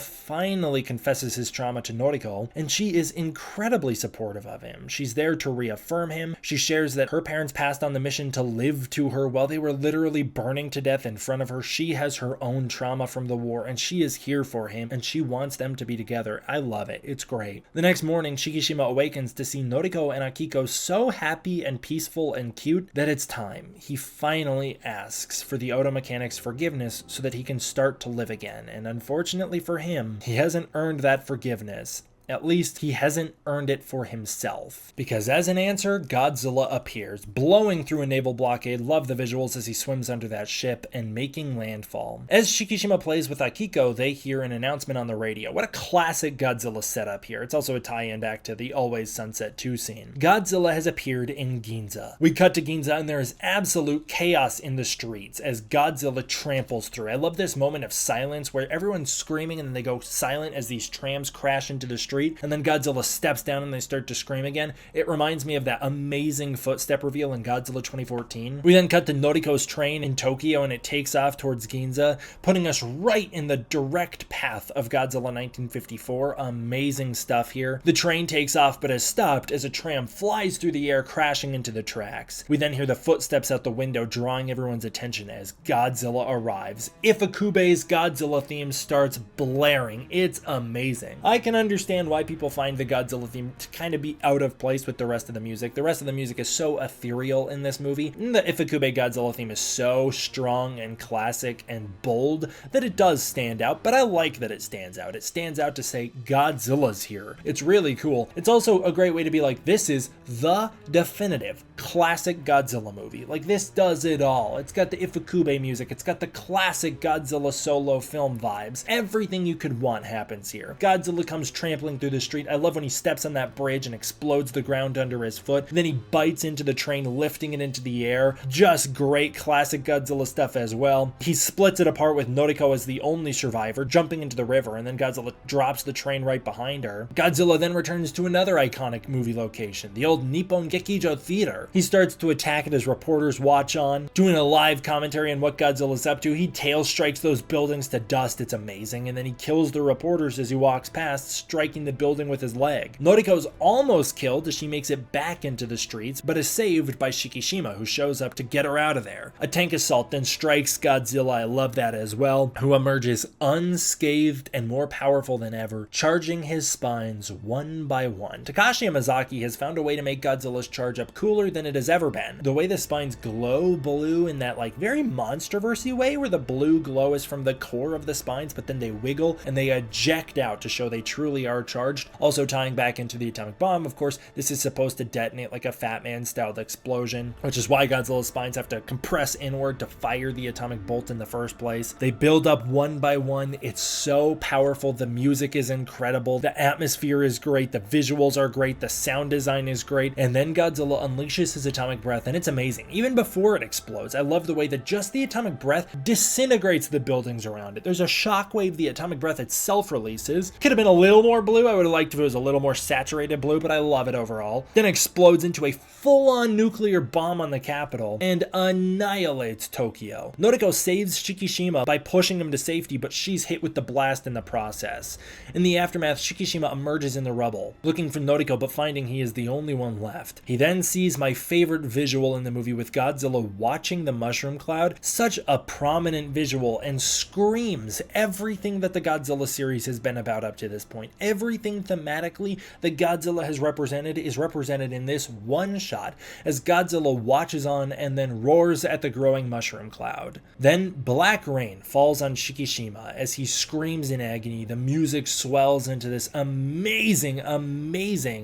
finally confesses his trauma to Noriko, and she is incredibly supportive of him. She's there to reaffirm him. She shares that her parents passed on the mission to live to her while they were literally burning to death in front of her. She has her own trauma from the war, and she is here for him, and she wants them to be together. I love it. It's great. The next morning, Shikishima awakens to see Noriko and Akiko so happy and peaceful and cute that it's time. He finally asks for the auto mechanic's forgiveness so that he can start to live again, and unfortunately for him, he hasn't earned that forgiveness. At least he hasn't earned it for himself. Because as an answer, Godzilla appears, blowing through a naval blockade. Love the visuals as he swims under that ship and making landfall. As Shikishima plays with Akiko, they hear an announcement on the radio. What a classic Godzilla setup here. It's also a tie-in back to the Always Sunset 2 scene. Godzilla has appeared in Ginza. We cut to Ginza and there is absolute chaos in the streets as Godzilla tramples through. I love this moment of silence where everyone's screaming and then they go silent as these trams crash into the street. And then Godzilla steps down and they start to scream again. It reminds me of that amazing footstep reveal in Godzilla 2014. We then cut to Noriko's train in Tokyo and it takes off towards Ginza, putting us right in the direct path of Godzilla 1954. Amazing stuff here. The train takes off but is stopped as a tram flies through the air, crashing into the tracks. We then hear the footsteps out the window, drawing everyone's attention as Godzilla arrives. Ifukube's Godzilla theme starts blaring. It's amazing. I can understand why people find the Godzilla theme to kind of be out of place with the rest of the music. The rest of the music is so ethereal in this movie. And the Ifukube Godzilla theme is so strong and classic and bold that it does stand out, but I like that it stands out. It stands out to say Godzilla's here. It's really cool. It's also a great way to be like, this is the definitive classic Godzilla movie. Like, this does it all. It's got the Ifukube music. It's got the classic Godzilla solo film vibes. Everything you could want happens here. Godzilla comes trampling through the street. I love when he steps on that bridge and explodes the ground under his foot. Then he bites into the train, lifting it into the air. Just great classic Godzilla stuff as well. He splits it apart with Noriko as the only survivor, jumping into the river, and then Godzilla drops the train right behind her. Godzilla then returns to another iconic movie location, the old Nippon Gekijo Theater. He starts to attack it as reporters watch on, doing a live commentary on what Godzilla's up to. He tail strikes those buildings to dust. It's amazing. And then he kills the reporters as he walks past, striking the building with his leg. Noriko's almost killed as she makes it back into the streets, but is saved by Shikishima, who shows up to get her out of there. A tank assault then strikes Godzilla. I love that as well, who emerges unscathed and more powerful than ever, charging his spines one by one. Takashi Yamazaki has found a way to make Godzilla's charge up cooler than it has ever been. The way the spines glow blue in that like very MonsterVerse-y way, where the blue glow is from the core of the spines, but then they wiggle and they eject out to show they truly are charged. Also tying back into the atomic bomb, of course, this is supposed to detonate like a Fat Man-styled explosion, which is why Godzilla's spines have to compress inward to fire the atomic bolt in the first place. They build up one by one. It's so powerful. The music is incredible. The atmosphere is great. The visuals are great. The sound design is great. And then Godzilla unleashes his atomic breath, and it's amazing. Even before it explodes, I love the way that just the atomic breath disintegrates the buildings around it. There's a shockwave the atomic breath itself releases. Could have been a little more blue. I would have liked if it was a little more saturated blue, but I love it overall. Then explodes into a full-on nuclear bomb on the capital and annihilates Tokyo. Noriko saves Shikishima by pushing him to safety, but she's hit with the blast in the process. In the aftermath, Shikishima emerges in the rubble, looking for Noriko, but finding he is the only one left. He then sees my favorite visual in the movie with Godzilla watching the mushroom cloud, such a prominent visual, and screams everything that the Godzilla series has been about up to this point. Everything thematically that Godzilla has represented is represented in this one shot as Godzilla watches on and then roars at the growing mushroom cloud. Then black rain falls on Shikishima as he screams in agony. The music swells into this amazing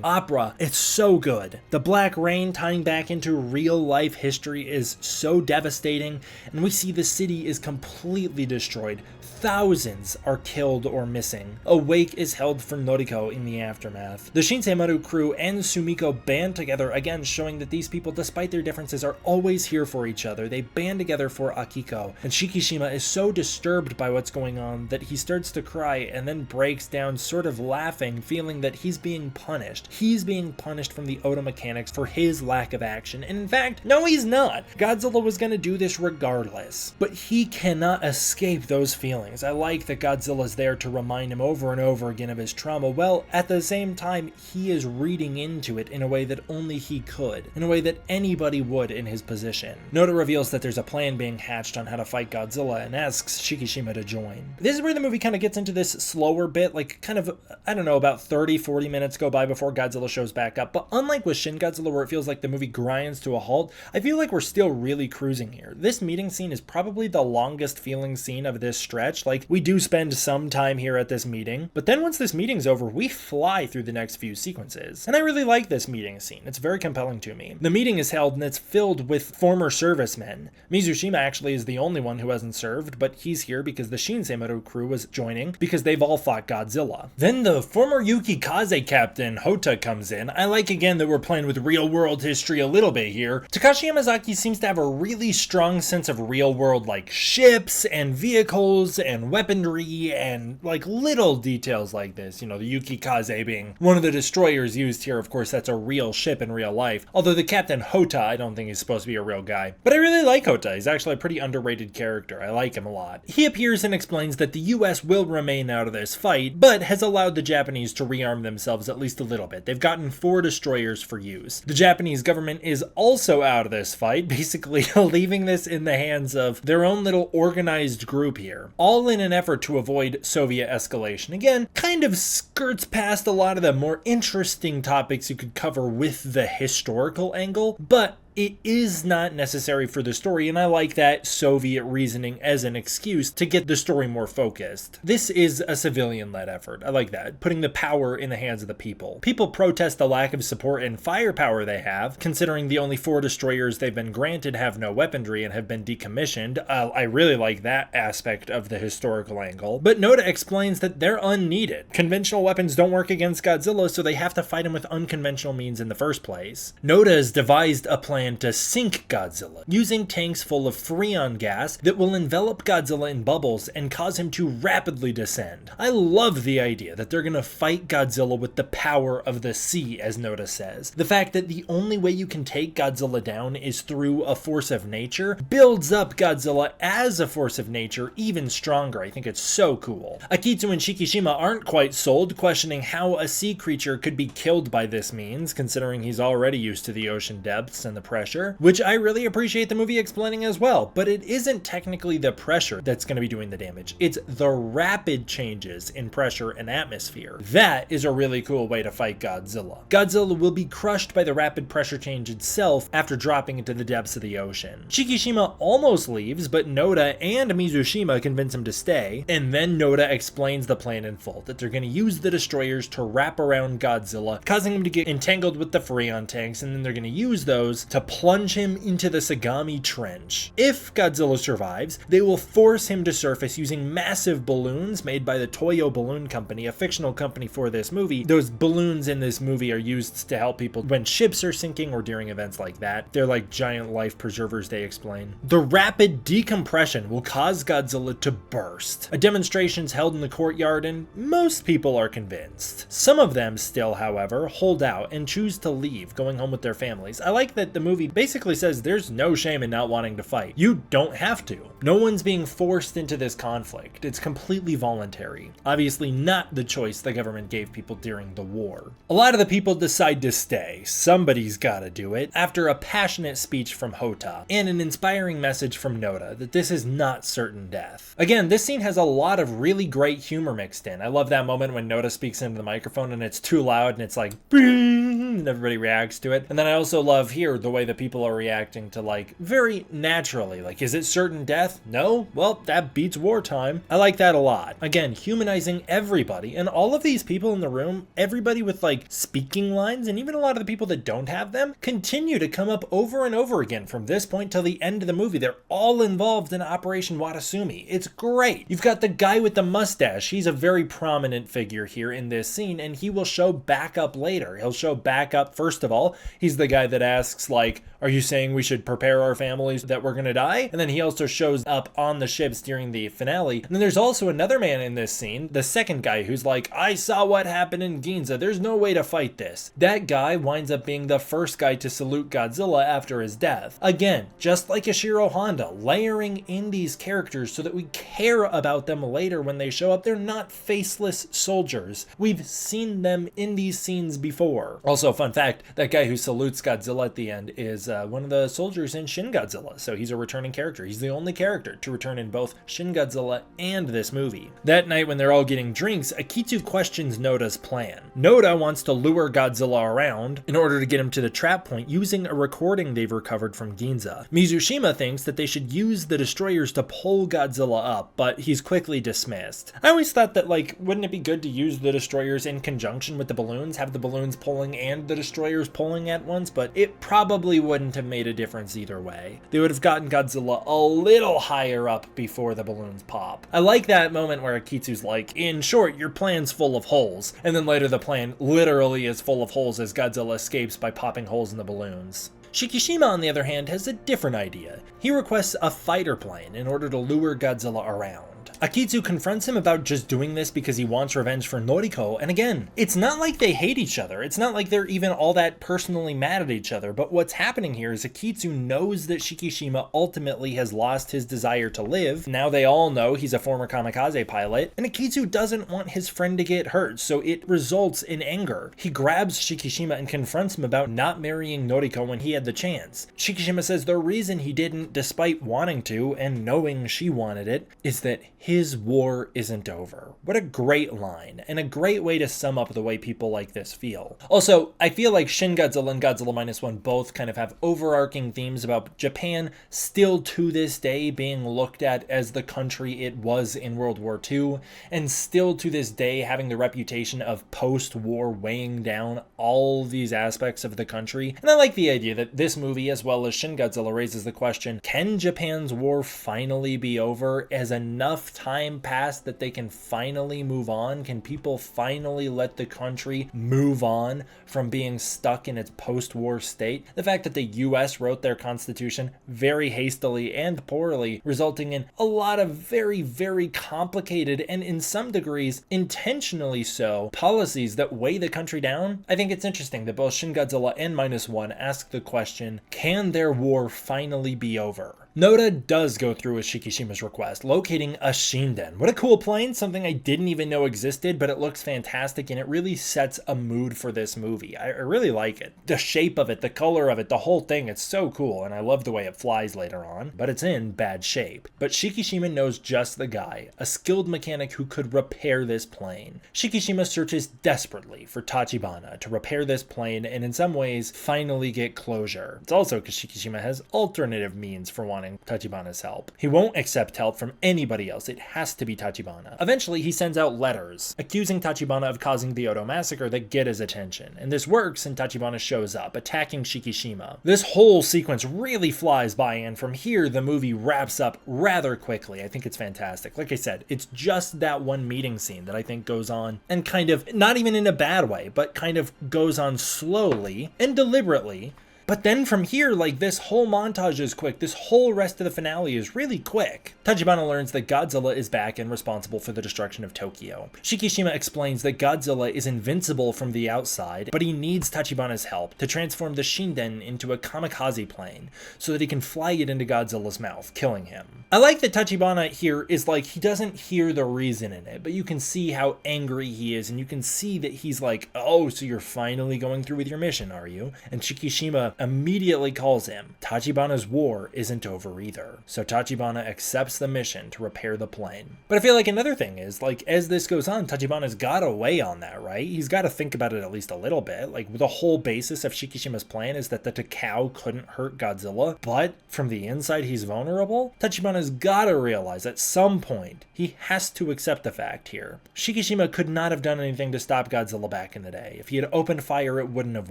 opera. It's so good. The black rain tying back into real life history is so devastating, and we see the city is completely destroyed. Thousands are killed or missing. A wake is held for Noriko in the aftermath. The Shinseimaru crew and Sumiko band together, again showing that these people, despite their differences, are always here for each other. They band together for Akiko, and Shikishima is so disturbed by what's going on that he starts to cry and then breaks down, sort of laughing, feeling that he's being punished. He's being punished from the Oda mechanics for his lack of action, and in fact, no he's not. Godzilla was going to do this regardless, but he cannot escape those feelings. I like that Godzilla's there to remind him over and over again of his trauma. Well, at the same time, he is reading into it in a way that only he could, in a way that anybody would in his position. Noda reveals that there's a plan being hatched on how to fight Godzilla and asks Shikishima to join. This is where the movie kind of gets into this slower bit, like kind of, I don't know, about 30-40 minutes go by before Godzilla shows back up, but unlike with Shin Godzilla where it feels like the movie grinds to a halt, I feel like we're still really cruising here. This meeting scene is probably the longest feeling scene of this stretch. Like, we do spend some time here at this meeting, but then once this meeting's over, we fly through the next few sequences. And I really like this meeting scene. It's very compelling to me. The meeting is held and it's filled with former servicemen. Mizushima actually is the only one who hasn't served, but he's here because the Shinseimaru crew was joining because they've all fought Godzilla. Then the former Yukikaze captain, Hota, comes in. I like again that we're playing with real world history a little bit here. Takashi Yamazaki seems to have a really strong sense of real world, like ships and vehicles and weaponry and like little details like this. You know, the Yukikaze being one of the destroyers used here. Of course, that's a real ship in real life. Although the Captain Hota, I don't think he's supposed to be a real guy. But I really like Hota. He's actually a pretty underrated character. I like him a lot. He appears and explains that the US will remain out of this fight, but has allowed the Japanese to rearm themselves at least a little bit. They've gotten 4 destroyers for use. The Japanese government is also out of this fight, basically leaving this in the hands of their own little organized group here, all in an effort to avoid Soviet escalation. Again, kind of skirts past a lot of the more interesting topics you could cover with the historical angle, but it is not necessary for the story, and I like that Soviet reasoning as an excuse to get the story more focused. This is a civilian-led effort. I like that, putting the power in the hands of the people. People protest the lack of support and firepower they have, considering the only 4 destroyers they've been granted have no weaponry and have been decommissioned. I really like that aspect of the historical angle. But Noda explains that they're unneeded. Conventional weapons don't work against Godzilla, so they have to fight him with unconventional means in the first place. Noda has devised a plan to sink Godzilla, using tanks full of Freon gas that will envelop Godzilla in bubbles and cause him to rapidly descend. I love the idea that they're gonna fight Godzilla with the power of the sea, as Noda says. The fact that the only way you can take Godzilla down is through a force of nature builds up Godzilla as a force of nature even stronger. I think it's so cool. Akitsu and Shikishima aren't quite sold, questioning how a sea creature could be killed by this means, considering he's already used to the ocean depths and the pressure, which I really appreciate the movie explaining as well, but it isn't technically the pressure that's going to be doing the damage. It's the rapid changes in pressure and atmosphere. That is a really cool way to fight Godzilla. Godzilla will be crushed by the rapid pressure change itself after dropping into the depths of the ocean. Shikishima almost leaves, but Noda and Mizushima convince him to stay, and then Noda explains the plan in full, that they're going to use the destroyers to wrap around Godzilla, causing him to get entangled with the Freon tanks, and then they're going to use those to plunge him into the Sagami Trench. If Godzilla survives, they will force him to surface using massive balloons made by the Toyo Balloon Company, a fictional company for this movie. Those balloons in this movie are used to help people when ships are sinking or during events like that. They're like giant life preservers, they explain. The rapid decompression will cause Godzilla to burst. A demonstration's held in the courtyard and most people are convinced. Some of them still, however, hold out and choose to leave, going home with their families. I like that the movie basically says there's no shame in not wanting to fight. You don't have to. No one's being forced into this conflict. It's completely voluntary. Obviously not the choice the government gave people during the war. A lot of the people decide to stay. Somebody's gotta do it. After a passionate speech from Hota and an inspiring message from Noda that this is not certain death. Again, this scene has a lot of really great humor mixed in. I love that moment when Noda speaks into the microphone and it's too loud and it's like and everybody reacts to it. And then I also love here the way that people are reacting to, like, very naturally. Like, is it certain death? No? Well, that beats wartime. I like that a lot. Again, humanizing everybody, and all of these people in the room, everybody with, like, speaking lines, and even a lot of the people that don't have them, continue to come up over and over again from this point till the end of the movie. They're all involved in Operation Watasumi. It's great. You've got the guy with the mustache. He's a very prominent figure here in this scene, and he will show back up later. He'll show back up, first of all, he's the guy that asks, like, are you saying we should prepare our families that we're gonna die? And then he also shows up on the ships during the finale. And then there's also another man in this scene, the second guy, who's like, I saw what happened in Ginza. There's no way to fight this. That guy winds up being the first guy to salute Godzilla after his death. Again, just like Ishiro Honda, layering in these characters so that we care about them later when they show up. They're not faceless soldiers. We've seen them in these scenes before. Also, fun fact, that guy who salutes Godzilla at the end is one of the soldiers in Shin Godzilla, so he's a returning character. He's the only character to return in both Shin Godzilla and this movie. That night when they're all getting drinks, Akitsu questions Noda's plan. Noda wants to lure Godzilla around in order to get him to the trap point using a recording they've recovered from Ginza. Mizushima thinks that they should use the destroyers to pull Godzilla up, but he's quickly dismissed. I always thought that, like, wouldn't it be good to use the destroyers in conjunction with the balloons, have the balloons pulling and the destroyers pulling at once, but it probably wouldn't have made a difference either way. They would have gotten Godzilla a little higher up before the balloons pop. I like that moment where Akitsu's like, in short, your plan's full of holes, and then later the plan literally is full of holes as Godzilla escapes by popping holes in the balloons. Shikishima, on the other hand, has a different idea. He requests a fighter plane in order to lure Godzilla around. Akitsu confronts him about just doing this because he wants revenge for Noriko, and again, it's not like they hate each other. It's not like they're even all that personally mad at each other, but what's happening here is Akitsu knows that Shikishima ultimately has lost his desire to live. Now they all know he's a former kamikaze pilot, and Akitsu doesn't want his friend to get hurt, so it results in anger. He grabs Shikishima and confronts him about not marrying Noriko when he had the chance. Shikishima says the reason he didn't, despite wanting to and knowing she wanted it, is that his war isn't over. What a great line, and a great way to sum up the way people like this feel. Also, I feel like Shin Godzilla and Godzilla Minus One both kind of have overarching themes about Japan still to this day being looked at as the country it was in World War II, and still to this day having the reputation of post-war weighing down all these aspects of the country. And I like the idea that this movie, as well as Shin Godzilla, raises the question, can Japan's war finally be over? As enough time passed that they can finally move on? Can people finally let the country move on from being stuck in its post-war state? The fact that the US wrote their constitution very hastily and poorly, resulting in a lot of very, very complicated and in some degrees intentionally so policies that weigh the country down. I think it's interesting that both Shin Godzilla and Minus One ask the question, can their war finally be over? Noda does go through with Shikishima's request, locating a Shinden. What a cool plane, something I didn't even know existed, but it looks fantastic and it really sets a mood for this movie. I really like it. The shape of it, the color of it, the whole thing, it's so cool, and I love the way it flies later on, but it's in bad shape. But Shikishima knows just the guy, a skilled mechanic who could repair this plane. Shikishima searches desperately for Tachibana to repair this plane and in some ways finally get closure. It's also because Shikishima has alternative means for wanting Tachibana's help. He won't accept help from anybody else. It has to be Tachibana. Eventually, he sends out letters accusing Tachibana of causing the Odo massacre that get his attention. And this works, and Tachibana shows up, attacking Shikishima. This whole sequence really flies by, and from here, the movie wraps up rather quickly. I think it's fantastic. Like I said, it's just that one meeting scene that I think goes on, and kind of, not even in a bad way, but kind of goes on slowly and deliberately. But then from here, like, this whole montage is quick. This whole rest of the finale is really quick. Tachibana learns that Godzilla is back and responsible for the destruction of Tokyo. Shikishima explains that Godzilla is invincible from the outside, but he needs Tachibana's help to transform the Shinden into a kamikaze plane so that he can fly it into Godzilla's mouth, killing him. I like that Tachibana here is like, he doesn't hear the reason in it, but you can see how angry he is, and you can see that he's like, oh, so you're finally going through with your mission, are you? And Shikishima immediately calls him. Tachibana's war isn't over either. So Tachibana accepts the mission to repair the plane. But I feel like another thing is, like, as this goes on, Tachibana's gotta weigh on that, right? He's gotta think about it at least a little bit. Like, the whole basis of Shikishima's plan is that the Takao couldn't hurt Godzilla, but from the inside he's vulnerable. Tachibana's gotta realize at some point he has to accept the fact here. Shikishima could not have done anything to stop Godzilla back in the day. If he had opened fire, it wouldn't have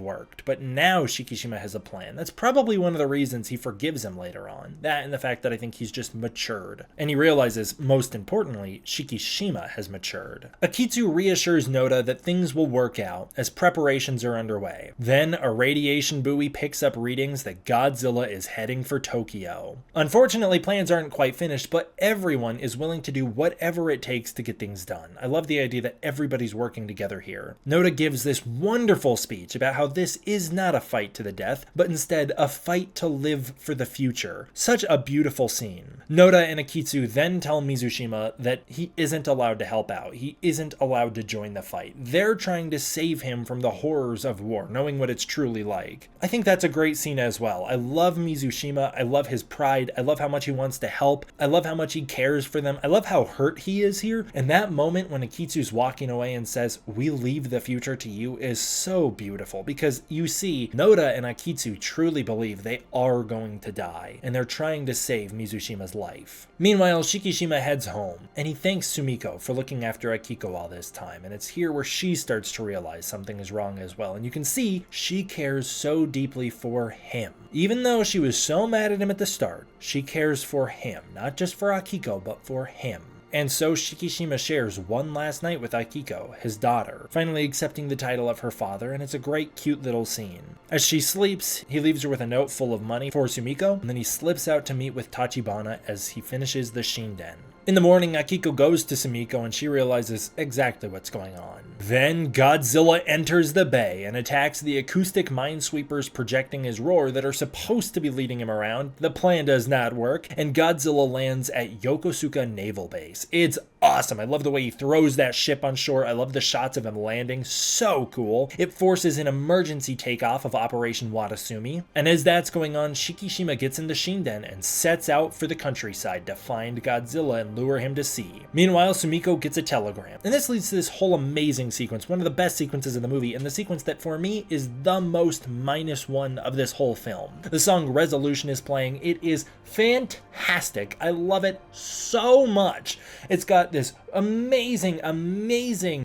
worked. But now Shikishima has a plan. That's probably one of the reasons he forgives him later on. That and the fact that I think he's just matured. And he realizes, most importantly, Shikishima has matured. Akitsu reassures Noda that things will work out as preparations are underway. Then a radiation buoy picks up readings that Godzilla is heading for Tokyo. Unfortunately, plans aren't quite finished, but everyone is willing to do whatever it takes to get things done. I love the idea that everybody's working together here. Noda gives this wonderful speech about how this is not a fight to the death, but instead a fight to live for the future. Such a beautiful scene. Noda and Akitsu then tell Mizushima that he isn't allowed to help out. He isn't allowed to join the fight. They're trying to save him from the horrors of war, knowing what it's truly like. I think that's a great scene as well. I love Mizushima. I love his pride. I love how much he wants to help. I love how much he cares for them. I love how hurt he is here. And that moment when Akitsu's walking away and says, "We leave the future to you," is so beautiful, because you see Noda and Akitsu truly believe they are going to die, and they're trying to save Mizushima's life. Meanwhile, Shikishima heads home, and he thanks Sumiko for looking after Akiko all this time, and it's here where she starts to realize something is wrong as well, and you can see she cares so deeply for him. Even though she was so mad at him at the start, she cares for him, not just for Akiko, but for him. And so Shikishima shares one last night with Akiko, his daughter, finally accepting the title of her father, and it's a great cute little scene. As she sleeps, he leaves her with a note full of money for Sumiko, and then he slips out to meet with Tachibana as he finishes the Shinden. In the morning, Akiko goes to Sumiko and she realizes exactly what's going on. Then Godzilla enters the bay and attacks the acoustic minesweepers projecting his roar that are supposed to be leading him around. The plan does not work, and Godzilla lands at Yokosuka Naval Base. It's awesome. I love the way he throws that ship on shore. I love the shots of him landing. So cool. It forces an emergency takeoff of Operation Watasumi. And as that's going on, Shikishima gets into Shinden and sets out for the countryside to find Godzilla and lure him to sea. Meanwhile, Sumiko gets a telegram. And this leads to this whole amazing sequence, one of the best sequences in the movie, and the sequence that for me is the most -1 of this whole film. The song Resolution is playing. It is fantastic. I love it so much. It's got this amazing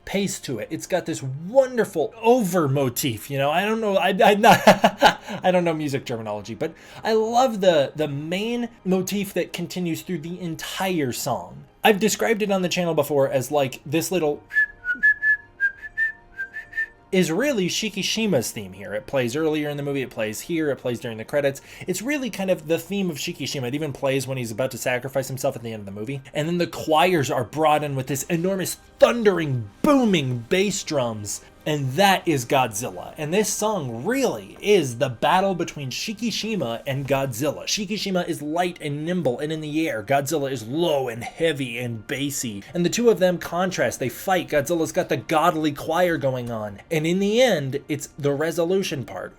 pace to it. It's got this wonderful over motif, you know. I don't know, I'm not I don't know music terminology, but I love the main motif that continues through the entire song. I've described it on the channel before as like this little is really Shikishima's theme here. It plays earlier in the movie, it plays here, it plays during the credits. It's really kind of the theme of Shikishima. It even plays when he's about to sacrifice himself at the end of the movie. And then the choirs are brought in with this enormous thundering, booming bass drums. And that is Godzilla. And this song really is the battle between Shikishima and Godzilla. Shikishima is light and nimble and in the air. Godzilla is low and heavy and bassy. And the two of them contrast. They fight. Godzilla's got the godly choir going on. And in the end, it's the resolution part.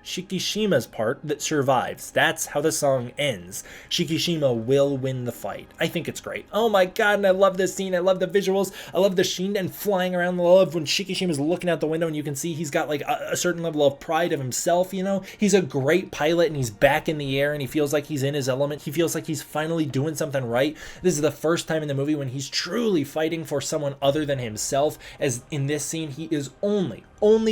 Shikishima's part that survives. That's how the song ends. Shikishima will win the fight. I think it's great. Oh my god, and I love this scene. I love the visuals. I love the Shinden flying around. I love when Shikishima's looking out the window and you can see he's got like a certain level of pride of himself, you know? He's a great pilot and he's back in the air and he feels like he's in his element. He feels like he's finally doing something right. This is the first time in the movie when he's truly fighting for someone other than himself, as in this scene he is only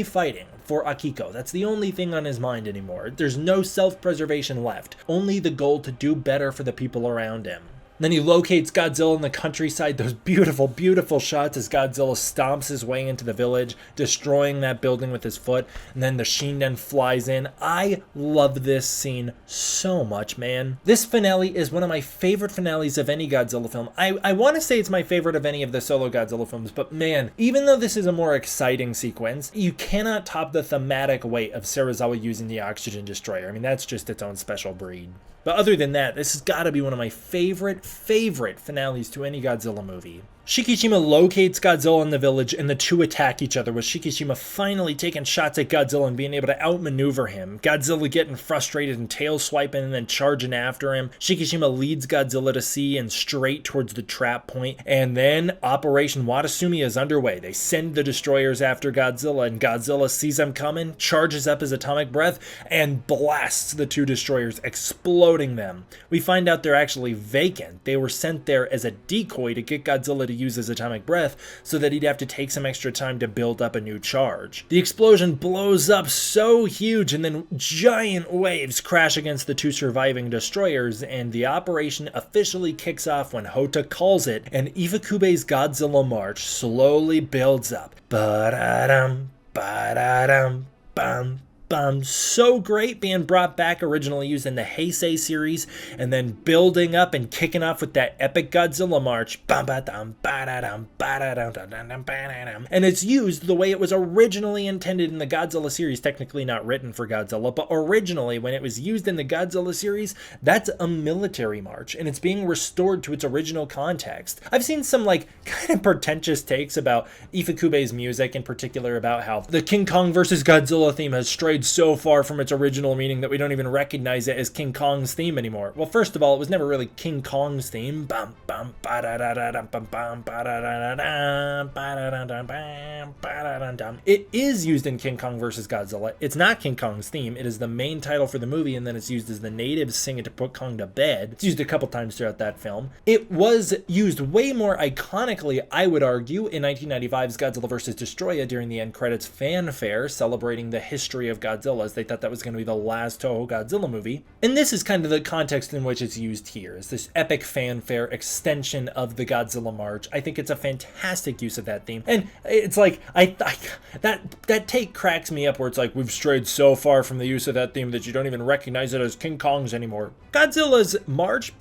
fighting for Akiko. That's the only thing on his mind anymore. There's no self-preservation left. Only the goal to do better for the people around him. Then he locates Godzilla in the countryside. Those beautiful, beautiful shots as Godzilla stomps his way into the village, destroying that building with his foot. And then the Shinden flies in. I love this scene so much, man. This finale is one of my favorite finales of any Godzilla film. I want to say it's my favorite of any of the solo Godzilla films, but man, even though this is a more exciting sequence, you cannot top the thematic weight of Serizawa using the oxygen destroyer. I mean, that's just its own special breed. But other than that, this has got to be one of my favorite finales to any Godzilla movie. Shikishima locates Godzilla in the village, and the two attack each other, with Shikishima finally taking shots at Godzilla and being able to outmaneuver him. Godzilla getting frustrated and tail swiping and then charging after him. Shikishima leads Godzilla to sea and straight towards the trap point, and then Operation Watasumi is underway. They send the destroyers after Godzilla, and Godzilla sees them coming, charges up his atomic breath, and blasts the two destroyers, exploding them. We find out they're actually vacant. They were sent there as a decoy to get Godzilla to use his atomic breath so that he'd have to take some extra time to build up a new charge. The explosion blows up so huge, and then giant waves crash against the two surviving destroyers, and the operation officially kicks off when Hota calls it, and Ifukube's Godzilla March slowly builds up. Ba-da-dum, ba-da-dum, bum. So great, being brought back, originally used in the Heisei series, and then building up and kicking off with that epic Godzilla March. And it's used the way it was originally intended in the Godzilla series, technically not written for Godzilla, but originally when it was used in the Godzilla series, that's a military march, and it's being restored to its original context. I've seen some kind of pretentious takes about Ifukube's music, in particular about how the King Kong vs. Godzilla theme has strayed so far from its original meaning that we don't even recognize it as King Kong's theme anymore. Well, first of all, it was never really King Kong's theme. It is used in King Kong vs. Godzilla. It's not King Kong's theme. It is the main title for the movie, and then it's used as the natives sing it to put Kong to bed. It's used a couple times throughout that film. It was used way more iconically, I would argue, in 1995's Godzilla vs. Destroya during the end credits fanfare, celebrating the history of Godzilla, as they thought that was going to be the last Toho Godzilla movie. And this is kind of the context in which it's used here, is this epic fanfare extension of the Godzilla March. I think it's a fantastic use of that theme. And it's like, that take cracks me up, where it's like, we've strayed so far from the use of that theme that you don't even recognize it as King Kong's anymore. Godzilla's March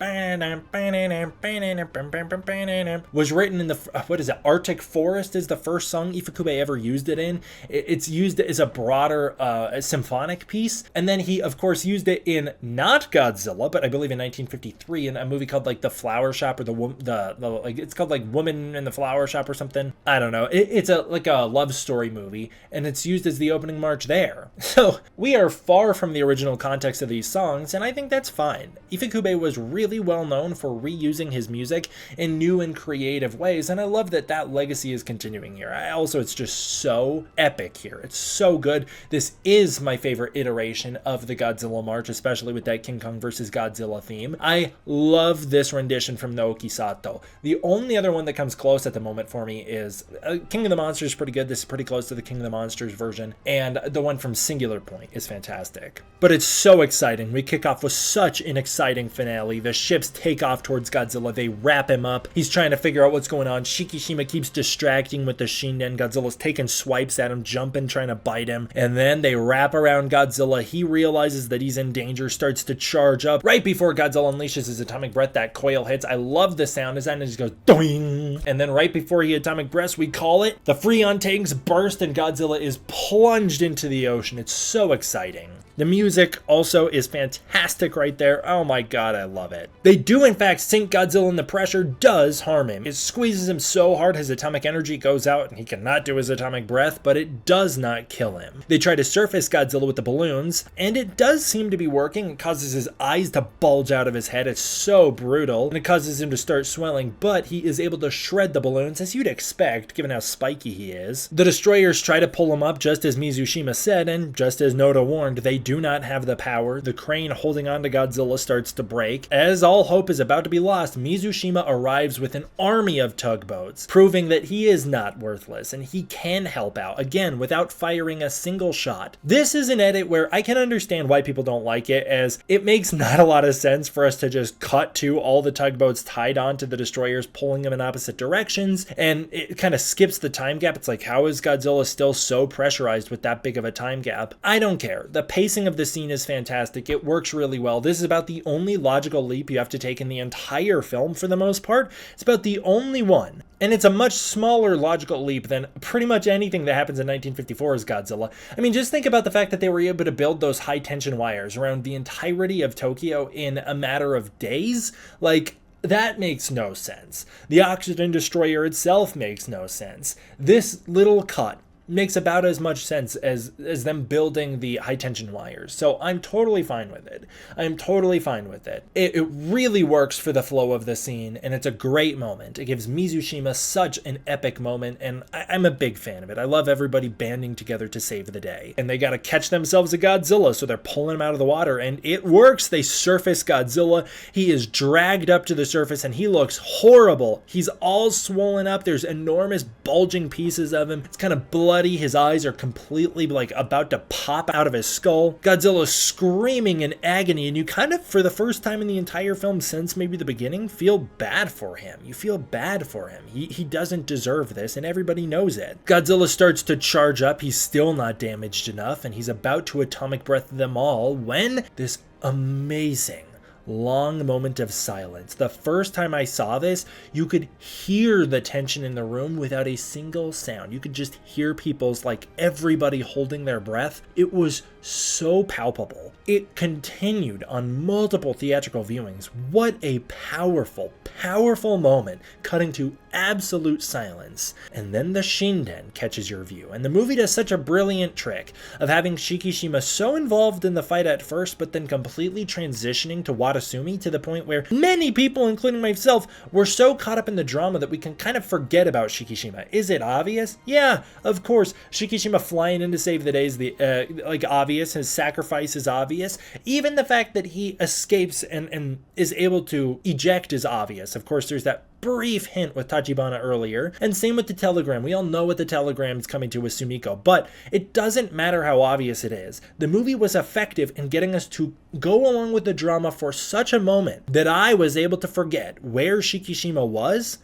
was written in the, Arctic Forest is the first song Ifukube ever used it in. It's used as a broader symphonic piece, and then he of course used it in not Godzilla, but I believe in 1953 in a movie called The Flower Shop, or it's called Woman in the Flower Shop or something. I don't know. It's a love story movie, and it's used as the opening march there. So we are far from the original context of these songs, and I think that's fine. Ifukube was really well known for reusing his music in new and creative ways, and I love that that legacy is continuing here. It's just so epic here. It's so good. This is my favorite iteration of the Godzilla March, especially with that King Kong vs. Godzilla theme. I love this rendition from Naoki Sato. The only other one that comes close at the moment for me is King of the Monsters is pretty good. This is pretty close to the King of the Monsters version, and the one from Singular Point is fantastic. But it's so exciting. We kick off with such an exciting finale. The ships take off towards Godzilla. They wrap him up. He's trying to figure out what's going on. Shikishima keeps distracting with the Shinden. Godzilla's taking swipes at him, jumping, trying to bite him, and then they wrap around Godzilla. He realizes that he's in danger, starts to charge up. Right before Godzilla unleashes his atomic breath, that coil hits. I love the sound as that, and it just goes doing. And then right before he atomic breaths, we call it. The Freon tanks burst, and Godzilla is plunged into the ocean. It's so exciting. The music also is fantastic right there. Oh my god, I love it. They do in fact sink Godzilla, and the pressure does harm him. It squeezes him so hard his atomic energy goes out and he cannot do his atomic breath, but it does not kill him. They try to surface Godzilla with the balloons, and it does seem to be working. It causes his eyes to bulge out of his head. It's so brutal, and it causes him to start swelling, but he is able to shred the balloons, as you'd expect, given how spiky he is. The destroyers try to pull him up, just as Mizushima said, and just as Noda warned, they do not have the power. The crane holding on to Godzilla starts to break. As all hope is about to be lost, Mizushima arrives with an army of tugboats, proving that he is not worthless and he can help out, again, without firing a single shot. This is an edit where I can understand why people don't like it, as it makes not a lot of sense for us to just cut to all the tugboats tied onto the destroyers, pulling them in opposite directions, and it kind of skips the time gap. It's like, how is Godzilla still so pressurized with that big of a time gap? I don't care. The pacing of the scene is fantastic. It works really well. This is about the only logical leap you have to take in the entire film for the most part. It's about the only one. And it's a much smaller logical leap than pretty much anything that happens in 1954's Godzilla. I mean, just think about the fact that they were able to build those high tension wires around the entirety of Tokyo in a matter of days. Like, That makes no sense. The oxygen destroyer itself makes no sense. This little cut makes about as much sense as them building the high tension wires. So I'm totally fine with it. I'm totally fine with it. It really works for the flow of the scene, and it's a great moment. It gives Mizushima such an epic moment, and I'm a big fan of it. I love everybody banding together to save the day. And they gotta catch themselves a Godzilla, so they're pulling him out of the water, and it works. They surface Godzilla. He is dragged up to the surface, and he looks horrible. He's all swollen up. There's enormous bulging pieces of him. It's kind of bloody. His eyes are completely like about to pop out of his skull. Godzilla's screaming in agony, and you kind of, for the first time in the entire film since maybe the beginning, feel bad for him. You feel bad for him. He doesn't deserve this, and everybody knows it. Godzilla starts to charge up. He's still not damaged enough, and he's about to atomic breath them all when this amazing long moment of silence. The first time I saw this, you could hear the tension in the room without a single sound. You could just hear people's, like, everybody holding their breath. It was so palpable. It continued on multiple theatrical viewings. What a powerful, powerful moment, cutting to absolute silence. And then the Shinden catches your view. And the movie does such a brilliant trick of having Shikishima so involved in the fight at first, but then completely transitioning to Watasumi to the point where many people, including myself, were so caught up in the drama that we can kind of forget about Shikishima. Is it obvious? Yeah, of course. Shikishima flying in to save the day is obvious. His sacrifice is obvious. Even the fact that he escapes and is able to eject is obvious. Of course, there's that brief hint with Tachibana earlier, and same with the telegram. We all know what the telegram is coming to with Sumiko, but it doesn't matter how obvious it is. The movie was effective in getting us to go along with the drama for such a moment that I was able to forget where Shikishima was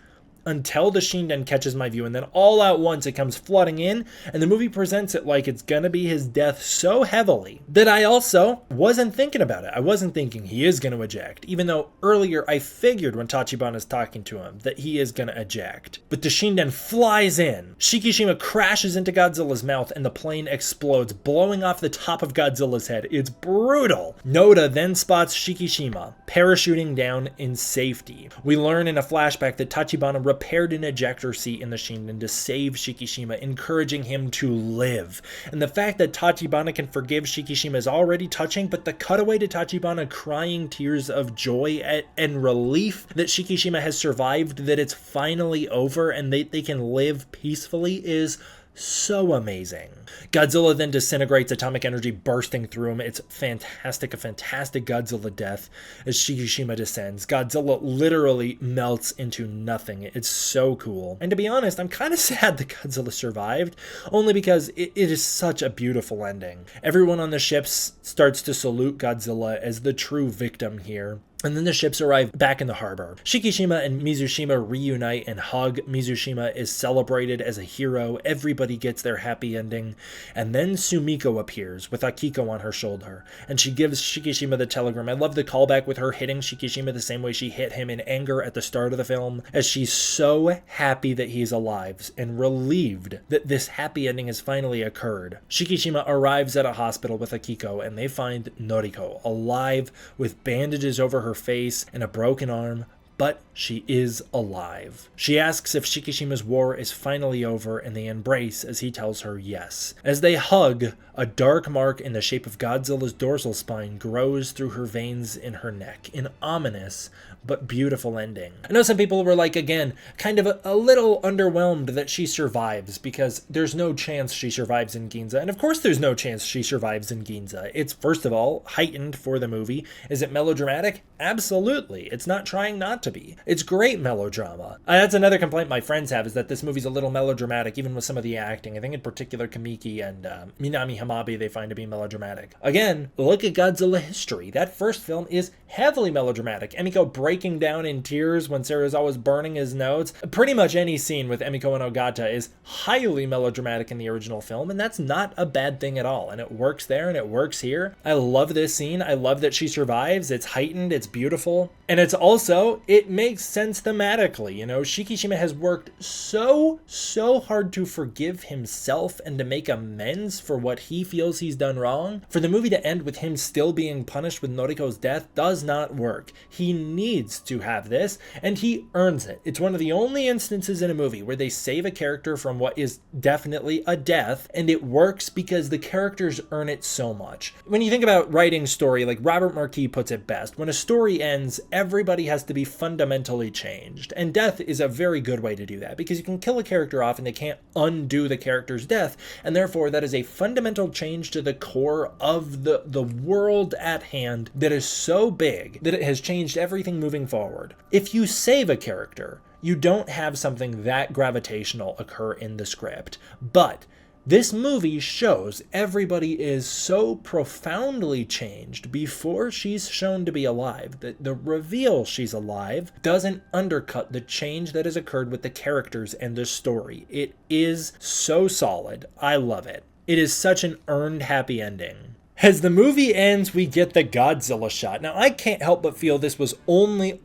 until the Shinden catches my view, and then all at once it comes flooding in, and the movie presents it like it's gonna be his death so heavily that I also wasn't thinking about it. I wasn't thinking he is gonna eject, even though earlier I figured when Tachibana's talking to him that he is gonna eject. But the Shinden flies in, Shikishima crashes into Godzilla's mouth, and the plane explodes, blowing off the top of Godzilla's head. It's brutal. Noda then spots Shikishima parachuting down in safety. We learn in a flashback that Tachibana repaired an ejector seat in the Shinden to save Shikishima, encouraging him to live. And the fact that Tachibana can forgive Shikishima is already touching, but the cutaway to Tachibana crying tears of joy and relief that Shikishima has survived, that it's finally over and they can live peacefully is so amazing. Godzilla then disintegrates, atomic energy bursting through him. It's fantastic, a fantastic Godzilla death as Shikishima descends. Godzilla literally melts into nothing. It's so cool. And to be honest, I'm kind of sad that Godzilla survived, only because it is such a beautiful ending. Everyone on the ships starts to salute Godzilla as the true victim here. And then the ships arrive back in the harbor. Shikishima and Mizushima reunite and hug. Mizushima is celebrated as a hero. Everybody gets their happy ending. And then Sumiko appears with Akiko on her shoulder, and she gives Shikishima the telegram. I love the callback with her hitting Shikishima the same way she hit him in anger at the start of the film, as she's so happy that he's alive and relieved that this happy ending has finally occurred. Shikishima arrives at a hospital with Akiko, and they find Noriko alive with bandages over her face and a broken arm, but she is alive. She asks if Shikishima's war is finally over, and they embrace as he tells her yes. As they hug, a dark mark in the shape of Godzilla's dorsal spine grows through her veins in her neck, an ominous but beautiful ending. I know some people were like, again, kind of a little underwhelmed that she survives, because there's no chance she survives in Ginza, and of course there's no chance she survives in Ginza. It's, first of all, heightened for the movie. Is it melodramatic? Absolutely. It's not trying not to be. It's great melodrama. That's another complaint my friends have, is that this movie's a little melodramatic, even with some of the acting. I think in particular Kamiki and Minami Hamabe they find to be melodramatic. Again, look at Godzilla history. That first film is heavily melodramatic. Emiko breaking down in tears when Serizawa's burning his notes. Pretty much any scene with Emiko and Ogata is highly melodramatic in the original film, and that's not a bad thing at all. And it works there and it works here. I love this scene. I love that she survives. It's heightened. It's beautiful. And it's also, it makes sense thematically. You know, Shikishima has worked so hard to forgive himself and to make amends for what he feels he's done wrong. For the movie to end with him still being punished with Noriko's death does not work. He needs to have this, and he earns it. It's one of the only instances in a movie where they save a character from what is definitely a death, and it works because the characters earn it so much. When you think about writing story, like Robert Marquis puts it best, when a story ends, everybody has to be fundamentally changed. And death is a very good way to do that, because you can kill a character off and they can't undo the character's death, and therefore that is a fundamental change to the core of the world at hand that is so big that it has changed everything moving forward. If you save a character, you don't have something that gravitational occur in the script. But this movie shows everybody is so profoundly changed before she's shown to be alive that the reveal she's alive doesn't undercut the change that has occurred with the characters and the story. It is so solid. I love it. It is such an earned happy ending. As the movie ends, we get the Godzilla shot. Now, I can't help but feel this was only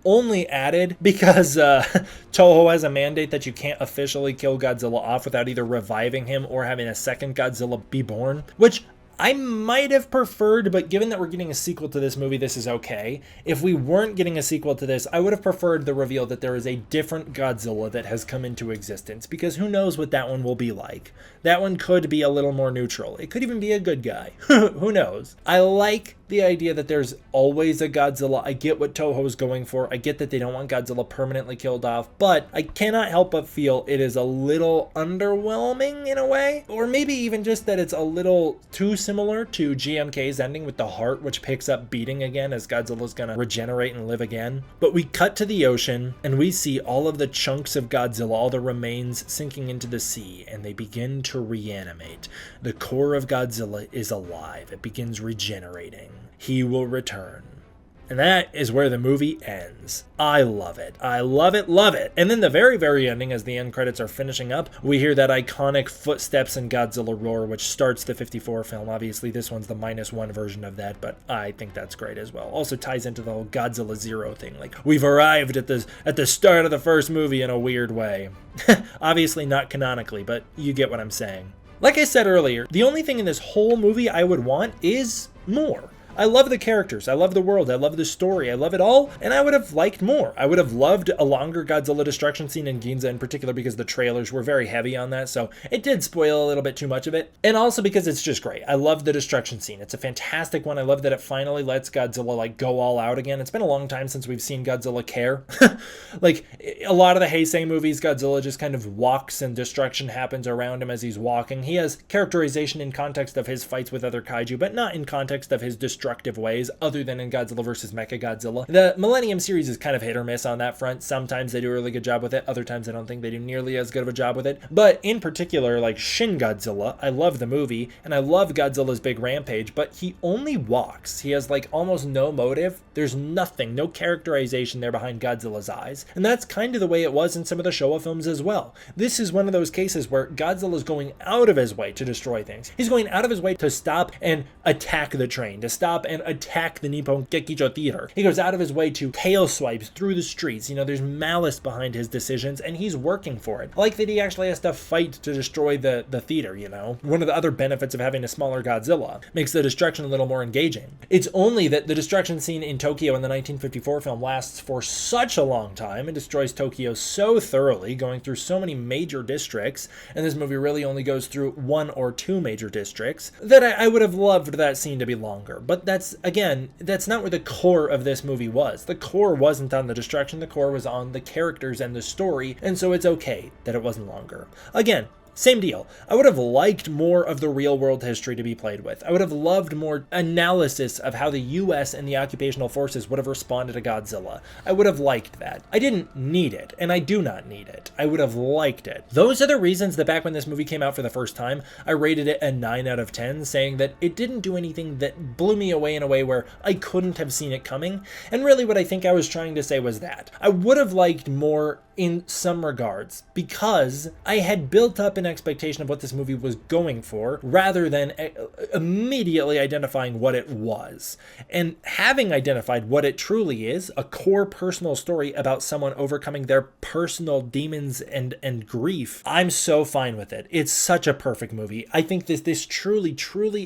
added because Toho has a mandate that you can't officially kill Godzilla off without either reviving him or having a second Godzilla be born, which I might have preferred, but given that we're getting a sequel to this movie, this is okay. If we weren't getting a sequel to this, I would have preferred the reveal that there is a different Godzilla that has come into existence, because who knows what that one will be like. That one could be a little more neutral. It could even be a good guy. Who knows? I like the idea that there's always a Godzilla. I get what Toho's going for. I get that they don't want Godzilla permanently killed off, but I cannot help but feel it is a little underwhelming in a way, or maybe even just that it's a little too similar to GMK's ending with the heart, which picks up beating again as Godzilla's gonna regenerate and live again. But we cut to the ocean and we see all of the chunks of Godzilla, all the remains sinking into the sea, and they begin to reanimate. The core of Godzilla is alive. It begins regenerating. He will return. And that is where the movie ends. I love it. I love it, love it. And then the very ending, as the end credits are finishing up, we hear that iconic footsteps and Godzilla roar, which starts the 54 film. Obviously, this one's the -1 version of that, but I think that's great as well. Also ties into the whole Godzilla Zero thing. Like, we've arrived at the start of the first movie in a weird way. Obviously not canonically, but you get what I'm saying. Like I said earlier, the only thing in this whole movie I would want is more. I love the characters, I love the world, I love the story, I love it all, and I would have liked more. I would have loved a longer Godzilla destruction scene in Ginza in particular, because the trailers were very heavy on that, so it did spoil a little bit too much of it. And also because it's just great. I love the destruction scene. It's a fantastic one. I love that it finally lets Godzilla like go all out again. It's been a long time since we've seen Godzilla care. Like, a lot of the Heisei movies, Godzilla just kind of walks and destruction happens around him as he's walking. He has characterization in context of his fights with other kaiju, but not in context of his destructive ways, other than in Godzilla vs. Mechagodzilla. The Millennium series is kind of hit or miss on that front. Sometimes they do a really good job with it, other times I don't think they do nearly as good of a job with it. But in particular, like Shin Godzilla, I love the movie, and I love Godzilla's big rampage, but he only walks. He has like almost no motive. There's nothing, no characterization there behind Godzilla's eyes. And that's kind of the way it was in some of the Showa films as well. This is one of those cases where Godzilla's going out of his way to destroy things. He's going out of his way to stop and attack the train, to stop and attack the Nippon Gekijo Theater. He goes out of his way to tail swipes through the streets. You know, there's malice behind his decisions, and he's working for it. I like that he actually has to fight to destroy the theater, you know? One of the other benefits of having a smaller Godzilla makes the destruction a little more engaging. It's only that the destruction scene in Tokyo in the 1954 film lasts for such a long time and destroys Tokyo so thoroughly, going through so many major districts, and this movie really only goes through 1 or 2 major districts, that I would have loved that scene to be longer. But that's not where the core of this movie was. The core wasn't on the destruction, the core was on the characters and the story, and so it's okay that it wasn't longer. Again, same deal. I would have liked more of the real world history to be played with. I would have loved more analysis of how the US and the occupational forces would have responded to Godzilla. I would have liked that. I didn't need it, and I do not need it. I would have liked it. Those are the reasons that back when this movie came out for the first time, I rated it a 9 out of 10, saying that it didn't do anything that blew me away in a way where I couldn't have seen it coming. And really what I think I was trying to say was that I would have liked more in some regards, because I had built up an expectation of what this movie was going for rather than immediately identifying what it was. And having identified what it truly is, a core personal story about someone overcoming their personal demons and grief, I'm so fine with it. It's such a perfect movie. I think this truly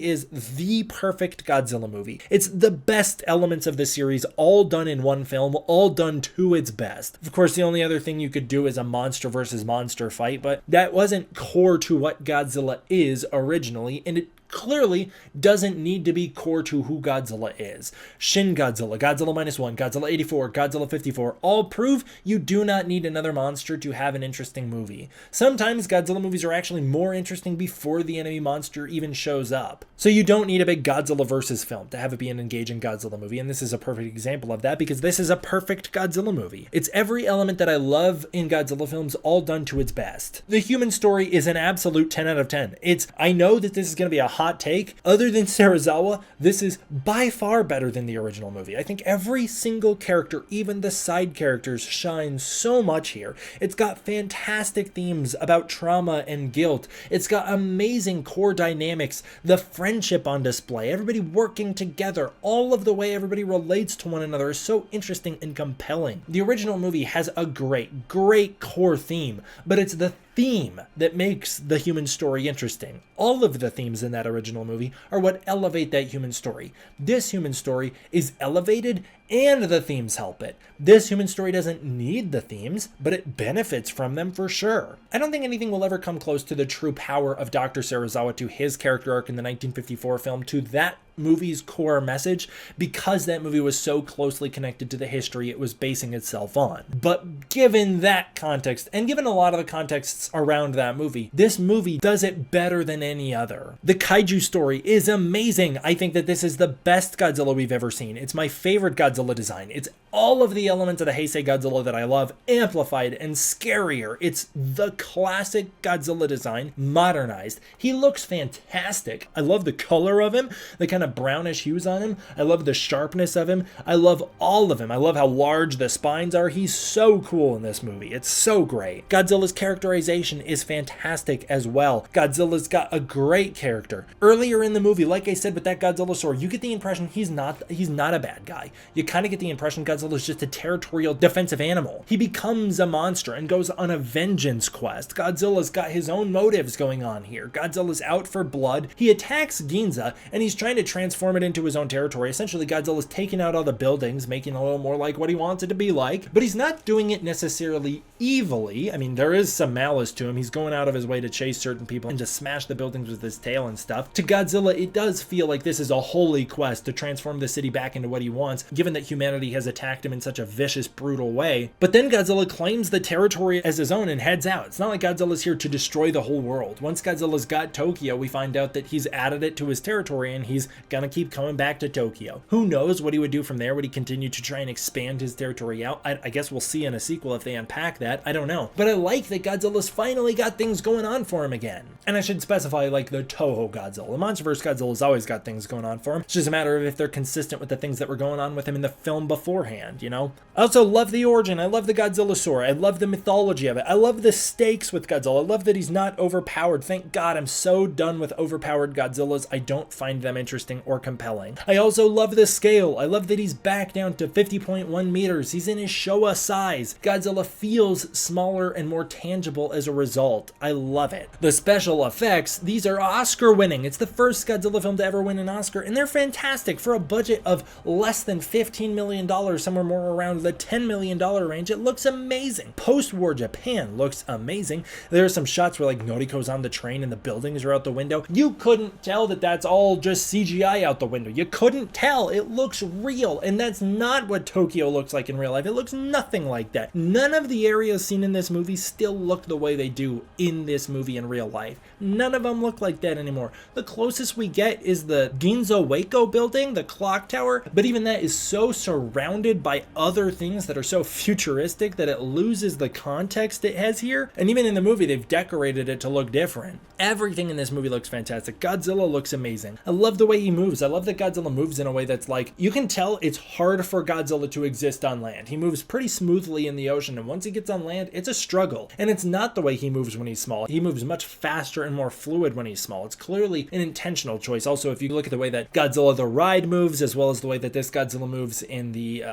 is the perfect Godzilla movie. It's the best elements of the series all done in one film, all done to its best. Of course, the only other thing you could do is a monster versus monster fight, but that wasn't core to what Godzilla is originally, and it clearly doesn't need to be core to who Godzilla is. Shin Godzilla, Godzilla Minus One, Godzilla 84, Godzilla 54 all prove you do not need another monster to have an interesting movie. Sometimes Godzilla movies are actually more interesting before the enemy monster even shows up. So you don't need a big Godzilla versus film to have it be an engaging Godzilla movie, and this is a perfect example of that because this is a perfect Godzilla movie. It's every element that I love in Godzilla films all done to its best. The human story is an absolute 10 out of 10. I know that this is going to be a hot take. Other than Serizawa, this is by far better than the original movie. I think every single character, even the side characters, shine so much here. It's got fantastic themes about trauma and guilt. It's got amazing core dynamics, the friendship on display, everybody working together, all of the way everybody relates to one another is so interesting and compelling. The original movie has a great core theme, but it's the theme that makes the human story interesting. All of the themes in that original movie are what elevate that human story. This human story is elevated and the themes help it. This human story doesn't need the themes, but it benefits from them for sure. I don't think anything will ever come close to the true power of Dr. Serizawa, to his character arc in the 1954 film, to that movie's core message, because that movie was so closely connected to the history it was basing itself on. But given that context, and given a lot of the contexts around that movie, this movie does it better than any other. The kaiju story is amazing. I think that this is the best Godzilla we've ever seen. It's my favorite Godzilla design. It's all of the elements of the Heisei Godzilla that I love, amplified and scarier. It's the classic Godzilla design, modernized. He looks fantastic. I love the color of him, the kind of brownish hues on him. I love the sharpness of him. I love all of him. I love how large the spines are. He's so cool in this movie. It's so great. Godzilla's characterization is fantastic as well. Godzilla's got a great character. Earlier in the movie, like I said with that Godzilla sword, you get the impression he's not a bad guy. You kind of get the impression Godzilla's just a territorial defensive animal. He becomes a monster and goes on a vengeance quest. Godzilla's got his own motives going on here. Godzilla's out for blood. He attacks Ginza and he's trying to transform it into his own territory. Essentially, Godzilla's taking out all the buildings, making it a little more like what he wants it to be like, but he's not doing it necessarily evilly. I mean, there is some malice to him. He's going out of his way to chase certain people and to smash the buildings with his tail and stuff. To Godzilla, it does feel like this is a holy quest to transform the city back into what he wants, given that humanity has attacked him in such a vicious, brutal way. But then Godzilla claims the territory as his own and heads out. It's not like Godzilla's here to destroy the whole world. Once Godzilla's got Tokyo, we find out that he's added it to his territory and he's gonna keep coming back to Tokyo. Who knows what he would do from there? Would he continue to try and expand his territory out? I guess we'll see in a sequel if they unpack that. I don't know. But I like that Godzilla's finally got things going on for him again. And I should specify, like, the Toho Godzilla. The MonsterVerse Godzilla's always got things going on for him. It's just a matter of if they're consistent with the things that were going on with him in the film beforehand, you know? I also love the origin. I love the Godzilla story. I love the mythology of it. I love the stakes with Godzilla. I love that he's not overpowered. Thank God, I'm so done with overpowered Godzillas. I don't find them interesting or compelling. I also love the scale. I love that he's back down to 50.1 meters. He's in his Showa size. Godzilla feels smaller and more tangible as a result. I love it. The special effects, these are Oscar winning. It's the first Godzilla film to ever win an Oscar, and they're fantastic. For a budget of less than $15 million, somewhere more around the $10 million range, it looks amazing. Post-war Japan looks amazing. There are some shots where, like, Noriko's on the train and the buildings are out the window. You couldn't tell that that's all just CGI out the window. You couldn't tell. It looks real, and that's not what Tokyo looks like in real life. It looks nothing like that. None of the areas seen in this movie still look the way they do in this movie in real life. None of them look like that anymore. The closest we get is the Ginza Waco building, the clock tower, but even that is so so surrounded by other things that are so futuristic that it loses the context it has here. And even in the movie, they've decorated it to look different. Everything in this movie looks fantastic. Godzilla looks amazing. I love the way he moves. I love that Godzilla moves in a way that's like, you can tell it's hard for Godzilla to exist on land. He moves pretty smoothly in the ocean, and once he gets on land, it's a struggle. And it's not the way he moves when he's small. He moves much faster and more fluid when he's small. It's clearly an intentional choice. Also, if you look at the way that Godzilla the Ride moves, as well as the way that this Godzilla moves in the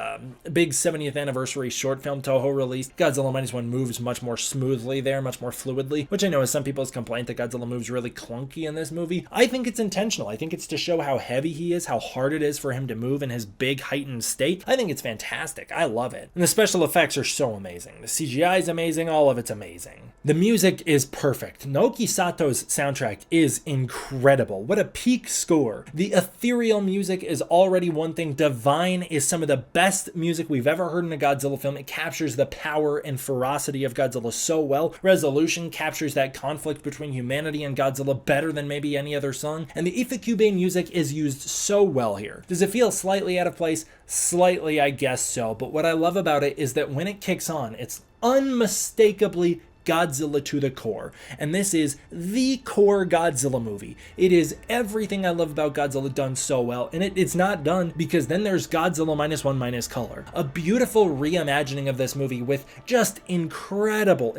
big 70th anniversary short film Toho released, Godzilla Minus One moves much more smoothly there, much more fluidly, which I know is some people's complaint that Godzilla moves really clunky in this movie. I think it's intentional. I think it's to show how heavy he is, how hard it is for him to move in his big heightened state. I think it's fantastic. I love it. And the special effects are so amazing. The CGI is amazing. All of it's amazing. The music is perfect. Naoki Sato's soundtrack is incredible. What a peak score. The ethereal music is already one thing. Divine is some of the best music we've ever heard in a Godzilla film. It captures the power and ferocity of Godzilla so well. Resolution captures that conflict between humanity and Godzilla better than maybe any other song. And the Ifukube music is used so well here. Does it feel slightly out of place? Slightly, I guess so. But what I love about it is that when it kicks on, it's unmistakably Godzilla to the core. And this is the core Godzilla movie. It is everything I love about Godzilla done so well. And it's not done because then there's Godzilla Minus One Minus Color. A beautiful reimagining of this movie with just incredible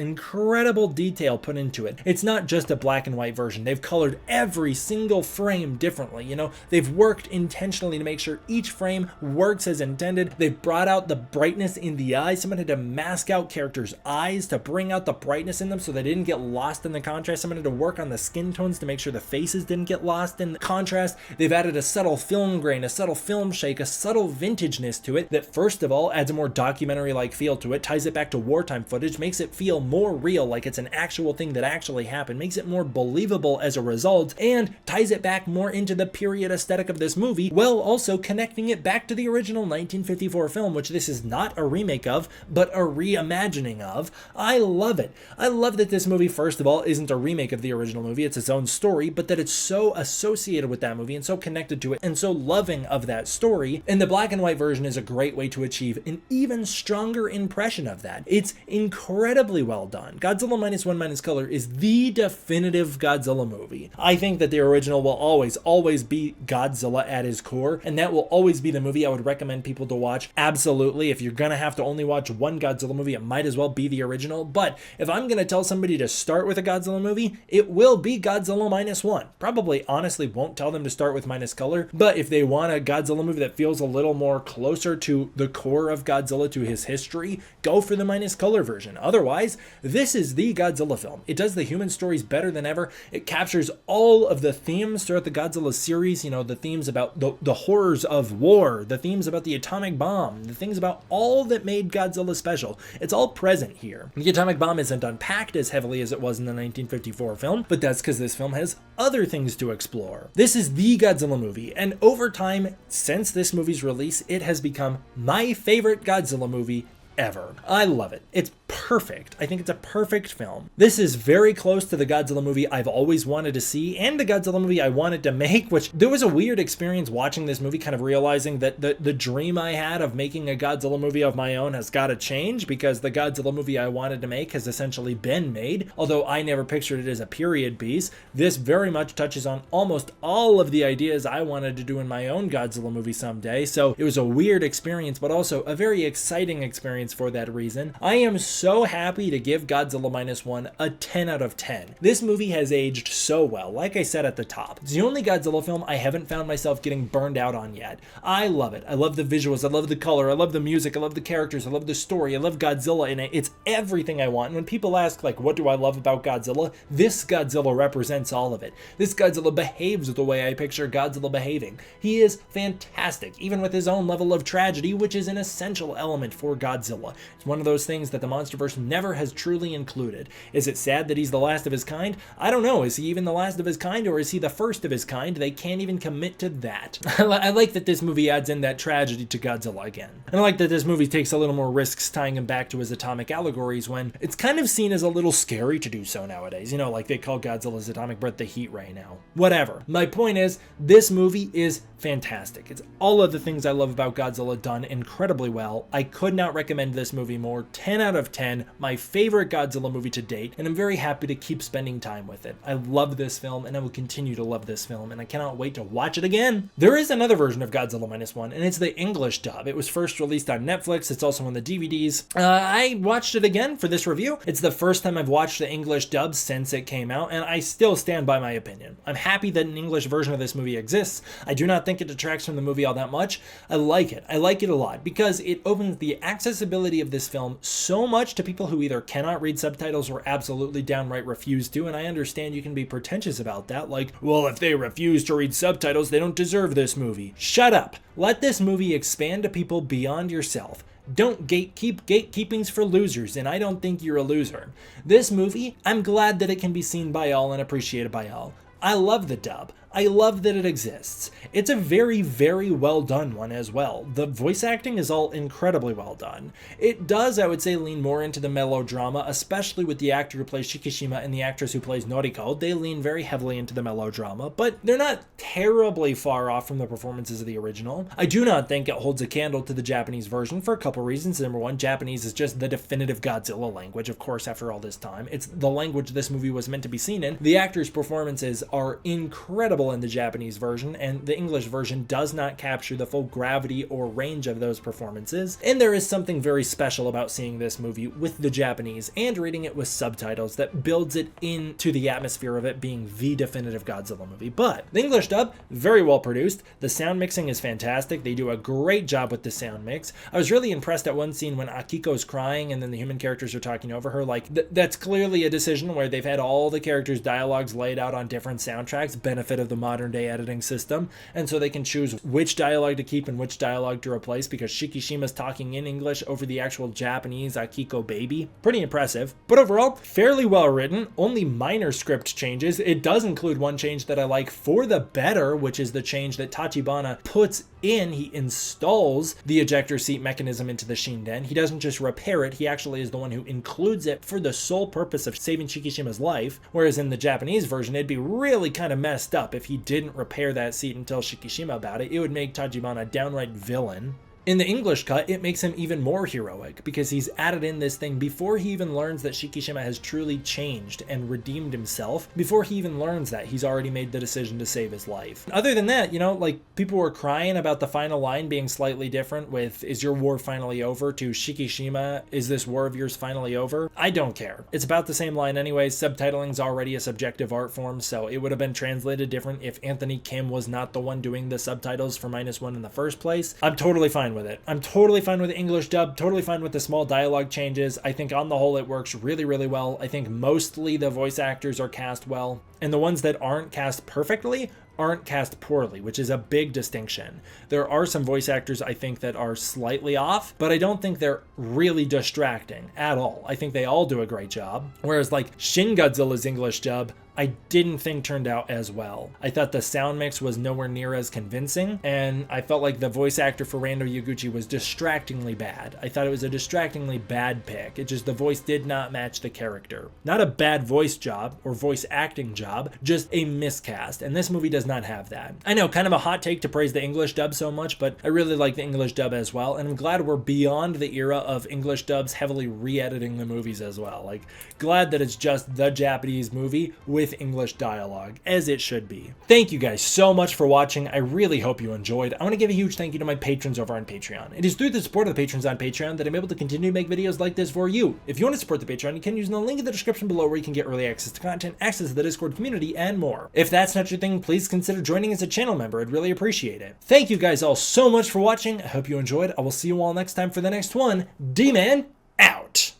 detail put into it. It's not just a black and white version. They've colored every single frame differently. You know, they've worked intentionally to make sure each frame works as intended. They've brought out the brightness in the eyes. Someone had to mask out characters' eyes to bring out the brightness in them so they didn't get lost in the contrast. Someone had to work on the skin tones to make sure the faces didn't get lost in the contrast. They've added a subtle film grain, a subtle film shake, a subtle vintageness to it that first of all adds a more documentary-like feel to it, ties it back to wartime footage, makes it feel more real, like it's an actual thing that actually happened, makes it more believable as a result, and ties it back more into the period aesthetic of this movie, while also connecting it back to the original 1954 film, which this is not a remake of, but a reimagining of. I love it. I love that this movie, first of all, isn't a remake of the original movie, it's its own story, but that it's so associated with that movie and so connected to it and so loving of that story. And the black and white version is a great way to achieve an even stronger impression of that. It's incredibly well done. Godzilla Minus One Minus Color is the definitive Godzilla movie. I think that the original will always be Godzilla at his core, and that will always be the movie I would recommend people to watch. Absolutely. If you're gonna have to only watch one Godzilla movie, it might as well be the original. But if I'm going to tell somebody to start with a Godzilla movie, it will be Godzilla Minus One. Probably, honestly, won't tell them to start with Minus Color, but if they want a Godzilla movie that feels a little more closer to the core of Godzilla, to his history, go for the Minus Color version. Otherwise, this is the Godzilla film. It does the human stories better than ever. It captures all of the themes throughout the Godzilla series, you know, the themes about the horrors of war, the themes about the atomic bomb, the things about all that made Godzilla special. It's all present here. The atomic bomb isn't unpacked as heavily as it was in the 1954 film, but that's because this film has other things to explore. This is the Godzilla movie, and over time, since this movie's release, it has become my favorite Godzilla movie ever. I love it. It's perfect. I think it's a perfect film. This is very close to the Godzilla movie I've always wanted to see and the Godzilla movie I wanted to make, which there was a weird experience watching this movie, kind of realizing that the dream I had of making a Godzilla movie of my own has got to change because the Godzilla movie I wanted to make has essentially been made. Although I never pictured it as a period piece, this very much touches on almost all of the ideas I wanted to do in my own Godzilla movie someday. So it was a weird experience, but also a very exciting experience for that reason. I am so happy to give Godzilla Minus One a 10 out of 10. This movie has aged so well, like I said at the top. It's the only Godzilla film I haven't found myself getting burned out on yet. I love it. I love the visuals, I love the color, I love the music, I love the characters, I love the story, I love Godzilla in it. It's everything I want. And when people ask, like, what do I love about Godzilla? This Godzilla represents all of it. This Godzilla behaves the way I picture Godzilla behaving. He is fantastic, even with his own level of tragedy, which is an essential element for Godzilla. It's one of those things that the MonsterVerse universe never has truly included. Is it sad that he's the last of his kind? I don't know. Is he even the last of his kind, or is he the first of his kind? They can't even commit to that. I like that this movie adds in that tragedy to Godzilla again. And I like that this movie takes a little more risks tying him back to his atomic allegories when it's kind of seen as a little scary to do so nowadays. You know, like they call Godzilla's atomic breath the heat ray now. Whatever. My point is, this movie is fantastic. It's all of the things I love about Godzilla done incredibly well. I could not recommend this movie more. 10 out of 10. My favorite Godzilla movie to date, and I'm very happy to keep spending time with it. I love this film, and I will continue to love this film, and I cannot wait to watch it again. There is another version of Godzilla Minus One, and it's the English dub. It was first released on Netflix. It's also on the DVDs. I watched it again for this review. It's the first time I've watched the English dub since it came out, and I still stand by my opinion. I'm happy that an English version of this movie exists. I do not think it detracts from the movie all that much. I like it. I like it a lot because it opens the accessibility of this film so much to people who either cannot read subtitles or absolutely downright refuse to, and I understand you can be pretentious about that, like, well, if they refuse to read subtitles, they don't deserve this movie. Shut up. Let this movie expand to people beyond yourself. Don't gatekeep. Gatekeeping's for losers, and I don't think you're a loser. This movie, I'm glad that it can be seen by all and appreciated by all. I love the dub. I love that it exists. It's a very, very well done one as well. The voice acting is all incredibly well done. It does, I would say, lean more into the melodrama, especially with the actor who plays Shikishima and the actress who plays Noriko. They lean very heavily into the melodrama, but they're not terribly far off from the performances of the original. I do not think it holds a candle to the Japanese version for a couple reasons. Number one, Japanese is just the definitive Godzilla language, of course, after all this time. It's the language this movie was meant to be seen in. The actors' performances are incredible in the Japanese version, and the English version does not capture the full gravity or range of those performances, and there is something very special about seeing this movie with the Japanese and reading it with subtitles that builds it into the atmosphere of it being the definitive Godzilla movie. But the English dub, very well produced. The sound mixing is fantastic. They do a great job with the sound mix. I was really impressed at one scene when Akiko's crying and then the human characters are talking over her. Like, that's clearly a decision where they've had all the characters' dialogues laid out on different soundtracks, benefit of the modern day editing system, and so they can choose which dialogue to keep and which dialogue to replace because Shikishima's talking in English over the actual Japanese Akiko baby. Pretty impressive. But overall, fairly well written, only minor script changes. It does include one change that I like for the better, which is the change that Tachibana puts in. He installs the ejector seat mechanism into the Shinden. He doesn't just repair it, he actually is the one who includes it for the sole purpose of saving Shikishima's life, whereas in the Japanese version, it'd be really kind of messed up if he didn't repair that seat and tell Shikishima about it. It would make Tachibana a downright villain. In the English cut, it makes him even more heroic because he's added in this thing before he even learns that Shikishima has truly changed and redeemed himself. Before he even learns that, he's already made the decision to save his life. Other than that, you know, like, people were crying about the final line being slightly different with, "Is your war finally over?" to "Shikishima, is this war of yours finally over?" I don't care. It's about the same line anyway. Subtitling's already a subjective art form, so it would have been translated different if Anthony Kim was not the one doing the subtitles for Minus One in the first place. I'm totally fine with it. I'm totally fine with the English dub, totally fine with the small dialogue changes. I think on the whole it works really, really well. I think mostly the voice actors are cast well, and the ones that aren't cast perfectly aren't cast poorly, which is a big distinction. There are some voice actors I think that are slightly off, but I don't think they're really distracting at all. I think they all do a great job. Whereas like Shin Godzilla's English dub, I didn't think turned out as well. I thought the sound mix was nowhere near as convincing, and I felt like the voice actor for Rando Yaguchi was distractingly bad. I thought it was a distractingly bad pick. It just, the voice did not match the character. Not a bad voice job or voice acting job, just a miscast, and this movie does not have that. I know, kind of a hot take to praise the English dub so much, but I really like the English dub as well, and I'm glad we're beyond the era of English dubs heavily re-editing the movies as well. Like, glad that it's just the Japanese movie with English dialogue, as it should be. Thank you guys so much for watching. I really hope you enjoyed. I want to give a huge thank you to my patrons over on Patreon. It is through the support of the patrons on Patreon that I'm able to continue to make videos like this for you. If you want to support the Patreon, you can use the link in the description below where you can get early access to content, access to the Discord community, and more. If that's not your thing, please consider joining as a channel member. I'd really appreciate it. Thank you guys all so much for watching. I hope you enjoyed. I will see you all next time for the next one. D-Man out.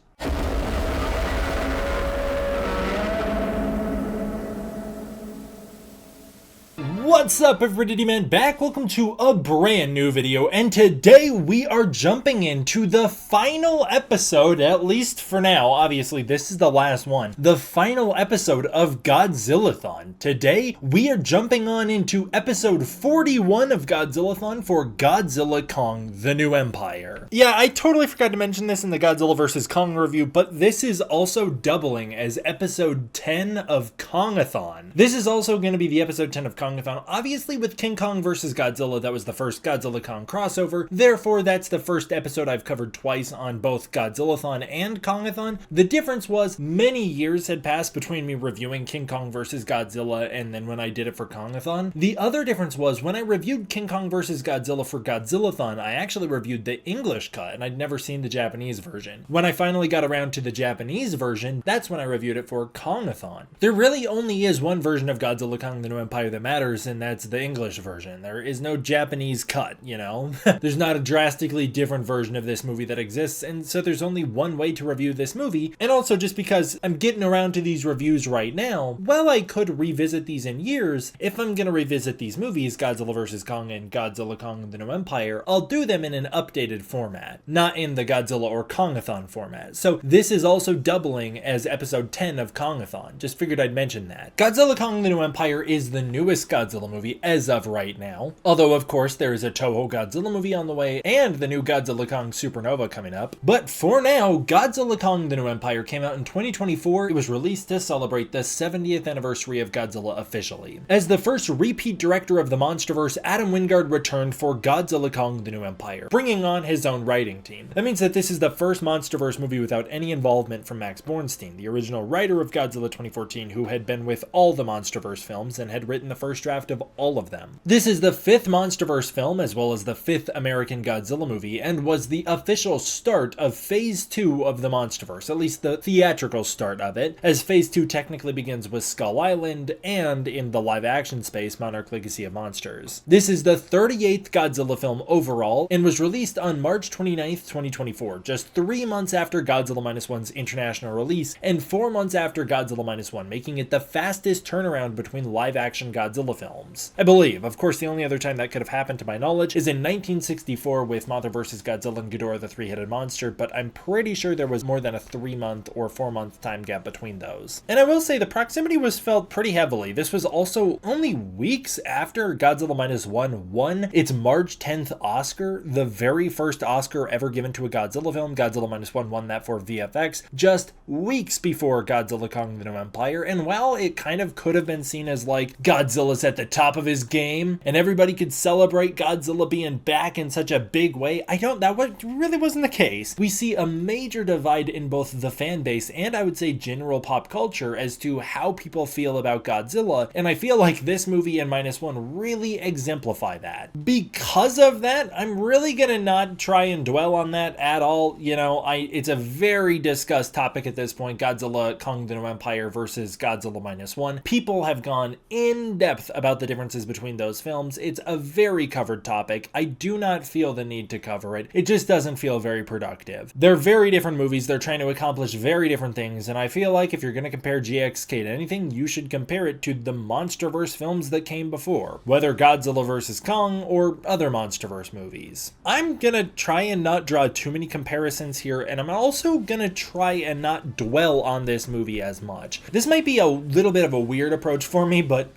What's up everybody, man? Back. Welcome to a brand new video, and today we are jumping into the final episode, at least for now. Obviously this is the last one. The final episode of Godzilla-Thon. Today we are jumping on into episode 41 of Godzilla-Thon for Godzilla Kong: The New Empire. Yeah, I totally forgot to mention this in the Godzilla vs. Kong review, but this is also doubling as episode 10 of Kong-a-thon. This is also going to be the episode 10 of Kong-a-thon. Obviously with King Kong vs. Godzilla, that was the first Godzilla Kong crossover, therefore that's the first episode I've covered twice on both Godzilla-thon and Kong-a-thon. The difference was many years had passed between me reviewing King Kong vs. Godzilla and then when I did it for Kong-a-thon. The other difference was when I reviewed King Kong vs. Godzilla for Godzilla-thon, I actually reviewed the English cut and I'd never seen the Japanese version. When I finally got around to the Japanese version, that's when I reviewed it for Kong-a-thon. There really only is one version of Godzilla Kong: The New Empire that matters, and that's the English version. There is no Japanese cut, you know? There's not a drastically different version of this movie that exists, and so there's only one way to review this movie. And also just because I'm getting around to these reviews right now, while I could revisit these in years, if I'm gonna revisit these movies, Godzilla vs. Kong and Godzilla Kong: The New Empire, I'll do them in an updated format, not in the Godzilla or Kong-a-thon format. So this is also doubling as episode 10 of Kong-a-thon. Just figured I'd mention that. Godzilla Kong: The New Empire is the newest Godzilla movie as of right now. Although of course there is a Toho Godzilla movie on the way and the new Godzilla Kong Supernova coming up. But for now, Godzilla Kong: The New Empire came out in 2024. It was released to celebrate the 70th anniversary of Godzilla officially. As the first repeat director of the MonsterVerse, Adam Wingard returned for Godzilla Kong: The New Empire, bringing on his own writing team. That means that this is the first MonsterVerse movie without any involvement from Max Bornstein, the original writer of Godzilla 2014, who had been with all the MonsterVerse films and had written the first draft of all of them. This is the 5th MonsterVerse film, as well as the 5th American Godzilla movie, and was the official start of Phase 2 of the MonsterVerse, at least the theatrical start of it, as Phase 2 technically begins with Skull Island, and in the live-action space, Monarch: Legacy of Monsters. This is the 38th Godzilla film overall, and was released on March 29th, 2024, just 3 months after Godzilla Minus One's international release, and 4 months after Godzilla Minus One, making it the fastest turnaround between live-action Godzilla films. I believe. Of course, the only other time that could have happened to my knowledge is in 1964 with Mothra vs. Godzilla and Ghidorah the Three-Headed Monster, but I'm pretty sure there was more than a 3-month or 4-month time gap between those. And I will say the proximity was felt pretty heavily. This was also only weeks after Godzilla Minus One won its March 10th Oscar, the very first Oscar ever given to a Godzilla film. Godzilla Minus One won that for VFX just weeks before Godzilla Kong: The New Empire, and while it kind of could have been seen as like Godzilla's at the top of his game and everybody could celebrate Godzilla being back in such a big way, that really wasn't the case. We see a major divide in both the fan base and I would say general pop culture as to how people feel about Godzilla, and I feel like this movie and Minus One really exemplify that. Because of that, I'm really gonna not try and dwell on that at all. You know, it's a very discussed topic at this point, Godzilla Kong: The New Empire versus Godzilla Minus One. People have gone in depth about the differences between those films. It's a very covered topic. I do not feel the need to cover it. It just doesn't feel very productive. They're very different movies. They're trying to accomplish very different things, and I feel like if you're going to compare GXK to anything, you should compare it to the MonsterVerse films that came before, whether Godzilla vs. Kong or other MonsterVerse movies. I'm gonna try and not draw too many comparisons here, and I'm also gonna try and not dwell on this movie as much. This might be a little bit of a weird approach for me, but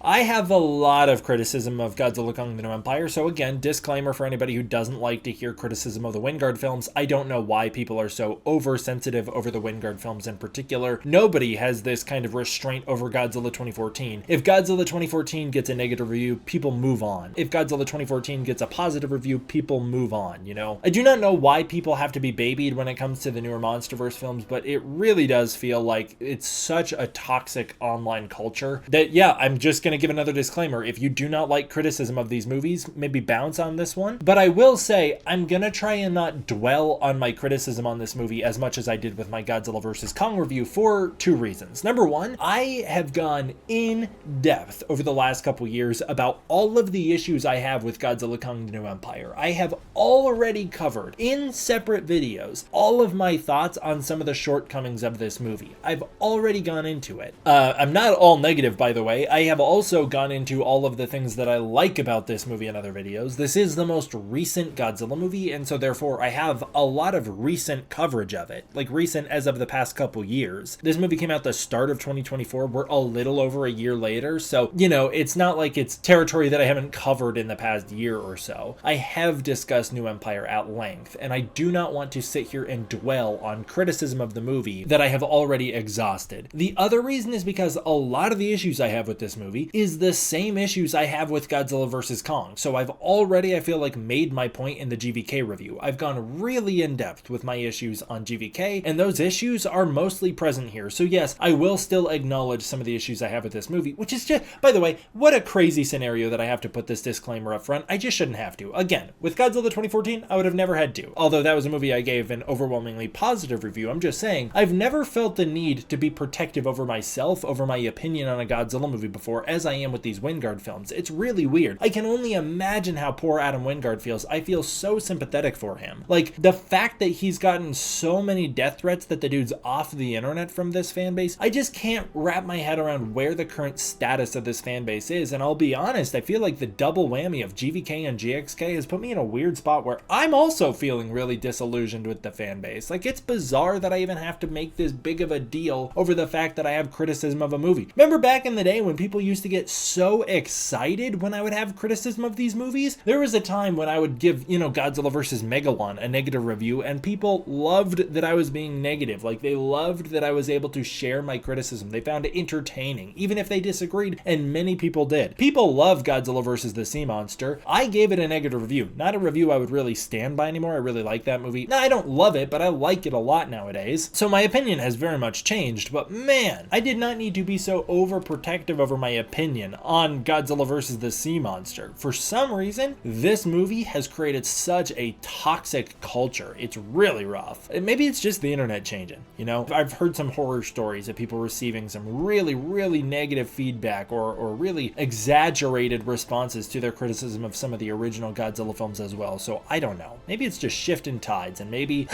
I have a lot of criticism of Godzilla Kong: The New Empire, so again, disclaimer for anybody who doesn't like to hear criticism of the Wingard films. I don't know why people are so oversensitive over the Wingard films in particular. Nobody has this kind of restraint over Godzilla 2014. If Godzilla 2014 gets a negative review, people move on. If Godzilla 2014 gets a positive review, people move on, you know? I do not know why people have to be babied when it comes to the newer MonsterVerse films, but it really does feel like it's such a toxic online culture that, yeah, I'm just gonna give another disclaimer. If you do not like criticism of these movies, maybe bounce on this one. But I will say, I'm gonna try and not dwell on my criticism on this movie as much as I did with my Godzilla vs. Kong review for 2 reasons. Number one, I have gone in depth over the last couple years about all of the issues I have with Godzilla Kong: The New Empire. I have already covered in separate videos all of my thoughts on some of the shortcomings of this movie. I've already gone into it. I'm not all negative, by the way. I have also gone into all of the things that I like about this movie in other videos. This is the most recent Godzilla movie, and so therefore I have a lot of recent coverage of it, like recent as of the past couple years. This movie came out the start of 2024. We're a little over a year later, so, you know, it's not like it's territory that I haven't covered in the past year or so. I have discussed New Empire at length, and I do not want to sit here and dwell on criticism of the movie that I have already exhausted. The other reason is because a lot of the issues I have with this movie is the same issues I have with Godzilla vs. Kong. So I've already, I feel like, made my point in the GVK review. I've gone really in depth with my issues on GVK, and those issues are mostly present here. So yes, I will still acknowledge some of the issues I have with this movie, which is just, by the way, what a crazy scenario that I have to put this disclaimer up front. I just shouldn't have to. Again, with Godzilla 2014, I would have never had to. Although that was a movie I gave an overwhelmingly positive review. I'm just saying, I've never felt the need to be protective over myself, over my opinion on a Godzilla movie before, as I am with these Wingard films. It's really weird. I can only imagine how poor Adam Wingard feels. I feel so sympathetic for him. Like, the fact that he's gotten so many death threats that the dude's off the internet from this fan base, I just can't wrap my head around where the current status of this fan base is. And I'll be honest, I feel like the double whammy of GVK and GXK has put me in a weird spot where I'm also feeling really disillusioned with the fan base. Like, it's bizarre that I even have to make this big of a deal over the fact that I have criticism of a movie. Remember back in the day when people used to get so excited when I would have criticism of these movies? There was a time when I would give, you know, Godzilla vs. Megalon a negative review, and people loved that I was being negative. Like, they loved that I was able to share my criticism. They found it entertaining, even if they disagreed, and many people did. People love Godzilla vs. the Sea Monster. I gave it a negative review. Not a review I would really stand by anymore. I really like that movie. Now, I don't love it, but I like it a lot nowadays. So my opinion has very much changed, but man, I did not need to be so overprotective over my opinion on Godzilla vs. the Sea Monster. For some reason, this movie has created such a toxic culture. It's really rough. Maybe it's just the internet changing, you know? I've heard some horror stories of people receiving some really, really negative feedback or really exaggerated responses to their criticism of some of the original Godzilla films as well. So I don't know. Maybe it's just shifting tides, and maybe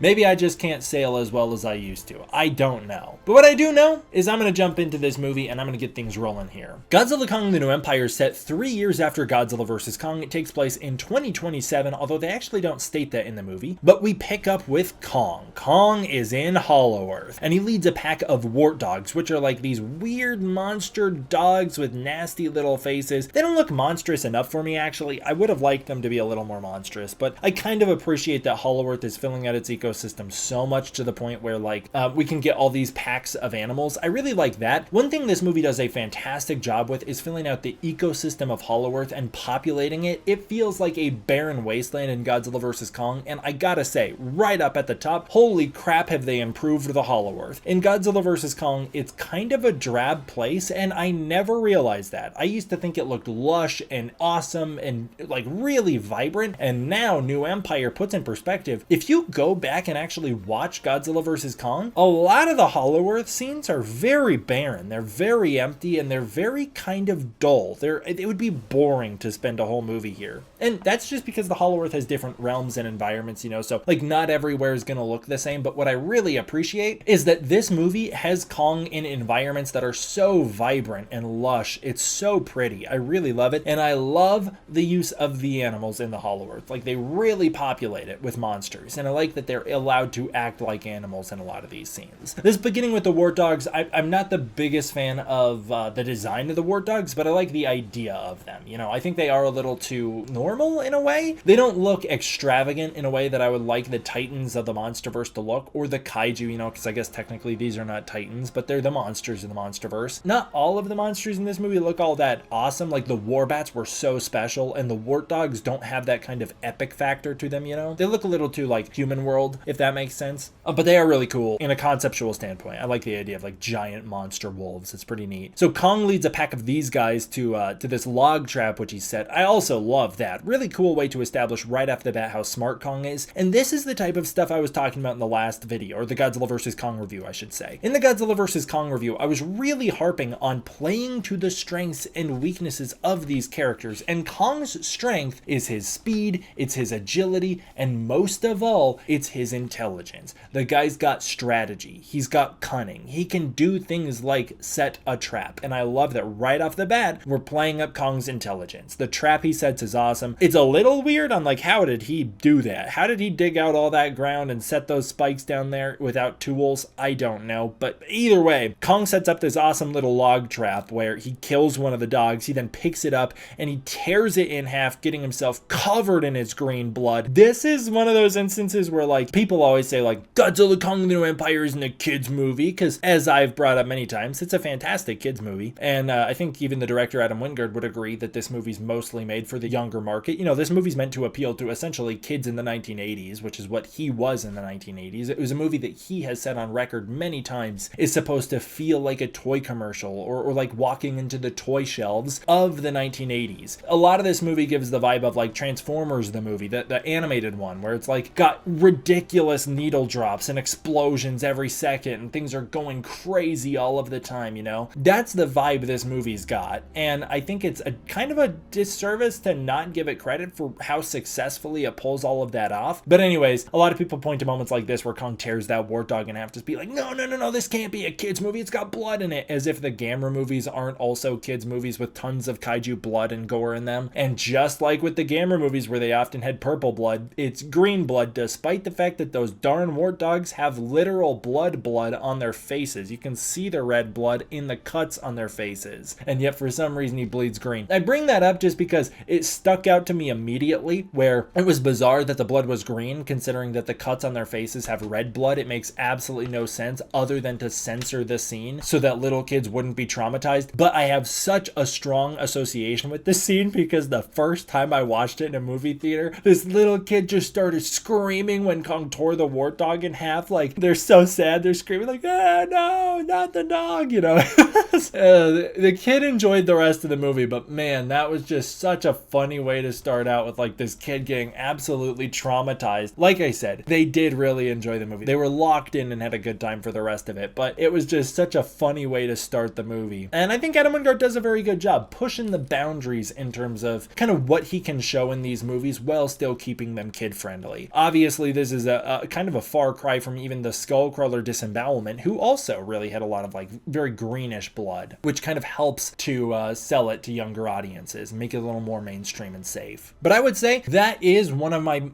I just can't sail as well as I used to. I don't know. But what I do know is I'm going to jump into this movie and I'm going to get things rolling here. Godzilla Kong: The New Empire is set 3 years after Godzilla vs. Kong. It takes place in 2027, although they actually don't state that in the movie. But we pick up with Kong. Kong is in Hollow Earth, and he leads a pack of wart dogs, which are like these weird monster dogs with nasty little faces. They don't look monstrous enough for me, actually. I would have liked them to be a little more monstrous, but I kind of appreciate that Hollow Earth is filling out its ecosystem so much to the point where, like, we can get all these packs of animals. I really like that. One thing this movie does a fantastic job with is filling out the ecosystem of Hollow Earth and populating it. It feels like a barren wasteland in Godzilla vs. Kong, and I gotta say, right up at the top, holy crap, have they improved the Hollow Earth. In Godzilla vs. Kong, it's kind of a drab place, and I never realized that. I used to think it looked lush and awesome and like really vibrant, and now New Empire puts in perspective. If you go back and actually watch Godzilla vs. Kong, a lot of the Hollow Earth scenes are very barren. They're very empty, and they're very kind of dull. It would be boring to spend a whole movie here. And that's just because the Hollow Earth has different realms and environments, you know, so like not everywhere is going to look the same. But what I really appreciate is that this movie has Kong in environments that are so vibrant and lush. It's so pretty. I really love it. And I love the use of the animals in the Hollow Earth. Like, they really populate it with monsters. And I like that they're allowed to act like animals in a lot of these scenes. This beginning with the wart dogs, I'm not the biggest fan of the design of the wart dogs, but I like the idea of them. You know, I think they are a little too normal in a way. They don't look extravagant in a way that I would like the Titans of the MonsterVerse to look, or the Kaiju, you know, because I guess technically these are not Titans, but they're the monsters in the MonsterVerse. Not all of the monsters in this movie look all that awesome. Like, the Warbats were so special, and the wart dogs don't have that kind of epic factor to them, you know? They look a little too like Human World, if that makes sense. But they are really cool in a conceptual standpoint. I like the idea of like giant monster wolves. It's pretty neat. So Kong leads a pack of these guys to this log trap which he set. I also love that. Really cool way to establish right off the bat how smart Kong is. And this is the type of stuff I was talking about in the last video, or the Godzilla vs. Kong review, I should say. In the Godzilla vs. Kong review, I was really harping on playing to the strengths and weaknesses of these characters. And Kong's strength is his speed, it's his agility, and most of all, it's his intelligence. The guy's got strategy, he's got cunning, he can do things like set a trap. And I love that right off the bat, we're playing up Kong's intelligence. The trap he sets is awesome. It's a little weird on like, how did he do that? How did he dig out all that ground and set those spikes down there without tools? I don't know. But either way, Kong sets up this awesome little log trap where he kills one of the dogs. He then picks it up and he tears it in half, getting himself covered in its green blood. This is one of those instances where like people always say like Godzilla Kong the New Empire isn't a kid's movie, because as I've brought up many times, it's a fantastic kid's movie. And I think even the director Adam Wingard would agree that this movie's mostly made for the younger market. You know, this movie's meant to appeal to essentially kids in the 1980s, which is what he was in the 1980s. It was a movie that he has said on record many times is supposed to feel like a toy commercial or like walking into the toy shelves of the 1980s. A lot of this movie gives the vibe of like Transformers, the movie, the animated one, where it's like got ridiculous needle drops and explosions every second and things are going crazy all of the time, you know? That's the vibe this movie's got. And I think it's a kind of a disservice to not give it credit for how successfully it pulls all of that off. But anyways, a lot of people point to moments like this where Kong tears that warthog and have to be like, no, this can't be a kid's movie. It's got blood in it. As if the Gamera movies aren't also kids movies with tons of kaiju blood and gore in them. And just like with the Gamera movies where they often had purple blood, it's green blood, despite the fact that those darn warthogs have literal blood on their faces. You can see the red blood in the cuts on their faces. And yet for some reason he bleeds green. I bring that up just because it stuck out to me immediately, where it was bizarre that the blood was green considering that the cuts on their faces have red blood. It makes absolutely no sense other than to censor the scene so that little kids wouldn't be traumatized. But I have such a strong association with this scene because the first time I watched it in a movie theater, this little kid just started screaming when Kong tore the warthog in half. Like, they're so sad, they're screaming like, ah, no, not the dog, you know. The kid enjoyed the rest of the movie, but man, that was just such a funny way to start out with like this kid getting absolutely traumatized. Like I said, they did really enjoy the movie. They were locked in and had a good time for the rest of it, but it was just such a funny way to start the movie. And I think Adam Wingard does a very good job pushing the boundaries in terms of kind of what he can show in these movies while still keeping them kid friendly. Obviously, this is a kind of a far cry from even the Skullcrawler Disembowelment, who also really had a lot of like very greenish blood, which kind of helps to sell it to younger audiences and make it a little more mainstream and safe. But I would say that is one of my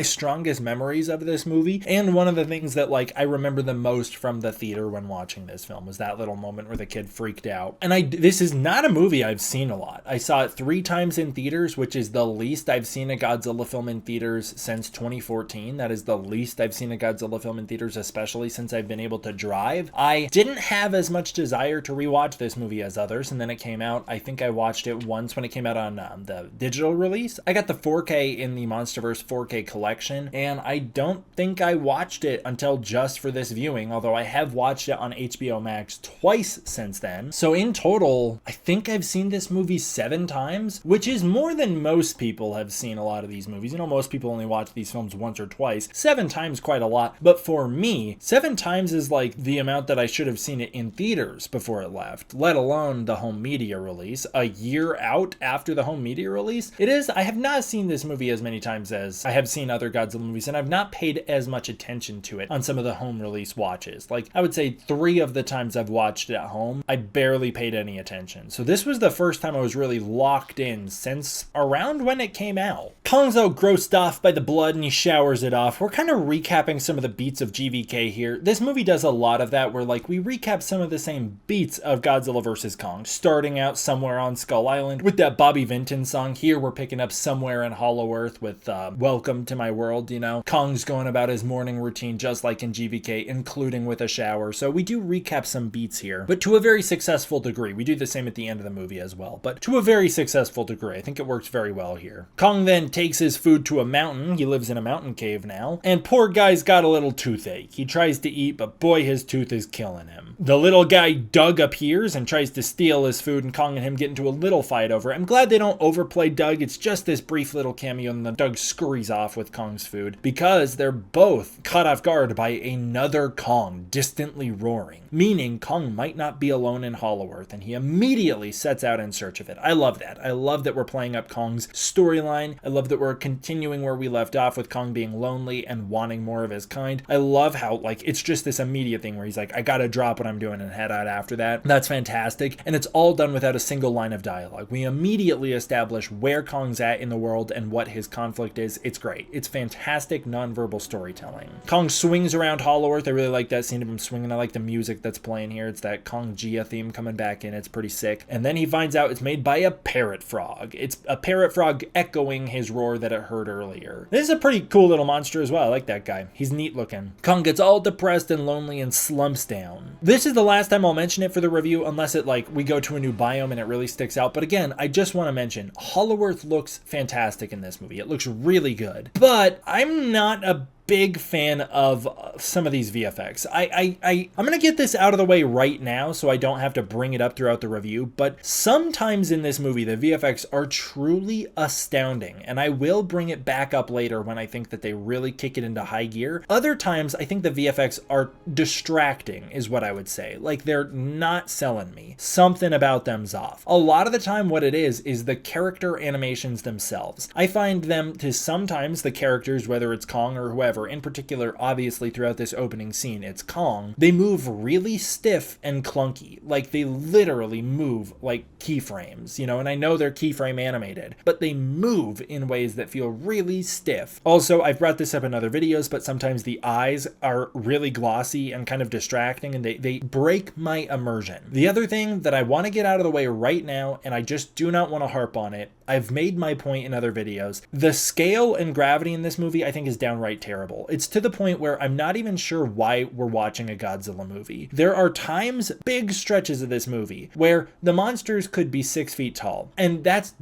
strongest memories of this movie, and one of the things that like I remember the most from the theater when watching this film was that little moment where the kid freaked out. And this is not a movie I've seen a lot. I saw it 3 times in theaters, which is the least I've seen a Godzilla film in theaters since 2014. That is the least I've seen a Godzilla film in theaters, especially since I've been able to drive. I didn't have as much desire to rewatch this movie as others, and then it came out. I think I watched it once when it came out on the digital release. I got the 4K in the MonsterVerse 4K collection, and I don't think I watched it until just for this viewing, although I have watched it on HBO Max twice since then. So in total, I think I've seen this movie 7 times, which is more than most people have seen a lot of these movies. You know, most people only watch these films once or twice. 7 times quite a lot, but for me, 7 times is like the amount that I should have seen it in theaters before it left, let alone the home media release. A year out after the home media release, I have not seen this movie as many times as I have seen other Godzilla movies, and I've not paid as much attention to it on some of the home release watches. Like, I would say 3 of the times I've watched it at home, I barely paid any attention. So this was the first time I was really locked in since around when it came out. Kong's all grossed off by the blood and he showers it off. We're kind of recapping some of the beats of GVK here. This movie does a lot of that where like we recap some of the same beats of Godzilla vs. Kong, starting out somewhere on Skull Island with that Bobby Vinton song. Here we're picking up somewhere in Hollow Earth with Welcome to My World, you know. Kong's going about his morning routine just like in GVK, including with a shower. So we do recap some beats here, but to a very successful degree. We do the same at the end of the movie as well, but to a very successful degree. I think it works very well here. Kong then takes his food to a mountain. He lives in a mountain cave now, and poor guy's got a little toothache. He tries to eat, but boy, his tooth is killing him. The little guy Doug appears and tries to steal his food, and Kong and him get into a little fight over it. I'm glad they don't overplay play Doug. It's just this brief little cameo, and then Doug scurries off with Kong's food because they're both caught off guard by another Kong distantly roaring, meaning Kong might not be alone in Hollow Earth, and he immediately sets out in search of it. I love that. I love that we're playing up Kong's storyline. I love that we're continuing where we left off with Kong being lonely and wanting more of his kind. I love how, like, it's just this immediate thing where he's like, I gotta drop what I'm doing and head out after that. That's fantastic. And it's all done without a single line of dialogue. We immediately establish where Kong's at in the world and what his conflict is. It's great. It's fantastic nonverbal storytelling. Kong swings around Hollow Earth. I really like that scene of him swinging. I like the music that's playing here. It's that Gojira theme coming back in. It's pretty sick. And then he finds out it's made by a parrot frog. It's a parrot frog echoing his roar that it heard earlier. This is a pretty cool little monster as well. I like that guy. He's neat looking. Kong gets all depressed and lonely and slumps down. This is the last time I'll mention it for the review, unless it, like, we go to a new biome and it really sticks out. But again, I just want to mention Hollow Earth looks fantastic in this movie. It looks really good. But I'm not a big fan of some of these VFX. I'm gonna get this out of the way right now so I don't have to bring it up throughout the review, but sometimes in this movie the VFX are truly astounding, and I will bring it back up later when I think that they really kick it into high gear. Other times I think the VFX are distracting is what I would say. Like, they're not selling me. Something about them's off. A lot of the time what it is the character animations themselves. I find them to sometimes the characters, whether it's Kong or whoever, in particular, obviously throughout this opening scene, it's Kong, they move really stiff and clunky. Like, they literally move like keyframes, you know, and I know they're keyframe animated, but they move in ways that feel really stiff. Also, I've brought this up in other videos, but sometimes the eyes are really glossy and kind of distracting, and they break my immersion. The other thing that I want to get out of the way right now, and I just do not want to harp on it, I've made my point in other videos, the scale and gravity in this movie I think is downright terrible. It's to the point where I'm not even sure why we're watching a Godzilla movie. There are times, big stretches of this movie, where the monsters could be 6 feet tall, and that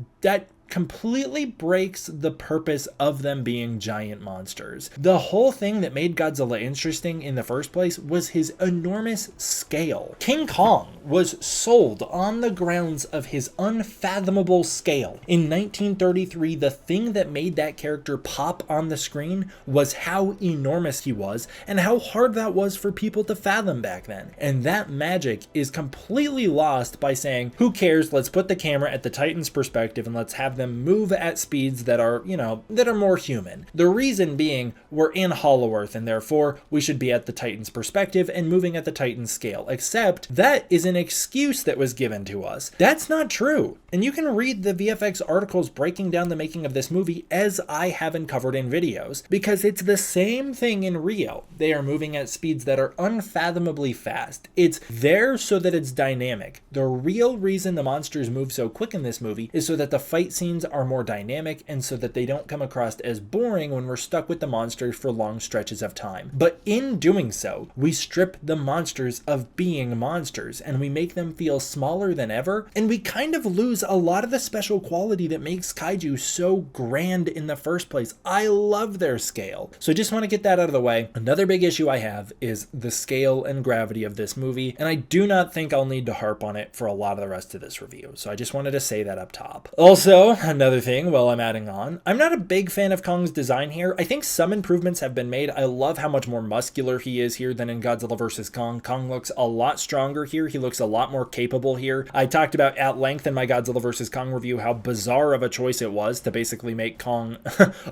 completely breaks the purpose of them being giant monsters. The whole thing that made Godzilla interesting in the first place was his enormous scale. King Kong was sold on the grounds of his unfathomable scale. In 1933, the thing that made that character pop on the screen was how enormous he was and how hard that was for people to fathom back then. And that magic is completely lost by saying, who cares, let's put the camera at the Titan's perspective and let's have them move at speeds that are, you know, that are more human. The reason being, we're in Hollow Earth and therefore we should be at the Titan's perspective and moving at the Titan's scale. Except that is an excuse that was given to us. That's not true. And you can read the VFX articles breaking down the making of this movie, as I haven't covered in videos, because it's the same thing in Rio. They are moving at speeds that are unfathomably fast. It's there so that it's dynamic. The real reason the monsters move so quick in this movie is so that the fight scenes are more dynamic and so that they don't come across as boring when we're stuck with the monsters for long stretches of time. But in doing so, we strip the monsters of being monsters and we make them feel smaller than ever, and we kind of lose a lot of the special quality that makes kaiju so grand in the first place. I love their scale. So I just want to get that out of the way. Another big issue I have is the scale and gravity of this movie, and I do not think I'll need to harp on it for a lot of the rest of this review. So I just wanted to say that up top. Also, another thing while I'm adding on, I'm not a big fan of Kong's design here. I think some improvements have been made. I love how much more muscular he is here than in Godzilla vs. Kong. Kong looks a lot stronger here. He looks a lot more capable here. I talked about at length in my Godzilla vs. Kong review how bizarre of a choice it was to basically make Kong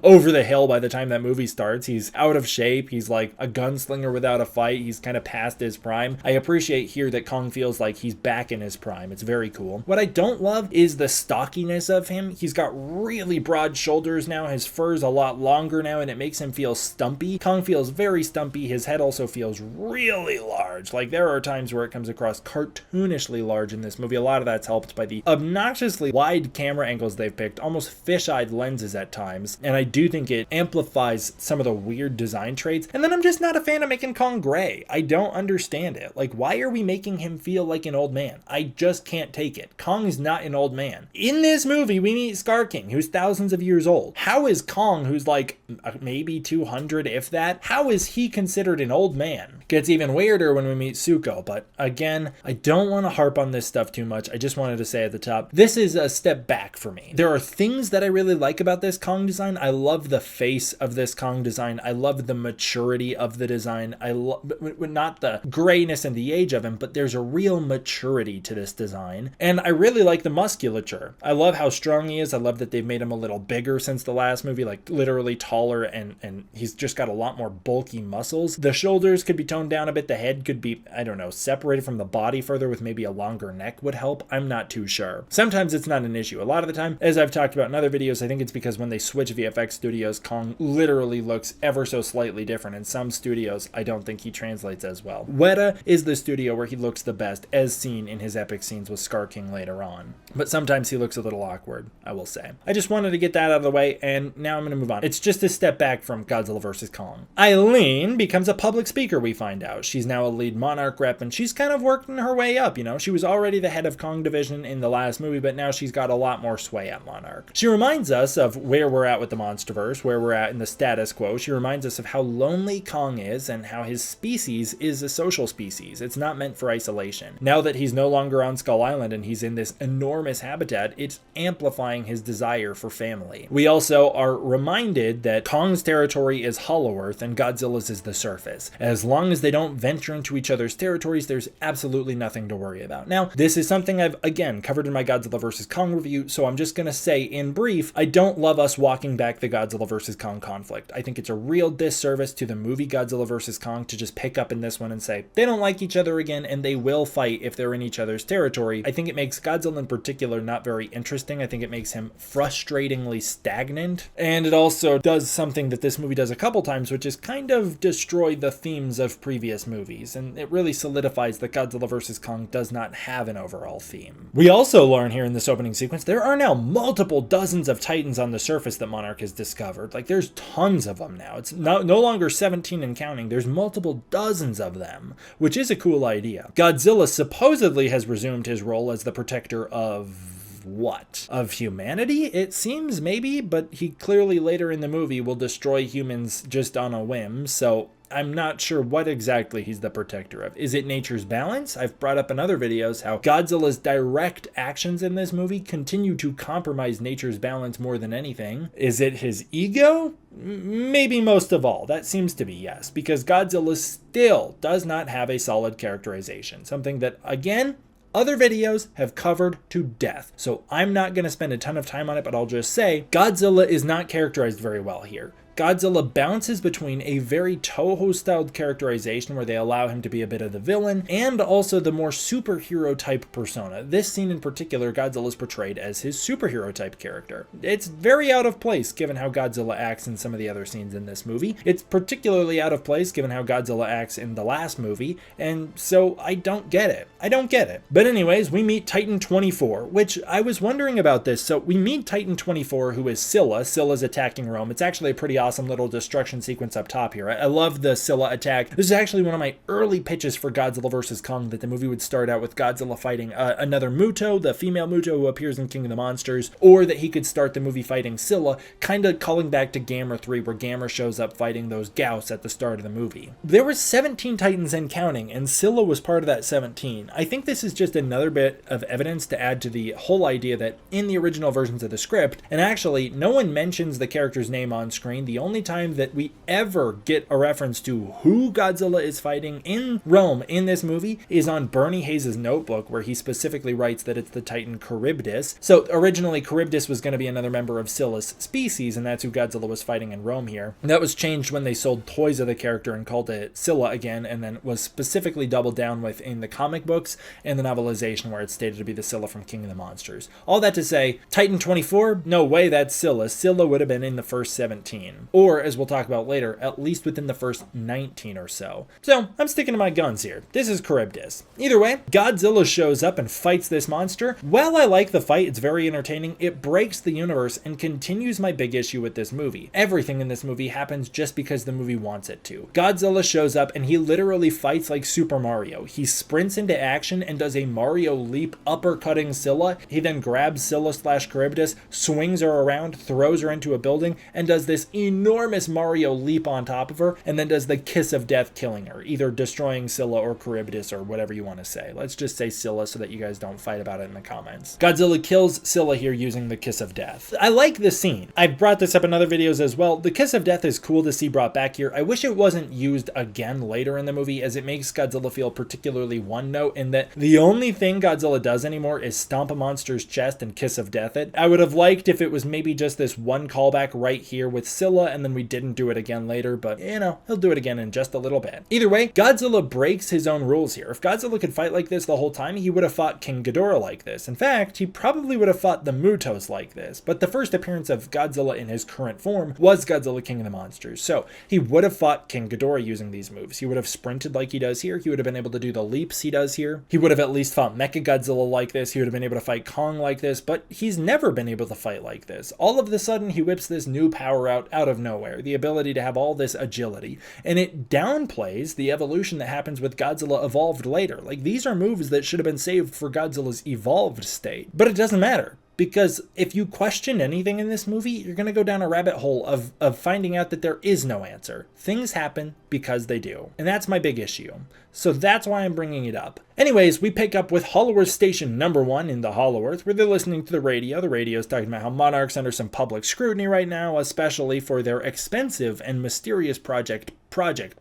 over the hill by the time that movie starts. He's out of shape. He's like a gunslinger without a fight. He's kind of past his prime. I appreciate here that Kong feels like he's back in his prime. It's very cool. What I don't love is the stockiness of him. He's got really broad shoulders now. His fur's a lot longer now and it makes him feel stumpy. Kong feels very stumpy. His head also feels really large. Like, there are times where it comes across cartoonishly large in this movie. A lot of that's helped by the obnoxiously wide camera angles they've picked, almost fish-eyed lenses at times, and I do think it amplifies some of the weird design traits. And then I'm just not a fan of making Kong gray. I don't understand it. Like, why are we making him feel like an old man? I just can't take it. Kong's not an old man. In this movie, we meet Scar King, who's thousands of years old. How is Kong, who's like maybe 200, if that, how is he considered an old man? Gets even weirder when we meet Zuko, but again, I don't want to harp on this stuff too much. I just wanted to say at the top, this is a step back for me. There are things that I really like about this Kong design. I love the face of this Kong design. I love the maturity of the design. I love not the grayness and the age of him, but there's a real maturity to this design. And I really like the musculature. I love how strong he is. I love that they've made him a little bigger since the last movie, like literally taller, and he's just got a lot more bulky muscles. The shoulders could be toned down a bit. The head could be, I don't know, separated from the body further with maybe a longer neck would help. I'm not too sure. Sometimes it's not an issue. A lot of the time, as I've talked about in other videos, I think it's because when they switch VFX studios, Kong literally looks ever so slightly different. In some studios, I don't think he translates as well. Weta is the studio where he looks the best, as seen in his epic scenes with Scar King later on. But sometimes he looks a little awkward, I will say. I just wanted to get that out of the way, and now I'm going to move on. It's just a step back from Godzilla vs. Kong. Eileen becomes a public speaker, we find out. She's now a lead Monarch rep, and she's kind of working her way up, you know? She was already the head of Kong Division in the last movie, but now she's got a lot more sway at Monarch. She reminds us of where we're at with the MonsterVerse, where we're at in the status quo. She reminds us of how lonely Kong is and how his species is a social species. It's not meant for isolation. Now that he's no longer on Skull Island and he's in this enormous habitat, it's amplifying his desire for family. We also are reminded that Kong's territory is Hollow Earth and Godzilla's is the surface. As long as they don't venture into each other's territories, there's absolutely nothing to worry about. Now, this is something I've, again, covered in my Godzilla vs. Kong review, so I'm just going to say in brief, I don't love us walking back the Godzilla vs. Kong conflict. I think it's a real disservice to the movie Godzilla vs. Kong to just pick up in this one and say, they don't like each other again and they will fight if they're in each other's territory. I think it makes Godzilla in particular not very interesting. I think it makes him frustratingly stagnant. And it also does something that this movie does a couple times, which is kind of destroy the themes of previous movies. And it really solidifies that Godzilla vs. Kong does not have an overall theme. We also learn here in this opening sequence, there are now multiple dozens of Titans on the surface that Monarch has discovered. Like, there's tons of them now. It's no longer 17 and counting. There's multiple dozens of them, which is a cool idea. Godzilla supposedly has resumed his role as the protector of what? Of humanity? It seems, maybe, but he clearly later in the movie will destroy humans just on a whim, so I'm not sure what exactly he's the protector of. Is it nature's balance? I've brought up in other videos how Godzilla's direct actions in this movie continue to compromise nature's balance more than anything. Is it his ego? Maybe most of all. That seems to be yes, because Godzilla still does not have a solid characterization. Something that, again, other videos have covered to death. So I'm not going to spend a ton of time on it, but I'll just say Godzilla is not characterized very well here. Godzilla bounces between a very Toho-styled characterization where they allow him to be a bit of the villain and also the more superhero type persona. This scene in particular, Godzilla is portrayed as his superhero type character. It's very out of place given how Godzilla acts in some of the other scenes in this movie. It's particularly out of place given how Godzilla acts in the last movie, and so I don't get it. I don't get it. But anyways, we meet Titan 24, which I was wondering about this. So we meet Titan 24, who is Scylla. Scylla's attacking Rome. It's actually a pretty awesome little destruction sequence up top here. I love the Scylla attack. This is actually one of my early pitches for Godzilla vs. Kong, that the movie would start out with Godzilla fighting another Muto, the female Muto who appears in King of the Monsters, or that he could start the movie fighting Scylla, kind of calling back to Gamera 3, where Gamera shows up fighting those Gauss at the start of the movie. There were 17 Titans and counting, and Scylla was part of that 17. I think this is just another bit of evidence to add to the whole idea that in the original versions of the script, and actually no one mentions the character's name on screen, the only time that we ever get a reference to who Godzilla is fighting in Rome in this movie is on Bernie Hayes' notebook, where he specifically writes that it's the Titan Charybdis. So originally Charybdis was going to be another member of Scylla's species, and that's who Godzilla was fighting in Rome here. And that was changed when they sold toys of the character and called it Scylla again, and then was specifically doubled down with in the comic books and the novelization where it's stated to be the Scylla from King of the Monsters. All that to say, Titan 24, no way that's Scylla. Scylla would have been in the first 17. 15, or as we'll talk about later, at least within the first 19 or so. So I'm sticking to my guns here. This is Charybdis. Either way, Godzilla shows up and fights this monster. While I like the fight, it's very entertaining, it breaks the universe and continues my big issue with this movie. Everything in this movie happens just because the movie wants it to. Godzilla shows up and he literally fights like Super Mario. He sprints into action and does a Mario leap, uppercutting Scylla. He then grabs Scylla/Charybdis, swings her around, throws her into a building, and does this enormous Mario leap on top of her, and then does the kiss of death, killing her, either destroying Scylla or Charybdis or whatever you want to say. Let's just say Scylla so that you guys don't fight about it in the comments. Godzilla kills Scylla here using the kiss of death. I like this scene. I've brought this up in other videos as well. The kiss of death is cool to see brought back here. I wish it wasn't used again later in the movie, as it makes Godzilla feel particularly one note in that the only thing Godzilla does anymore is stomp a monster's chest and kiss of death it. I would have liked if it was maybe just this one callback right here with Scylla and then we didn't do it again later, but you know, he'll do it again in just a little bit. Either way, Godzilla breaks his own rules here. If Godzilla could fight like this the whole time, he would have fought King Ghidorah like this. In fact, he probably would have fought the Mutos like this, but the first appearance of Godzilla in his current form was Godzilla King of the Monsters, so he would have fought King Ghidorah using these moves. He would have sprinted like he does here, he would have been able to do the leaps he does here, he would have at least fought Mechagodzilla like this, he would have been able to fight Kong like this, but he's never been able to fight like this. All of a sudden, he whips this new power out of nowhere, the ability to have all this agility, and it downplays the evolution that happens with Godzilla evolved later. Like, these are moves that should have been saved for Godzilla's evolved state, but it doesn't matter. Because if you question anything in this movie, you're going to go down a rabbit hole of finding out that there is no answer. Things happen because they do. And that's my big issue. So that's why I'm bringing it up. Anyways, we pick up with Hollow Earth Station number 1 in the Hollow Earth, where they're listening to the radio. The radio is talking about how Monarch's under some public scrutiny right now, especially for their expensive and mysterious Project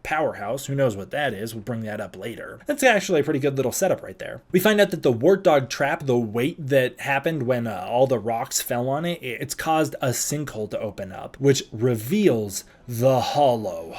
Powerhouse. Who knows what that is? We'll bring that up later. That's actually a pretty good little setup right there. We find out that the Wart Dog trap, the weight that happened when all the rocks fell on it, it's caused a sinkhole to open up, which reveals the Hollow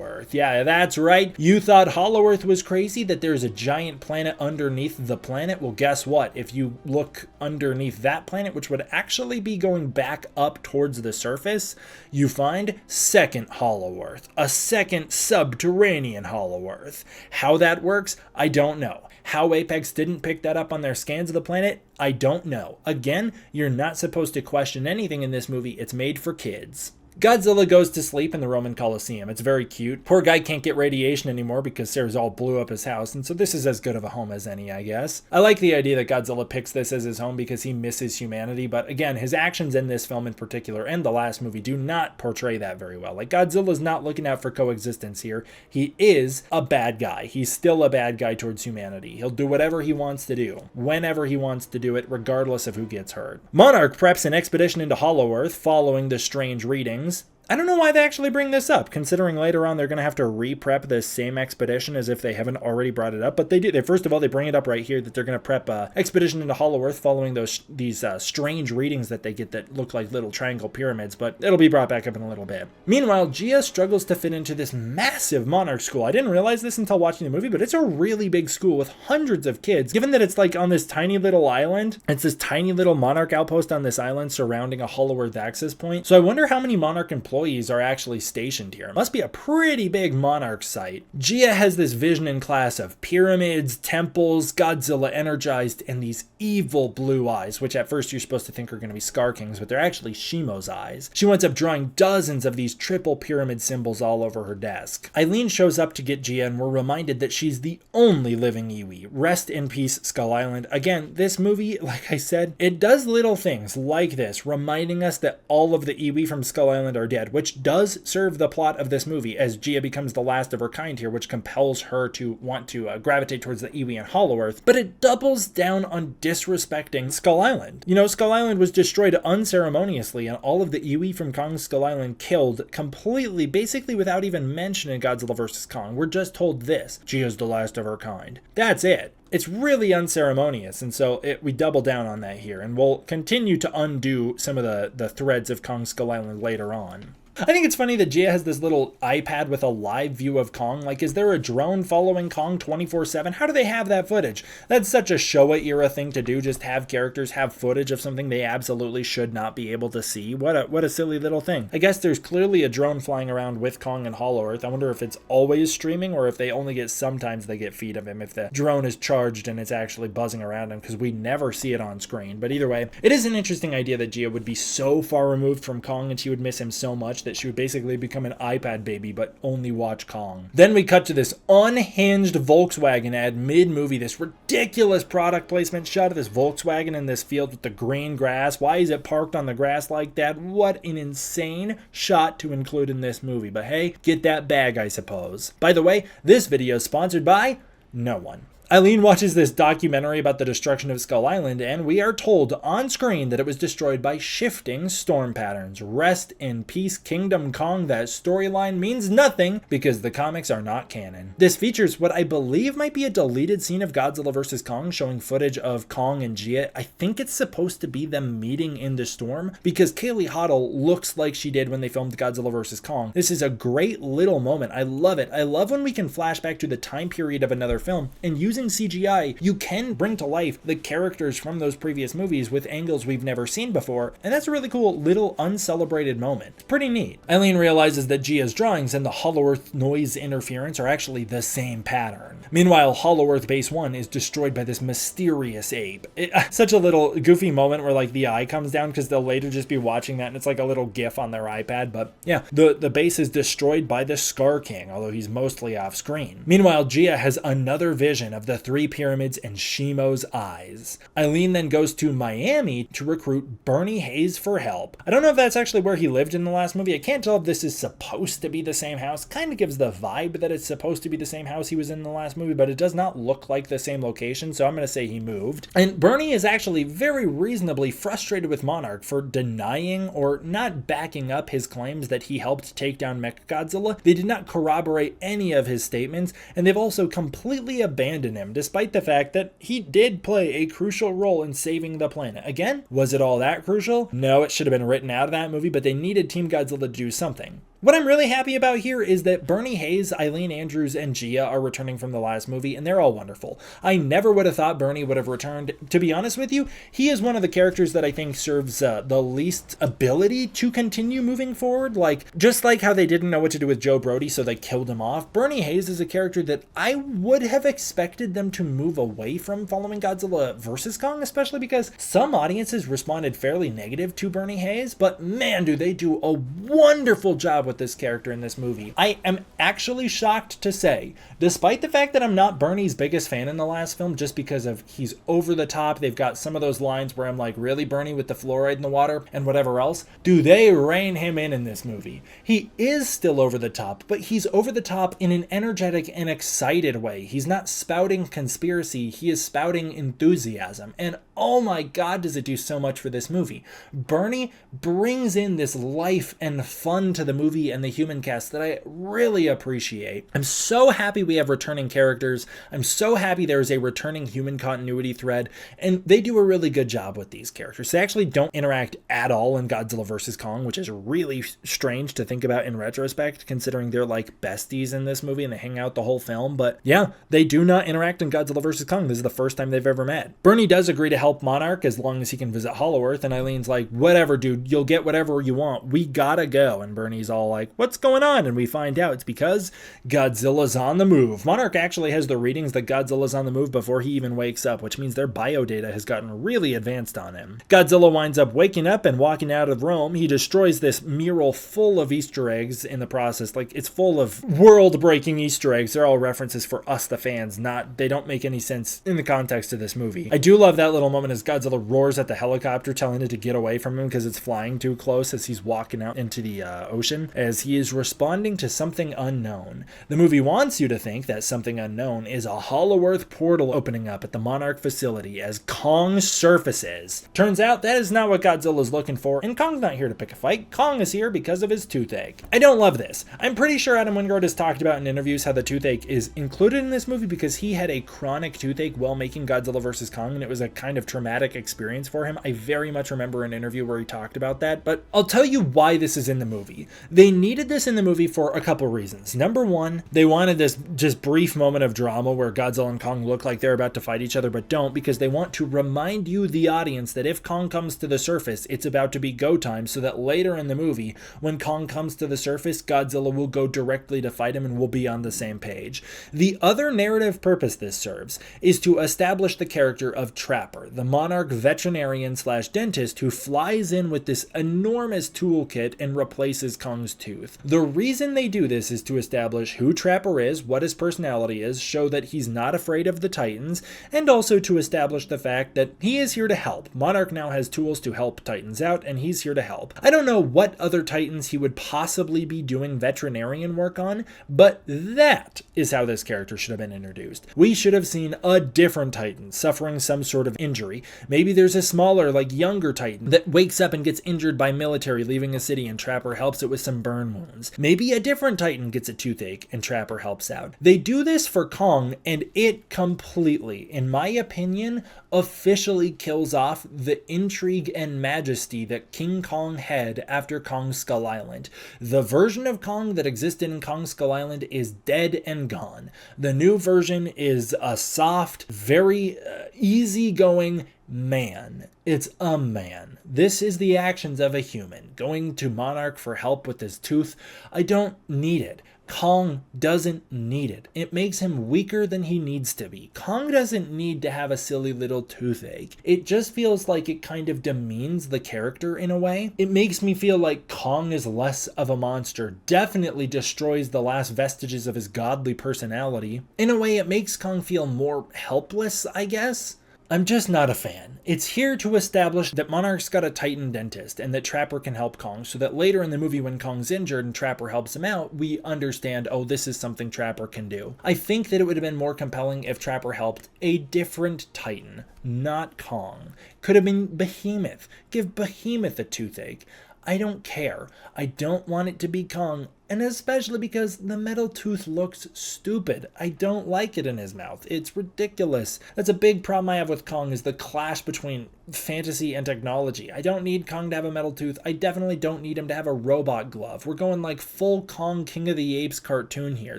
Earth. Yeah, that's right. You thought Hollow Earth was crazy, that there's a giant planet underneath the planet? Well, guess what? If you look underneath that planet, which would actually be going back up towards the surface, you find second Hollow Earth, a second subterranean Hollow Earth. How that works, I don't know. How Apex didn't pick that up on their scans of the planet, I don't know. Again, you're not supposed to question anything in this movie. It's made for kids. Godzilla goes to sleep in the Roman Colosseum. It's very cute. Poor guy can't get radiation anymore because Cerzal blew up his house, and so this is as good of a home as any, I guess. I like the idea that Godzilla picks this as his home because he misses humanity, but again, his actions in this film in particular, and the last movie, do not portray that very well. Like, Godzilla's not looking out for coexistence here. He is a bad guy. He's still a bad guy towards humanity. He'll do whatever he wants to do, whenever he wants to do it, regardless of who gets hurt. Monarch preps an expedition into Hollow Earth following the strange readings. I don't know why they actually bring this up, considering later on they're going to have to re-prep this same expedition as if they haven't already brought it up, but they do. First of all, they bring it up right here that they're going to prep expedition into Hollow Earth following these strange readings that they get that look like little triangle pyramids, but it'll be brought back up in a little bit. Meanwhile, Gia struggles to fit into this massive Monarch school. I didn't realize this until watching the movie, but it's a really big school with hundreds of kids. Given that it's like on this tiny little island, it's this tiny little Monarch outpost on this island surrounding a Hollow Earth access point. So I wonder how many Monarch employees are actually stationed here. It must be a pretty big Monarch site. Gia has this vision in class of pyramids, temples, Godzilla energized, and these evil blue eyes, which at first you're supposed to think are going to be Scar King's, but they're actually Shimo's eyes. She winds up drawing dozens of these triple pyramid symbols all over her desk. Eileen shows up to get Gia, and we're reminded that she's the only living Iwi. Rest in peace, Skull Island. Again, this movie, like I said, it does little things like this, reminding us that all of the Iwi from Skull Island are dead, which does serve the plot of this movie, as Gia becomes the last of her kind here, which compels her to want to gravitate towards the Iwi and Hollow Earth, but it doubles down on disrespecting Skull Island. You know, Skull Island was destroyed unceremoniously, and all of the Iwi from Kong's Skull Island killed completely, basically without even mentioning Godzilla vs. Kong. We're just told this: Gia's the last of her kind. That's it. It's really unceremonious, and so we double down on that here, and we'll continue to undo some of the threads of Kong Skull Island later on. I think it's funny that Gia has this little iPad with a live view of Kong. Like, is there a drone following Kong 24/7? How do they have that footage? That's such a Showa era thing to do, just have characters have footage of something they absolutely should not be able to see. What a silly little thing. I guess there's clearly a drone flying around with Kong and Hollow Earth. I wonder if it's always streaming or if they only get sometimes they get feed of him, if the drone is charged and it's actually buzzing around him, because we never see it on screen. But either way, it is an interesting idea that Gia would be so far removed from Kong and she would miss him so much that she would basically become an iPad baby but only watch Kong. Then we cut to this unhinged Volkswagen ad mid-movie, this ridiculous product placement shot of this Volkswagen in this field with the green grass. Why is it parked on the grass like that? What an insane shot to include in this movie. But hey, get that bag, I suppose. By the way, this video is sponsored by no one. Eileen watches this documentary about the destruction of Skull Island, and we are told on screen that it was destroyed by shifting storm patterns. Rest in peace, Kingdom Kong. That storyline means nothing because the comics are not canon. This features what I believe might be a deleted scene of Godzilla vs. Kong showing footage of Kong and Gia. I think it's supposed to be them meeting in the storm because Kaylee Hoddle looks like she did when they filmed Godzilla vs. Kong. This is a great little moment. I love it. I love when we can flash back to the time period of another film and using CGI, you can bring to life the characters from those previous movies with angles we've never seen before, and that's a really cool little uncelebrated moment. It's pretty neat. Eileen realizes that Gia's drawings and the Hollow Earth noise interference are actually the same pattern. Meanwhile, Hollow Earth Base 1 is destroyed by this mysterious ape. Such a little goofy moment where like the eye comes down because they'll later just be watching that and it's like a little gif on their iPad, but yeah, the base is destroyed by the Scar King, although he's mostly off screen. Meanwhile, Gia has another vision of the three pyramids and Shimo's eyes. Eileen then goes to Miami to recruit Bernie Hayes for help. I don't know if that's actually where he lived in the last movie. I can't tell if this is supposed to be the same house. Kind of gives the vibe that it's supposed to be the same house he was in the last movie, but it does not look like the same location, so I'm going to say he moved. And Bernie is actually very reasonably frustrated with Monarch for denying or not backing up his claims that he helped take down Mechagodzilla. They did not corroborate any of his statements, and they've also completely abandoned him, despite the fact that he did play a crucial role in saving the planet. Again, was it all that crucial? No, it should have been written out of that movie, but they needed Team Godzilla to do something. What I'm really happy about here is that Bernie Hayes, Eileen Andrews, and Gia are returning from the last movie, and they're all wonderful. I never would have thought Bernie would have returned. To be honest with you, he is one of the characters that I think serves the least ability to continue moving forward. Like, just like how they didn't know what to do with Joe Brody, so they killed him off, Bernie Hayes is a character that I would have expected them to move away from following Godzilla vs. Kong, especially because some audiences responded fairly negative to Bernie Hayes, but man, do they do a wonderful job with this character in this movie. I am actually shocked to say, despite the fact that I'm not Bernie's biggest fan in the last film, just because of he's over the top, they've got some of those lines where I'm like, really, Bernie, with the fluoride in the water and whatever else, do they rein him in this movie? He is still over the top, but he's over the top in an energetic and excited way. He's not spouting conspiracy, he is spouting enthusiasm, and oh my god, does it do so much for this movie. Bernie brings in this life and fun to the movie and the human cast that I really appreciate. I'm so happy we have returning characters. I'm so happy there is a returning human continuity thread, and they do a really good job with these characters. They actually don't interact at all in Godzilla vs. Kong, which is really strange to think about in retrospect, considering they're like besties in this movie and they hang out the whole film. But yeah, they do not interact in Godzilla vs. Kong. This is the first time they've ever met. Bernie does agree to help Monarch as long as he can visit Hollow Earth, and Eileen's like, whatever, dude, you'll get whatever you want. We gotta go. And Bernie's all like, what's going on? And we find out it's because Godzilla's on the move. Monarch actually has the readings that Godzilla's on the move before he even wakes up, which means their biodata has gotten really advanced on him. Godzilla winds up waking up and walking out of Rome. He destroys this mural full of Easter eggs in the process. Like, it's full of world-breaking Easter eggs. They're all references for us, the fans, they don't make any sense in the context of this movie. I do love that little moment as Godzilla roars at the helicopter, telling it to get away from him because it's flying too close as he's walking out into the ocean, as he is responding to something unknown. The movie wants you to think that something unknown is a Hollow Earth portal opening up at the Monarch facility as Kong surfaces. Turns out that is not what Godzilla's looking for, and Kong's not here to pick a fight. Kong is here because of his toothache. I don't love this. I'm pretty sure Adam Wingard has talked about in interviews how the toothache is included in this movie because he had a chronic toothache while making Godzilla vs. Kong, and it was a kind of of traumatic experience for him. I very much remember an interview where he talked about that, but I'll tell you why this is in the movie. They needed this in the movie for a couple reasons. Number one, they wanted this just brief moment of drama where Godzilla and Kong look like they're about to fight each other but don't, because they want to remind you, the audience, that if Kong comes to the surface, it's about to be go time, so that later in the movie, when Kong comes to the surface, Godzilla will go directly to fight him and we'll be on the same page. The other narrative purpose this serves is to establish the character of Trapper, the monarch veterinarian slash dentist who flies in with this enormous toolkit and replaces Kong's tooth. The reason they do this is to establish who Trapper is, what his personality is, show that he's not afraid of the Titans, and also to establish the fact that he is here to help. Monarch now has tools to help Titans out, and he's here to help. I don't know what other Titans he would possibly be doing veterinarian work on, but that is how this character should have been introduced. We should have seen a different Titan suffering some sort of injury. Maybe there's a smaller, younger Titan that wakes up and gets injured by military leaving a city and Trapper helps it with some burn wounds. Maybe a different Titan gets a toothache and Trapper helps out. They do this for Kong, and it completely, in my opinion, officially kills off the intrigue and majesty that King Kong had after Kong Skull Island. The version of Kong that existed in Kong Skull Island is dead and gone. The new version is a soft, very easygoing man. It's a man. This is the actions of a human. Going to Monarch for help with his tooth. I don't need it. Kong doesn't need it. It makes him weaker than he needs to be. Kong doesn't need to have a silly little toothache. It just feels like it kind of demeans the character in a way. It makes me feel like Kong is less of a monster, definitely destroys the last vestiges of his godly personality. In a way, it makes Kong feel more helpless, I guess. I'm just not a fan. It's here to establish that Monarch's got a Titan dentist and that Trapper can help Kong, so that later in the movie when Kong's injured and Trapper helps him out, we understand, oh, this is something Trapper can do. I think that it would have been more compelling if Trapper helped a different Titan, not Kong. Could have been Behemoth. Give Behemoth a toothache. I don't care. I don't want it to be Kong, and especially because the metal tooth looks stupid. I don't like it in his mouth. It's ridiculous. That's a big problem I have with Kong, is the clash between fantasy and technology. I don't need Kong to have a metal tooth. I definitely don't need him to have a robot glove. We're going like full Kong King of the Apes cartoon here.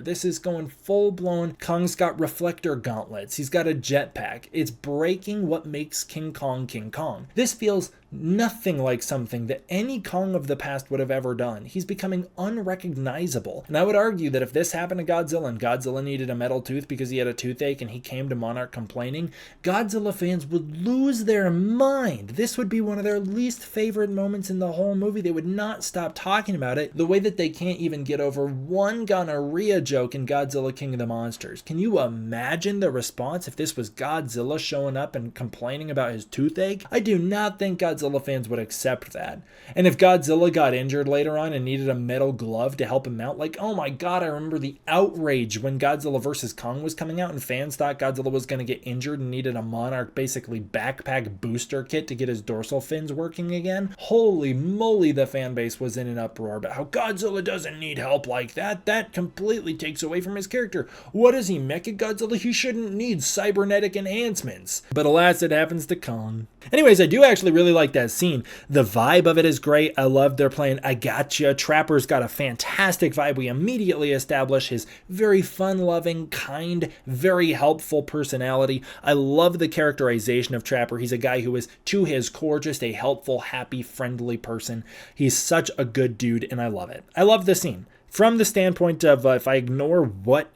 This is going full blown. Kong's got reflector gauntlets. He's got a jetpack. It's breaking what makes King Kong King Kong. This feels nothing like something that any Kong of the past would have ever done. He's becoming unrecognizable. And I would argue that if this happened to Godzilla and Godzilla needed a metal tooth because he had a toothache and he came to Monarch complaining, Godzilla fans would lose their mind. This would be one of their least favorite moments in the whole movie. They would not stop talking about it, the way that they can't even get over one gonorrhea joke in Godzilla King of the Monsters. Can you imagine the response if this was Godzilla showing up and complaining about his toothache? I do not think Godzilla fans would accept that. And if Godzilla got injured later on and needed a metal glove to help him out, like, oh my god, I remember the outrage when Godzilla vs. Kong was coming out and fans thought Godzilla was going to get injured and needed a Monarch basically backpack booster kit to get his dorsal fins working again. Holy moly, the fan base was in an uproar about how Godzilla doesn't need help like that. That completely takes away from his character. What is he, Mechagodzilla? He shouldn't need cybernetic enhancements. But alas, it happens to Kong. Anyways, I do actually really like that scene. The vibe of it is great. I love they're playing I Gotcha. Trapper's got a fantastic vibe. We immediately establish his very fun-loving, kind, very helpful personality. I love the characterization of Trapper. He's a guy who is, to his core, just a helpful, happy, friendly person. He's such a good dude, and I love it. I love this scene. From the standpoint of if I ignore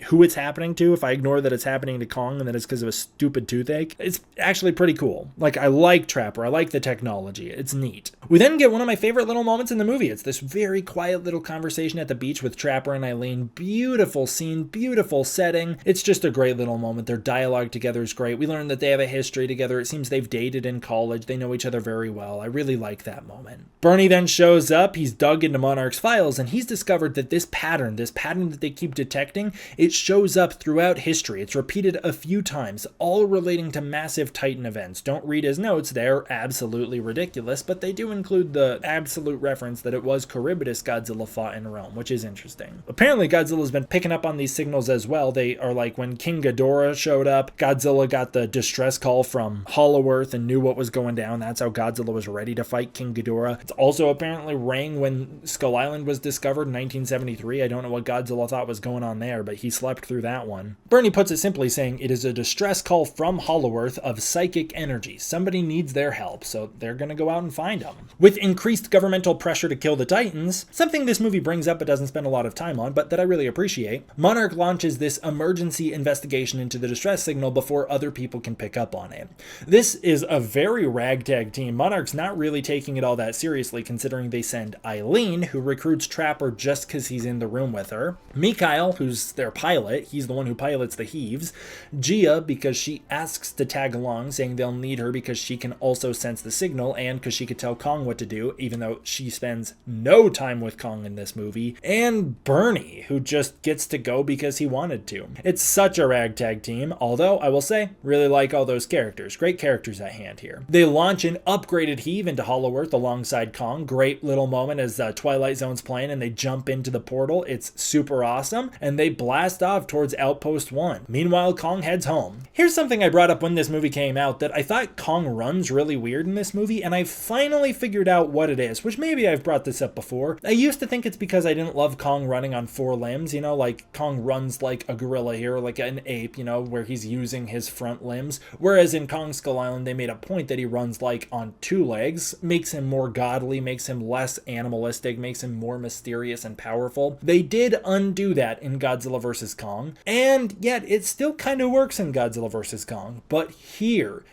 who it's happening to, if I ignore that it's happening to Kong and that it's because of a stupid toothache, it's actually pretty cool. Like, I like Trapper. I like the technology. It's neat. We then get one of my favorite little moments in the movie. It's this very quiet little conversation at the beach with Trapper and Eileen. Beautiful scene, beautiful setting. It's just a great little moment. Their dialogue together is great. We learn that they have a history together. It seems they've dated in college. They know each other very well. I really like that moment. Bernie then shows up. He's dug into Monarch's files and he's discovered that this pattern that they keep detecting, it shows up throughout history. It's repeated a few times, all relating to massive Titan events. Don't read his notes, they're absolutely ridiculous, but they do include the absolute reference that it was Charybdis Godzilla fought in Rome, which is interesting. Apparently Godzilla's been picking up on these signals as well. They are like when King Ghidorah showed up, Godzilla got the distress call from Hollow Earth and knew what was going down. That's how Godzilla was ready to fight King Ghidorah. It's also apparently rang when Skull Island was discovered in 1973. I don't know what Godzilla thought was going on there, but he slept through that one. Bernie puts it simply saying it is a distress call from Hollow Earth of psychic energy. Somebody needs their help, so they're gonna go out and find them. With increased governmental pressure to kill the Titans, something this movie brings up but doesn't spend a lot of time on, but that I really appreciate, Monarch launches this emergency investigation into the distress signal before other people can pick up on it. This is a very ragtag team. Monarch's not really taking it all that seriously, considering they send Eileen, who recruits Trapper just because he's in the room with her, Mikhail, who's their pilot, he's the one who pilots the Heaves, Gia, because she asks to tag along, saying they'll need her because she can also sense the signal and because she could tell Kong what to do, even though she spends no time with Kong in this movie, and Bernie, who just gets to go because he wanted to. It's such a ragtag team, although I will say, really like all those characters. Great characters at hand here. They launch an upgraded Heave into Hollow Earth alongside Kong. Great little moment as Twilight Zone's playing and they jump into the portal. It's super awesome, and they blast off towards Outpost 1. Meanwhile, Kong heads home. Here's something I brought up when this movie came out, that I thought Kong runs really weird in this movie, and I finally figured out what it is, which maybe I've brought this up before. I used to think it's because I didn't love Kong running on 4 limbs, you know, like Kong runs like a gorilla here, like an ape, you know, where he's using his front limbs, whereas in Kong Skull Island they made a point that he runs like on 2 legs, makes him more godly, makes him less animalistic, makes him more mysterious and powerful. They did undo that in Godzilla vs. Kong, and yet it still kind of works in Godzilla vs. Kong, but here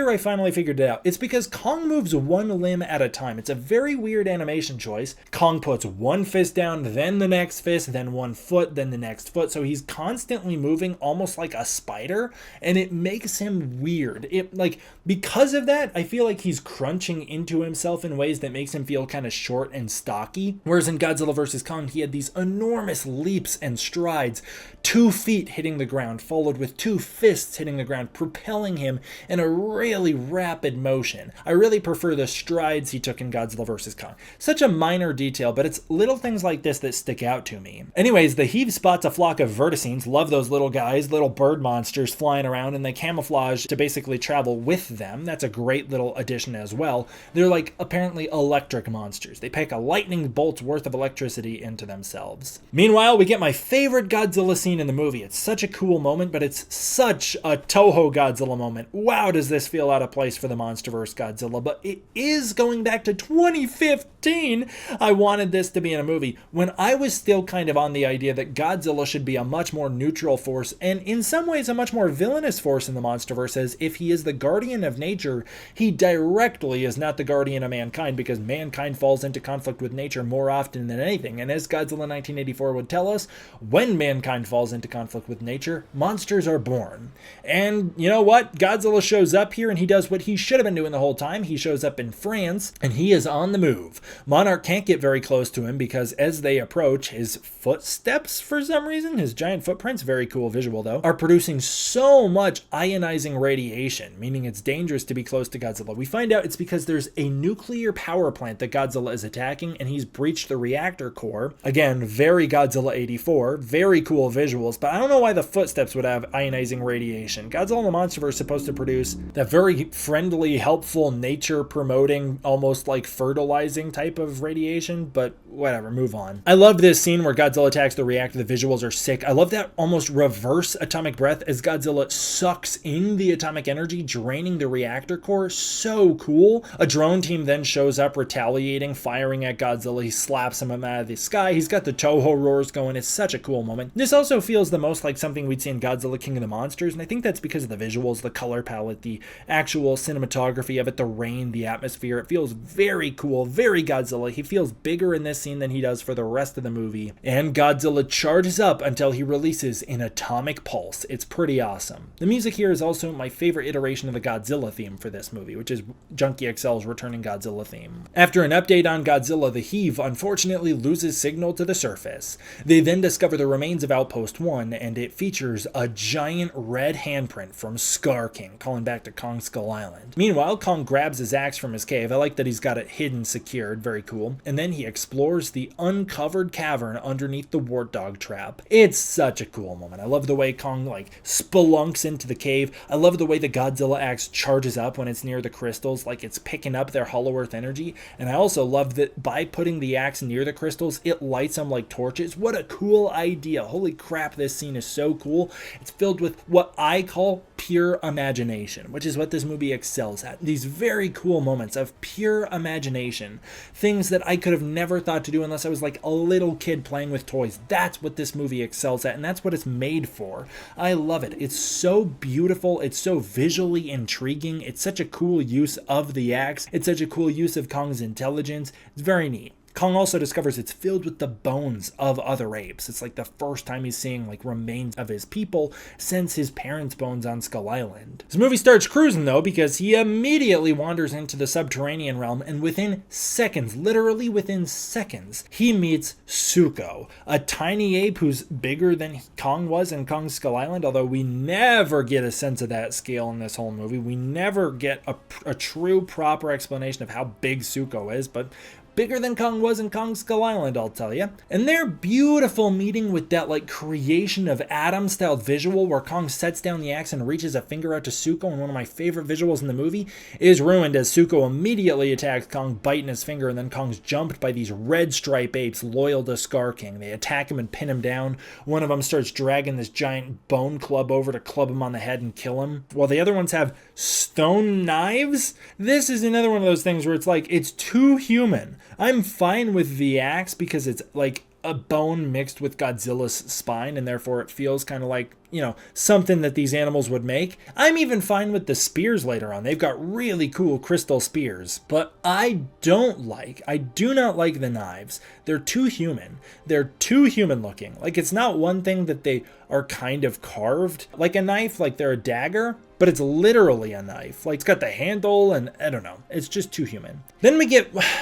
I finally figured it out. It's because Kong moves 1 limb at a time. It's a very weird animation choice. Kong puts 1 fist down, then the next fist, then 1 foot, then the next foot. So he's constantly moving almost like a spider, and it makes him weird. Because of that, I feel like he's crunching into himself in ways that makes him feel kind of short and stocky. Whereas in Godzilla vs. Kong, he had these enormous leaps and strides, 2 feet hitting the ground, followed with 2 fists hitting the ground, propelling him in a really rapid motion. I really prefer the strides he took in Godzilla vs. Kong. Such a minor detail, but it's little things like this that stick out to me. Anyways, the Heave spots a flock of verticines. Love those little guys, little bird monsters flying around, and they camouflage to basically travel with them. That's a great little addition as well. They're like apparently electric monsters. They pack a lightning bolt's worth of electricity into themselves. Meanwhile, we get my favorite Godzilla scene in the movie. It's such a cool moment, but it's such a Toho Godzilla moment. Wow, does this feel out of place for the MonsterVerse Godzilla, but it is going back to 2015. I wanted this to be in a movie when I was still kind of on the idea that Godzilla should be a much more neutral force, and in some ways a much more villainous force in the MonsterVerse, as if he is the guardian of nature, he directly is not the guardian of mankind, because mankind falls into conflict with nature more often than anything, and as Godzilla 1984 would tell us, when mankind falls into conflict with nature, monsters are born. And you know what? Godzilla shows up here and he does what he should have been doing the whole time. He shows up in France and he is on the move. Monarch can't get very close to him because as they approach, his footsteps, for some reason, his giant footprints, very cool visual though, are producing so much ionizing radiation, meaning it's dangerous to be close to Godzilla. We find out it's because there's a nuclear power plant that Godzilla is attacking and he's breached the reactor core. Again, very Godzilla 84, very cool visuals, but I don't know why the footsteps would have ionizing radiation. Godzilla in the MonsterVerse is supposed to produce that very friendly, helpful, nature promoting, almost like fertilizing type of radiation, but whatever, move on. I love this scene where Godzilla attacks the reactor. The visuals are sick. I love that almost reverse atomic breath as Godzilla sucks in the atomic energy, draining the reactor core. So cool. A drone team then shows up retaliating, firing at Godzilla. He slaps him out of the sky. He's got the Toho roars going. It's such a cool moment. This also feels the most like something we'd see in Godzilla King of the Monsters, and I think that's because of the visuals, the color palette, the the actual cinematography of it, the rain, the atmosphere. It feels very cool, very Godzilla. He feels bigger in this scene than he does for the rest of the movie. And Godzilla charges up until he releases an atomic pulse. It's pretty awesome. The music here is also my favorite iteration of the Godzilla theme for this movie, which is Junkie XL's returning Godzilla theme. After an update on Godzilla, the Heave unfortunately loses signal to the surface. They then discover the remains of Outpost 1, and it features a giant red handprint from Scar King, calling back to Kong Skull Island. Meanwhile, Kong grabs his axe from his cave. I like that he's got it hidden, secured, very cool. And then he explores the uncovered cavern underneath the wart dog trap. It's such a cool moment. I love the way Kong spelunks into the cave. I love the way the Godzilla axe charges up when it's near the crystals, like it's picking up their Hollow Earth energy. And I also love that by putting the axe near the crystals, it lights them like torches. What a cool idea. Holy crap, this scene is so cool. It's filled with what I call pure imagination, which is what this movie excels at. These very cool moments of pure imagination. Things that I could have never thought to do unless I was like a little kid playing with toys. That's what this movie excels at, and that's what it's made for. I love it. It's so beautiful. It's so visually intriguing. It's such a cool use of the axe. It's such a cool use of Kong's intelligence. It's very neat. Kong also discovers it's filled with the bones of other apes. It's like the first time he's seeing remains of his people since his parents' bones on Skull Island. This movie starts cruising though, because he immediately wanders into the subterranean realm, and within seconds, literally within seconds, he meets Zuko, a tiny ape who's bigger than Kong was in Kong Skull Island, although we never get a sense of that scale in this whole movie. We never get a true proper explanation of how big Zuko is, but bigger than Kong was in Kong Skull Island, I'll tell you. And their beautiful meeting with that creation of Adam-style visual where Kong sets down the axe and reaches a finger out to Zuko, and one of my favorite visuals in the movie is ruined as Zuko immediately attacks Kong, biting his finger, and then Kong's jumped by these red stripe apes loyal to Scar King. They attack him and pin him down. One of them starts dragging this giant bone club over to club him on the head and kill him, while the other ones have stone knives. This is another one of those things where it's too human. I'm fine with the axe because it's like a bone mixed with Godzilla's spine, and therefore it feels kind of like, something that these animals would make. I'm even fine with the spears later on. They've got really cool crystal spears, but I do not like the knives. They're too human. They're too human looking. It's not one thing that they are kind of carved like a knife, like they're a dagger, but it's literally a knife. It's got the handle, and I don't know. It's just too human. Then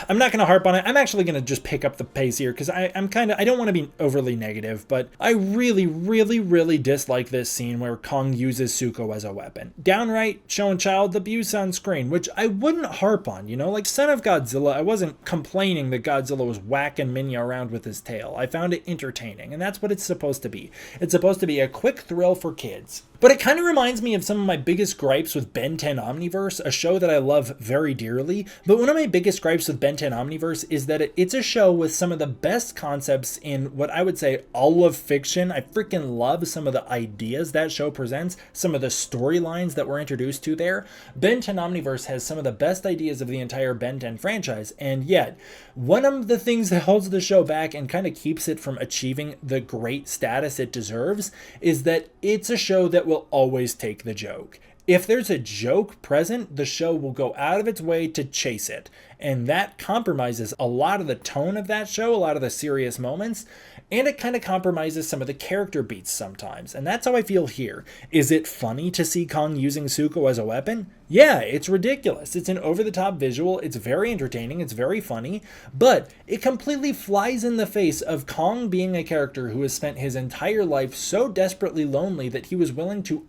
I'm not going to harp on it. I'm actually going to just pick up the pace here because I don't want to be overly negative, but I really, really, really dislike this scene where Kong uses Zuko as a weapon. Downright showing child abuse on screen, which I wouldn't harp on, Son of Godzilla, I wasn't complaining that Godzilla was whacking Minya around with his tail. I found it entertaining, and that's what it's supposed to be. It's supposed to be a quick thrill for kids. But it kind of reminds me of some of my biggest gripes with Ben 10 Omniverse, a show that I love very dearly. But one of my biggest gripes with Ben 10 Omniverse is that it's a show with some of the best concepts in what I would say all of fiction. I freaking love some of the ideas that show presents, some of the storylines that we're introduced to there. Ben 10 Omniverse has some of the best ideas of the entire Ben 10 franchise, and yet one of the things that holds the show back and kind of keeps it from achieving the great status it deserves is that it's a show that will always take the joke. If there's a joke present, the show will go out of its way to chase it. And that compromises a lot of the tone of that show, a lot of the serious moments, and it kind of compromises some of the character beats sometimes. And that's how I feel here. Is it funny to see Kong using Zuko as a weapon? Yeah, it's ridiculous. It's an over-the-top visual. It's very entertaining. It's very funny. But it completely flies in the face of Kong being a character who has spent his entire life so desperately lonely that he was willing to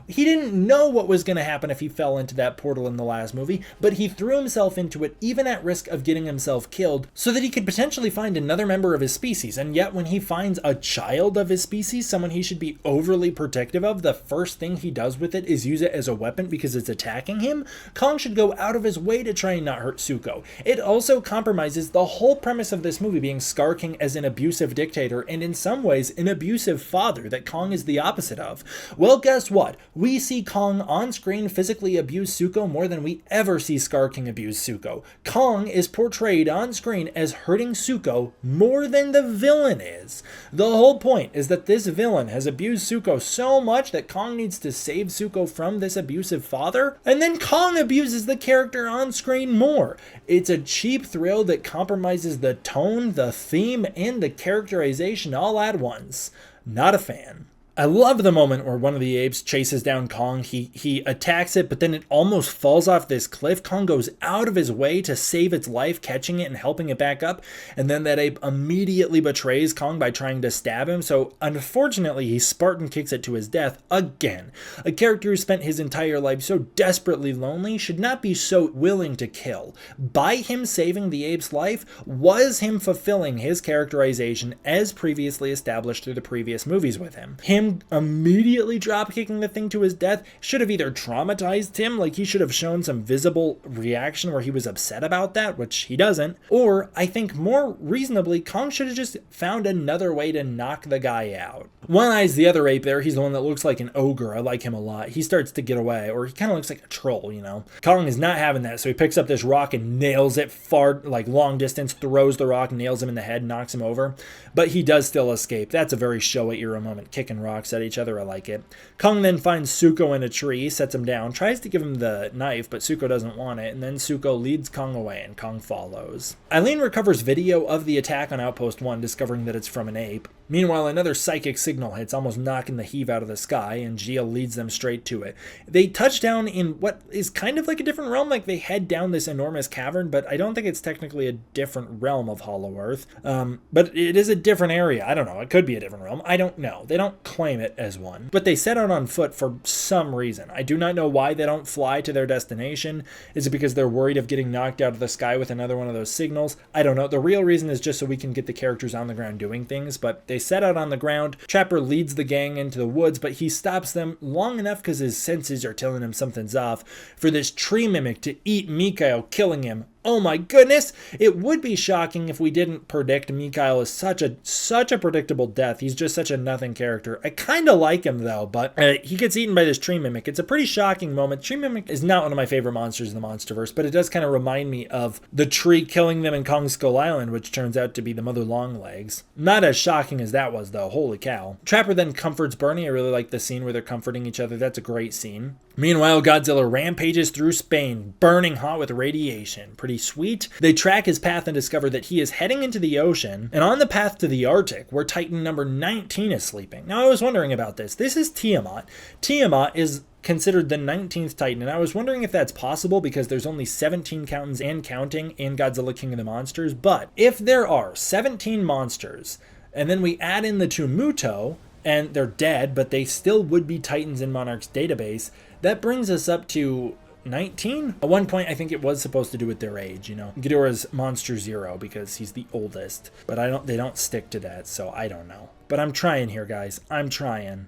he didn't know what was going to happen if he fell into that portal in the last movie, but he threw himself into it even at risk of getting himself killed so that he could potentially find another member of his species. And yet when he finds a child of his species, someone he should be overly protective of, the first thing he does with it is use it as a weapon because it's attacking him. Kong should go out of his way to try and not hurt Zuko. It also compromises the whole premise of this movie being Scar King as an abusive dictator, and in some ways an abusive father that Kong is the opposite of. Well, guess what? We see Kong on screen physically abuse Zuko more than we ever see Scar King abuse Zuko. Kong is portrayed on screen as hurting Zuko more than the villain is. The whole point is that this villain has abused Zuko so much that Kong needs to save Zuko from this abusive father, there, and then Kong abuses the character on screen more. It's a cheap thrill that compromises the tone, the theme, and the characterization all at once. Not a fan. I love the moment where one of the apes chases down Kong. He attacks it, but then it almost falls off this cliff. Kong goes out of his way to save its life, catching it and helping it back up. And then that ape immediately betrays Kong by trying to stab him. So unfortunately, he Spartan kicks it to his death again. A character who spent his entire life so desperately lonely should not be so willing to kill. By him saving the ape's life was him fulfilling his characterization as previously established through the previous movies with him. Him immediately drop-kicking the thing to his death should have either traumatized him, like he should have shown some visible reaction where he was upset about that, which he doesn't, or I think more reasonably, Kong should have just found another way to knock the guy out. One Eye's the other ape there. He's the one that looks like an ogre. I like him a lot. He starts to get away, or he kind of looks like a troll, you know. Kong is not having that, so he picks up this rock and nails it far, like long distance, throws the rock, nails him in the head, knocks him over, but he does still escape. That's a very Showa era moment, kicking rocks at each other. I like it. Kong then finds Tsuko in a tree, sets him down, tries to give him the knife, but Tsuko doesn't want it, and then Tsuko leads Kong away, and Kong follows. Eileen recovers video of the attack on Outpost 1, discovering that it's from an ape. Meanwhile, another psychic signal hits, almost knocking the heave out of the sky, and Gia leads them straight to it. They touch down in what is kind of like a different realm, like they head down this enormous cavern, but I don't think it's technically a different realm of Hollow Earth. But it is a different area. I don't know. It could be a different realm. I don't know. They don't claim it as one. But they set out on foot for some reason. I do not know why they don't fly to their destination. Is it because they're worried of getting knocked out of the sky with another one of those signals? I don't know. The real reason is just so we can get the characters on the ground doing things, but they set out on the ground. Trapper leads the gang into the woods, but he stops them long enough because his senses are telling him something's off for this tree mimic to eat Mikhail, killing him. Oh my goodness! It would be shocking if we didn't predict Mikhail as such a predictable death. He's just such a nothing character. I kind of like him though, but he gets eaten by this tree mimic. It's a pretty shocking moment. Tree mimic is not one of my favorite monsters in the MonsterVerse, but it does kind of remind me of the tree killing them in Kong Skull Island, which turns out to be the Mother Longlegs. Not as shocking as that was though. Holy cow! Trapper then comforts Bernie. I really like the scene where they're comforting each other. That's a great scene. Meanwhile, Godzilla rampages through Spain, burning hot with radiation. Pretty sweet. They track his path and discover that he is heading into the ocean, and on the path to the Arctic, where Titan number 19 is sleeping. Now, I was wondering about this. This is Tiamat. Tiamat is considered the 19th Titan, and I was wondering if that's possible because there's only 17 Titans and counting in Godzilla King of the Monsters, but if there are 17 monsters, and then we add in the two Muto, and they're dead, but they still would be Titans in Monarch's database, that brings us up to 19? At one point, I think it was supposed to do with their age, you know. Ghidorah's Monster Zero because he's the oldest, but they don't stick to that, so I don't know. But I'm trying here, guys. I'm trying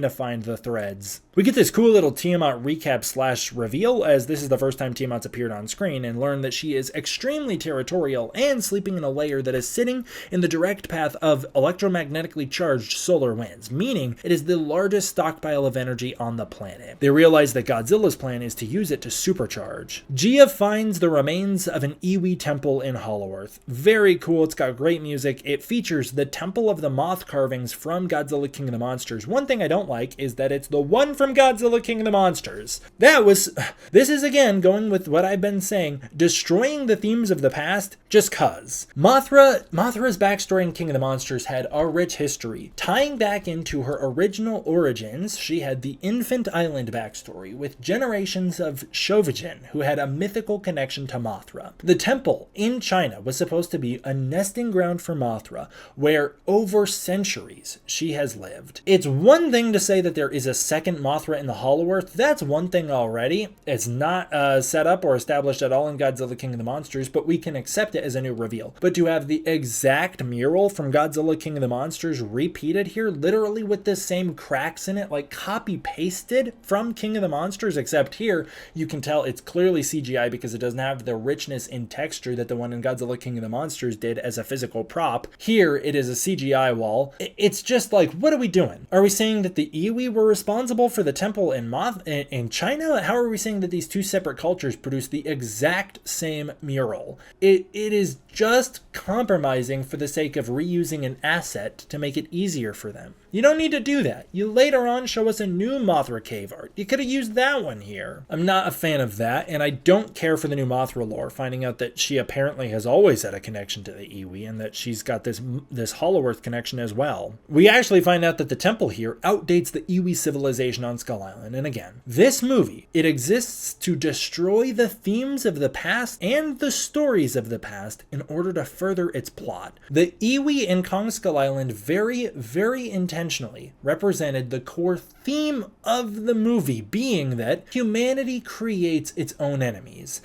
to find the threads. We get this cool little Tiamat recap / reveal, as this is the first time Tiamat's appeared on screen, and learn that she is extremely territorial and sleeping in a layer that is sitting in the direct path of electromagnetically charged solar winds, meaning it is the largest stockpile of energy on the planet. They realize that Godzilla's plan is to use it to supercharge. Gia finds the remains of an Iwi temple in Hollow Earth. Very cool. It's got great music. It features the Temple of the Moth carvings from Godzilla King of the Monsters. One thing I don't like is that it's the one from Godzilla King of the Monsters. This is again going with what I've been saying, destroying the themes of the past just cuz. Mothra's backstory in King of the Monsters had a rich history. Tying back into her original origins, she had the Infant Island backstory with generations of Shovijin who had a mythical connection to Mothra. The temple in China was supposed to be a nesting ground for Mothra, where over centuries she has lived. It's one thing to say that there is a second Mothra in the Hollow Earth. That's one thing already. It's not set up or established at all in Godzilla King of the Monsters, but we can accept it as a new reveal. But to have the exact mural from Godzilla King of the Monsters repeated here, literally with the same cracks in it, like copy-pasted from King of the Monsters, except here you can tell it's clearly CGI because it doesn't have the richness in texture that the one in Godzilla King of the Monsters did as a physical prop. Here it is a CGI wall. It's just like, what are we doing? Are we saying that the Iwi were responsible for the temple in China? How are we saying that these two separate cultures produce the exact same mural? It is just compromising for the sake of reusing an asset to make it easier for them. You don't need to do that. You later on show us a new Mothra cave art. You could have used that one here. I'm not a fan of that, and I don't care for the new Mothra lore, finding out that she apparently has always had a connection to the Iwi, and that she's got this Hollow Earth connection as well. We actually find out that the temple here outdates the Iwi civilization on Skull Island, and again, this movie, it exists to destroy the themes of the past and the stories of the past in order to further its plot. The Iwi in Kong Skull Island very, very intentionally represented the core theme of the movie, being that humanity creates its own enemies.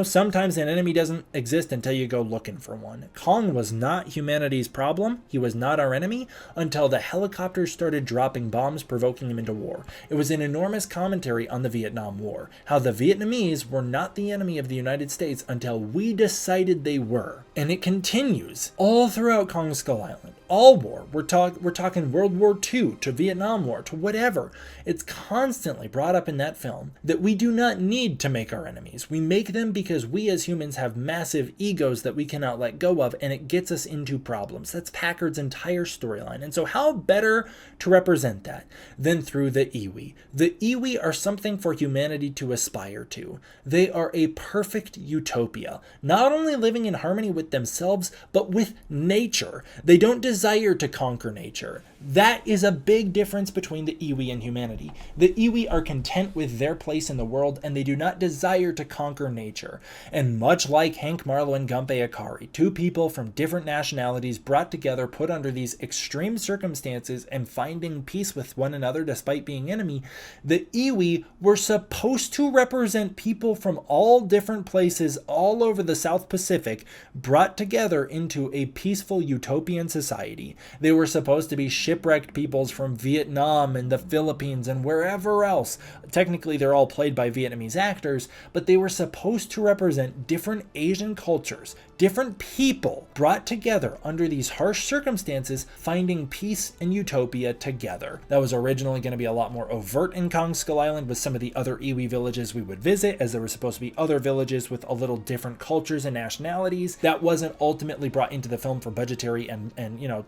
Sometimes an enemy doesn't exist until you go looking for one. Kong was not humanity's problem. He was not our enemy until the helicopters started dropping bombs, provoking him into war. It was an enormous commentary on the Vietnam War, how the Vietnamese were not the enemy of the United States until we decided they were. And it continues all throughout Kong Skull Island. All war. We're talking World War II to Vietnam War to whatever. It's constantly brought up in that film that we do not need to make our enemies. We make them because we as humans have massive egos that we cannot let go of, and it gets us into problems. That's Packard's entire storyline. And so how better to represent that than through the Iwi? The Iwi are something for humanity to aspire to. They are a perfect utopia, not only living in harmony with themselves, but with nature. They don't desire to conquer nature. That is a big difference between the Iwi and humanity. The Iwi are content with their place in the world, and they do not desire to conquer nature. And much like Hank Marlowe and Gunpei Akari, two people from different nationalities brought together, put under these extreme circumstances, and finding peace with one another despite being enemy, the Iwi were supposed to represent people from all different places all over the South Pacific, brought together into a peaceful utopian society. They were supposed to be shipwrecked peoples from Vietnam and the Philippines and wherever else. Technically, they're all played by Vietnamese actors, but they were supposed to represent different Asian cultures, different people brought together under these harsh circumstances, finding peace and utopia together. That was originally going to be a lot more overt in Kong Skull Island with some of the other Iwi villages we would visit, as there were supposed to be other villages with a little different cultures and nationalities. That wasn't ultimately brought into the film for budgetary and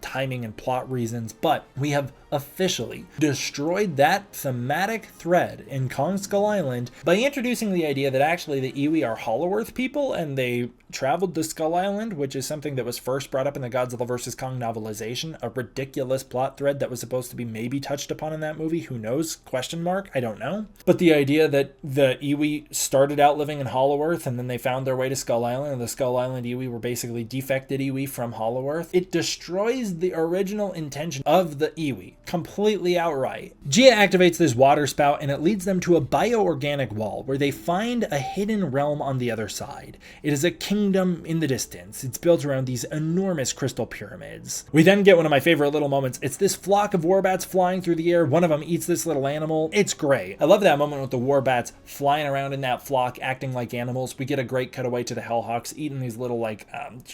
timing and plot reasons, but we have officially destroyed that thematic thread in Kong Skull Island by introducing the idea that actually the Iwi are Hollow Earth people and they traveled to Skull Island, which is something that was first brought up in the Godzilla vs. Kong novelization, a ridiculous plot thread that was supposed to be maybe touched upon in that movie. Who knows? Question mark? I don't know. But the idea that the Iwi started out living in Hollow Earth and then they found their way to Skull Island, and the Skull Island Iwi were basically defected Iwi from Hollow Earth, it destroys the original intention of the Iwi completely outright. Gia activates this water spout and it leads them to a bioorganic wall where they find a hidden realm on the other side. It is a kingdom in the distance. It's built around these enormous crystal pyramids. We then get one of my favorite little moments. It's this flock of warbats flying through the air. One of them eats this little animal. It's great. I love that moment with the warbats flying around in that flock, acting like animals. We get a great cutaway to the Hellhawks eating these little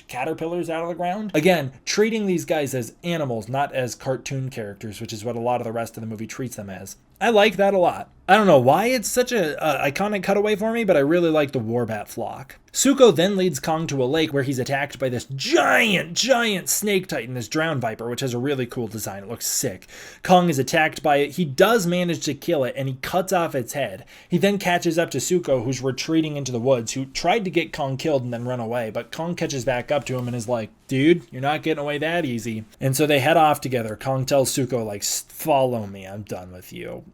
caterpillars out of the ground. Again, treating these guys as animals, not as cartoon characters, which is what a lot of the rest of the movie treats them as. I like that a lot. I don't know why it's such a iconic cutaway for me, but I really like the warbat flock. Zuko then leads Kong to a lake where he's attacked by this giant snake titan, this drowned viper, which has a really cool design. It looks sick. Kong is attacked by it. He does manage to kill it, and he cuts off its head. He then catches up to Zuko, who's retreating into the woods, who tried to get Kong killed and then run away, but Kong catches back up to him and is like, dude, you're not getting away that easy. And so they head off together. Kong tells Zuko, follow me, I'm done with you.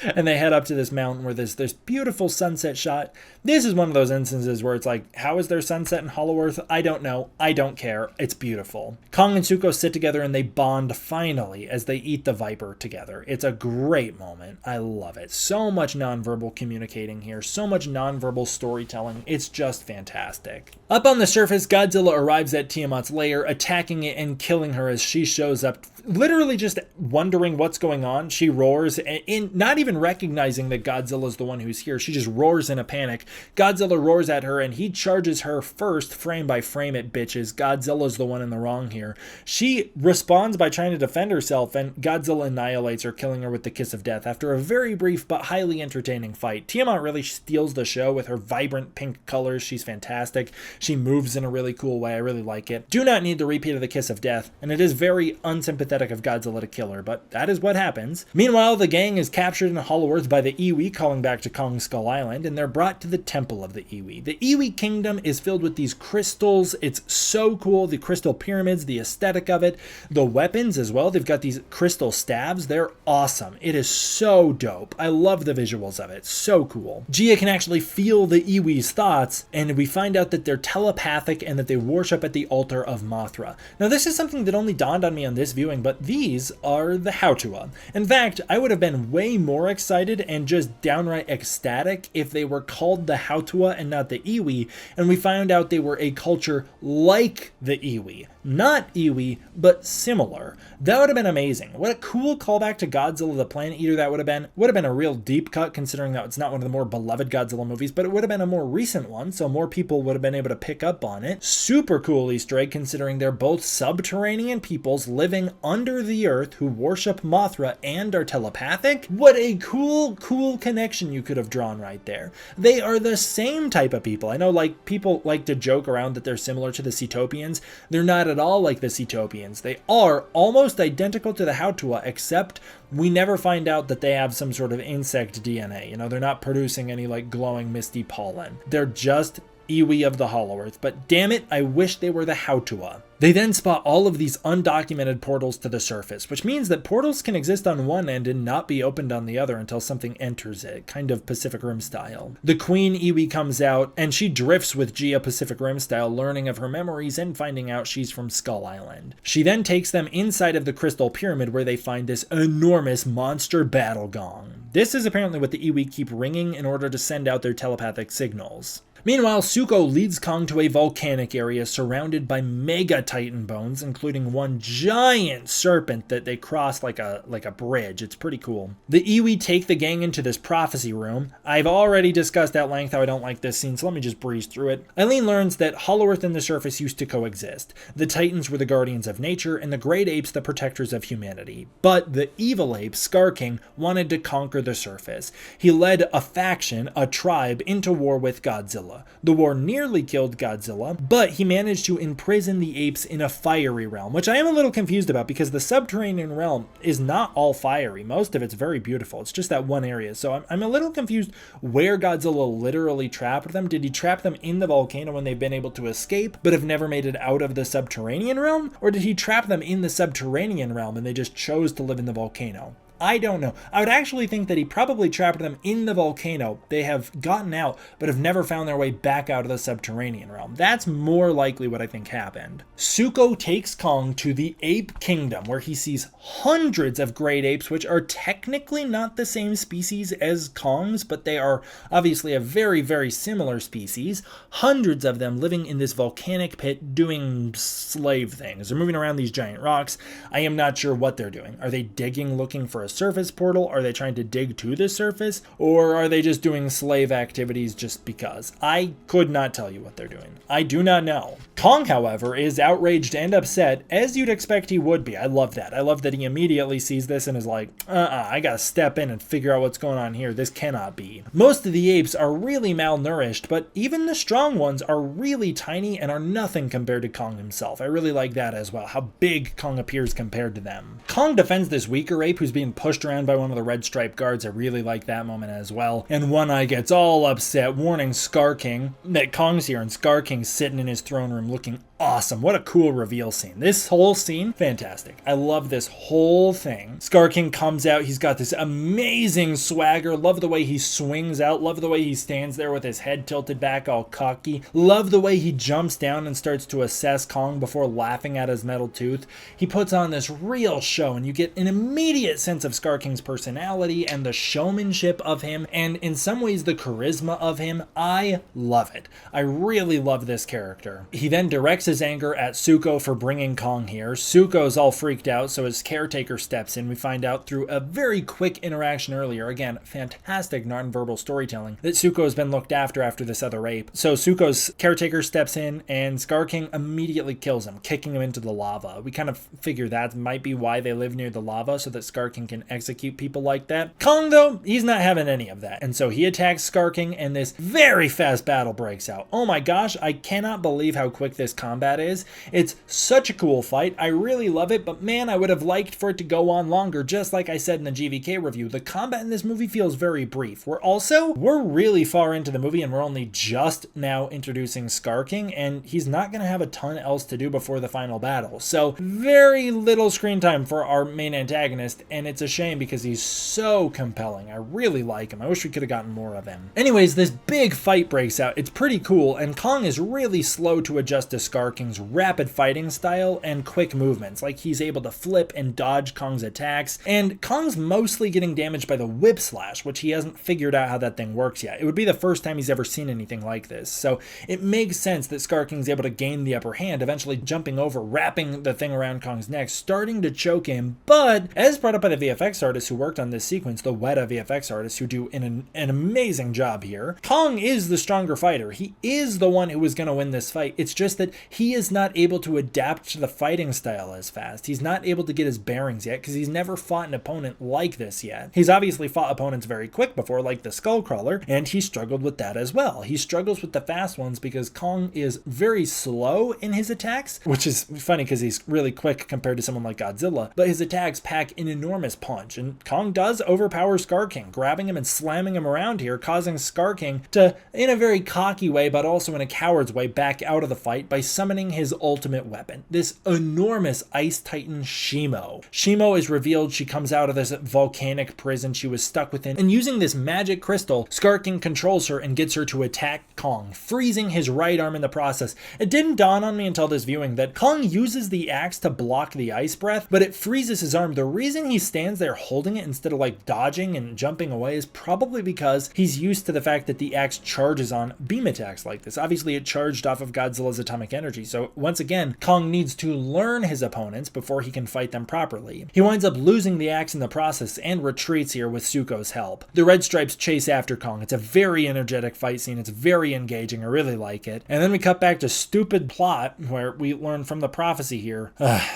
And they head up to this mountain where there's this beautiful sunset shot. This is one of those instances where it's like, how is there sunset in Hollow Earth? I don't know. I don't care. It's beautiful. Kong and Zuko sit together and they bond finally as they eat the viper together. It's a great moment. I love it. So much nonverbal communicating here. So much nonverbal storytelling. It's just fantastic. Up on the surface, Godzilla arrives at Tiamat's lair, attacking it and killing her as she shows up literally just wondering what's going on, she roars, and not even recognizing that Godzilla's the one who's here. She just roars in a panic. Godzilla roars at her, and he charges her first, frame by frame it, bitches. Godzilla's the one in the wrong here. She responds by trying to defend herself, and Godzilla annihilates her, killing her with the kiss of death after a very brief but highly entertaining fight. Tiamat really steals the show with her vibrant pink colors. She's fantastic. She moves in a really cool way. I really like it. Do not need the repeat of the kiss of death, and it is very unsympathetic of Godzilla to kill her, but that is what happens. Meanwhile, the gang is captured in Hollow Earth by the Iwi, calling back to Kong Skull Island, and they're brought to the temple of the Iwi. The Iwi kingdom is filled with these crystals. It's so cool. The crystal pyramids, the aesthetic of it, the weapons as well. They've got these crystal staves. They're awesome. It is so dope. I love the visuals of it. So cool. Gia can actually feel the Iwi's thoughts, and we find out that they're telepathic and that they worship at the altar of Mothra. Now, this is something that only dawned on me on this viewing, but these are the Hautua. In fact, I would have been way more excited and just downright ecstatic if they were called the Hautua and not the Iwi, and we found out they were a culture like the Iwi. Not Iwi, but similar. That would have been amazing. What a cool callback to Godzilla the Planet Eater that would have been. Would have been a real deep cut, considering that it's not one of the more beloved Godzilla movies, but it would have been a more recent one, so more people would have been able to pick up on it. Super cool Easter egg, considering they're both subterranean peoples living under the earth who worship Mothra and are telepathic. What a cool connection you could have drawn right there. They are the same type of people. I know, like, people like to joke around that they're similar to the Cetopians. They're not at all like the Cetopians. They are almost identical to the Hautua, except we never find out that they have some sort of insect DNA. You know, they're not producing any like glowing misty pollen. They're just Iwi of the Hollow Earth, but damn it, I wish they were the Hautua. They then spot all of these undocumented portals to the surface, which means that portals can exist on one end and not be opened on the other until something enters it, kind of Pacific Rim style. The Queen Iwi comes out, and she drifts with Gia Pacific Rim style, learning of her memories and finding out she's from Skull Island. She then takes them inside of the Crystal Pyramid, where they find this enormous monster battle gong. This is apparently what the Iwi keep ringing in order to send out their telepathic signals. Meanwhile, Suko leads Kong to a volcanic area surrounded by mega titan bones, including one giant serpent that they cross like a bridge. It's pretty cool. The Iwi take the gang into this prophecy room. I've already discussed at length how I don't like this scene, so let me just breeze through it. Eileen learns that Hollow Earth and the surface used to coexist. The Titans were the guardians of nature, and the Great Apes the protectors of humanity. But the evil ape, Scar King, wanted to conquer the surface. He led a faction, a tribe, into war with Godzilla. The war nearly killed Godzilla, but he managed to imprison the apes in a fiery realm, which I am a little confused about because the subterranean realm is not all fiery. Most of it's very beautiful. It's just that one area. So I'm a little confused where Godzilla literally trapped them. Did he trap them in the volcano when they've been able to escape, but have never made it out of the subterranean realm? Or did he trap them in the subterranean realm and they just chose to live in the volcano? I don't know. I would actually think that he probably trapped them in the volcano. They have gotten out, but have never found their way back out of the subterranean realm. That's more likely what I think happened. Suko takes Kong to the Ape Kingdom, where he sees hundreds of great apes, which are technically not the same species as Kong's, but they are obviously a very, very similar species. Hundreds of them living in this volcanic pit doing slave things. They're moving around these giant rocks. I am not sure what they're doing. Are they digging, looking for a surface portal? Are they trying to dig to the surface? Or are they just doing slave activities just because? I could not tell you what they're doing. I do not know. Kong, however, is outraged and upset, as you'd expect he would be. I love that. I love that he immediately sees this and is like, I gotta step in and figure out what's going on here. This cannot be. Most of the apes are really malnourished, but even the strong ones are really tiny and are nothing compared to Kong himself. I really like that as well, how big Kong appears compared to them. Kong defends this weaker ape who's being pushed around by one of the red striped guards. I really like that moment as well. And One Eye gets all upset, warning Scar King that Kong's here, and Scar King's sitting in his throne room looking awesome. What a cool reveal scene. This whole scene, fantastic. I love this whole thing. Scar King comes out. He's got this amazing swagger. Love the way he swings out. Love the way he stands there with his head tilted back all cocky. Love the way he jumps down and starts to assess Kong before laughing at his metal tooth. He puts on this real show, and you get an immediate sense of Scar King's personality and the showmanship of him, and in some ways the charisma of him. I love it. I really love this character. He then directs directs his anger at Suko for bringing Kong here. Suko's all freaked out, so his caretaker steps in. We find out through a very quick interaction earlier, again, fantastic nonverbal storytelling, that Suko's been looked after this other ape. So Suko's caretaker steps in, and Scar King immediately kills him, kicking him into the lava. We kind of figure that might be why they live near the lava, so that Scar King can execute people like that. Kong, though, he's not having any of that, and so he attacks Scar King, and this very fast battle breaks out. Oh my gosh, I cannot believe how quick this combat is. It's such a cool fight. I really love it, but man, I would have liked for it to go on longer. Just like I said in the GVK review, the combat in this movie feels very brief. We're really far into the movie, and we're only just now introducing Scar King, and he's not going to have a ton else to do before the final battle. So very little screen time for our main antagonist, and it's a shame because he's so compelling. I really like him. I wish we could have gotten more of him. Anyways, this big fight breaks out. It's pretty cool, and Kong is really slow to adjust to Scar King's rapid fighting style and quick movements. Like, he's able to flip and dodge Kong's attacks, and Kong's mostly getting damaged by the whip slash, which he hasn't figured out how that thing works yet. It would be the first time he's ever seen anything like this, so it makes sense that Scar King's able to gain the upper hand, eventually jumping over, wrapping the thing around Kong's neck, starting to choke him. But as brought up by the VFX artists who worked on this sequence, the Weta VFX artists, who do an amazing job here, Kong is the stronger fighter. He is the one who is going to win this fight. It's just that he is not able to adapt to the fighting style as fast. He's not able to get his bearings yet because he's never fought an opponent like this yet. He's obviously fought opponents very quick before, like the Skullcrawler, and he struggled with that as well. He struggles with the fast ones because Kong is very slow in his attacks, which is funny because he's really quick compared to someone like Godzilla, but his attacks pack an enormous punch, and Kong does overpower Scar King, grabbing him and slamming him around here, causing Scar King to, in a very cocky way, but also in a coward's way, back out of the fight by summoning his ultimate weapon, this enormous Ice Titan Shimo. Shimo is revealed. She comes out of this volcanic prison she was stuck within, and using this magic crystal, Scar King controls her and gets her to attack Kong, freezing his right arm in the process. It didn't dawn on me until this viewing that Kong uses the axe to block the ice breath, but it freezes his arm. The reason he stands there holding it instead of like dodging and jumping away is probably because he's used to the fact that the axe charges on beam attacks like this. Obviously, it charged off of Godzilla's atomic energy, so once again, Kong needs to learn his opponents before he can fight them properly. He winds up losing the axe in the process and retreats here with Suko's help. The Red Stripes chase after Kong. It's a very energetic fight scene. It's very engaging. I really like it. And then we cut back to stupid plot where we learn from the prophecy here.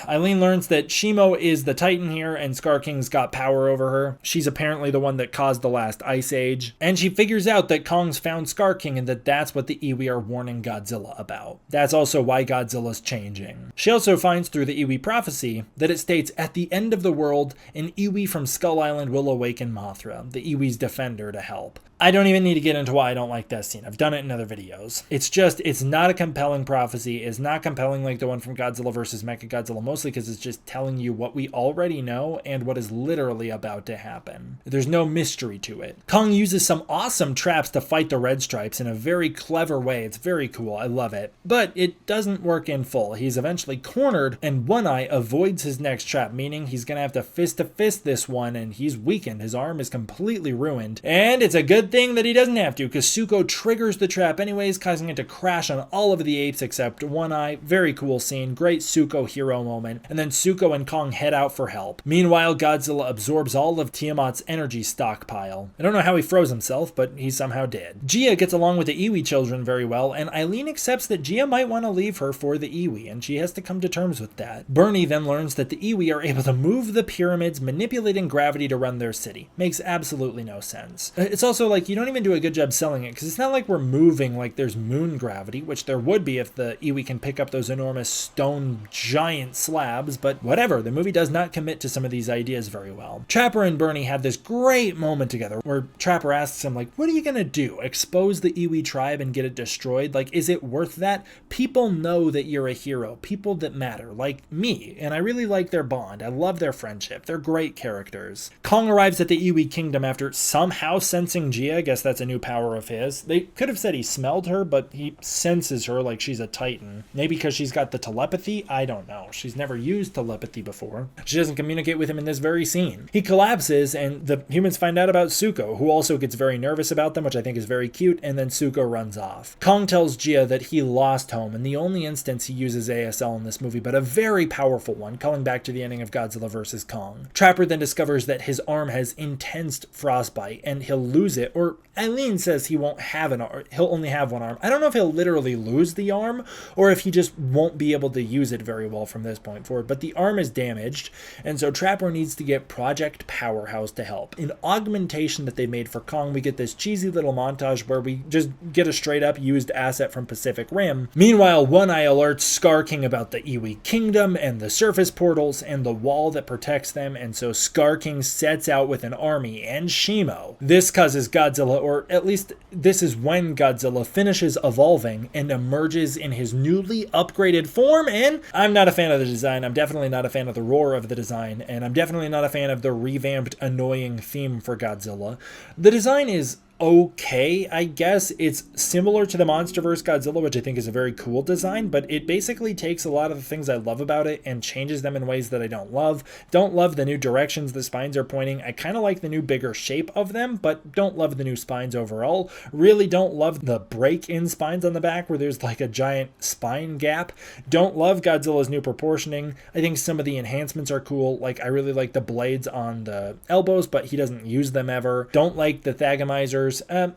Eileen learns that Shimo is the Titan here and Scar King's got power over her. She's apparently the one that caused the last ice age. And she figures out that Kong's found Scar King and that that's what the Iwi are warning Godzilla about. That's also why Godzilla's changing. She also finds through the Iwi prophecy that it states, at the end of the world, an Iwi from Skull Island will awaken Mothra, the Iwi's defender, to help. I don't even need to get into why I don't like that scene. I've done it in other videos. It's not a compelling prophecy. It's not compelling like the one from Godzilla vs. Mechagodzilla, mostly because it's just telling you what we already know and what is literally about to happen. There's no mystery to it. Kong uses some awesome traps to fight the Red Stripes in a very clever way. It's very cool. I love it. But it doesn't work in full. He's eventually cornered, and One Eye avoids his next trap, meaning he's going to have to fist this one, and he's weakened. His arm is completely ruined. And it's a good thing that he doesn't have to, because Suko triggers the trap anyways, causing it to crash on all of the apes except One Eye. Very cool scene. Great Suko hero moment. And then Suko and Kong head out for help. Meanwhile, Godzilla absorbs all of Tiamat's energy stockpile. I don't know how he froze himself, but he somehow did. Gia gets along with the Iwi children very well, and Eileen accepts that Gia might want to leave her for the Iwi, and she has to come to terms with that. Bernie then learns that the Iwi are able to move the pyramids, manipulating gravity to run their city. Makes absolutely no sense. It's also like, you don't even do a good job selling it, because it's not like we're moving like there's moon gravity, which there would be if the Iwi can pick up those enormous stone giant slabs, but whatever, the movie does not commit to some of these ideas very well. Trapper and Bernie have this great moment together where Trapper asks him, like, what are you gonna do? Expose the Iwi tribe and get it destroyed? Like, is it worth that? People know that you're a hero, people that matter, like me, and I really like their bond. I love their friendship. They're great characters. Kong arrives at the Iwi kingdom after somehow sensing Gia Gia. I guess that's a new power of his. They could have said he smelled her, but he senses her like she's a Titan. Maybe because she's got the telepathy? I don't know. She's never used telepathy before. She doesn't communicate with him in this very scene. He collapses, and the humans find out about Suko, who also gets very nervous about them, which I think is very cute, and then Suko runs off. Kong tells Gia that he lost home, and the only instance he uses ASL in this movie, but a very powerful one, calling back to the ending of Godzilla vs. Kong. Trapper then discovers that his arm has intense frostbite, and he'll lose it, or Eileen says he won't have an arm. He'll only have one arm. I don't know if he'll literally lose the arm, or if he just won't be able to use it very well from this point forward, but the arm is damaged, and so Trapper needs to get Project Powerhouse to help. In augmentation that they made for Kong, we get this cheesy little montage where we just get a straight up used asset from Pacific Rim. Meanwhile, One Eye alerts Scar King about the Iwi Kingdom and the surface portals and the wall that protects them, and so Scar King sets out with an army and Shimo. This causes Godzilla, or at least this is when Godzilla finishes evolving and emerges in his newly upgraded form, and I'm not a fan of the design. I'm definitely not a fan of the roar of the design, and I'm definitely not a fan of the revamped annoying theme for Godzilla. The design is okay, I guess. It's similar to the MonsterVerse Godzilla, which I think is a very cool design, but it basically takes a lot of the things I love about it and changes them in ways that I don't love. Don't love the new directions the spines are pointing. I kind of like the new bigger shape of them, but don't love the new spines overall. Really don't love the break-in spines on the back where there's like a giant spine gap. Don't love Godzilla's new proportioning. I think some of the enhancements are cool. Like, I really like the blades on the elbows, but he doesn't use them ever. Don't like the Thagamizers.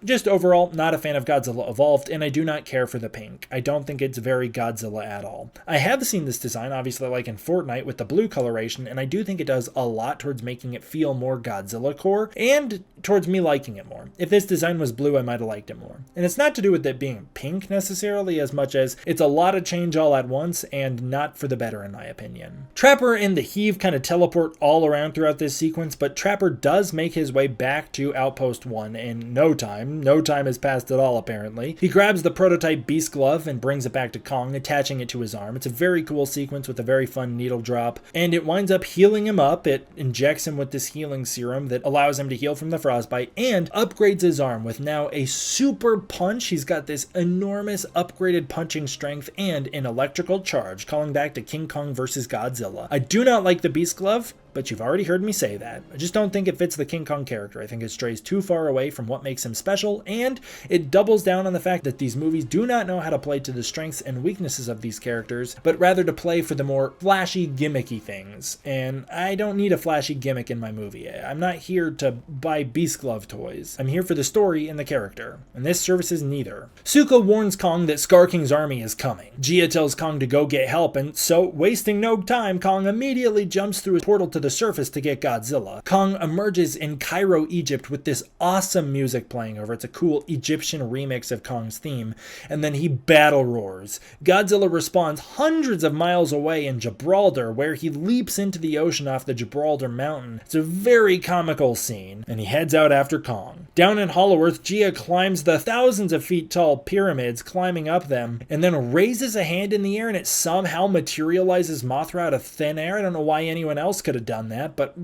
Just overall, not a fan of Godzilla Evolved, and I do not care for the pink. I don't think it's very Godzilla at all. I have seen this design, obviously, like in Fortnite with the blue coloration, and I do think it does a lot towards making it feel more Godzilla core, and towards me liking it more. If this design was blue, I might have liked it more. And it's not to do with it being pink necessarily, as much as it's a lot of change all at once, and not for the better in my opinion. Trapper and the Heave kind of teleport all around throughout this sequence, but Trapper does make his way back to Outpost 1 in no time. No time has passed at all, apparently. He grabs the prototype Beast Glove and brings it back to Kong, attaching it to his arm. It's a very cool sequence with a very fun needle drop, and it winds up healing him up. It injects him with this healing serum that allows him to heal from the frostbite and upgrades his arm with now a super punch. He's got this enormous upgraded punching strength and an electrical charge, calling back to King Kong vs. Godzilla. I do not like the Beast Glove, but you've already heard me say that. I just don't think it fits the King Kong character. I think it strays too far away from what makes him special, and it doubles down on the fact that these movies do not know how to play to the strengths and weaknesses of these characters, but rather to play for the more flashy, gimmicky things. And I don't need a flashy gimmick in my movie. I'm not here to buy Beast Glove toys. I'm here for the story and the character, and this services neither. Suko warns Kong that Scar King's army is coming. Gia tells Kong to go get help, and so, wasting no time, Kong immediately jumps through a portal to the surface to get Godzilla. Kong emerges in Cairo, Egypt with this awesome music playing over. It's a cool Egyptian remix of Kong's theme, and then he battle roars. Godzilla respawns hundreds of miles away in Gibraltar, where he leaps into the ocean off the Gibraltar mountain. It's a very comical scene, and he heads out after Kong. Down in Hollow Earth, Gia climbs the thousands of feet tall pyramids, climbing up them, and then raises a hand in the air, and it somehow materializes Mothra out of thin air. I don't know why anyone else could have done that, but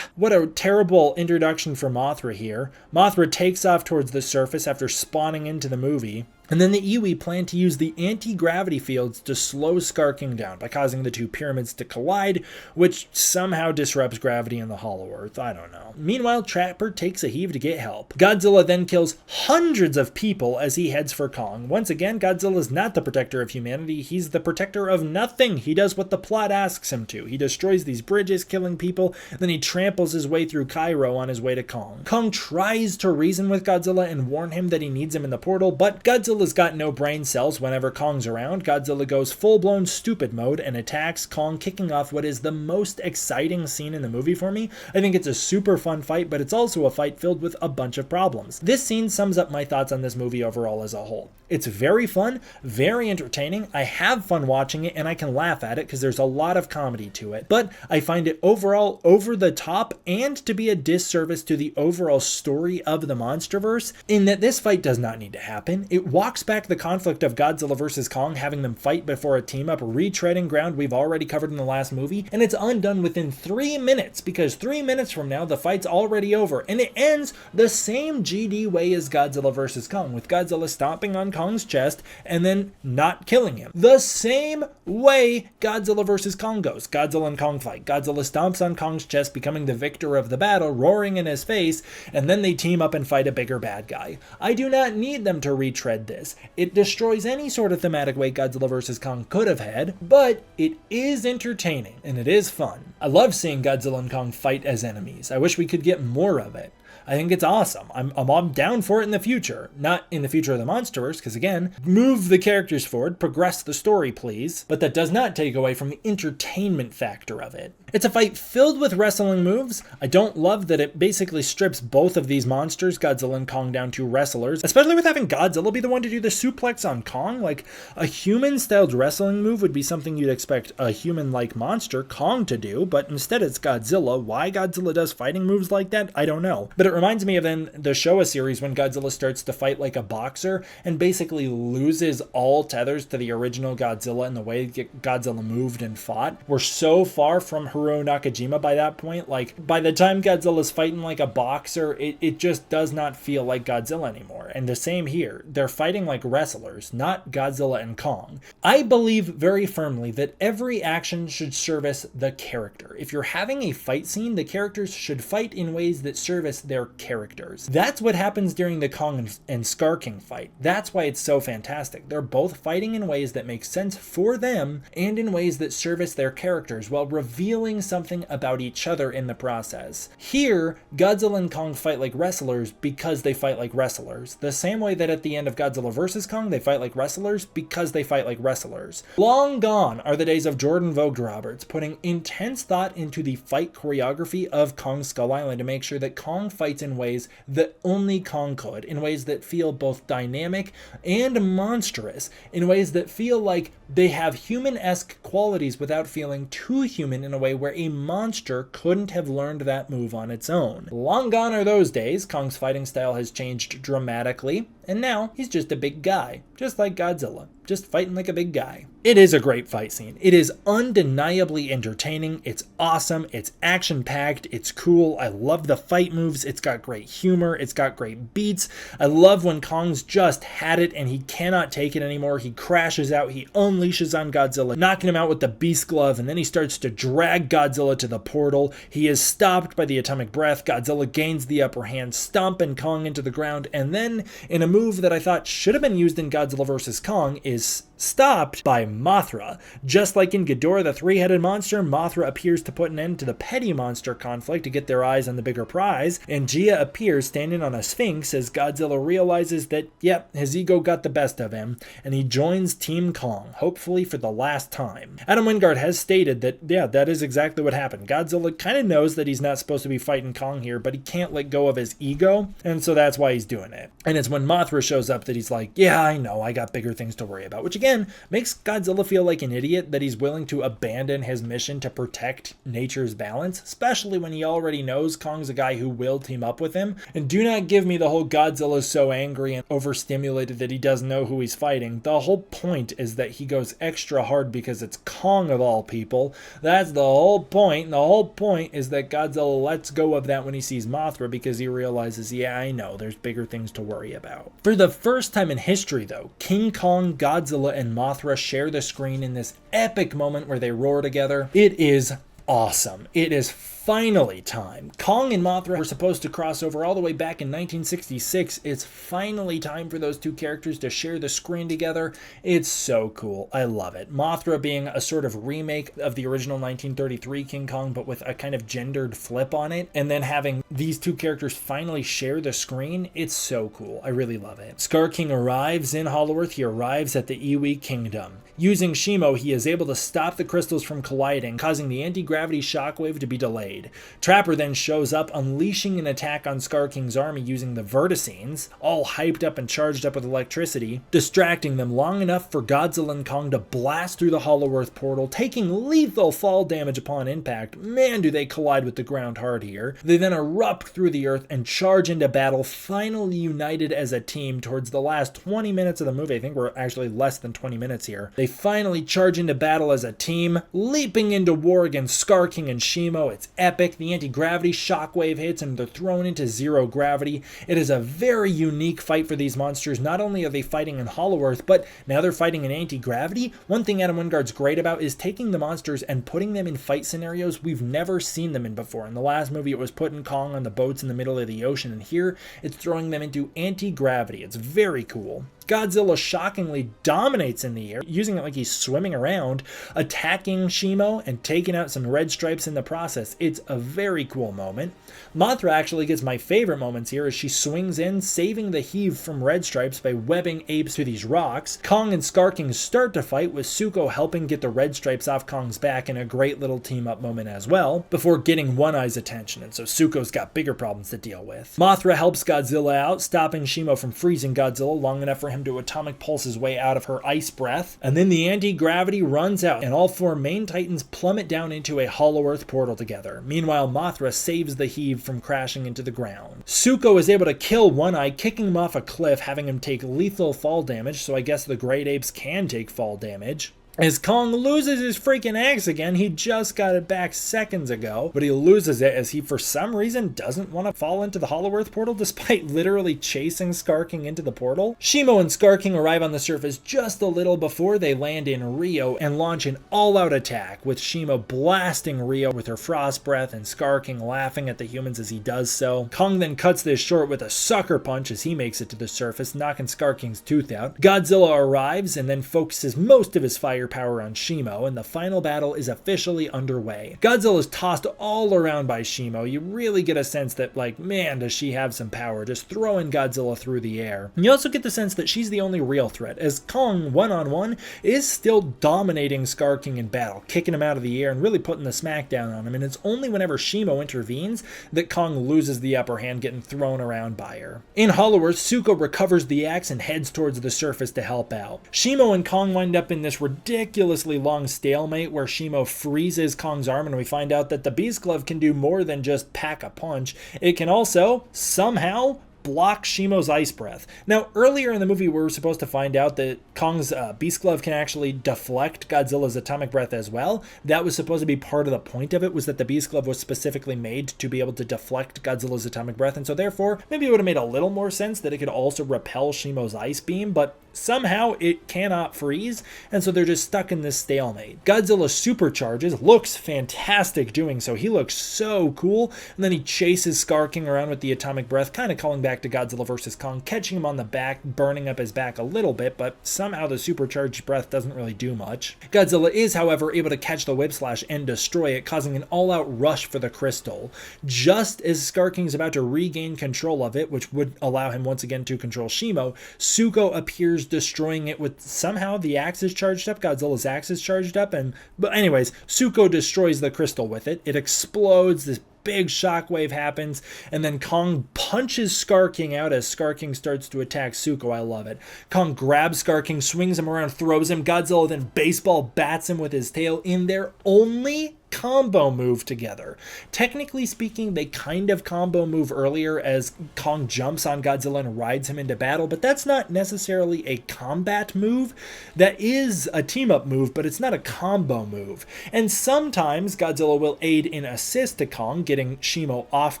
what a terrible introduction for Mothra here. Mothra takes off towards the surface after spawning into the movie. And then the Iwi plan to use the anti-gravity fields to slow Scar King down by causing the two pyramids to collide, which somehow disrupts gravity in the Hollow Earth. I don't know. Meanwhile, Trapper takes a heave to get help. Godzilla then kills hundreds of people as he heads for Kong. Once again, Godzilla's not the protector of humanity. He's the protector of nothing. He does what the plot asks him to. He destroys these bridges, killing people, then he tramples his way through Cairo on his way to Kong. Kong tries to reason with Godzilla and warn him that he needs him in the portal, but Godzilla's got no brain cells whenever Kong's around. Godzilla goes full-blown stupid mode and attacks Kong, kicking off what is the most exciting scene in the movie for me. I think it's a super fun fight, but it's also a fight filled with a bunch of problems. This scene sums up my thoughts on this movie overall as a whole. It's very fun, very entertaining. I have fun watching it, and I can laugh at it because there's a lot of comedy to it, but I find it overall over the top and to be a disservice to the overall story of the MonsterVerse in that this fight does not need to happen. It walks back the conflict of Godzilla vs. Kong, having them fight before a team-up, retreading ground we've already covered in the last movie, and it's undone within 3 minutes, because 3 minutes from now, the fight's already over, and it ends the same GD way as Godzilla vs. Kong, with Godzilla stomping on Kong's chest and then not killing him. The same way Godzilla vs. Kong goes. Godzilla and Kong fight. Godzilla stomps on Kong's chest, becoming the victor of the battle, roaring in his face, and then they team up and fight a bigger bad guy. I do not need them to retread this. It destroys any sort of thematic way Godzilla vs. Kong could have had, but it is entertaining, and it is fun. I love seeing Godzilla and Kong fight as enemies. I wish we could get more of it. I think it's awesome. I'm down for it in the future. Not in the future of the MonsterVerse, because again, move the characters forward, progress the story, please. But that does not take away from the entertainment factor of it. It's a fight filled with wrestling moves. I don't love that it basically strips both of these monsters, Godzilla and Kong, down to wrestlers, especially with having Godzilla be the one to do the suplex on Kong. Like, a human-styled wrestling move would be something you'd expect a human-like monster, Kong, to do, but instead it's Godzilla. Why Godzilla does fighting moves like that, I don't know. But it reminds me of then the Showa series when Godzilla starts to fight like a boxer and basically loses all tethers to the original Godzilla and the way Godzilla moved and fought. We're so far from Hiro Nakajima by that point. Like, by the time Godzilla's fighting like a boxer, it just does not feel like Godzilla anymore. And the same here. They're fighting like wrestlers, not Godzilla and Kong. I believe very firmly that every action should service the character. If you're having a fight scene, the characters should fight in ways that service their characters. That's what happens during the Kong and Scar King fight. That's why it's so fantastic. They're both fighting in ways that make sense for them and in ways that service their characters while revealing something about each other in the process. Here, Godzilla and Kong fight like wrestlers because they fight like wrestlers. The same way that at the end of Godzilla vs. Kong, they fight like wrestlers because they fight like wrestlers. Long gone are the days of Jordan Vogt-Roberts putting intense thought into the fight choreography of Kong Skull Island to make sure that Kong fights in ways that only Kong could, in ways that feel both dynamic and monstrous, in ways that feel like they have human-esque qualities without feeling too human in a way where a monster couldn't have learned that move on its own. Long gone are those days. Kong's fighting style has changed dramatically, and now he's just a big guy, just like Godzilla, just fighting like a big guy. It is a great fight scene. It is undeniably entertaining. It's awesome. It's action-packed. It's cool. I love the fight moves. It's got great humor. It's got great beats. I love when Kong's just had it and he cannot take it anymore. He crashes out. He unleashes on Godzilla, knocking him out with the Beast Glove, and then he starts to drag Godzilla to the portal. He is stopped by the atomic breath. Godzilla gains the upper hand, stomping Kong into the ground, and then in a move that I thought should have been used in Godzilla vs. Kong is stopped by Mothra. Just like in Ghidorah the Three-Headed Monster, Mothra appears to put an end to the petty monster conflict to get their eyes on the bigger prize, and Gia appears standing on a Sphinx as Godzilla realizes that, yep, his ego got the best of him, and he joins Team Kong, hopefully for the last time. Adam Wingard has stated that, yeah, that is exactly what happened. Godzilla kind of knows that he's not supposed to be fighting Kong here, but he can't let go of his ego, and so that's why he's doing it. And it's when Mothra shows up that he's like, yeah, I know, I got bigger things to worry about, which again makes Godzilla feel like an idiot that he's willing to abandon his mission to protect nature's balance, especially when he already knows Kong's a guy who will team up with him. And do not give me the whole Godzilla's so angry and overstimulated that he doesn't know who he's fighting. The whole point is that he goes extra hard because it's Kong of all people. That's the whole point. And the whole point is that Godzilla lets go of that when he sees Mothra because he realizes, yeah, I know, there's bigger things to worry about. For the first time in history, though, King Kong, Godzilla, and Mothra share the screen in this epic moment where they roar together. It is awesome. It is finally time. Kong and Mothra were supposed to cross over all the way back in 1966. It's finally time for those two characters to share the screen together. It's so cool. I love it. Mothra being a sort of remake of the original 1933 King Kong, but with a kind of gendered flip on it, and then having these two characters finally share the screen. It's so cool. I really love it. Scar King arrives in Hollow Earth. He arrives at the Iwi Kingdom. Using Shimo, he is able to stop the crystals from colliding, causing the anti-gravity shockwave to be delayed. made. Trapper then shows up, unleashing an attack on Scar King's army using the verticenes, all hyped up and charged up with electricity, distracting them long enough for Godzilla and Kong to blast through the Hollow Earth portal, taking lethal fall damage upon impact. Man, do they collide with the ground hard here. They then erupt through the earth and charge into battle, finally united as a team towards the last 20 minutes of the movie. I think we're actually less than 20 minutes here. They finally charge into battle as a team, leaping into war against Scar King and Shimo. It's epic. The anti-gravity shockwave hits and they're thrown into zero gravity. It is a very unique fight for these monsters. Not only are they fighting in Hollow Earth, but now they're fighting in anti-gravity. One thing Adam Wingard's great about is taking the monsters and putting them in fight scenarios we've never seen them in before. In the last movie, it was putting Kong on the boats in the middle of the ocean, and here it's throwing them into anti-gravity. It's very cool. Godzilla shockingly dominates in the air, using it like he's swimming around, attacking Shimo and taking out some red stripes in the process. It's a very cool moment. Mothra actually gets my favorite moments here as she swings in, saving the heave from red stripes by webbing apes to these rocks. Kong and Scar King start to fight, with Zuko helping get the red stripes off Kong's back in a great little team up moment as well, before getting One Eye's attention, and so Zuko's got bigger problems to deal with. Mothra helps Godzilla out, stopping Shimo from freezing Godzilla long enough for him to atomic pulse his way out of her ice breath, and then the anti-gravity runs out and all four main titans plummet down into a Hollow Earth portal together. Meanwhile, Mothra saves the heave from crashing into the ground. Zuko is able to kill One Eye, kicking him off a cliff, having him take lethal fall damage, so I guess the great apes can take fall damage. As Kong loses his freaking axe again, he just got it back seconds ago, but he loses it as he for some reason doesn't want to fall into the Hollow Earth portal despite literally chasing Scar King into the portal. Shimo and Scar King arrive on the surface just a little before they land in Rio and launch an all-out attack, with Shimo blasting Rio with her frost breath and Scar King laughing at the humans as he does so. Kong then cuts this short with a sucker punch as he makes it to the surface, knocking Scar King's tooth out. Godzilla arrives and then focuses most of his firepower on Shimo, and the final battle is officially underway. Godzilla is tossed all around by Shimo. You really get a sense that, like, man, does she have some power, just throwing Godzilla through the air. And you also get the sense that she's the only real threat, as Kong, one-on-one, is still dominating Scar King in battle, kicking him out of the air and really putting the smackdown on him, and it's only whenever Shimo intervenes that Kong loses the upper hand, getting thrown around by her. In Hollow Earth, Zuko recovers the axe and heads towards the surface to help out. Shimo and Kong wind up in this ridiculously long stalemate where Shimo freezes Kong's arm, and we find out that the Beast Glove can do more than just pack a punch. It can also, somehow, block Shimo's ice breath. Now, earlier in the movie, we were supposed to find out that Kong's Beast Glove can actually deflect Godzilla's atomic breath as well. That was supposed to be part of the point of it, was that the Beast Glove was specifically made to be able to deflect Godzilla's atomic breath, and so therefore, maybe it would have made a little more sense that it could also repel Shimo's ice beam, but somehow it cannot freeze, and so they're just stuck in this stalemate. Godzilla supercharges, looks fantastic doing so. He looks so cool, and then he chases Scar King around with the atomic breath, kind of calling back to Godzilla vs. Kong, catching him on the back, burning up his back a little bit, but somehow the supercharged breath doesn't really do much. Godzilla is, however, able to catch the whip slash and destroy it, causing an all-out rush for the crystal. Just as Scar King's about to regain control of it, which would allow him once again to control Shimo, Zuko appears, destroying it with somehow the axe is charged up. Godzilla's axe is charged up, but anyways, Zuko destroys the crystal with it. It explodes. This big shockwave happens, and then Kong punches Scar King out as Scar King starts to attack Zuko. I love it. Kong grabs Scar King, swings him around, throws him. Godzilla then baseball bats him with his tail in their only combo move together. Technically speaking, they kind of combo move earlier as Kong jumps on Godzilla and rides him into battle, but that's not necessarily a combat move. That is a team-up move, but it's not a combo move. And sometimes Godzilla will aid in assist to Kong, getting Shimo off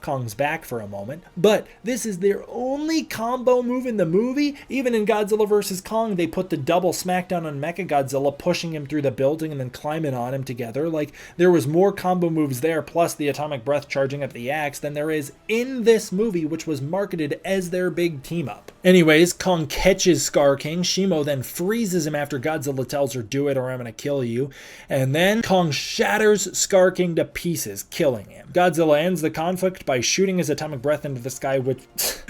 Kong's back for a moment, but this is their only combo move in the movie. Even in Godzilla vs. Kong, they put the double smackdown on Mechagodzilla, pushing him through the building and then climbing on him together. Like, there was more combo moves there, plus the atomic breath charging up the axe, than there is in this movie, which was marketed as their big team up. Anyways, Kong catches Scar King. Shimo then freezes him after Godzilla tells her, "Do it or I'm gonna kill you." And then Kong shatters Scar King to pieces, killing him. Godzilla ends the conflict by shooting his atomic breath into the sky, which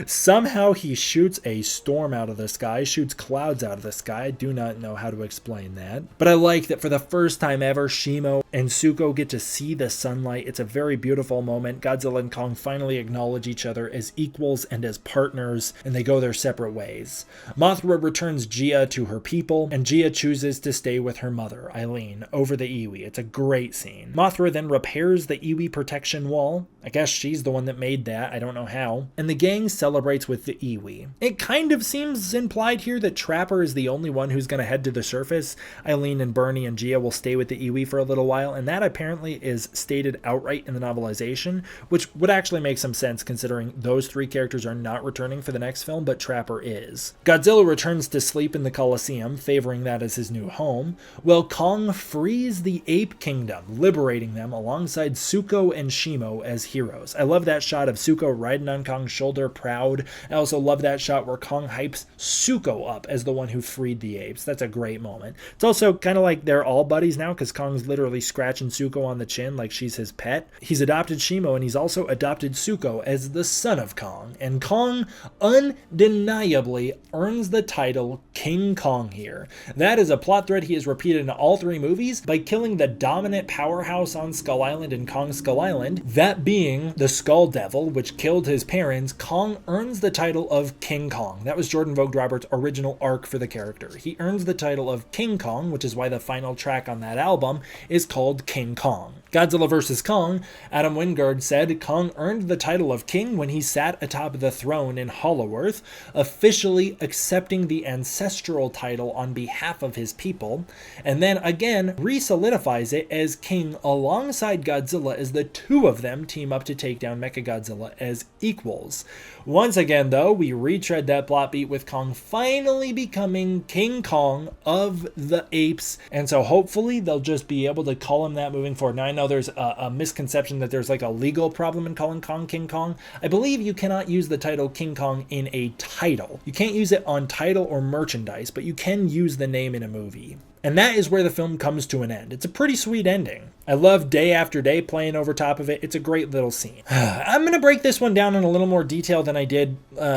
Somehow he shoots a storm out of the sky, shoots clouds out of the sky. I do not know how to explain that. But I like that for the first time ever, Shimo and Tsuko get to see the sunlight. It's a very beautiful moment. Godzilla and Kong finally acknowledge each other as equals and as partners, and they go their separate ways. Mothra returns Gia to her people, and Gia chooses to stay with her mother, Eileen, over the Iwi. It's a great scene. Mothra then repairs the Iwi protection wall. I guess she's the one that made that. I don't know how. And the gang celebrates with the Iwi. It kind of seems implied here that Trapper is the only one who's going to head to the surface. Eileen and Bernie and Gia will stay with the Iwi for a little while, and that apparently is stated outright in the novelization, which would actually make some sense considering those three characters are not returning for the next film, but Trapper is. Godzilla returns to sleep in the Colosseum, favoring that as his new home, while Kong frees the Ape Kingdom, liberating them alongside Tsuko and Shimo as heroes. I love that shot of Tsuko riding on Kong's shoulder, proud. I also love that shot where Kong hypes Tsuko up as the one who freed the apes. That's a great moment. It's also kind of like they're all buddies now because Kong's literally scratching Tsuko on the chin like she's his pet. He's adopted Shimo and he's also adopted Tsuko as the son of Kong. And Kong undeniably earns the title King Kong here. That is a plot thread he has repeated in all three movies by killing the dominant powerhouse on Skull Island and Kong Skull Island, that being the Skull Devil, which killed his parents. Kong earns the title of King Kong. That was Jordan Vogt Roberts' original arc for the character. He earns the title of King Kong, which is why the final track on that album is called King Kong. Godzilla vs. Kong, Adam Wingard said Kong earned the title of king when he sat atop the throne in Hollow Earth, officially accepting the ancestral title on behalf of his people, and then again re-solidifies it as king alongside Godzilla as the two of them team up to take down Mechagodzilla as equals. Once again, though, we retread that plot beat with Kong finally becoming King Kong of the apes, and so hopefully they'll just be able to call him that moving forward. Now, I know there's a misconception that there's like a legal problem in calling Kong King Kong. I believe you cannot use the title King Kong in a title. You can't use it on title or merchandise, but you can use the name in a movie. And that is where the film comes to an end. It's a pretty sweet ending. I love Day After Day playing over top of it. It's a great little scene. I'm going to break this one down in a little more detail than I did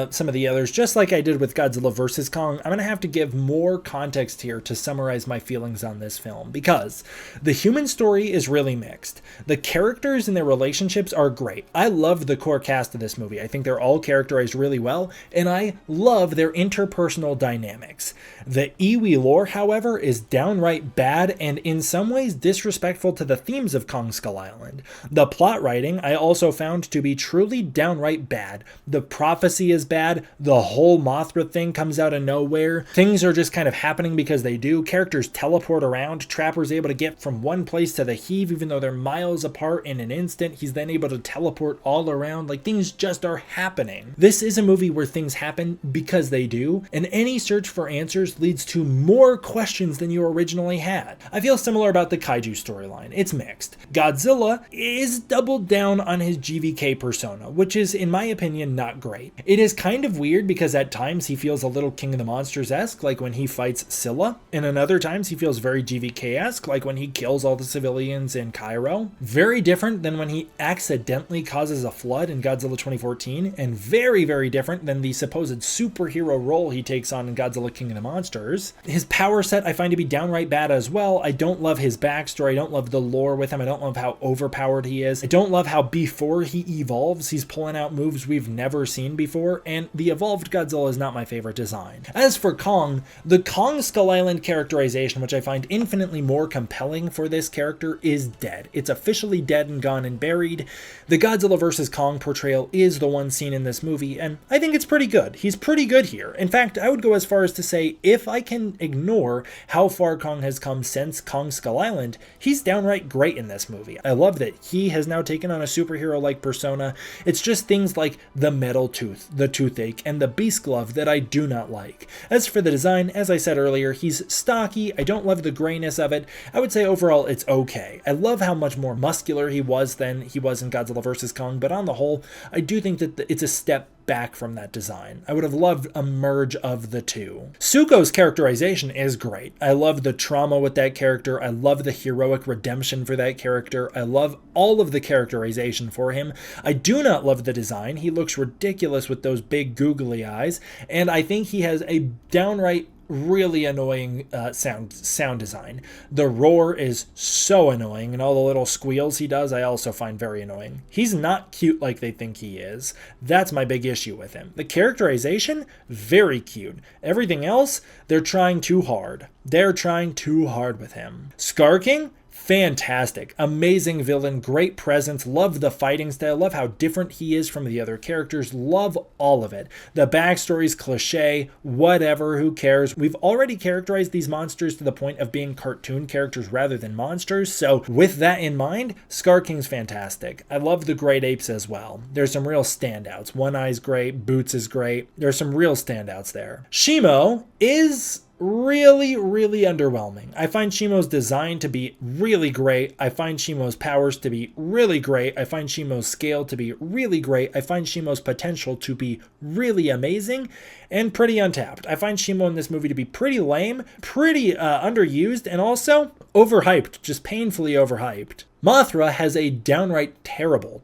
some of the others, just like I did with Godzilla vs. Kong. I'm going to have to give more context here to summarize my feelings on this film, because the human story is really mixed. The characters and their relationships are great. I love the core cast of this movie. I think they're all characterized really well, and I love their interpersonal dynamics. The Iwi lore, however, is downright bad and in some ways disrespectful to the themes of Kong Skull Island. The plot writing I also found to be truly downright bad. The prophecy is bad. The whole Mothra thing comes out of nowhere. Things are just kind of happening because they do. Characters teleport around. Trapper's able to get from one place to the Heave even though they're miles apart in an instant. He's then able to teleport all around. Like, things just are happening. This is a movie where things happen because they do, and any search for answers leads to more questions than you originally had. I feel similar about the kaiju storyline. It's mixed. Godzilla is doubled down on his GVK persona, which is, in my opinion, not great. It is kind of weird because at times he feels a little King of the Monsters-esque, like when he fights Scylla, and at other times he feels very GVK-esque, like when he kills all the civilians in Cairo. Very different than when he accidentally causes a flood in Godzilla 2014, and very, very different than the supposed superhero role he takes on in Godzilla King of the Monsters. His power set I find to be downright bad as well. I don't love his backstory. I don't love the lore with him. I don't love how overpowered he is. I don't love how before he evolves, he's pulling out moves we've never seen before, and the evolved Godzilla is not my favorite design. As for Kong, the Kong Skull Island characterization, which I find infinitely more compelling for this character, is dead. It's officially dead and gone and buried. The Godzilla vs. Kong portrayal is the one seen in this movie, and I think it's pretty good. He's pretty good here. In fact, I would go as far as to say, if I can ignore how far Kong has come since Kong Skull Island, he's downright great in this movie. I love that he has now taken on a superhero-like persona. It's just things like the metal tooth, the toothache, and the beast glove that I do not like. As for the design, as I said earlier, he's stocky. I don't love the grayness of it. I would say overall it's okay. I love how much more muscular he was than he was in Godzilla vs. Kong, but on the whole, I do think that it's a step back from that design. I would have loved a merge of the two. Suko's characterization is great. I love the trauma with that character. I love the heroic redemption for that character. I love all of the characterization for him. I do not love the design. He looks ridiculous with those big googly eyes, and I think he has a downright really annoying sound design. The roar is so annoying, and all the little squeals he does I also find very annoying. He's not cute like they think he is. That's my big issue with him. The characterization, very cute. Everything else, they're trying too hard. They're trying too hard with him. Scar King, fantastic. Amazing villain, great presence, love the fighting style, love how different he is from the other characters, love all of it. The backstory's cliche, whatever, who cares? We've already characterized these monsters to the point of being cartoon characters rather than monsters, so with that in mind, Scar King's fantastic. I love the Great Apes as well. There's some real standouts. One Eye's great, Boots is great. There's some real standouts there. Shimo is really underwhelming. I find Shimo's design to be really great. I find Shimo's powers to be really great. I find Shimo's scale to be really great. I find Shimo's potential to be really amazing and pretty untapped. I find Shimo in this movie to be pretty lame, pretty underused, and also overhyped, just painfully overhyped. Mothra has a downright terrible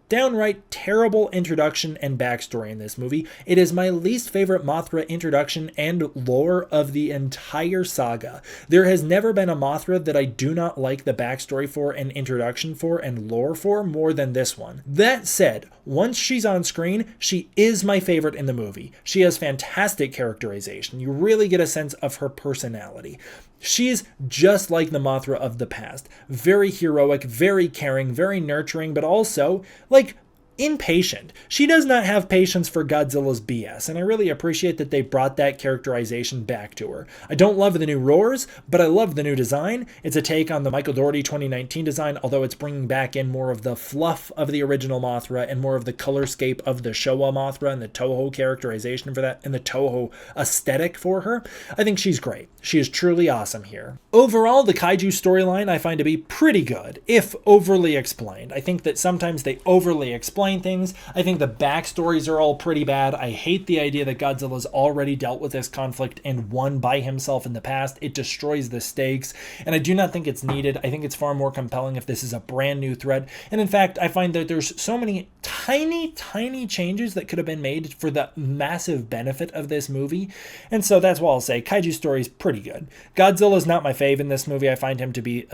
introduction and backstory in this movie. It is my least favorite Mothra introduction and lore of the entire saga. There has never been a Mothra that I do not like the backstory for and introduction for and lore for more than this one. That said, once she's on screen, she is my favorite in the movie. She has fantastic characterization. You really get a sense of her personality. She's just like the Mothra of the past. Very heroic, very caring, very nurturing, but also, like, impatient. She does not have patience for Godzilla's BS, and I really appreciate that they brought that characterization back to her. I don't love the new roars, but I love the new design. It's a take on the Michael Dougherty 2019 design, although it's bringing back in more of the fluff of the original Mothra and more of the colorscape of the Showa Mothra and the Toho characterization for that and the Toho aesthetic for her. I think she's great. She is truly awesome here. Overall, the kaiju storyline I find to be pretty good, if overly explained. I think that sometimes they overly explain things. I think the backstories are all pretty bad. I hate the idea that Godzilla's already dealt with this conflict and won by himself in the past. It destroys the stakes, and I do not think it's needed. I think it's far more compelling if this is a brand new threat. And in fact, I find that there's so many tiny changes that could have been made for the massive benefit of this movie. And so that's what I'll say. Kaiju story is pretty good. Godzilla's not my fave in this movie. I find him to be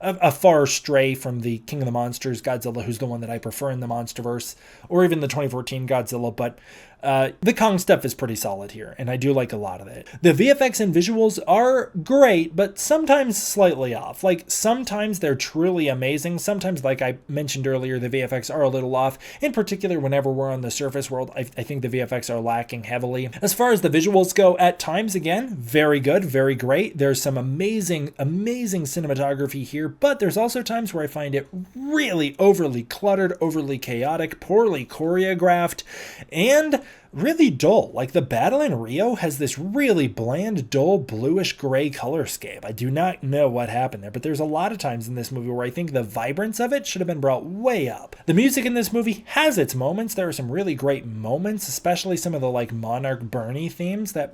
a far stray from the King of the Monsters Godzilla, who's the one that I prefer in the MonsterVerse, or even the 2014 Godzilla, but the Kong stuff is pretty solid here, and I do like a lot of it. The VFX and visuals are great, but sometimes slightly off. Like, sometimes they're truly amazing. Sometimes, like I mentioned earlier, the VFX are a little off. In particular, whenever we're on the surface world, I think the VFX are lacking heavily. As far as the visuals go, at times, again, very good, very great. There's some amazing cinematography here, but there's also times where I find it really overly cluttered, overly chaotic, poorly choreographed, and really dull. Like, the battle in Rio has this really bland, dull, bluish gray color scape. I do not know what happened there, but there's a lot of times in this movie where I think the vibrance of it should have been brought way up. The music in this movie has its moments. There are some really great moments, especially some of the, like, Monarch Bernie themes that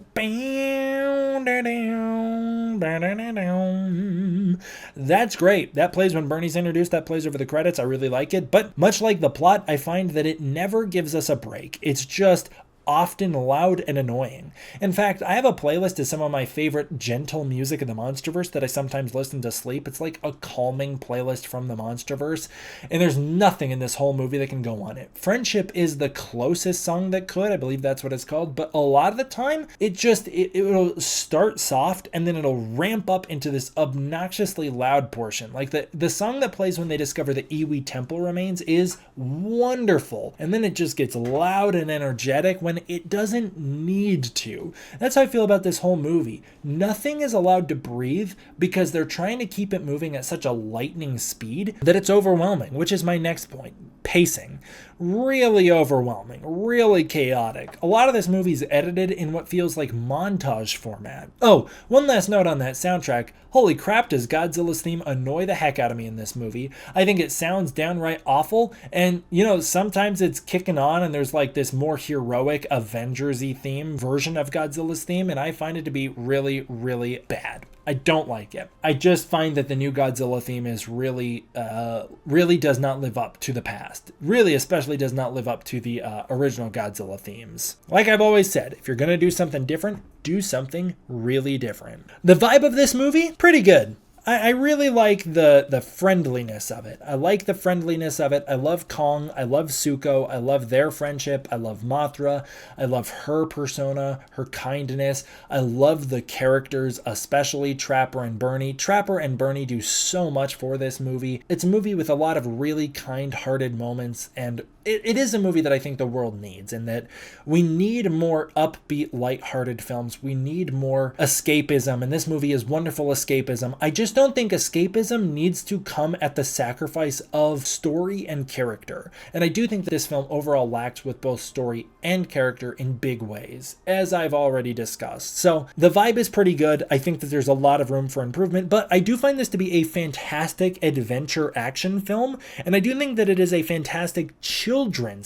that's great. That plays when Bernie's introduced. That plays over the credits. I really like it. But much like the plot, I find that it never gives us a break. It's just often loud and annoying. In fact, I have a playlist of some of my favorite gentle music in the MonsterVerse that I sometimes listen to sleep. It's like a calming playlist from the MonsterVerse, and there's nothing in this whole movie that can go on it. Friendship is the closest song that could. I believe that's what it's called, but a lot of the time, it'll start soft, and then it'll ramp up into this obnoxiously loud portion. Like, the song that plays when they discover the Iwi temple remains is wonderful, and then it just gets loud and energetic when it doesn't need to. That's how I feel about this whole movie. Nothing is allowed to breathe because they're trying to keep it moving at such a lightning speed that it's overwhelming, which is my next point. Pacing. Really overwhelming, really chaotic. A lot of this movie is edited in what feels like montage format. Oh, one last note on that soundtrack. Holy crap, does Godzilla's theme annoy the heck out of me in this movie. I think it sounds downright awful, and, you know, sometimes it's kicking on and there's like this more heroic, Avengers-y theme version of Godzilla's theme, and I find it to be really, really bad. I don't like it. I just find that the new Godzilla theme is really does not live up to the past. Really, especially does not live up to the original Godzilla themes. Like I've always said, if you're gonna do something different, do something really different. The vibe of this movie, pretty good. I really like the friendliness of it. I like the friendliness of it. I love Kong. I love Zuko. I love their friendship. I love Mothra. I love her persona, her kindness. I love the characters, especially Trapper and Bernie. Trapper and Bernie do so much for this movie. It's a movie with a lot of really kind-hearted moments, and it is a movie that I think the world needs, and that we need more upbeat, lighthearted films. We need more escapism, and this movie is wonderful escapism. I just don't think escapism needs to come at the sacrifice of story and character. And I do think that this film overall lacks with both story and character in big ways, as I've already discussed. So the vibe is pretty good. I think that there's a lot of room for improvement, but I do find this to be a fantastic adventure action film, and I do think that it is a fantastic children's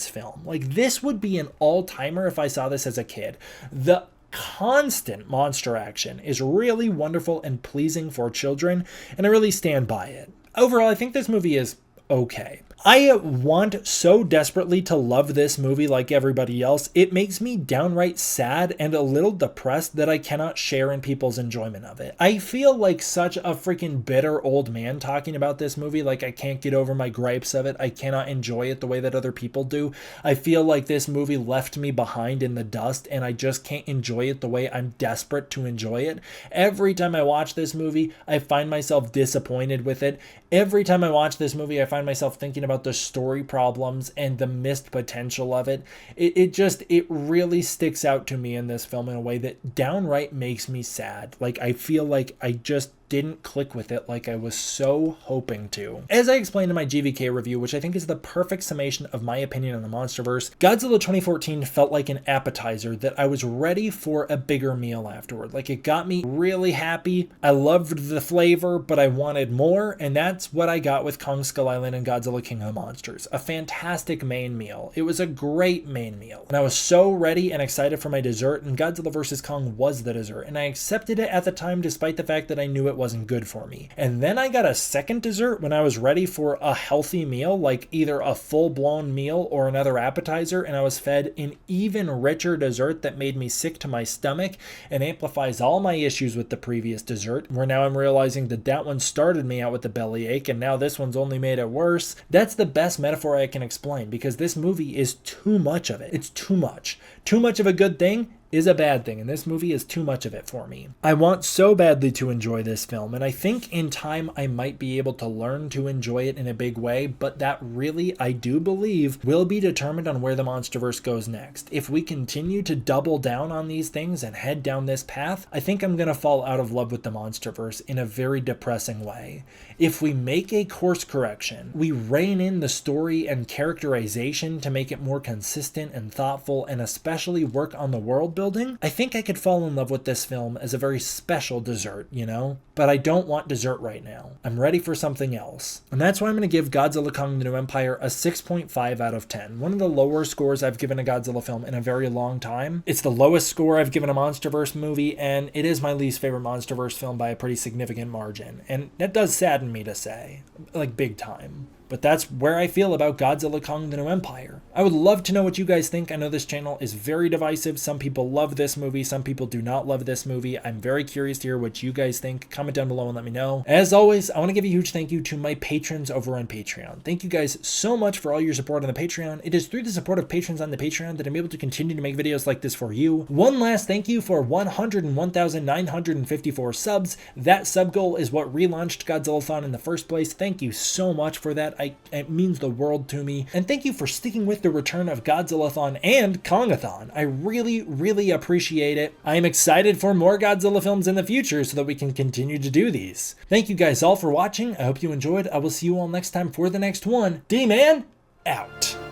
film. Like, this would be an all-timer if I saw this as a kid. The constant monster action is really wonderful and pleasing for children, and I really stand by it. Overall, I think this movie is okay. I want so desperately to love this movie like everybody else. It makes me downright sad and a little depressed that I cannot share in people's enjoyment of it. I feel like such a freaking bitter old man talking about this movie. Like, I can't get over my gripes of it. I cannot enjoy it the way that other people do. I feel like this movie left me behind in the dust, and I just can't enjoy it the way I'm desperate to enjoy it. Every time I watch this movie, I find myself disappointed with it. Every time I watch this movie, I find myself thinking about the story problems and the missed potential of it. It really sticks out to me in this film in a way that downright makes me sad. Like, I feel like I just didn't click with it like I was so hoping to. As I explained in my GVK review, which I think is the perfect summation of my opinion on the MonsterVerse, Godzilla 2014 felt like an appetizer that I was ready for a bigger meal afterward. Like, it got me really happy. I loved the flavor, but I wanted more, and that's what I got with Kong Skull Island and Godzilla King of the Monsters. A fantastic main meal. It was a great main meal, and I was so ready and excited for my dessert, and Godzilla vs. Kong was the dessert, and I accepted it at the time despite the fact that I knew it wasn't good for me. And then I got a second dessert when I was ready for a healthy meal, like either a full-blown meal or another appetizer, and I was fed an even richer dessert that made me sick to my stomach and amplifies all my issues with the previous dessert, where now I'm realizing that that one started me out with the bellyache, and now this one's only made it worse. That's the best metaphor I can explain, because this movie is too much of it. It's too much. Too much of a good thing is a bad thing, and this movie is too much of it for me. I want so badly to enjoy this film, and I think in time I might be able to learn to enjoy it in a big way, but that really, I do believe, will be determined on where the MonsterVerse goes next. If we continue to double down on these things and head down this path, I think I'm gonna fall out of love with the MonsterVerse in a very depressing way. If we make a course correction, we rein in the story and characterization to make it more consistent and thoughtful, and especially work on the world building, I think I could fall in love with this film as a very special dessert, you know? But I don't want dessert right now. I'm ready for something else. And that's why I'm going to give Godzilla Kong the New Empire a 6.5 out of 10. One of the lower scores I've given a Godzilla film in a very long time. It's the lowest score I've given a MonsterVerse movie, and it is my least favorite MonsterVerse film by a pretty significant margin. And that does sadden me to say, like, big time. But that's where I feel about Godzilla Kong the New Empire. I would love to know what you guys think. I know this channel is very divisive. Some people love this movie. Some people do not love this movie. I'm very curious to hear what you guys think. Comment down below and let me know. As always, I want to give a huge thank you to my patrons over on Patreon. Thank you guys so much for all your support on the Patreon. It is through the support of patrons on the Patreon that I'm able to continue to make videos like this for you. One last thank you for 101,954 subs. That sub goal is what relaunched Godzilla-Thon in the first place. Thank you so much for that. It means the world to me. And thank you for sticking with the return of Godzilla-Thon and Kong-a-Thon. I really, really appreciate it. I am excited for more Godzilla films in the future so that we can continue to do these. Thank you guys all for watching. I hope you enjoyed. I will see you all next time for the next one. D-Man, out.